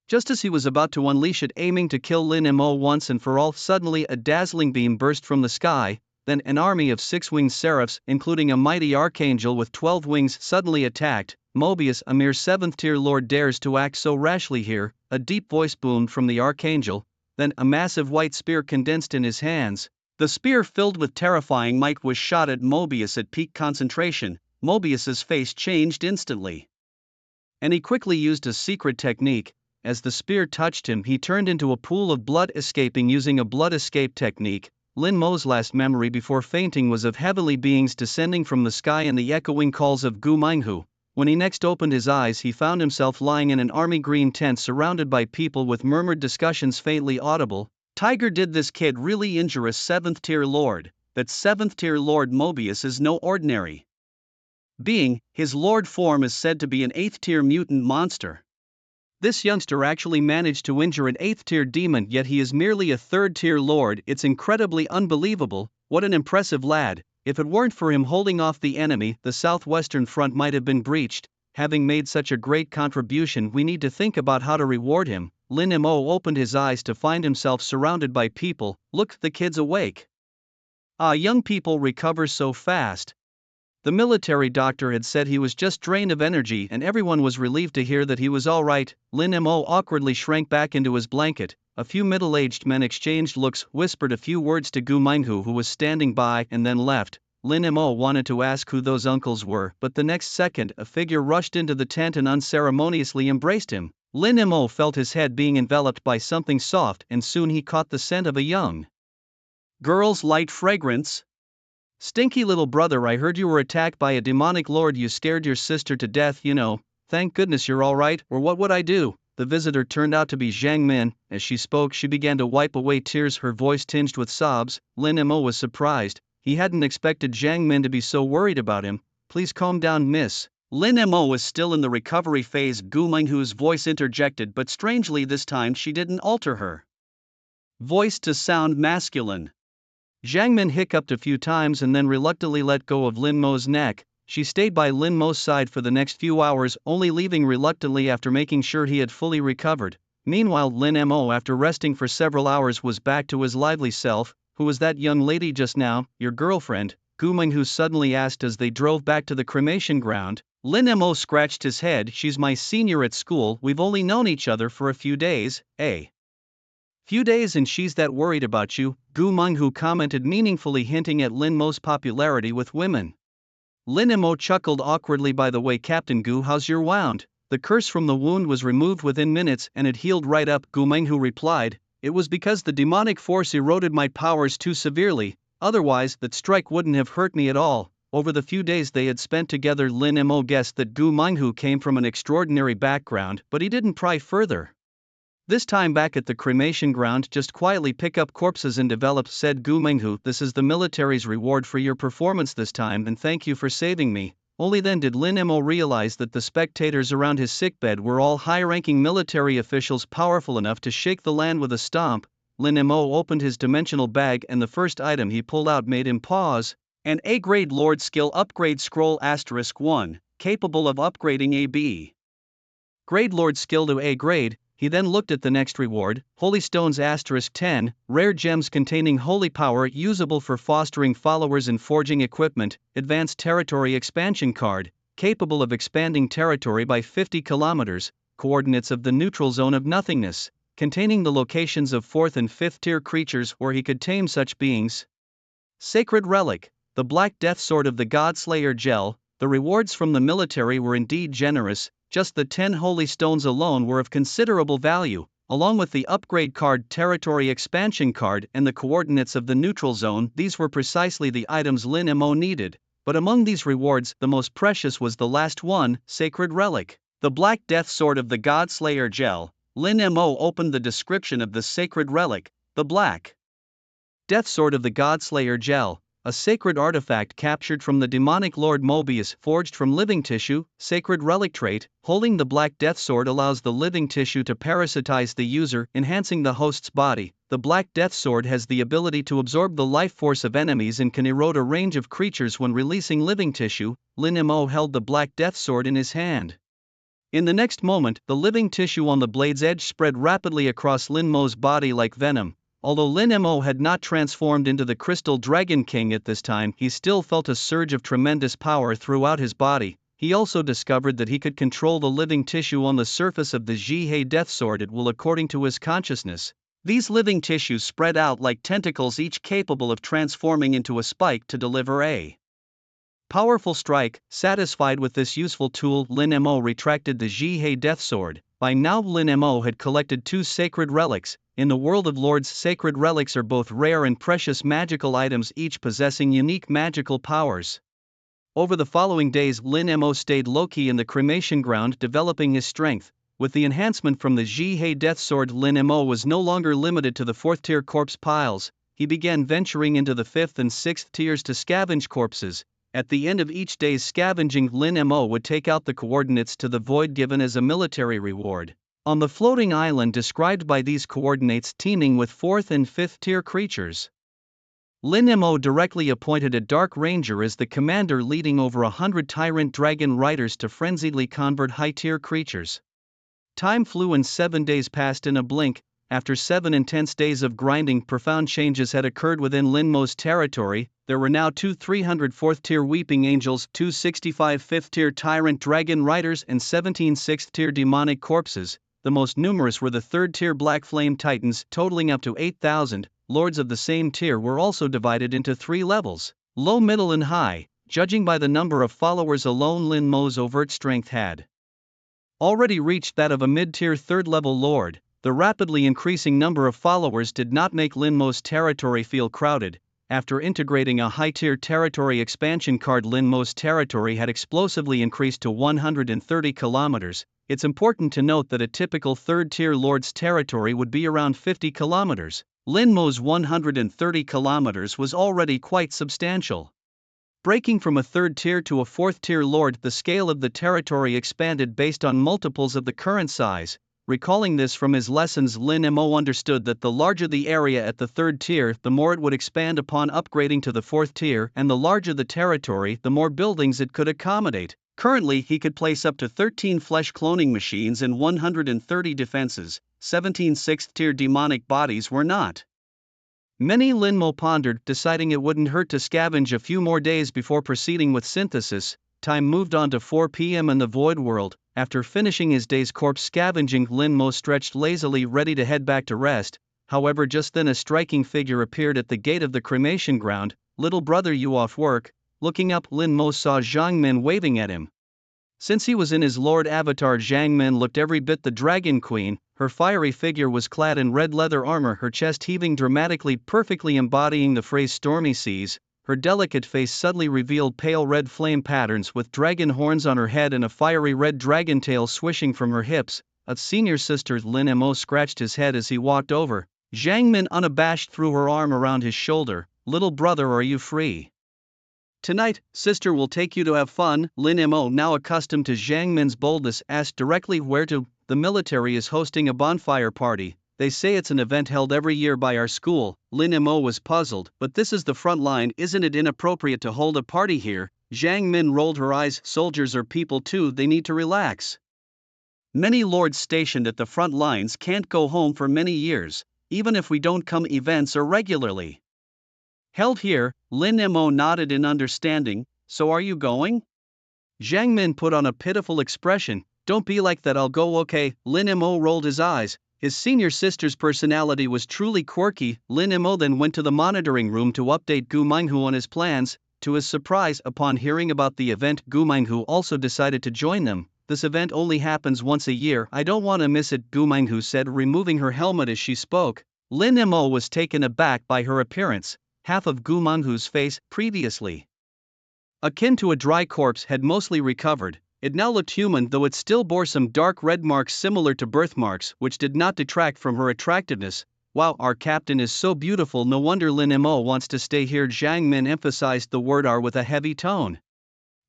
Just as he was about to unleash it, aiming to kill Lin Mo once and for all, suddenly a dazzling beam burst from the sky. Then an army of 6-winged seraphs, including a mighty archangel with 12 wings, suddenly attacked. "Mobius, a mere 7th-tier lord, dares to act so rashly here?" A deep voice boomed from the archangel. Then a massive white spear condensed in his hands. The spear, filled with terrifying might, was shot at Mobius at peak concentration. Mobius's face changed instantly, and he quickly used a secret technique. As the spear touched him, he turned into a pool of blood, escaping using a blood escape technique. Lin Mo's last memory before fainting was of heavenly beings descending from the sky and the echoing calls of Gu Minghu. When he next opened his eyes, he found himself lying in an army green tent surrounded by people with murmured discussions faintly audible. "Tiger, did this kid really injure a 7th-tier lord? That 7th-tier lord Mobius is no ordinary being. His lord form is said to be an 8th-tier mutant monster. This youngster actually managed to injure an 8th-tier demon, yet he is merely a 3rd-tier lord. It's incredibly unbelievable. What an impressive lad. If it weren't for him holding off the enemy, the southwestern front might have been breached. Having made such a great contribution, we need to think about how to reward him." Lin Mo opened his eyes to find himself surrounded by people. "Look, the kid's awake. Ah, young people recover so fast." The military doctor had said he was just drained of energy, and everyone was relieved to hear that he was all right. Lin Mo awkwardly shrank back into his blanket. A few middle-aged men exchanged looks, whispered a few words to Gu Minghu, who was standing by, and then left. Lin Mo wanted to ask who those uncles were, but the next second a figure rushed into the tent and unceremoniously embraced him. Lin Mo felt his head being enveloped by something soft, and soon he caught the scent of a young girl's light fragrance. "Stinky little brother, I heard you were attacked by a demonic lord. You scared your sister to death, you know. Thank goodness you're all right, or what would I do?" The visitor turned out to be Zhang Min. As she spoke, she began to wipe away tears, her voice tinged with sobs. Lin Mo was surprised. He hadn't expected Zhang Min to be so worried about him. "Please calm down, miss." Lin Mo was still in the recovery phase. Gu Minghu's voice interjected, but strangely this time she didn't alter her voice to sound masculine. Zhang Min hiccuped a few times and then reluctantly let go of Lin Mo's neck. She stayed by Lin Mo's side for the next few hours, only leaving reluctantly after making sure he had fully recovered. Meanwhile, Lin Mo, after resting for several hours, was back to his lively self. "Who was that young lady just now? Your girlfriend?" Gu Minghu suddenly asked as they drove back to the cremation ground. Lin Mo scratched his head. "She's my senior at school. We've only known each other for a few days." "Few days, and she's that worried about you?" Gu Minghu commented meaningfully, hinting at Lin Mo's popularity with women. Lin Mo chuckled awkwardly. "By the way, Captain Gu, how's your wound?" "The curse from the wound was removed within minutes, and it healed right up," Gu Minghu replied. "It was because the demonic force eroded my powers too severely. Otherwise, that strike wouldn't have hurt me at all." Over the few days they had spent together, Lin Mo guessed that Gu Minghu came from an extraordinary background, but he didn't pry further. This time back at the cremation ground, just quietly pick up corpses and develop, said Gu Minghu. This is the military's reward for your performance this time, and thank you for saving me. Only then did Lin Mo realize that the spectators around his sickbed were all high-ranking military officials powerful enough to shake the land with a stomp. Lin Mo opened his dimensional bag and the first item he pulled out made him pause. An A-grade Lord Skill Upgrade Scroll *1, capable of upgrading a B grade Lord Skill to A grade. He then looked at the next reward, Holy Stones *10, rare gems containing holy power usable for fostering followers and forging equipment, advanced territory expansion card, capable of expanding territory by 50 kilometers, coordinates of the neutral zone of nothingness, containing the locations of 4th and 5th tier creatures where he could tame such beings. Sacred Relic, the Black Death Sword of the God-Slayer Gel. The rewards from the military were indeed generous. Just the 10 holy stones alone were of considerable value, along with the upgrade card, territory expansion card, and the coordinates of the neutral zone. These were precisely the items Lin Mo needed, but among these rewards, the most precious was the last one, Sacred Relic, the Black Death Sword of the God-Slayer Gel. Lin Mo opened the description of the Sacred Relic, the Black Death Sword of the God-Slayer Gel, a sacred artifact captured from the demonic Lord Mobius, forged from living tissue. Sacred relic trait, holding the Black Death Sword allows the living tissue to parasitize the user, enhancing the host's body. The Black Death Sword has the ability to absorb the life force of enemies and can erode a range of creatures when releasing living tissue. Lin Mo held the Black Death Sword in his hand. In the next moment, the living tissue on the blade's edge spread rapidly across Lin Mo's body like venom. Although Lin Mo had not transformed into the Crystal Dragon King at this time, he still felt a surge of tremendous power throughout his body. He also discovered that he could control the living tissue on the surface of the Zhihei Death Sword at will according to his consciousness. These living tissues spread out like tentacles, each capable of transforming into a spike to deliver a powerful strike. Satisfied with this useful tool, Lin Mo retracted the Zhihei Death Sword. By now Lin Mo had collected 2 sacred relics. In the world of lords, sacred relics are both rare and precious magical items, each possessing unique magical powers. Over the following days, Lin Mo stayed low-key in the cremation ground, developing his strength. With the enhancement from the Zhihei Death Sword, Lin Mo was no longer limited to the 4th-tier corpse piles. He began venturing into the 5th and 6th tiers to scavenge corpses. At the end of each day's scavenging, Lin Mo would take out the coordinates to the void given as a military reward. On the floating island described by these coordinates teeming with 4th and 5th tier creatures, Lin Mo directly appointed a Dark Ranger as the commander, leading over 100 Tyrant Dragon Riders to frenziedly convert high-tier creatures. Time flew and 7 days passed in a blink. After 7 intense days of grinding, profound changes had occurred within Lin Mo's territory. There were now 2 300 4th-tier Weeping Angels, 2 65 5th-tier Tyrant Dragon Riders, and 17 6th-tier Demonic Corpses. The most numerous were the 3rd-tier Black Flame Titans, totaling up to 8,000. Lords of the same tier were also divided into 3 levels, low, middle and high. Judging by the number of followers alone, Lin Mo's overt strength had already reached that of a mid-tier 3rd-level lord. The rapidly increasing number of followers did not make Lin Mo's territory feel crowded. After integrating a high-tier territory expansion card, Lin Mo's territory had explosively increased to 130 kilometers. It's important to note that a typical 3rd-tier lord's territory would be around 50 kilometers. Lin Mo's 130 kilometers was already quite substantial. Breaking from a 3rd tier to a 4th tier lord, the scale of the territory expanded based on multiples of the current size. Recalling this from his lessons, Lin Mo understood that the larger the area at the 3rd tier, the more it would expand upon upgrading to the 4th tier, and the larger the territory, the more buildings it could accommodate. Currently, he could place up to 13 flesh cloning machines and 130 defenses. 17 6th-tier demonic bodies were not many. Lin Mo pondered, deciding it wouldn't hurt to scavenge a few more days before proceeding with synthesis. Time moved on to 4 p.m. in the Void World. After finishing his day's corpse scavenging, Lin Mo stretched lazily, ready to head back to rest. However, just then a striking figure appeared at the gate of the cremation ground. "Little brother, you off work?" Looking up, Lin Mo saw Zhang Min waving at him. Since he was in his Lord Avatar, Zhang Min looked every bit the Dragon Queen. Her fiery figure was clad in red leather armor, her chest heaving dramatically, perfectly embodying the phrase "stormy seas." her delicate face suddenly revealed pale red flame patterns with dragon horns on her head and a fiery red dragon tail swishing from her hips. A senior sister Lin Mo scratched his head as he walked over. Zhang Min unabashed threw her arm around his shoulder. Little brother, are you free? Tonight, sister will take you to have fun. Lin Mo, now accustomed to Zhang Min's boldness, asked directly where to. The military is hosting a bonfire party. They say it's an event held every year by our school. Lin Mo was puzzled, but this is the front line, isn't it inappropriate to hold a party here? Zhang Min rolled her eyes. Soldiers are people too, they need to relax. Many lords stationed at the front lines can't go home for many years, even if we don't come events are regularly held here. Lin Mo nodded in understanding. So are you going? Zhang Min put on a pitiful expression. Don't be like that, I'll go. Okay. Lin Mo rolled his eyes. His senior sister's personality was truly quirky. Lin Mo then went to the monitoring room to update Gu Minghu on his plans. To his surprise, upon hearing about the event, Gu Minghu also decided to join them. This event only happens once a year, I don't want to miss it, Gu Minghu said, removing her helmet as she spoke. Lin Mo was taken aback by her appearance. Half of Gu Minghu's face, previously akin to a dry corpse, had mostly recovered. It now looked human, though it still bore some dark red marks similar to birthmarks, which did not detract from her attractiveness. Wow, our captain is so beautiful, no wonder Lin Mo wants to stay here. Zhang Min emphasized the word "are" with a heavy tone.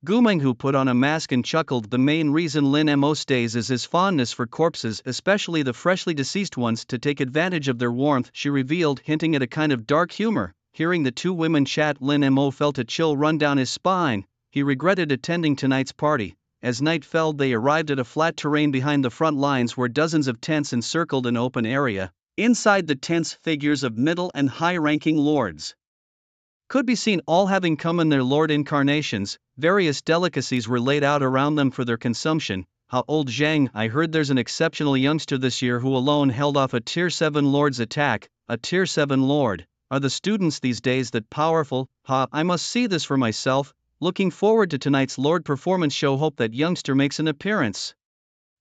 Gu Minghu put on a mask and chuckled. The main reason Lin Mo stays is his fondness for corpses, especially the freshly deceased ones, to take advantage of their warmth, she revealed, hinting at a kind of dark humor. Hearing the two women chat, Lin Mo felt a chill run down his spine. He regretted attending tonight's party. As night fell, they arrived at a flat terrain behind the front lines where dozens of tents encircled an open area. Inside the tents, figures of middle and high-ranking lords could be seen, all having come in their lord incarnations. Various delicacies were laid out around them for their consumption. How old Zhang, I heard there's an exceptional youngster this year who alone held off a Tier 7 lord's attack. A Tier 7 lord? Are the students these days that powerful? I must see this for myself. Looking forward to tonight's Lord performance show. Hope that youngster makes an appearance.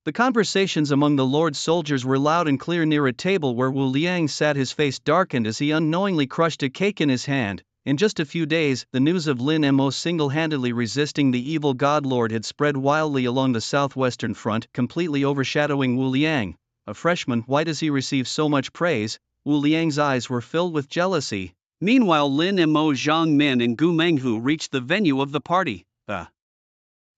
The conversations among the Lord soldiers were loud and clear near a table where Wu Liang sat. His face darkened as he unknowingly crushed a cake in his hand. In just a few days, the news of Lin Mo single-handedly resisting the evil God Lord had spread wildly along the southwestern front, completely overshadowing Wu Liang. A freshman, why does he receive so much praise? Wu Liang's eyes were filled with jealousy. Meanwhile, Lin Mo, Zhang Min and Gu Minghu reached the venue of the party. The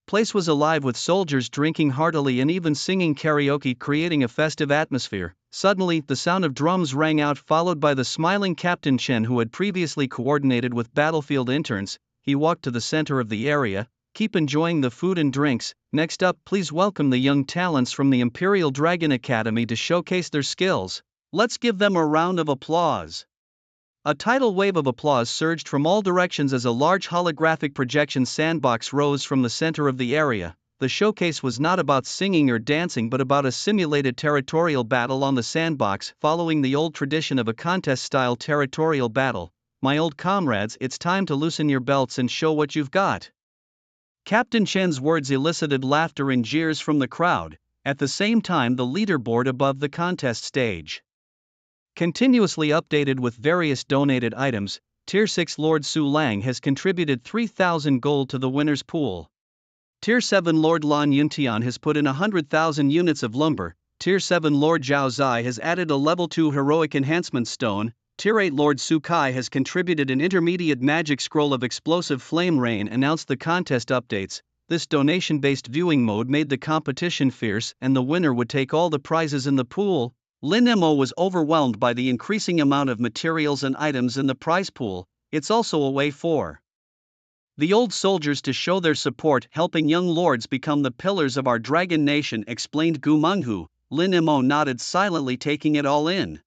place was alive with soldiers drinking heartily and even singing karaoke, creating a festive atmosphere. Suddenly, the sound of drums rang out, followed by the smiling Captain Chen, who had previously coordinated with battlefield interns. He walked to the center of the area. Keep enjoying the food and drinks. Next up, please welcome the young talents from the Imperial Dragon Academy to showcase their skills. Let's give them a round of applause. A tidal wave of applause surged from all directions as a large holographic projection sandbox rose from the center of the area. The showcase was not about singing or dancing but about a simulated territorial battle on the sandbox, following the old tradition of a contest-style territorial battle. My old comrades, it's time to loosen your belts and show what you've got. Captain Chen's words elicited laughter and jeers from the crowd. At the same time, the leaderboard above the contest stage continuously updated with various donated items. Tier 6 Lord Su Lang has contributed 3,000 gold to the winner's pool. Tier 7 Lord Lan Yuntian has put in 100,000 units of lumber. Tier 7 Lord Zhao Zai has added a level 2 heroic enhancement stone. Tier 8 Lord Su Kai has contributed an intermediate magic scroll of explosive flame rain. Announced the contest updates. This donation-based viewing mode made the competition fierce, and the winner would take all the prizes in the pool. Lin Mo was overwhelmed by the increasing amount of materials and items in the prize pool. It's also a way for the old soldiers to show their support, helping young lords become the pillars of our dragon nation, explained Gu Minghu. Lin Mo nodded silently, taking it all in.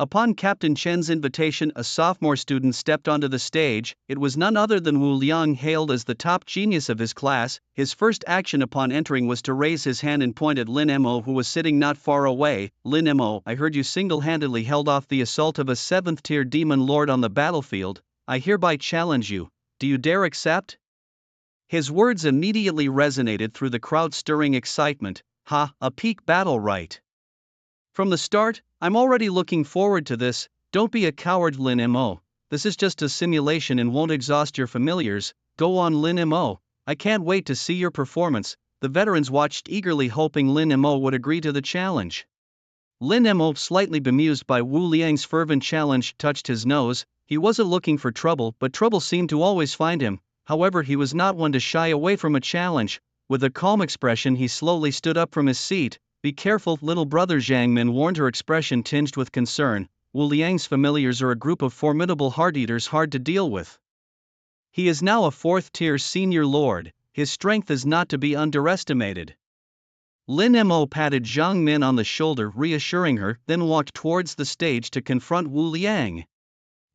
Upon Captain Chen's invitation, a sophomore student stepped onto the stage. It was none other than Wu Liang, hailed as the top genius of his class. His first action upon entering was to raise his hand and point at Lin Mo, who was sitting not far away. Lin Mo, I heard you single-handedly held off the assault of a 7th-tier demon lord on the battlefield. I hereby challenge you. Do you dare accept? His words immediately resonated through the crowd, stirring excitement. A peak battle, right? From the start, I'm already looking forward to this. Don't be a coward, Lin Mo. this is just a simulation and won't exhaust your familiars. Go on, Lin Mo. I can't wait to see your performance." The veterans watched eagerly, hoping Lin Mo would agree to the challenge. Lin Mo, slightly bemused by Wu Liang's fervent challenge, touched his nose. He wasn't looking for trouble, but trouble seemed to always find him. However, he was not one to shy away from a challenge. With a calm expression, he slowly stood up from his seat. "Be careful, little brother," Zhang Min warned, her expression tinged with concern. "Wu Liang's familiars are a group of formidable heart-eaters hard to deal with. He is now a 4th-tier senior lord. His strength is not to be underestimated." Lin Mo patted Zhang Min on the shoulder, reassuring her, then walked towards the stage to confront Wu Liang.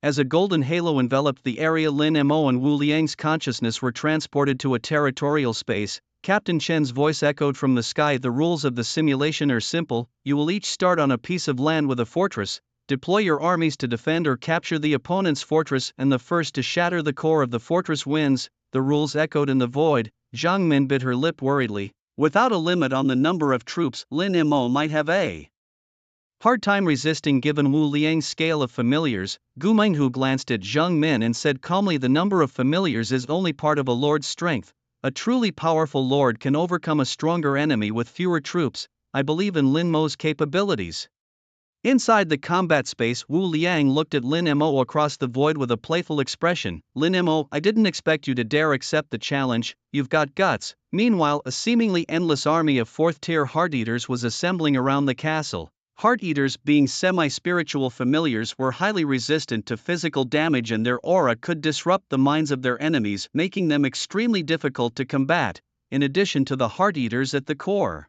As a golden halo enveloped the area, Lin Mo and Wu Liang's consciousness were transported to a territorial space. Captain Chen's voice echoed from the sky. "The rules of the simulation are simple. You will each start on a piece of land with a fortress. Deploy your armies to defend or capture the opponent's fortress, and the first to shatter the core of the fortress wins." The rules echoed in the void. Zhang Min bit her lip worriedly. Without a limit on the number of troops, Lin Mo might have a hard time resisting given Wu Liang's scale of familiars. Gu Menghu glanced at Zhang Min and said calmly, "The number of familiars is only part of a lord's strength. A truly powerful lord can overcome a stronger enemy with fewer troops. I believe in Lin Mo's capabilities." Inside the combat space, Wu Liang looked at Lin Mo across the void with a playful expression. "Lin Mo, I didn't expect you to dare accept the challenge. You've got guts." Meanwhile, a seemingly endless army of 4th-tier heart-eaters was assembling around the castle. Heart-eaters, being semi-spiritual familiars, were highly resistant to physical damage, and their aura could disrupt the minds of their enemies, making them extremely difficult to combat. In addition to the heart-eaters, at the core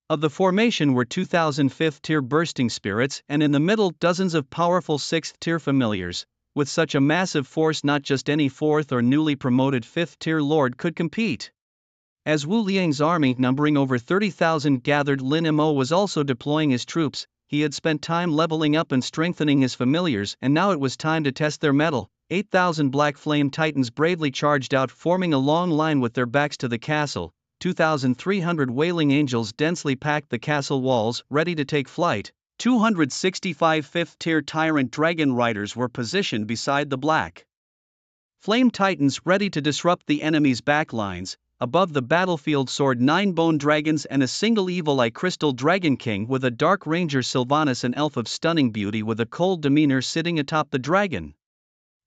of the formation were 2,000 5th-tier bursting spirits, and in the middle dozens of powerful 6th-tier familiars. With such a massive force, not just any 4th or newly promoted 5th-tier lord could compete. As Wu Liang's army, numbering over 30,000, gathered, Lin Mo was also deploying his troops. He had spent time leveling up and strengthening his familiars, and now it was time to test their mettle. 8,000 Black Flame Titans bravely charged out, forming a long line with their backs to the castle. 2,300 Wailing Angels densely packed the castle walls, ready to take flight. 265 5th-tier Tyrant Dragon Riders were positioned beside the Black Flame Titans, ready to disrupt the enemy's backlines. Above the battlefield soared 9 Bone Dragons and a single Evil Eye Crystal Dragon King with a Dark Ranger Sylvanas, an elf of stunning beauty with a cold demeanor, sitting atop the dragon.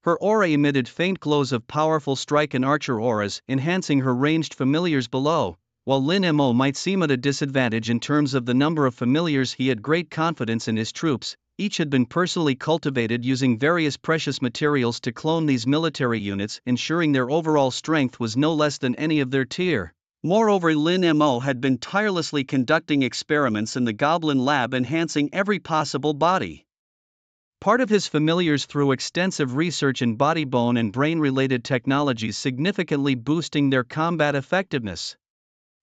Her aura emitted faint glows of powerful strike and archer auras, enhancing her ranged familiars below. While Lin Mo might seem at a disadvantage in terms of the number of familiars, he had great confidence in his troops. Each had been personally cultivated using various precious materials to clone these military units, ensuring their overall strength was no less than any of their tier. Moreover, Lin Mo had been tirelessly conducting experiments in the Goblin Lab, enhancing every possible body part of his familiars through extensive research in body, bone and brain-related technologies, significantly boosting their combat effectiveness.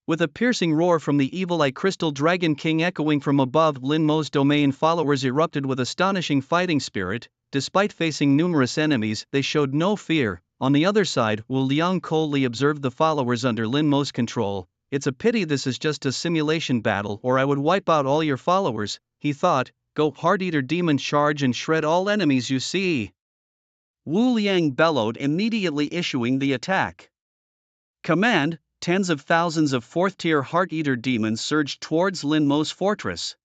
With a piercing roar from the Evil Eye Crystal Dragon King echoing from above, Lin Mo's domain followers erupted with astonishing fighting spirit. Despite facing numerous enemies, they showed no fear. On the other side, Wu Liang coldly observed the followers under Lin Mo's control. "It's a pity this is just a simulation battle, or I would wipe out all your followers," he thought. "Go, Heart-Eater Demon, charge and shred all enemies you see." Wu Liang bellowed, immediately issuing the attack command. Tens of thousands of 4th-tier Heart-Eater demons surged towards Lin Mo's fortress.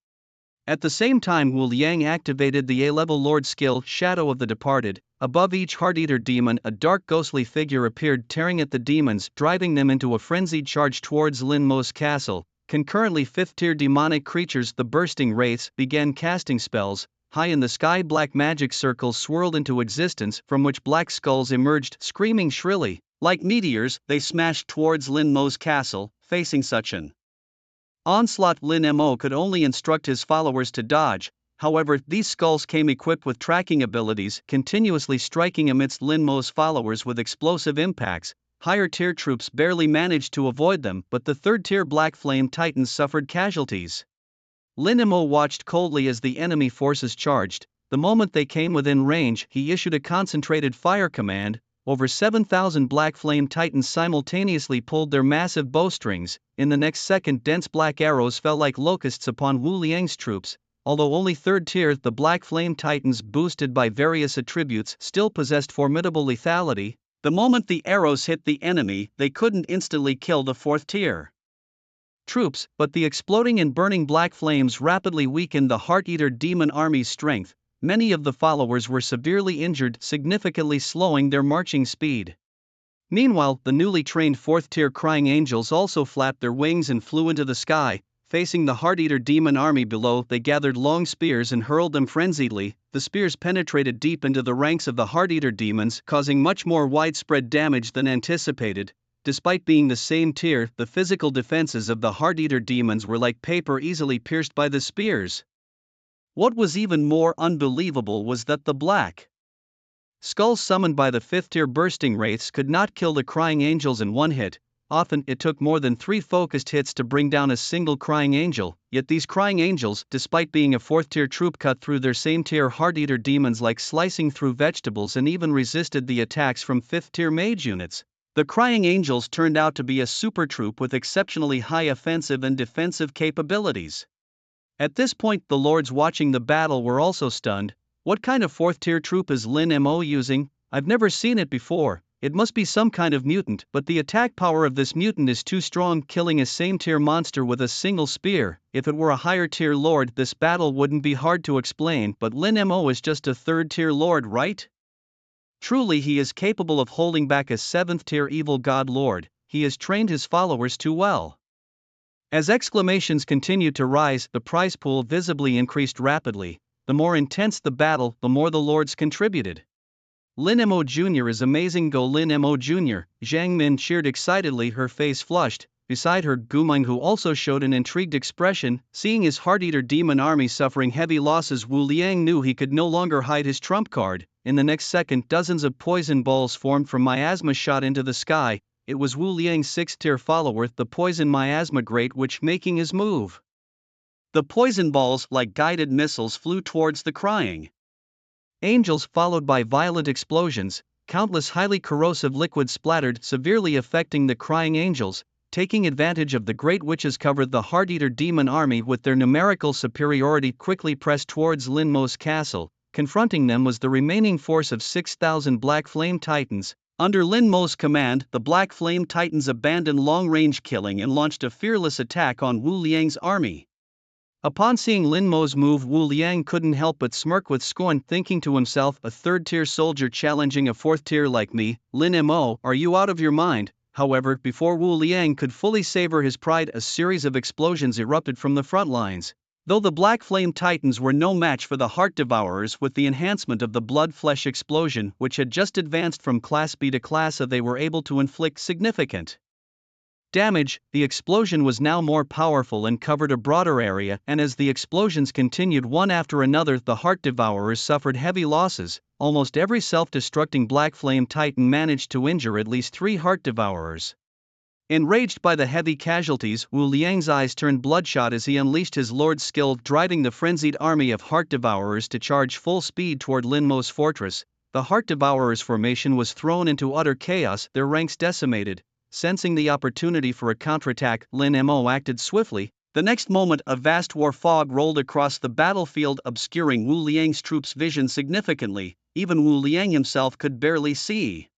At the same time, Wu Liang activated the A-level Lord skill, Shadow of the Departed. Above each Heart-Eater demon, a dark ghostly figure appeared, tearing at the demons, driving them into a frenzied charge towards Lin Mo's castle. Concurrently, 5th-tier demonic creatures, the Bursting Wraiths, began casting spells. High in the sky, black magic circles swirled into existence, from which black skulls emerged, screaming shrilly. Like meteors, they smashed towards Lin Mo's castle. Facing such an onslaught, Lin Mo could only instruct his followers to dodge. However, these skulls came equipped with tracking abilities, continuously striking amidst Lin Mo's followers with explosive impacts. Higher-tier troops barely managed to avoid them, but the 3rd-tier Black Flame Titans suffered casualties. Lin Mo watched coldly as the enemy forces charged. The moment they came within range, he issued a concentrated fire command. Over 7,000 Black Flame Titans simultaneously pulled their massive bowstrings. In the next second, dense black arrows fell like locusts upon Wu Liang's troops. Although only 3rd tier, the Black Flame Titans, boosted by various attributes, still possessed formidable lethality. The moment the arrows hit the enemy, they couldn't instantly kill the 4th tier troops, but the exploding and burning black flames rapidly weakened the Heart-Eater demon army's strength. Many of the followers were severely injured, significantly slowing their marching speed. Meanwhile, the newly trained 4th tier Crying Angels also flapped their wings and flew into the sky. Facing the Heart-Eater demon army below, they gathered long spears and hurled them frenziedly. The spears penetrated deep into the ranks of the Heart-Eater demons, causing much more widespread damage than anticipated. Despite being the same tier, the physical defenses of the Heart-Eater demons were like paper easily pierced by the spears. What was even more unbelievable was that the black skulls summoned by the 5th tier bursting wraiths could not kill the Crying Angels in one hit. Often, it took more than 3 focused hits to bring down a single Crying Angel, yet these Crying Angels, despite being a 4th tier troop, cut through their same tier Heart-Eater demons like slicing through vegetables and even resisted the attacks from 5th tier mage units. The Crying Angels turned out to be a super troop with exceptionally high offensive and defensive capabilities. At this point, the lords watching the battle were also stunned. What kind of 4th tier troop is Lin Mo using? I've never seen it before. It must be some kind of mutant, but the attack power of this mutant is too strong, killing a same tier monster with a single spear. If it were a higher tier lord, this battle wouldn't be hard to explain, but Lin Mo is just a 3rd tier lord, right? Truly, he is capable of holding back a 7th tier evil god lord. He has trained his followers too well. As exclamations continued to rise, the prize pool visibly increased rapidly. The more intense the battle, the more the lords contributed. Lin Mo Jr. is amazing. Go Lin Mo Jr., Zhang Min cheered excitedly, her face flushed. Beside her, Gumeng, who also showed an intrigued expression. Seeing his Heart-Eater demon army suffering heavy losses, Wu Liang knew he could no longer hide his trump card. In the next second, dozens of poison balls formed from miasma shot into the sky. It was Wu Liang's 6th tier follower, the Poison Miasma Great Witch, making his move. The poison balls, like guided missiles, flew towards the Crying Angels, followed by violent explosions. Countless highly corrosive liquids splattered, severely affecting the Crying Angels. Taking advantage of the Great Witch's cover, the Heart-Eater demon army, with their numerical superiority, quickly pressed towards Lin Mo's castle. Confronting them was the remaining force of 6,000 Black Flame Titans. Under Lin Mo's command, the Black Flame Titans abandoned long-range killing and launched a fearless attack on Wu Liang's army. Upon seeing Lin Mo's move, Wu Liang couldn't help but smirk with scorn, thinking to himself, a 3rd tier soldier challenging a 4th tier like me. Lin Mo, are you out of your mind? However, before Wu Liang could fully savor his pride, a series of explosions erupted from the front lines. Though the Black Flame Titans were no match for the Heart Devourers, with the enhancement of the Blood Flesh explosion, which had just advanced from Class B to Class A, they were able to inflict significant damage. The explosion was now more powerful and covered a broader area, and as the explosions continued one after another, the Heart Devourers suffered heavy losses. Almost every self-destructing Black Flame Titan managed to injure at least 3 Heart Devourers. Enraged by the heavy casualties, Wu Liang's eyes turned bloodshot as he unleashed his lord's skill, driving the frenzied army of Heart Devourers to charge full speed toward Lin Mo's fortress. The Heart Devourers' formation was thrown into utter chaos, their ranks decimated. Sensing the opportunity for a counterattack, Lin Mo acted swiftly. The next moment, a vast war fog rolled across the battlefield, obscuring Wu Liang's troops' vision significantly. Even Wu Liang himself could barely see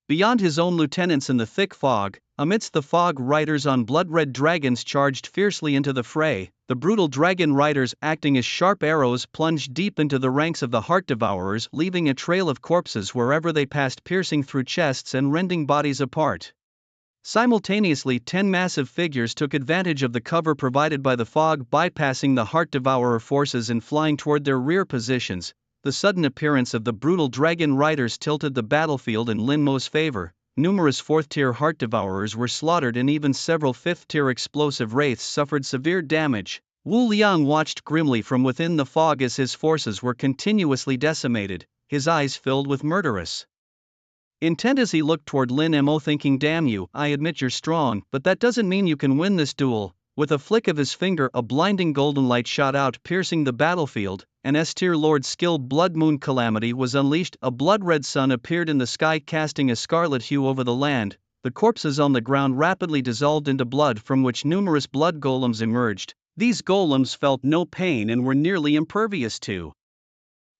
beyond his own lieutenants in the thick fog. Amidst the fog, riders on blood-red dragons charged fiercely into the fray. The brutal dragon riders, acting as sharp arrows, plunged deep into the ranks of the Heart Devourers, leaving a trail of corpses wherever they passed, piercing through chests and rending bodies apart. Simultaneously, 10 massive figures took advantage of the cover provided by the fog, bypassing the Heart Devourer forces and flying toward their rear positions. The sudden appearance of the brutal dragon riders tilted the battlefield in Lin Mo's favor. Numerous 4th tier Heart Devourers were slaughtered, and even several 5th tier explosive wraiths suffered severe damage. Wu Liang watched grimly from within the fog as his forces were continuously decimated, his eyes filled with murderous intent as he looked toward Lin Mo, thinking, damn you, I admit you're strong, but that doesn't mean you can win this duel. With a flick of his finger, a blinding golden light shot out, piercing the battlefield. An S-tier Lord skill, Blood Moon Calamity, was unleashed. A blood-red sun appeared in the sky, casting a scarlet hue over the land. The corpses on the ground rapidly dissolved into blood, from which numerous blood golems emerged. These golems felt no pain and were nearly impervious to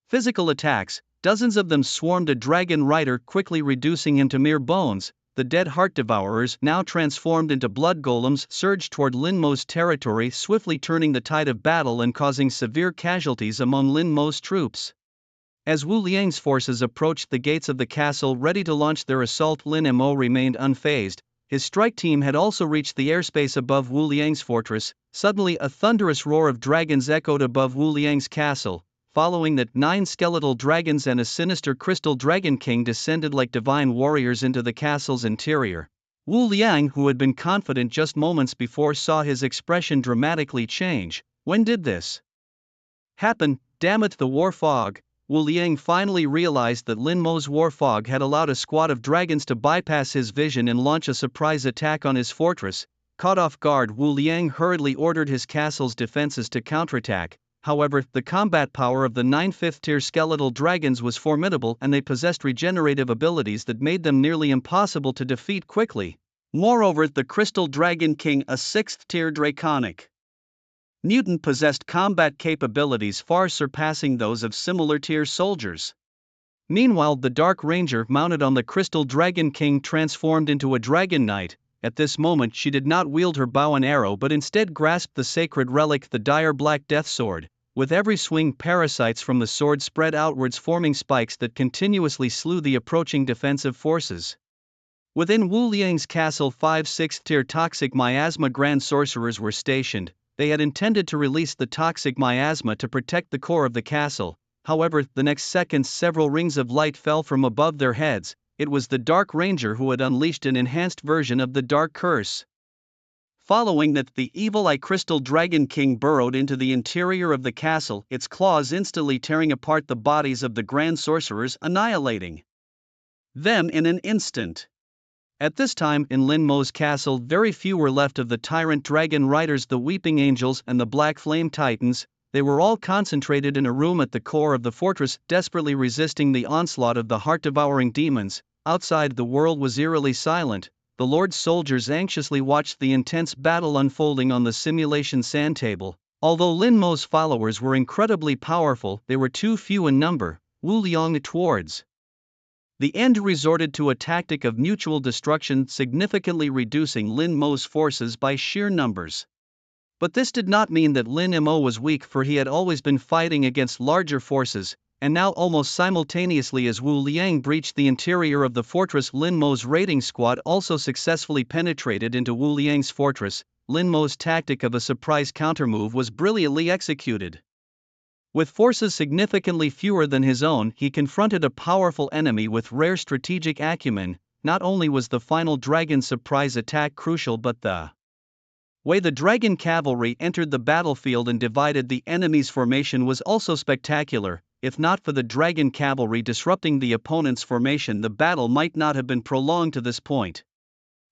physical attacks. Dozens of them swarmed a dragon rider, quickly reducing him to mere bones. The dead heart devourers, now transformed into blood golems, surged toward Lin Mo's territory, swiftly turning the tide of battle and causing severe casualties among Lin Mo's troops. As Wu Liang's forces approached the gates of the castle ready to launch their assault, Lin Mo remained unfazed. His strike team had also reached the airspace above Wu Liang's fortress. Suddenly a thunderous roar of dragons echoed above Wu Liang's castle. Following that, 9 skeletal dragons and a sinister crystal dragon king descended like divine warriors into the castle's interior. Wu Liang, who had been confident just moments before, saw his expression dramatically change. When did this happen? Damn it, the war fog! Wu Liang finally realized that Lin Mo's war fog had allowed a squad of dragons to bypass his vision and launch a surprise attack on his fortress. Caught off guard, Wu Liang hurriedly ordered his castle's defenses to counterattack. However, the combat power of the 9 5th-tier skeletal dragons was formidable, and they possessed regenerative abilities that made them nearly impossible to defeat quickly. Moreover, the Crystal Dragon King, a 6th-tier draconic mutant, possessed combat capabilities far surpassing those of similar tier soldiers. Meanwhile, the Dark Ranger, mounted on the Crystal Dragon King, transformed into a Dragon Knight. At this moment she did not wield her bow and arrow but instead grasped the sacred relic, the dire black death sword. With every swing, parasites from the sword spread outwards, forming spikes that continuously slew the approaching defensive forces. Within Wu Liang's castle, 5 6th-tier toxic miasma grand sorcerers were stationed. They had intended to release the toxic miasma to protect the core of the castle. However, the next second several rings of light fell from above their heads. It was the Dark Ranger who had unleashed an enhanced version of the Dark Curse. Following that, the evil Eye Crystal Dragon King burrowed into the interior of the castle, its claws instantly tearing apart the bodies of the Grand Sorcerers, annihilating them in an instant. At this time, in Lin Mo's castle, very few were left of the Tyrant Dragon Riders, the Weeping Angels, and the Black Flame Titans. They were all concentrated in a room at the core of the fortress, desperately resisting the onslaught of the heart-devouring demons. Outside, the world was eerily silent. The Lord's soldiers anxiously watched the intense battle unfolding on the simulation sand table. Although Lin Mo's followers were incredibly powerful, they were too few in number. Wu Liang, towards the end, resorted to a tactic of mutual destruction, significantly reducing Lin Mo's forces by sheer numbers. But this did not mean that Lin Mo was weak, for he had always been fighting against larger forces. And now, almost simultaneously as Wu Liang breached the interior of the fortress, Lin Mo's raiding squad also successfully penetrated into Wu Liang's fortress. Lin Mo's tactic of a surprise countermove was brilliantly executed. With forces significantly fewer than his own, he confronted a powerful enemy with rare strategic acumen. Not only was the final dragon surprise attack crucial, but the way the dragon cavalry entered the battlefield and divided the enemy's formation was also spectacular. If not for the dragon cavalry disrupting the opponent's formation, the battle might not have been prolonged to this point.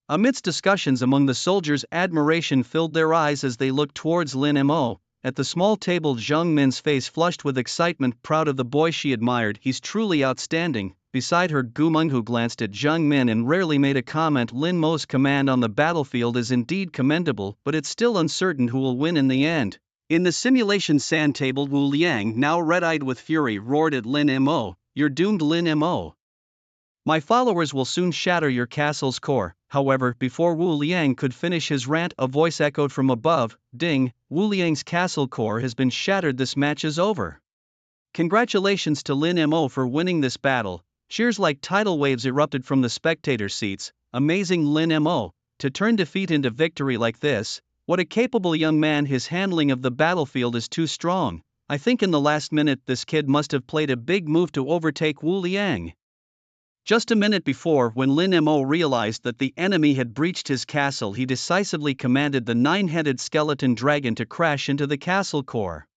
Amidst discussions among the soldiers, admiration filled their eyes as they looked towards Lin Mo. At the small table, Zhang Min's face flushed with excitement, proud of the boy she admired. He's truly outstanding. Beside her, Gu Menghu glanced at Zhang Min and rarely made a comment. Lin Mo's command on the battlefield is indeed commendable, but it's still uncertain who will win in the end. In the simulation sand table, Wu Liang, now red-eyed with fury, roared at Lin Mo, "You're doomed, Lin Mo. My followers will soon shatter your castle's core." However, before Wu Liang could finish his rant, a voice echoed from above, "Ding, Wu Liang's castle core has been shattered. This match is over. Congratulations to Lin Mo for winning this battle." Cheers like tidal waves erupted from the spectator seats. Amazing, Lin Mo, to turn defeat into victory like this. What a capable young man. His handling of the battlefield is too strong. I think in the last minute this kid must have played a big move to overtake Wu Liang. Just a minute before, when Lin Mo realized that the enemy had breached his castle, he decisively commanded the 9-headed skeleton dragon to crash into the castle core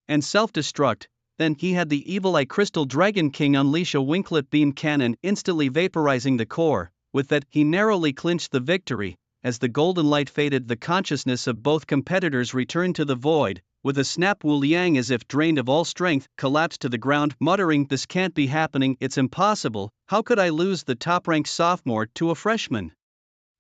and self-destruct. Then he had the evil Eye Crystal Dragon King unleash a Winklet beam cannon, instantly vaporizing the core. With that, he narrowly clinched the victory. As the golden light faded, the consciousness of both competitors returned to the void. With a snap, Wu Liang, as if drained of all strength, collapsed to the ground, muttering, "This can't be happening, it's impossible. How could I lose the top-ranked sophomore to a freshman?"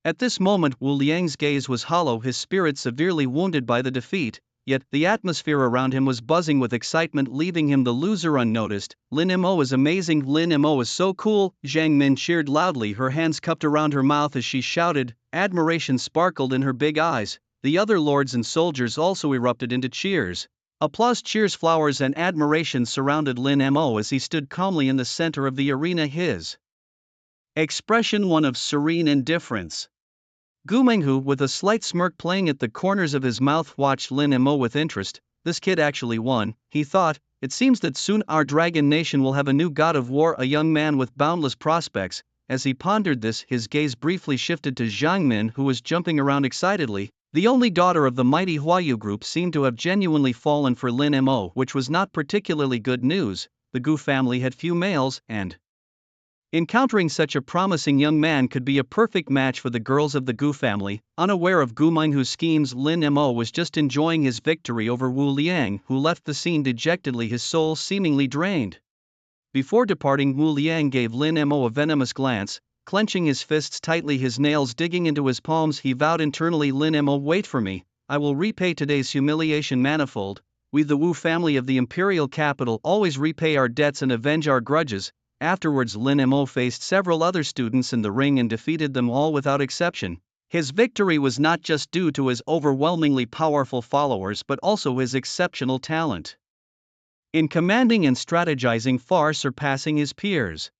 At this moment Wu Liang's gaze was hollow, his spirit severely wounded by the defeat, yet the atmosphere around him was buzzing with excitement, leaving him the loser unnoticed. Lin Mo is amazing, Lin Mo is so cool, Zhang Min cheered loudly, her hands cupped around her mouth as she shouted. Admiration sparkled in her big eyes. The other lords and soldiers also erupted into cheers. Applause, cheers, flowers and admiration surrounded Lin Mo as he stood calmly in the center of the arena, his expression one of serene indifference. Gu Menghu, with a slight smirk playing at the corners of his mouth, watched Lin Mo with interest. This kid actually won, he thought. It seems that soon our dragon nation will have a new god of war, a young man with boundless prospects. As he pondered this, his gaze briefly shifted to Zhang Min, who was jumping around excitedly. The only daughter of the mighty Huayu group seemed to have genuinely fallen for Lin Mo, which was not particularly good news. The Gu family had few males, and encountering such a promising young man could be a perfect match for the girls of the Gu family. Unaware of Gu Menghu's schemes, Lin Mo was just enjoying his victory over Wu Liang, who left the scene dejectedly, his soul seemingly drained. Before departing, Wu Liang gave Lin Mo a venomous glance. Clenching his fists tightly, his nails digging into his palms, he vowed internally, Lin Mo, wait for me, I will repay today's humiliation manifold. We, the Wu family of the imperial capital, always repay our debts and avenge our grudges. Afterwards, Lin Mo faced several other students in the ring and defeated them all without exception. His victory was not just due to his overwhelmingly powerful followers but also his exceptional talent in commanding and strategizing, far surpassing his peers.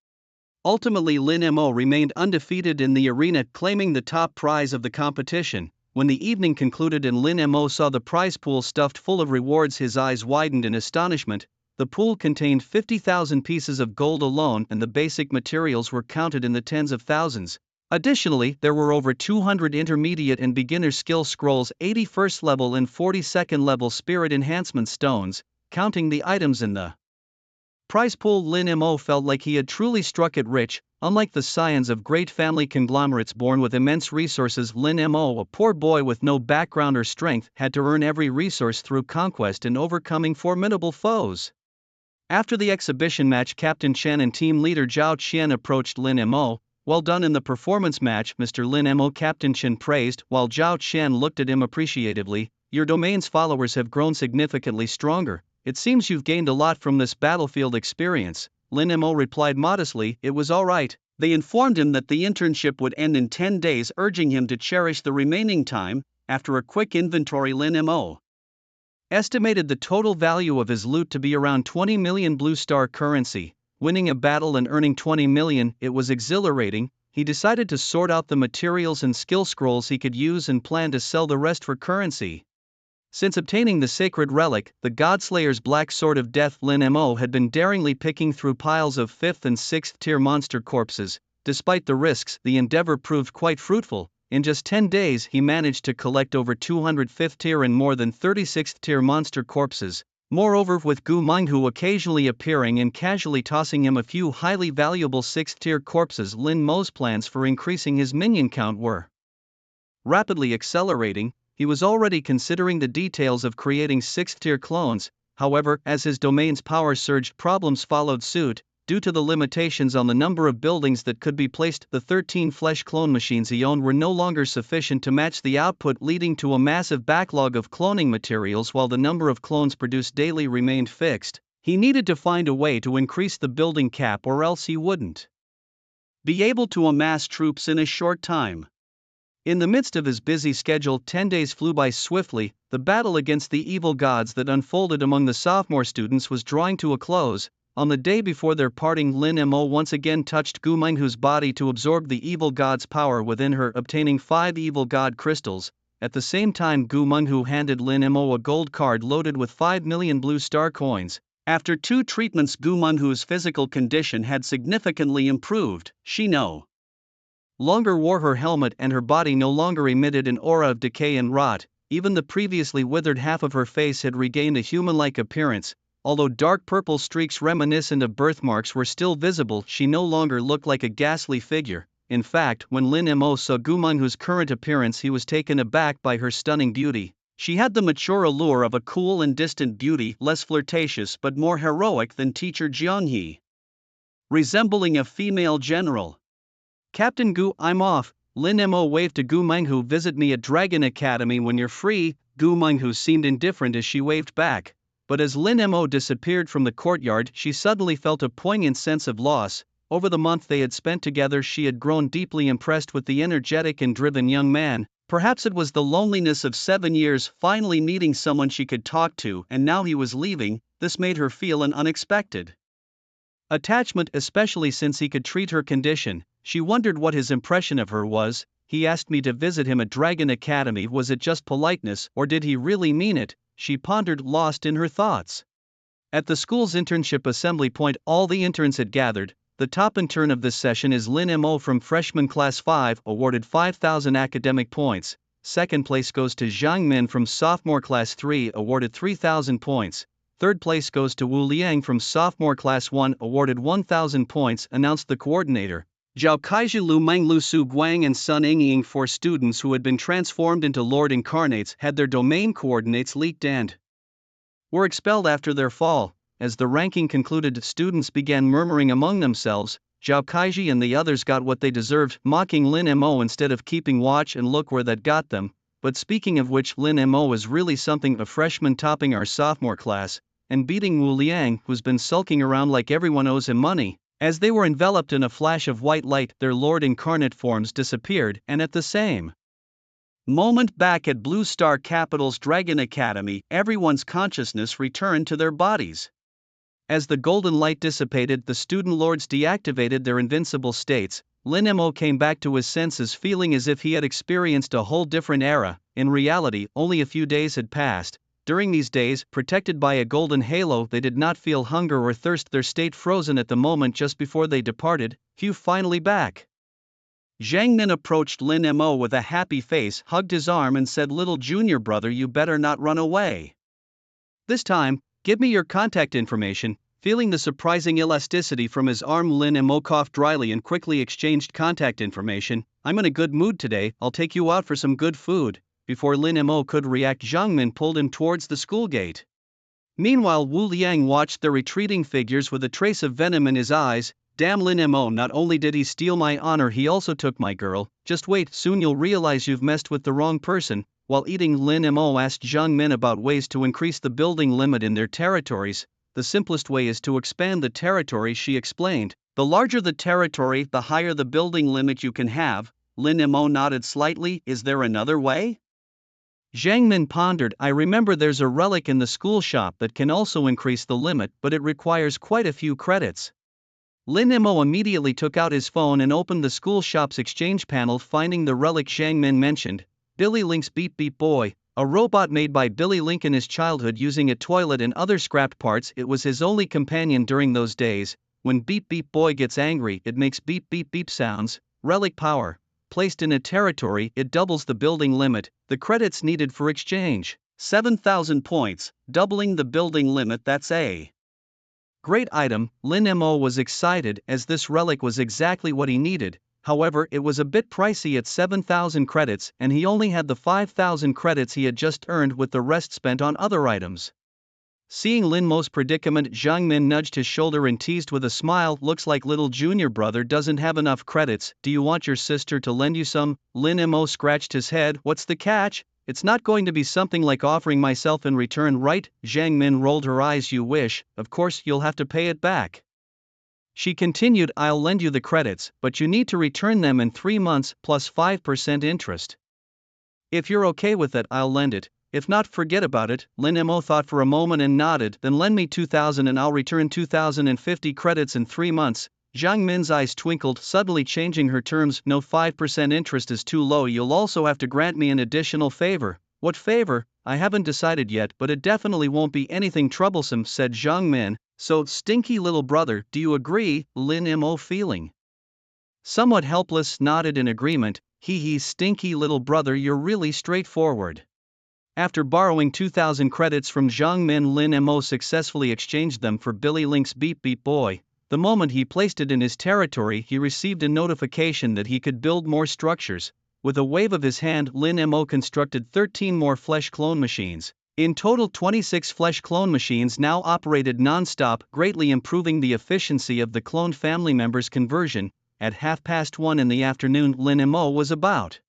Ultimately, Lin Mo remained undefeated in the arena, claiming the top prize of the competition. When the evening concluded and Lin Mo saw the prize pool stuffed full of rewards, his eyes widened in astonishment. The pool contained 50,000 pieces of gold alone, and the basic materials were counted in the tens of thousands. Additionally, there were over 200 intermediate and beginner skill scrolls, 80 first level and 42nd level spirit enhancement stones. Counting the items in the prize pool, Lin Mo felt like he had truly struck it rich. Unlike the scions of great family conglomerates born with immense resources, Lin Mo, a poor boy with no background or strength, had to earn every resource through conquest and overcoming formidable foes. After the exhibition match, Captain Chen and team leader Zhao Qian approached Lin Mo. Well done in the performance match, Mr. Lin Mo, Captain Chen praised, while Zhao Qian looked at him appreciatively. Your domain's followers have grown significantly stronger. It seems you've gained a lot from this battlefield experience. Lin Mo replied modestly, it was all right. They informed him that the internship would end in 10 days, urging him to cherish the remaining time. After a quick inventory, Lin Mo estimated the total value of his loot to be around 20 million blue star currency. Winning a battle and earning 20 million, it was exhilarating. He decided to sort out the materials and skill scrolls he could use and planned to sell the rest for currency. Since obtaining the sacred relic, the Godslayer's Black Sword of Death, Lin Mo had been daringly picking through piles of 5th and 6th tier monster corpses. Despite the risks, the endeavor proved quite fruitful. In just 10 days, he managed to collect over 200 5th tier and more than 36th tier monster corpses. Moreover, with Gu Menghu occasionally appearing and casually tossing him a few highly valuable 6th tier corpses, Lin Mo's plans for increasing his minion count were rapidly accelerating. He was already considering the details of creating 6th tier clones. However, as his domain's power surged, problems followed suit. Due to the limitations on the number of buildings that could be placed, the 13 flesh clone machines he owned were no longer sufficient to match the output, leading to a massive backlog of cloning materials. While the number of clones produced daily remained fixed, he needed to find a way to increase the building cap, or else he wouldn't be able to amass troops in a short time. In the midst of his busy schedule, 10 days flew by swiftly. The battle against the evil gods that unfolded among the sophomore students was drawing to a close. On the day before their parting, Lin Mo once again touched Gu Menghu's body to absorb the evil god's power within her, obtaining 5 evil god crystals. At the same time, Gu Menghu handed Lin Mo a gold card loaded with 5 million blue star coins. After 2 treatments, Gu Menghu's physical condition had significantly improved. She no longer wore her helmet and her body no longer emitted an aura of decay and rot. Even the previously withered half of her face had regained a human-like appearance. Although dark purple streaks reminiscent of birthmarks were still visible, she no longer looked like a ghastly figure. In fact, when Lin Mo saw Gu Menghu's current appearance, he was taken aback by her stunning beauty. She had the mature allure of a cool and distant beauty, less flirtatious but more heroic than teacher Jianghe, resembling a female general. Captain Gu, I'm off. Lin Mo waved to Gu Menghu. Visit me at Dragon Academy when you're free. Gu Menghu seemed indifferent as she waved back. But as Lin Mo disappeared from the courtyard, she suddenly felt a poignant sense of loss. Over the month they had spent together, she had grown deeply impressed with the energetic and driven young man. Perhaps it was the loneliness of 7 years finally meeting someone she could talk to, and now he was leaving. This made her feel an unexpected attachment, especially since he could treat her condition. She wondered what his impression of her was. He asked me to visit him at Dragon Academy. Was it just politeness, or did he really mean it? She pondered, lost in her thoughts. At the school's internship assembly point, all the interns had gathered. The top intern of this session is Lin Mo from freshman class 5, awarded 5,000 academic points. Second place goes to Zhang Min from sophomore class 3, awarded 3,000 points. Third place goes to Wu Liang from sophomore class 1, awarded 1,000 points, announced the coordinator. Zhao Kaiju, Lu Meng, Lu Su Guang and Sun Ying, 4 students who had been transformed into Lord Incarnates, had their domain coordinates leaked and were expelled after their fall. As the ranking concluded, students began murmuring among themselves. Zhao Kaiji and the others got what they deserved, mocking Lin Mo instead of keeping watch, and look where that got them. But speaking of which, Lin Mo is really something, a freshman topping our sophomore class, and beating Wu Liang, who's been sulking around like everyone owes him money. As they were enveloped in a flash of white light, their Lord Incarnate forms disappeared, and at the same moment back at Blue Star Capital's Dragon Academy, everyone's consciousness returned to their bodies. As the golden light dissipated, the student lords deactivated their invincible states. Lin Mo came back to his senses, feeling as if he had experienced a whole different era. In reality, only a few days had passed. During these days, protected by a golden halo, they did not feel hunger or thirst, their state frozen at the moment just before they departed. Phew, finally back. Zhang Min approached Lin Mo with a happy face, hugged his arm and said, "Little junior brother, you better not run away. This time, give me your contact information." Feeling the surprising elasticity from his arm, Lin Mo coughed dryly and quickly exchanged contact information. "I'm in a good mood today, I'll take you out for some good food." Before Lin Mo could react, Zhang Min pulled him towards the school gate. Meanwhile, Wu Liang watched the retreating figures with a trace of venom in his eyes. "Damn Lin Mo, not only did he steal my honor, he also took my girl. Just wait, soon you'll realize you've messed with the wrong person." While eating, Lin Mo asked Zhang Min about ways to increase the building limit in their territories. "The simplest way is to expand the territory," she explained. "The larger the territory, the higher the building limit you can have." Lin Mo nodded slightly. "Is there another way?" Zhang Min pondered. "I remember there's a relic in the school shop that can also increase the limit, but it requires quite a few credits." Lin Mo immediately took out his phone and opened the school shop's exchange panel, finding the relic Zhang Min mentioned. Billy Link's Beep Beep Boy, a robot made by Billy Link in his childhood using a toilet and other scrapped parts. It was his only companion during those days. When Beep Beep Boy gets angry, it makes beep beep beep sounds. Relic power. Placed in a territory, it doubles the building limit. The credits needed for exchange: 7,000 points, doubling the building limit. That's a great item. Lin Mo was excited, as this relic was exactly what he needed. However, it was a bit pricey at 7,000 credits, and he only had the 5,000 credits he had just earned, with the rest spent on other items. Seeing Lin Mo's predicament, Zhang Min nudged his shoulder and teased with a smile, "Looks like little junior brother doesn't have enough credits. Do you want your sister to lend you some?" Lin Mo scratched his head. "What's the catch? It's not going to be something like offering myself in return, right?" Zhang Min rolled her eyes. "You wish. Of course, you'll have to pay it back." She continued, "I'll lend you the credits, but you need to return them in 3 months, plus 5% interest. If you're okay with it, I'll lend it. If not, forget about it." Lin Mo thought for a moment and nodded. "Then lend me 2,000 and I'll return 2,050 credits in 3 months. Zhang Min's eyes twinkled, suddenly changing her terms. "No, 5% interest is too low. You'll also have to grant me an additional favor." "What favor?" "I haven't decided yet, but it definitely won't be anything troublesome," said Zhang Min. "So, stinky little brother, do you agree?" Lin Mo, feeling somewhat helpless, nodded in agreement. He, stinky little brother, you're really straightforward." After borrowing 2,000 credits from Zhang Min, Lin Mo successfully exchanged them for Billy Link's Beep Beep Boy. The moment he placed it in his territory, he received a notification that he could build more structures. With a wave of his hand, Lin Mo constructed 13 more flesh clone machines. In total, 26 flesh clone machines now operated non-stop, greatly improving the efficiency of the cloned family members' conversion. at 1:30 in the afternoon. Lin Mo was about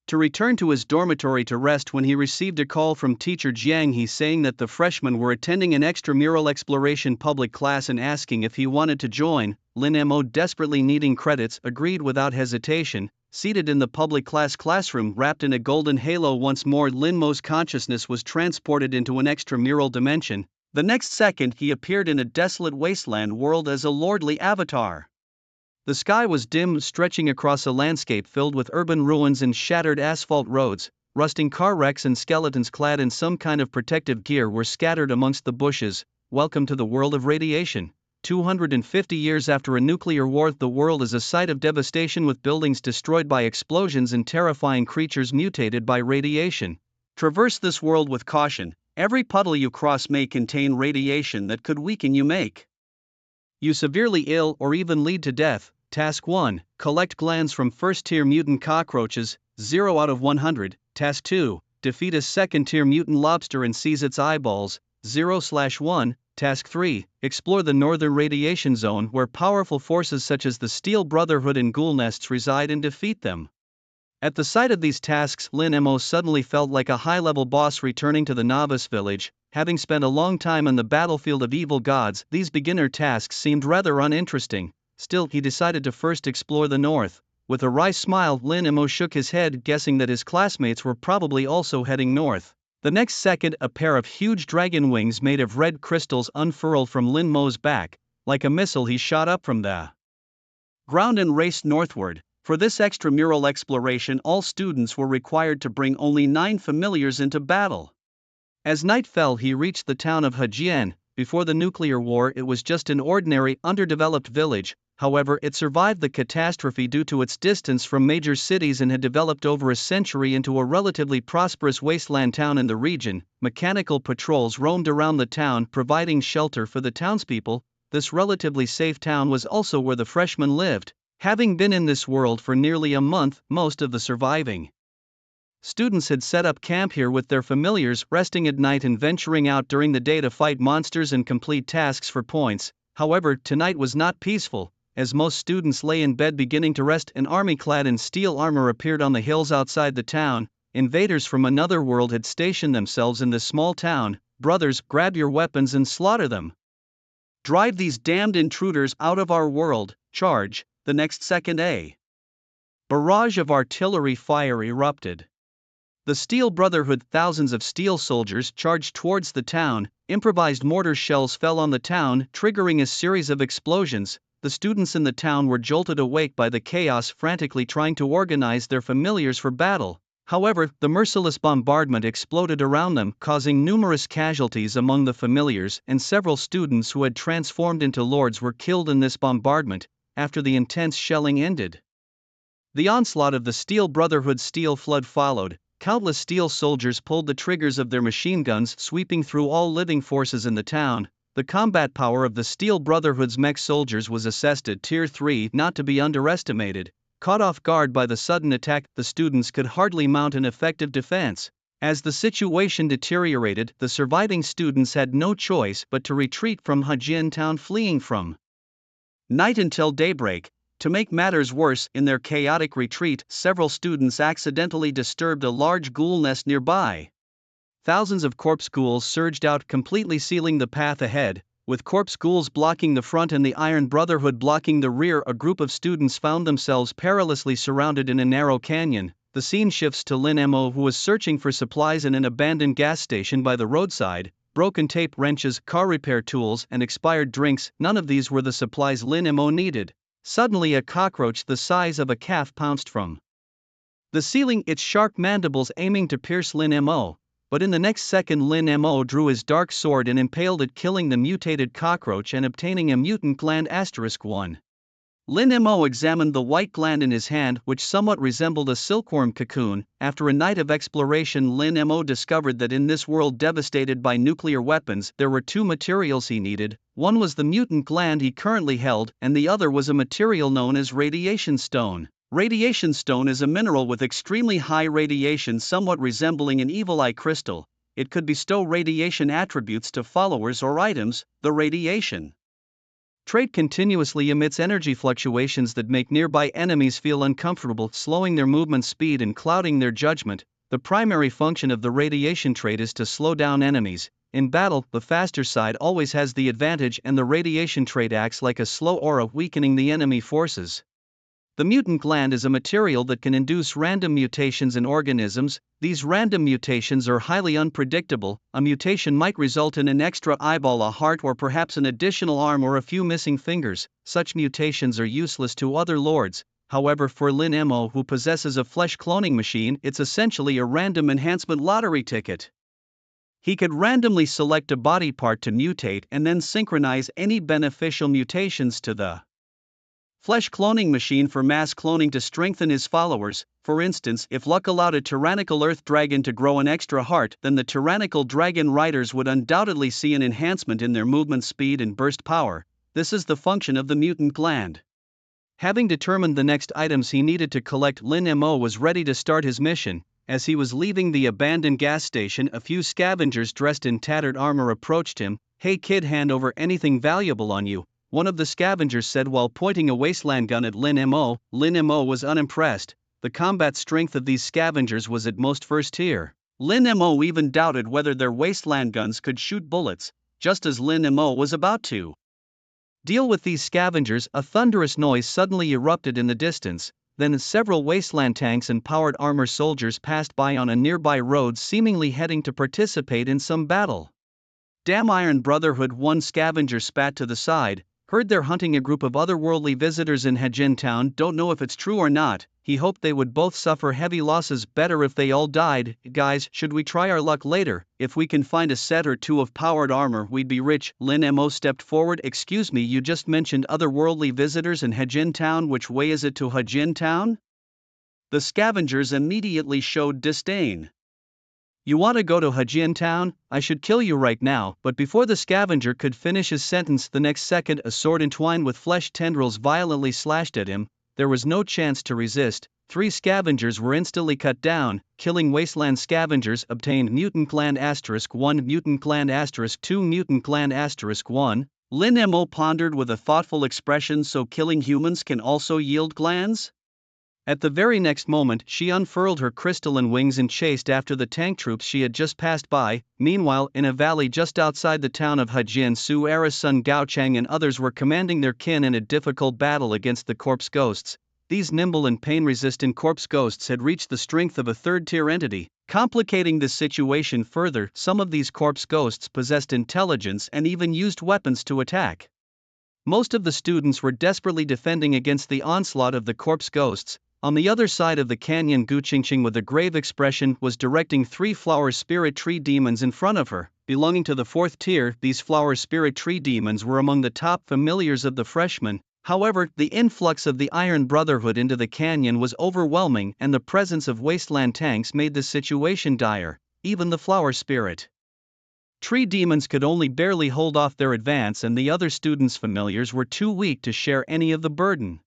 to return to his dormitory to rest when he received a call from teacher Jiang He saying that the freshmen were attending an extramural exploration public class and asking if he wanted to join. Lin Mo, desperately needing credits, agreed without hesitation. Seated in the public classroom wrapped in a golden halo, once more Lin Mo's consciousness was transported into an extramural dimension. The next second he appeared in a desolate wasteland world as a lordly avatar. The sky was dim, stretching across a landscape filled with urban ruins and shattered asphalt roads. Rusting car wrecks and skeletons clad in some kind of protective gear were scattered amongst the bushes. Welcome to the world of radiation. 250 years after a nuclear war, the world is a site of devastation, with buildings destroyed by explosions and terrifying creatures mutated by radiation. Traverse this world with caution. Every puddle you cross may contain radiation that could weaken you, make you severely ill, or even lead to death. Task 1. Collect glands from first-tier mutant cockroaches, 0 out of 100. Task 2. Defeat a second-tier mutant lobster and seize its eyeballs, 0/1. Task 3. Explore the northern radiation zone, where powerful forces such as the Steel Brotherhood and ghoul nests reside, and defeat them. At the sight of these tasks, Lin Mo suddenly felt like a high-level boss returning to the novice village. Having spent a long time on the battlefield of evil gods, these beginner tasks seemed rather uninteresting. Still, he decided to first explore the north. With a wry smile, Lin Mo shook his head, guessing that his classmates were probably also heading north. The next second, a pair of huge dragon wings made of red crystals unfurled from Lin Mo's back. Like a missile, he shot up from the ground and raced northward. For this extramural exploration, all students were required to bring only 9 familiars into battle. As night fell, he reached the town of Hejian. Before the nuclear war, it was just an ordinary, underdeveloped village. However, it survived the catastrophe due to its distance from major cities and had developed over a century into a relatively prosperous wasteland town in the region. Mechanical patrols roamed around the town, providing shelter for the townspeople. This relatively safe town was also where the freshmen lived. Having been in this world for nearly a month, most of the surviving students had set up camp here with their familiars, resting at night and venturing out during the day to fight monsters and complete tasks for points. However, tonight was not peaceful. As most students lay in bed beginning to rest, an army clad in steel armor appeared on the hills outside the town. Invaders from another world had stationed themselves in this small town. Brothers, grab your weapons and slaughter them. Drive these damned intruders out of our world. Charge. The next second, a barrage of artillery fire erupted. The Steel Brotherhood, thousands of steel soldiers, charged towards the town. Improvised mortar shells fell on the town, triggering a series of explosions. The students in the town were jolted awake by the chaos, frantically trying to organize their familiars for battle. However, the merciless bombardment exploded around them, causing numerous casualties among the familiars, and several students who had transformed into lords were killed in this bombardment. After the intense shelling ended, the onslaught of the Steel Brotherhood's steel flood followed. Countless steel soldiers pulled the triggers of their machine guns, sweeping through all living forces in the town. The combat power of the Steel Brotherhood's mech soldiers was assessed at Tier 3, not to be underestimated. Caught off guard by the sudden attack, the students could hardly mount an effective defense. As the situation deteriorated, the surviving students had no choice but to retreat from Hejian town, fleeing from night until daybreak. To make matters worse, in their chaotic retreat, several students accidentally disturbed a large ghoul nest nearby. Thousands of corpse ghouls surged out, completely sealing the path ahead. With corpse ghouls blocking the front and the Iron Brotherhood blocking the rear, a group of students found themselves perilously surrounded in a narrow canyon. The scene shifts to Lin Mo, who was searching for supplies in an abandoned gas station by the roadside. Broken tape, wrenches, car repair tools, and expired drinks, none of these were the supplies Lin Mo needed. Suddenly, a cockroach the size of a calf pounced from the ceiling, its sharp mandibles aiming to pierce Lin Mo. But in the next second, Lin Mo drew his dark sword and impaled it, killing the mutated cockroach and obtaining a mutant gland. *1. Lin Mo examined the white gland in his hand, which somewhat resembled a silkworm cocoon. After a night of exploration, Lin Mo discovered that in this world devastated by nuclear weapons, there were 2 materials he needed. One was the mutant gland he currently held, and the other was a material known as radiation stone. Radiation stone is a mineral with extremely high radiation, somewhat resembling an evil eye crystal. It could bestow radiation attributes to followers or items. The radiation Trait continuously emits energy fluctuations that make nearby enemies feel uncomfortable, slowing their movement speed and clouding their judgment. The primary function of the radiation trait is to slow down enemies. In battle, the faster side always has the advantage, and the radiation trait acts like a slow aura, weakening the enemy forces. The mutant gland is a material that can induce random mutations in organisms. These random mutations are highly unpredictable. A mutation might result in an extra eyeball, a heart, or perhaps an additional arm or a few missing fingers. Such mutations are useless to other lords. However, for Lin Mo, who possesses a flesh cloning machine, it's essentially a random enhancement lottery ticket. He could randomly select a body part to mutate and then synchronize any beneficial mutations to the flesh cloning machine for mass cloning to strengthen his followers. For instance, if luck allowed a tyrannical earth dragon to grow an extra heart, then the tyrannical dragon riders would undoubtedly see an enhancement in their movement speed and burst power. This is the function of the mutant gland. Having determined the next items he needed to collect, Lin Mo was ready to start his mission. As he was leaving the abandoned gas station, a few scavengers dressed in tattered armor approached him. "Hey kid, hand over anything valuable on you," one of the scavengers said while pointing a wasteland gun at Lin Mo. Lin Mo was unimpressed. The combat strength of these scavengers was at most first tier. Lin Mo even doubted whether their wasteland guns could shoot bullets. Just as Lin Mo was about to deal with these scavengers, a thunderous noise suddenly erupted in the distance. Then several wasteland tanks and powered armor soldiers passed by on a nearby road, seemingly heading to participate in some battle. "Damn Iron Brotherhood," one scavenger spat to the side. "Heard they're hunting a group of otherworldly visitors in Hajin Town. Don't know if it's true or not." He hoped they would both suffer heavy losses. Better if they all died. "Guys, should we try our luck later? If we can find a set or two of powered armor, we'd be rich." Lin Mo stepped forward. "Excuse me, you just mentioned otherworldly visitors in Hajin Town. Which way is it to Hajin Town?" The scavengers immediately showed disdain. "You want to go to Hajin Town? I should kill you right now." But before the scavenger could finish his sentence, the next second a sword entwined with flesh tendrils violently slashed at him. There was no chance to resist. 3 scavengers were instantly cut down. Killing wasteland scavengers obtained mutant gland *1, mutant gland *2, mutant gland *1. Lin Mo pondered with a thoughtful expression. "So killing humans can also yield glands?" At the very next moment, she unfurled her crystalline wings and chased after the tank troops she had just passed by. Meanwhile, in a valley just outside the town of Hajin, Su Era's son Gao Chang and others were commanding their kin in a difficult battle against the corpse ghosts. These nimble and pain-resistant corpse ghosts had reached the strength of a third-tier entity. Complicating the situation further, some of these corpse ghosts possessed intelligence and even used weapons to attack. Most of the students were desperately defending against the onslaught of the corpse ghosts. On the other side of the canyon, Gu Qingqing, with a grave expression, was directing 3 flower spirit tree demons in front of her. Belonging to the 4th tier, these flower spirit tree demons were among the top familiars of the freshmen. However, the influx of the Iron Brotherhood into the canyon was overwhelming, and the presence of wasteland tanks made the situation dire. Even the flower spirit tree demons could only barely hold off their advance, and the other students' familiars were too weak to share any of the burden.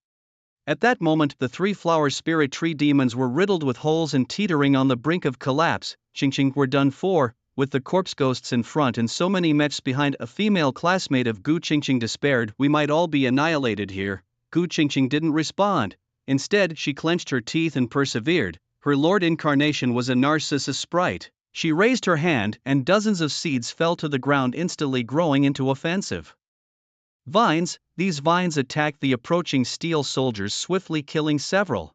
At that moment, the 3 flower spirit tree demons were riddled with holes and teetering on the brink of collapse. Qingqing were done for. With the corpse ghosts in front and so many mechs behind, a female classmate of Gu Qingqing despaired. "We might all be annihilated here." Gu Qingqing didn't respond. Instead, she clenched her teeth and persevered. Her lord incarnation was a Narcissus sprite. She raised her hand, and dozens of seeds fell to the ground, instantly growing into offensive vines. These vines attacked the approaching steel soldiers, swiftly killing several.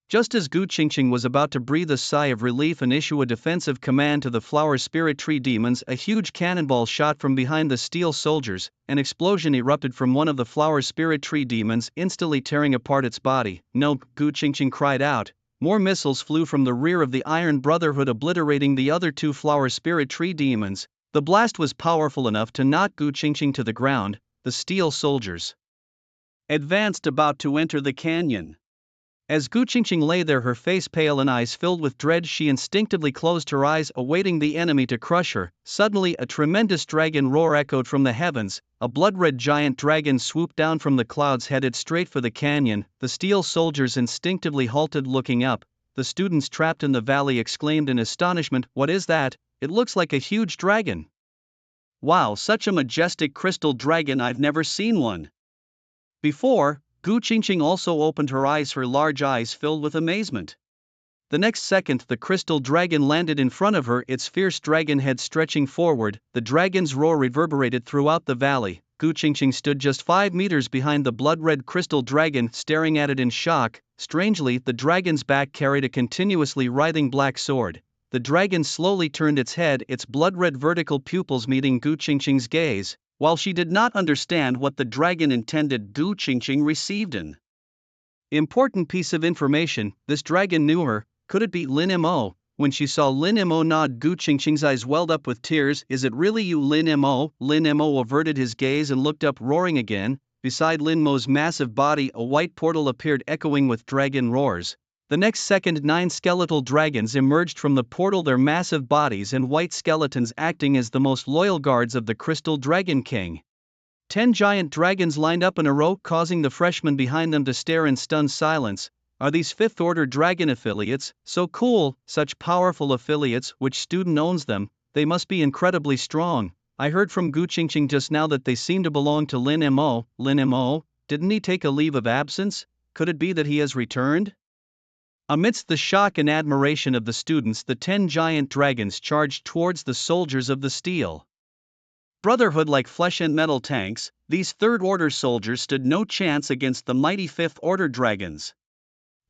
Just as Gu Qingqing was about to breathe a sigh of relief and issue a defensive command to the flower spirit tree demons, a huge cannonball shot from behind the steel soldiers. An explosion erupted from one of the flower spirit tree demons, instantly tearing apart its body. "No!" Gu Qingqing cried out. More missiles flew from the rear of the Iron Brotherhood, obliterating the other 2 flower spirit tree demons. The blast was powerful enough to knock Gu Qingqing to the ground. The steel soldiers advanced, about to enter the canyon. As Gu Qingqing lay there, her face pale and eyes filled with dread, she instinctively closed her eyes, awaiting the enemy to crush her. Suddenly, a tremendous dragon roar echoed from the heavens. A blood-red giant dragon swooped down from the clouds, headed straight for the canyon. The steel soldiers instinctively halted, looking up. The students trapped in the valley exclaimed in astonishment, "What is that? It looks like a huge dragon." Wow, such a majestic crystal dragon, I've never seen one before. Gu Qingqing also opened her eyes, her large eyes filled with amazement. The next second, the crystal dragon landed in front of her, its fierce dragon head stretching forward. The dragon's roar reverberated throughout the valley. Gu Qingqing stood just 5 meters behind the blood-red crystal dragon, staring at it in shock. Strangely, the dragon's back carried a continuously writhing black sword. The dragon slowly turned its head, its blood-red vertical pupils meeting Gu Qingqing's gaze. While she did not understand what the dragon intended, Gu Qingqing received an important piece of information. This dragon knew her. Could it be Lin Mo? When she saw Lin Mo nod, Gu Qingqing's eyes welled up with tears. Is it really you, Lin Mo? Lin Mo averted his gaze and looked up, roaring again. Beside Lin Mo's massive body, a white portal appeared, echoing with dragon roars. The next second, 9 skeletal dragons emerged from the portal, their massive bodies and white skeletons acting as the most loyal guards of the Crystal Dragon King. 10 giant dragons lined up in a row, causing the freshmen behind them to stare in stunned silence. Are these 5th Order Dragon affiliates? So cool, such powerful affiliates. Which student owns them? They must be incredibly strong. I heard from Gu Qingqing just now that they seem to belong to Lin Mo. Lin Mo? Didn't he take a leave of absence? Could it be that he has returned? Amidst the shock and admiration of the students, the 10 giant dragons charged towards the soldiers of the Steel Brotherhood. Like flesh and metal tanks, these 3rd Order soldiers stood no chance against the mighty 5th Order dragons.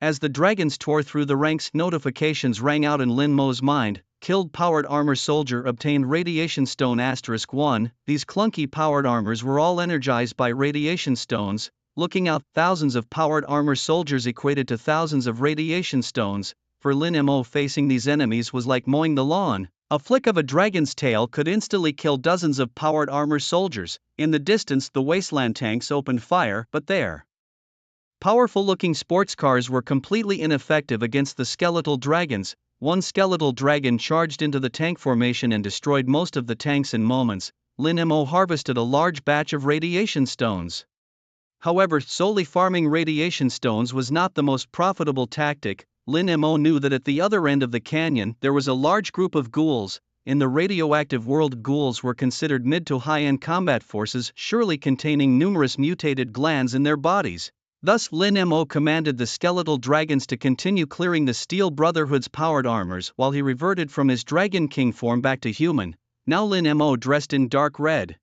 As the dragons tore through the ranks, notifications rang out in Lin Mo's mind. Killed powered armor soldier obtained radiation stone *1. These clunky powered armors were all energized by radiation stones. Looking out, thousands of powered armor soldiers equated to thousands of radiation stones. For Lin Mo, facing these enemies was like mowing the lawn. A flick of a dragon's tail could instantly kill dozens of powered armor soldiers. In the distance, the wasteland tanks opened fire, but their powerful-looking sports cars were completely ineffective against the skeletal dragons. One skeletal dragon charged into the tank formation and destroyed most of the tanks in moments. Lin Mo harvested a large batch of radiation stones. However, solely farming radiation stones was not the most profitable tactic. Lin Mo knew that at the other end of the canyon there was a large group of ghouls. In the radioactive world, ghouls were considered mid to high-end combat forces, surely containing numerous mutated glands in their bodies. Thus, Lin Mo commanded the skeletal dragons to continue clearing the Steel Brotherhood's powered armors while he reverted from his Dragon King form back to human. Now Lin Mo, dressed in dark red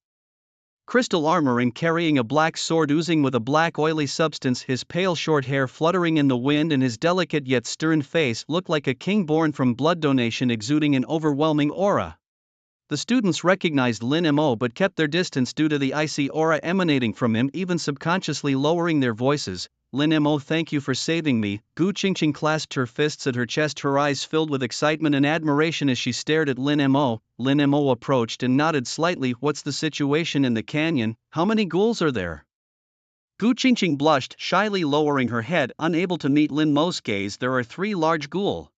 crystal armor and carrying a black sword oozing with a black oily substance, his pale short hair fluttering in the wind and his delicate yet stern face looked like a king born from blood donation, exuding an overwhelming aura. The students recognized Lin Mo but kept their distance due to the icy aura emanating from him, even subconsciously lowering their voices. Lin Mo, thank you for saving me. Gu Qingqing clasped her fists at her chest, her eyes filled with excitement and admiration as she stared at Lin Mo. Lin Mo approached and nodded slightly. What's the situation in the canyon? How many ghouls are there? Gu Qingqing blushed, shyly lowering her head, unable to meet Lin Mo's gaze. There are 3 large ghoul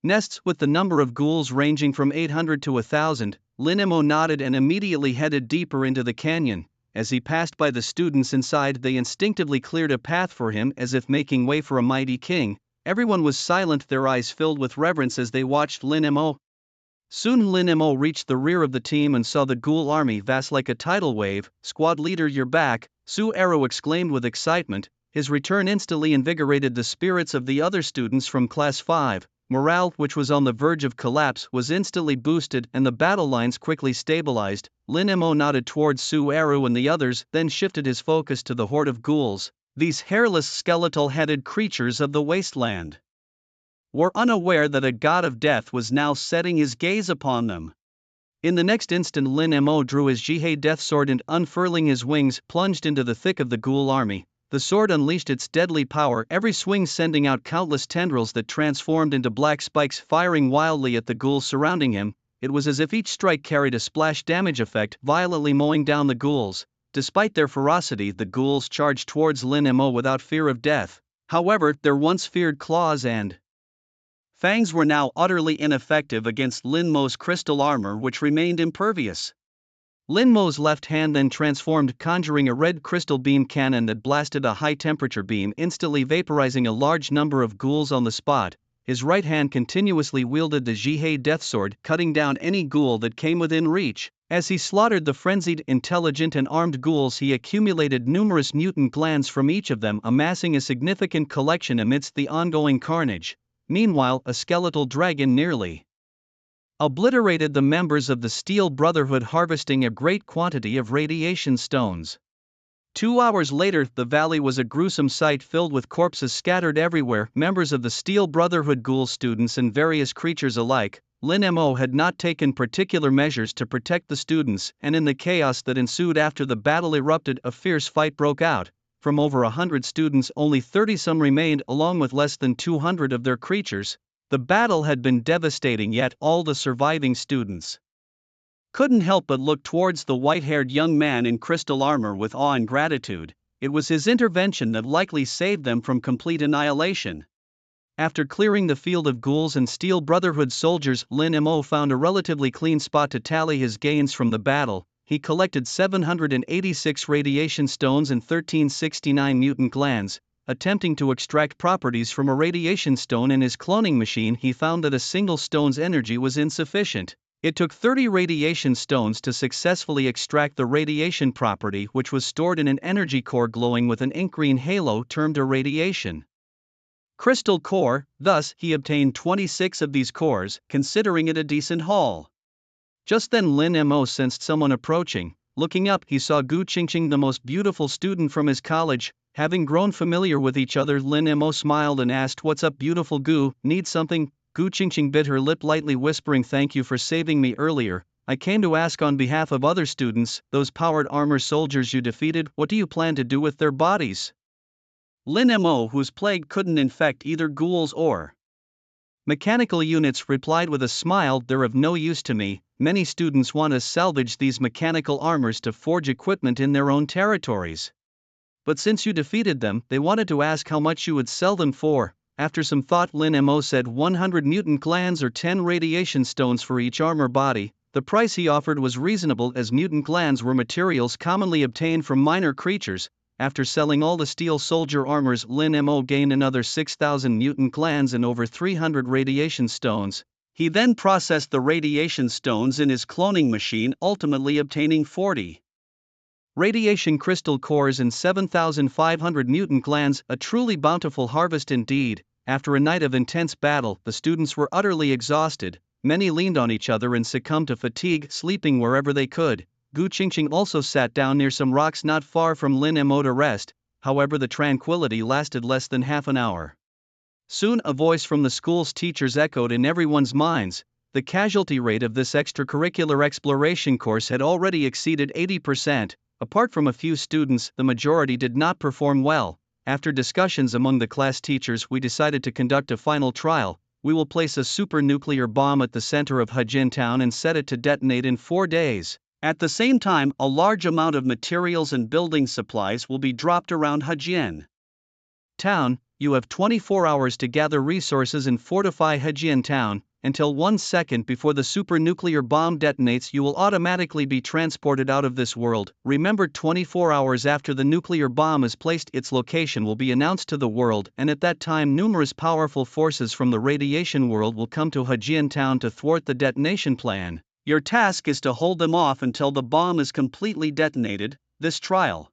nests, with the number of ghouls ranging from 800 to 1,000. Lin Mo nodded and immediately headed deeper into the canyon. As he passed by the students inside, they instinctively cleared a path for him, as if making way for a mighty king. Everyone was silent, their eyes filled with reverence as they watched Lin Mo. Soon Lin Mo reached the rear of the team and saw the ghoul army vast like a tidal wave. Squad leader, you're back, Su Arrow exclaimed with excitement. His return instantly invigorated the spirits of the other students from Class 5. Morale, which was on the verge of collapse, was instantly boosted and the battle lines quickly stabilized. Lin Mo nodded towards Su Arrow and the others, then shifted his focus to the horde of ghouls. These hairless skeletal-headed creatures of the wasteland were unaware that a god of death was now setting his gaze upon them. In the next instant, Lin Mo drew his Jihei death sword and, unfurling his wings, plunged into the thick of the ghoul army. The sword unleashed its deadly power, every swing sending out countless tendrils that transformed into black spikes, firing wildly at the ghouls surrounding him. It was as if each strike carried a splash damage effect, violently mowing down the ghouls. Despite their ferocity, the ghouls charged towards Lin Mo without fear of death. However, their once feared claws and fangs were now utterly ineffective against Lin Mo's crystal armor, which remained impervious. Lin Mo's left hand then transformed, conjuring a red crystal beam cannon that blasted a high-temperature beam, instantly vaporizing a large number of ghouls on the spot. His right hand continuously wielded the Jihei death sword, cutting down any ghoul that came within reach. As he slaughtered the frenzied, intelligent and armed ghouls, he accumulated numerous mutant glands from each of them, amassing a significant collection amidst the ongoing carnage. Meanwhile, a skeletal dragon nearly obliterated the members of the Steel Brotherhood, harvesting a great quantity of radiation stones. 2 hours later, the valley was a gruesome sight filled with corpses scattered everywhere. Members of the Steel Brotherhood, ghouls, students and various creatures alike. Lin Mo had not taken particular measures to protect the students, and in the chaos that ensued after the battle erupted, a fierce fight broke out. From over 100 students, only 30-some remained, along with less than 200 of their creatures. The battle had been devastating, yet all the surviving students couldn't help but look towards the white-haired young man in crystal armor with awe and gratitude. It was his intervention that likely saved them from complete annihilation. After clearing the field of ghouls and Steel Brotherhood soldiers, Lin Mo found a relatively clean spot to tally his gains from the battle. He collected 786 radiation stones and 1369 mutant glands. Attempting to extract properties from a radiation stone in his cloning machine, he found that a single stone's energy was insufficient. It took 30 radiation stones to successfully extract the radiation property, which was stored in an energy core glowing with an ink-green halo termed a radiation crystal core. Thus, he obtained 26 of these cores, considering it a decent haul. Just then Lin Mo sensed someone approaching. Looking up, he saw Gu Qingqing, the most beautiful student from his college. Having grown familiar with each other, Lin Mo smiled and asked, "What's up, beautiful Gu? Need something?" Gu Qingqing bit her lip lightly, whispering, "Thank you for saving me earlier. I came to ask on behalf of other students, those powered armor soldiers you defeated, what do you plan to do with their bodies?" Lin Mo, whose plague couldn't infect either ghouls or mechanical units, replied with a smile, "They're of no use to me. Many students want to salvage these mechanical armors to forge equipment in their own territories. But since you defeated them, they wanted to ask how much you would sell them for." After some thought, Lin Mo said 100 mutant glands or 10 radiation stones for each armor body. The price he offered was reasonable, as mutant glands were materials commonly obtained from minor creatures. After selling all the steel soldier armors, Lin Mo gained another 6,000 mutant glands and over 300 radiation stones. He then processed the radiation stones in his cloning machine, ultimately obtaining 40 radiation crystal cores and 7,500 mutant glands, a truly bountiful harvest indeed. After a night of intense battle, the students were utterly exhausted. Many leaned on each other and succumbed to fatigue, sleeping wherever they could. Gu Qingqing also sat down near some rocks not far from Lin Mo to rest. However, the tranquility lasted less than half an hour. Soon a voice from the school's teachers echoed in everyone's minds. The casualty rate of this extracurricular exploration course had already exceeded 80%. Apart from a few students, the majority did not perform well. After discussions among the class teachers, we decided to conduct a final trial. We will place a super nuclear bomb at the center of Hejin Town and set it to detonate in 4 days. At the same time, a large amount of materials and building supplies will be dropped around Hejin Town. You have 24 hours to gather resources and fortify Hejin Town. Until 1 second before the super nuclear bomb detonates, you will automatically be transported out of this world. Remember, 24 hours after the nuclear bomb is placed, its location will be announced to the world, and at that time numerous powerful forces from the radiation world will come to Hejin Town to thwart the detonation plan. Your task is to hold them off until the bomb is completely detonated. This trial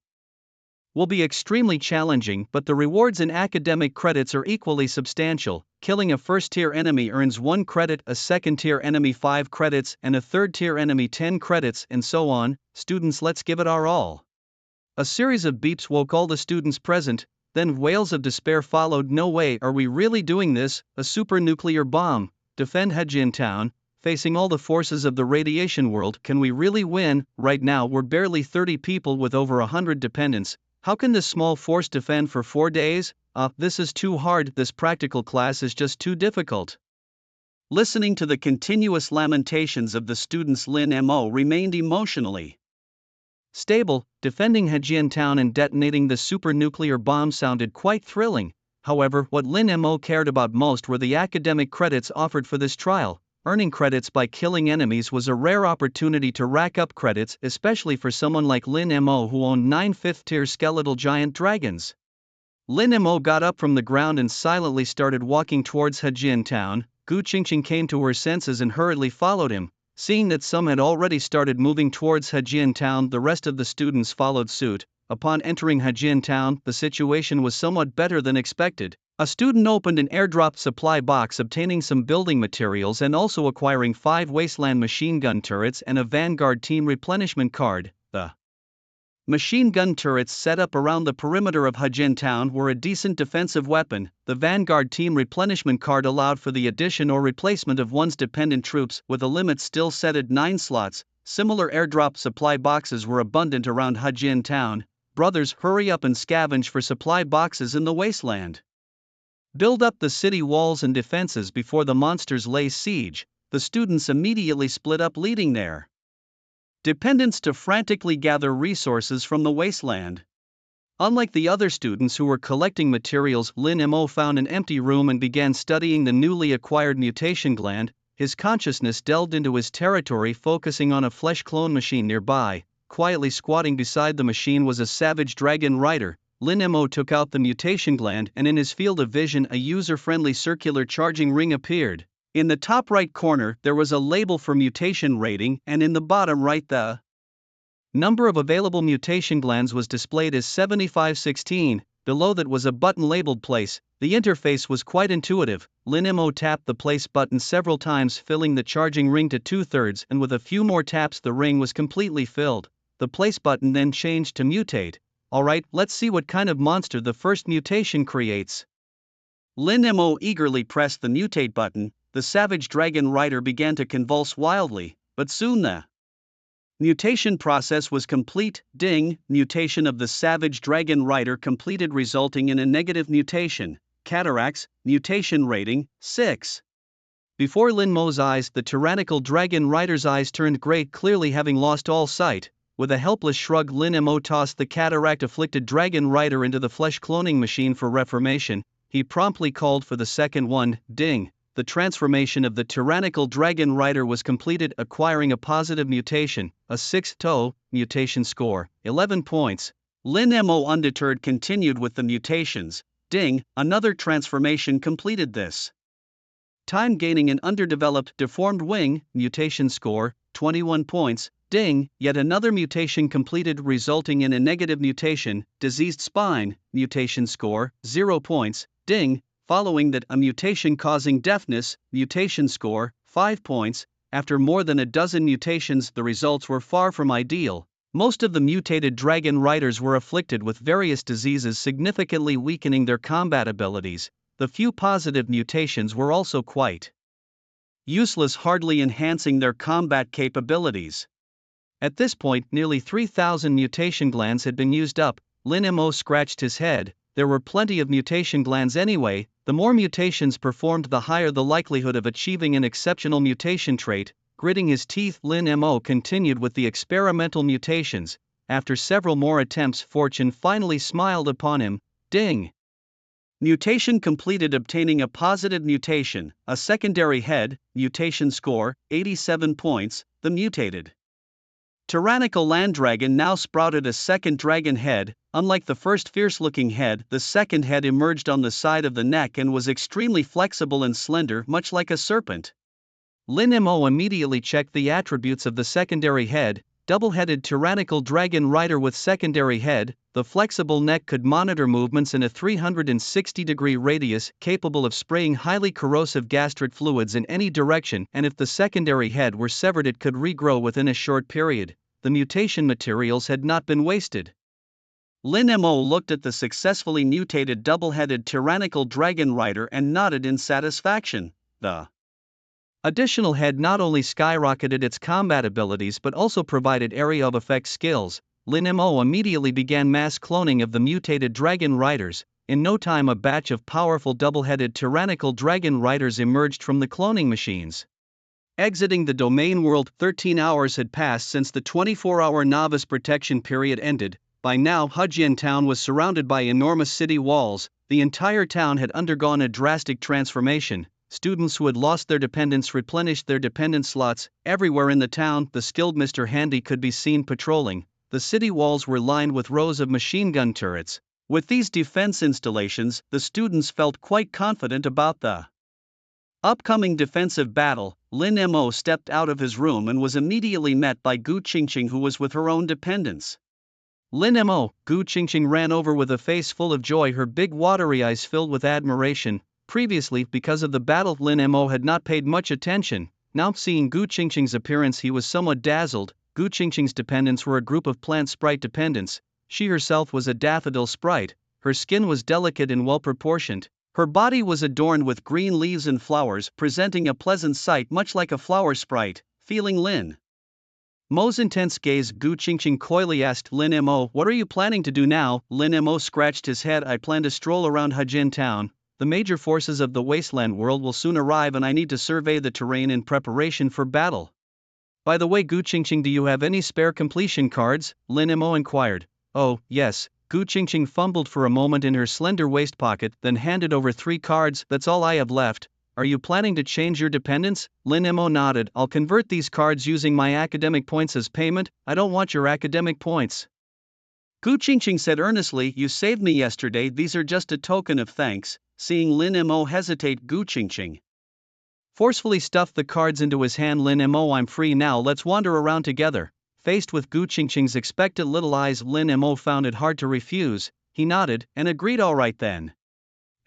will be extremely challenging, but the rewards in academic credits are equally substantial. Killing a first-tier enemy earns 1 credit, a second-tier enemy 5 credits, and a third-tier enemy 10 credits, and so on. Students, let's give it our all. A series of beeps woke all the students present, then wails of despair followed. No way, are we really doing this? A super nuclear bomb. Defend Hejin Town. Facing all the forces of the radiation world, can we really win? Right now we're barely 30 people with over 100 dependents. How can this small force defend for 4 days? This is too hard. This practical class is just too difficult. Listening to the continuous lamentations of the students, Lin Mo remained emotionally stable. Defending Hejin Town and detonating the super nuclear bomb sounded quite thrilling. However, what Lin Mo cared about most were the academic credits offered for this trial. Earning credits by killing enemies was a rare opportunity to rack up credits, especially for someone like Lin Mo, who owned 9 fifth-tier skeletal giant dragons. Lin Mo got up from the ground and silently started walking towards Hejin Town. Gu Qingqing came to her senses and hurriedly followed him. Seeing that some had already started moving towards Hajian Town, the rest of the students followed suit. Upon entering Hajian Town, the situation was somewhat better than expected. A student opened an airdrop supply box, obtaining some building materials and also acquiring 5 Wasteland machine gun turrets and a Vanguard team replenishment card. The machine gun turrets set up around the perimeter of Hajian Town were a decent defensive weapon. The Vanguard team replenishment card allowed for the addition or replacement of one's dependent troops, with a limit still set at 9 slots. Similar airdrop supply boxes were abundant around Hajian Town. Brothers, hurry up and scavenge for supply boxes in the wasteland. Build up the city walls and defenses before the monsters lay siege. The students immediately split up, leading their dependents to frantically gather resources from the wasteland. Unlike the other students who were collecting materials, Lin Mo found an empty room and began studying the newly acquired mutation gland. His consciousness delved into his territory, focusing on a flesh clone machine nearby. Quietly squatting beside the machine was a savage dragon rider. Lin Mo took out the mutation gland, and in his field of vision a user-friendly circular charging ring appeared. In the top right corner there was a label for mutation rating, and in the bottom right the number of available mutation glands was displayed as 7516. Below that was a button labeled place. The interface was quite intuitive. Lin Mo tapped the place button several times, filling the charging ring to 2/3, and with a few more taps the ring was completely filled. The place button then changed to mutate. Alright, let's see what kind of monster the first mutation creates. Lin Mo eagerly pressed the mutate button. The savage dragon rider began to convulse wildly, but soon the mutation process was complete. Ding! Mutation of the savage dragon rider completed, resulting in a negative mutation. Cataracts, mutation rating 6. Before Lin Mo's eyes, the tyrannical dragon rider's eyes turned gray, clearly having lost all sight. With a helpless shrug, Lin Mo tossed the cataract-afflicted dragon rider into the flesh cloning machine for reformation. He promptly called for the second one. Ding! The transformation of the tyrannical dragon rider was completed, acquiring a positive mutation, a 6-toe, mutation score, 11 points. Lin Mo, undeterred, continued with the mutations. Ding! Another transformation completed this time, gaining an underdeveloped, deformed wing, mutation score, 21 points. Ding! Yet another mutation completed, resulting in a negative mutation, diseased spine, mutation score, 0 points. Ding! Following that, a mutation causing deafness, mutation score, 5 points. After more than a dozen mutations, the results were far from ideal. Most of the mutated dragon riders were afflicted with various diseases, significantly weakening their combat abilities. The few positive mutations were also quite useless, hardly enhancing their combat capabilities. At this point, nearly 3,000 mutation glands had been used up. Lin Mo scratched his head. There were plenty of mutation glands anyway. The more mutations performed, the higher the likelihood of achieving an exceptional mutation trait. Gritting his teeth, Lin Mo continued with the experimental mutations. After several more attempts, fortune finally smiled upon him. Ding! Mutation completed, obtaining a positive mutation, a secondary head, mutation score, 87 points. The mutated tyrannical land dragon now sprouted a second dragon head. Unlike the first fierce-looking head, the second head emerged on the side of the neck and was extremely flexible and slender, much like a serpent. Lin Mo immediately checked the attributes of the secondary head. Double-headed tyrannical dragon rider with secondary head. The flexible neck could monitor movements in a 360-degree radius, capable of spraying highly corrosive gastric fluids in any direction, and if the secondary head were severed, it could regrow within a short period. The mutation materials had not been wasted. Lin Mo looked at the successfully mutated double-headed tyrannical dragon rider and nodded in satisfaction. The additional head not only skyrocketed its combat abilities but also provided area of effect skills. Lin Mo immediately began mass cloning of the mutated dragon riders. In no time, a batch of powerful double-headed tyrannical dragon riders emerged from the cloning machines. Exiting the domain world, 13 hours had passed since the 24-hour novice protection period ended. By now, Hajian Town was surrounded by enormous city walls. The entire town had undergone a drastic transformation. Students who had lost their dependents replenished their dependent slots. Everywhere in the town, the skilled Mr. Handy could be seen patrolling. The city walls were lined with rows of machine gun turrets. With these defense installations, the students felt quite confident about the Upcoming defensive battle. Lin Mo stepped out of his room and was immediately met by Gu Qingqing, who was with her own dependents. Lin Mo, Gu Qingqing ran over with a face full of joy, her big watery eyes filled with admiration. Previously, because of the battle, Lin Mo had not paid much attention. Now, seeing Gu Qingqing's appearance, he was somewhat dazzled. Gu Qingqing's dependents were a group of plant sprite dependents. She herself was a daffodil sprite. Her skin was delicate and well-proportioned. Her body was adorned with green leaves and flowers, presenting a pleasant sight much like a flower sprite. Feeling Lin Mo's intense gaze, Gu Qingqing coyly asked Lin Mo, "What are you planning to do now?" Lin Mo scratched his head. "I plan to stroll around Hejin town. The major forces of the wasteland world will soon arrive and I need to survey the terrain in preparation for battle." "By the way, Gu Qingqing, do you have any spare completion cards?" Lin Mo inquired. "Oh, yes." Gu Qingqing fumbled for a moment in her slender waist pocket, then handed over 3 cards. "That's all I have left." "Are you planning to change your dependents?" Lin Mo nodded. "I'll convert these cards using my academic points as payment." "I don't want your academic points," Gu Qingqing said earnestly. "You saved me yesterday. These are just a token of thanks." Seeing Lin Mo hesitate, Gu Qingqing forcefully stuffed the cards into his hand. "Lin Mo, I'm free now. Let's wander around together." Faced with Gu Qingqing's expectant little eyes, Lin Mo found it hard to refuse. He nodded and agreed. "All right then."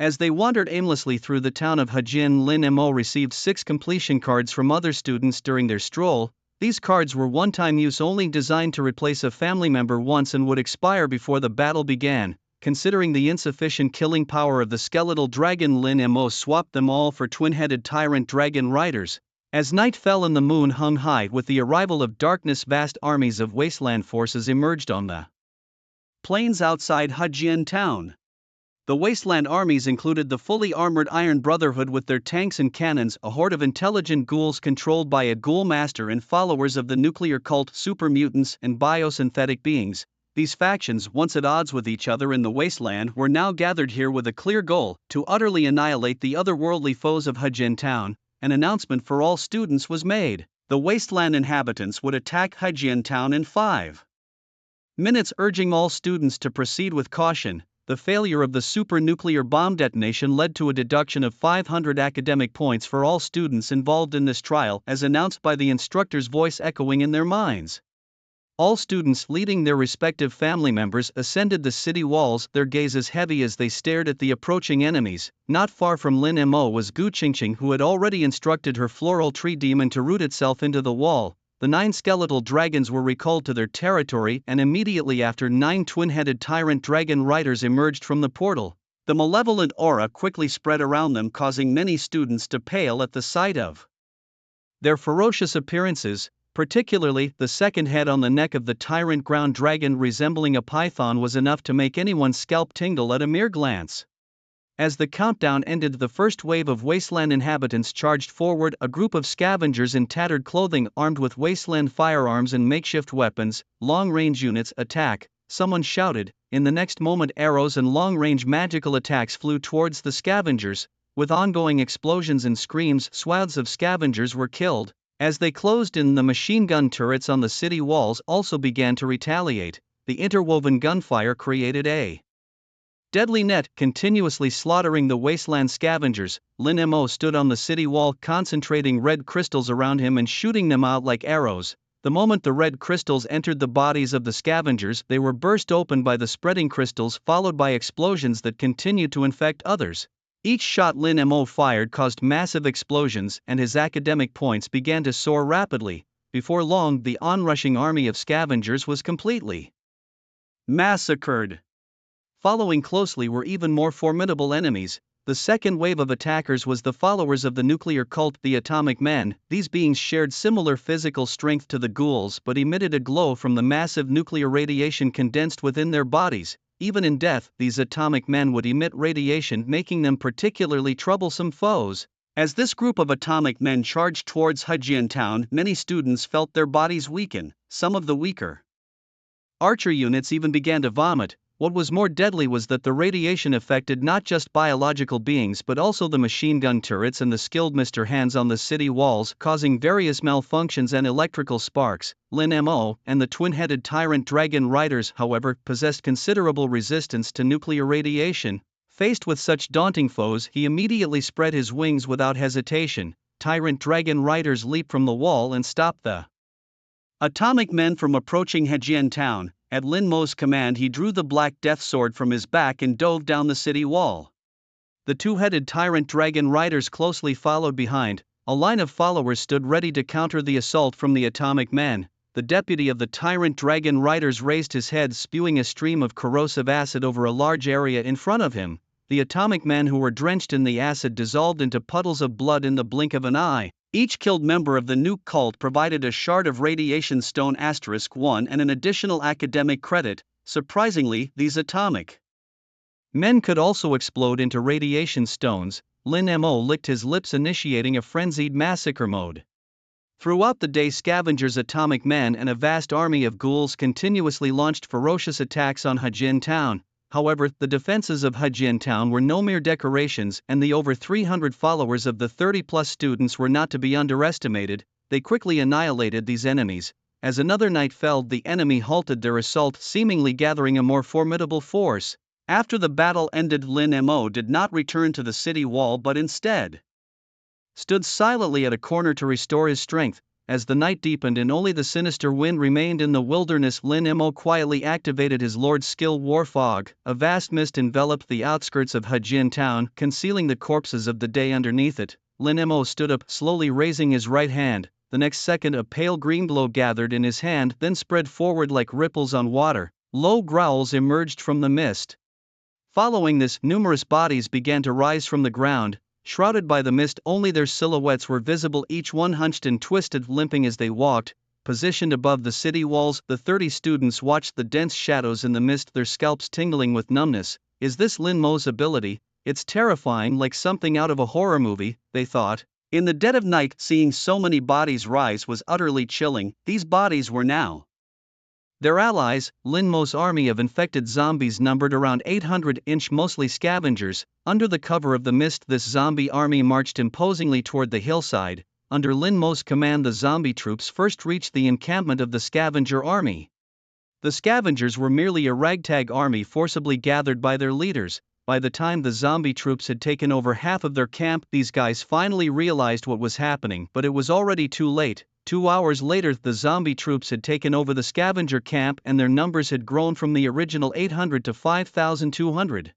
As they wandered aimlessly through the town of Hejin, Lin Mo received 6 completion cards from other students during their stroll. These cards were one-time use only, designed to replace a family member once, and would expire before the battle began. Considering the insufficient killing power of the skeletal dragon, Lin Mo swapped them all for twin-headed tyrant dragon riders. As night fell and the moon hung high with the arrival of darkness, vast armies of wasteland forces emerged on the plains outside Hejin town. The wasteland armies included the fully armored Iron Brotherhood with their tanks and cannons, a horde of intelligent ghouls controlled by a ghoul master, and followers of the nuclear cult, super mutants, and biosynthetic beings. These factions, once at odds with each other in the wasteland, were now gathered here with a clear goal: to utterly annihilate the otherworldly foes of Hejin town. An announcement for all students was made. The wasteland inhabitants would attack Hejin town in 5 minutes, urging all students to proceed with caution. The failure of the super nuclear bomb detonation led to a deduction of 500 academic points for all students involved in this trial, as announced by the instructor's voice echoing in their minds. All students, leading their respective family members, ascended the city walls, their gazes heavy as they stared at the approaching enemies. Not far from Lin Mo was Gu Qingqing, who had already instructed her floral tree demon to root itself into the wall. The 9 skeletal dragons were recalled to their territory, and immediately after, 9 twin-headed tyrant dragon riders emerged from the portal. The malevolent aura quickly spread around them, causing many students to pale at the sight of their ferocious appearances. Particularly, the second head on the neck of the tyrant ground dragon, resembling a python, was enough to make anyone's scalp tingle at a mere glance. As the countdown ended, the first wave of wasteland inhabitants charged forward, a group of scavengers in tattered clothing, armed with wasteland firearms and makeshift weapons. "Long-range units, attack!" someone shouted. In the next moment, arrows and long-range magical attacks flew towards the scavengers. With ongoing explosions and screams, swaths of scavengers were killed. As they closed in, the machine gun turrets on the city walls also began to retaliate. The interwoven gunfire created a deadly net, continuously slaughtering the wasteland scavengers. Lin Mo stood on the city wall, concentrating red crystals around him and shooting them out like arrows. The moment the red crystals entered the bodies of the scavengers, they were burst open by the spreading crystals, followed by explosions that continued to infect others. Each shot Lin Mo fired caused massive explosions, and his academic points began to soar rapidly. Before long, the onrushing army of scavengers was completely massacred. Following closely were even more formidable enemies. The second wave of attackers was the followers of the nuclear cult, the Atomic Men. These beings shared similar physical strength to the ghouls but emitted a glow from the massive nuclear radiation condensed within their bodies. Even in death, these atomic men would emit radiation, making them particularly troublesome foes. As this group of atomic men charged towards Hejin town, many students felt their bodies weaken. Some of the weaker archer units even began to vomit. What was more deadly was that the radiation affected not just biological beings but also the machine gun turrets and the skilled Mr. Hands on the city walls, causing various malfunctions and electrical sparks. Lin Mo and the twin-headed tyrant dragon riders, however, possessed considerable resistance to nuclear radiation. Faced with such daunting foes, he immediately spread his wings without hesitation. Tyrant Dragon Riders leaped from the wall and stopped the Atomic Men from approaching Hejian town. At Lin Mo's command, he drew the Black Death Sword from his back and dove down the city wall. The two-headed Tyrant Dragon Riders closely followed behind. A line of followers stood ready to counter the assault from the Atomic Men. The deputy of the Tyrant Dragon Riders raised his head, spewing a stream of corrosive acid over a large area in front of him. The Atomic Men who were drenched in the acid dissolved into puddles of blood in the blink of an eye. Each killed member of the nuke cult provided a shard of radiation stone *1 and an additional academic credit. Surprisingly, these Atomic Men could also explode into radiation stones. Lin Mo licked his lips, initiating a frenzied massacre mode. Throughout the day, scavengers, Atomic Men, and a vast army of ghouls continuously launched ferocious attacks on Hejian town. However, the defenses of Hejian town were no mere decorations, and the over 300 followers of the 30-plus students were not to be underestimated. They quickly annihilated these enemies. As another night fell, the enemy halted their assault, seemingly gathering a more formidable force. After the battle ended, Lin Mo did not return to the city wall but instead stood silently at a corner to restore his strength. As the night deepened and only the sinister wind remained in the wilderness, Lin Mo quietly activated his Lord's skill, War Fog. A vast mist enveloped the outskirts of Hejian town, concealing the corpses of the day underneath it. Lin Mo stood up, slowly raising his right hand. The next second, a pale green glow gathered in his hand, then spread forward like ripples on water. Low growls emerged from the mist. Following this, numerous bodies began to rise from the ground. Shrouded by the mist, only their silhouettes were visible, each one hunched and twisted, limping as they walked. Positioned above the city walls, the 30 students watched the dense shadows in the mist, their scalps tingling with numbness. Is this Lin Mo's ability? It's terrifying, like something out of a horror movie, they thought. In the dead of night, seeing so many bodies rise was utterly chilling. These bodies were now their allies. Lin Mo's army of infected zombies numbered around 800, mostly scavengers. Under the cover of the mist, this zombie army marched imposingly toward the hillside. Under Lin Mo's command, the zombie troops first reached the encampment of the scavenger army. The scavengers were merely a ragtag army forcibly gathered by their leaders. By the time the zombie troops had taken over half of their camp, these guys finally realized what was happening, but it was already too late. 2 hours later, the zombie troops had taken over the scavenger camp, and their numbers had grown from the original 800 to 5,200.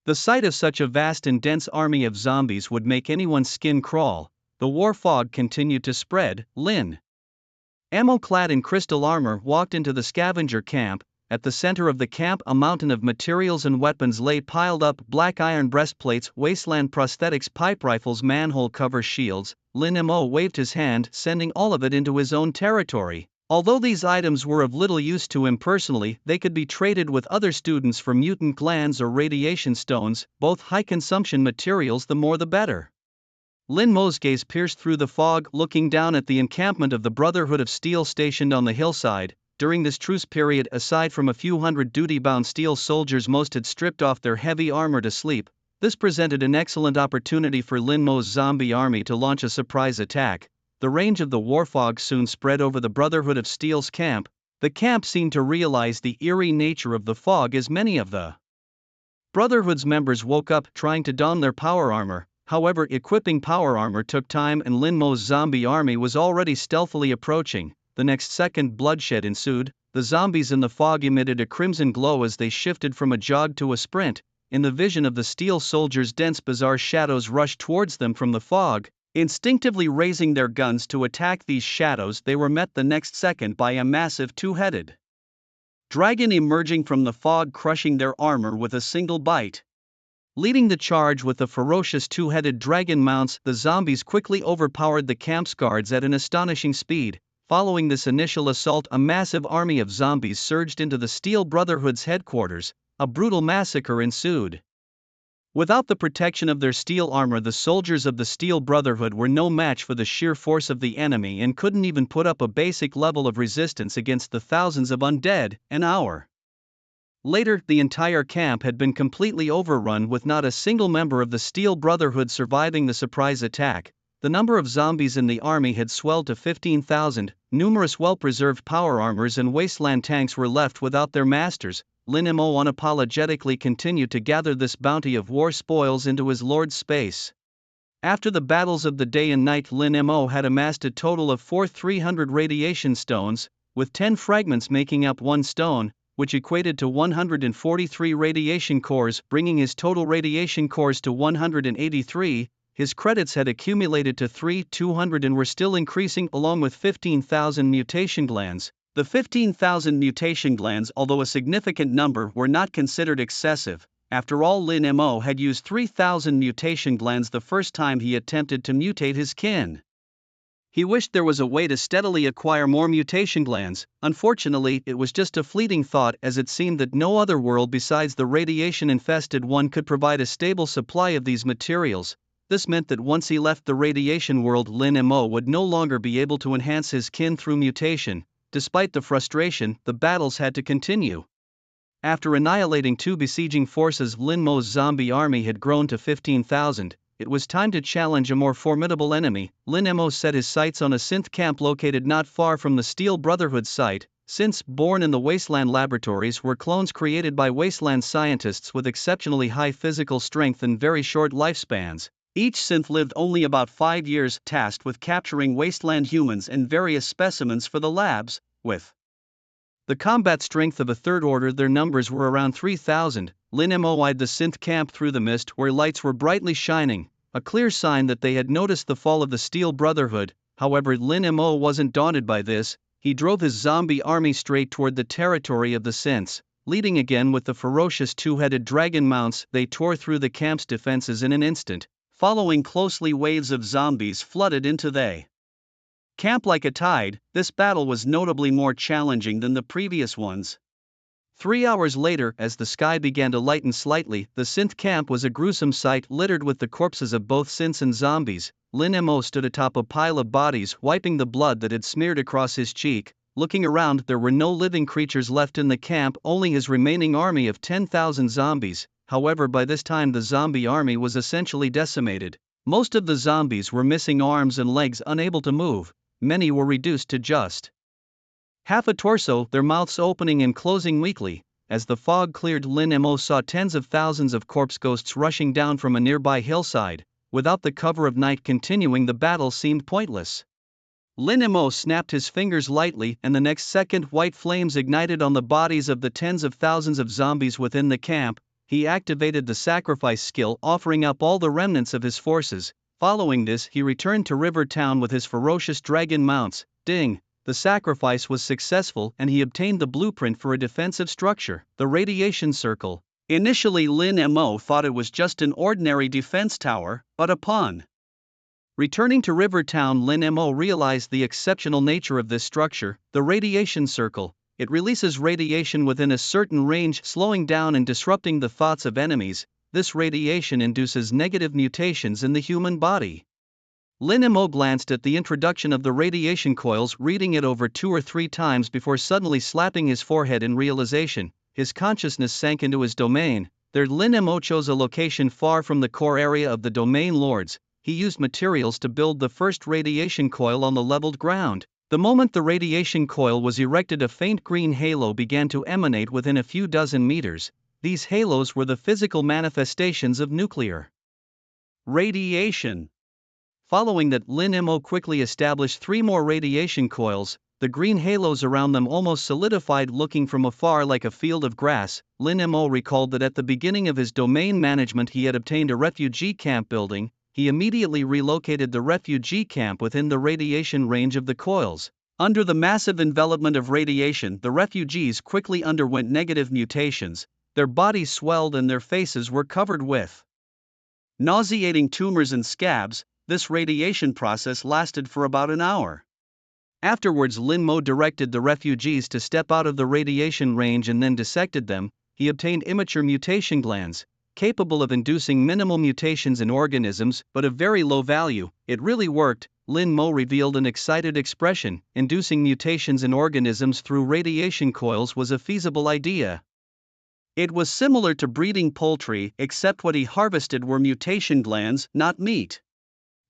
The sight of such a vast and dense army of zombies would make anyone's skin crawl. The war fog continued to spread. Lin Mo, clad in crystal armor, walked into the scavenger camp. At the center of the camp, a mountain of materials and weapons lay piled up: black iron breastplates, wasteland prosthetics, pipe rifles, manhole cover, shields. Lin Mo waved his hand, sending all of it into his own territory. Although these items were of little use to him personally, they could be traded with other students for mutant glands or radiation stones, both high-consumption materials, the more the better. Lin Mo's gaze pierced through the fog, looking down at the encampment of the Brotherhood of Steel stationed on the hillside. During this truce period, aside from a few hundred duty-bound steel soldiers, most had stripped off their heavy armor to sleep. This presented an excellent opportunity for Lin Mo's zombie army to launch a surprise attack. The range of the war fog soon spread over the Brotherhood of Steel's camp. The camp seemed to realize the eerie nature of the fog as many of the Brotherhood's members woke up, trying to don their power armor. However, equipping power armor took time, and Lin Mo's zombie army was already stealthily approaching. The next second, bloodshed ensued. The zombies in the fog emitted a crimson glow as they shifted from a jog to a sprint. In the vision of the steel soldiers, dense, bizarre shadows rushed towards them from the fog. Instinctively raising their guns to attack these shadows, they were met the next second by a massive two-headed dragon emerging from the fog, crushing their armor with a single bite. Leading the charge with the ferocious two-headed dragon mounts, the zombies quickly overpowered the camp's guards at an astonishing speed. Following this initial assault, a massive army of zombies surged into the Steel Brotherhood's headquarters. A brutal massacre ensued. Without the protection of their steel armor, the soldiers of the Steel Brotherhood were no match for the sheer force of the enemy and couldn't even put up a basic level of resistance against the thousands of undead. An hour later, the entire camp had been completely overrun, with not a single member of the Steel Brotherhood surviving the surprise attack. The number of zombies in the army had swelled to 15,000. Numerous well-preserved power armors and wasteland tanks were left without their masters. Lin Mo unapologetically continued to gather this bounty of war spoils into his lord's space. After the battles of the day and night, Lin Mo had amassed a total of 4,300 radiation stones, with 10 fragments making up one stone, which equated to 143 radiation cores, bringing his total radiation cores to 183. His credits had accumulated to 3,200 and were still increasing, along with 15,000 mutation glands. The 15,000 mutation glands, although a significant number, were not considered excessive. After all, Lin Mo had used 3,000 mutation glands the first time he attempted to mutate his kin. He wished there was a way to steadily acquire more mutation glands. Unfortunately, it was just a fleeting thought, as it seemed that no other world besides the radiation-infested one could provide a stable supply of these materials. This meant that once he left the radiation world, Lin Mo would no longer be able to enhance his kin through mutation. Despite the frustration, the battles had to continue. After annihilating 2 besieging forces, Lin Mo's zombie army had grown to 15,000. It was time to challenge a more formidable enemy. Lin Mo set his sights on a synth camp located not far from the Steel Brotherhood site. Synths born in the Wasteland laboratories were clones created by Wasteland scientists with exceptionally high physical strength and very short lifespans. Each synth lived only about 5 years, tasked with capturing Wasteland humans and various specimens for the labs. With the combat strength of a third order, their numbers were around 3,000. Lin Mo eyed the synth camp through the mist where lights were brightly shining, a clear sign that they had noticed the fall of the Steel Brotherhood. However, Lin Mo wasn't daunted by this. He drove his zombie army straight toward the territory of the synths. Leading again with the ferocious 2-headed dragon mounts, they tore through the camp's defenses in an instant. Following closely, waves of zombies flooded into the camp like a tide. This battle was notably more challenging than the previous ones. 3 hours later, as the sky began to lighten slightly, the synth camp was a gruesome sight, littered with the corpses of both synths and zombies. Lin Mo stood atop a pile of bodies, wiping the blood that had smeared across his cheek. Looking around, there were no living creatures left in the camp, only his remaining army of 10,000 zombies. However, by this time the zombie army was essentially decimated. Most of the zombies were missing arms and legs, unable to move. Many were reduced to just half a torso, their mouths opening and closing weakly. As the fog cleared, Lin Mo saw tens of thousands of corpse ghosts rushing down from a nearby hillside. Without the cover of night continuing, the battle seemed pointless. Lin Mo snapped his fingers lightly, and the next second white flames ignited on the bodies of the tens of thousands of zombies within the camp. He activated the sacrifice skill, offering up all the remnants of his forces. Following this, he returned to River Town with his ferocious dragon mounts. Ding! The sacrifice was successful, and he obtained the blueprint for a defensive structure, the radiation circle. Initially, Lin Mo thought it was just an ordinary defense tower, but upon returning to River Town, Lin Mo realized the exceptional nature of this structure, the radiation circle. It releases radiation within a certain range, slowing down and disrupting the thoughts of enemies. This radiation induces negative mutations in the human body. Lin Mo glanced at the introduction of the radiation coils, reading it over 2 or 3 times before suddenly slapping his forehead in realization. His consciousness sank into his domain. There, Lin Mo chose a location far from the core area of the domain lords. He used materials to build the first radiation coil on the leveled ground. The moment the radiation coil was erected, a faint green halo began to emanate within a few dozen meters. These halos were the physical manifestations of nuclear radiation. Following that, Lin Mo quickly established 3 more radiation coils. The green halos around them almost solidified, looking from afar like a field of grass. Lin Mo recalled that at the beginning of his domain management he had obtained a refugee camp building. He immediately relocated the refugee camp within the radiation range of the coils. Under the massive envelopment of radiation, the refugees quickly underwent negative mutations. Their bodies swelled and their faces were covered with nauseating tumors and scabs. This radiation process lasted for about an hour. Afterwards, Lin Mo directed the refugees to step out of the radiation range and then dissected them. He obtained immature mutation glands, capable of inducing minimal mutations in organisms, but of very low value. It really worked. Lin Mo revealed an excited expression. Inducing mutations in organisms through radiation coils was a feasible idea. It was similar to breeding poultry, except what he harvested were mutation glands, not meat.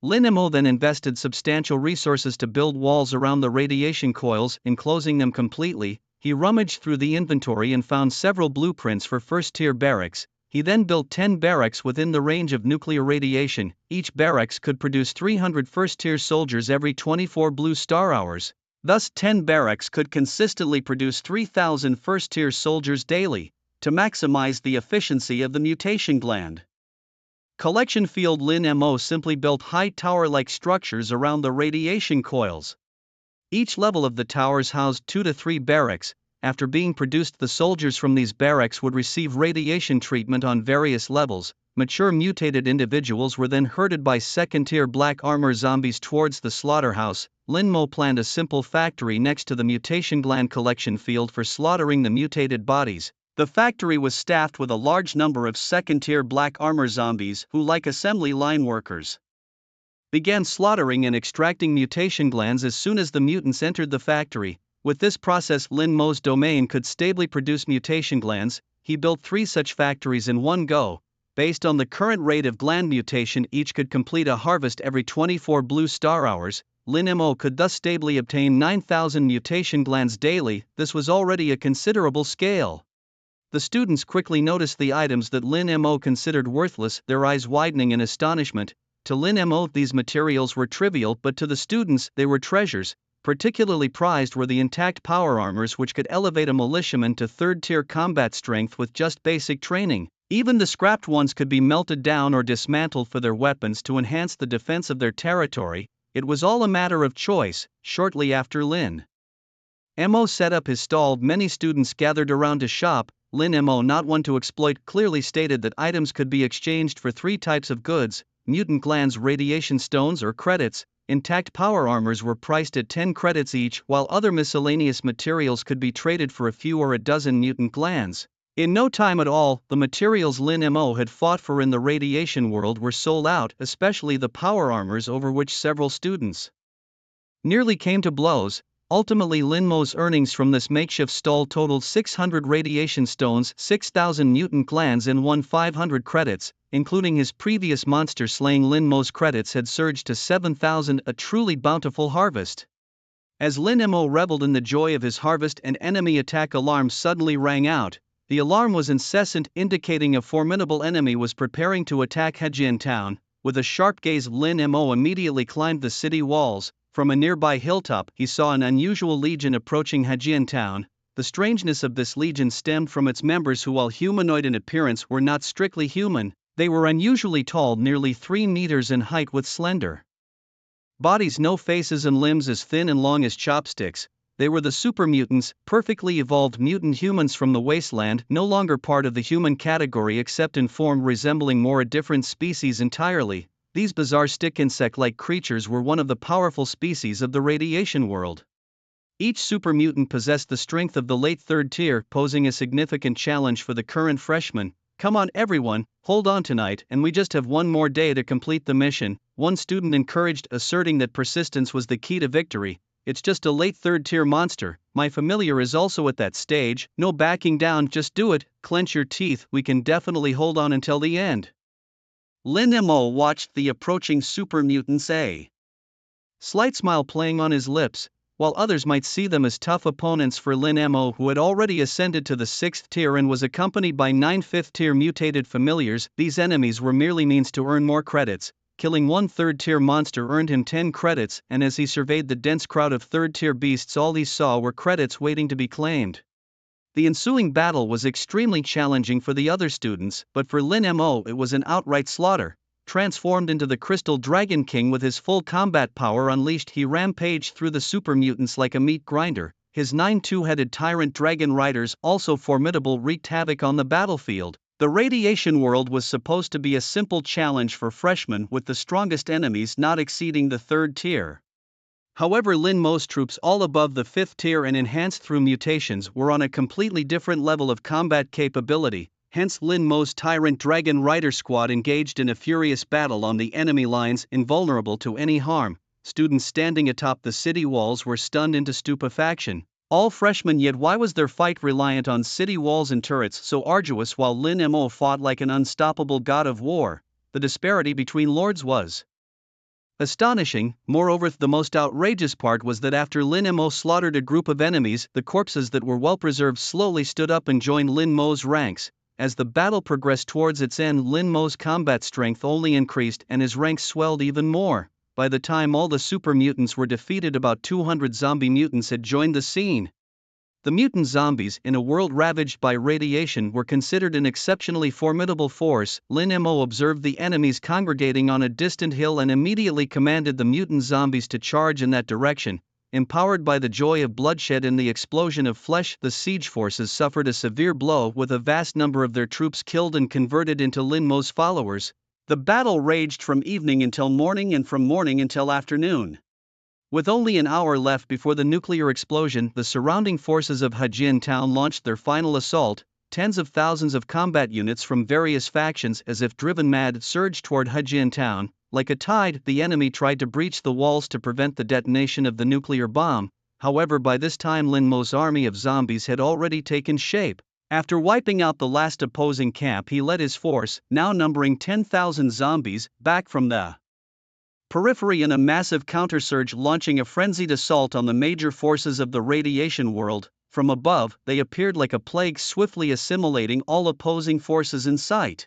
Lin Mo then invested substantial resources to build walls around the radiation coils, enclosing them completely. He rummaged through the inventory and found several blueprints for first-tier barracks. He then built 10 barracks within the range of nuclear radiation. Each barracks could produce 300 first-tier soldiers every 24 blue star hours. Thus 10 barracks could consistently produce 3,000 first-tier soldiers daily, to maximize the efficiency of the mutation gland. Collection Field Lin Mo simply built high tower-like structures around the radiation coils. Each level of the towers housed 2 to 3 barracks. After being produced, the soldiers from these barracks would receive radiation treatment on various levels. Mature mutated individuals were then herded by second-tier black armor zombies towards the slaughterhouse. Lin Mo planned a simple factory next to the mutation gland collection field for slaughtering the mutated bodies. The factory was staffed with a large number of second-tier black armor zombies who, like assembly line workers, began slaughtering and extracting mutation glands as soon as the mutants entered the factory. With this process, Lin Mo's domain could stably produce mutation glands. He built 3 such factories in one go. Based on the current rate of gland mutation, each could complete a harvest every 24 blue star hours. Lin Mo could thus stably obtain 9,000 mutation glands daily. This was already a considerable scale. The students quickly noticed the items that Lin Mo considered worthless, their eyes widening in astonishment. To Lin Mo, these materials were trivial, but to the students, they were treasures. Particularly prized were the intact power armors, which could elevate a militiaman to third-tier combat strength with just basic training. Even the scrapped ones could be melted down or dismantled for their weapons to enhance the defense of their territory. It was all a matter of choice. Shortly after Lin Mo set up his stall, many students gathered around to shop. Lin Mo, not one to exploit, clearly stated that items could be exchanged for 3 types of goods: mutant glands, radiation stones, or credits. Intact power armors were priced at 10 credits each, while other miscellaneous materials could be traded for a few or a dozen mutant glands. In no time at all, the materials Lin Mo had fought for in the radiation world were sold out, especially the power armors, over which several students nearly came to blows. Ultimately, Lin Mo's earnings from this makeshift stall totaled 600 radiation stones, 6,000 mutant glands, and 500 credits. Including his previous monster slaying, Lin Mo's credits had surged to 7,000, a truly bountiful harvest. As Lin Mo reveled in the joy of his harvest, an enemy attack alarm suddenly rang out. The alarm was incessant, indicating a formidable enemy was preparing to attack Hejian town. With a sharp gaze, Lin Mo immediately climbed the city walls. From a nearby hilltop, he saw an unusual legion approaching Hejian town. The strangeness of this legion stemmed from its members who, while humanoid in appearance, were not strictly human. They were unusually tall, nearly 3 meters in height, with slender bodies, no faces, and limbs as thin and long as chopsticks. They were the super mutants, perfectly evolved mutant humans from the wasteland, no longer part of the human category except in form resembling more a different species entirely. These bizarre stick insect-like creatures were one of the powerful species of the radiation world. Each super mutant possessed the strength of the late 3rd tier, posing a significant challenge for the current freshmen. "Come on everyone, hold on tonight, and we just have one more day to complete the mission," one student encouraged, asserting that persistence was the key to victory. "It's just a late 3rd tier monster. My familiar is also at that stage. No backing down, just do it, clench your teeth, we can definitely hold on until the end." Lin Mo watched the approaching super mutants, a slight smile playing on his lips. While others might see them as tough opponents for Lin Mo, who had already ascended to the 6th tier and was accompanied by 9 5th-tier mutated familiars, these enemies were merely means to earn more credits. Killing one 3rd-tier monster earned him 10 credits, and as he surveyed the dense crowd of 3rd-tier beasts, all he saw were credits waiting to be claimed. The ensuing battle was extremely challenging for the other students, but for Lin Mo it was an outright slaughter. Transformed into the Crystal Dragon King with his full combat power unleashed, he rampaged through the super mutants like a meat grinder. His 9 two-headed tyrant dragon riders, also formidable, wreaked havoc on the battlefield. The radiation world was supposed to be a simple challenge for freshmen, with the strongest enemies not exceeding the 3rd tier. However, Lin Mo's troops, all above the 5th tier and enhanced through mutations, were on a completely different level of combat capability. Hence, Lin Mo's Tyrant Dragon Rider squad engaged in a furious battle on the enemy lines, invulnerable to any harm. Students standing atop the city walls were stunned into stupefaction. All freshmen, yet why was their fight reliant on city walls and turrets so arduous while Lin Mo fought like an unstoppable god of war? The disparity between lords was Astonishing. Moreover, the most outrageous part was that after Lin Mo slaughtered a group of enemies, the corpses that were well preserved slowly stood up and joined Lin Mo's ranks. As the battle progressed towards its end, Lin Mo's combat strength only increased and his ranks swelled even more. By the time all the super mutants were defeated, about 200 zombie mutants had joined the scene. The mutant zombies, in a world ravaged by radiation, were considered an exceptionally formidable force. Lin Mo observed the enemies congregating on a distant hill and immediately commanded the mutant zombies to charge in that direction. Empowered by the joy of bloodshed and the explosion of flesh, the siege forces suffered a severe blow, with a vast number of their troops killed and converted into Lin Mo's followers. The battle raged from evening until morning and from morning until afternoon. With only an hour left before the nuclear explosion, the surrounding forces of Hajin Town launched their final assault. Tens of thousands of combat units from various factions, as if driven mad, surged toward Hajin Town. Like a tide, the enemy tried to breach the walls to prevent the detonation of the nuclear bomb. However, by this time Lin Mo's army of zombies had already taken shape. After wiping out the last opposing camp, he led his force, now numbering 10,000 zombies, back from the periphery in a massive countersurge, launching a frenzied assault on the major forces of the radiation world. From above, they appeared like a plague, swiftly assimilating all opposing forces in sight.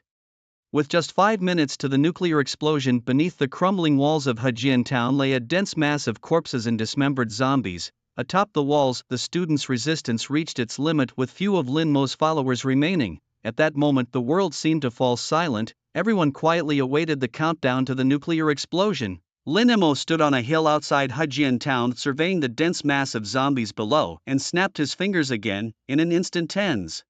With just 5 minutes to the nuclear explosion, beneath the crumbling walls of Hajin Town lay a dense mass of corpses and dismembered zombies. Atop the walls, the students' resistance reached its limit, with few of Lin Mo's followers remaining. At that moment, the world seemed to fall silent. Everyone quietly awaited the countdown to the nuclear explosion. Lin Mo stood on a hill outside Hajin Town, surveying the dense mass of zombies below, and snapped his fingers again. In an instant, tens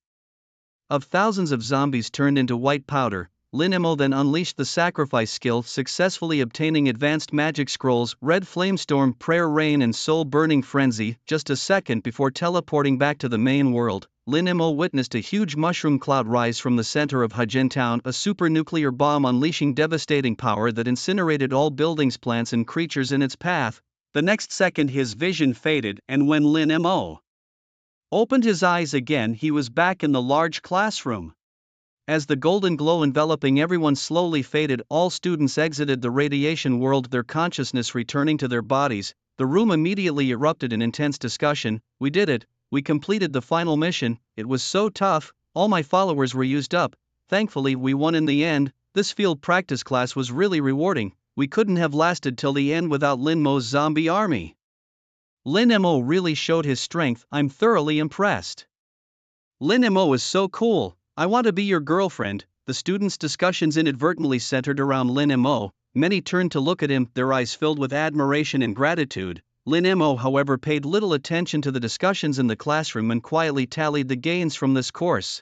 of thousands of zombies turned into white powder. Lin Mo then unleashed the sacrifice skill, successfully obtaining advanced magic scrolls, Red Flamestorm, Prayer Rain and Soul Burning Frenzy. Just a second before teleporting back to the main world, Lin Mo witnessed a huge mushroom cloud rise from the center of Hajin Town, a super-nuclear bomb unleashing devastating power that incinerated all buildings, plants and creatures in its path. The next second his vision faded, and when Lin Mo opened his eyes again, he was back in the large classroom. As the golden glow enveloping everyone slowly faded, all students exited the radiation world, their consciousness returning to their bodies. The room immediately erupted in intense discussion. "We did it. We completed the final mission. It was so tough. All my followers were used up. Thankfully, we won in the end. This field practice class was really rewarding. We couldn't have lasted till the end without Lin Mo's zombie army. Lin Mo really showed his strength. I'm thoroughly impressed. Lin Mo is so cool. I want to be your girlfriend." The students' discussions inadvertently centered around Lin Mo. Many turned to look at him, their eyes filled with admiration and gratitude. Lin Mo, however, paid little attention to the discussions in the classroom and quietly tallied the gains from this course.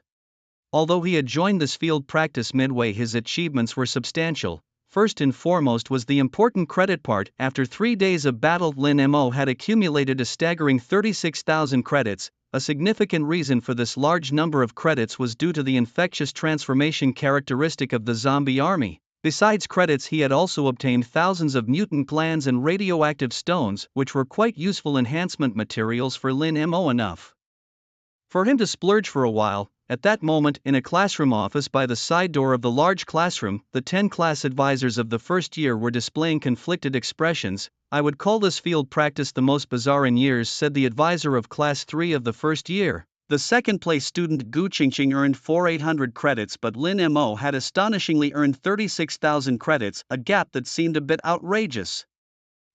Although he had joined this field practice midway, his achievements were substantial. First and foremost was the important credit part. After 3 days of battle, Lin Mo had accumulated a staggering 36,000 credits. A significant reason for this large number of credits was due to the infectious transformation characteristic of the zombie army. Besides credits, he had also obtained thousands of mutant glands and radioactive stones, which were quite useful enhancement materials for Lin Mo, enough for him to splurge for a while. At that moment, in a classroom office by the side door of the large classroom, the 10 class advisors of the first year were displaying conflicted expressions. "I would call this field practice the most bizarre in years," said the advisor of class 3 of the first year. The second place student Gu Qingqing earned 4,800 credits, but Lin Mo had astonishingly earned 36,000 credits, a gap that seemed a bit outrageous.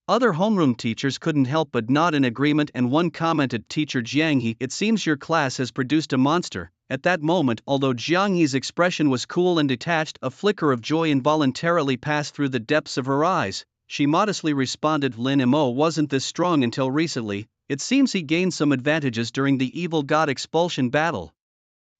Other homeroom teachers couldn't help but nod in agreement, and one commented, "Teacher Jiang He, it seems your class has produced a monster." At that moment, although Jiang He's expression was cool and detached, a flicker of joy involuntarily passed through the depths of her eyes. She modestly responded, "Lin Mo wasn't this strong until recently. It seems he gained some advantages during the evil god expulsion battle."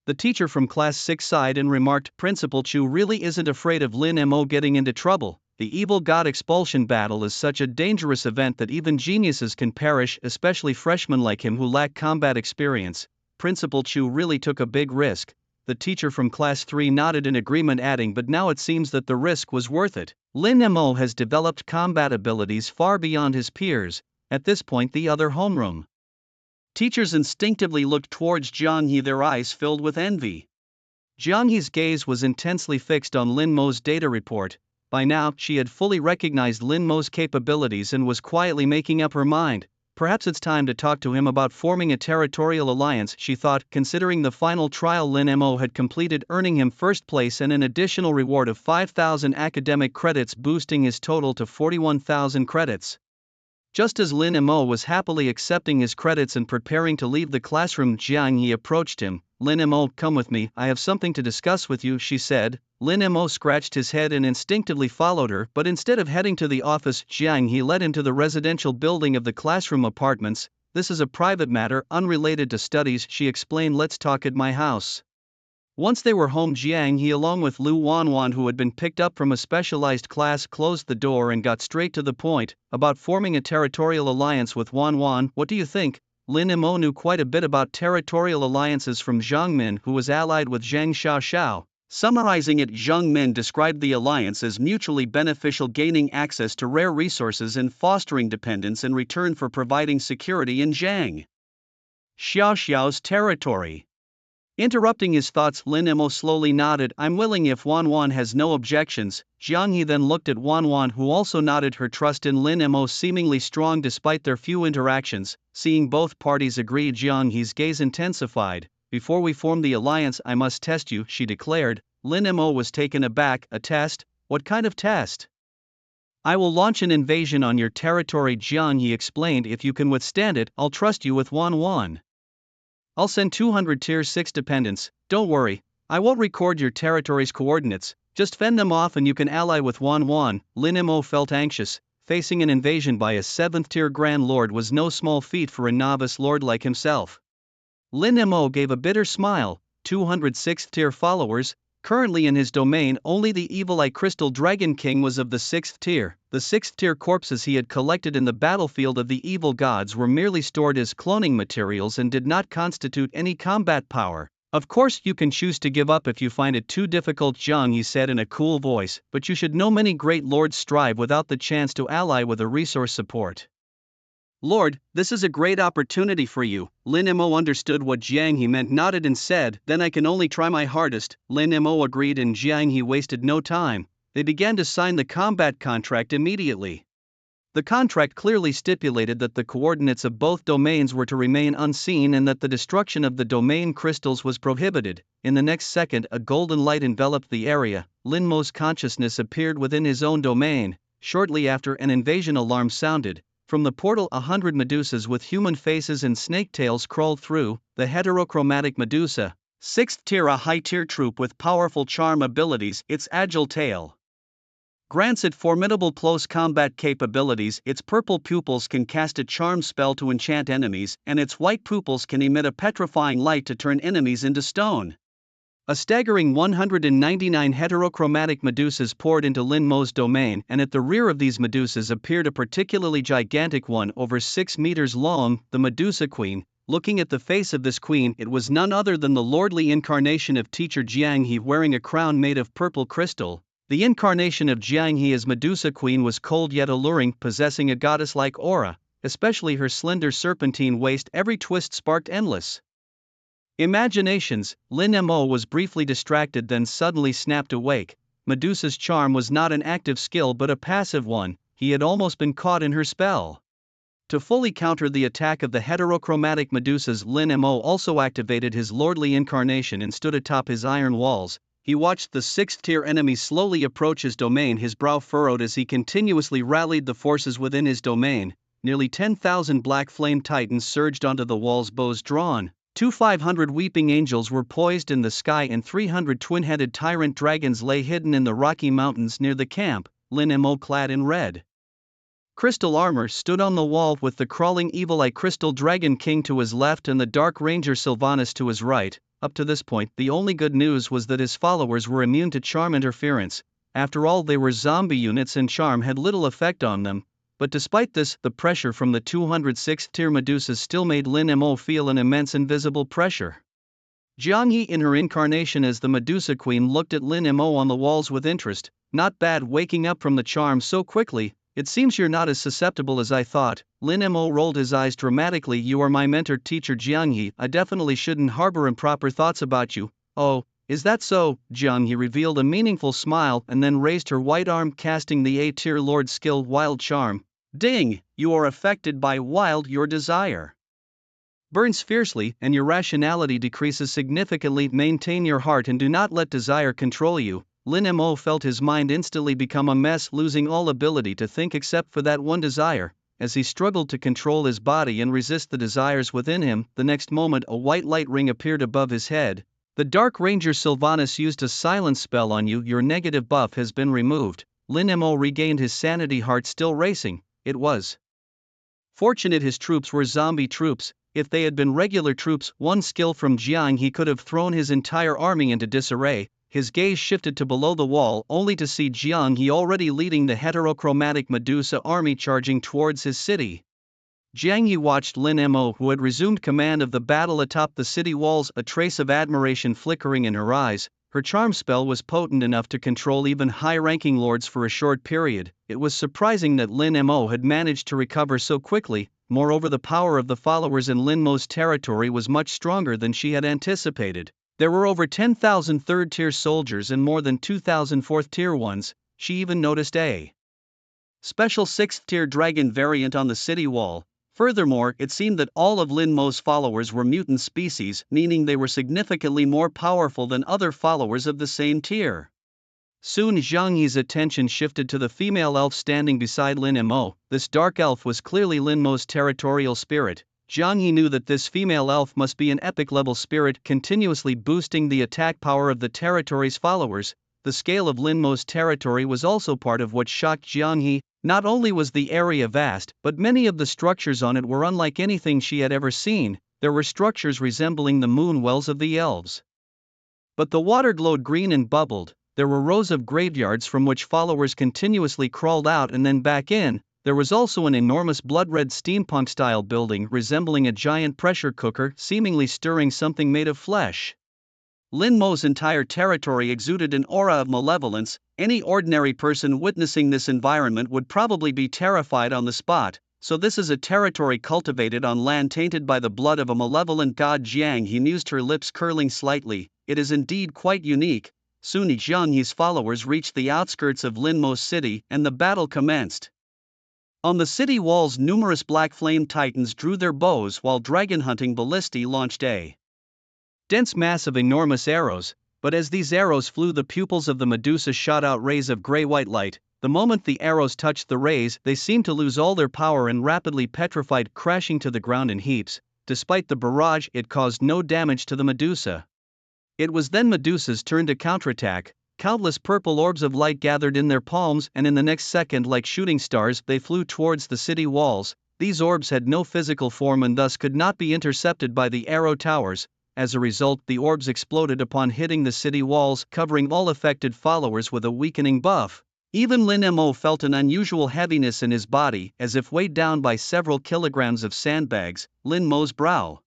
The teacher from class 6 sighed and remarked, "Principal Chu really isn't afraid of Lin Mo getting into trouble. The evil god expulsion battle is such a dangerous event that even geniuses can perish, especially freshmen like him who lack combat experience. Principal Chu really took a big risk." The teacher from class 3 nodded in agreement, adding, "But now it seems that the risk was worth it. Lin Mo has developed combat abilities far beyond his peers." At this point, the other homeroom teachers instinctively looked towards Jiang He, their eyes filled with envy. Jiang He's gaze was intensely fixed on Lin Mo's data report. By now, she had fully recognized Lin Mo's capabilities and was quietly making up her mind. Perhaps it's time to talk to him about forming a territorial alliance, she thought, considering the final trial Lin Mo had completed, earning him first place and an additional reward of 5,000 academic credits, boosting his total to 41,000 credits. Just as Lin Mo was happily accepting his credits and preparing to leave the classroom, Jiang He approached him. Lin Mo, come with me, I have something to discuss with you, she said. Lin Mo scratched his head and instinctively followed her, but instead of heading to the office, Jiang He led him to the residential building of the classroom apartments. This is a private matter, unrelated to studies, she explained. Let's talk at my house. Once they were home, Jiang He, along with Lu Wanwan, who had been picked up from a specialized class, closed the door and got straight to the point. About forming a territorial alliance with Wanwan, what do you think? Lin Mo knew quite a bit about territorial alliances from Zhang Min, who was allied with Zhang Xiaoxiao. Summarizing it, Zhang Min described the alliance as mutually beneficial, gaining access to rare resources and fostering dependence in return for providing security in Zhang Xiaoxiao's territory. Interrupting his thoughts, Lin Mo slowly nodded. I'm willing if Wanwan has no objections. Jiang He then looked at Wanwan, who also nodded, her trust in Lin Mo seemingly strong despite their few interactions. Seeing both parties agree, Jiang He's gaze intensified. Before we form the alliance, I must test you, she declared. Lin Mo was taken aback. A test? What kind of test? I will launch an invasion on your territory, Jiang He explained. If you can withstand it, I'll trust you with Wanwan. I'll send 200 Tier 6 dependents, don't worry, I won't record your territory's coordinates, just fend them off and you can ally with Wanwan. Lin Mo felt anxious. Facing an invasion by a 7th tier Grand Lord was no small feat for a novice lord like himself. Lin Mo gave a bitter smile. 206th tier followers. Currently in his domain, only the Evil Eye Crystal Dragon King was of the 6th tier. The 6th tier corpses he had collected in the battlefield of the evil gods were merely stored as cloning materials and did not constitute any combat power. Of course, you can choose to give up if you find it too difficult, Jiang He said in a cool voice, but you should know many great lords strive without the chance to ally with a resource support. Lord, this is a great opportunity for you. Lin Mo understood what Jiang He meant, nodded and said, then I can only try my hardest. Lin Mo agreed and Jiang He wasted no time. They began to sign the combat contract immediately. The contract clearly stipulated that the coordinates of both domains were to remain unseen and that the destruction of the domain crystals was prohibited. In the next second, a golden light enveloped the area. Lin Mo's consciousness appeared within his own domain. Shortly after, an invasion alarm sounded. From the portal, 100 medusas with human faces and snake tails crawled through. The heterochromatic medusa, 6th tier, a high-tier troop with powerful charm abilities. Its agile tail grants it formidable close combat capabilities. Its purple pupils can cast a charm spell to enchant enemies, and its white pupils can emit a petrifying light to turn enemies into stone. A staggering 199 heterochromatic medusas poured into Lin Mo's domain, and at the rear of these medusas appeared a particularly gigantic one, over 6 meters long, the Medusa Queen. Looking at the face of this queen, it was none other than the lordly incarnation of teacher Jiang He, wearing a crown made of purple crystal. The incarnation of Jiang He as Medusa Queen was cold yet alluring, possessing a goddess-like aura, especially her slender serpentine waist. Every twist sparked endless imaginations. Lin Mo was briefly distracted, then suddenly snapped awake. Medusa's charm was not an active skill but a passive one. He had almost been caught in her spell. To fully counter the attack of the heterochromatic medusas, Lin Mo also activated his lordly incarnation and stood atop his iron walls. He watched the 6th tier enemy slowly approach his domain, his brow furrowed as he continuously rallied the forces within his domain. Nearly 10,000 black flame titans surged onto the walls, bows drawn. 500 weeping angels were poised in the sky, and 300 twin-headed tyrant dragons lay hidden in the Rocky Mountains near the camp. Lin Mo, clad in red crystal armor, stood on the wall with the crawling Evil Eye Crystal Dragon King to his left and the Dark Ranger Sylvanas to his right. Up to this point, the only good news was that his followers were immune to charm interference. After all, they were zombie units and charm had little effect on them. But despite this, the pressure from the 206th tier medusas still made Lin Mo feel an immense invisible pressure. Jiang He, in her incarnation as the Medusa Queen, looked at Lin Mo on the walls with interest. Not bad waking up from the charm so quickly. It seems you're not as susceptible as I thought. Lin Mo rolled his eyes dramatically. You are my mentor, teacher Jiang He. I definitely shouldn't harbor improper thoughts about you. Oh, Is that so, Jiang? He revealed a meaningful smile and then raised her white arm, casting the A-tier Lord skill Wild Charm. Ding! You are affected by Wild. Your desire burns fiercely and your rationality decreases significantly. Maintain your heart and do not let desire control you. Lin Mo felt his mind instantly become a mess, losing all ability to think except for that one desire. As he struggled to control his body and resist the desires within him, the next moment a white light ring appeared above his head. The Dark Ranger Sylvanas used a silence spell on you. Your negative buff has been removed. Lin Mo regained his sanity, heart still racing. It was fortunate his troops were zombie troops. If they had been regular troops, one skill from Jiang he could have thrown his entire army into disarray. His gaze shifted to below the wall, only to see Jiang He already leading the heterochromatic Medusa army charging towards his city. Jiang Yi watched Lin Mo, who had resumed command of the battle atop the city walls, a trace of admiration flickering in her eyes. Her charm spell was potent enough to control even high-ranking lords for a short period. It was surprising that Lin Mo had managed to recover so quickly. Moreover, the power of the followers in Lin Mo's territory was much stronger than she had anticipated. There were over 10,000 third-tier soldiers and more than 2,000 fourth-tier ones. She even noticed a special 6th-tier dragon variant on the city wall. Furthermore, it seemed that all of Lin Mo's followers were mutant species, meaning they were significantly more powerful than other followers of the same tier. Soon Zhang Yi's attention shifted to the female elf standing beside Lin Mo. This dark elf was clearly Lin Mo's territorial spirit. Zhang Yi knew that this female elf must be an epic-level spirit, continuously boosting the attack power of the territory's followers. The scale of Lin Mo's territory was also part of what shocked Zhang Yi. Not only was the area vast, but many of the structures on it were unlike anything she had ever seen. There were structures resembling the moon wells of the elves. But the water glowed green and bubbled. There were rows of graveyards from which followers continuously crawled out and then back in. There was also an enormous blood-red steampunk-style building resembling a giant pressure cooker, seemingly stirring something made of flesh. Lin Mo's entire territory exuded an aura of malevolence. Any ordinary person witnessing this environment would probably be terrified on the spot. So this is a territory cultivated on land tainted by the blood of a malevolent god. Jiang He mused, her lips curling slightly. It is indeed quite unique. Soon Zhang Yi's followers reached the outskirts of Lin Mo's city, and the battle commenced. On the city walls, numerous black flame titans drew their bows while dragon hunting ballistae launched a dense mass of enormous arrows, but as these arrows flew, the pupils of the Medusa shot out rays of gray-white light. The moment the arrows touched the rays, they seemed to lose all their power and rapidly petrified, crashing to the ground in heaps. Despite the barrage, it caused no damage to the Medusa. It was then Medusa's turn to counterattack. Countless purple orbs of light gathered in their palms, and in the next second, like shooting stars, they flew towards the city walls. These orbs had no physical form and thus could not be intercepted by the arrow towers. As a result, the orbs exploded upon hitting the city walls, covering all affected followers with a weakening buff. Even Lin Mo felt an unusual heaviness in his body, as if weighed down by several kilograms of sandbags. Lin Mo's brow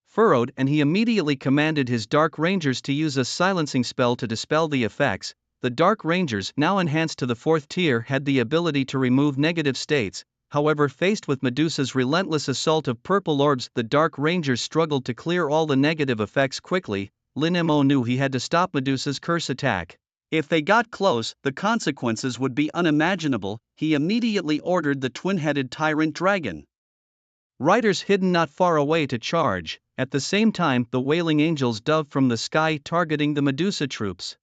furrowed, and he immediately commanded his Dark Rangers to use a silencing spell to dispel the effects. The Dark Rangers, now enhanced to the 4th tier, had the ability to remove negative states. However, faced with Medusa's relentless assault of purple orbs, the Dark Rangers struggled to clear all the negative effects quickly. Lin Mo knew he had to stop Medusa's curse attack. If they got close, the consequences would be unimaginable. He immediately ordered the twin-headed tyrant dragon riders hidden not far away to charge. At the same time, the wailing angels dove from the sky, targeting the Medusa troops.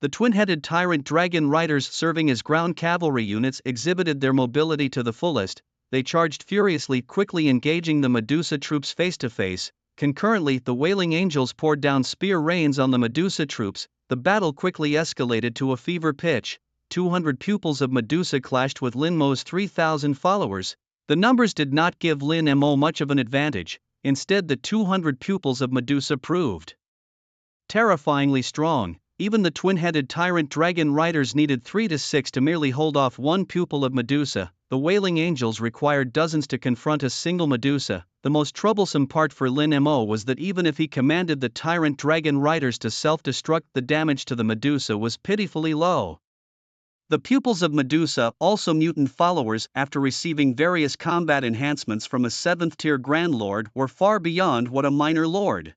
The twin-headed tyrant dragon riders, serving as ground cavalry units, exhibited their mobility to the fullest. They charged furiously, quickly engaging the Medusa troops face to face. Concurrently, the wailing angels poured down spear rains on the Medusa troops. The battle quickly escalated to a fever pitch. 200 pupils of Medusa clashed with Lin Mo's 3,000 followers. The numbers did not give Lin Mo much of an advantage. Instead, the 200 pupils of Medusa proved terrifyingly strong. Even the twin-headed tyrant dragon riders needed 3 to 6 to merely hold off one pupil of Medusa. The wailing angels required dozens to confront a single Medusa. The most troublesome part for Lin Mo was that even if he commanded the tyrant dragon riders to self-destruct, the damage to the Medusa was pitifully low. The pupils of Medusa, also mutant followers, after receiving various combat enhancements from a 7th-tier Grand Lord, were far beyond what a minor lord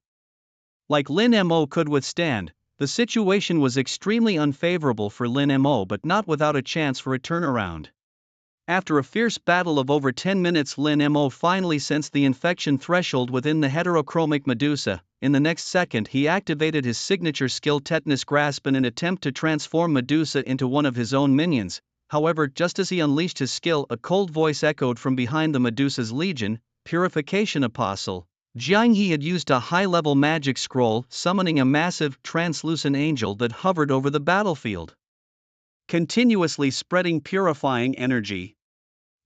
Like Lin Mo could withstand, the situation was extremely unfavorable for Lin Mo, but not without a chance for a turnaround. After a fierce battle of over 10 minutes, Lin Mo finally sensed the infection threshold within the heterochromic Medusa. In the next second, he activated his signature skill Tetanus Grasp in an attempt to transform Medusa into one of his own minions. However, just as he unleashed his skill, a cold voice echoed from behind the Medusa's legion. Purification Apostle. Jiang He had used a high-level magic scroll, summoning a massive, translucent angel that hovered over the battlefield, continuously spreading purifying energy.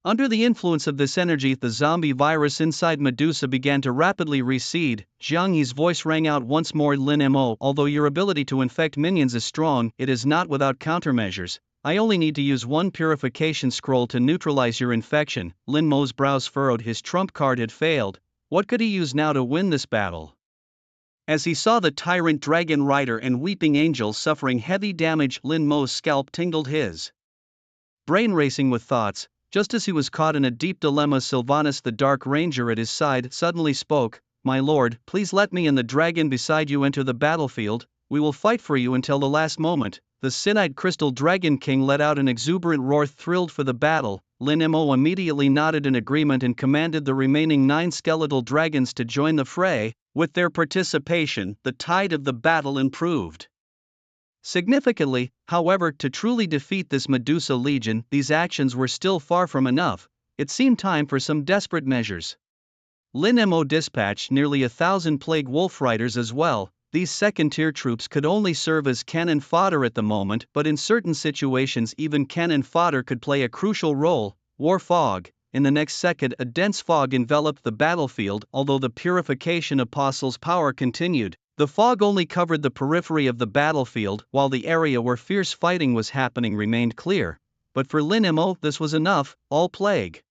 Under the influence of this energy, the zombie virus inside Medusa began to rapidly recede. Jiang Yi's voice rang out once more. Lin Mo, although your ability to infect minions is strong, it is not without countermeasures. I only need to use one purification scroll to neutralize your infection. Lin Mo's brows furrowed. His trump card had failed. What could he use now to win this battle? As he saw the tyrant dragon rider and weeping angel suffering heavy damage, Lin Mo's scalp tingled, his brain racing with thoughts. Just as he was caught in a deep dilemma, Sylvanas, the Dark Ranger at his side, suddenly spoke. My lord, please let me and the dragon beside you enter the battlefield. We will fight for you until the last moment. The Sinite Crystal Dragon King let out an exuberant roar, thrilled for the battle. Lin Mo immediately nodded in agreement and commanded the remaining 9 skeletal dragons to join the fray. With their participation, the tide of the battle improved significantly. However, to truly defeat this Medusa legion, these actions were still far from enough. It seemed time for some desperate measures. Lin Mo dispatched nearly 1,000 plague wolf riders as well. These second-tier troops could only serve as cannon fodder at the moment, but in certain situations even cannon fodder could play a crucial role. War fog. In the next second, a dense fog enveloped the battlefield. Although the Purification Apostle's power continued, the fog only covered the periphery of the battlefield, while the area where fierce fighting was happening remained clear. But for Lin Mo, this was enough. All plague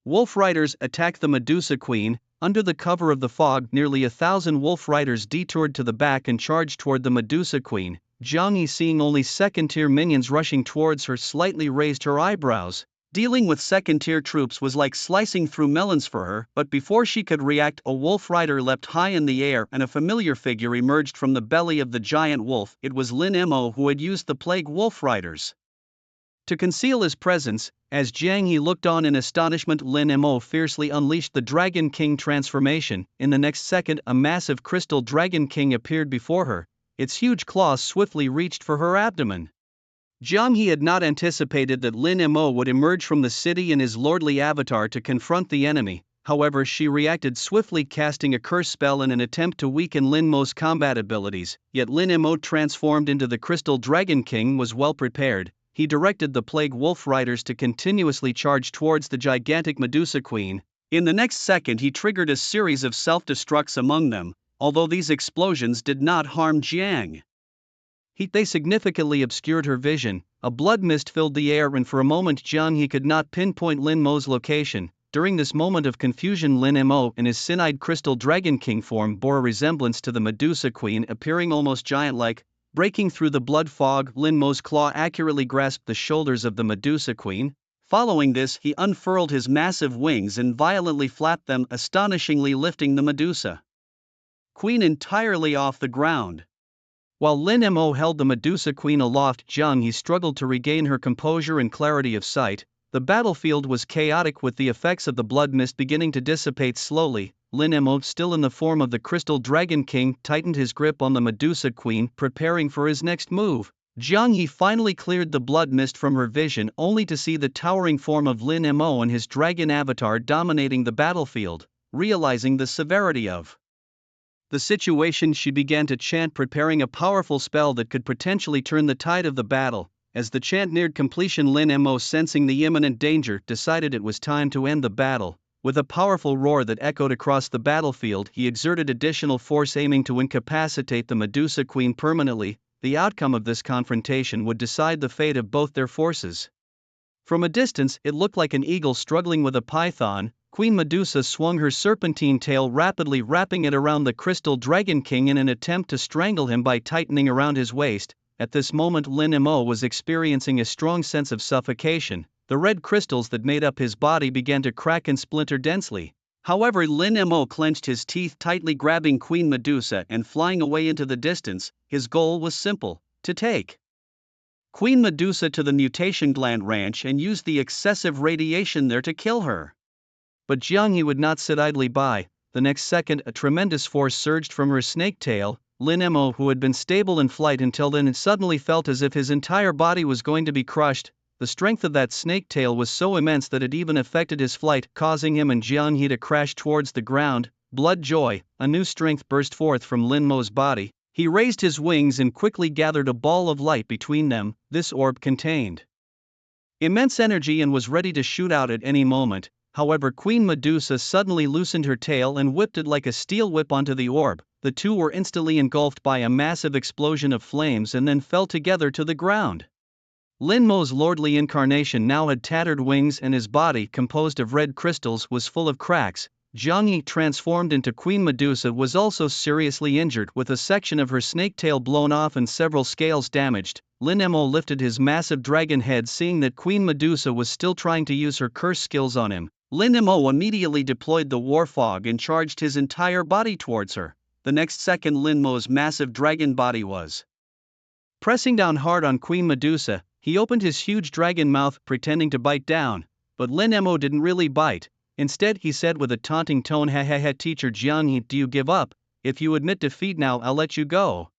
wolf riders attacked the Medusa Queen. Under the cover of the fog, nearly 1,000 wolf riders detoured to the back and charged toward the Medusa Queen. Jiang Yi, seeing only second-tier minions rushing towards her, slightly raised her eyebrows. Dealing with second-tier troops was like slicing through melons for her, but before she could react, a wolf rider leapt high in the air and a familiar figure emerged from the belly of the giant wolf. It was Lin Mo, who had used the plague wolf riders to conceal his presence. As Jiang Yi looked on in astonishment, Lin Mo fiercely unleashed the Dragon King transformation. In the next second, a massive crystal Dragon King appeared before her. Its huge claws swiftly reached for her abdomen. Jiang Yi had not anticipated that Lin Mo would emerge from the city in his lordly avatar to confront the enemy. However, she reacted swiftly, casting a curse spell in an attempt to weaken Lin Mo's combat abilities. Yet Lin Mo, transformed into the Crystal Dragon King, was well prepared. He directed the plague wolf riders to continuously charge towards the gigantic Medusa Queen. In the next second, he triggered a series of self-destructs among them. Although these explosions did not harm Jiang Yi, they significantly obscured her vision. A blood mist filled the air, and for a moment Jiang Yi could not pinpoint Lin Mo's location. During this moment of confusion, Lin Mo, in his Sinite Crystal Dragon King form, bore a resemblance to the Medusa Queen, appearing almost giant-like. Breaking through the blood fog, Lin Mo's claw accurately grasped the shoulders of the Medusa Queen. Following this, he unfurled his massive wings and violently flapped them, astonishingly lifting the Medusa Queen entirely off the ground. While Lin Mo held the Medusa Queen aloft, Jiang Yi struggled to regain her composure and clarity of sight. The battlefield was chaotic, with the effects of the blood mist beginning to dissipate slowly. Lin Mo, still in the form of the Crystal Dragon King, tightened his grip on the Medusa Queen, preparing for his next move. Jiang Yi finally cleared the blood mist from her vision, only to see the towering form of Lin Mo and his dragon avatar dominating the battlefield. Realizing the severity of the situation, she began to chant, preparing a powerful spell that could potentially turn the tide of the battle. As the chant neared completion, Lin Mo, sensing the imminent danger, decided it was time to end the battle. With a powerful roar that echoed across the battlefield, he exerted additional force, aiming to incapacitate the Medusa Queen permanently. The outcome of this confrontation would decide the fate of both their forces. From a distance, it looked like an eagle struggling with a python. Queen Medusa swung her serpentine tail, rapidly wrapping it around the Crystal Dragon King in an attempt to strangle him by tightening around his waist. At this moment, Lin Mo was experiencing a strong sense of suffocation. The red crystals that made up his body began to crack and splinter densely. However, Lin Mo clenched his teeth tightly, grabbing Queen Medusa and flying away into the distance. His goal was simple: to take Queen Medusa to the mutation gland ranch and use the excessive radiation there to kill her. But Jiang Yi would not sit idly by. The next second, a tremendous force surged from her snake tail. Lin Mo, who had been stable in flight until then, suddenly felt as if his entire body was going to be crushed. The strength of that snake tail was so immense that it even affected his flight, causing him and Jiang Yi to crash towards the ground. Blood joy, a new strength burst forth from Lin Mo's body. He raised his wings and quickly gathered a ball of light between them. This orb contained immense energy and was ready to shoot out at any moment. However, Queen Medusa suddenly loosened her tail and whipped it like a steel whip onto the orb. The two were instantly engulfed by a massive explosion of flames and then fell together to the ground. Lin Mo's lordly incarnation now had tattered wings and his body, composed of red crystals, was full of cracks. Jiang Yi, transformed into Queen Medusa, was also seriously injured, with a section of her snake tail blown off and several scales damaged. Lin Mo lifted his massive dragon head, seeing that Queen Medusa was still trying to use her curse skills on him. Lin Mo immediately deployed the war fog and charged his entire body towards her. The next second, Lin Mo's massive dragon body was pressing down hard on Queen Medusa. He opened his huge dragon mouth, pretending to bite down. But Lin Mo didn't really bite. Instead, he said with a taunting tone, "Ha ha ha, teacher Jiang Yi, do you give up? If you admit defeat now, I'll let you go."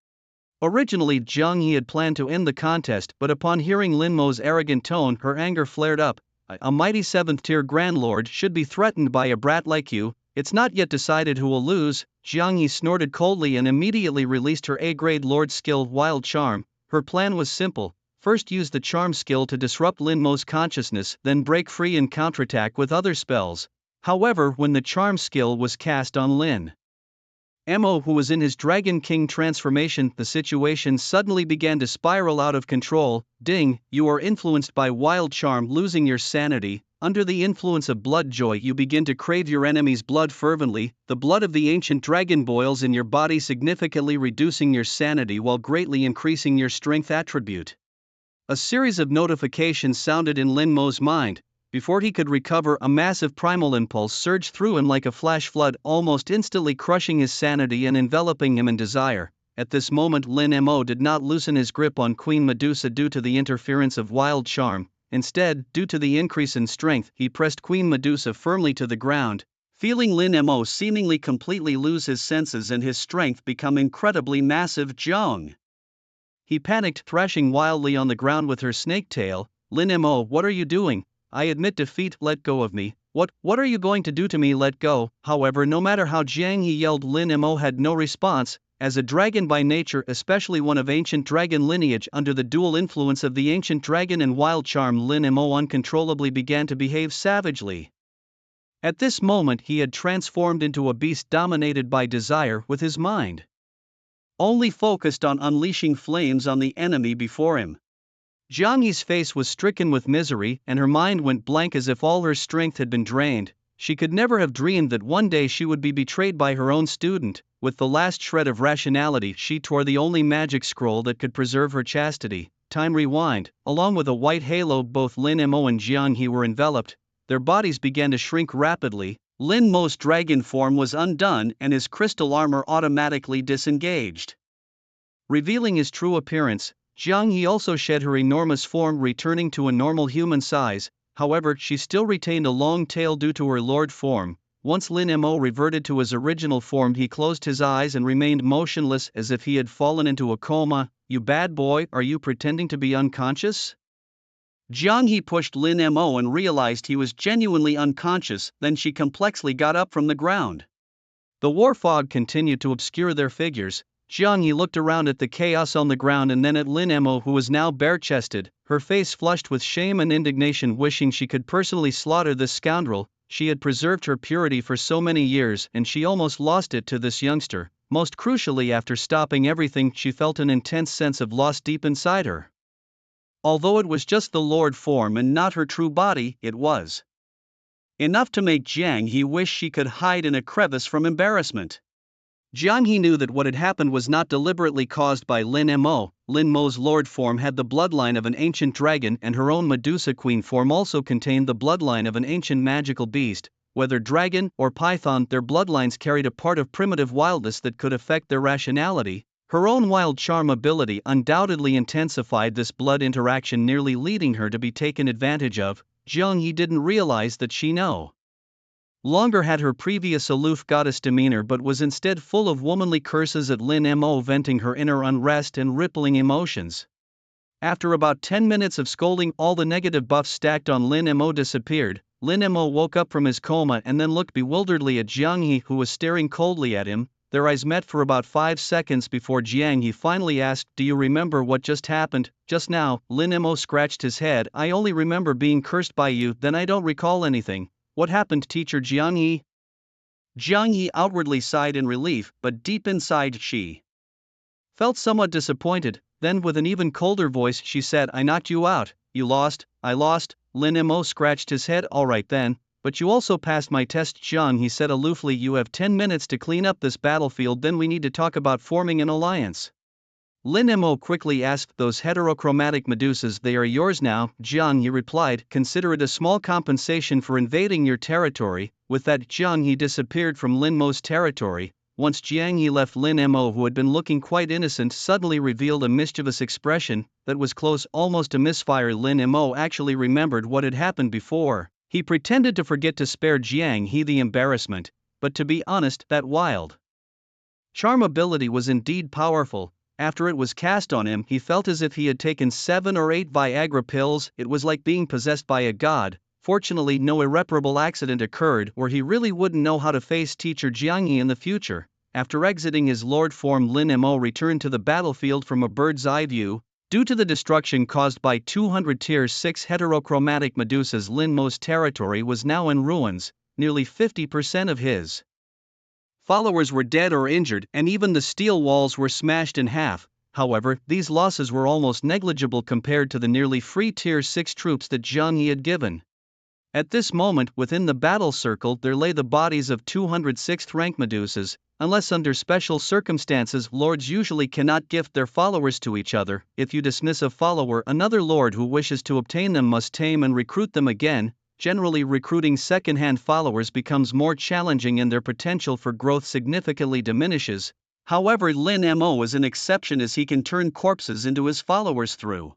Originally, Jiang Yi had planned to end the contest, but upon hearing Lin Mo's arrogant tone, her anger flared up. "A mighty 7th-tier Grand Lord should be threatened by a brat like you. It's not yet decided who will lose." Jiang Yi snorted coldly and immediately released her A-grade Lord skill, Wild Charm. Her plan was simple. First, use the charm skill to disrupt Lin Mo's consciousness, then break free and counterattack with other spells. However, when the charm skill was cast on Lin Mo, who was in his Dragon King transformation, the situation suddenly began to spiral out of control. Ding, you are influenced by Wild Charm, losing your sanity. Under the influence of blood joy, you begin to crave your enemy's blood fervently. The blood of the ancient dragon boils in your body, significantly reducing your sanity while greatly increasing your strength attribute. A series of notifications sounded in Lin Mo's mind. Before he could recover, a massive primal impulse surged through him like a flash flood, almost instantly crushing his sanity and enveloping him in desire. At this moment, Lin Mo did not loosen his grip on Queen Medusa due to the interference of Wild Charm. Instead, due to the increase in strength, he pressed Queen Medusa firmly to the ground. Feeling Lin Mo seemingly completely lose his senses and his strength become incredibly massive, Jiang He panicked, thrashing wildly on the ground with her snake tail. "Lin Mo, what are you doing? I admit defeat, let go of me." What are you going to do to me? Let go." However, no matter how Jiang Yi yelled, Lin Mo had no response. As a dragon by nature, especially one of ancient dragon lineage, under the dual influence of the ancient dragon and Wild Charm, Lin Mo uncontrollably began to behave savagely. At this moment, he had transformed into a beast dominated by desire, with his mind only focused on unleashing flames on the enemy before him. Jiang Yi's face was stricken with misery, and her mind went blank as if all her strength had been drained. She could never have dreamed that one day she would be betrayed by her own student. With the last shred of rationality, she tore the only magic scroll that could preserve her chastity. Time rewind. Along with a white halo, both Lin Mo and Jiang Yi were enveloped. Their bodies began to shrink rapidly. Lin Mo's dragon form was undone and his crystal armor automatically disengaged, revealing his true appearance. Jiang Yi also shed her enormous form, returning to a normal human size. However, she still retained a long tail due to her lord form. Once Lin Mo reverted to his original form, he closed his eyes and remained motionless as if he had fallen into a coma. "You bad boy, are you pretending to be unconscious?" Jiang Yi pushed Lin Mo and realized he was genuinely unconscious. Then she complexly got up from the ground. The war fog continued to obscure their figures. Jiang Yi looked around at the chaos on the ground and then at Lin Mo, who was now bare-chested, her face flushed with shame and indignation, wishing she could personally slaughter this scoundrel. She had preserved her purity for so many years and she almost lost it to this youngster. Most crucially, after stopping everything, she felt an intense sense of loss deep inside her. Although it was just the Lord form and not her true body, it was enough to make Jiang Yi wish she could hide in a crevice from embarrassment. Jiang Yi knew that what had happened was not deliberately caused by Lin Mo. Lin Mo's lord form had the bloodline of an ancient dragon, and her own Medusa queen form also contained the bloodline of an ancient magical beast. Whether dragon or python, their bloodlines carried a part of primitive wildness that could affect their rationality. Her own wild charm ability undoubtedly intensified this blood interaction, nearly leading her to be taken advantage of. Jiang Yi didn't realize that she no longer had her previous aloof goddess demeanor but was instead full of womanly curses at Lin Mo, venting her inner unrest and rippling emotions. After about 10 minutes of scolding, all the negative buffs stacked on Lin Mo disappeared. Lin Mo woke up from his coma and then looked bewilderedly at Jiang Yi, who was staring coldly at him. Their eyes met for about 5 seconds before Jiang Yi finally asked, "Do you remember what just happened just now?" Lin Mo scratched his head. "I only remember being cursed by you, then I don't recall anything." "What happened, teacher Jiang Yi?" Jiang Yi outwardly sighed in relief, but deep inside she felt somewhat disappointed. Then with an even colder voice she said, "I knocked you out." "You lost?" "I lost." Lin Mo scratched his head. "All right then. But you also passed my test." Jiang He said aloofly, "You have 10 minutes to clean up this battlefield, then we need to talk about forming an alliance." Lin Mo quickly asked, "Those heterochromatic medusas, they are yours now?" Jiang He replied, "Consider it a small compensation for invading your territory." With that, Jiang He disappeared from Lin Mo's territory. Once Jiang He left, Lin Mo, who had been looking quite innocent, suddenly revealed a mischievous expression that was close almost to misfire. Lin Mo actually remembered what had happened before. He pretended to forget to spare Jiang He the embarrassment, but to be honest, that wild charm ability was indeed powerful. After it was cast on him, he felt as if he had taken 7 or 8 Viagra pills. It was like being possessed by a god. Fortunately, no irreparable accident occurred, or he really wouldn't know how to face teacher Jiang Yi in the future. After exiting his lord form, Lin Mo returned to the battlefield from a bird's eye view. Due to the destruction caused by 200 Tier 6 heterochromatic medusas, Lin Mo's territory was now in ruins. Nearly 50% of his followers were dead or injured, and even the steel walls were smashed in half. However, these losses were almost negligible compared to the nearly free Tier 6 troops that Jiang Yi had given. At this moment, within the battle circle, there lay the bodies of 206th rank medusas. Unless under special circumstances, lords usually cannot gift their followers to each other. If you dismiss a follower, another lord who wishes to obtain them must tame and recruit them again. Generally, recruiting second-hand followers becomes more challenging and their potential for growth significantly diminishes. However, Lin Mo is an exception, as he can turn corpses into his followers through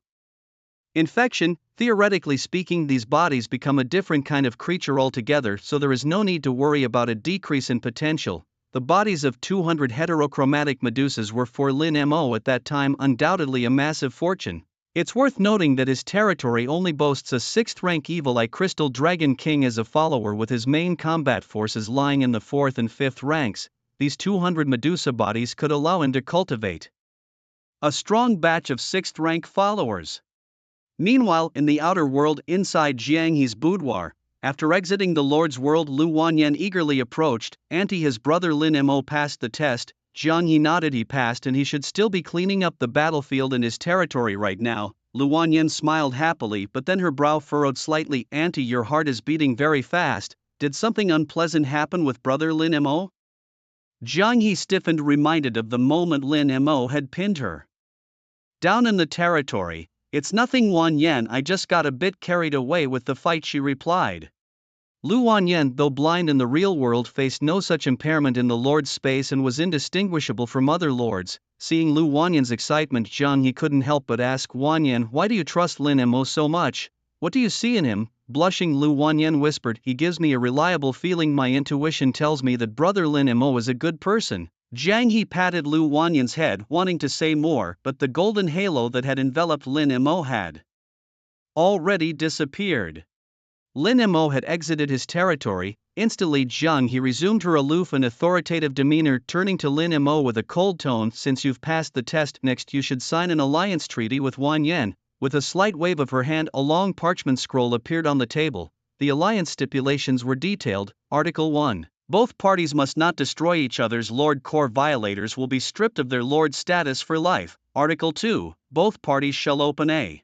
infection. Theoretically speaking, these bodies become a different kind of creature altogether, so there is no need to worry about a decrease in potential. The bodies of 200 heterochromatic medusas were for Lin Mo at that time undoubtedly a massive fortune. It's worth noting that his territory only boasts a 6th rank Evil Eye Crystal Dragon King as a follower, with his main combat forces lying in the 4th and 5th ranks. These 200 Medusa bodies could allow him to cultivate a strong batch of 6th rank followers. Meanwhile, in the outer world, inside Jiang He's boudoir, after exiting the Lord's world, Lu Wanyan eagerly approached. His brother Lin Mo passed the test. Jiang Yi nodded. He passed and he should still be cleaning up the battlefield in his territory right now. Lu Wanyan smiled happily, but then her brow furrowed slightly. "Auntie, your heart is beating very fast. Did something unpleasant happen with brother Lin Mo?" Jiang Yi stiffened, reminded of the moment Lin Mo had pinned her down in the territory. "It's nothing, Wanyan, I just got a bit carried away with the fight," she replied. Lu Wanyan, though blind in the real world, faced no such impairment in the Lord's space and was indistinguishable from other lords. Seeing Lu Wanyan's excitement, Jiang He couldn't help but ask, "Wanyan, why do you trust Lin Mo so much? What do you see in him?" Blushing, Lu Wanyan whispered, "He gives me a reliable feeling. My intuition tells me that brother Lin Mo is a good person." Jiang He patted Lu Wanyan's head, wanting to say more, but the golden halo that had enveloped Lin Mo had already disappeared. Lin Mo had exited his territory. Instantly, Jiang He resumed her aloof and authoritative demeanor, turning to Lin Mo with a cold tone. "Since you've passed the test, next you should sign an alliance treaty with Wanyan." With a slight wave of her hand, a long parchment scroll appeared on the table. The alliance stipulations were detailed. Article 1. Both parties must not destroy each other's lord. Core violators will be stripped of their lord status for life. Article 2. Both parties shall open a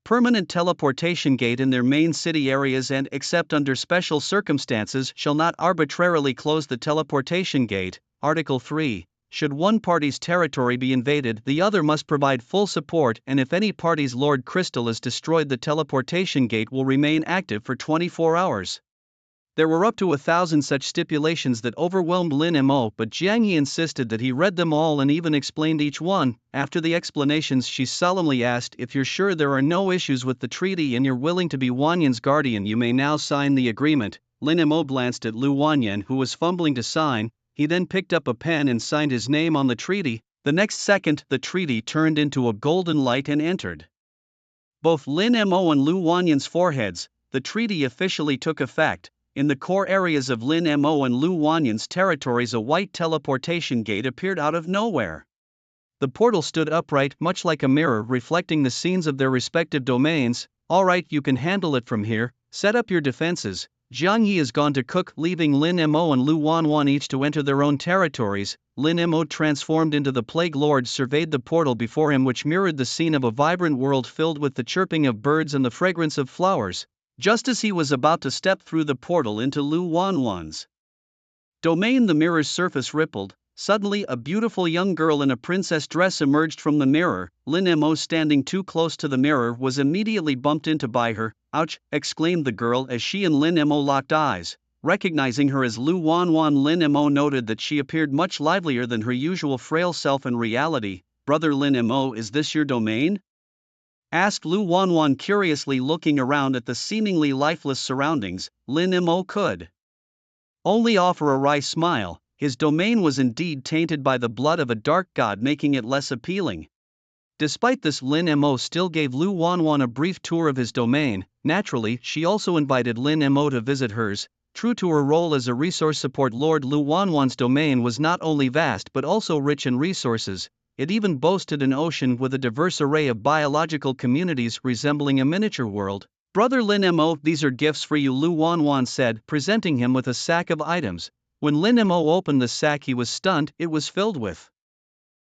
permanent teleportation gate in their main city areas and, except under special circumstances, shall not arbitrarily close the teleportation gate. Article 3. Should one party's territory be invaded, the other must provide full support, and if any party's lord crystal is destroyed, the teleportation gate will remain active for 24 hours. There were up to 1,000 such stipulations that overwhelmed Lin Mo, but Jiang Yi insisted that he read them all and even explained each one. After the explanations, she solemnly asked, "If you're sure there are no issues with the treaty and you're willing to be Wanyan's guardian, you may now sign the agreement." Lin Mo glanced at Lu Wanyan, who was fumbling to sign. He then picked up a pen and signed his name on the treaty. The next second, the treaty turned into a golden light and entered both Lin Mo and Lu Wanyan's foreheads. The treaty officially took effect. In the core areas of Lin Mo and Lu Wanyan's territories, a white teleportation gate appeared out of nowhere. The portal stood upright, much like a mirror, reflecting the scenes of their respective domains. "Alright, you can handle it from here. Set up your defenses." Jiang Yi is gone to cook, leaving Lin Mo and Lu Wanyan each to enter their own territories. Lin Mo, transformed into the Plague Lord, surveyed the portal before him, which mirrored the scene of a vibrant world filled with the chirping of birds and the fragrance of flowers. Just as he was about to step through the portal into Lu Wanyan's domain, the mirror's surface rippled. Suddenly, a beautiful young girl in a princess dress emerged from the mirror. Lin Mo, standing too close to the mirror, was immediately bumped into by her. "Ouch!" exclaimed the girl as she and Lin Mo locked eyes. Recognizing her as Lu Wanyan, Lin Mo noted that she appeared much livelier than her usual frail self in reality. "Brother Lin Mo, is this your domain?" asked Lu Wanyan curiously, looking around at the seemingly lifeless surroundings. Lin Mo could only offer a wry smile. His domain was indeed tainted by the blood of a dark god, making it less appealing. Despite this, Lin Mo still gave Lu Wanyan a brief tour of his domain. Naturally, she also invited Lin Mo to visit hers. True to her role as a resource support lord, Lu Wanyan's domain was not only vast but also rich in resources. It even boasted an ocean with a diverse array of biological communities resembling a miniature world. "Brother Lin Mo, these are gifts for you," Lu Wanyan said, presenting him with a sack of items. When Lin Mo opened the sack, he was stunned. It was filled with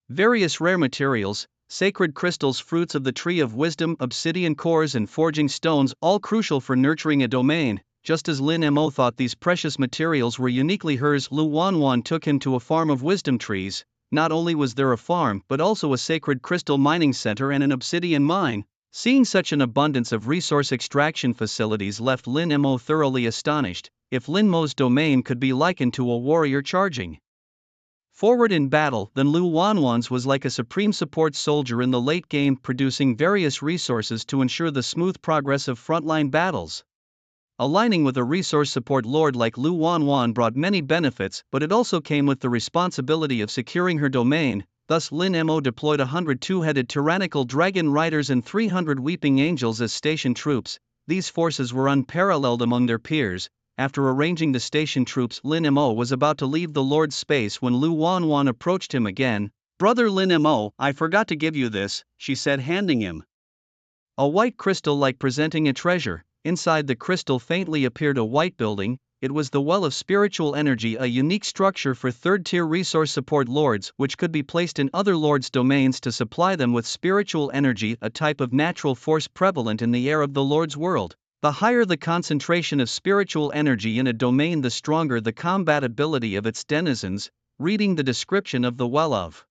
various rare materials, sacred crystals, fruits of the tree of wisdom, obsidian cores and forging stones, all crucial for nurturing a domain. Just as Lin Mo thought these precious materials were uniquely hers, Lu Wanyan took him to a farm of wisdom trees. Not only was there a farm, but also a sacred crystal mining center and an obsidian mine. Seeing such an abundance of resource extraction facilities left Lin Mo thoroughly astonished. If Lin Mo's domain could be likened to a warrior charging forward in battle, then Lu Wanyan's was like a supreme support soldier in the late game, producing various resources to ensure the smooth progress of frontline battles. Aligning with a resource support lord like Lu Wanyan brought many benefits, but it also came with the responsibility of securing her domain. Thus, Lin Mo deployed 100 two-headed tyrannical dragon riders and 300 weeping angels as station troops. These forces were unparalleled among their peers. After arranging the station troops, Lin Mo was about to leave the lord's space when Lu Wanyan approached him again. "Brother Lin Mo, I forgot to give you this," she said, handing him a white crystal like presenting a treasure. Inside the crystal faintly appeared a white building. It was the Well of Spiritual Energy, a unique structure for third-tier resource support lords, which could be placed in other lords' domains to supply them with spiritual energy, a type of natural force prevalent in the air of the lord's world. The higher the concentration of spiritual energy in a domain, the stronger the combat ability of its denizens. Reading the description of the Well of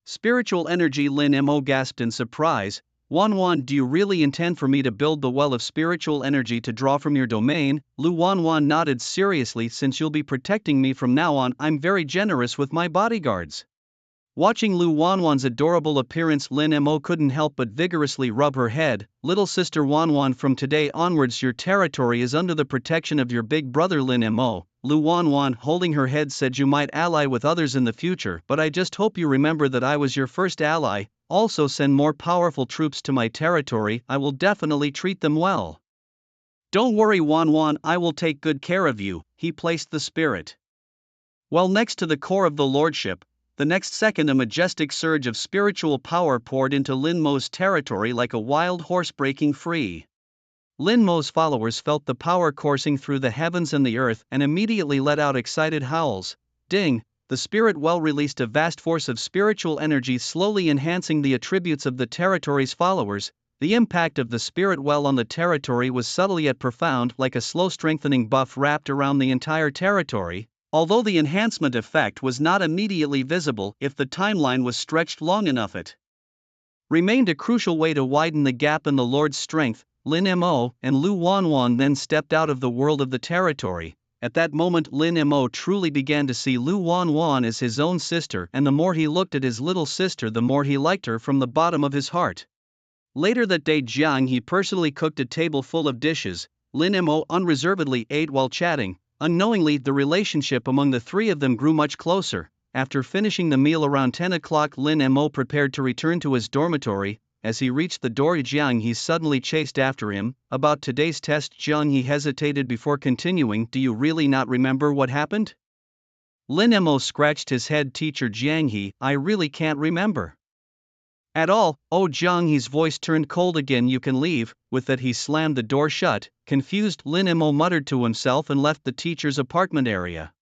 Spiritual Energy, Lin Mo gasped in surprise. "Wanyan, do you really intend for me to build the Well of Spiritual Energy to draw from your domain?" Lu Wanyan nodded seriously. "Since you'll be protecting me from now on, I'm very generous with my bodyguards." Watching Lu Wanyan's adorable appearance, Lin Mo couldn't help but vigorously rub her head. "Little sister Wanyan, from today onwards your territory is under the protection of your big brother Lin Mo." Lu Wanyan, holding her head, said, "You might ally with others in the future, but I just hope you remember that I was your first ally. Also send more powerful troops to my territory, I will definitely treat them well." "Don't worry Wanyan, I will take good care of you." He placed the spirit well next to the core of the lordship. The next second, a majestic surge of spiritual power poured into Lin Mo's territory like a wild horse breaking free. Lin Mo's followers felt the power coursing through the heavens and the earth and immediately let out excited howls. Ding! The spirit well released a vast force of spiritual energy, slowly enhancing the attributes of the territory's followers. The impact of the spirit well on the territory was subtle yet profound, like a slow strengthening buff wrapped around the entire territory. Although the enhancement effect was not immediately visible, if the timeline was stretched long enough, it remained a crucial way to widen the gap in the Lord's strength. Lin Mo and Lu Wanwan then stepped out of the world of the territory. At that moment Lin Mo truly began to see Lu Wanwan as his own sister, and the more he looked at his little sister the more he liked her from the bottom of his heart. Later that day Jiang He personally cooked a table full of dishes. Lin Mo unreservedly ate while chatting. Unknowingly the relationship among the three of them grew much closer. After finishing the meal around 10 o'clock Lin Mo prepared to return to his dormitory. As he reached the door Jiang He suddenly chased after him. About today's test Jiang He hesitated before continuing. Do you really not remember what happened? Lin Mo scratched his head. Teacher Jiang He, I really can't remember at all. Oh, Jiang He's voice turned cold again. You can leave. With that he slammed the door shut. Confused Lin Mo muttered to himself and left the teacher's apartment area.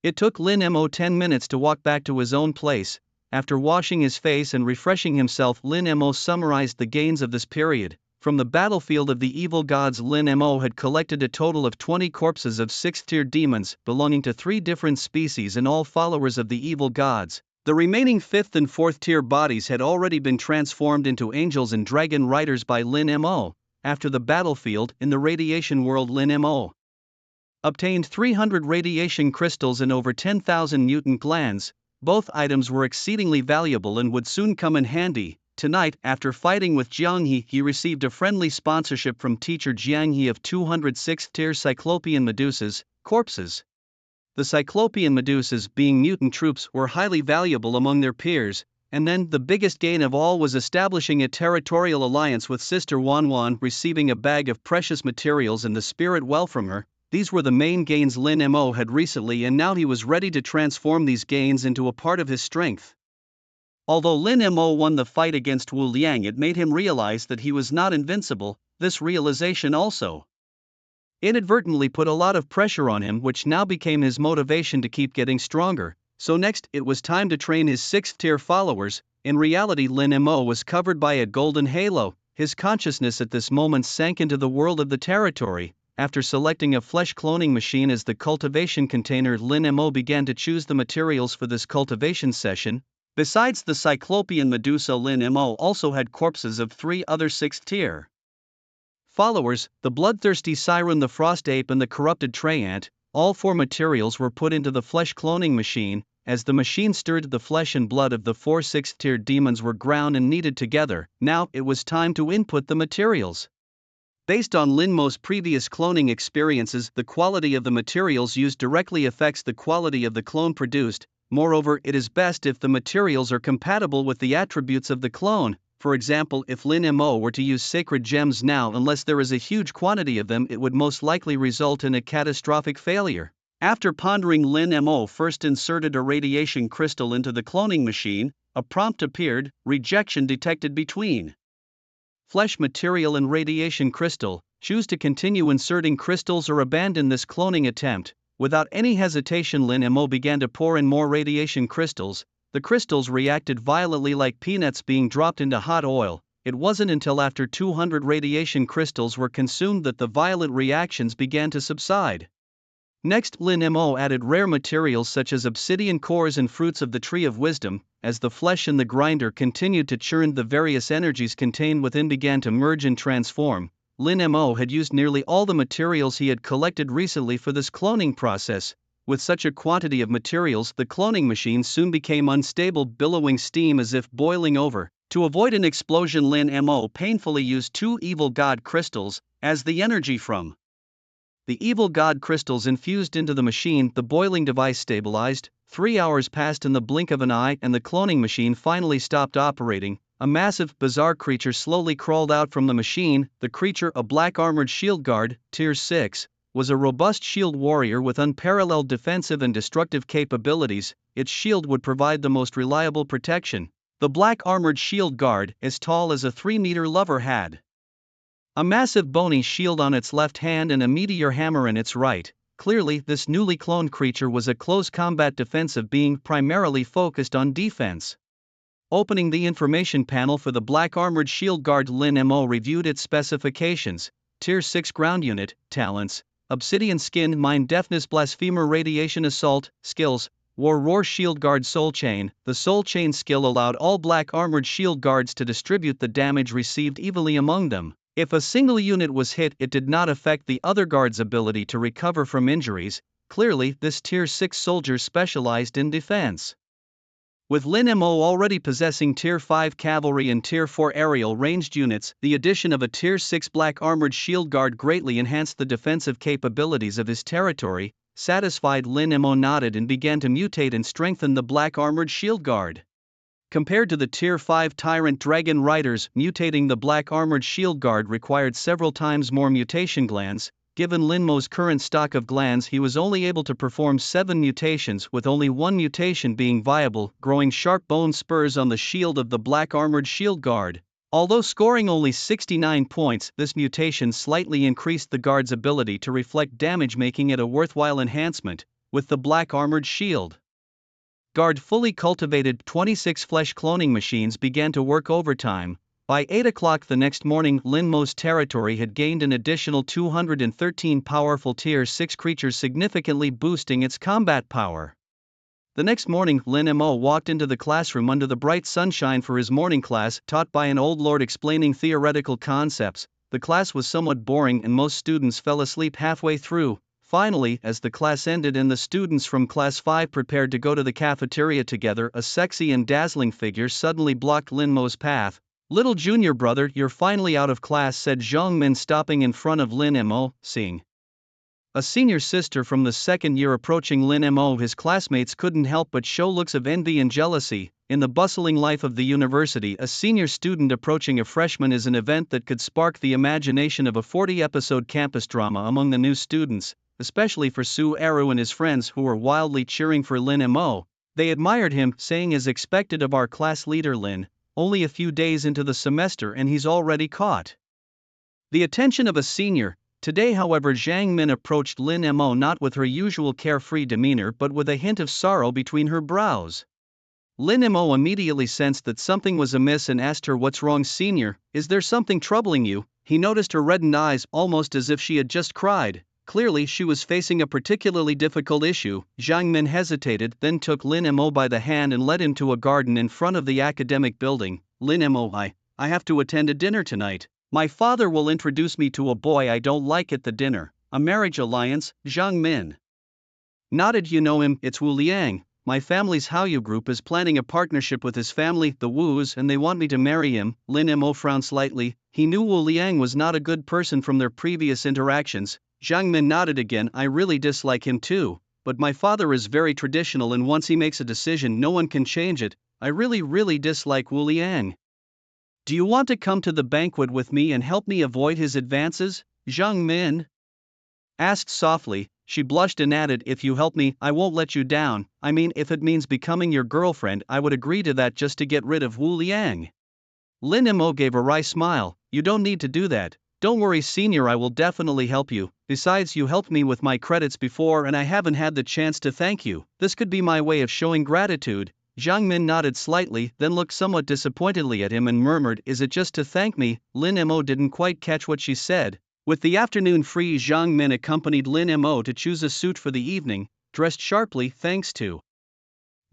It took Lin Mo 10 minutes to walk back to his own place. After washing his face and refreshing himself Lin Mo summarized the gains of this period. From the battlefield of the evil gods Lin Mo had collected a total of 20 corpses of 6th-tier demons belonging to 3 different species and all followers of the evil gods. The remaining 5th and 4th-tier bodies had already been transformed into angels and dragon riders by Lin Mo. After the battlefield in the radiation world Lin Mo obtained 300 radiation crystals and over 10,000 mutant glands. Both items were exceedingly valuable and would soon come in handy. Tonight, after fighting with Jiang He, he received a friendly sponsorship from teacher Jiang He of 200 6th-tier Cyclopean Medusas, corpses. The Cyclopean Medusas, being mutant troops, were highly valuable among their peers, and then the biggest gain of all was establishing a territorial alliance with Sister Wanwan, receiving a bag of precious materials and the spirit well from her. These were the main gains Lin Mo had recently, and now he was ready to transform these gains into a part of his strength. Although Lin Mo won the fight against Wu Liang, it made him realize that he was not invincible. This realization also inadvertently put a lot of pressure on him, which now became his motivation to keep getting stronger. So next, it was time to train his 6th-tier followers. In reality Lin Mo was covered by a golden halo. His consciousness at this moment sank into the world of the territory. After selecting a flesh cloning machine as the cultivation container, Lin Mo began to choose the materials for this cultivation session. Besides the Cyclopean Medusa, Lin Mo also had corpses of 3 other 6th-tier followers, the bloodthirsty Siren, the frost ape and the corrupted Treyant. All 4 materials were put into the flesh cloning machine. As the machine stirred, the flesh and blood of the 4 6th-tier demons were ground and kneaded together. Now it was time to input the materials. Based on Lin Mo's previous cloning experiences, the quality of the materials used directly affects the quality of the clone produced. Moreover, it is best if the materials are compatible with the attributes of the clone. For example, if Lin Mo were to use sacred gems now, unless there is a huge quantity of them, it would most likely result in a catastrophic failure. After pondering, Lin Mo first inserted a radiation crystal into the cloning machine. A prompt appeared: rejection detected between flesh material and radiation crystal. Choose to continue inserting crystals or abandon this cloning attempt. Without any hesitation Lin Mo began to pour in more radiation crystals. The crystals reacted violently like peanuts being dropped into hot oil. It wasn't until after 200 radiation crystals were consumed that the violent reactions began to subside. Next, Lin Mo added rare materials such as obsidian cores and fruits of the Tree of Wisdom. As the flesh in the grinder continued to churn, the various energies contained within began to merge and transform. Lin Mo had used nearly all the materials he had collected recently for this cloning process. With such a quantity of materials, the cloning machine soon became unstable, billowing steam as if boiling over. To avoid an explosion, Lin Mo painfully used 2 evil god crystals as the energy from the evil god crystals infused into the machine. The boiling device stabilized. 3 hours passed in the blink of an eye, and the cloning machine finally stopped operating. A massive, bizarre creature slowly crawled out from the machine. The creature, a black armored shield guard, tier 6, was a robust shield warrior with unparalleled defensive and destructive capabilities. Its shield would provide the most reliable protection. The black armored shield guard, as tall as a 3-meter lover, had a massive bony shield on its left hand and a meteor hammer in its right. Clearly, this newly cloned creature was a close combat defensive being, primarily focused on defense. Opening the information panel for the black armored shield guard, Lin Mo reviewed its specifications. Tier 6 ground unit, talents: obsidian skin, mind deafness, blasphemer, radiation assault. Skills: War Roar, Shield Guard, Soul Chain. The Soul Chain skill allowed all black armored shield guards to distribute the damage received evenly among them. If a single unit was hit, it did not affect the other guards' ability to recover from injuries. Clearly, this Tier 6 soldier specialized in defense. With Lin Mo already possessing Tier 5 cavalry and Tier 4 aerial ranged units, the addition of a Tier 6 black armored shield guard greatly enhanced the defensive capabilities of his territory. Satisfied, Lin Mo nodded and began to mutate and strengthen the black armored shield guard. Compared to the Tier 5 Tyrant Dragon Riders, mutating the black armored shield guard required several times more mutation glands. Given Lin Mo's current stock of glands, he was only able to perform 7 mutations, with only one mutation being viable, growing sharp bone spurs on the shield of the black armored shield guard. Although scoring only 69 points, this mutation slightly increased the guard's ability to reflect damage, making it a worthwhile enhancement. With the black armored shield guard fully cultivated, 26 flesh cloning machines began to work overtime. By 8 o'clock the next morning, Lin Mo's territory had gained an additional 213 powerful Tier 6 creatures, significantly boosting its combat power. The next morning, Lin Mo walked into the classroom under the bright sunshine for his morning class, taught by an old lord explaining theoretical concepts. The class was somewhat boring and most students fell asleep halfway through. Finally, as the class ended and the students from Class 5 prepared to go to the cafeteria together, a sexy and dazzling figure suddenly blocked Lin Mo's path. "Little junior brother, you're finally out of class," said Zhang Min, stopping in front of Lin Mo. Seeing a senior sister from the second year approaching Lin Mo, his classmates couldn't help but show looks of envy and jealousy. In the bustling life of the university, a senior student approaching a freshman is an event that could spark the imagination of a 40-episode campus drama among the new students, especially for Su Eru and his friends, who were wildly cheering for Lin Mo. They admired him, saying, as expected of our class leader Lin, only a few days into the semester and he's already caught the attention of a senior. Today, however, Zhang Min approached Lin Mo not with her usual carefree demeanor but with a hint of sorrow between her brows. Lin Mo immediately sensed that something was amiss and asked her, "What's wrong, senior? Is there something troubling you?" He noticed her reddened eyes, almost as if she had just cried. Clearly, she was facing a particularly difficult issue. Zhang Min hesitated, then took Lin Mo by the hand and led him to a garden in front of the academic building. "Lin Mo, I have to attend a dinner tonight. My father will introduce me to a boy I don't like at the dinner. A marriage alliance." Zhang Min nodded. "You know him, it's Wu Liang. My family's Haoyu group is planning a partnership with his family, the Wus, and they want me to marry him." Lin Mo frowned slightly. He knew Wu Liang was not a good person from their previous interactions. Zhang Min nodded again. "I really dislike him too, but my father is very traditional and once he makes a decision no one can change it. I really dislike Wu Liang. Do you want to come to the banquet with me and help me avoid his advances?" Zhang Min asked softly. She blushed and added, "If you help me, I won't let you down. I mean, if it means becoming your girlfriend, I would agree to that just to get rid of Wu Liang." Lin Mo gave a wry smile. "You don't need to do that. Don't worry, senior, I will definitely help you. Besides, you helped me with my credits before and I haven't had the chance to thank you. This could be my way of showing gratitude." Zhang Min nodded slightly, then looked somewhat disappointedly at him and murmured, "Is it just to thank me?" Lin Mo didn't quite catch what she said. With the afternoon free, Zhang Min accompanied Lin Mo to choose a suit for the evening. Dressed sharply thanks to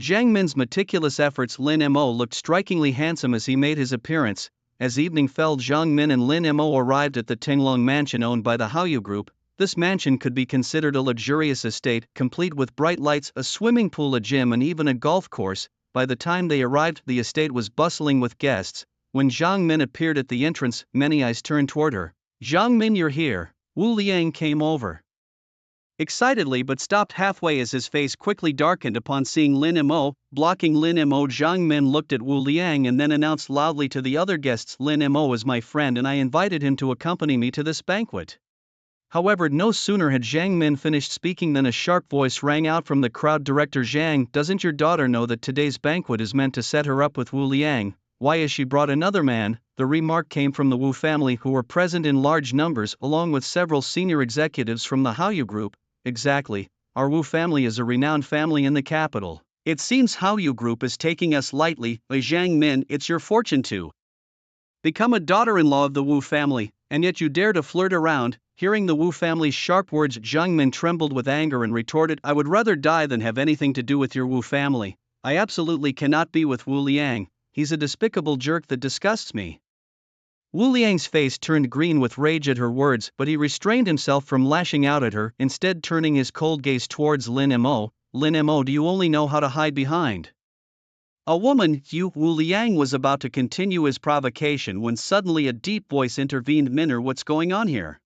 Zhang Min's meticulous efforts, Lin Mo looked strikingly handsome as he made his appearance. As evening fell, Zhang Min and Lin Mo arrived at the Tenglong mansion owned by the Haoyu group. This mansion could be considered a luxurious estate, complete with bright lights, a swimming pool, a gym and even a golf course. By the time they arrived, the estate was bustling with guests. When Zhang Min appeared at the entrance, many eyes turned toward her. "Zhang Min, you're here." Wu Liang came over excitedly but stopped halfway as his face quickly darkened upon seeing Lin Mo. Blocking Lin Mo, Zhang Min looked at Wu Liang and then announced loudly to the other guests, "Lin Mo is my friend and I invited him to accompany me to this banquet." However, no sooner had Zhang Min finished speaking than a sharp voice rang out from the crowd, "Director Zhang, doesn't your daughter know that today's banquet is meant to set her up with Wu Liang? Why has she brought another man?" The remark came from the Wu family, who were present in large numbers along with several senior executives from the Haoyu group. "Exactly, our Wu family is a renowned family in the capital. It seems Haoyu group is taking us lightly. Zhang Min, it's your fortune to become a daughter-in-law of the Wu family, and yet you dare to flirt around." Hearing the Wu family's sharp words, Zhang Min trembled with anger and retorted, "I would rather die than have anything to do with your Wu family. I absolutely cannot be with Wu Liang. He's a despicable jerk that disgusts me." Wu Liang's face turned green with rage at her words, but he restrained himself from lashing out at her, instead turning his cold gaze towards Lin Mo. Lin Mo, do you only know how to hide behind a woman? Wu Liang was about to continue his provocation when suddenly a deep voice intervened. Minner, what's going on here?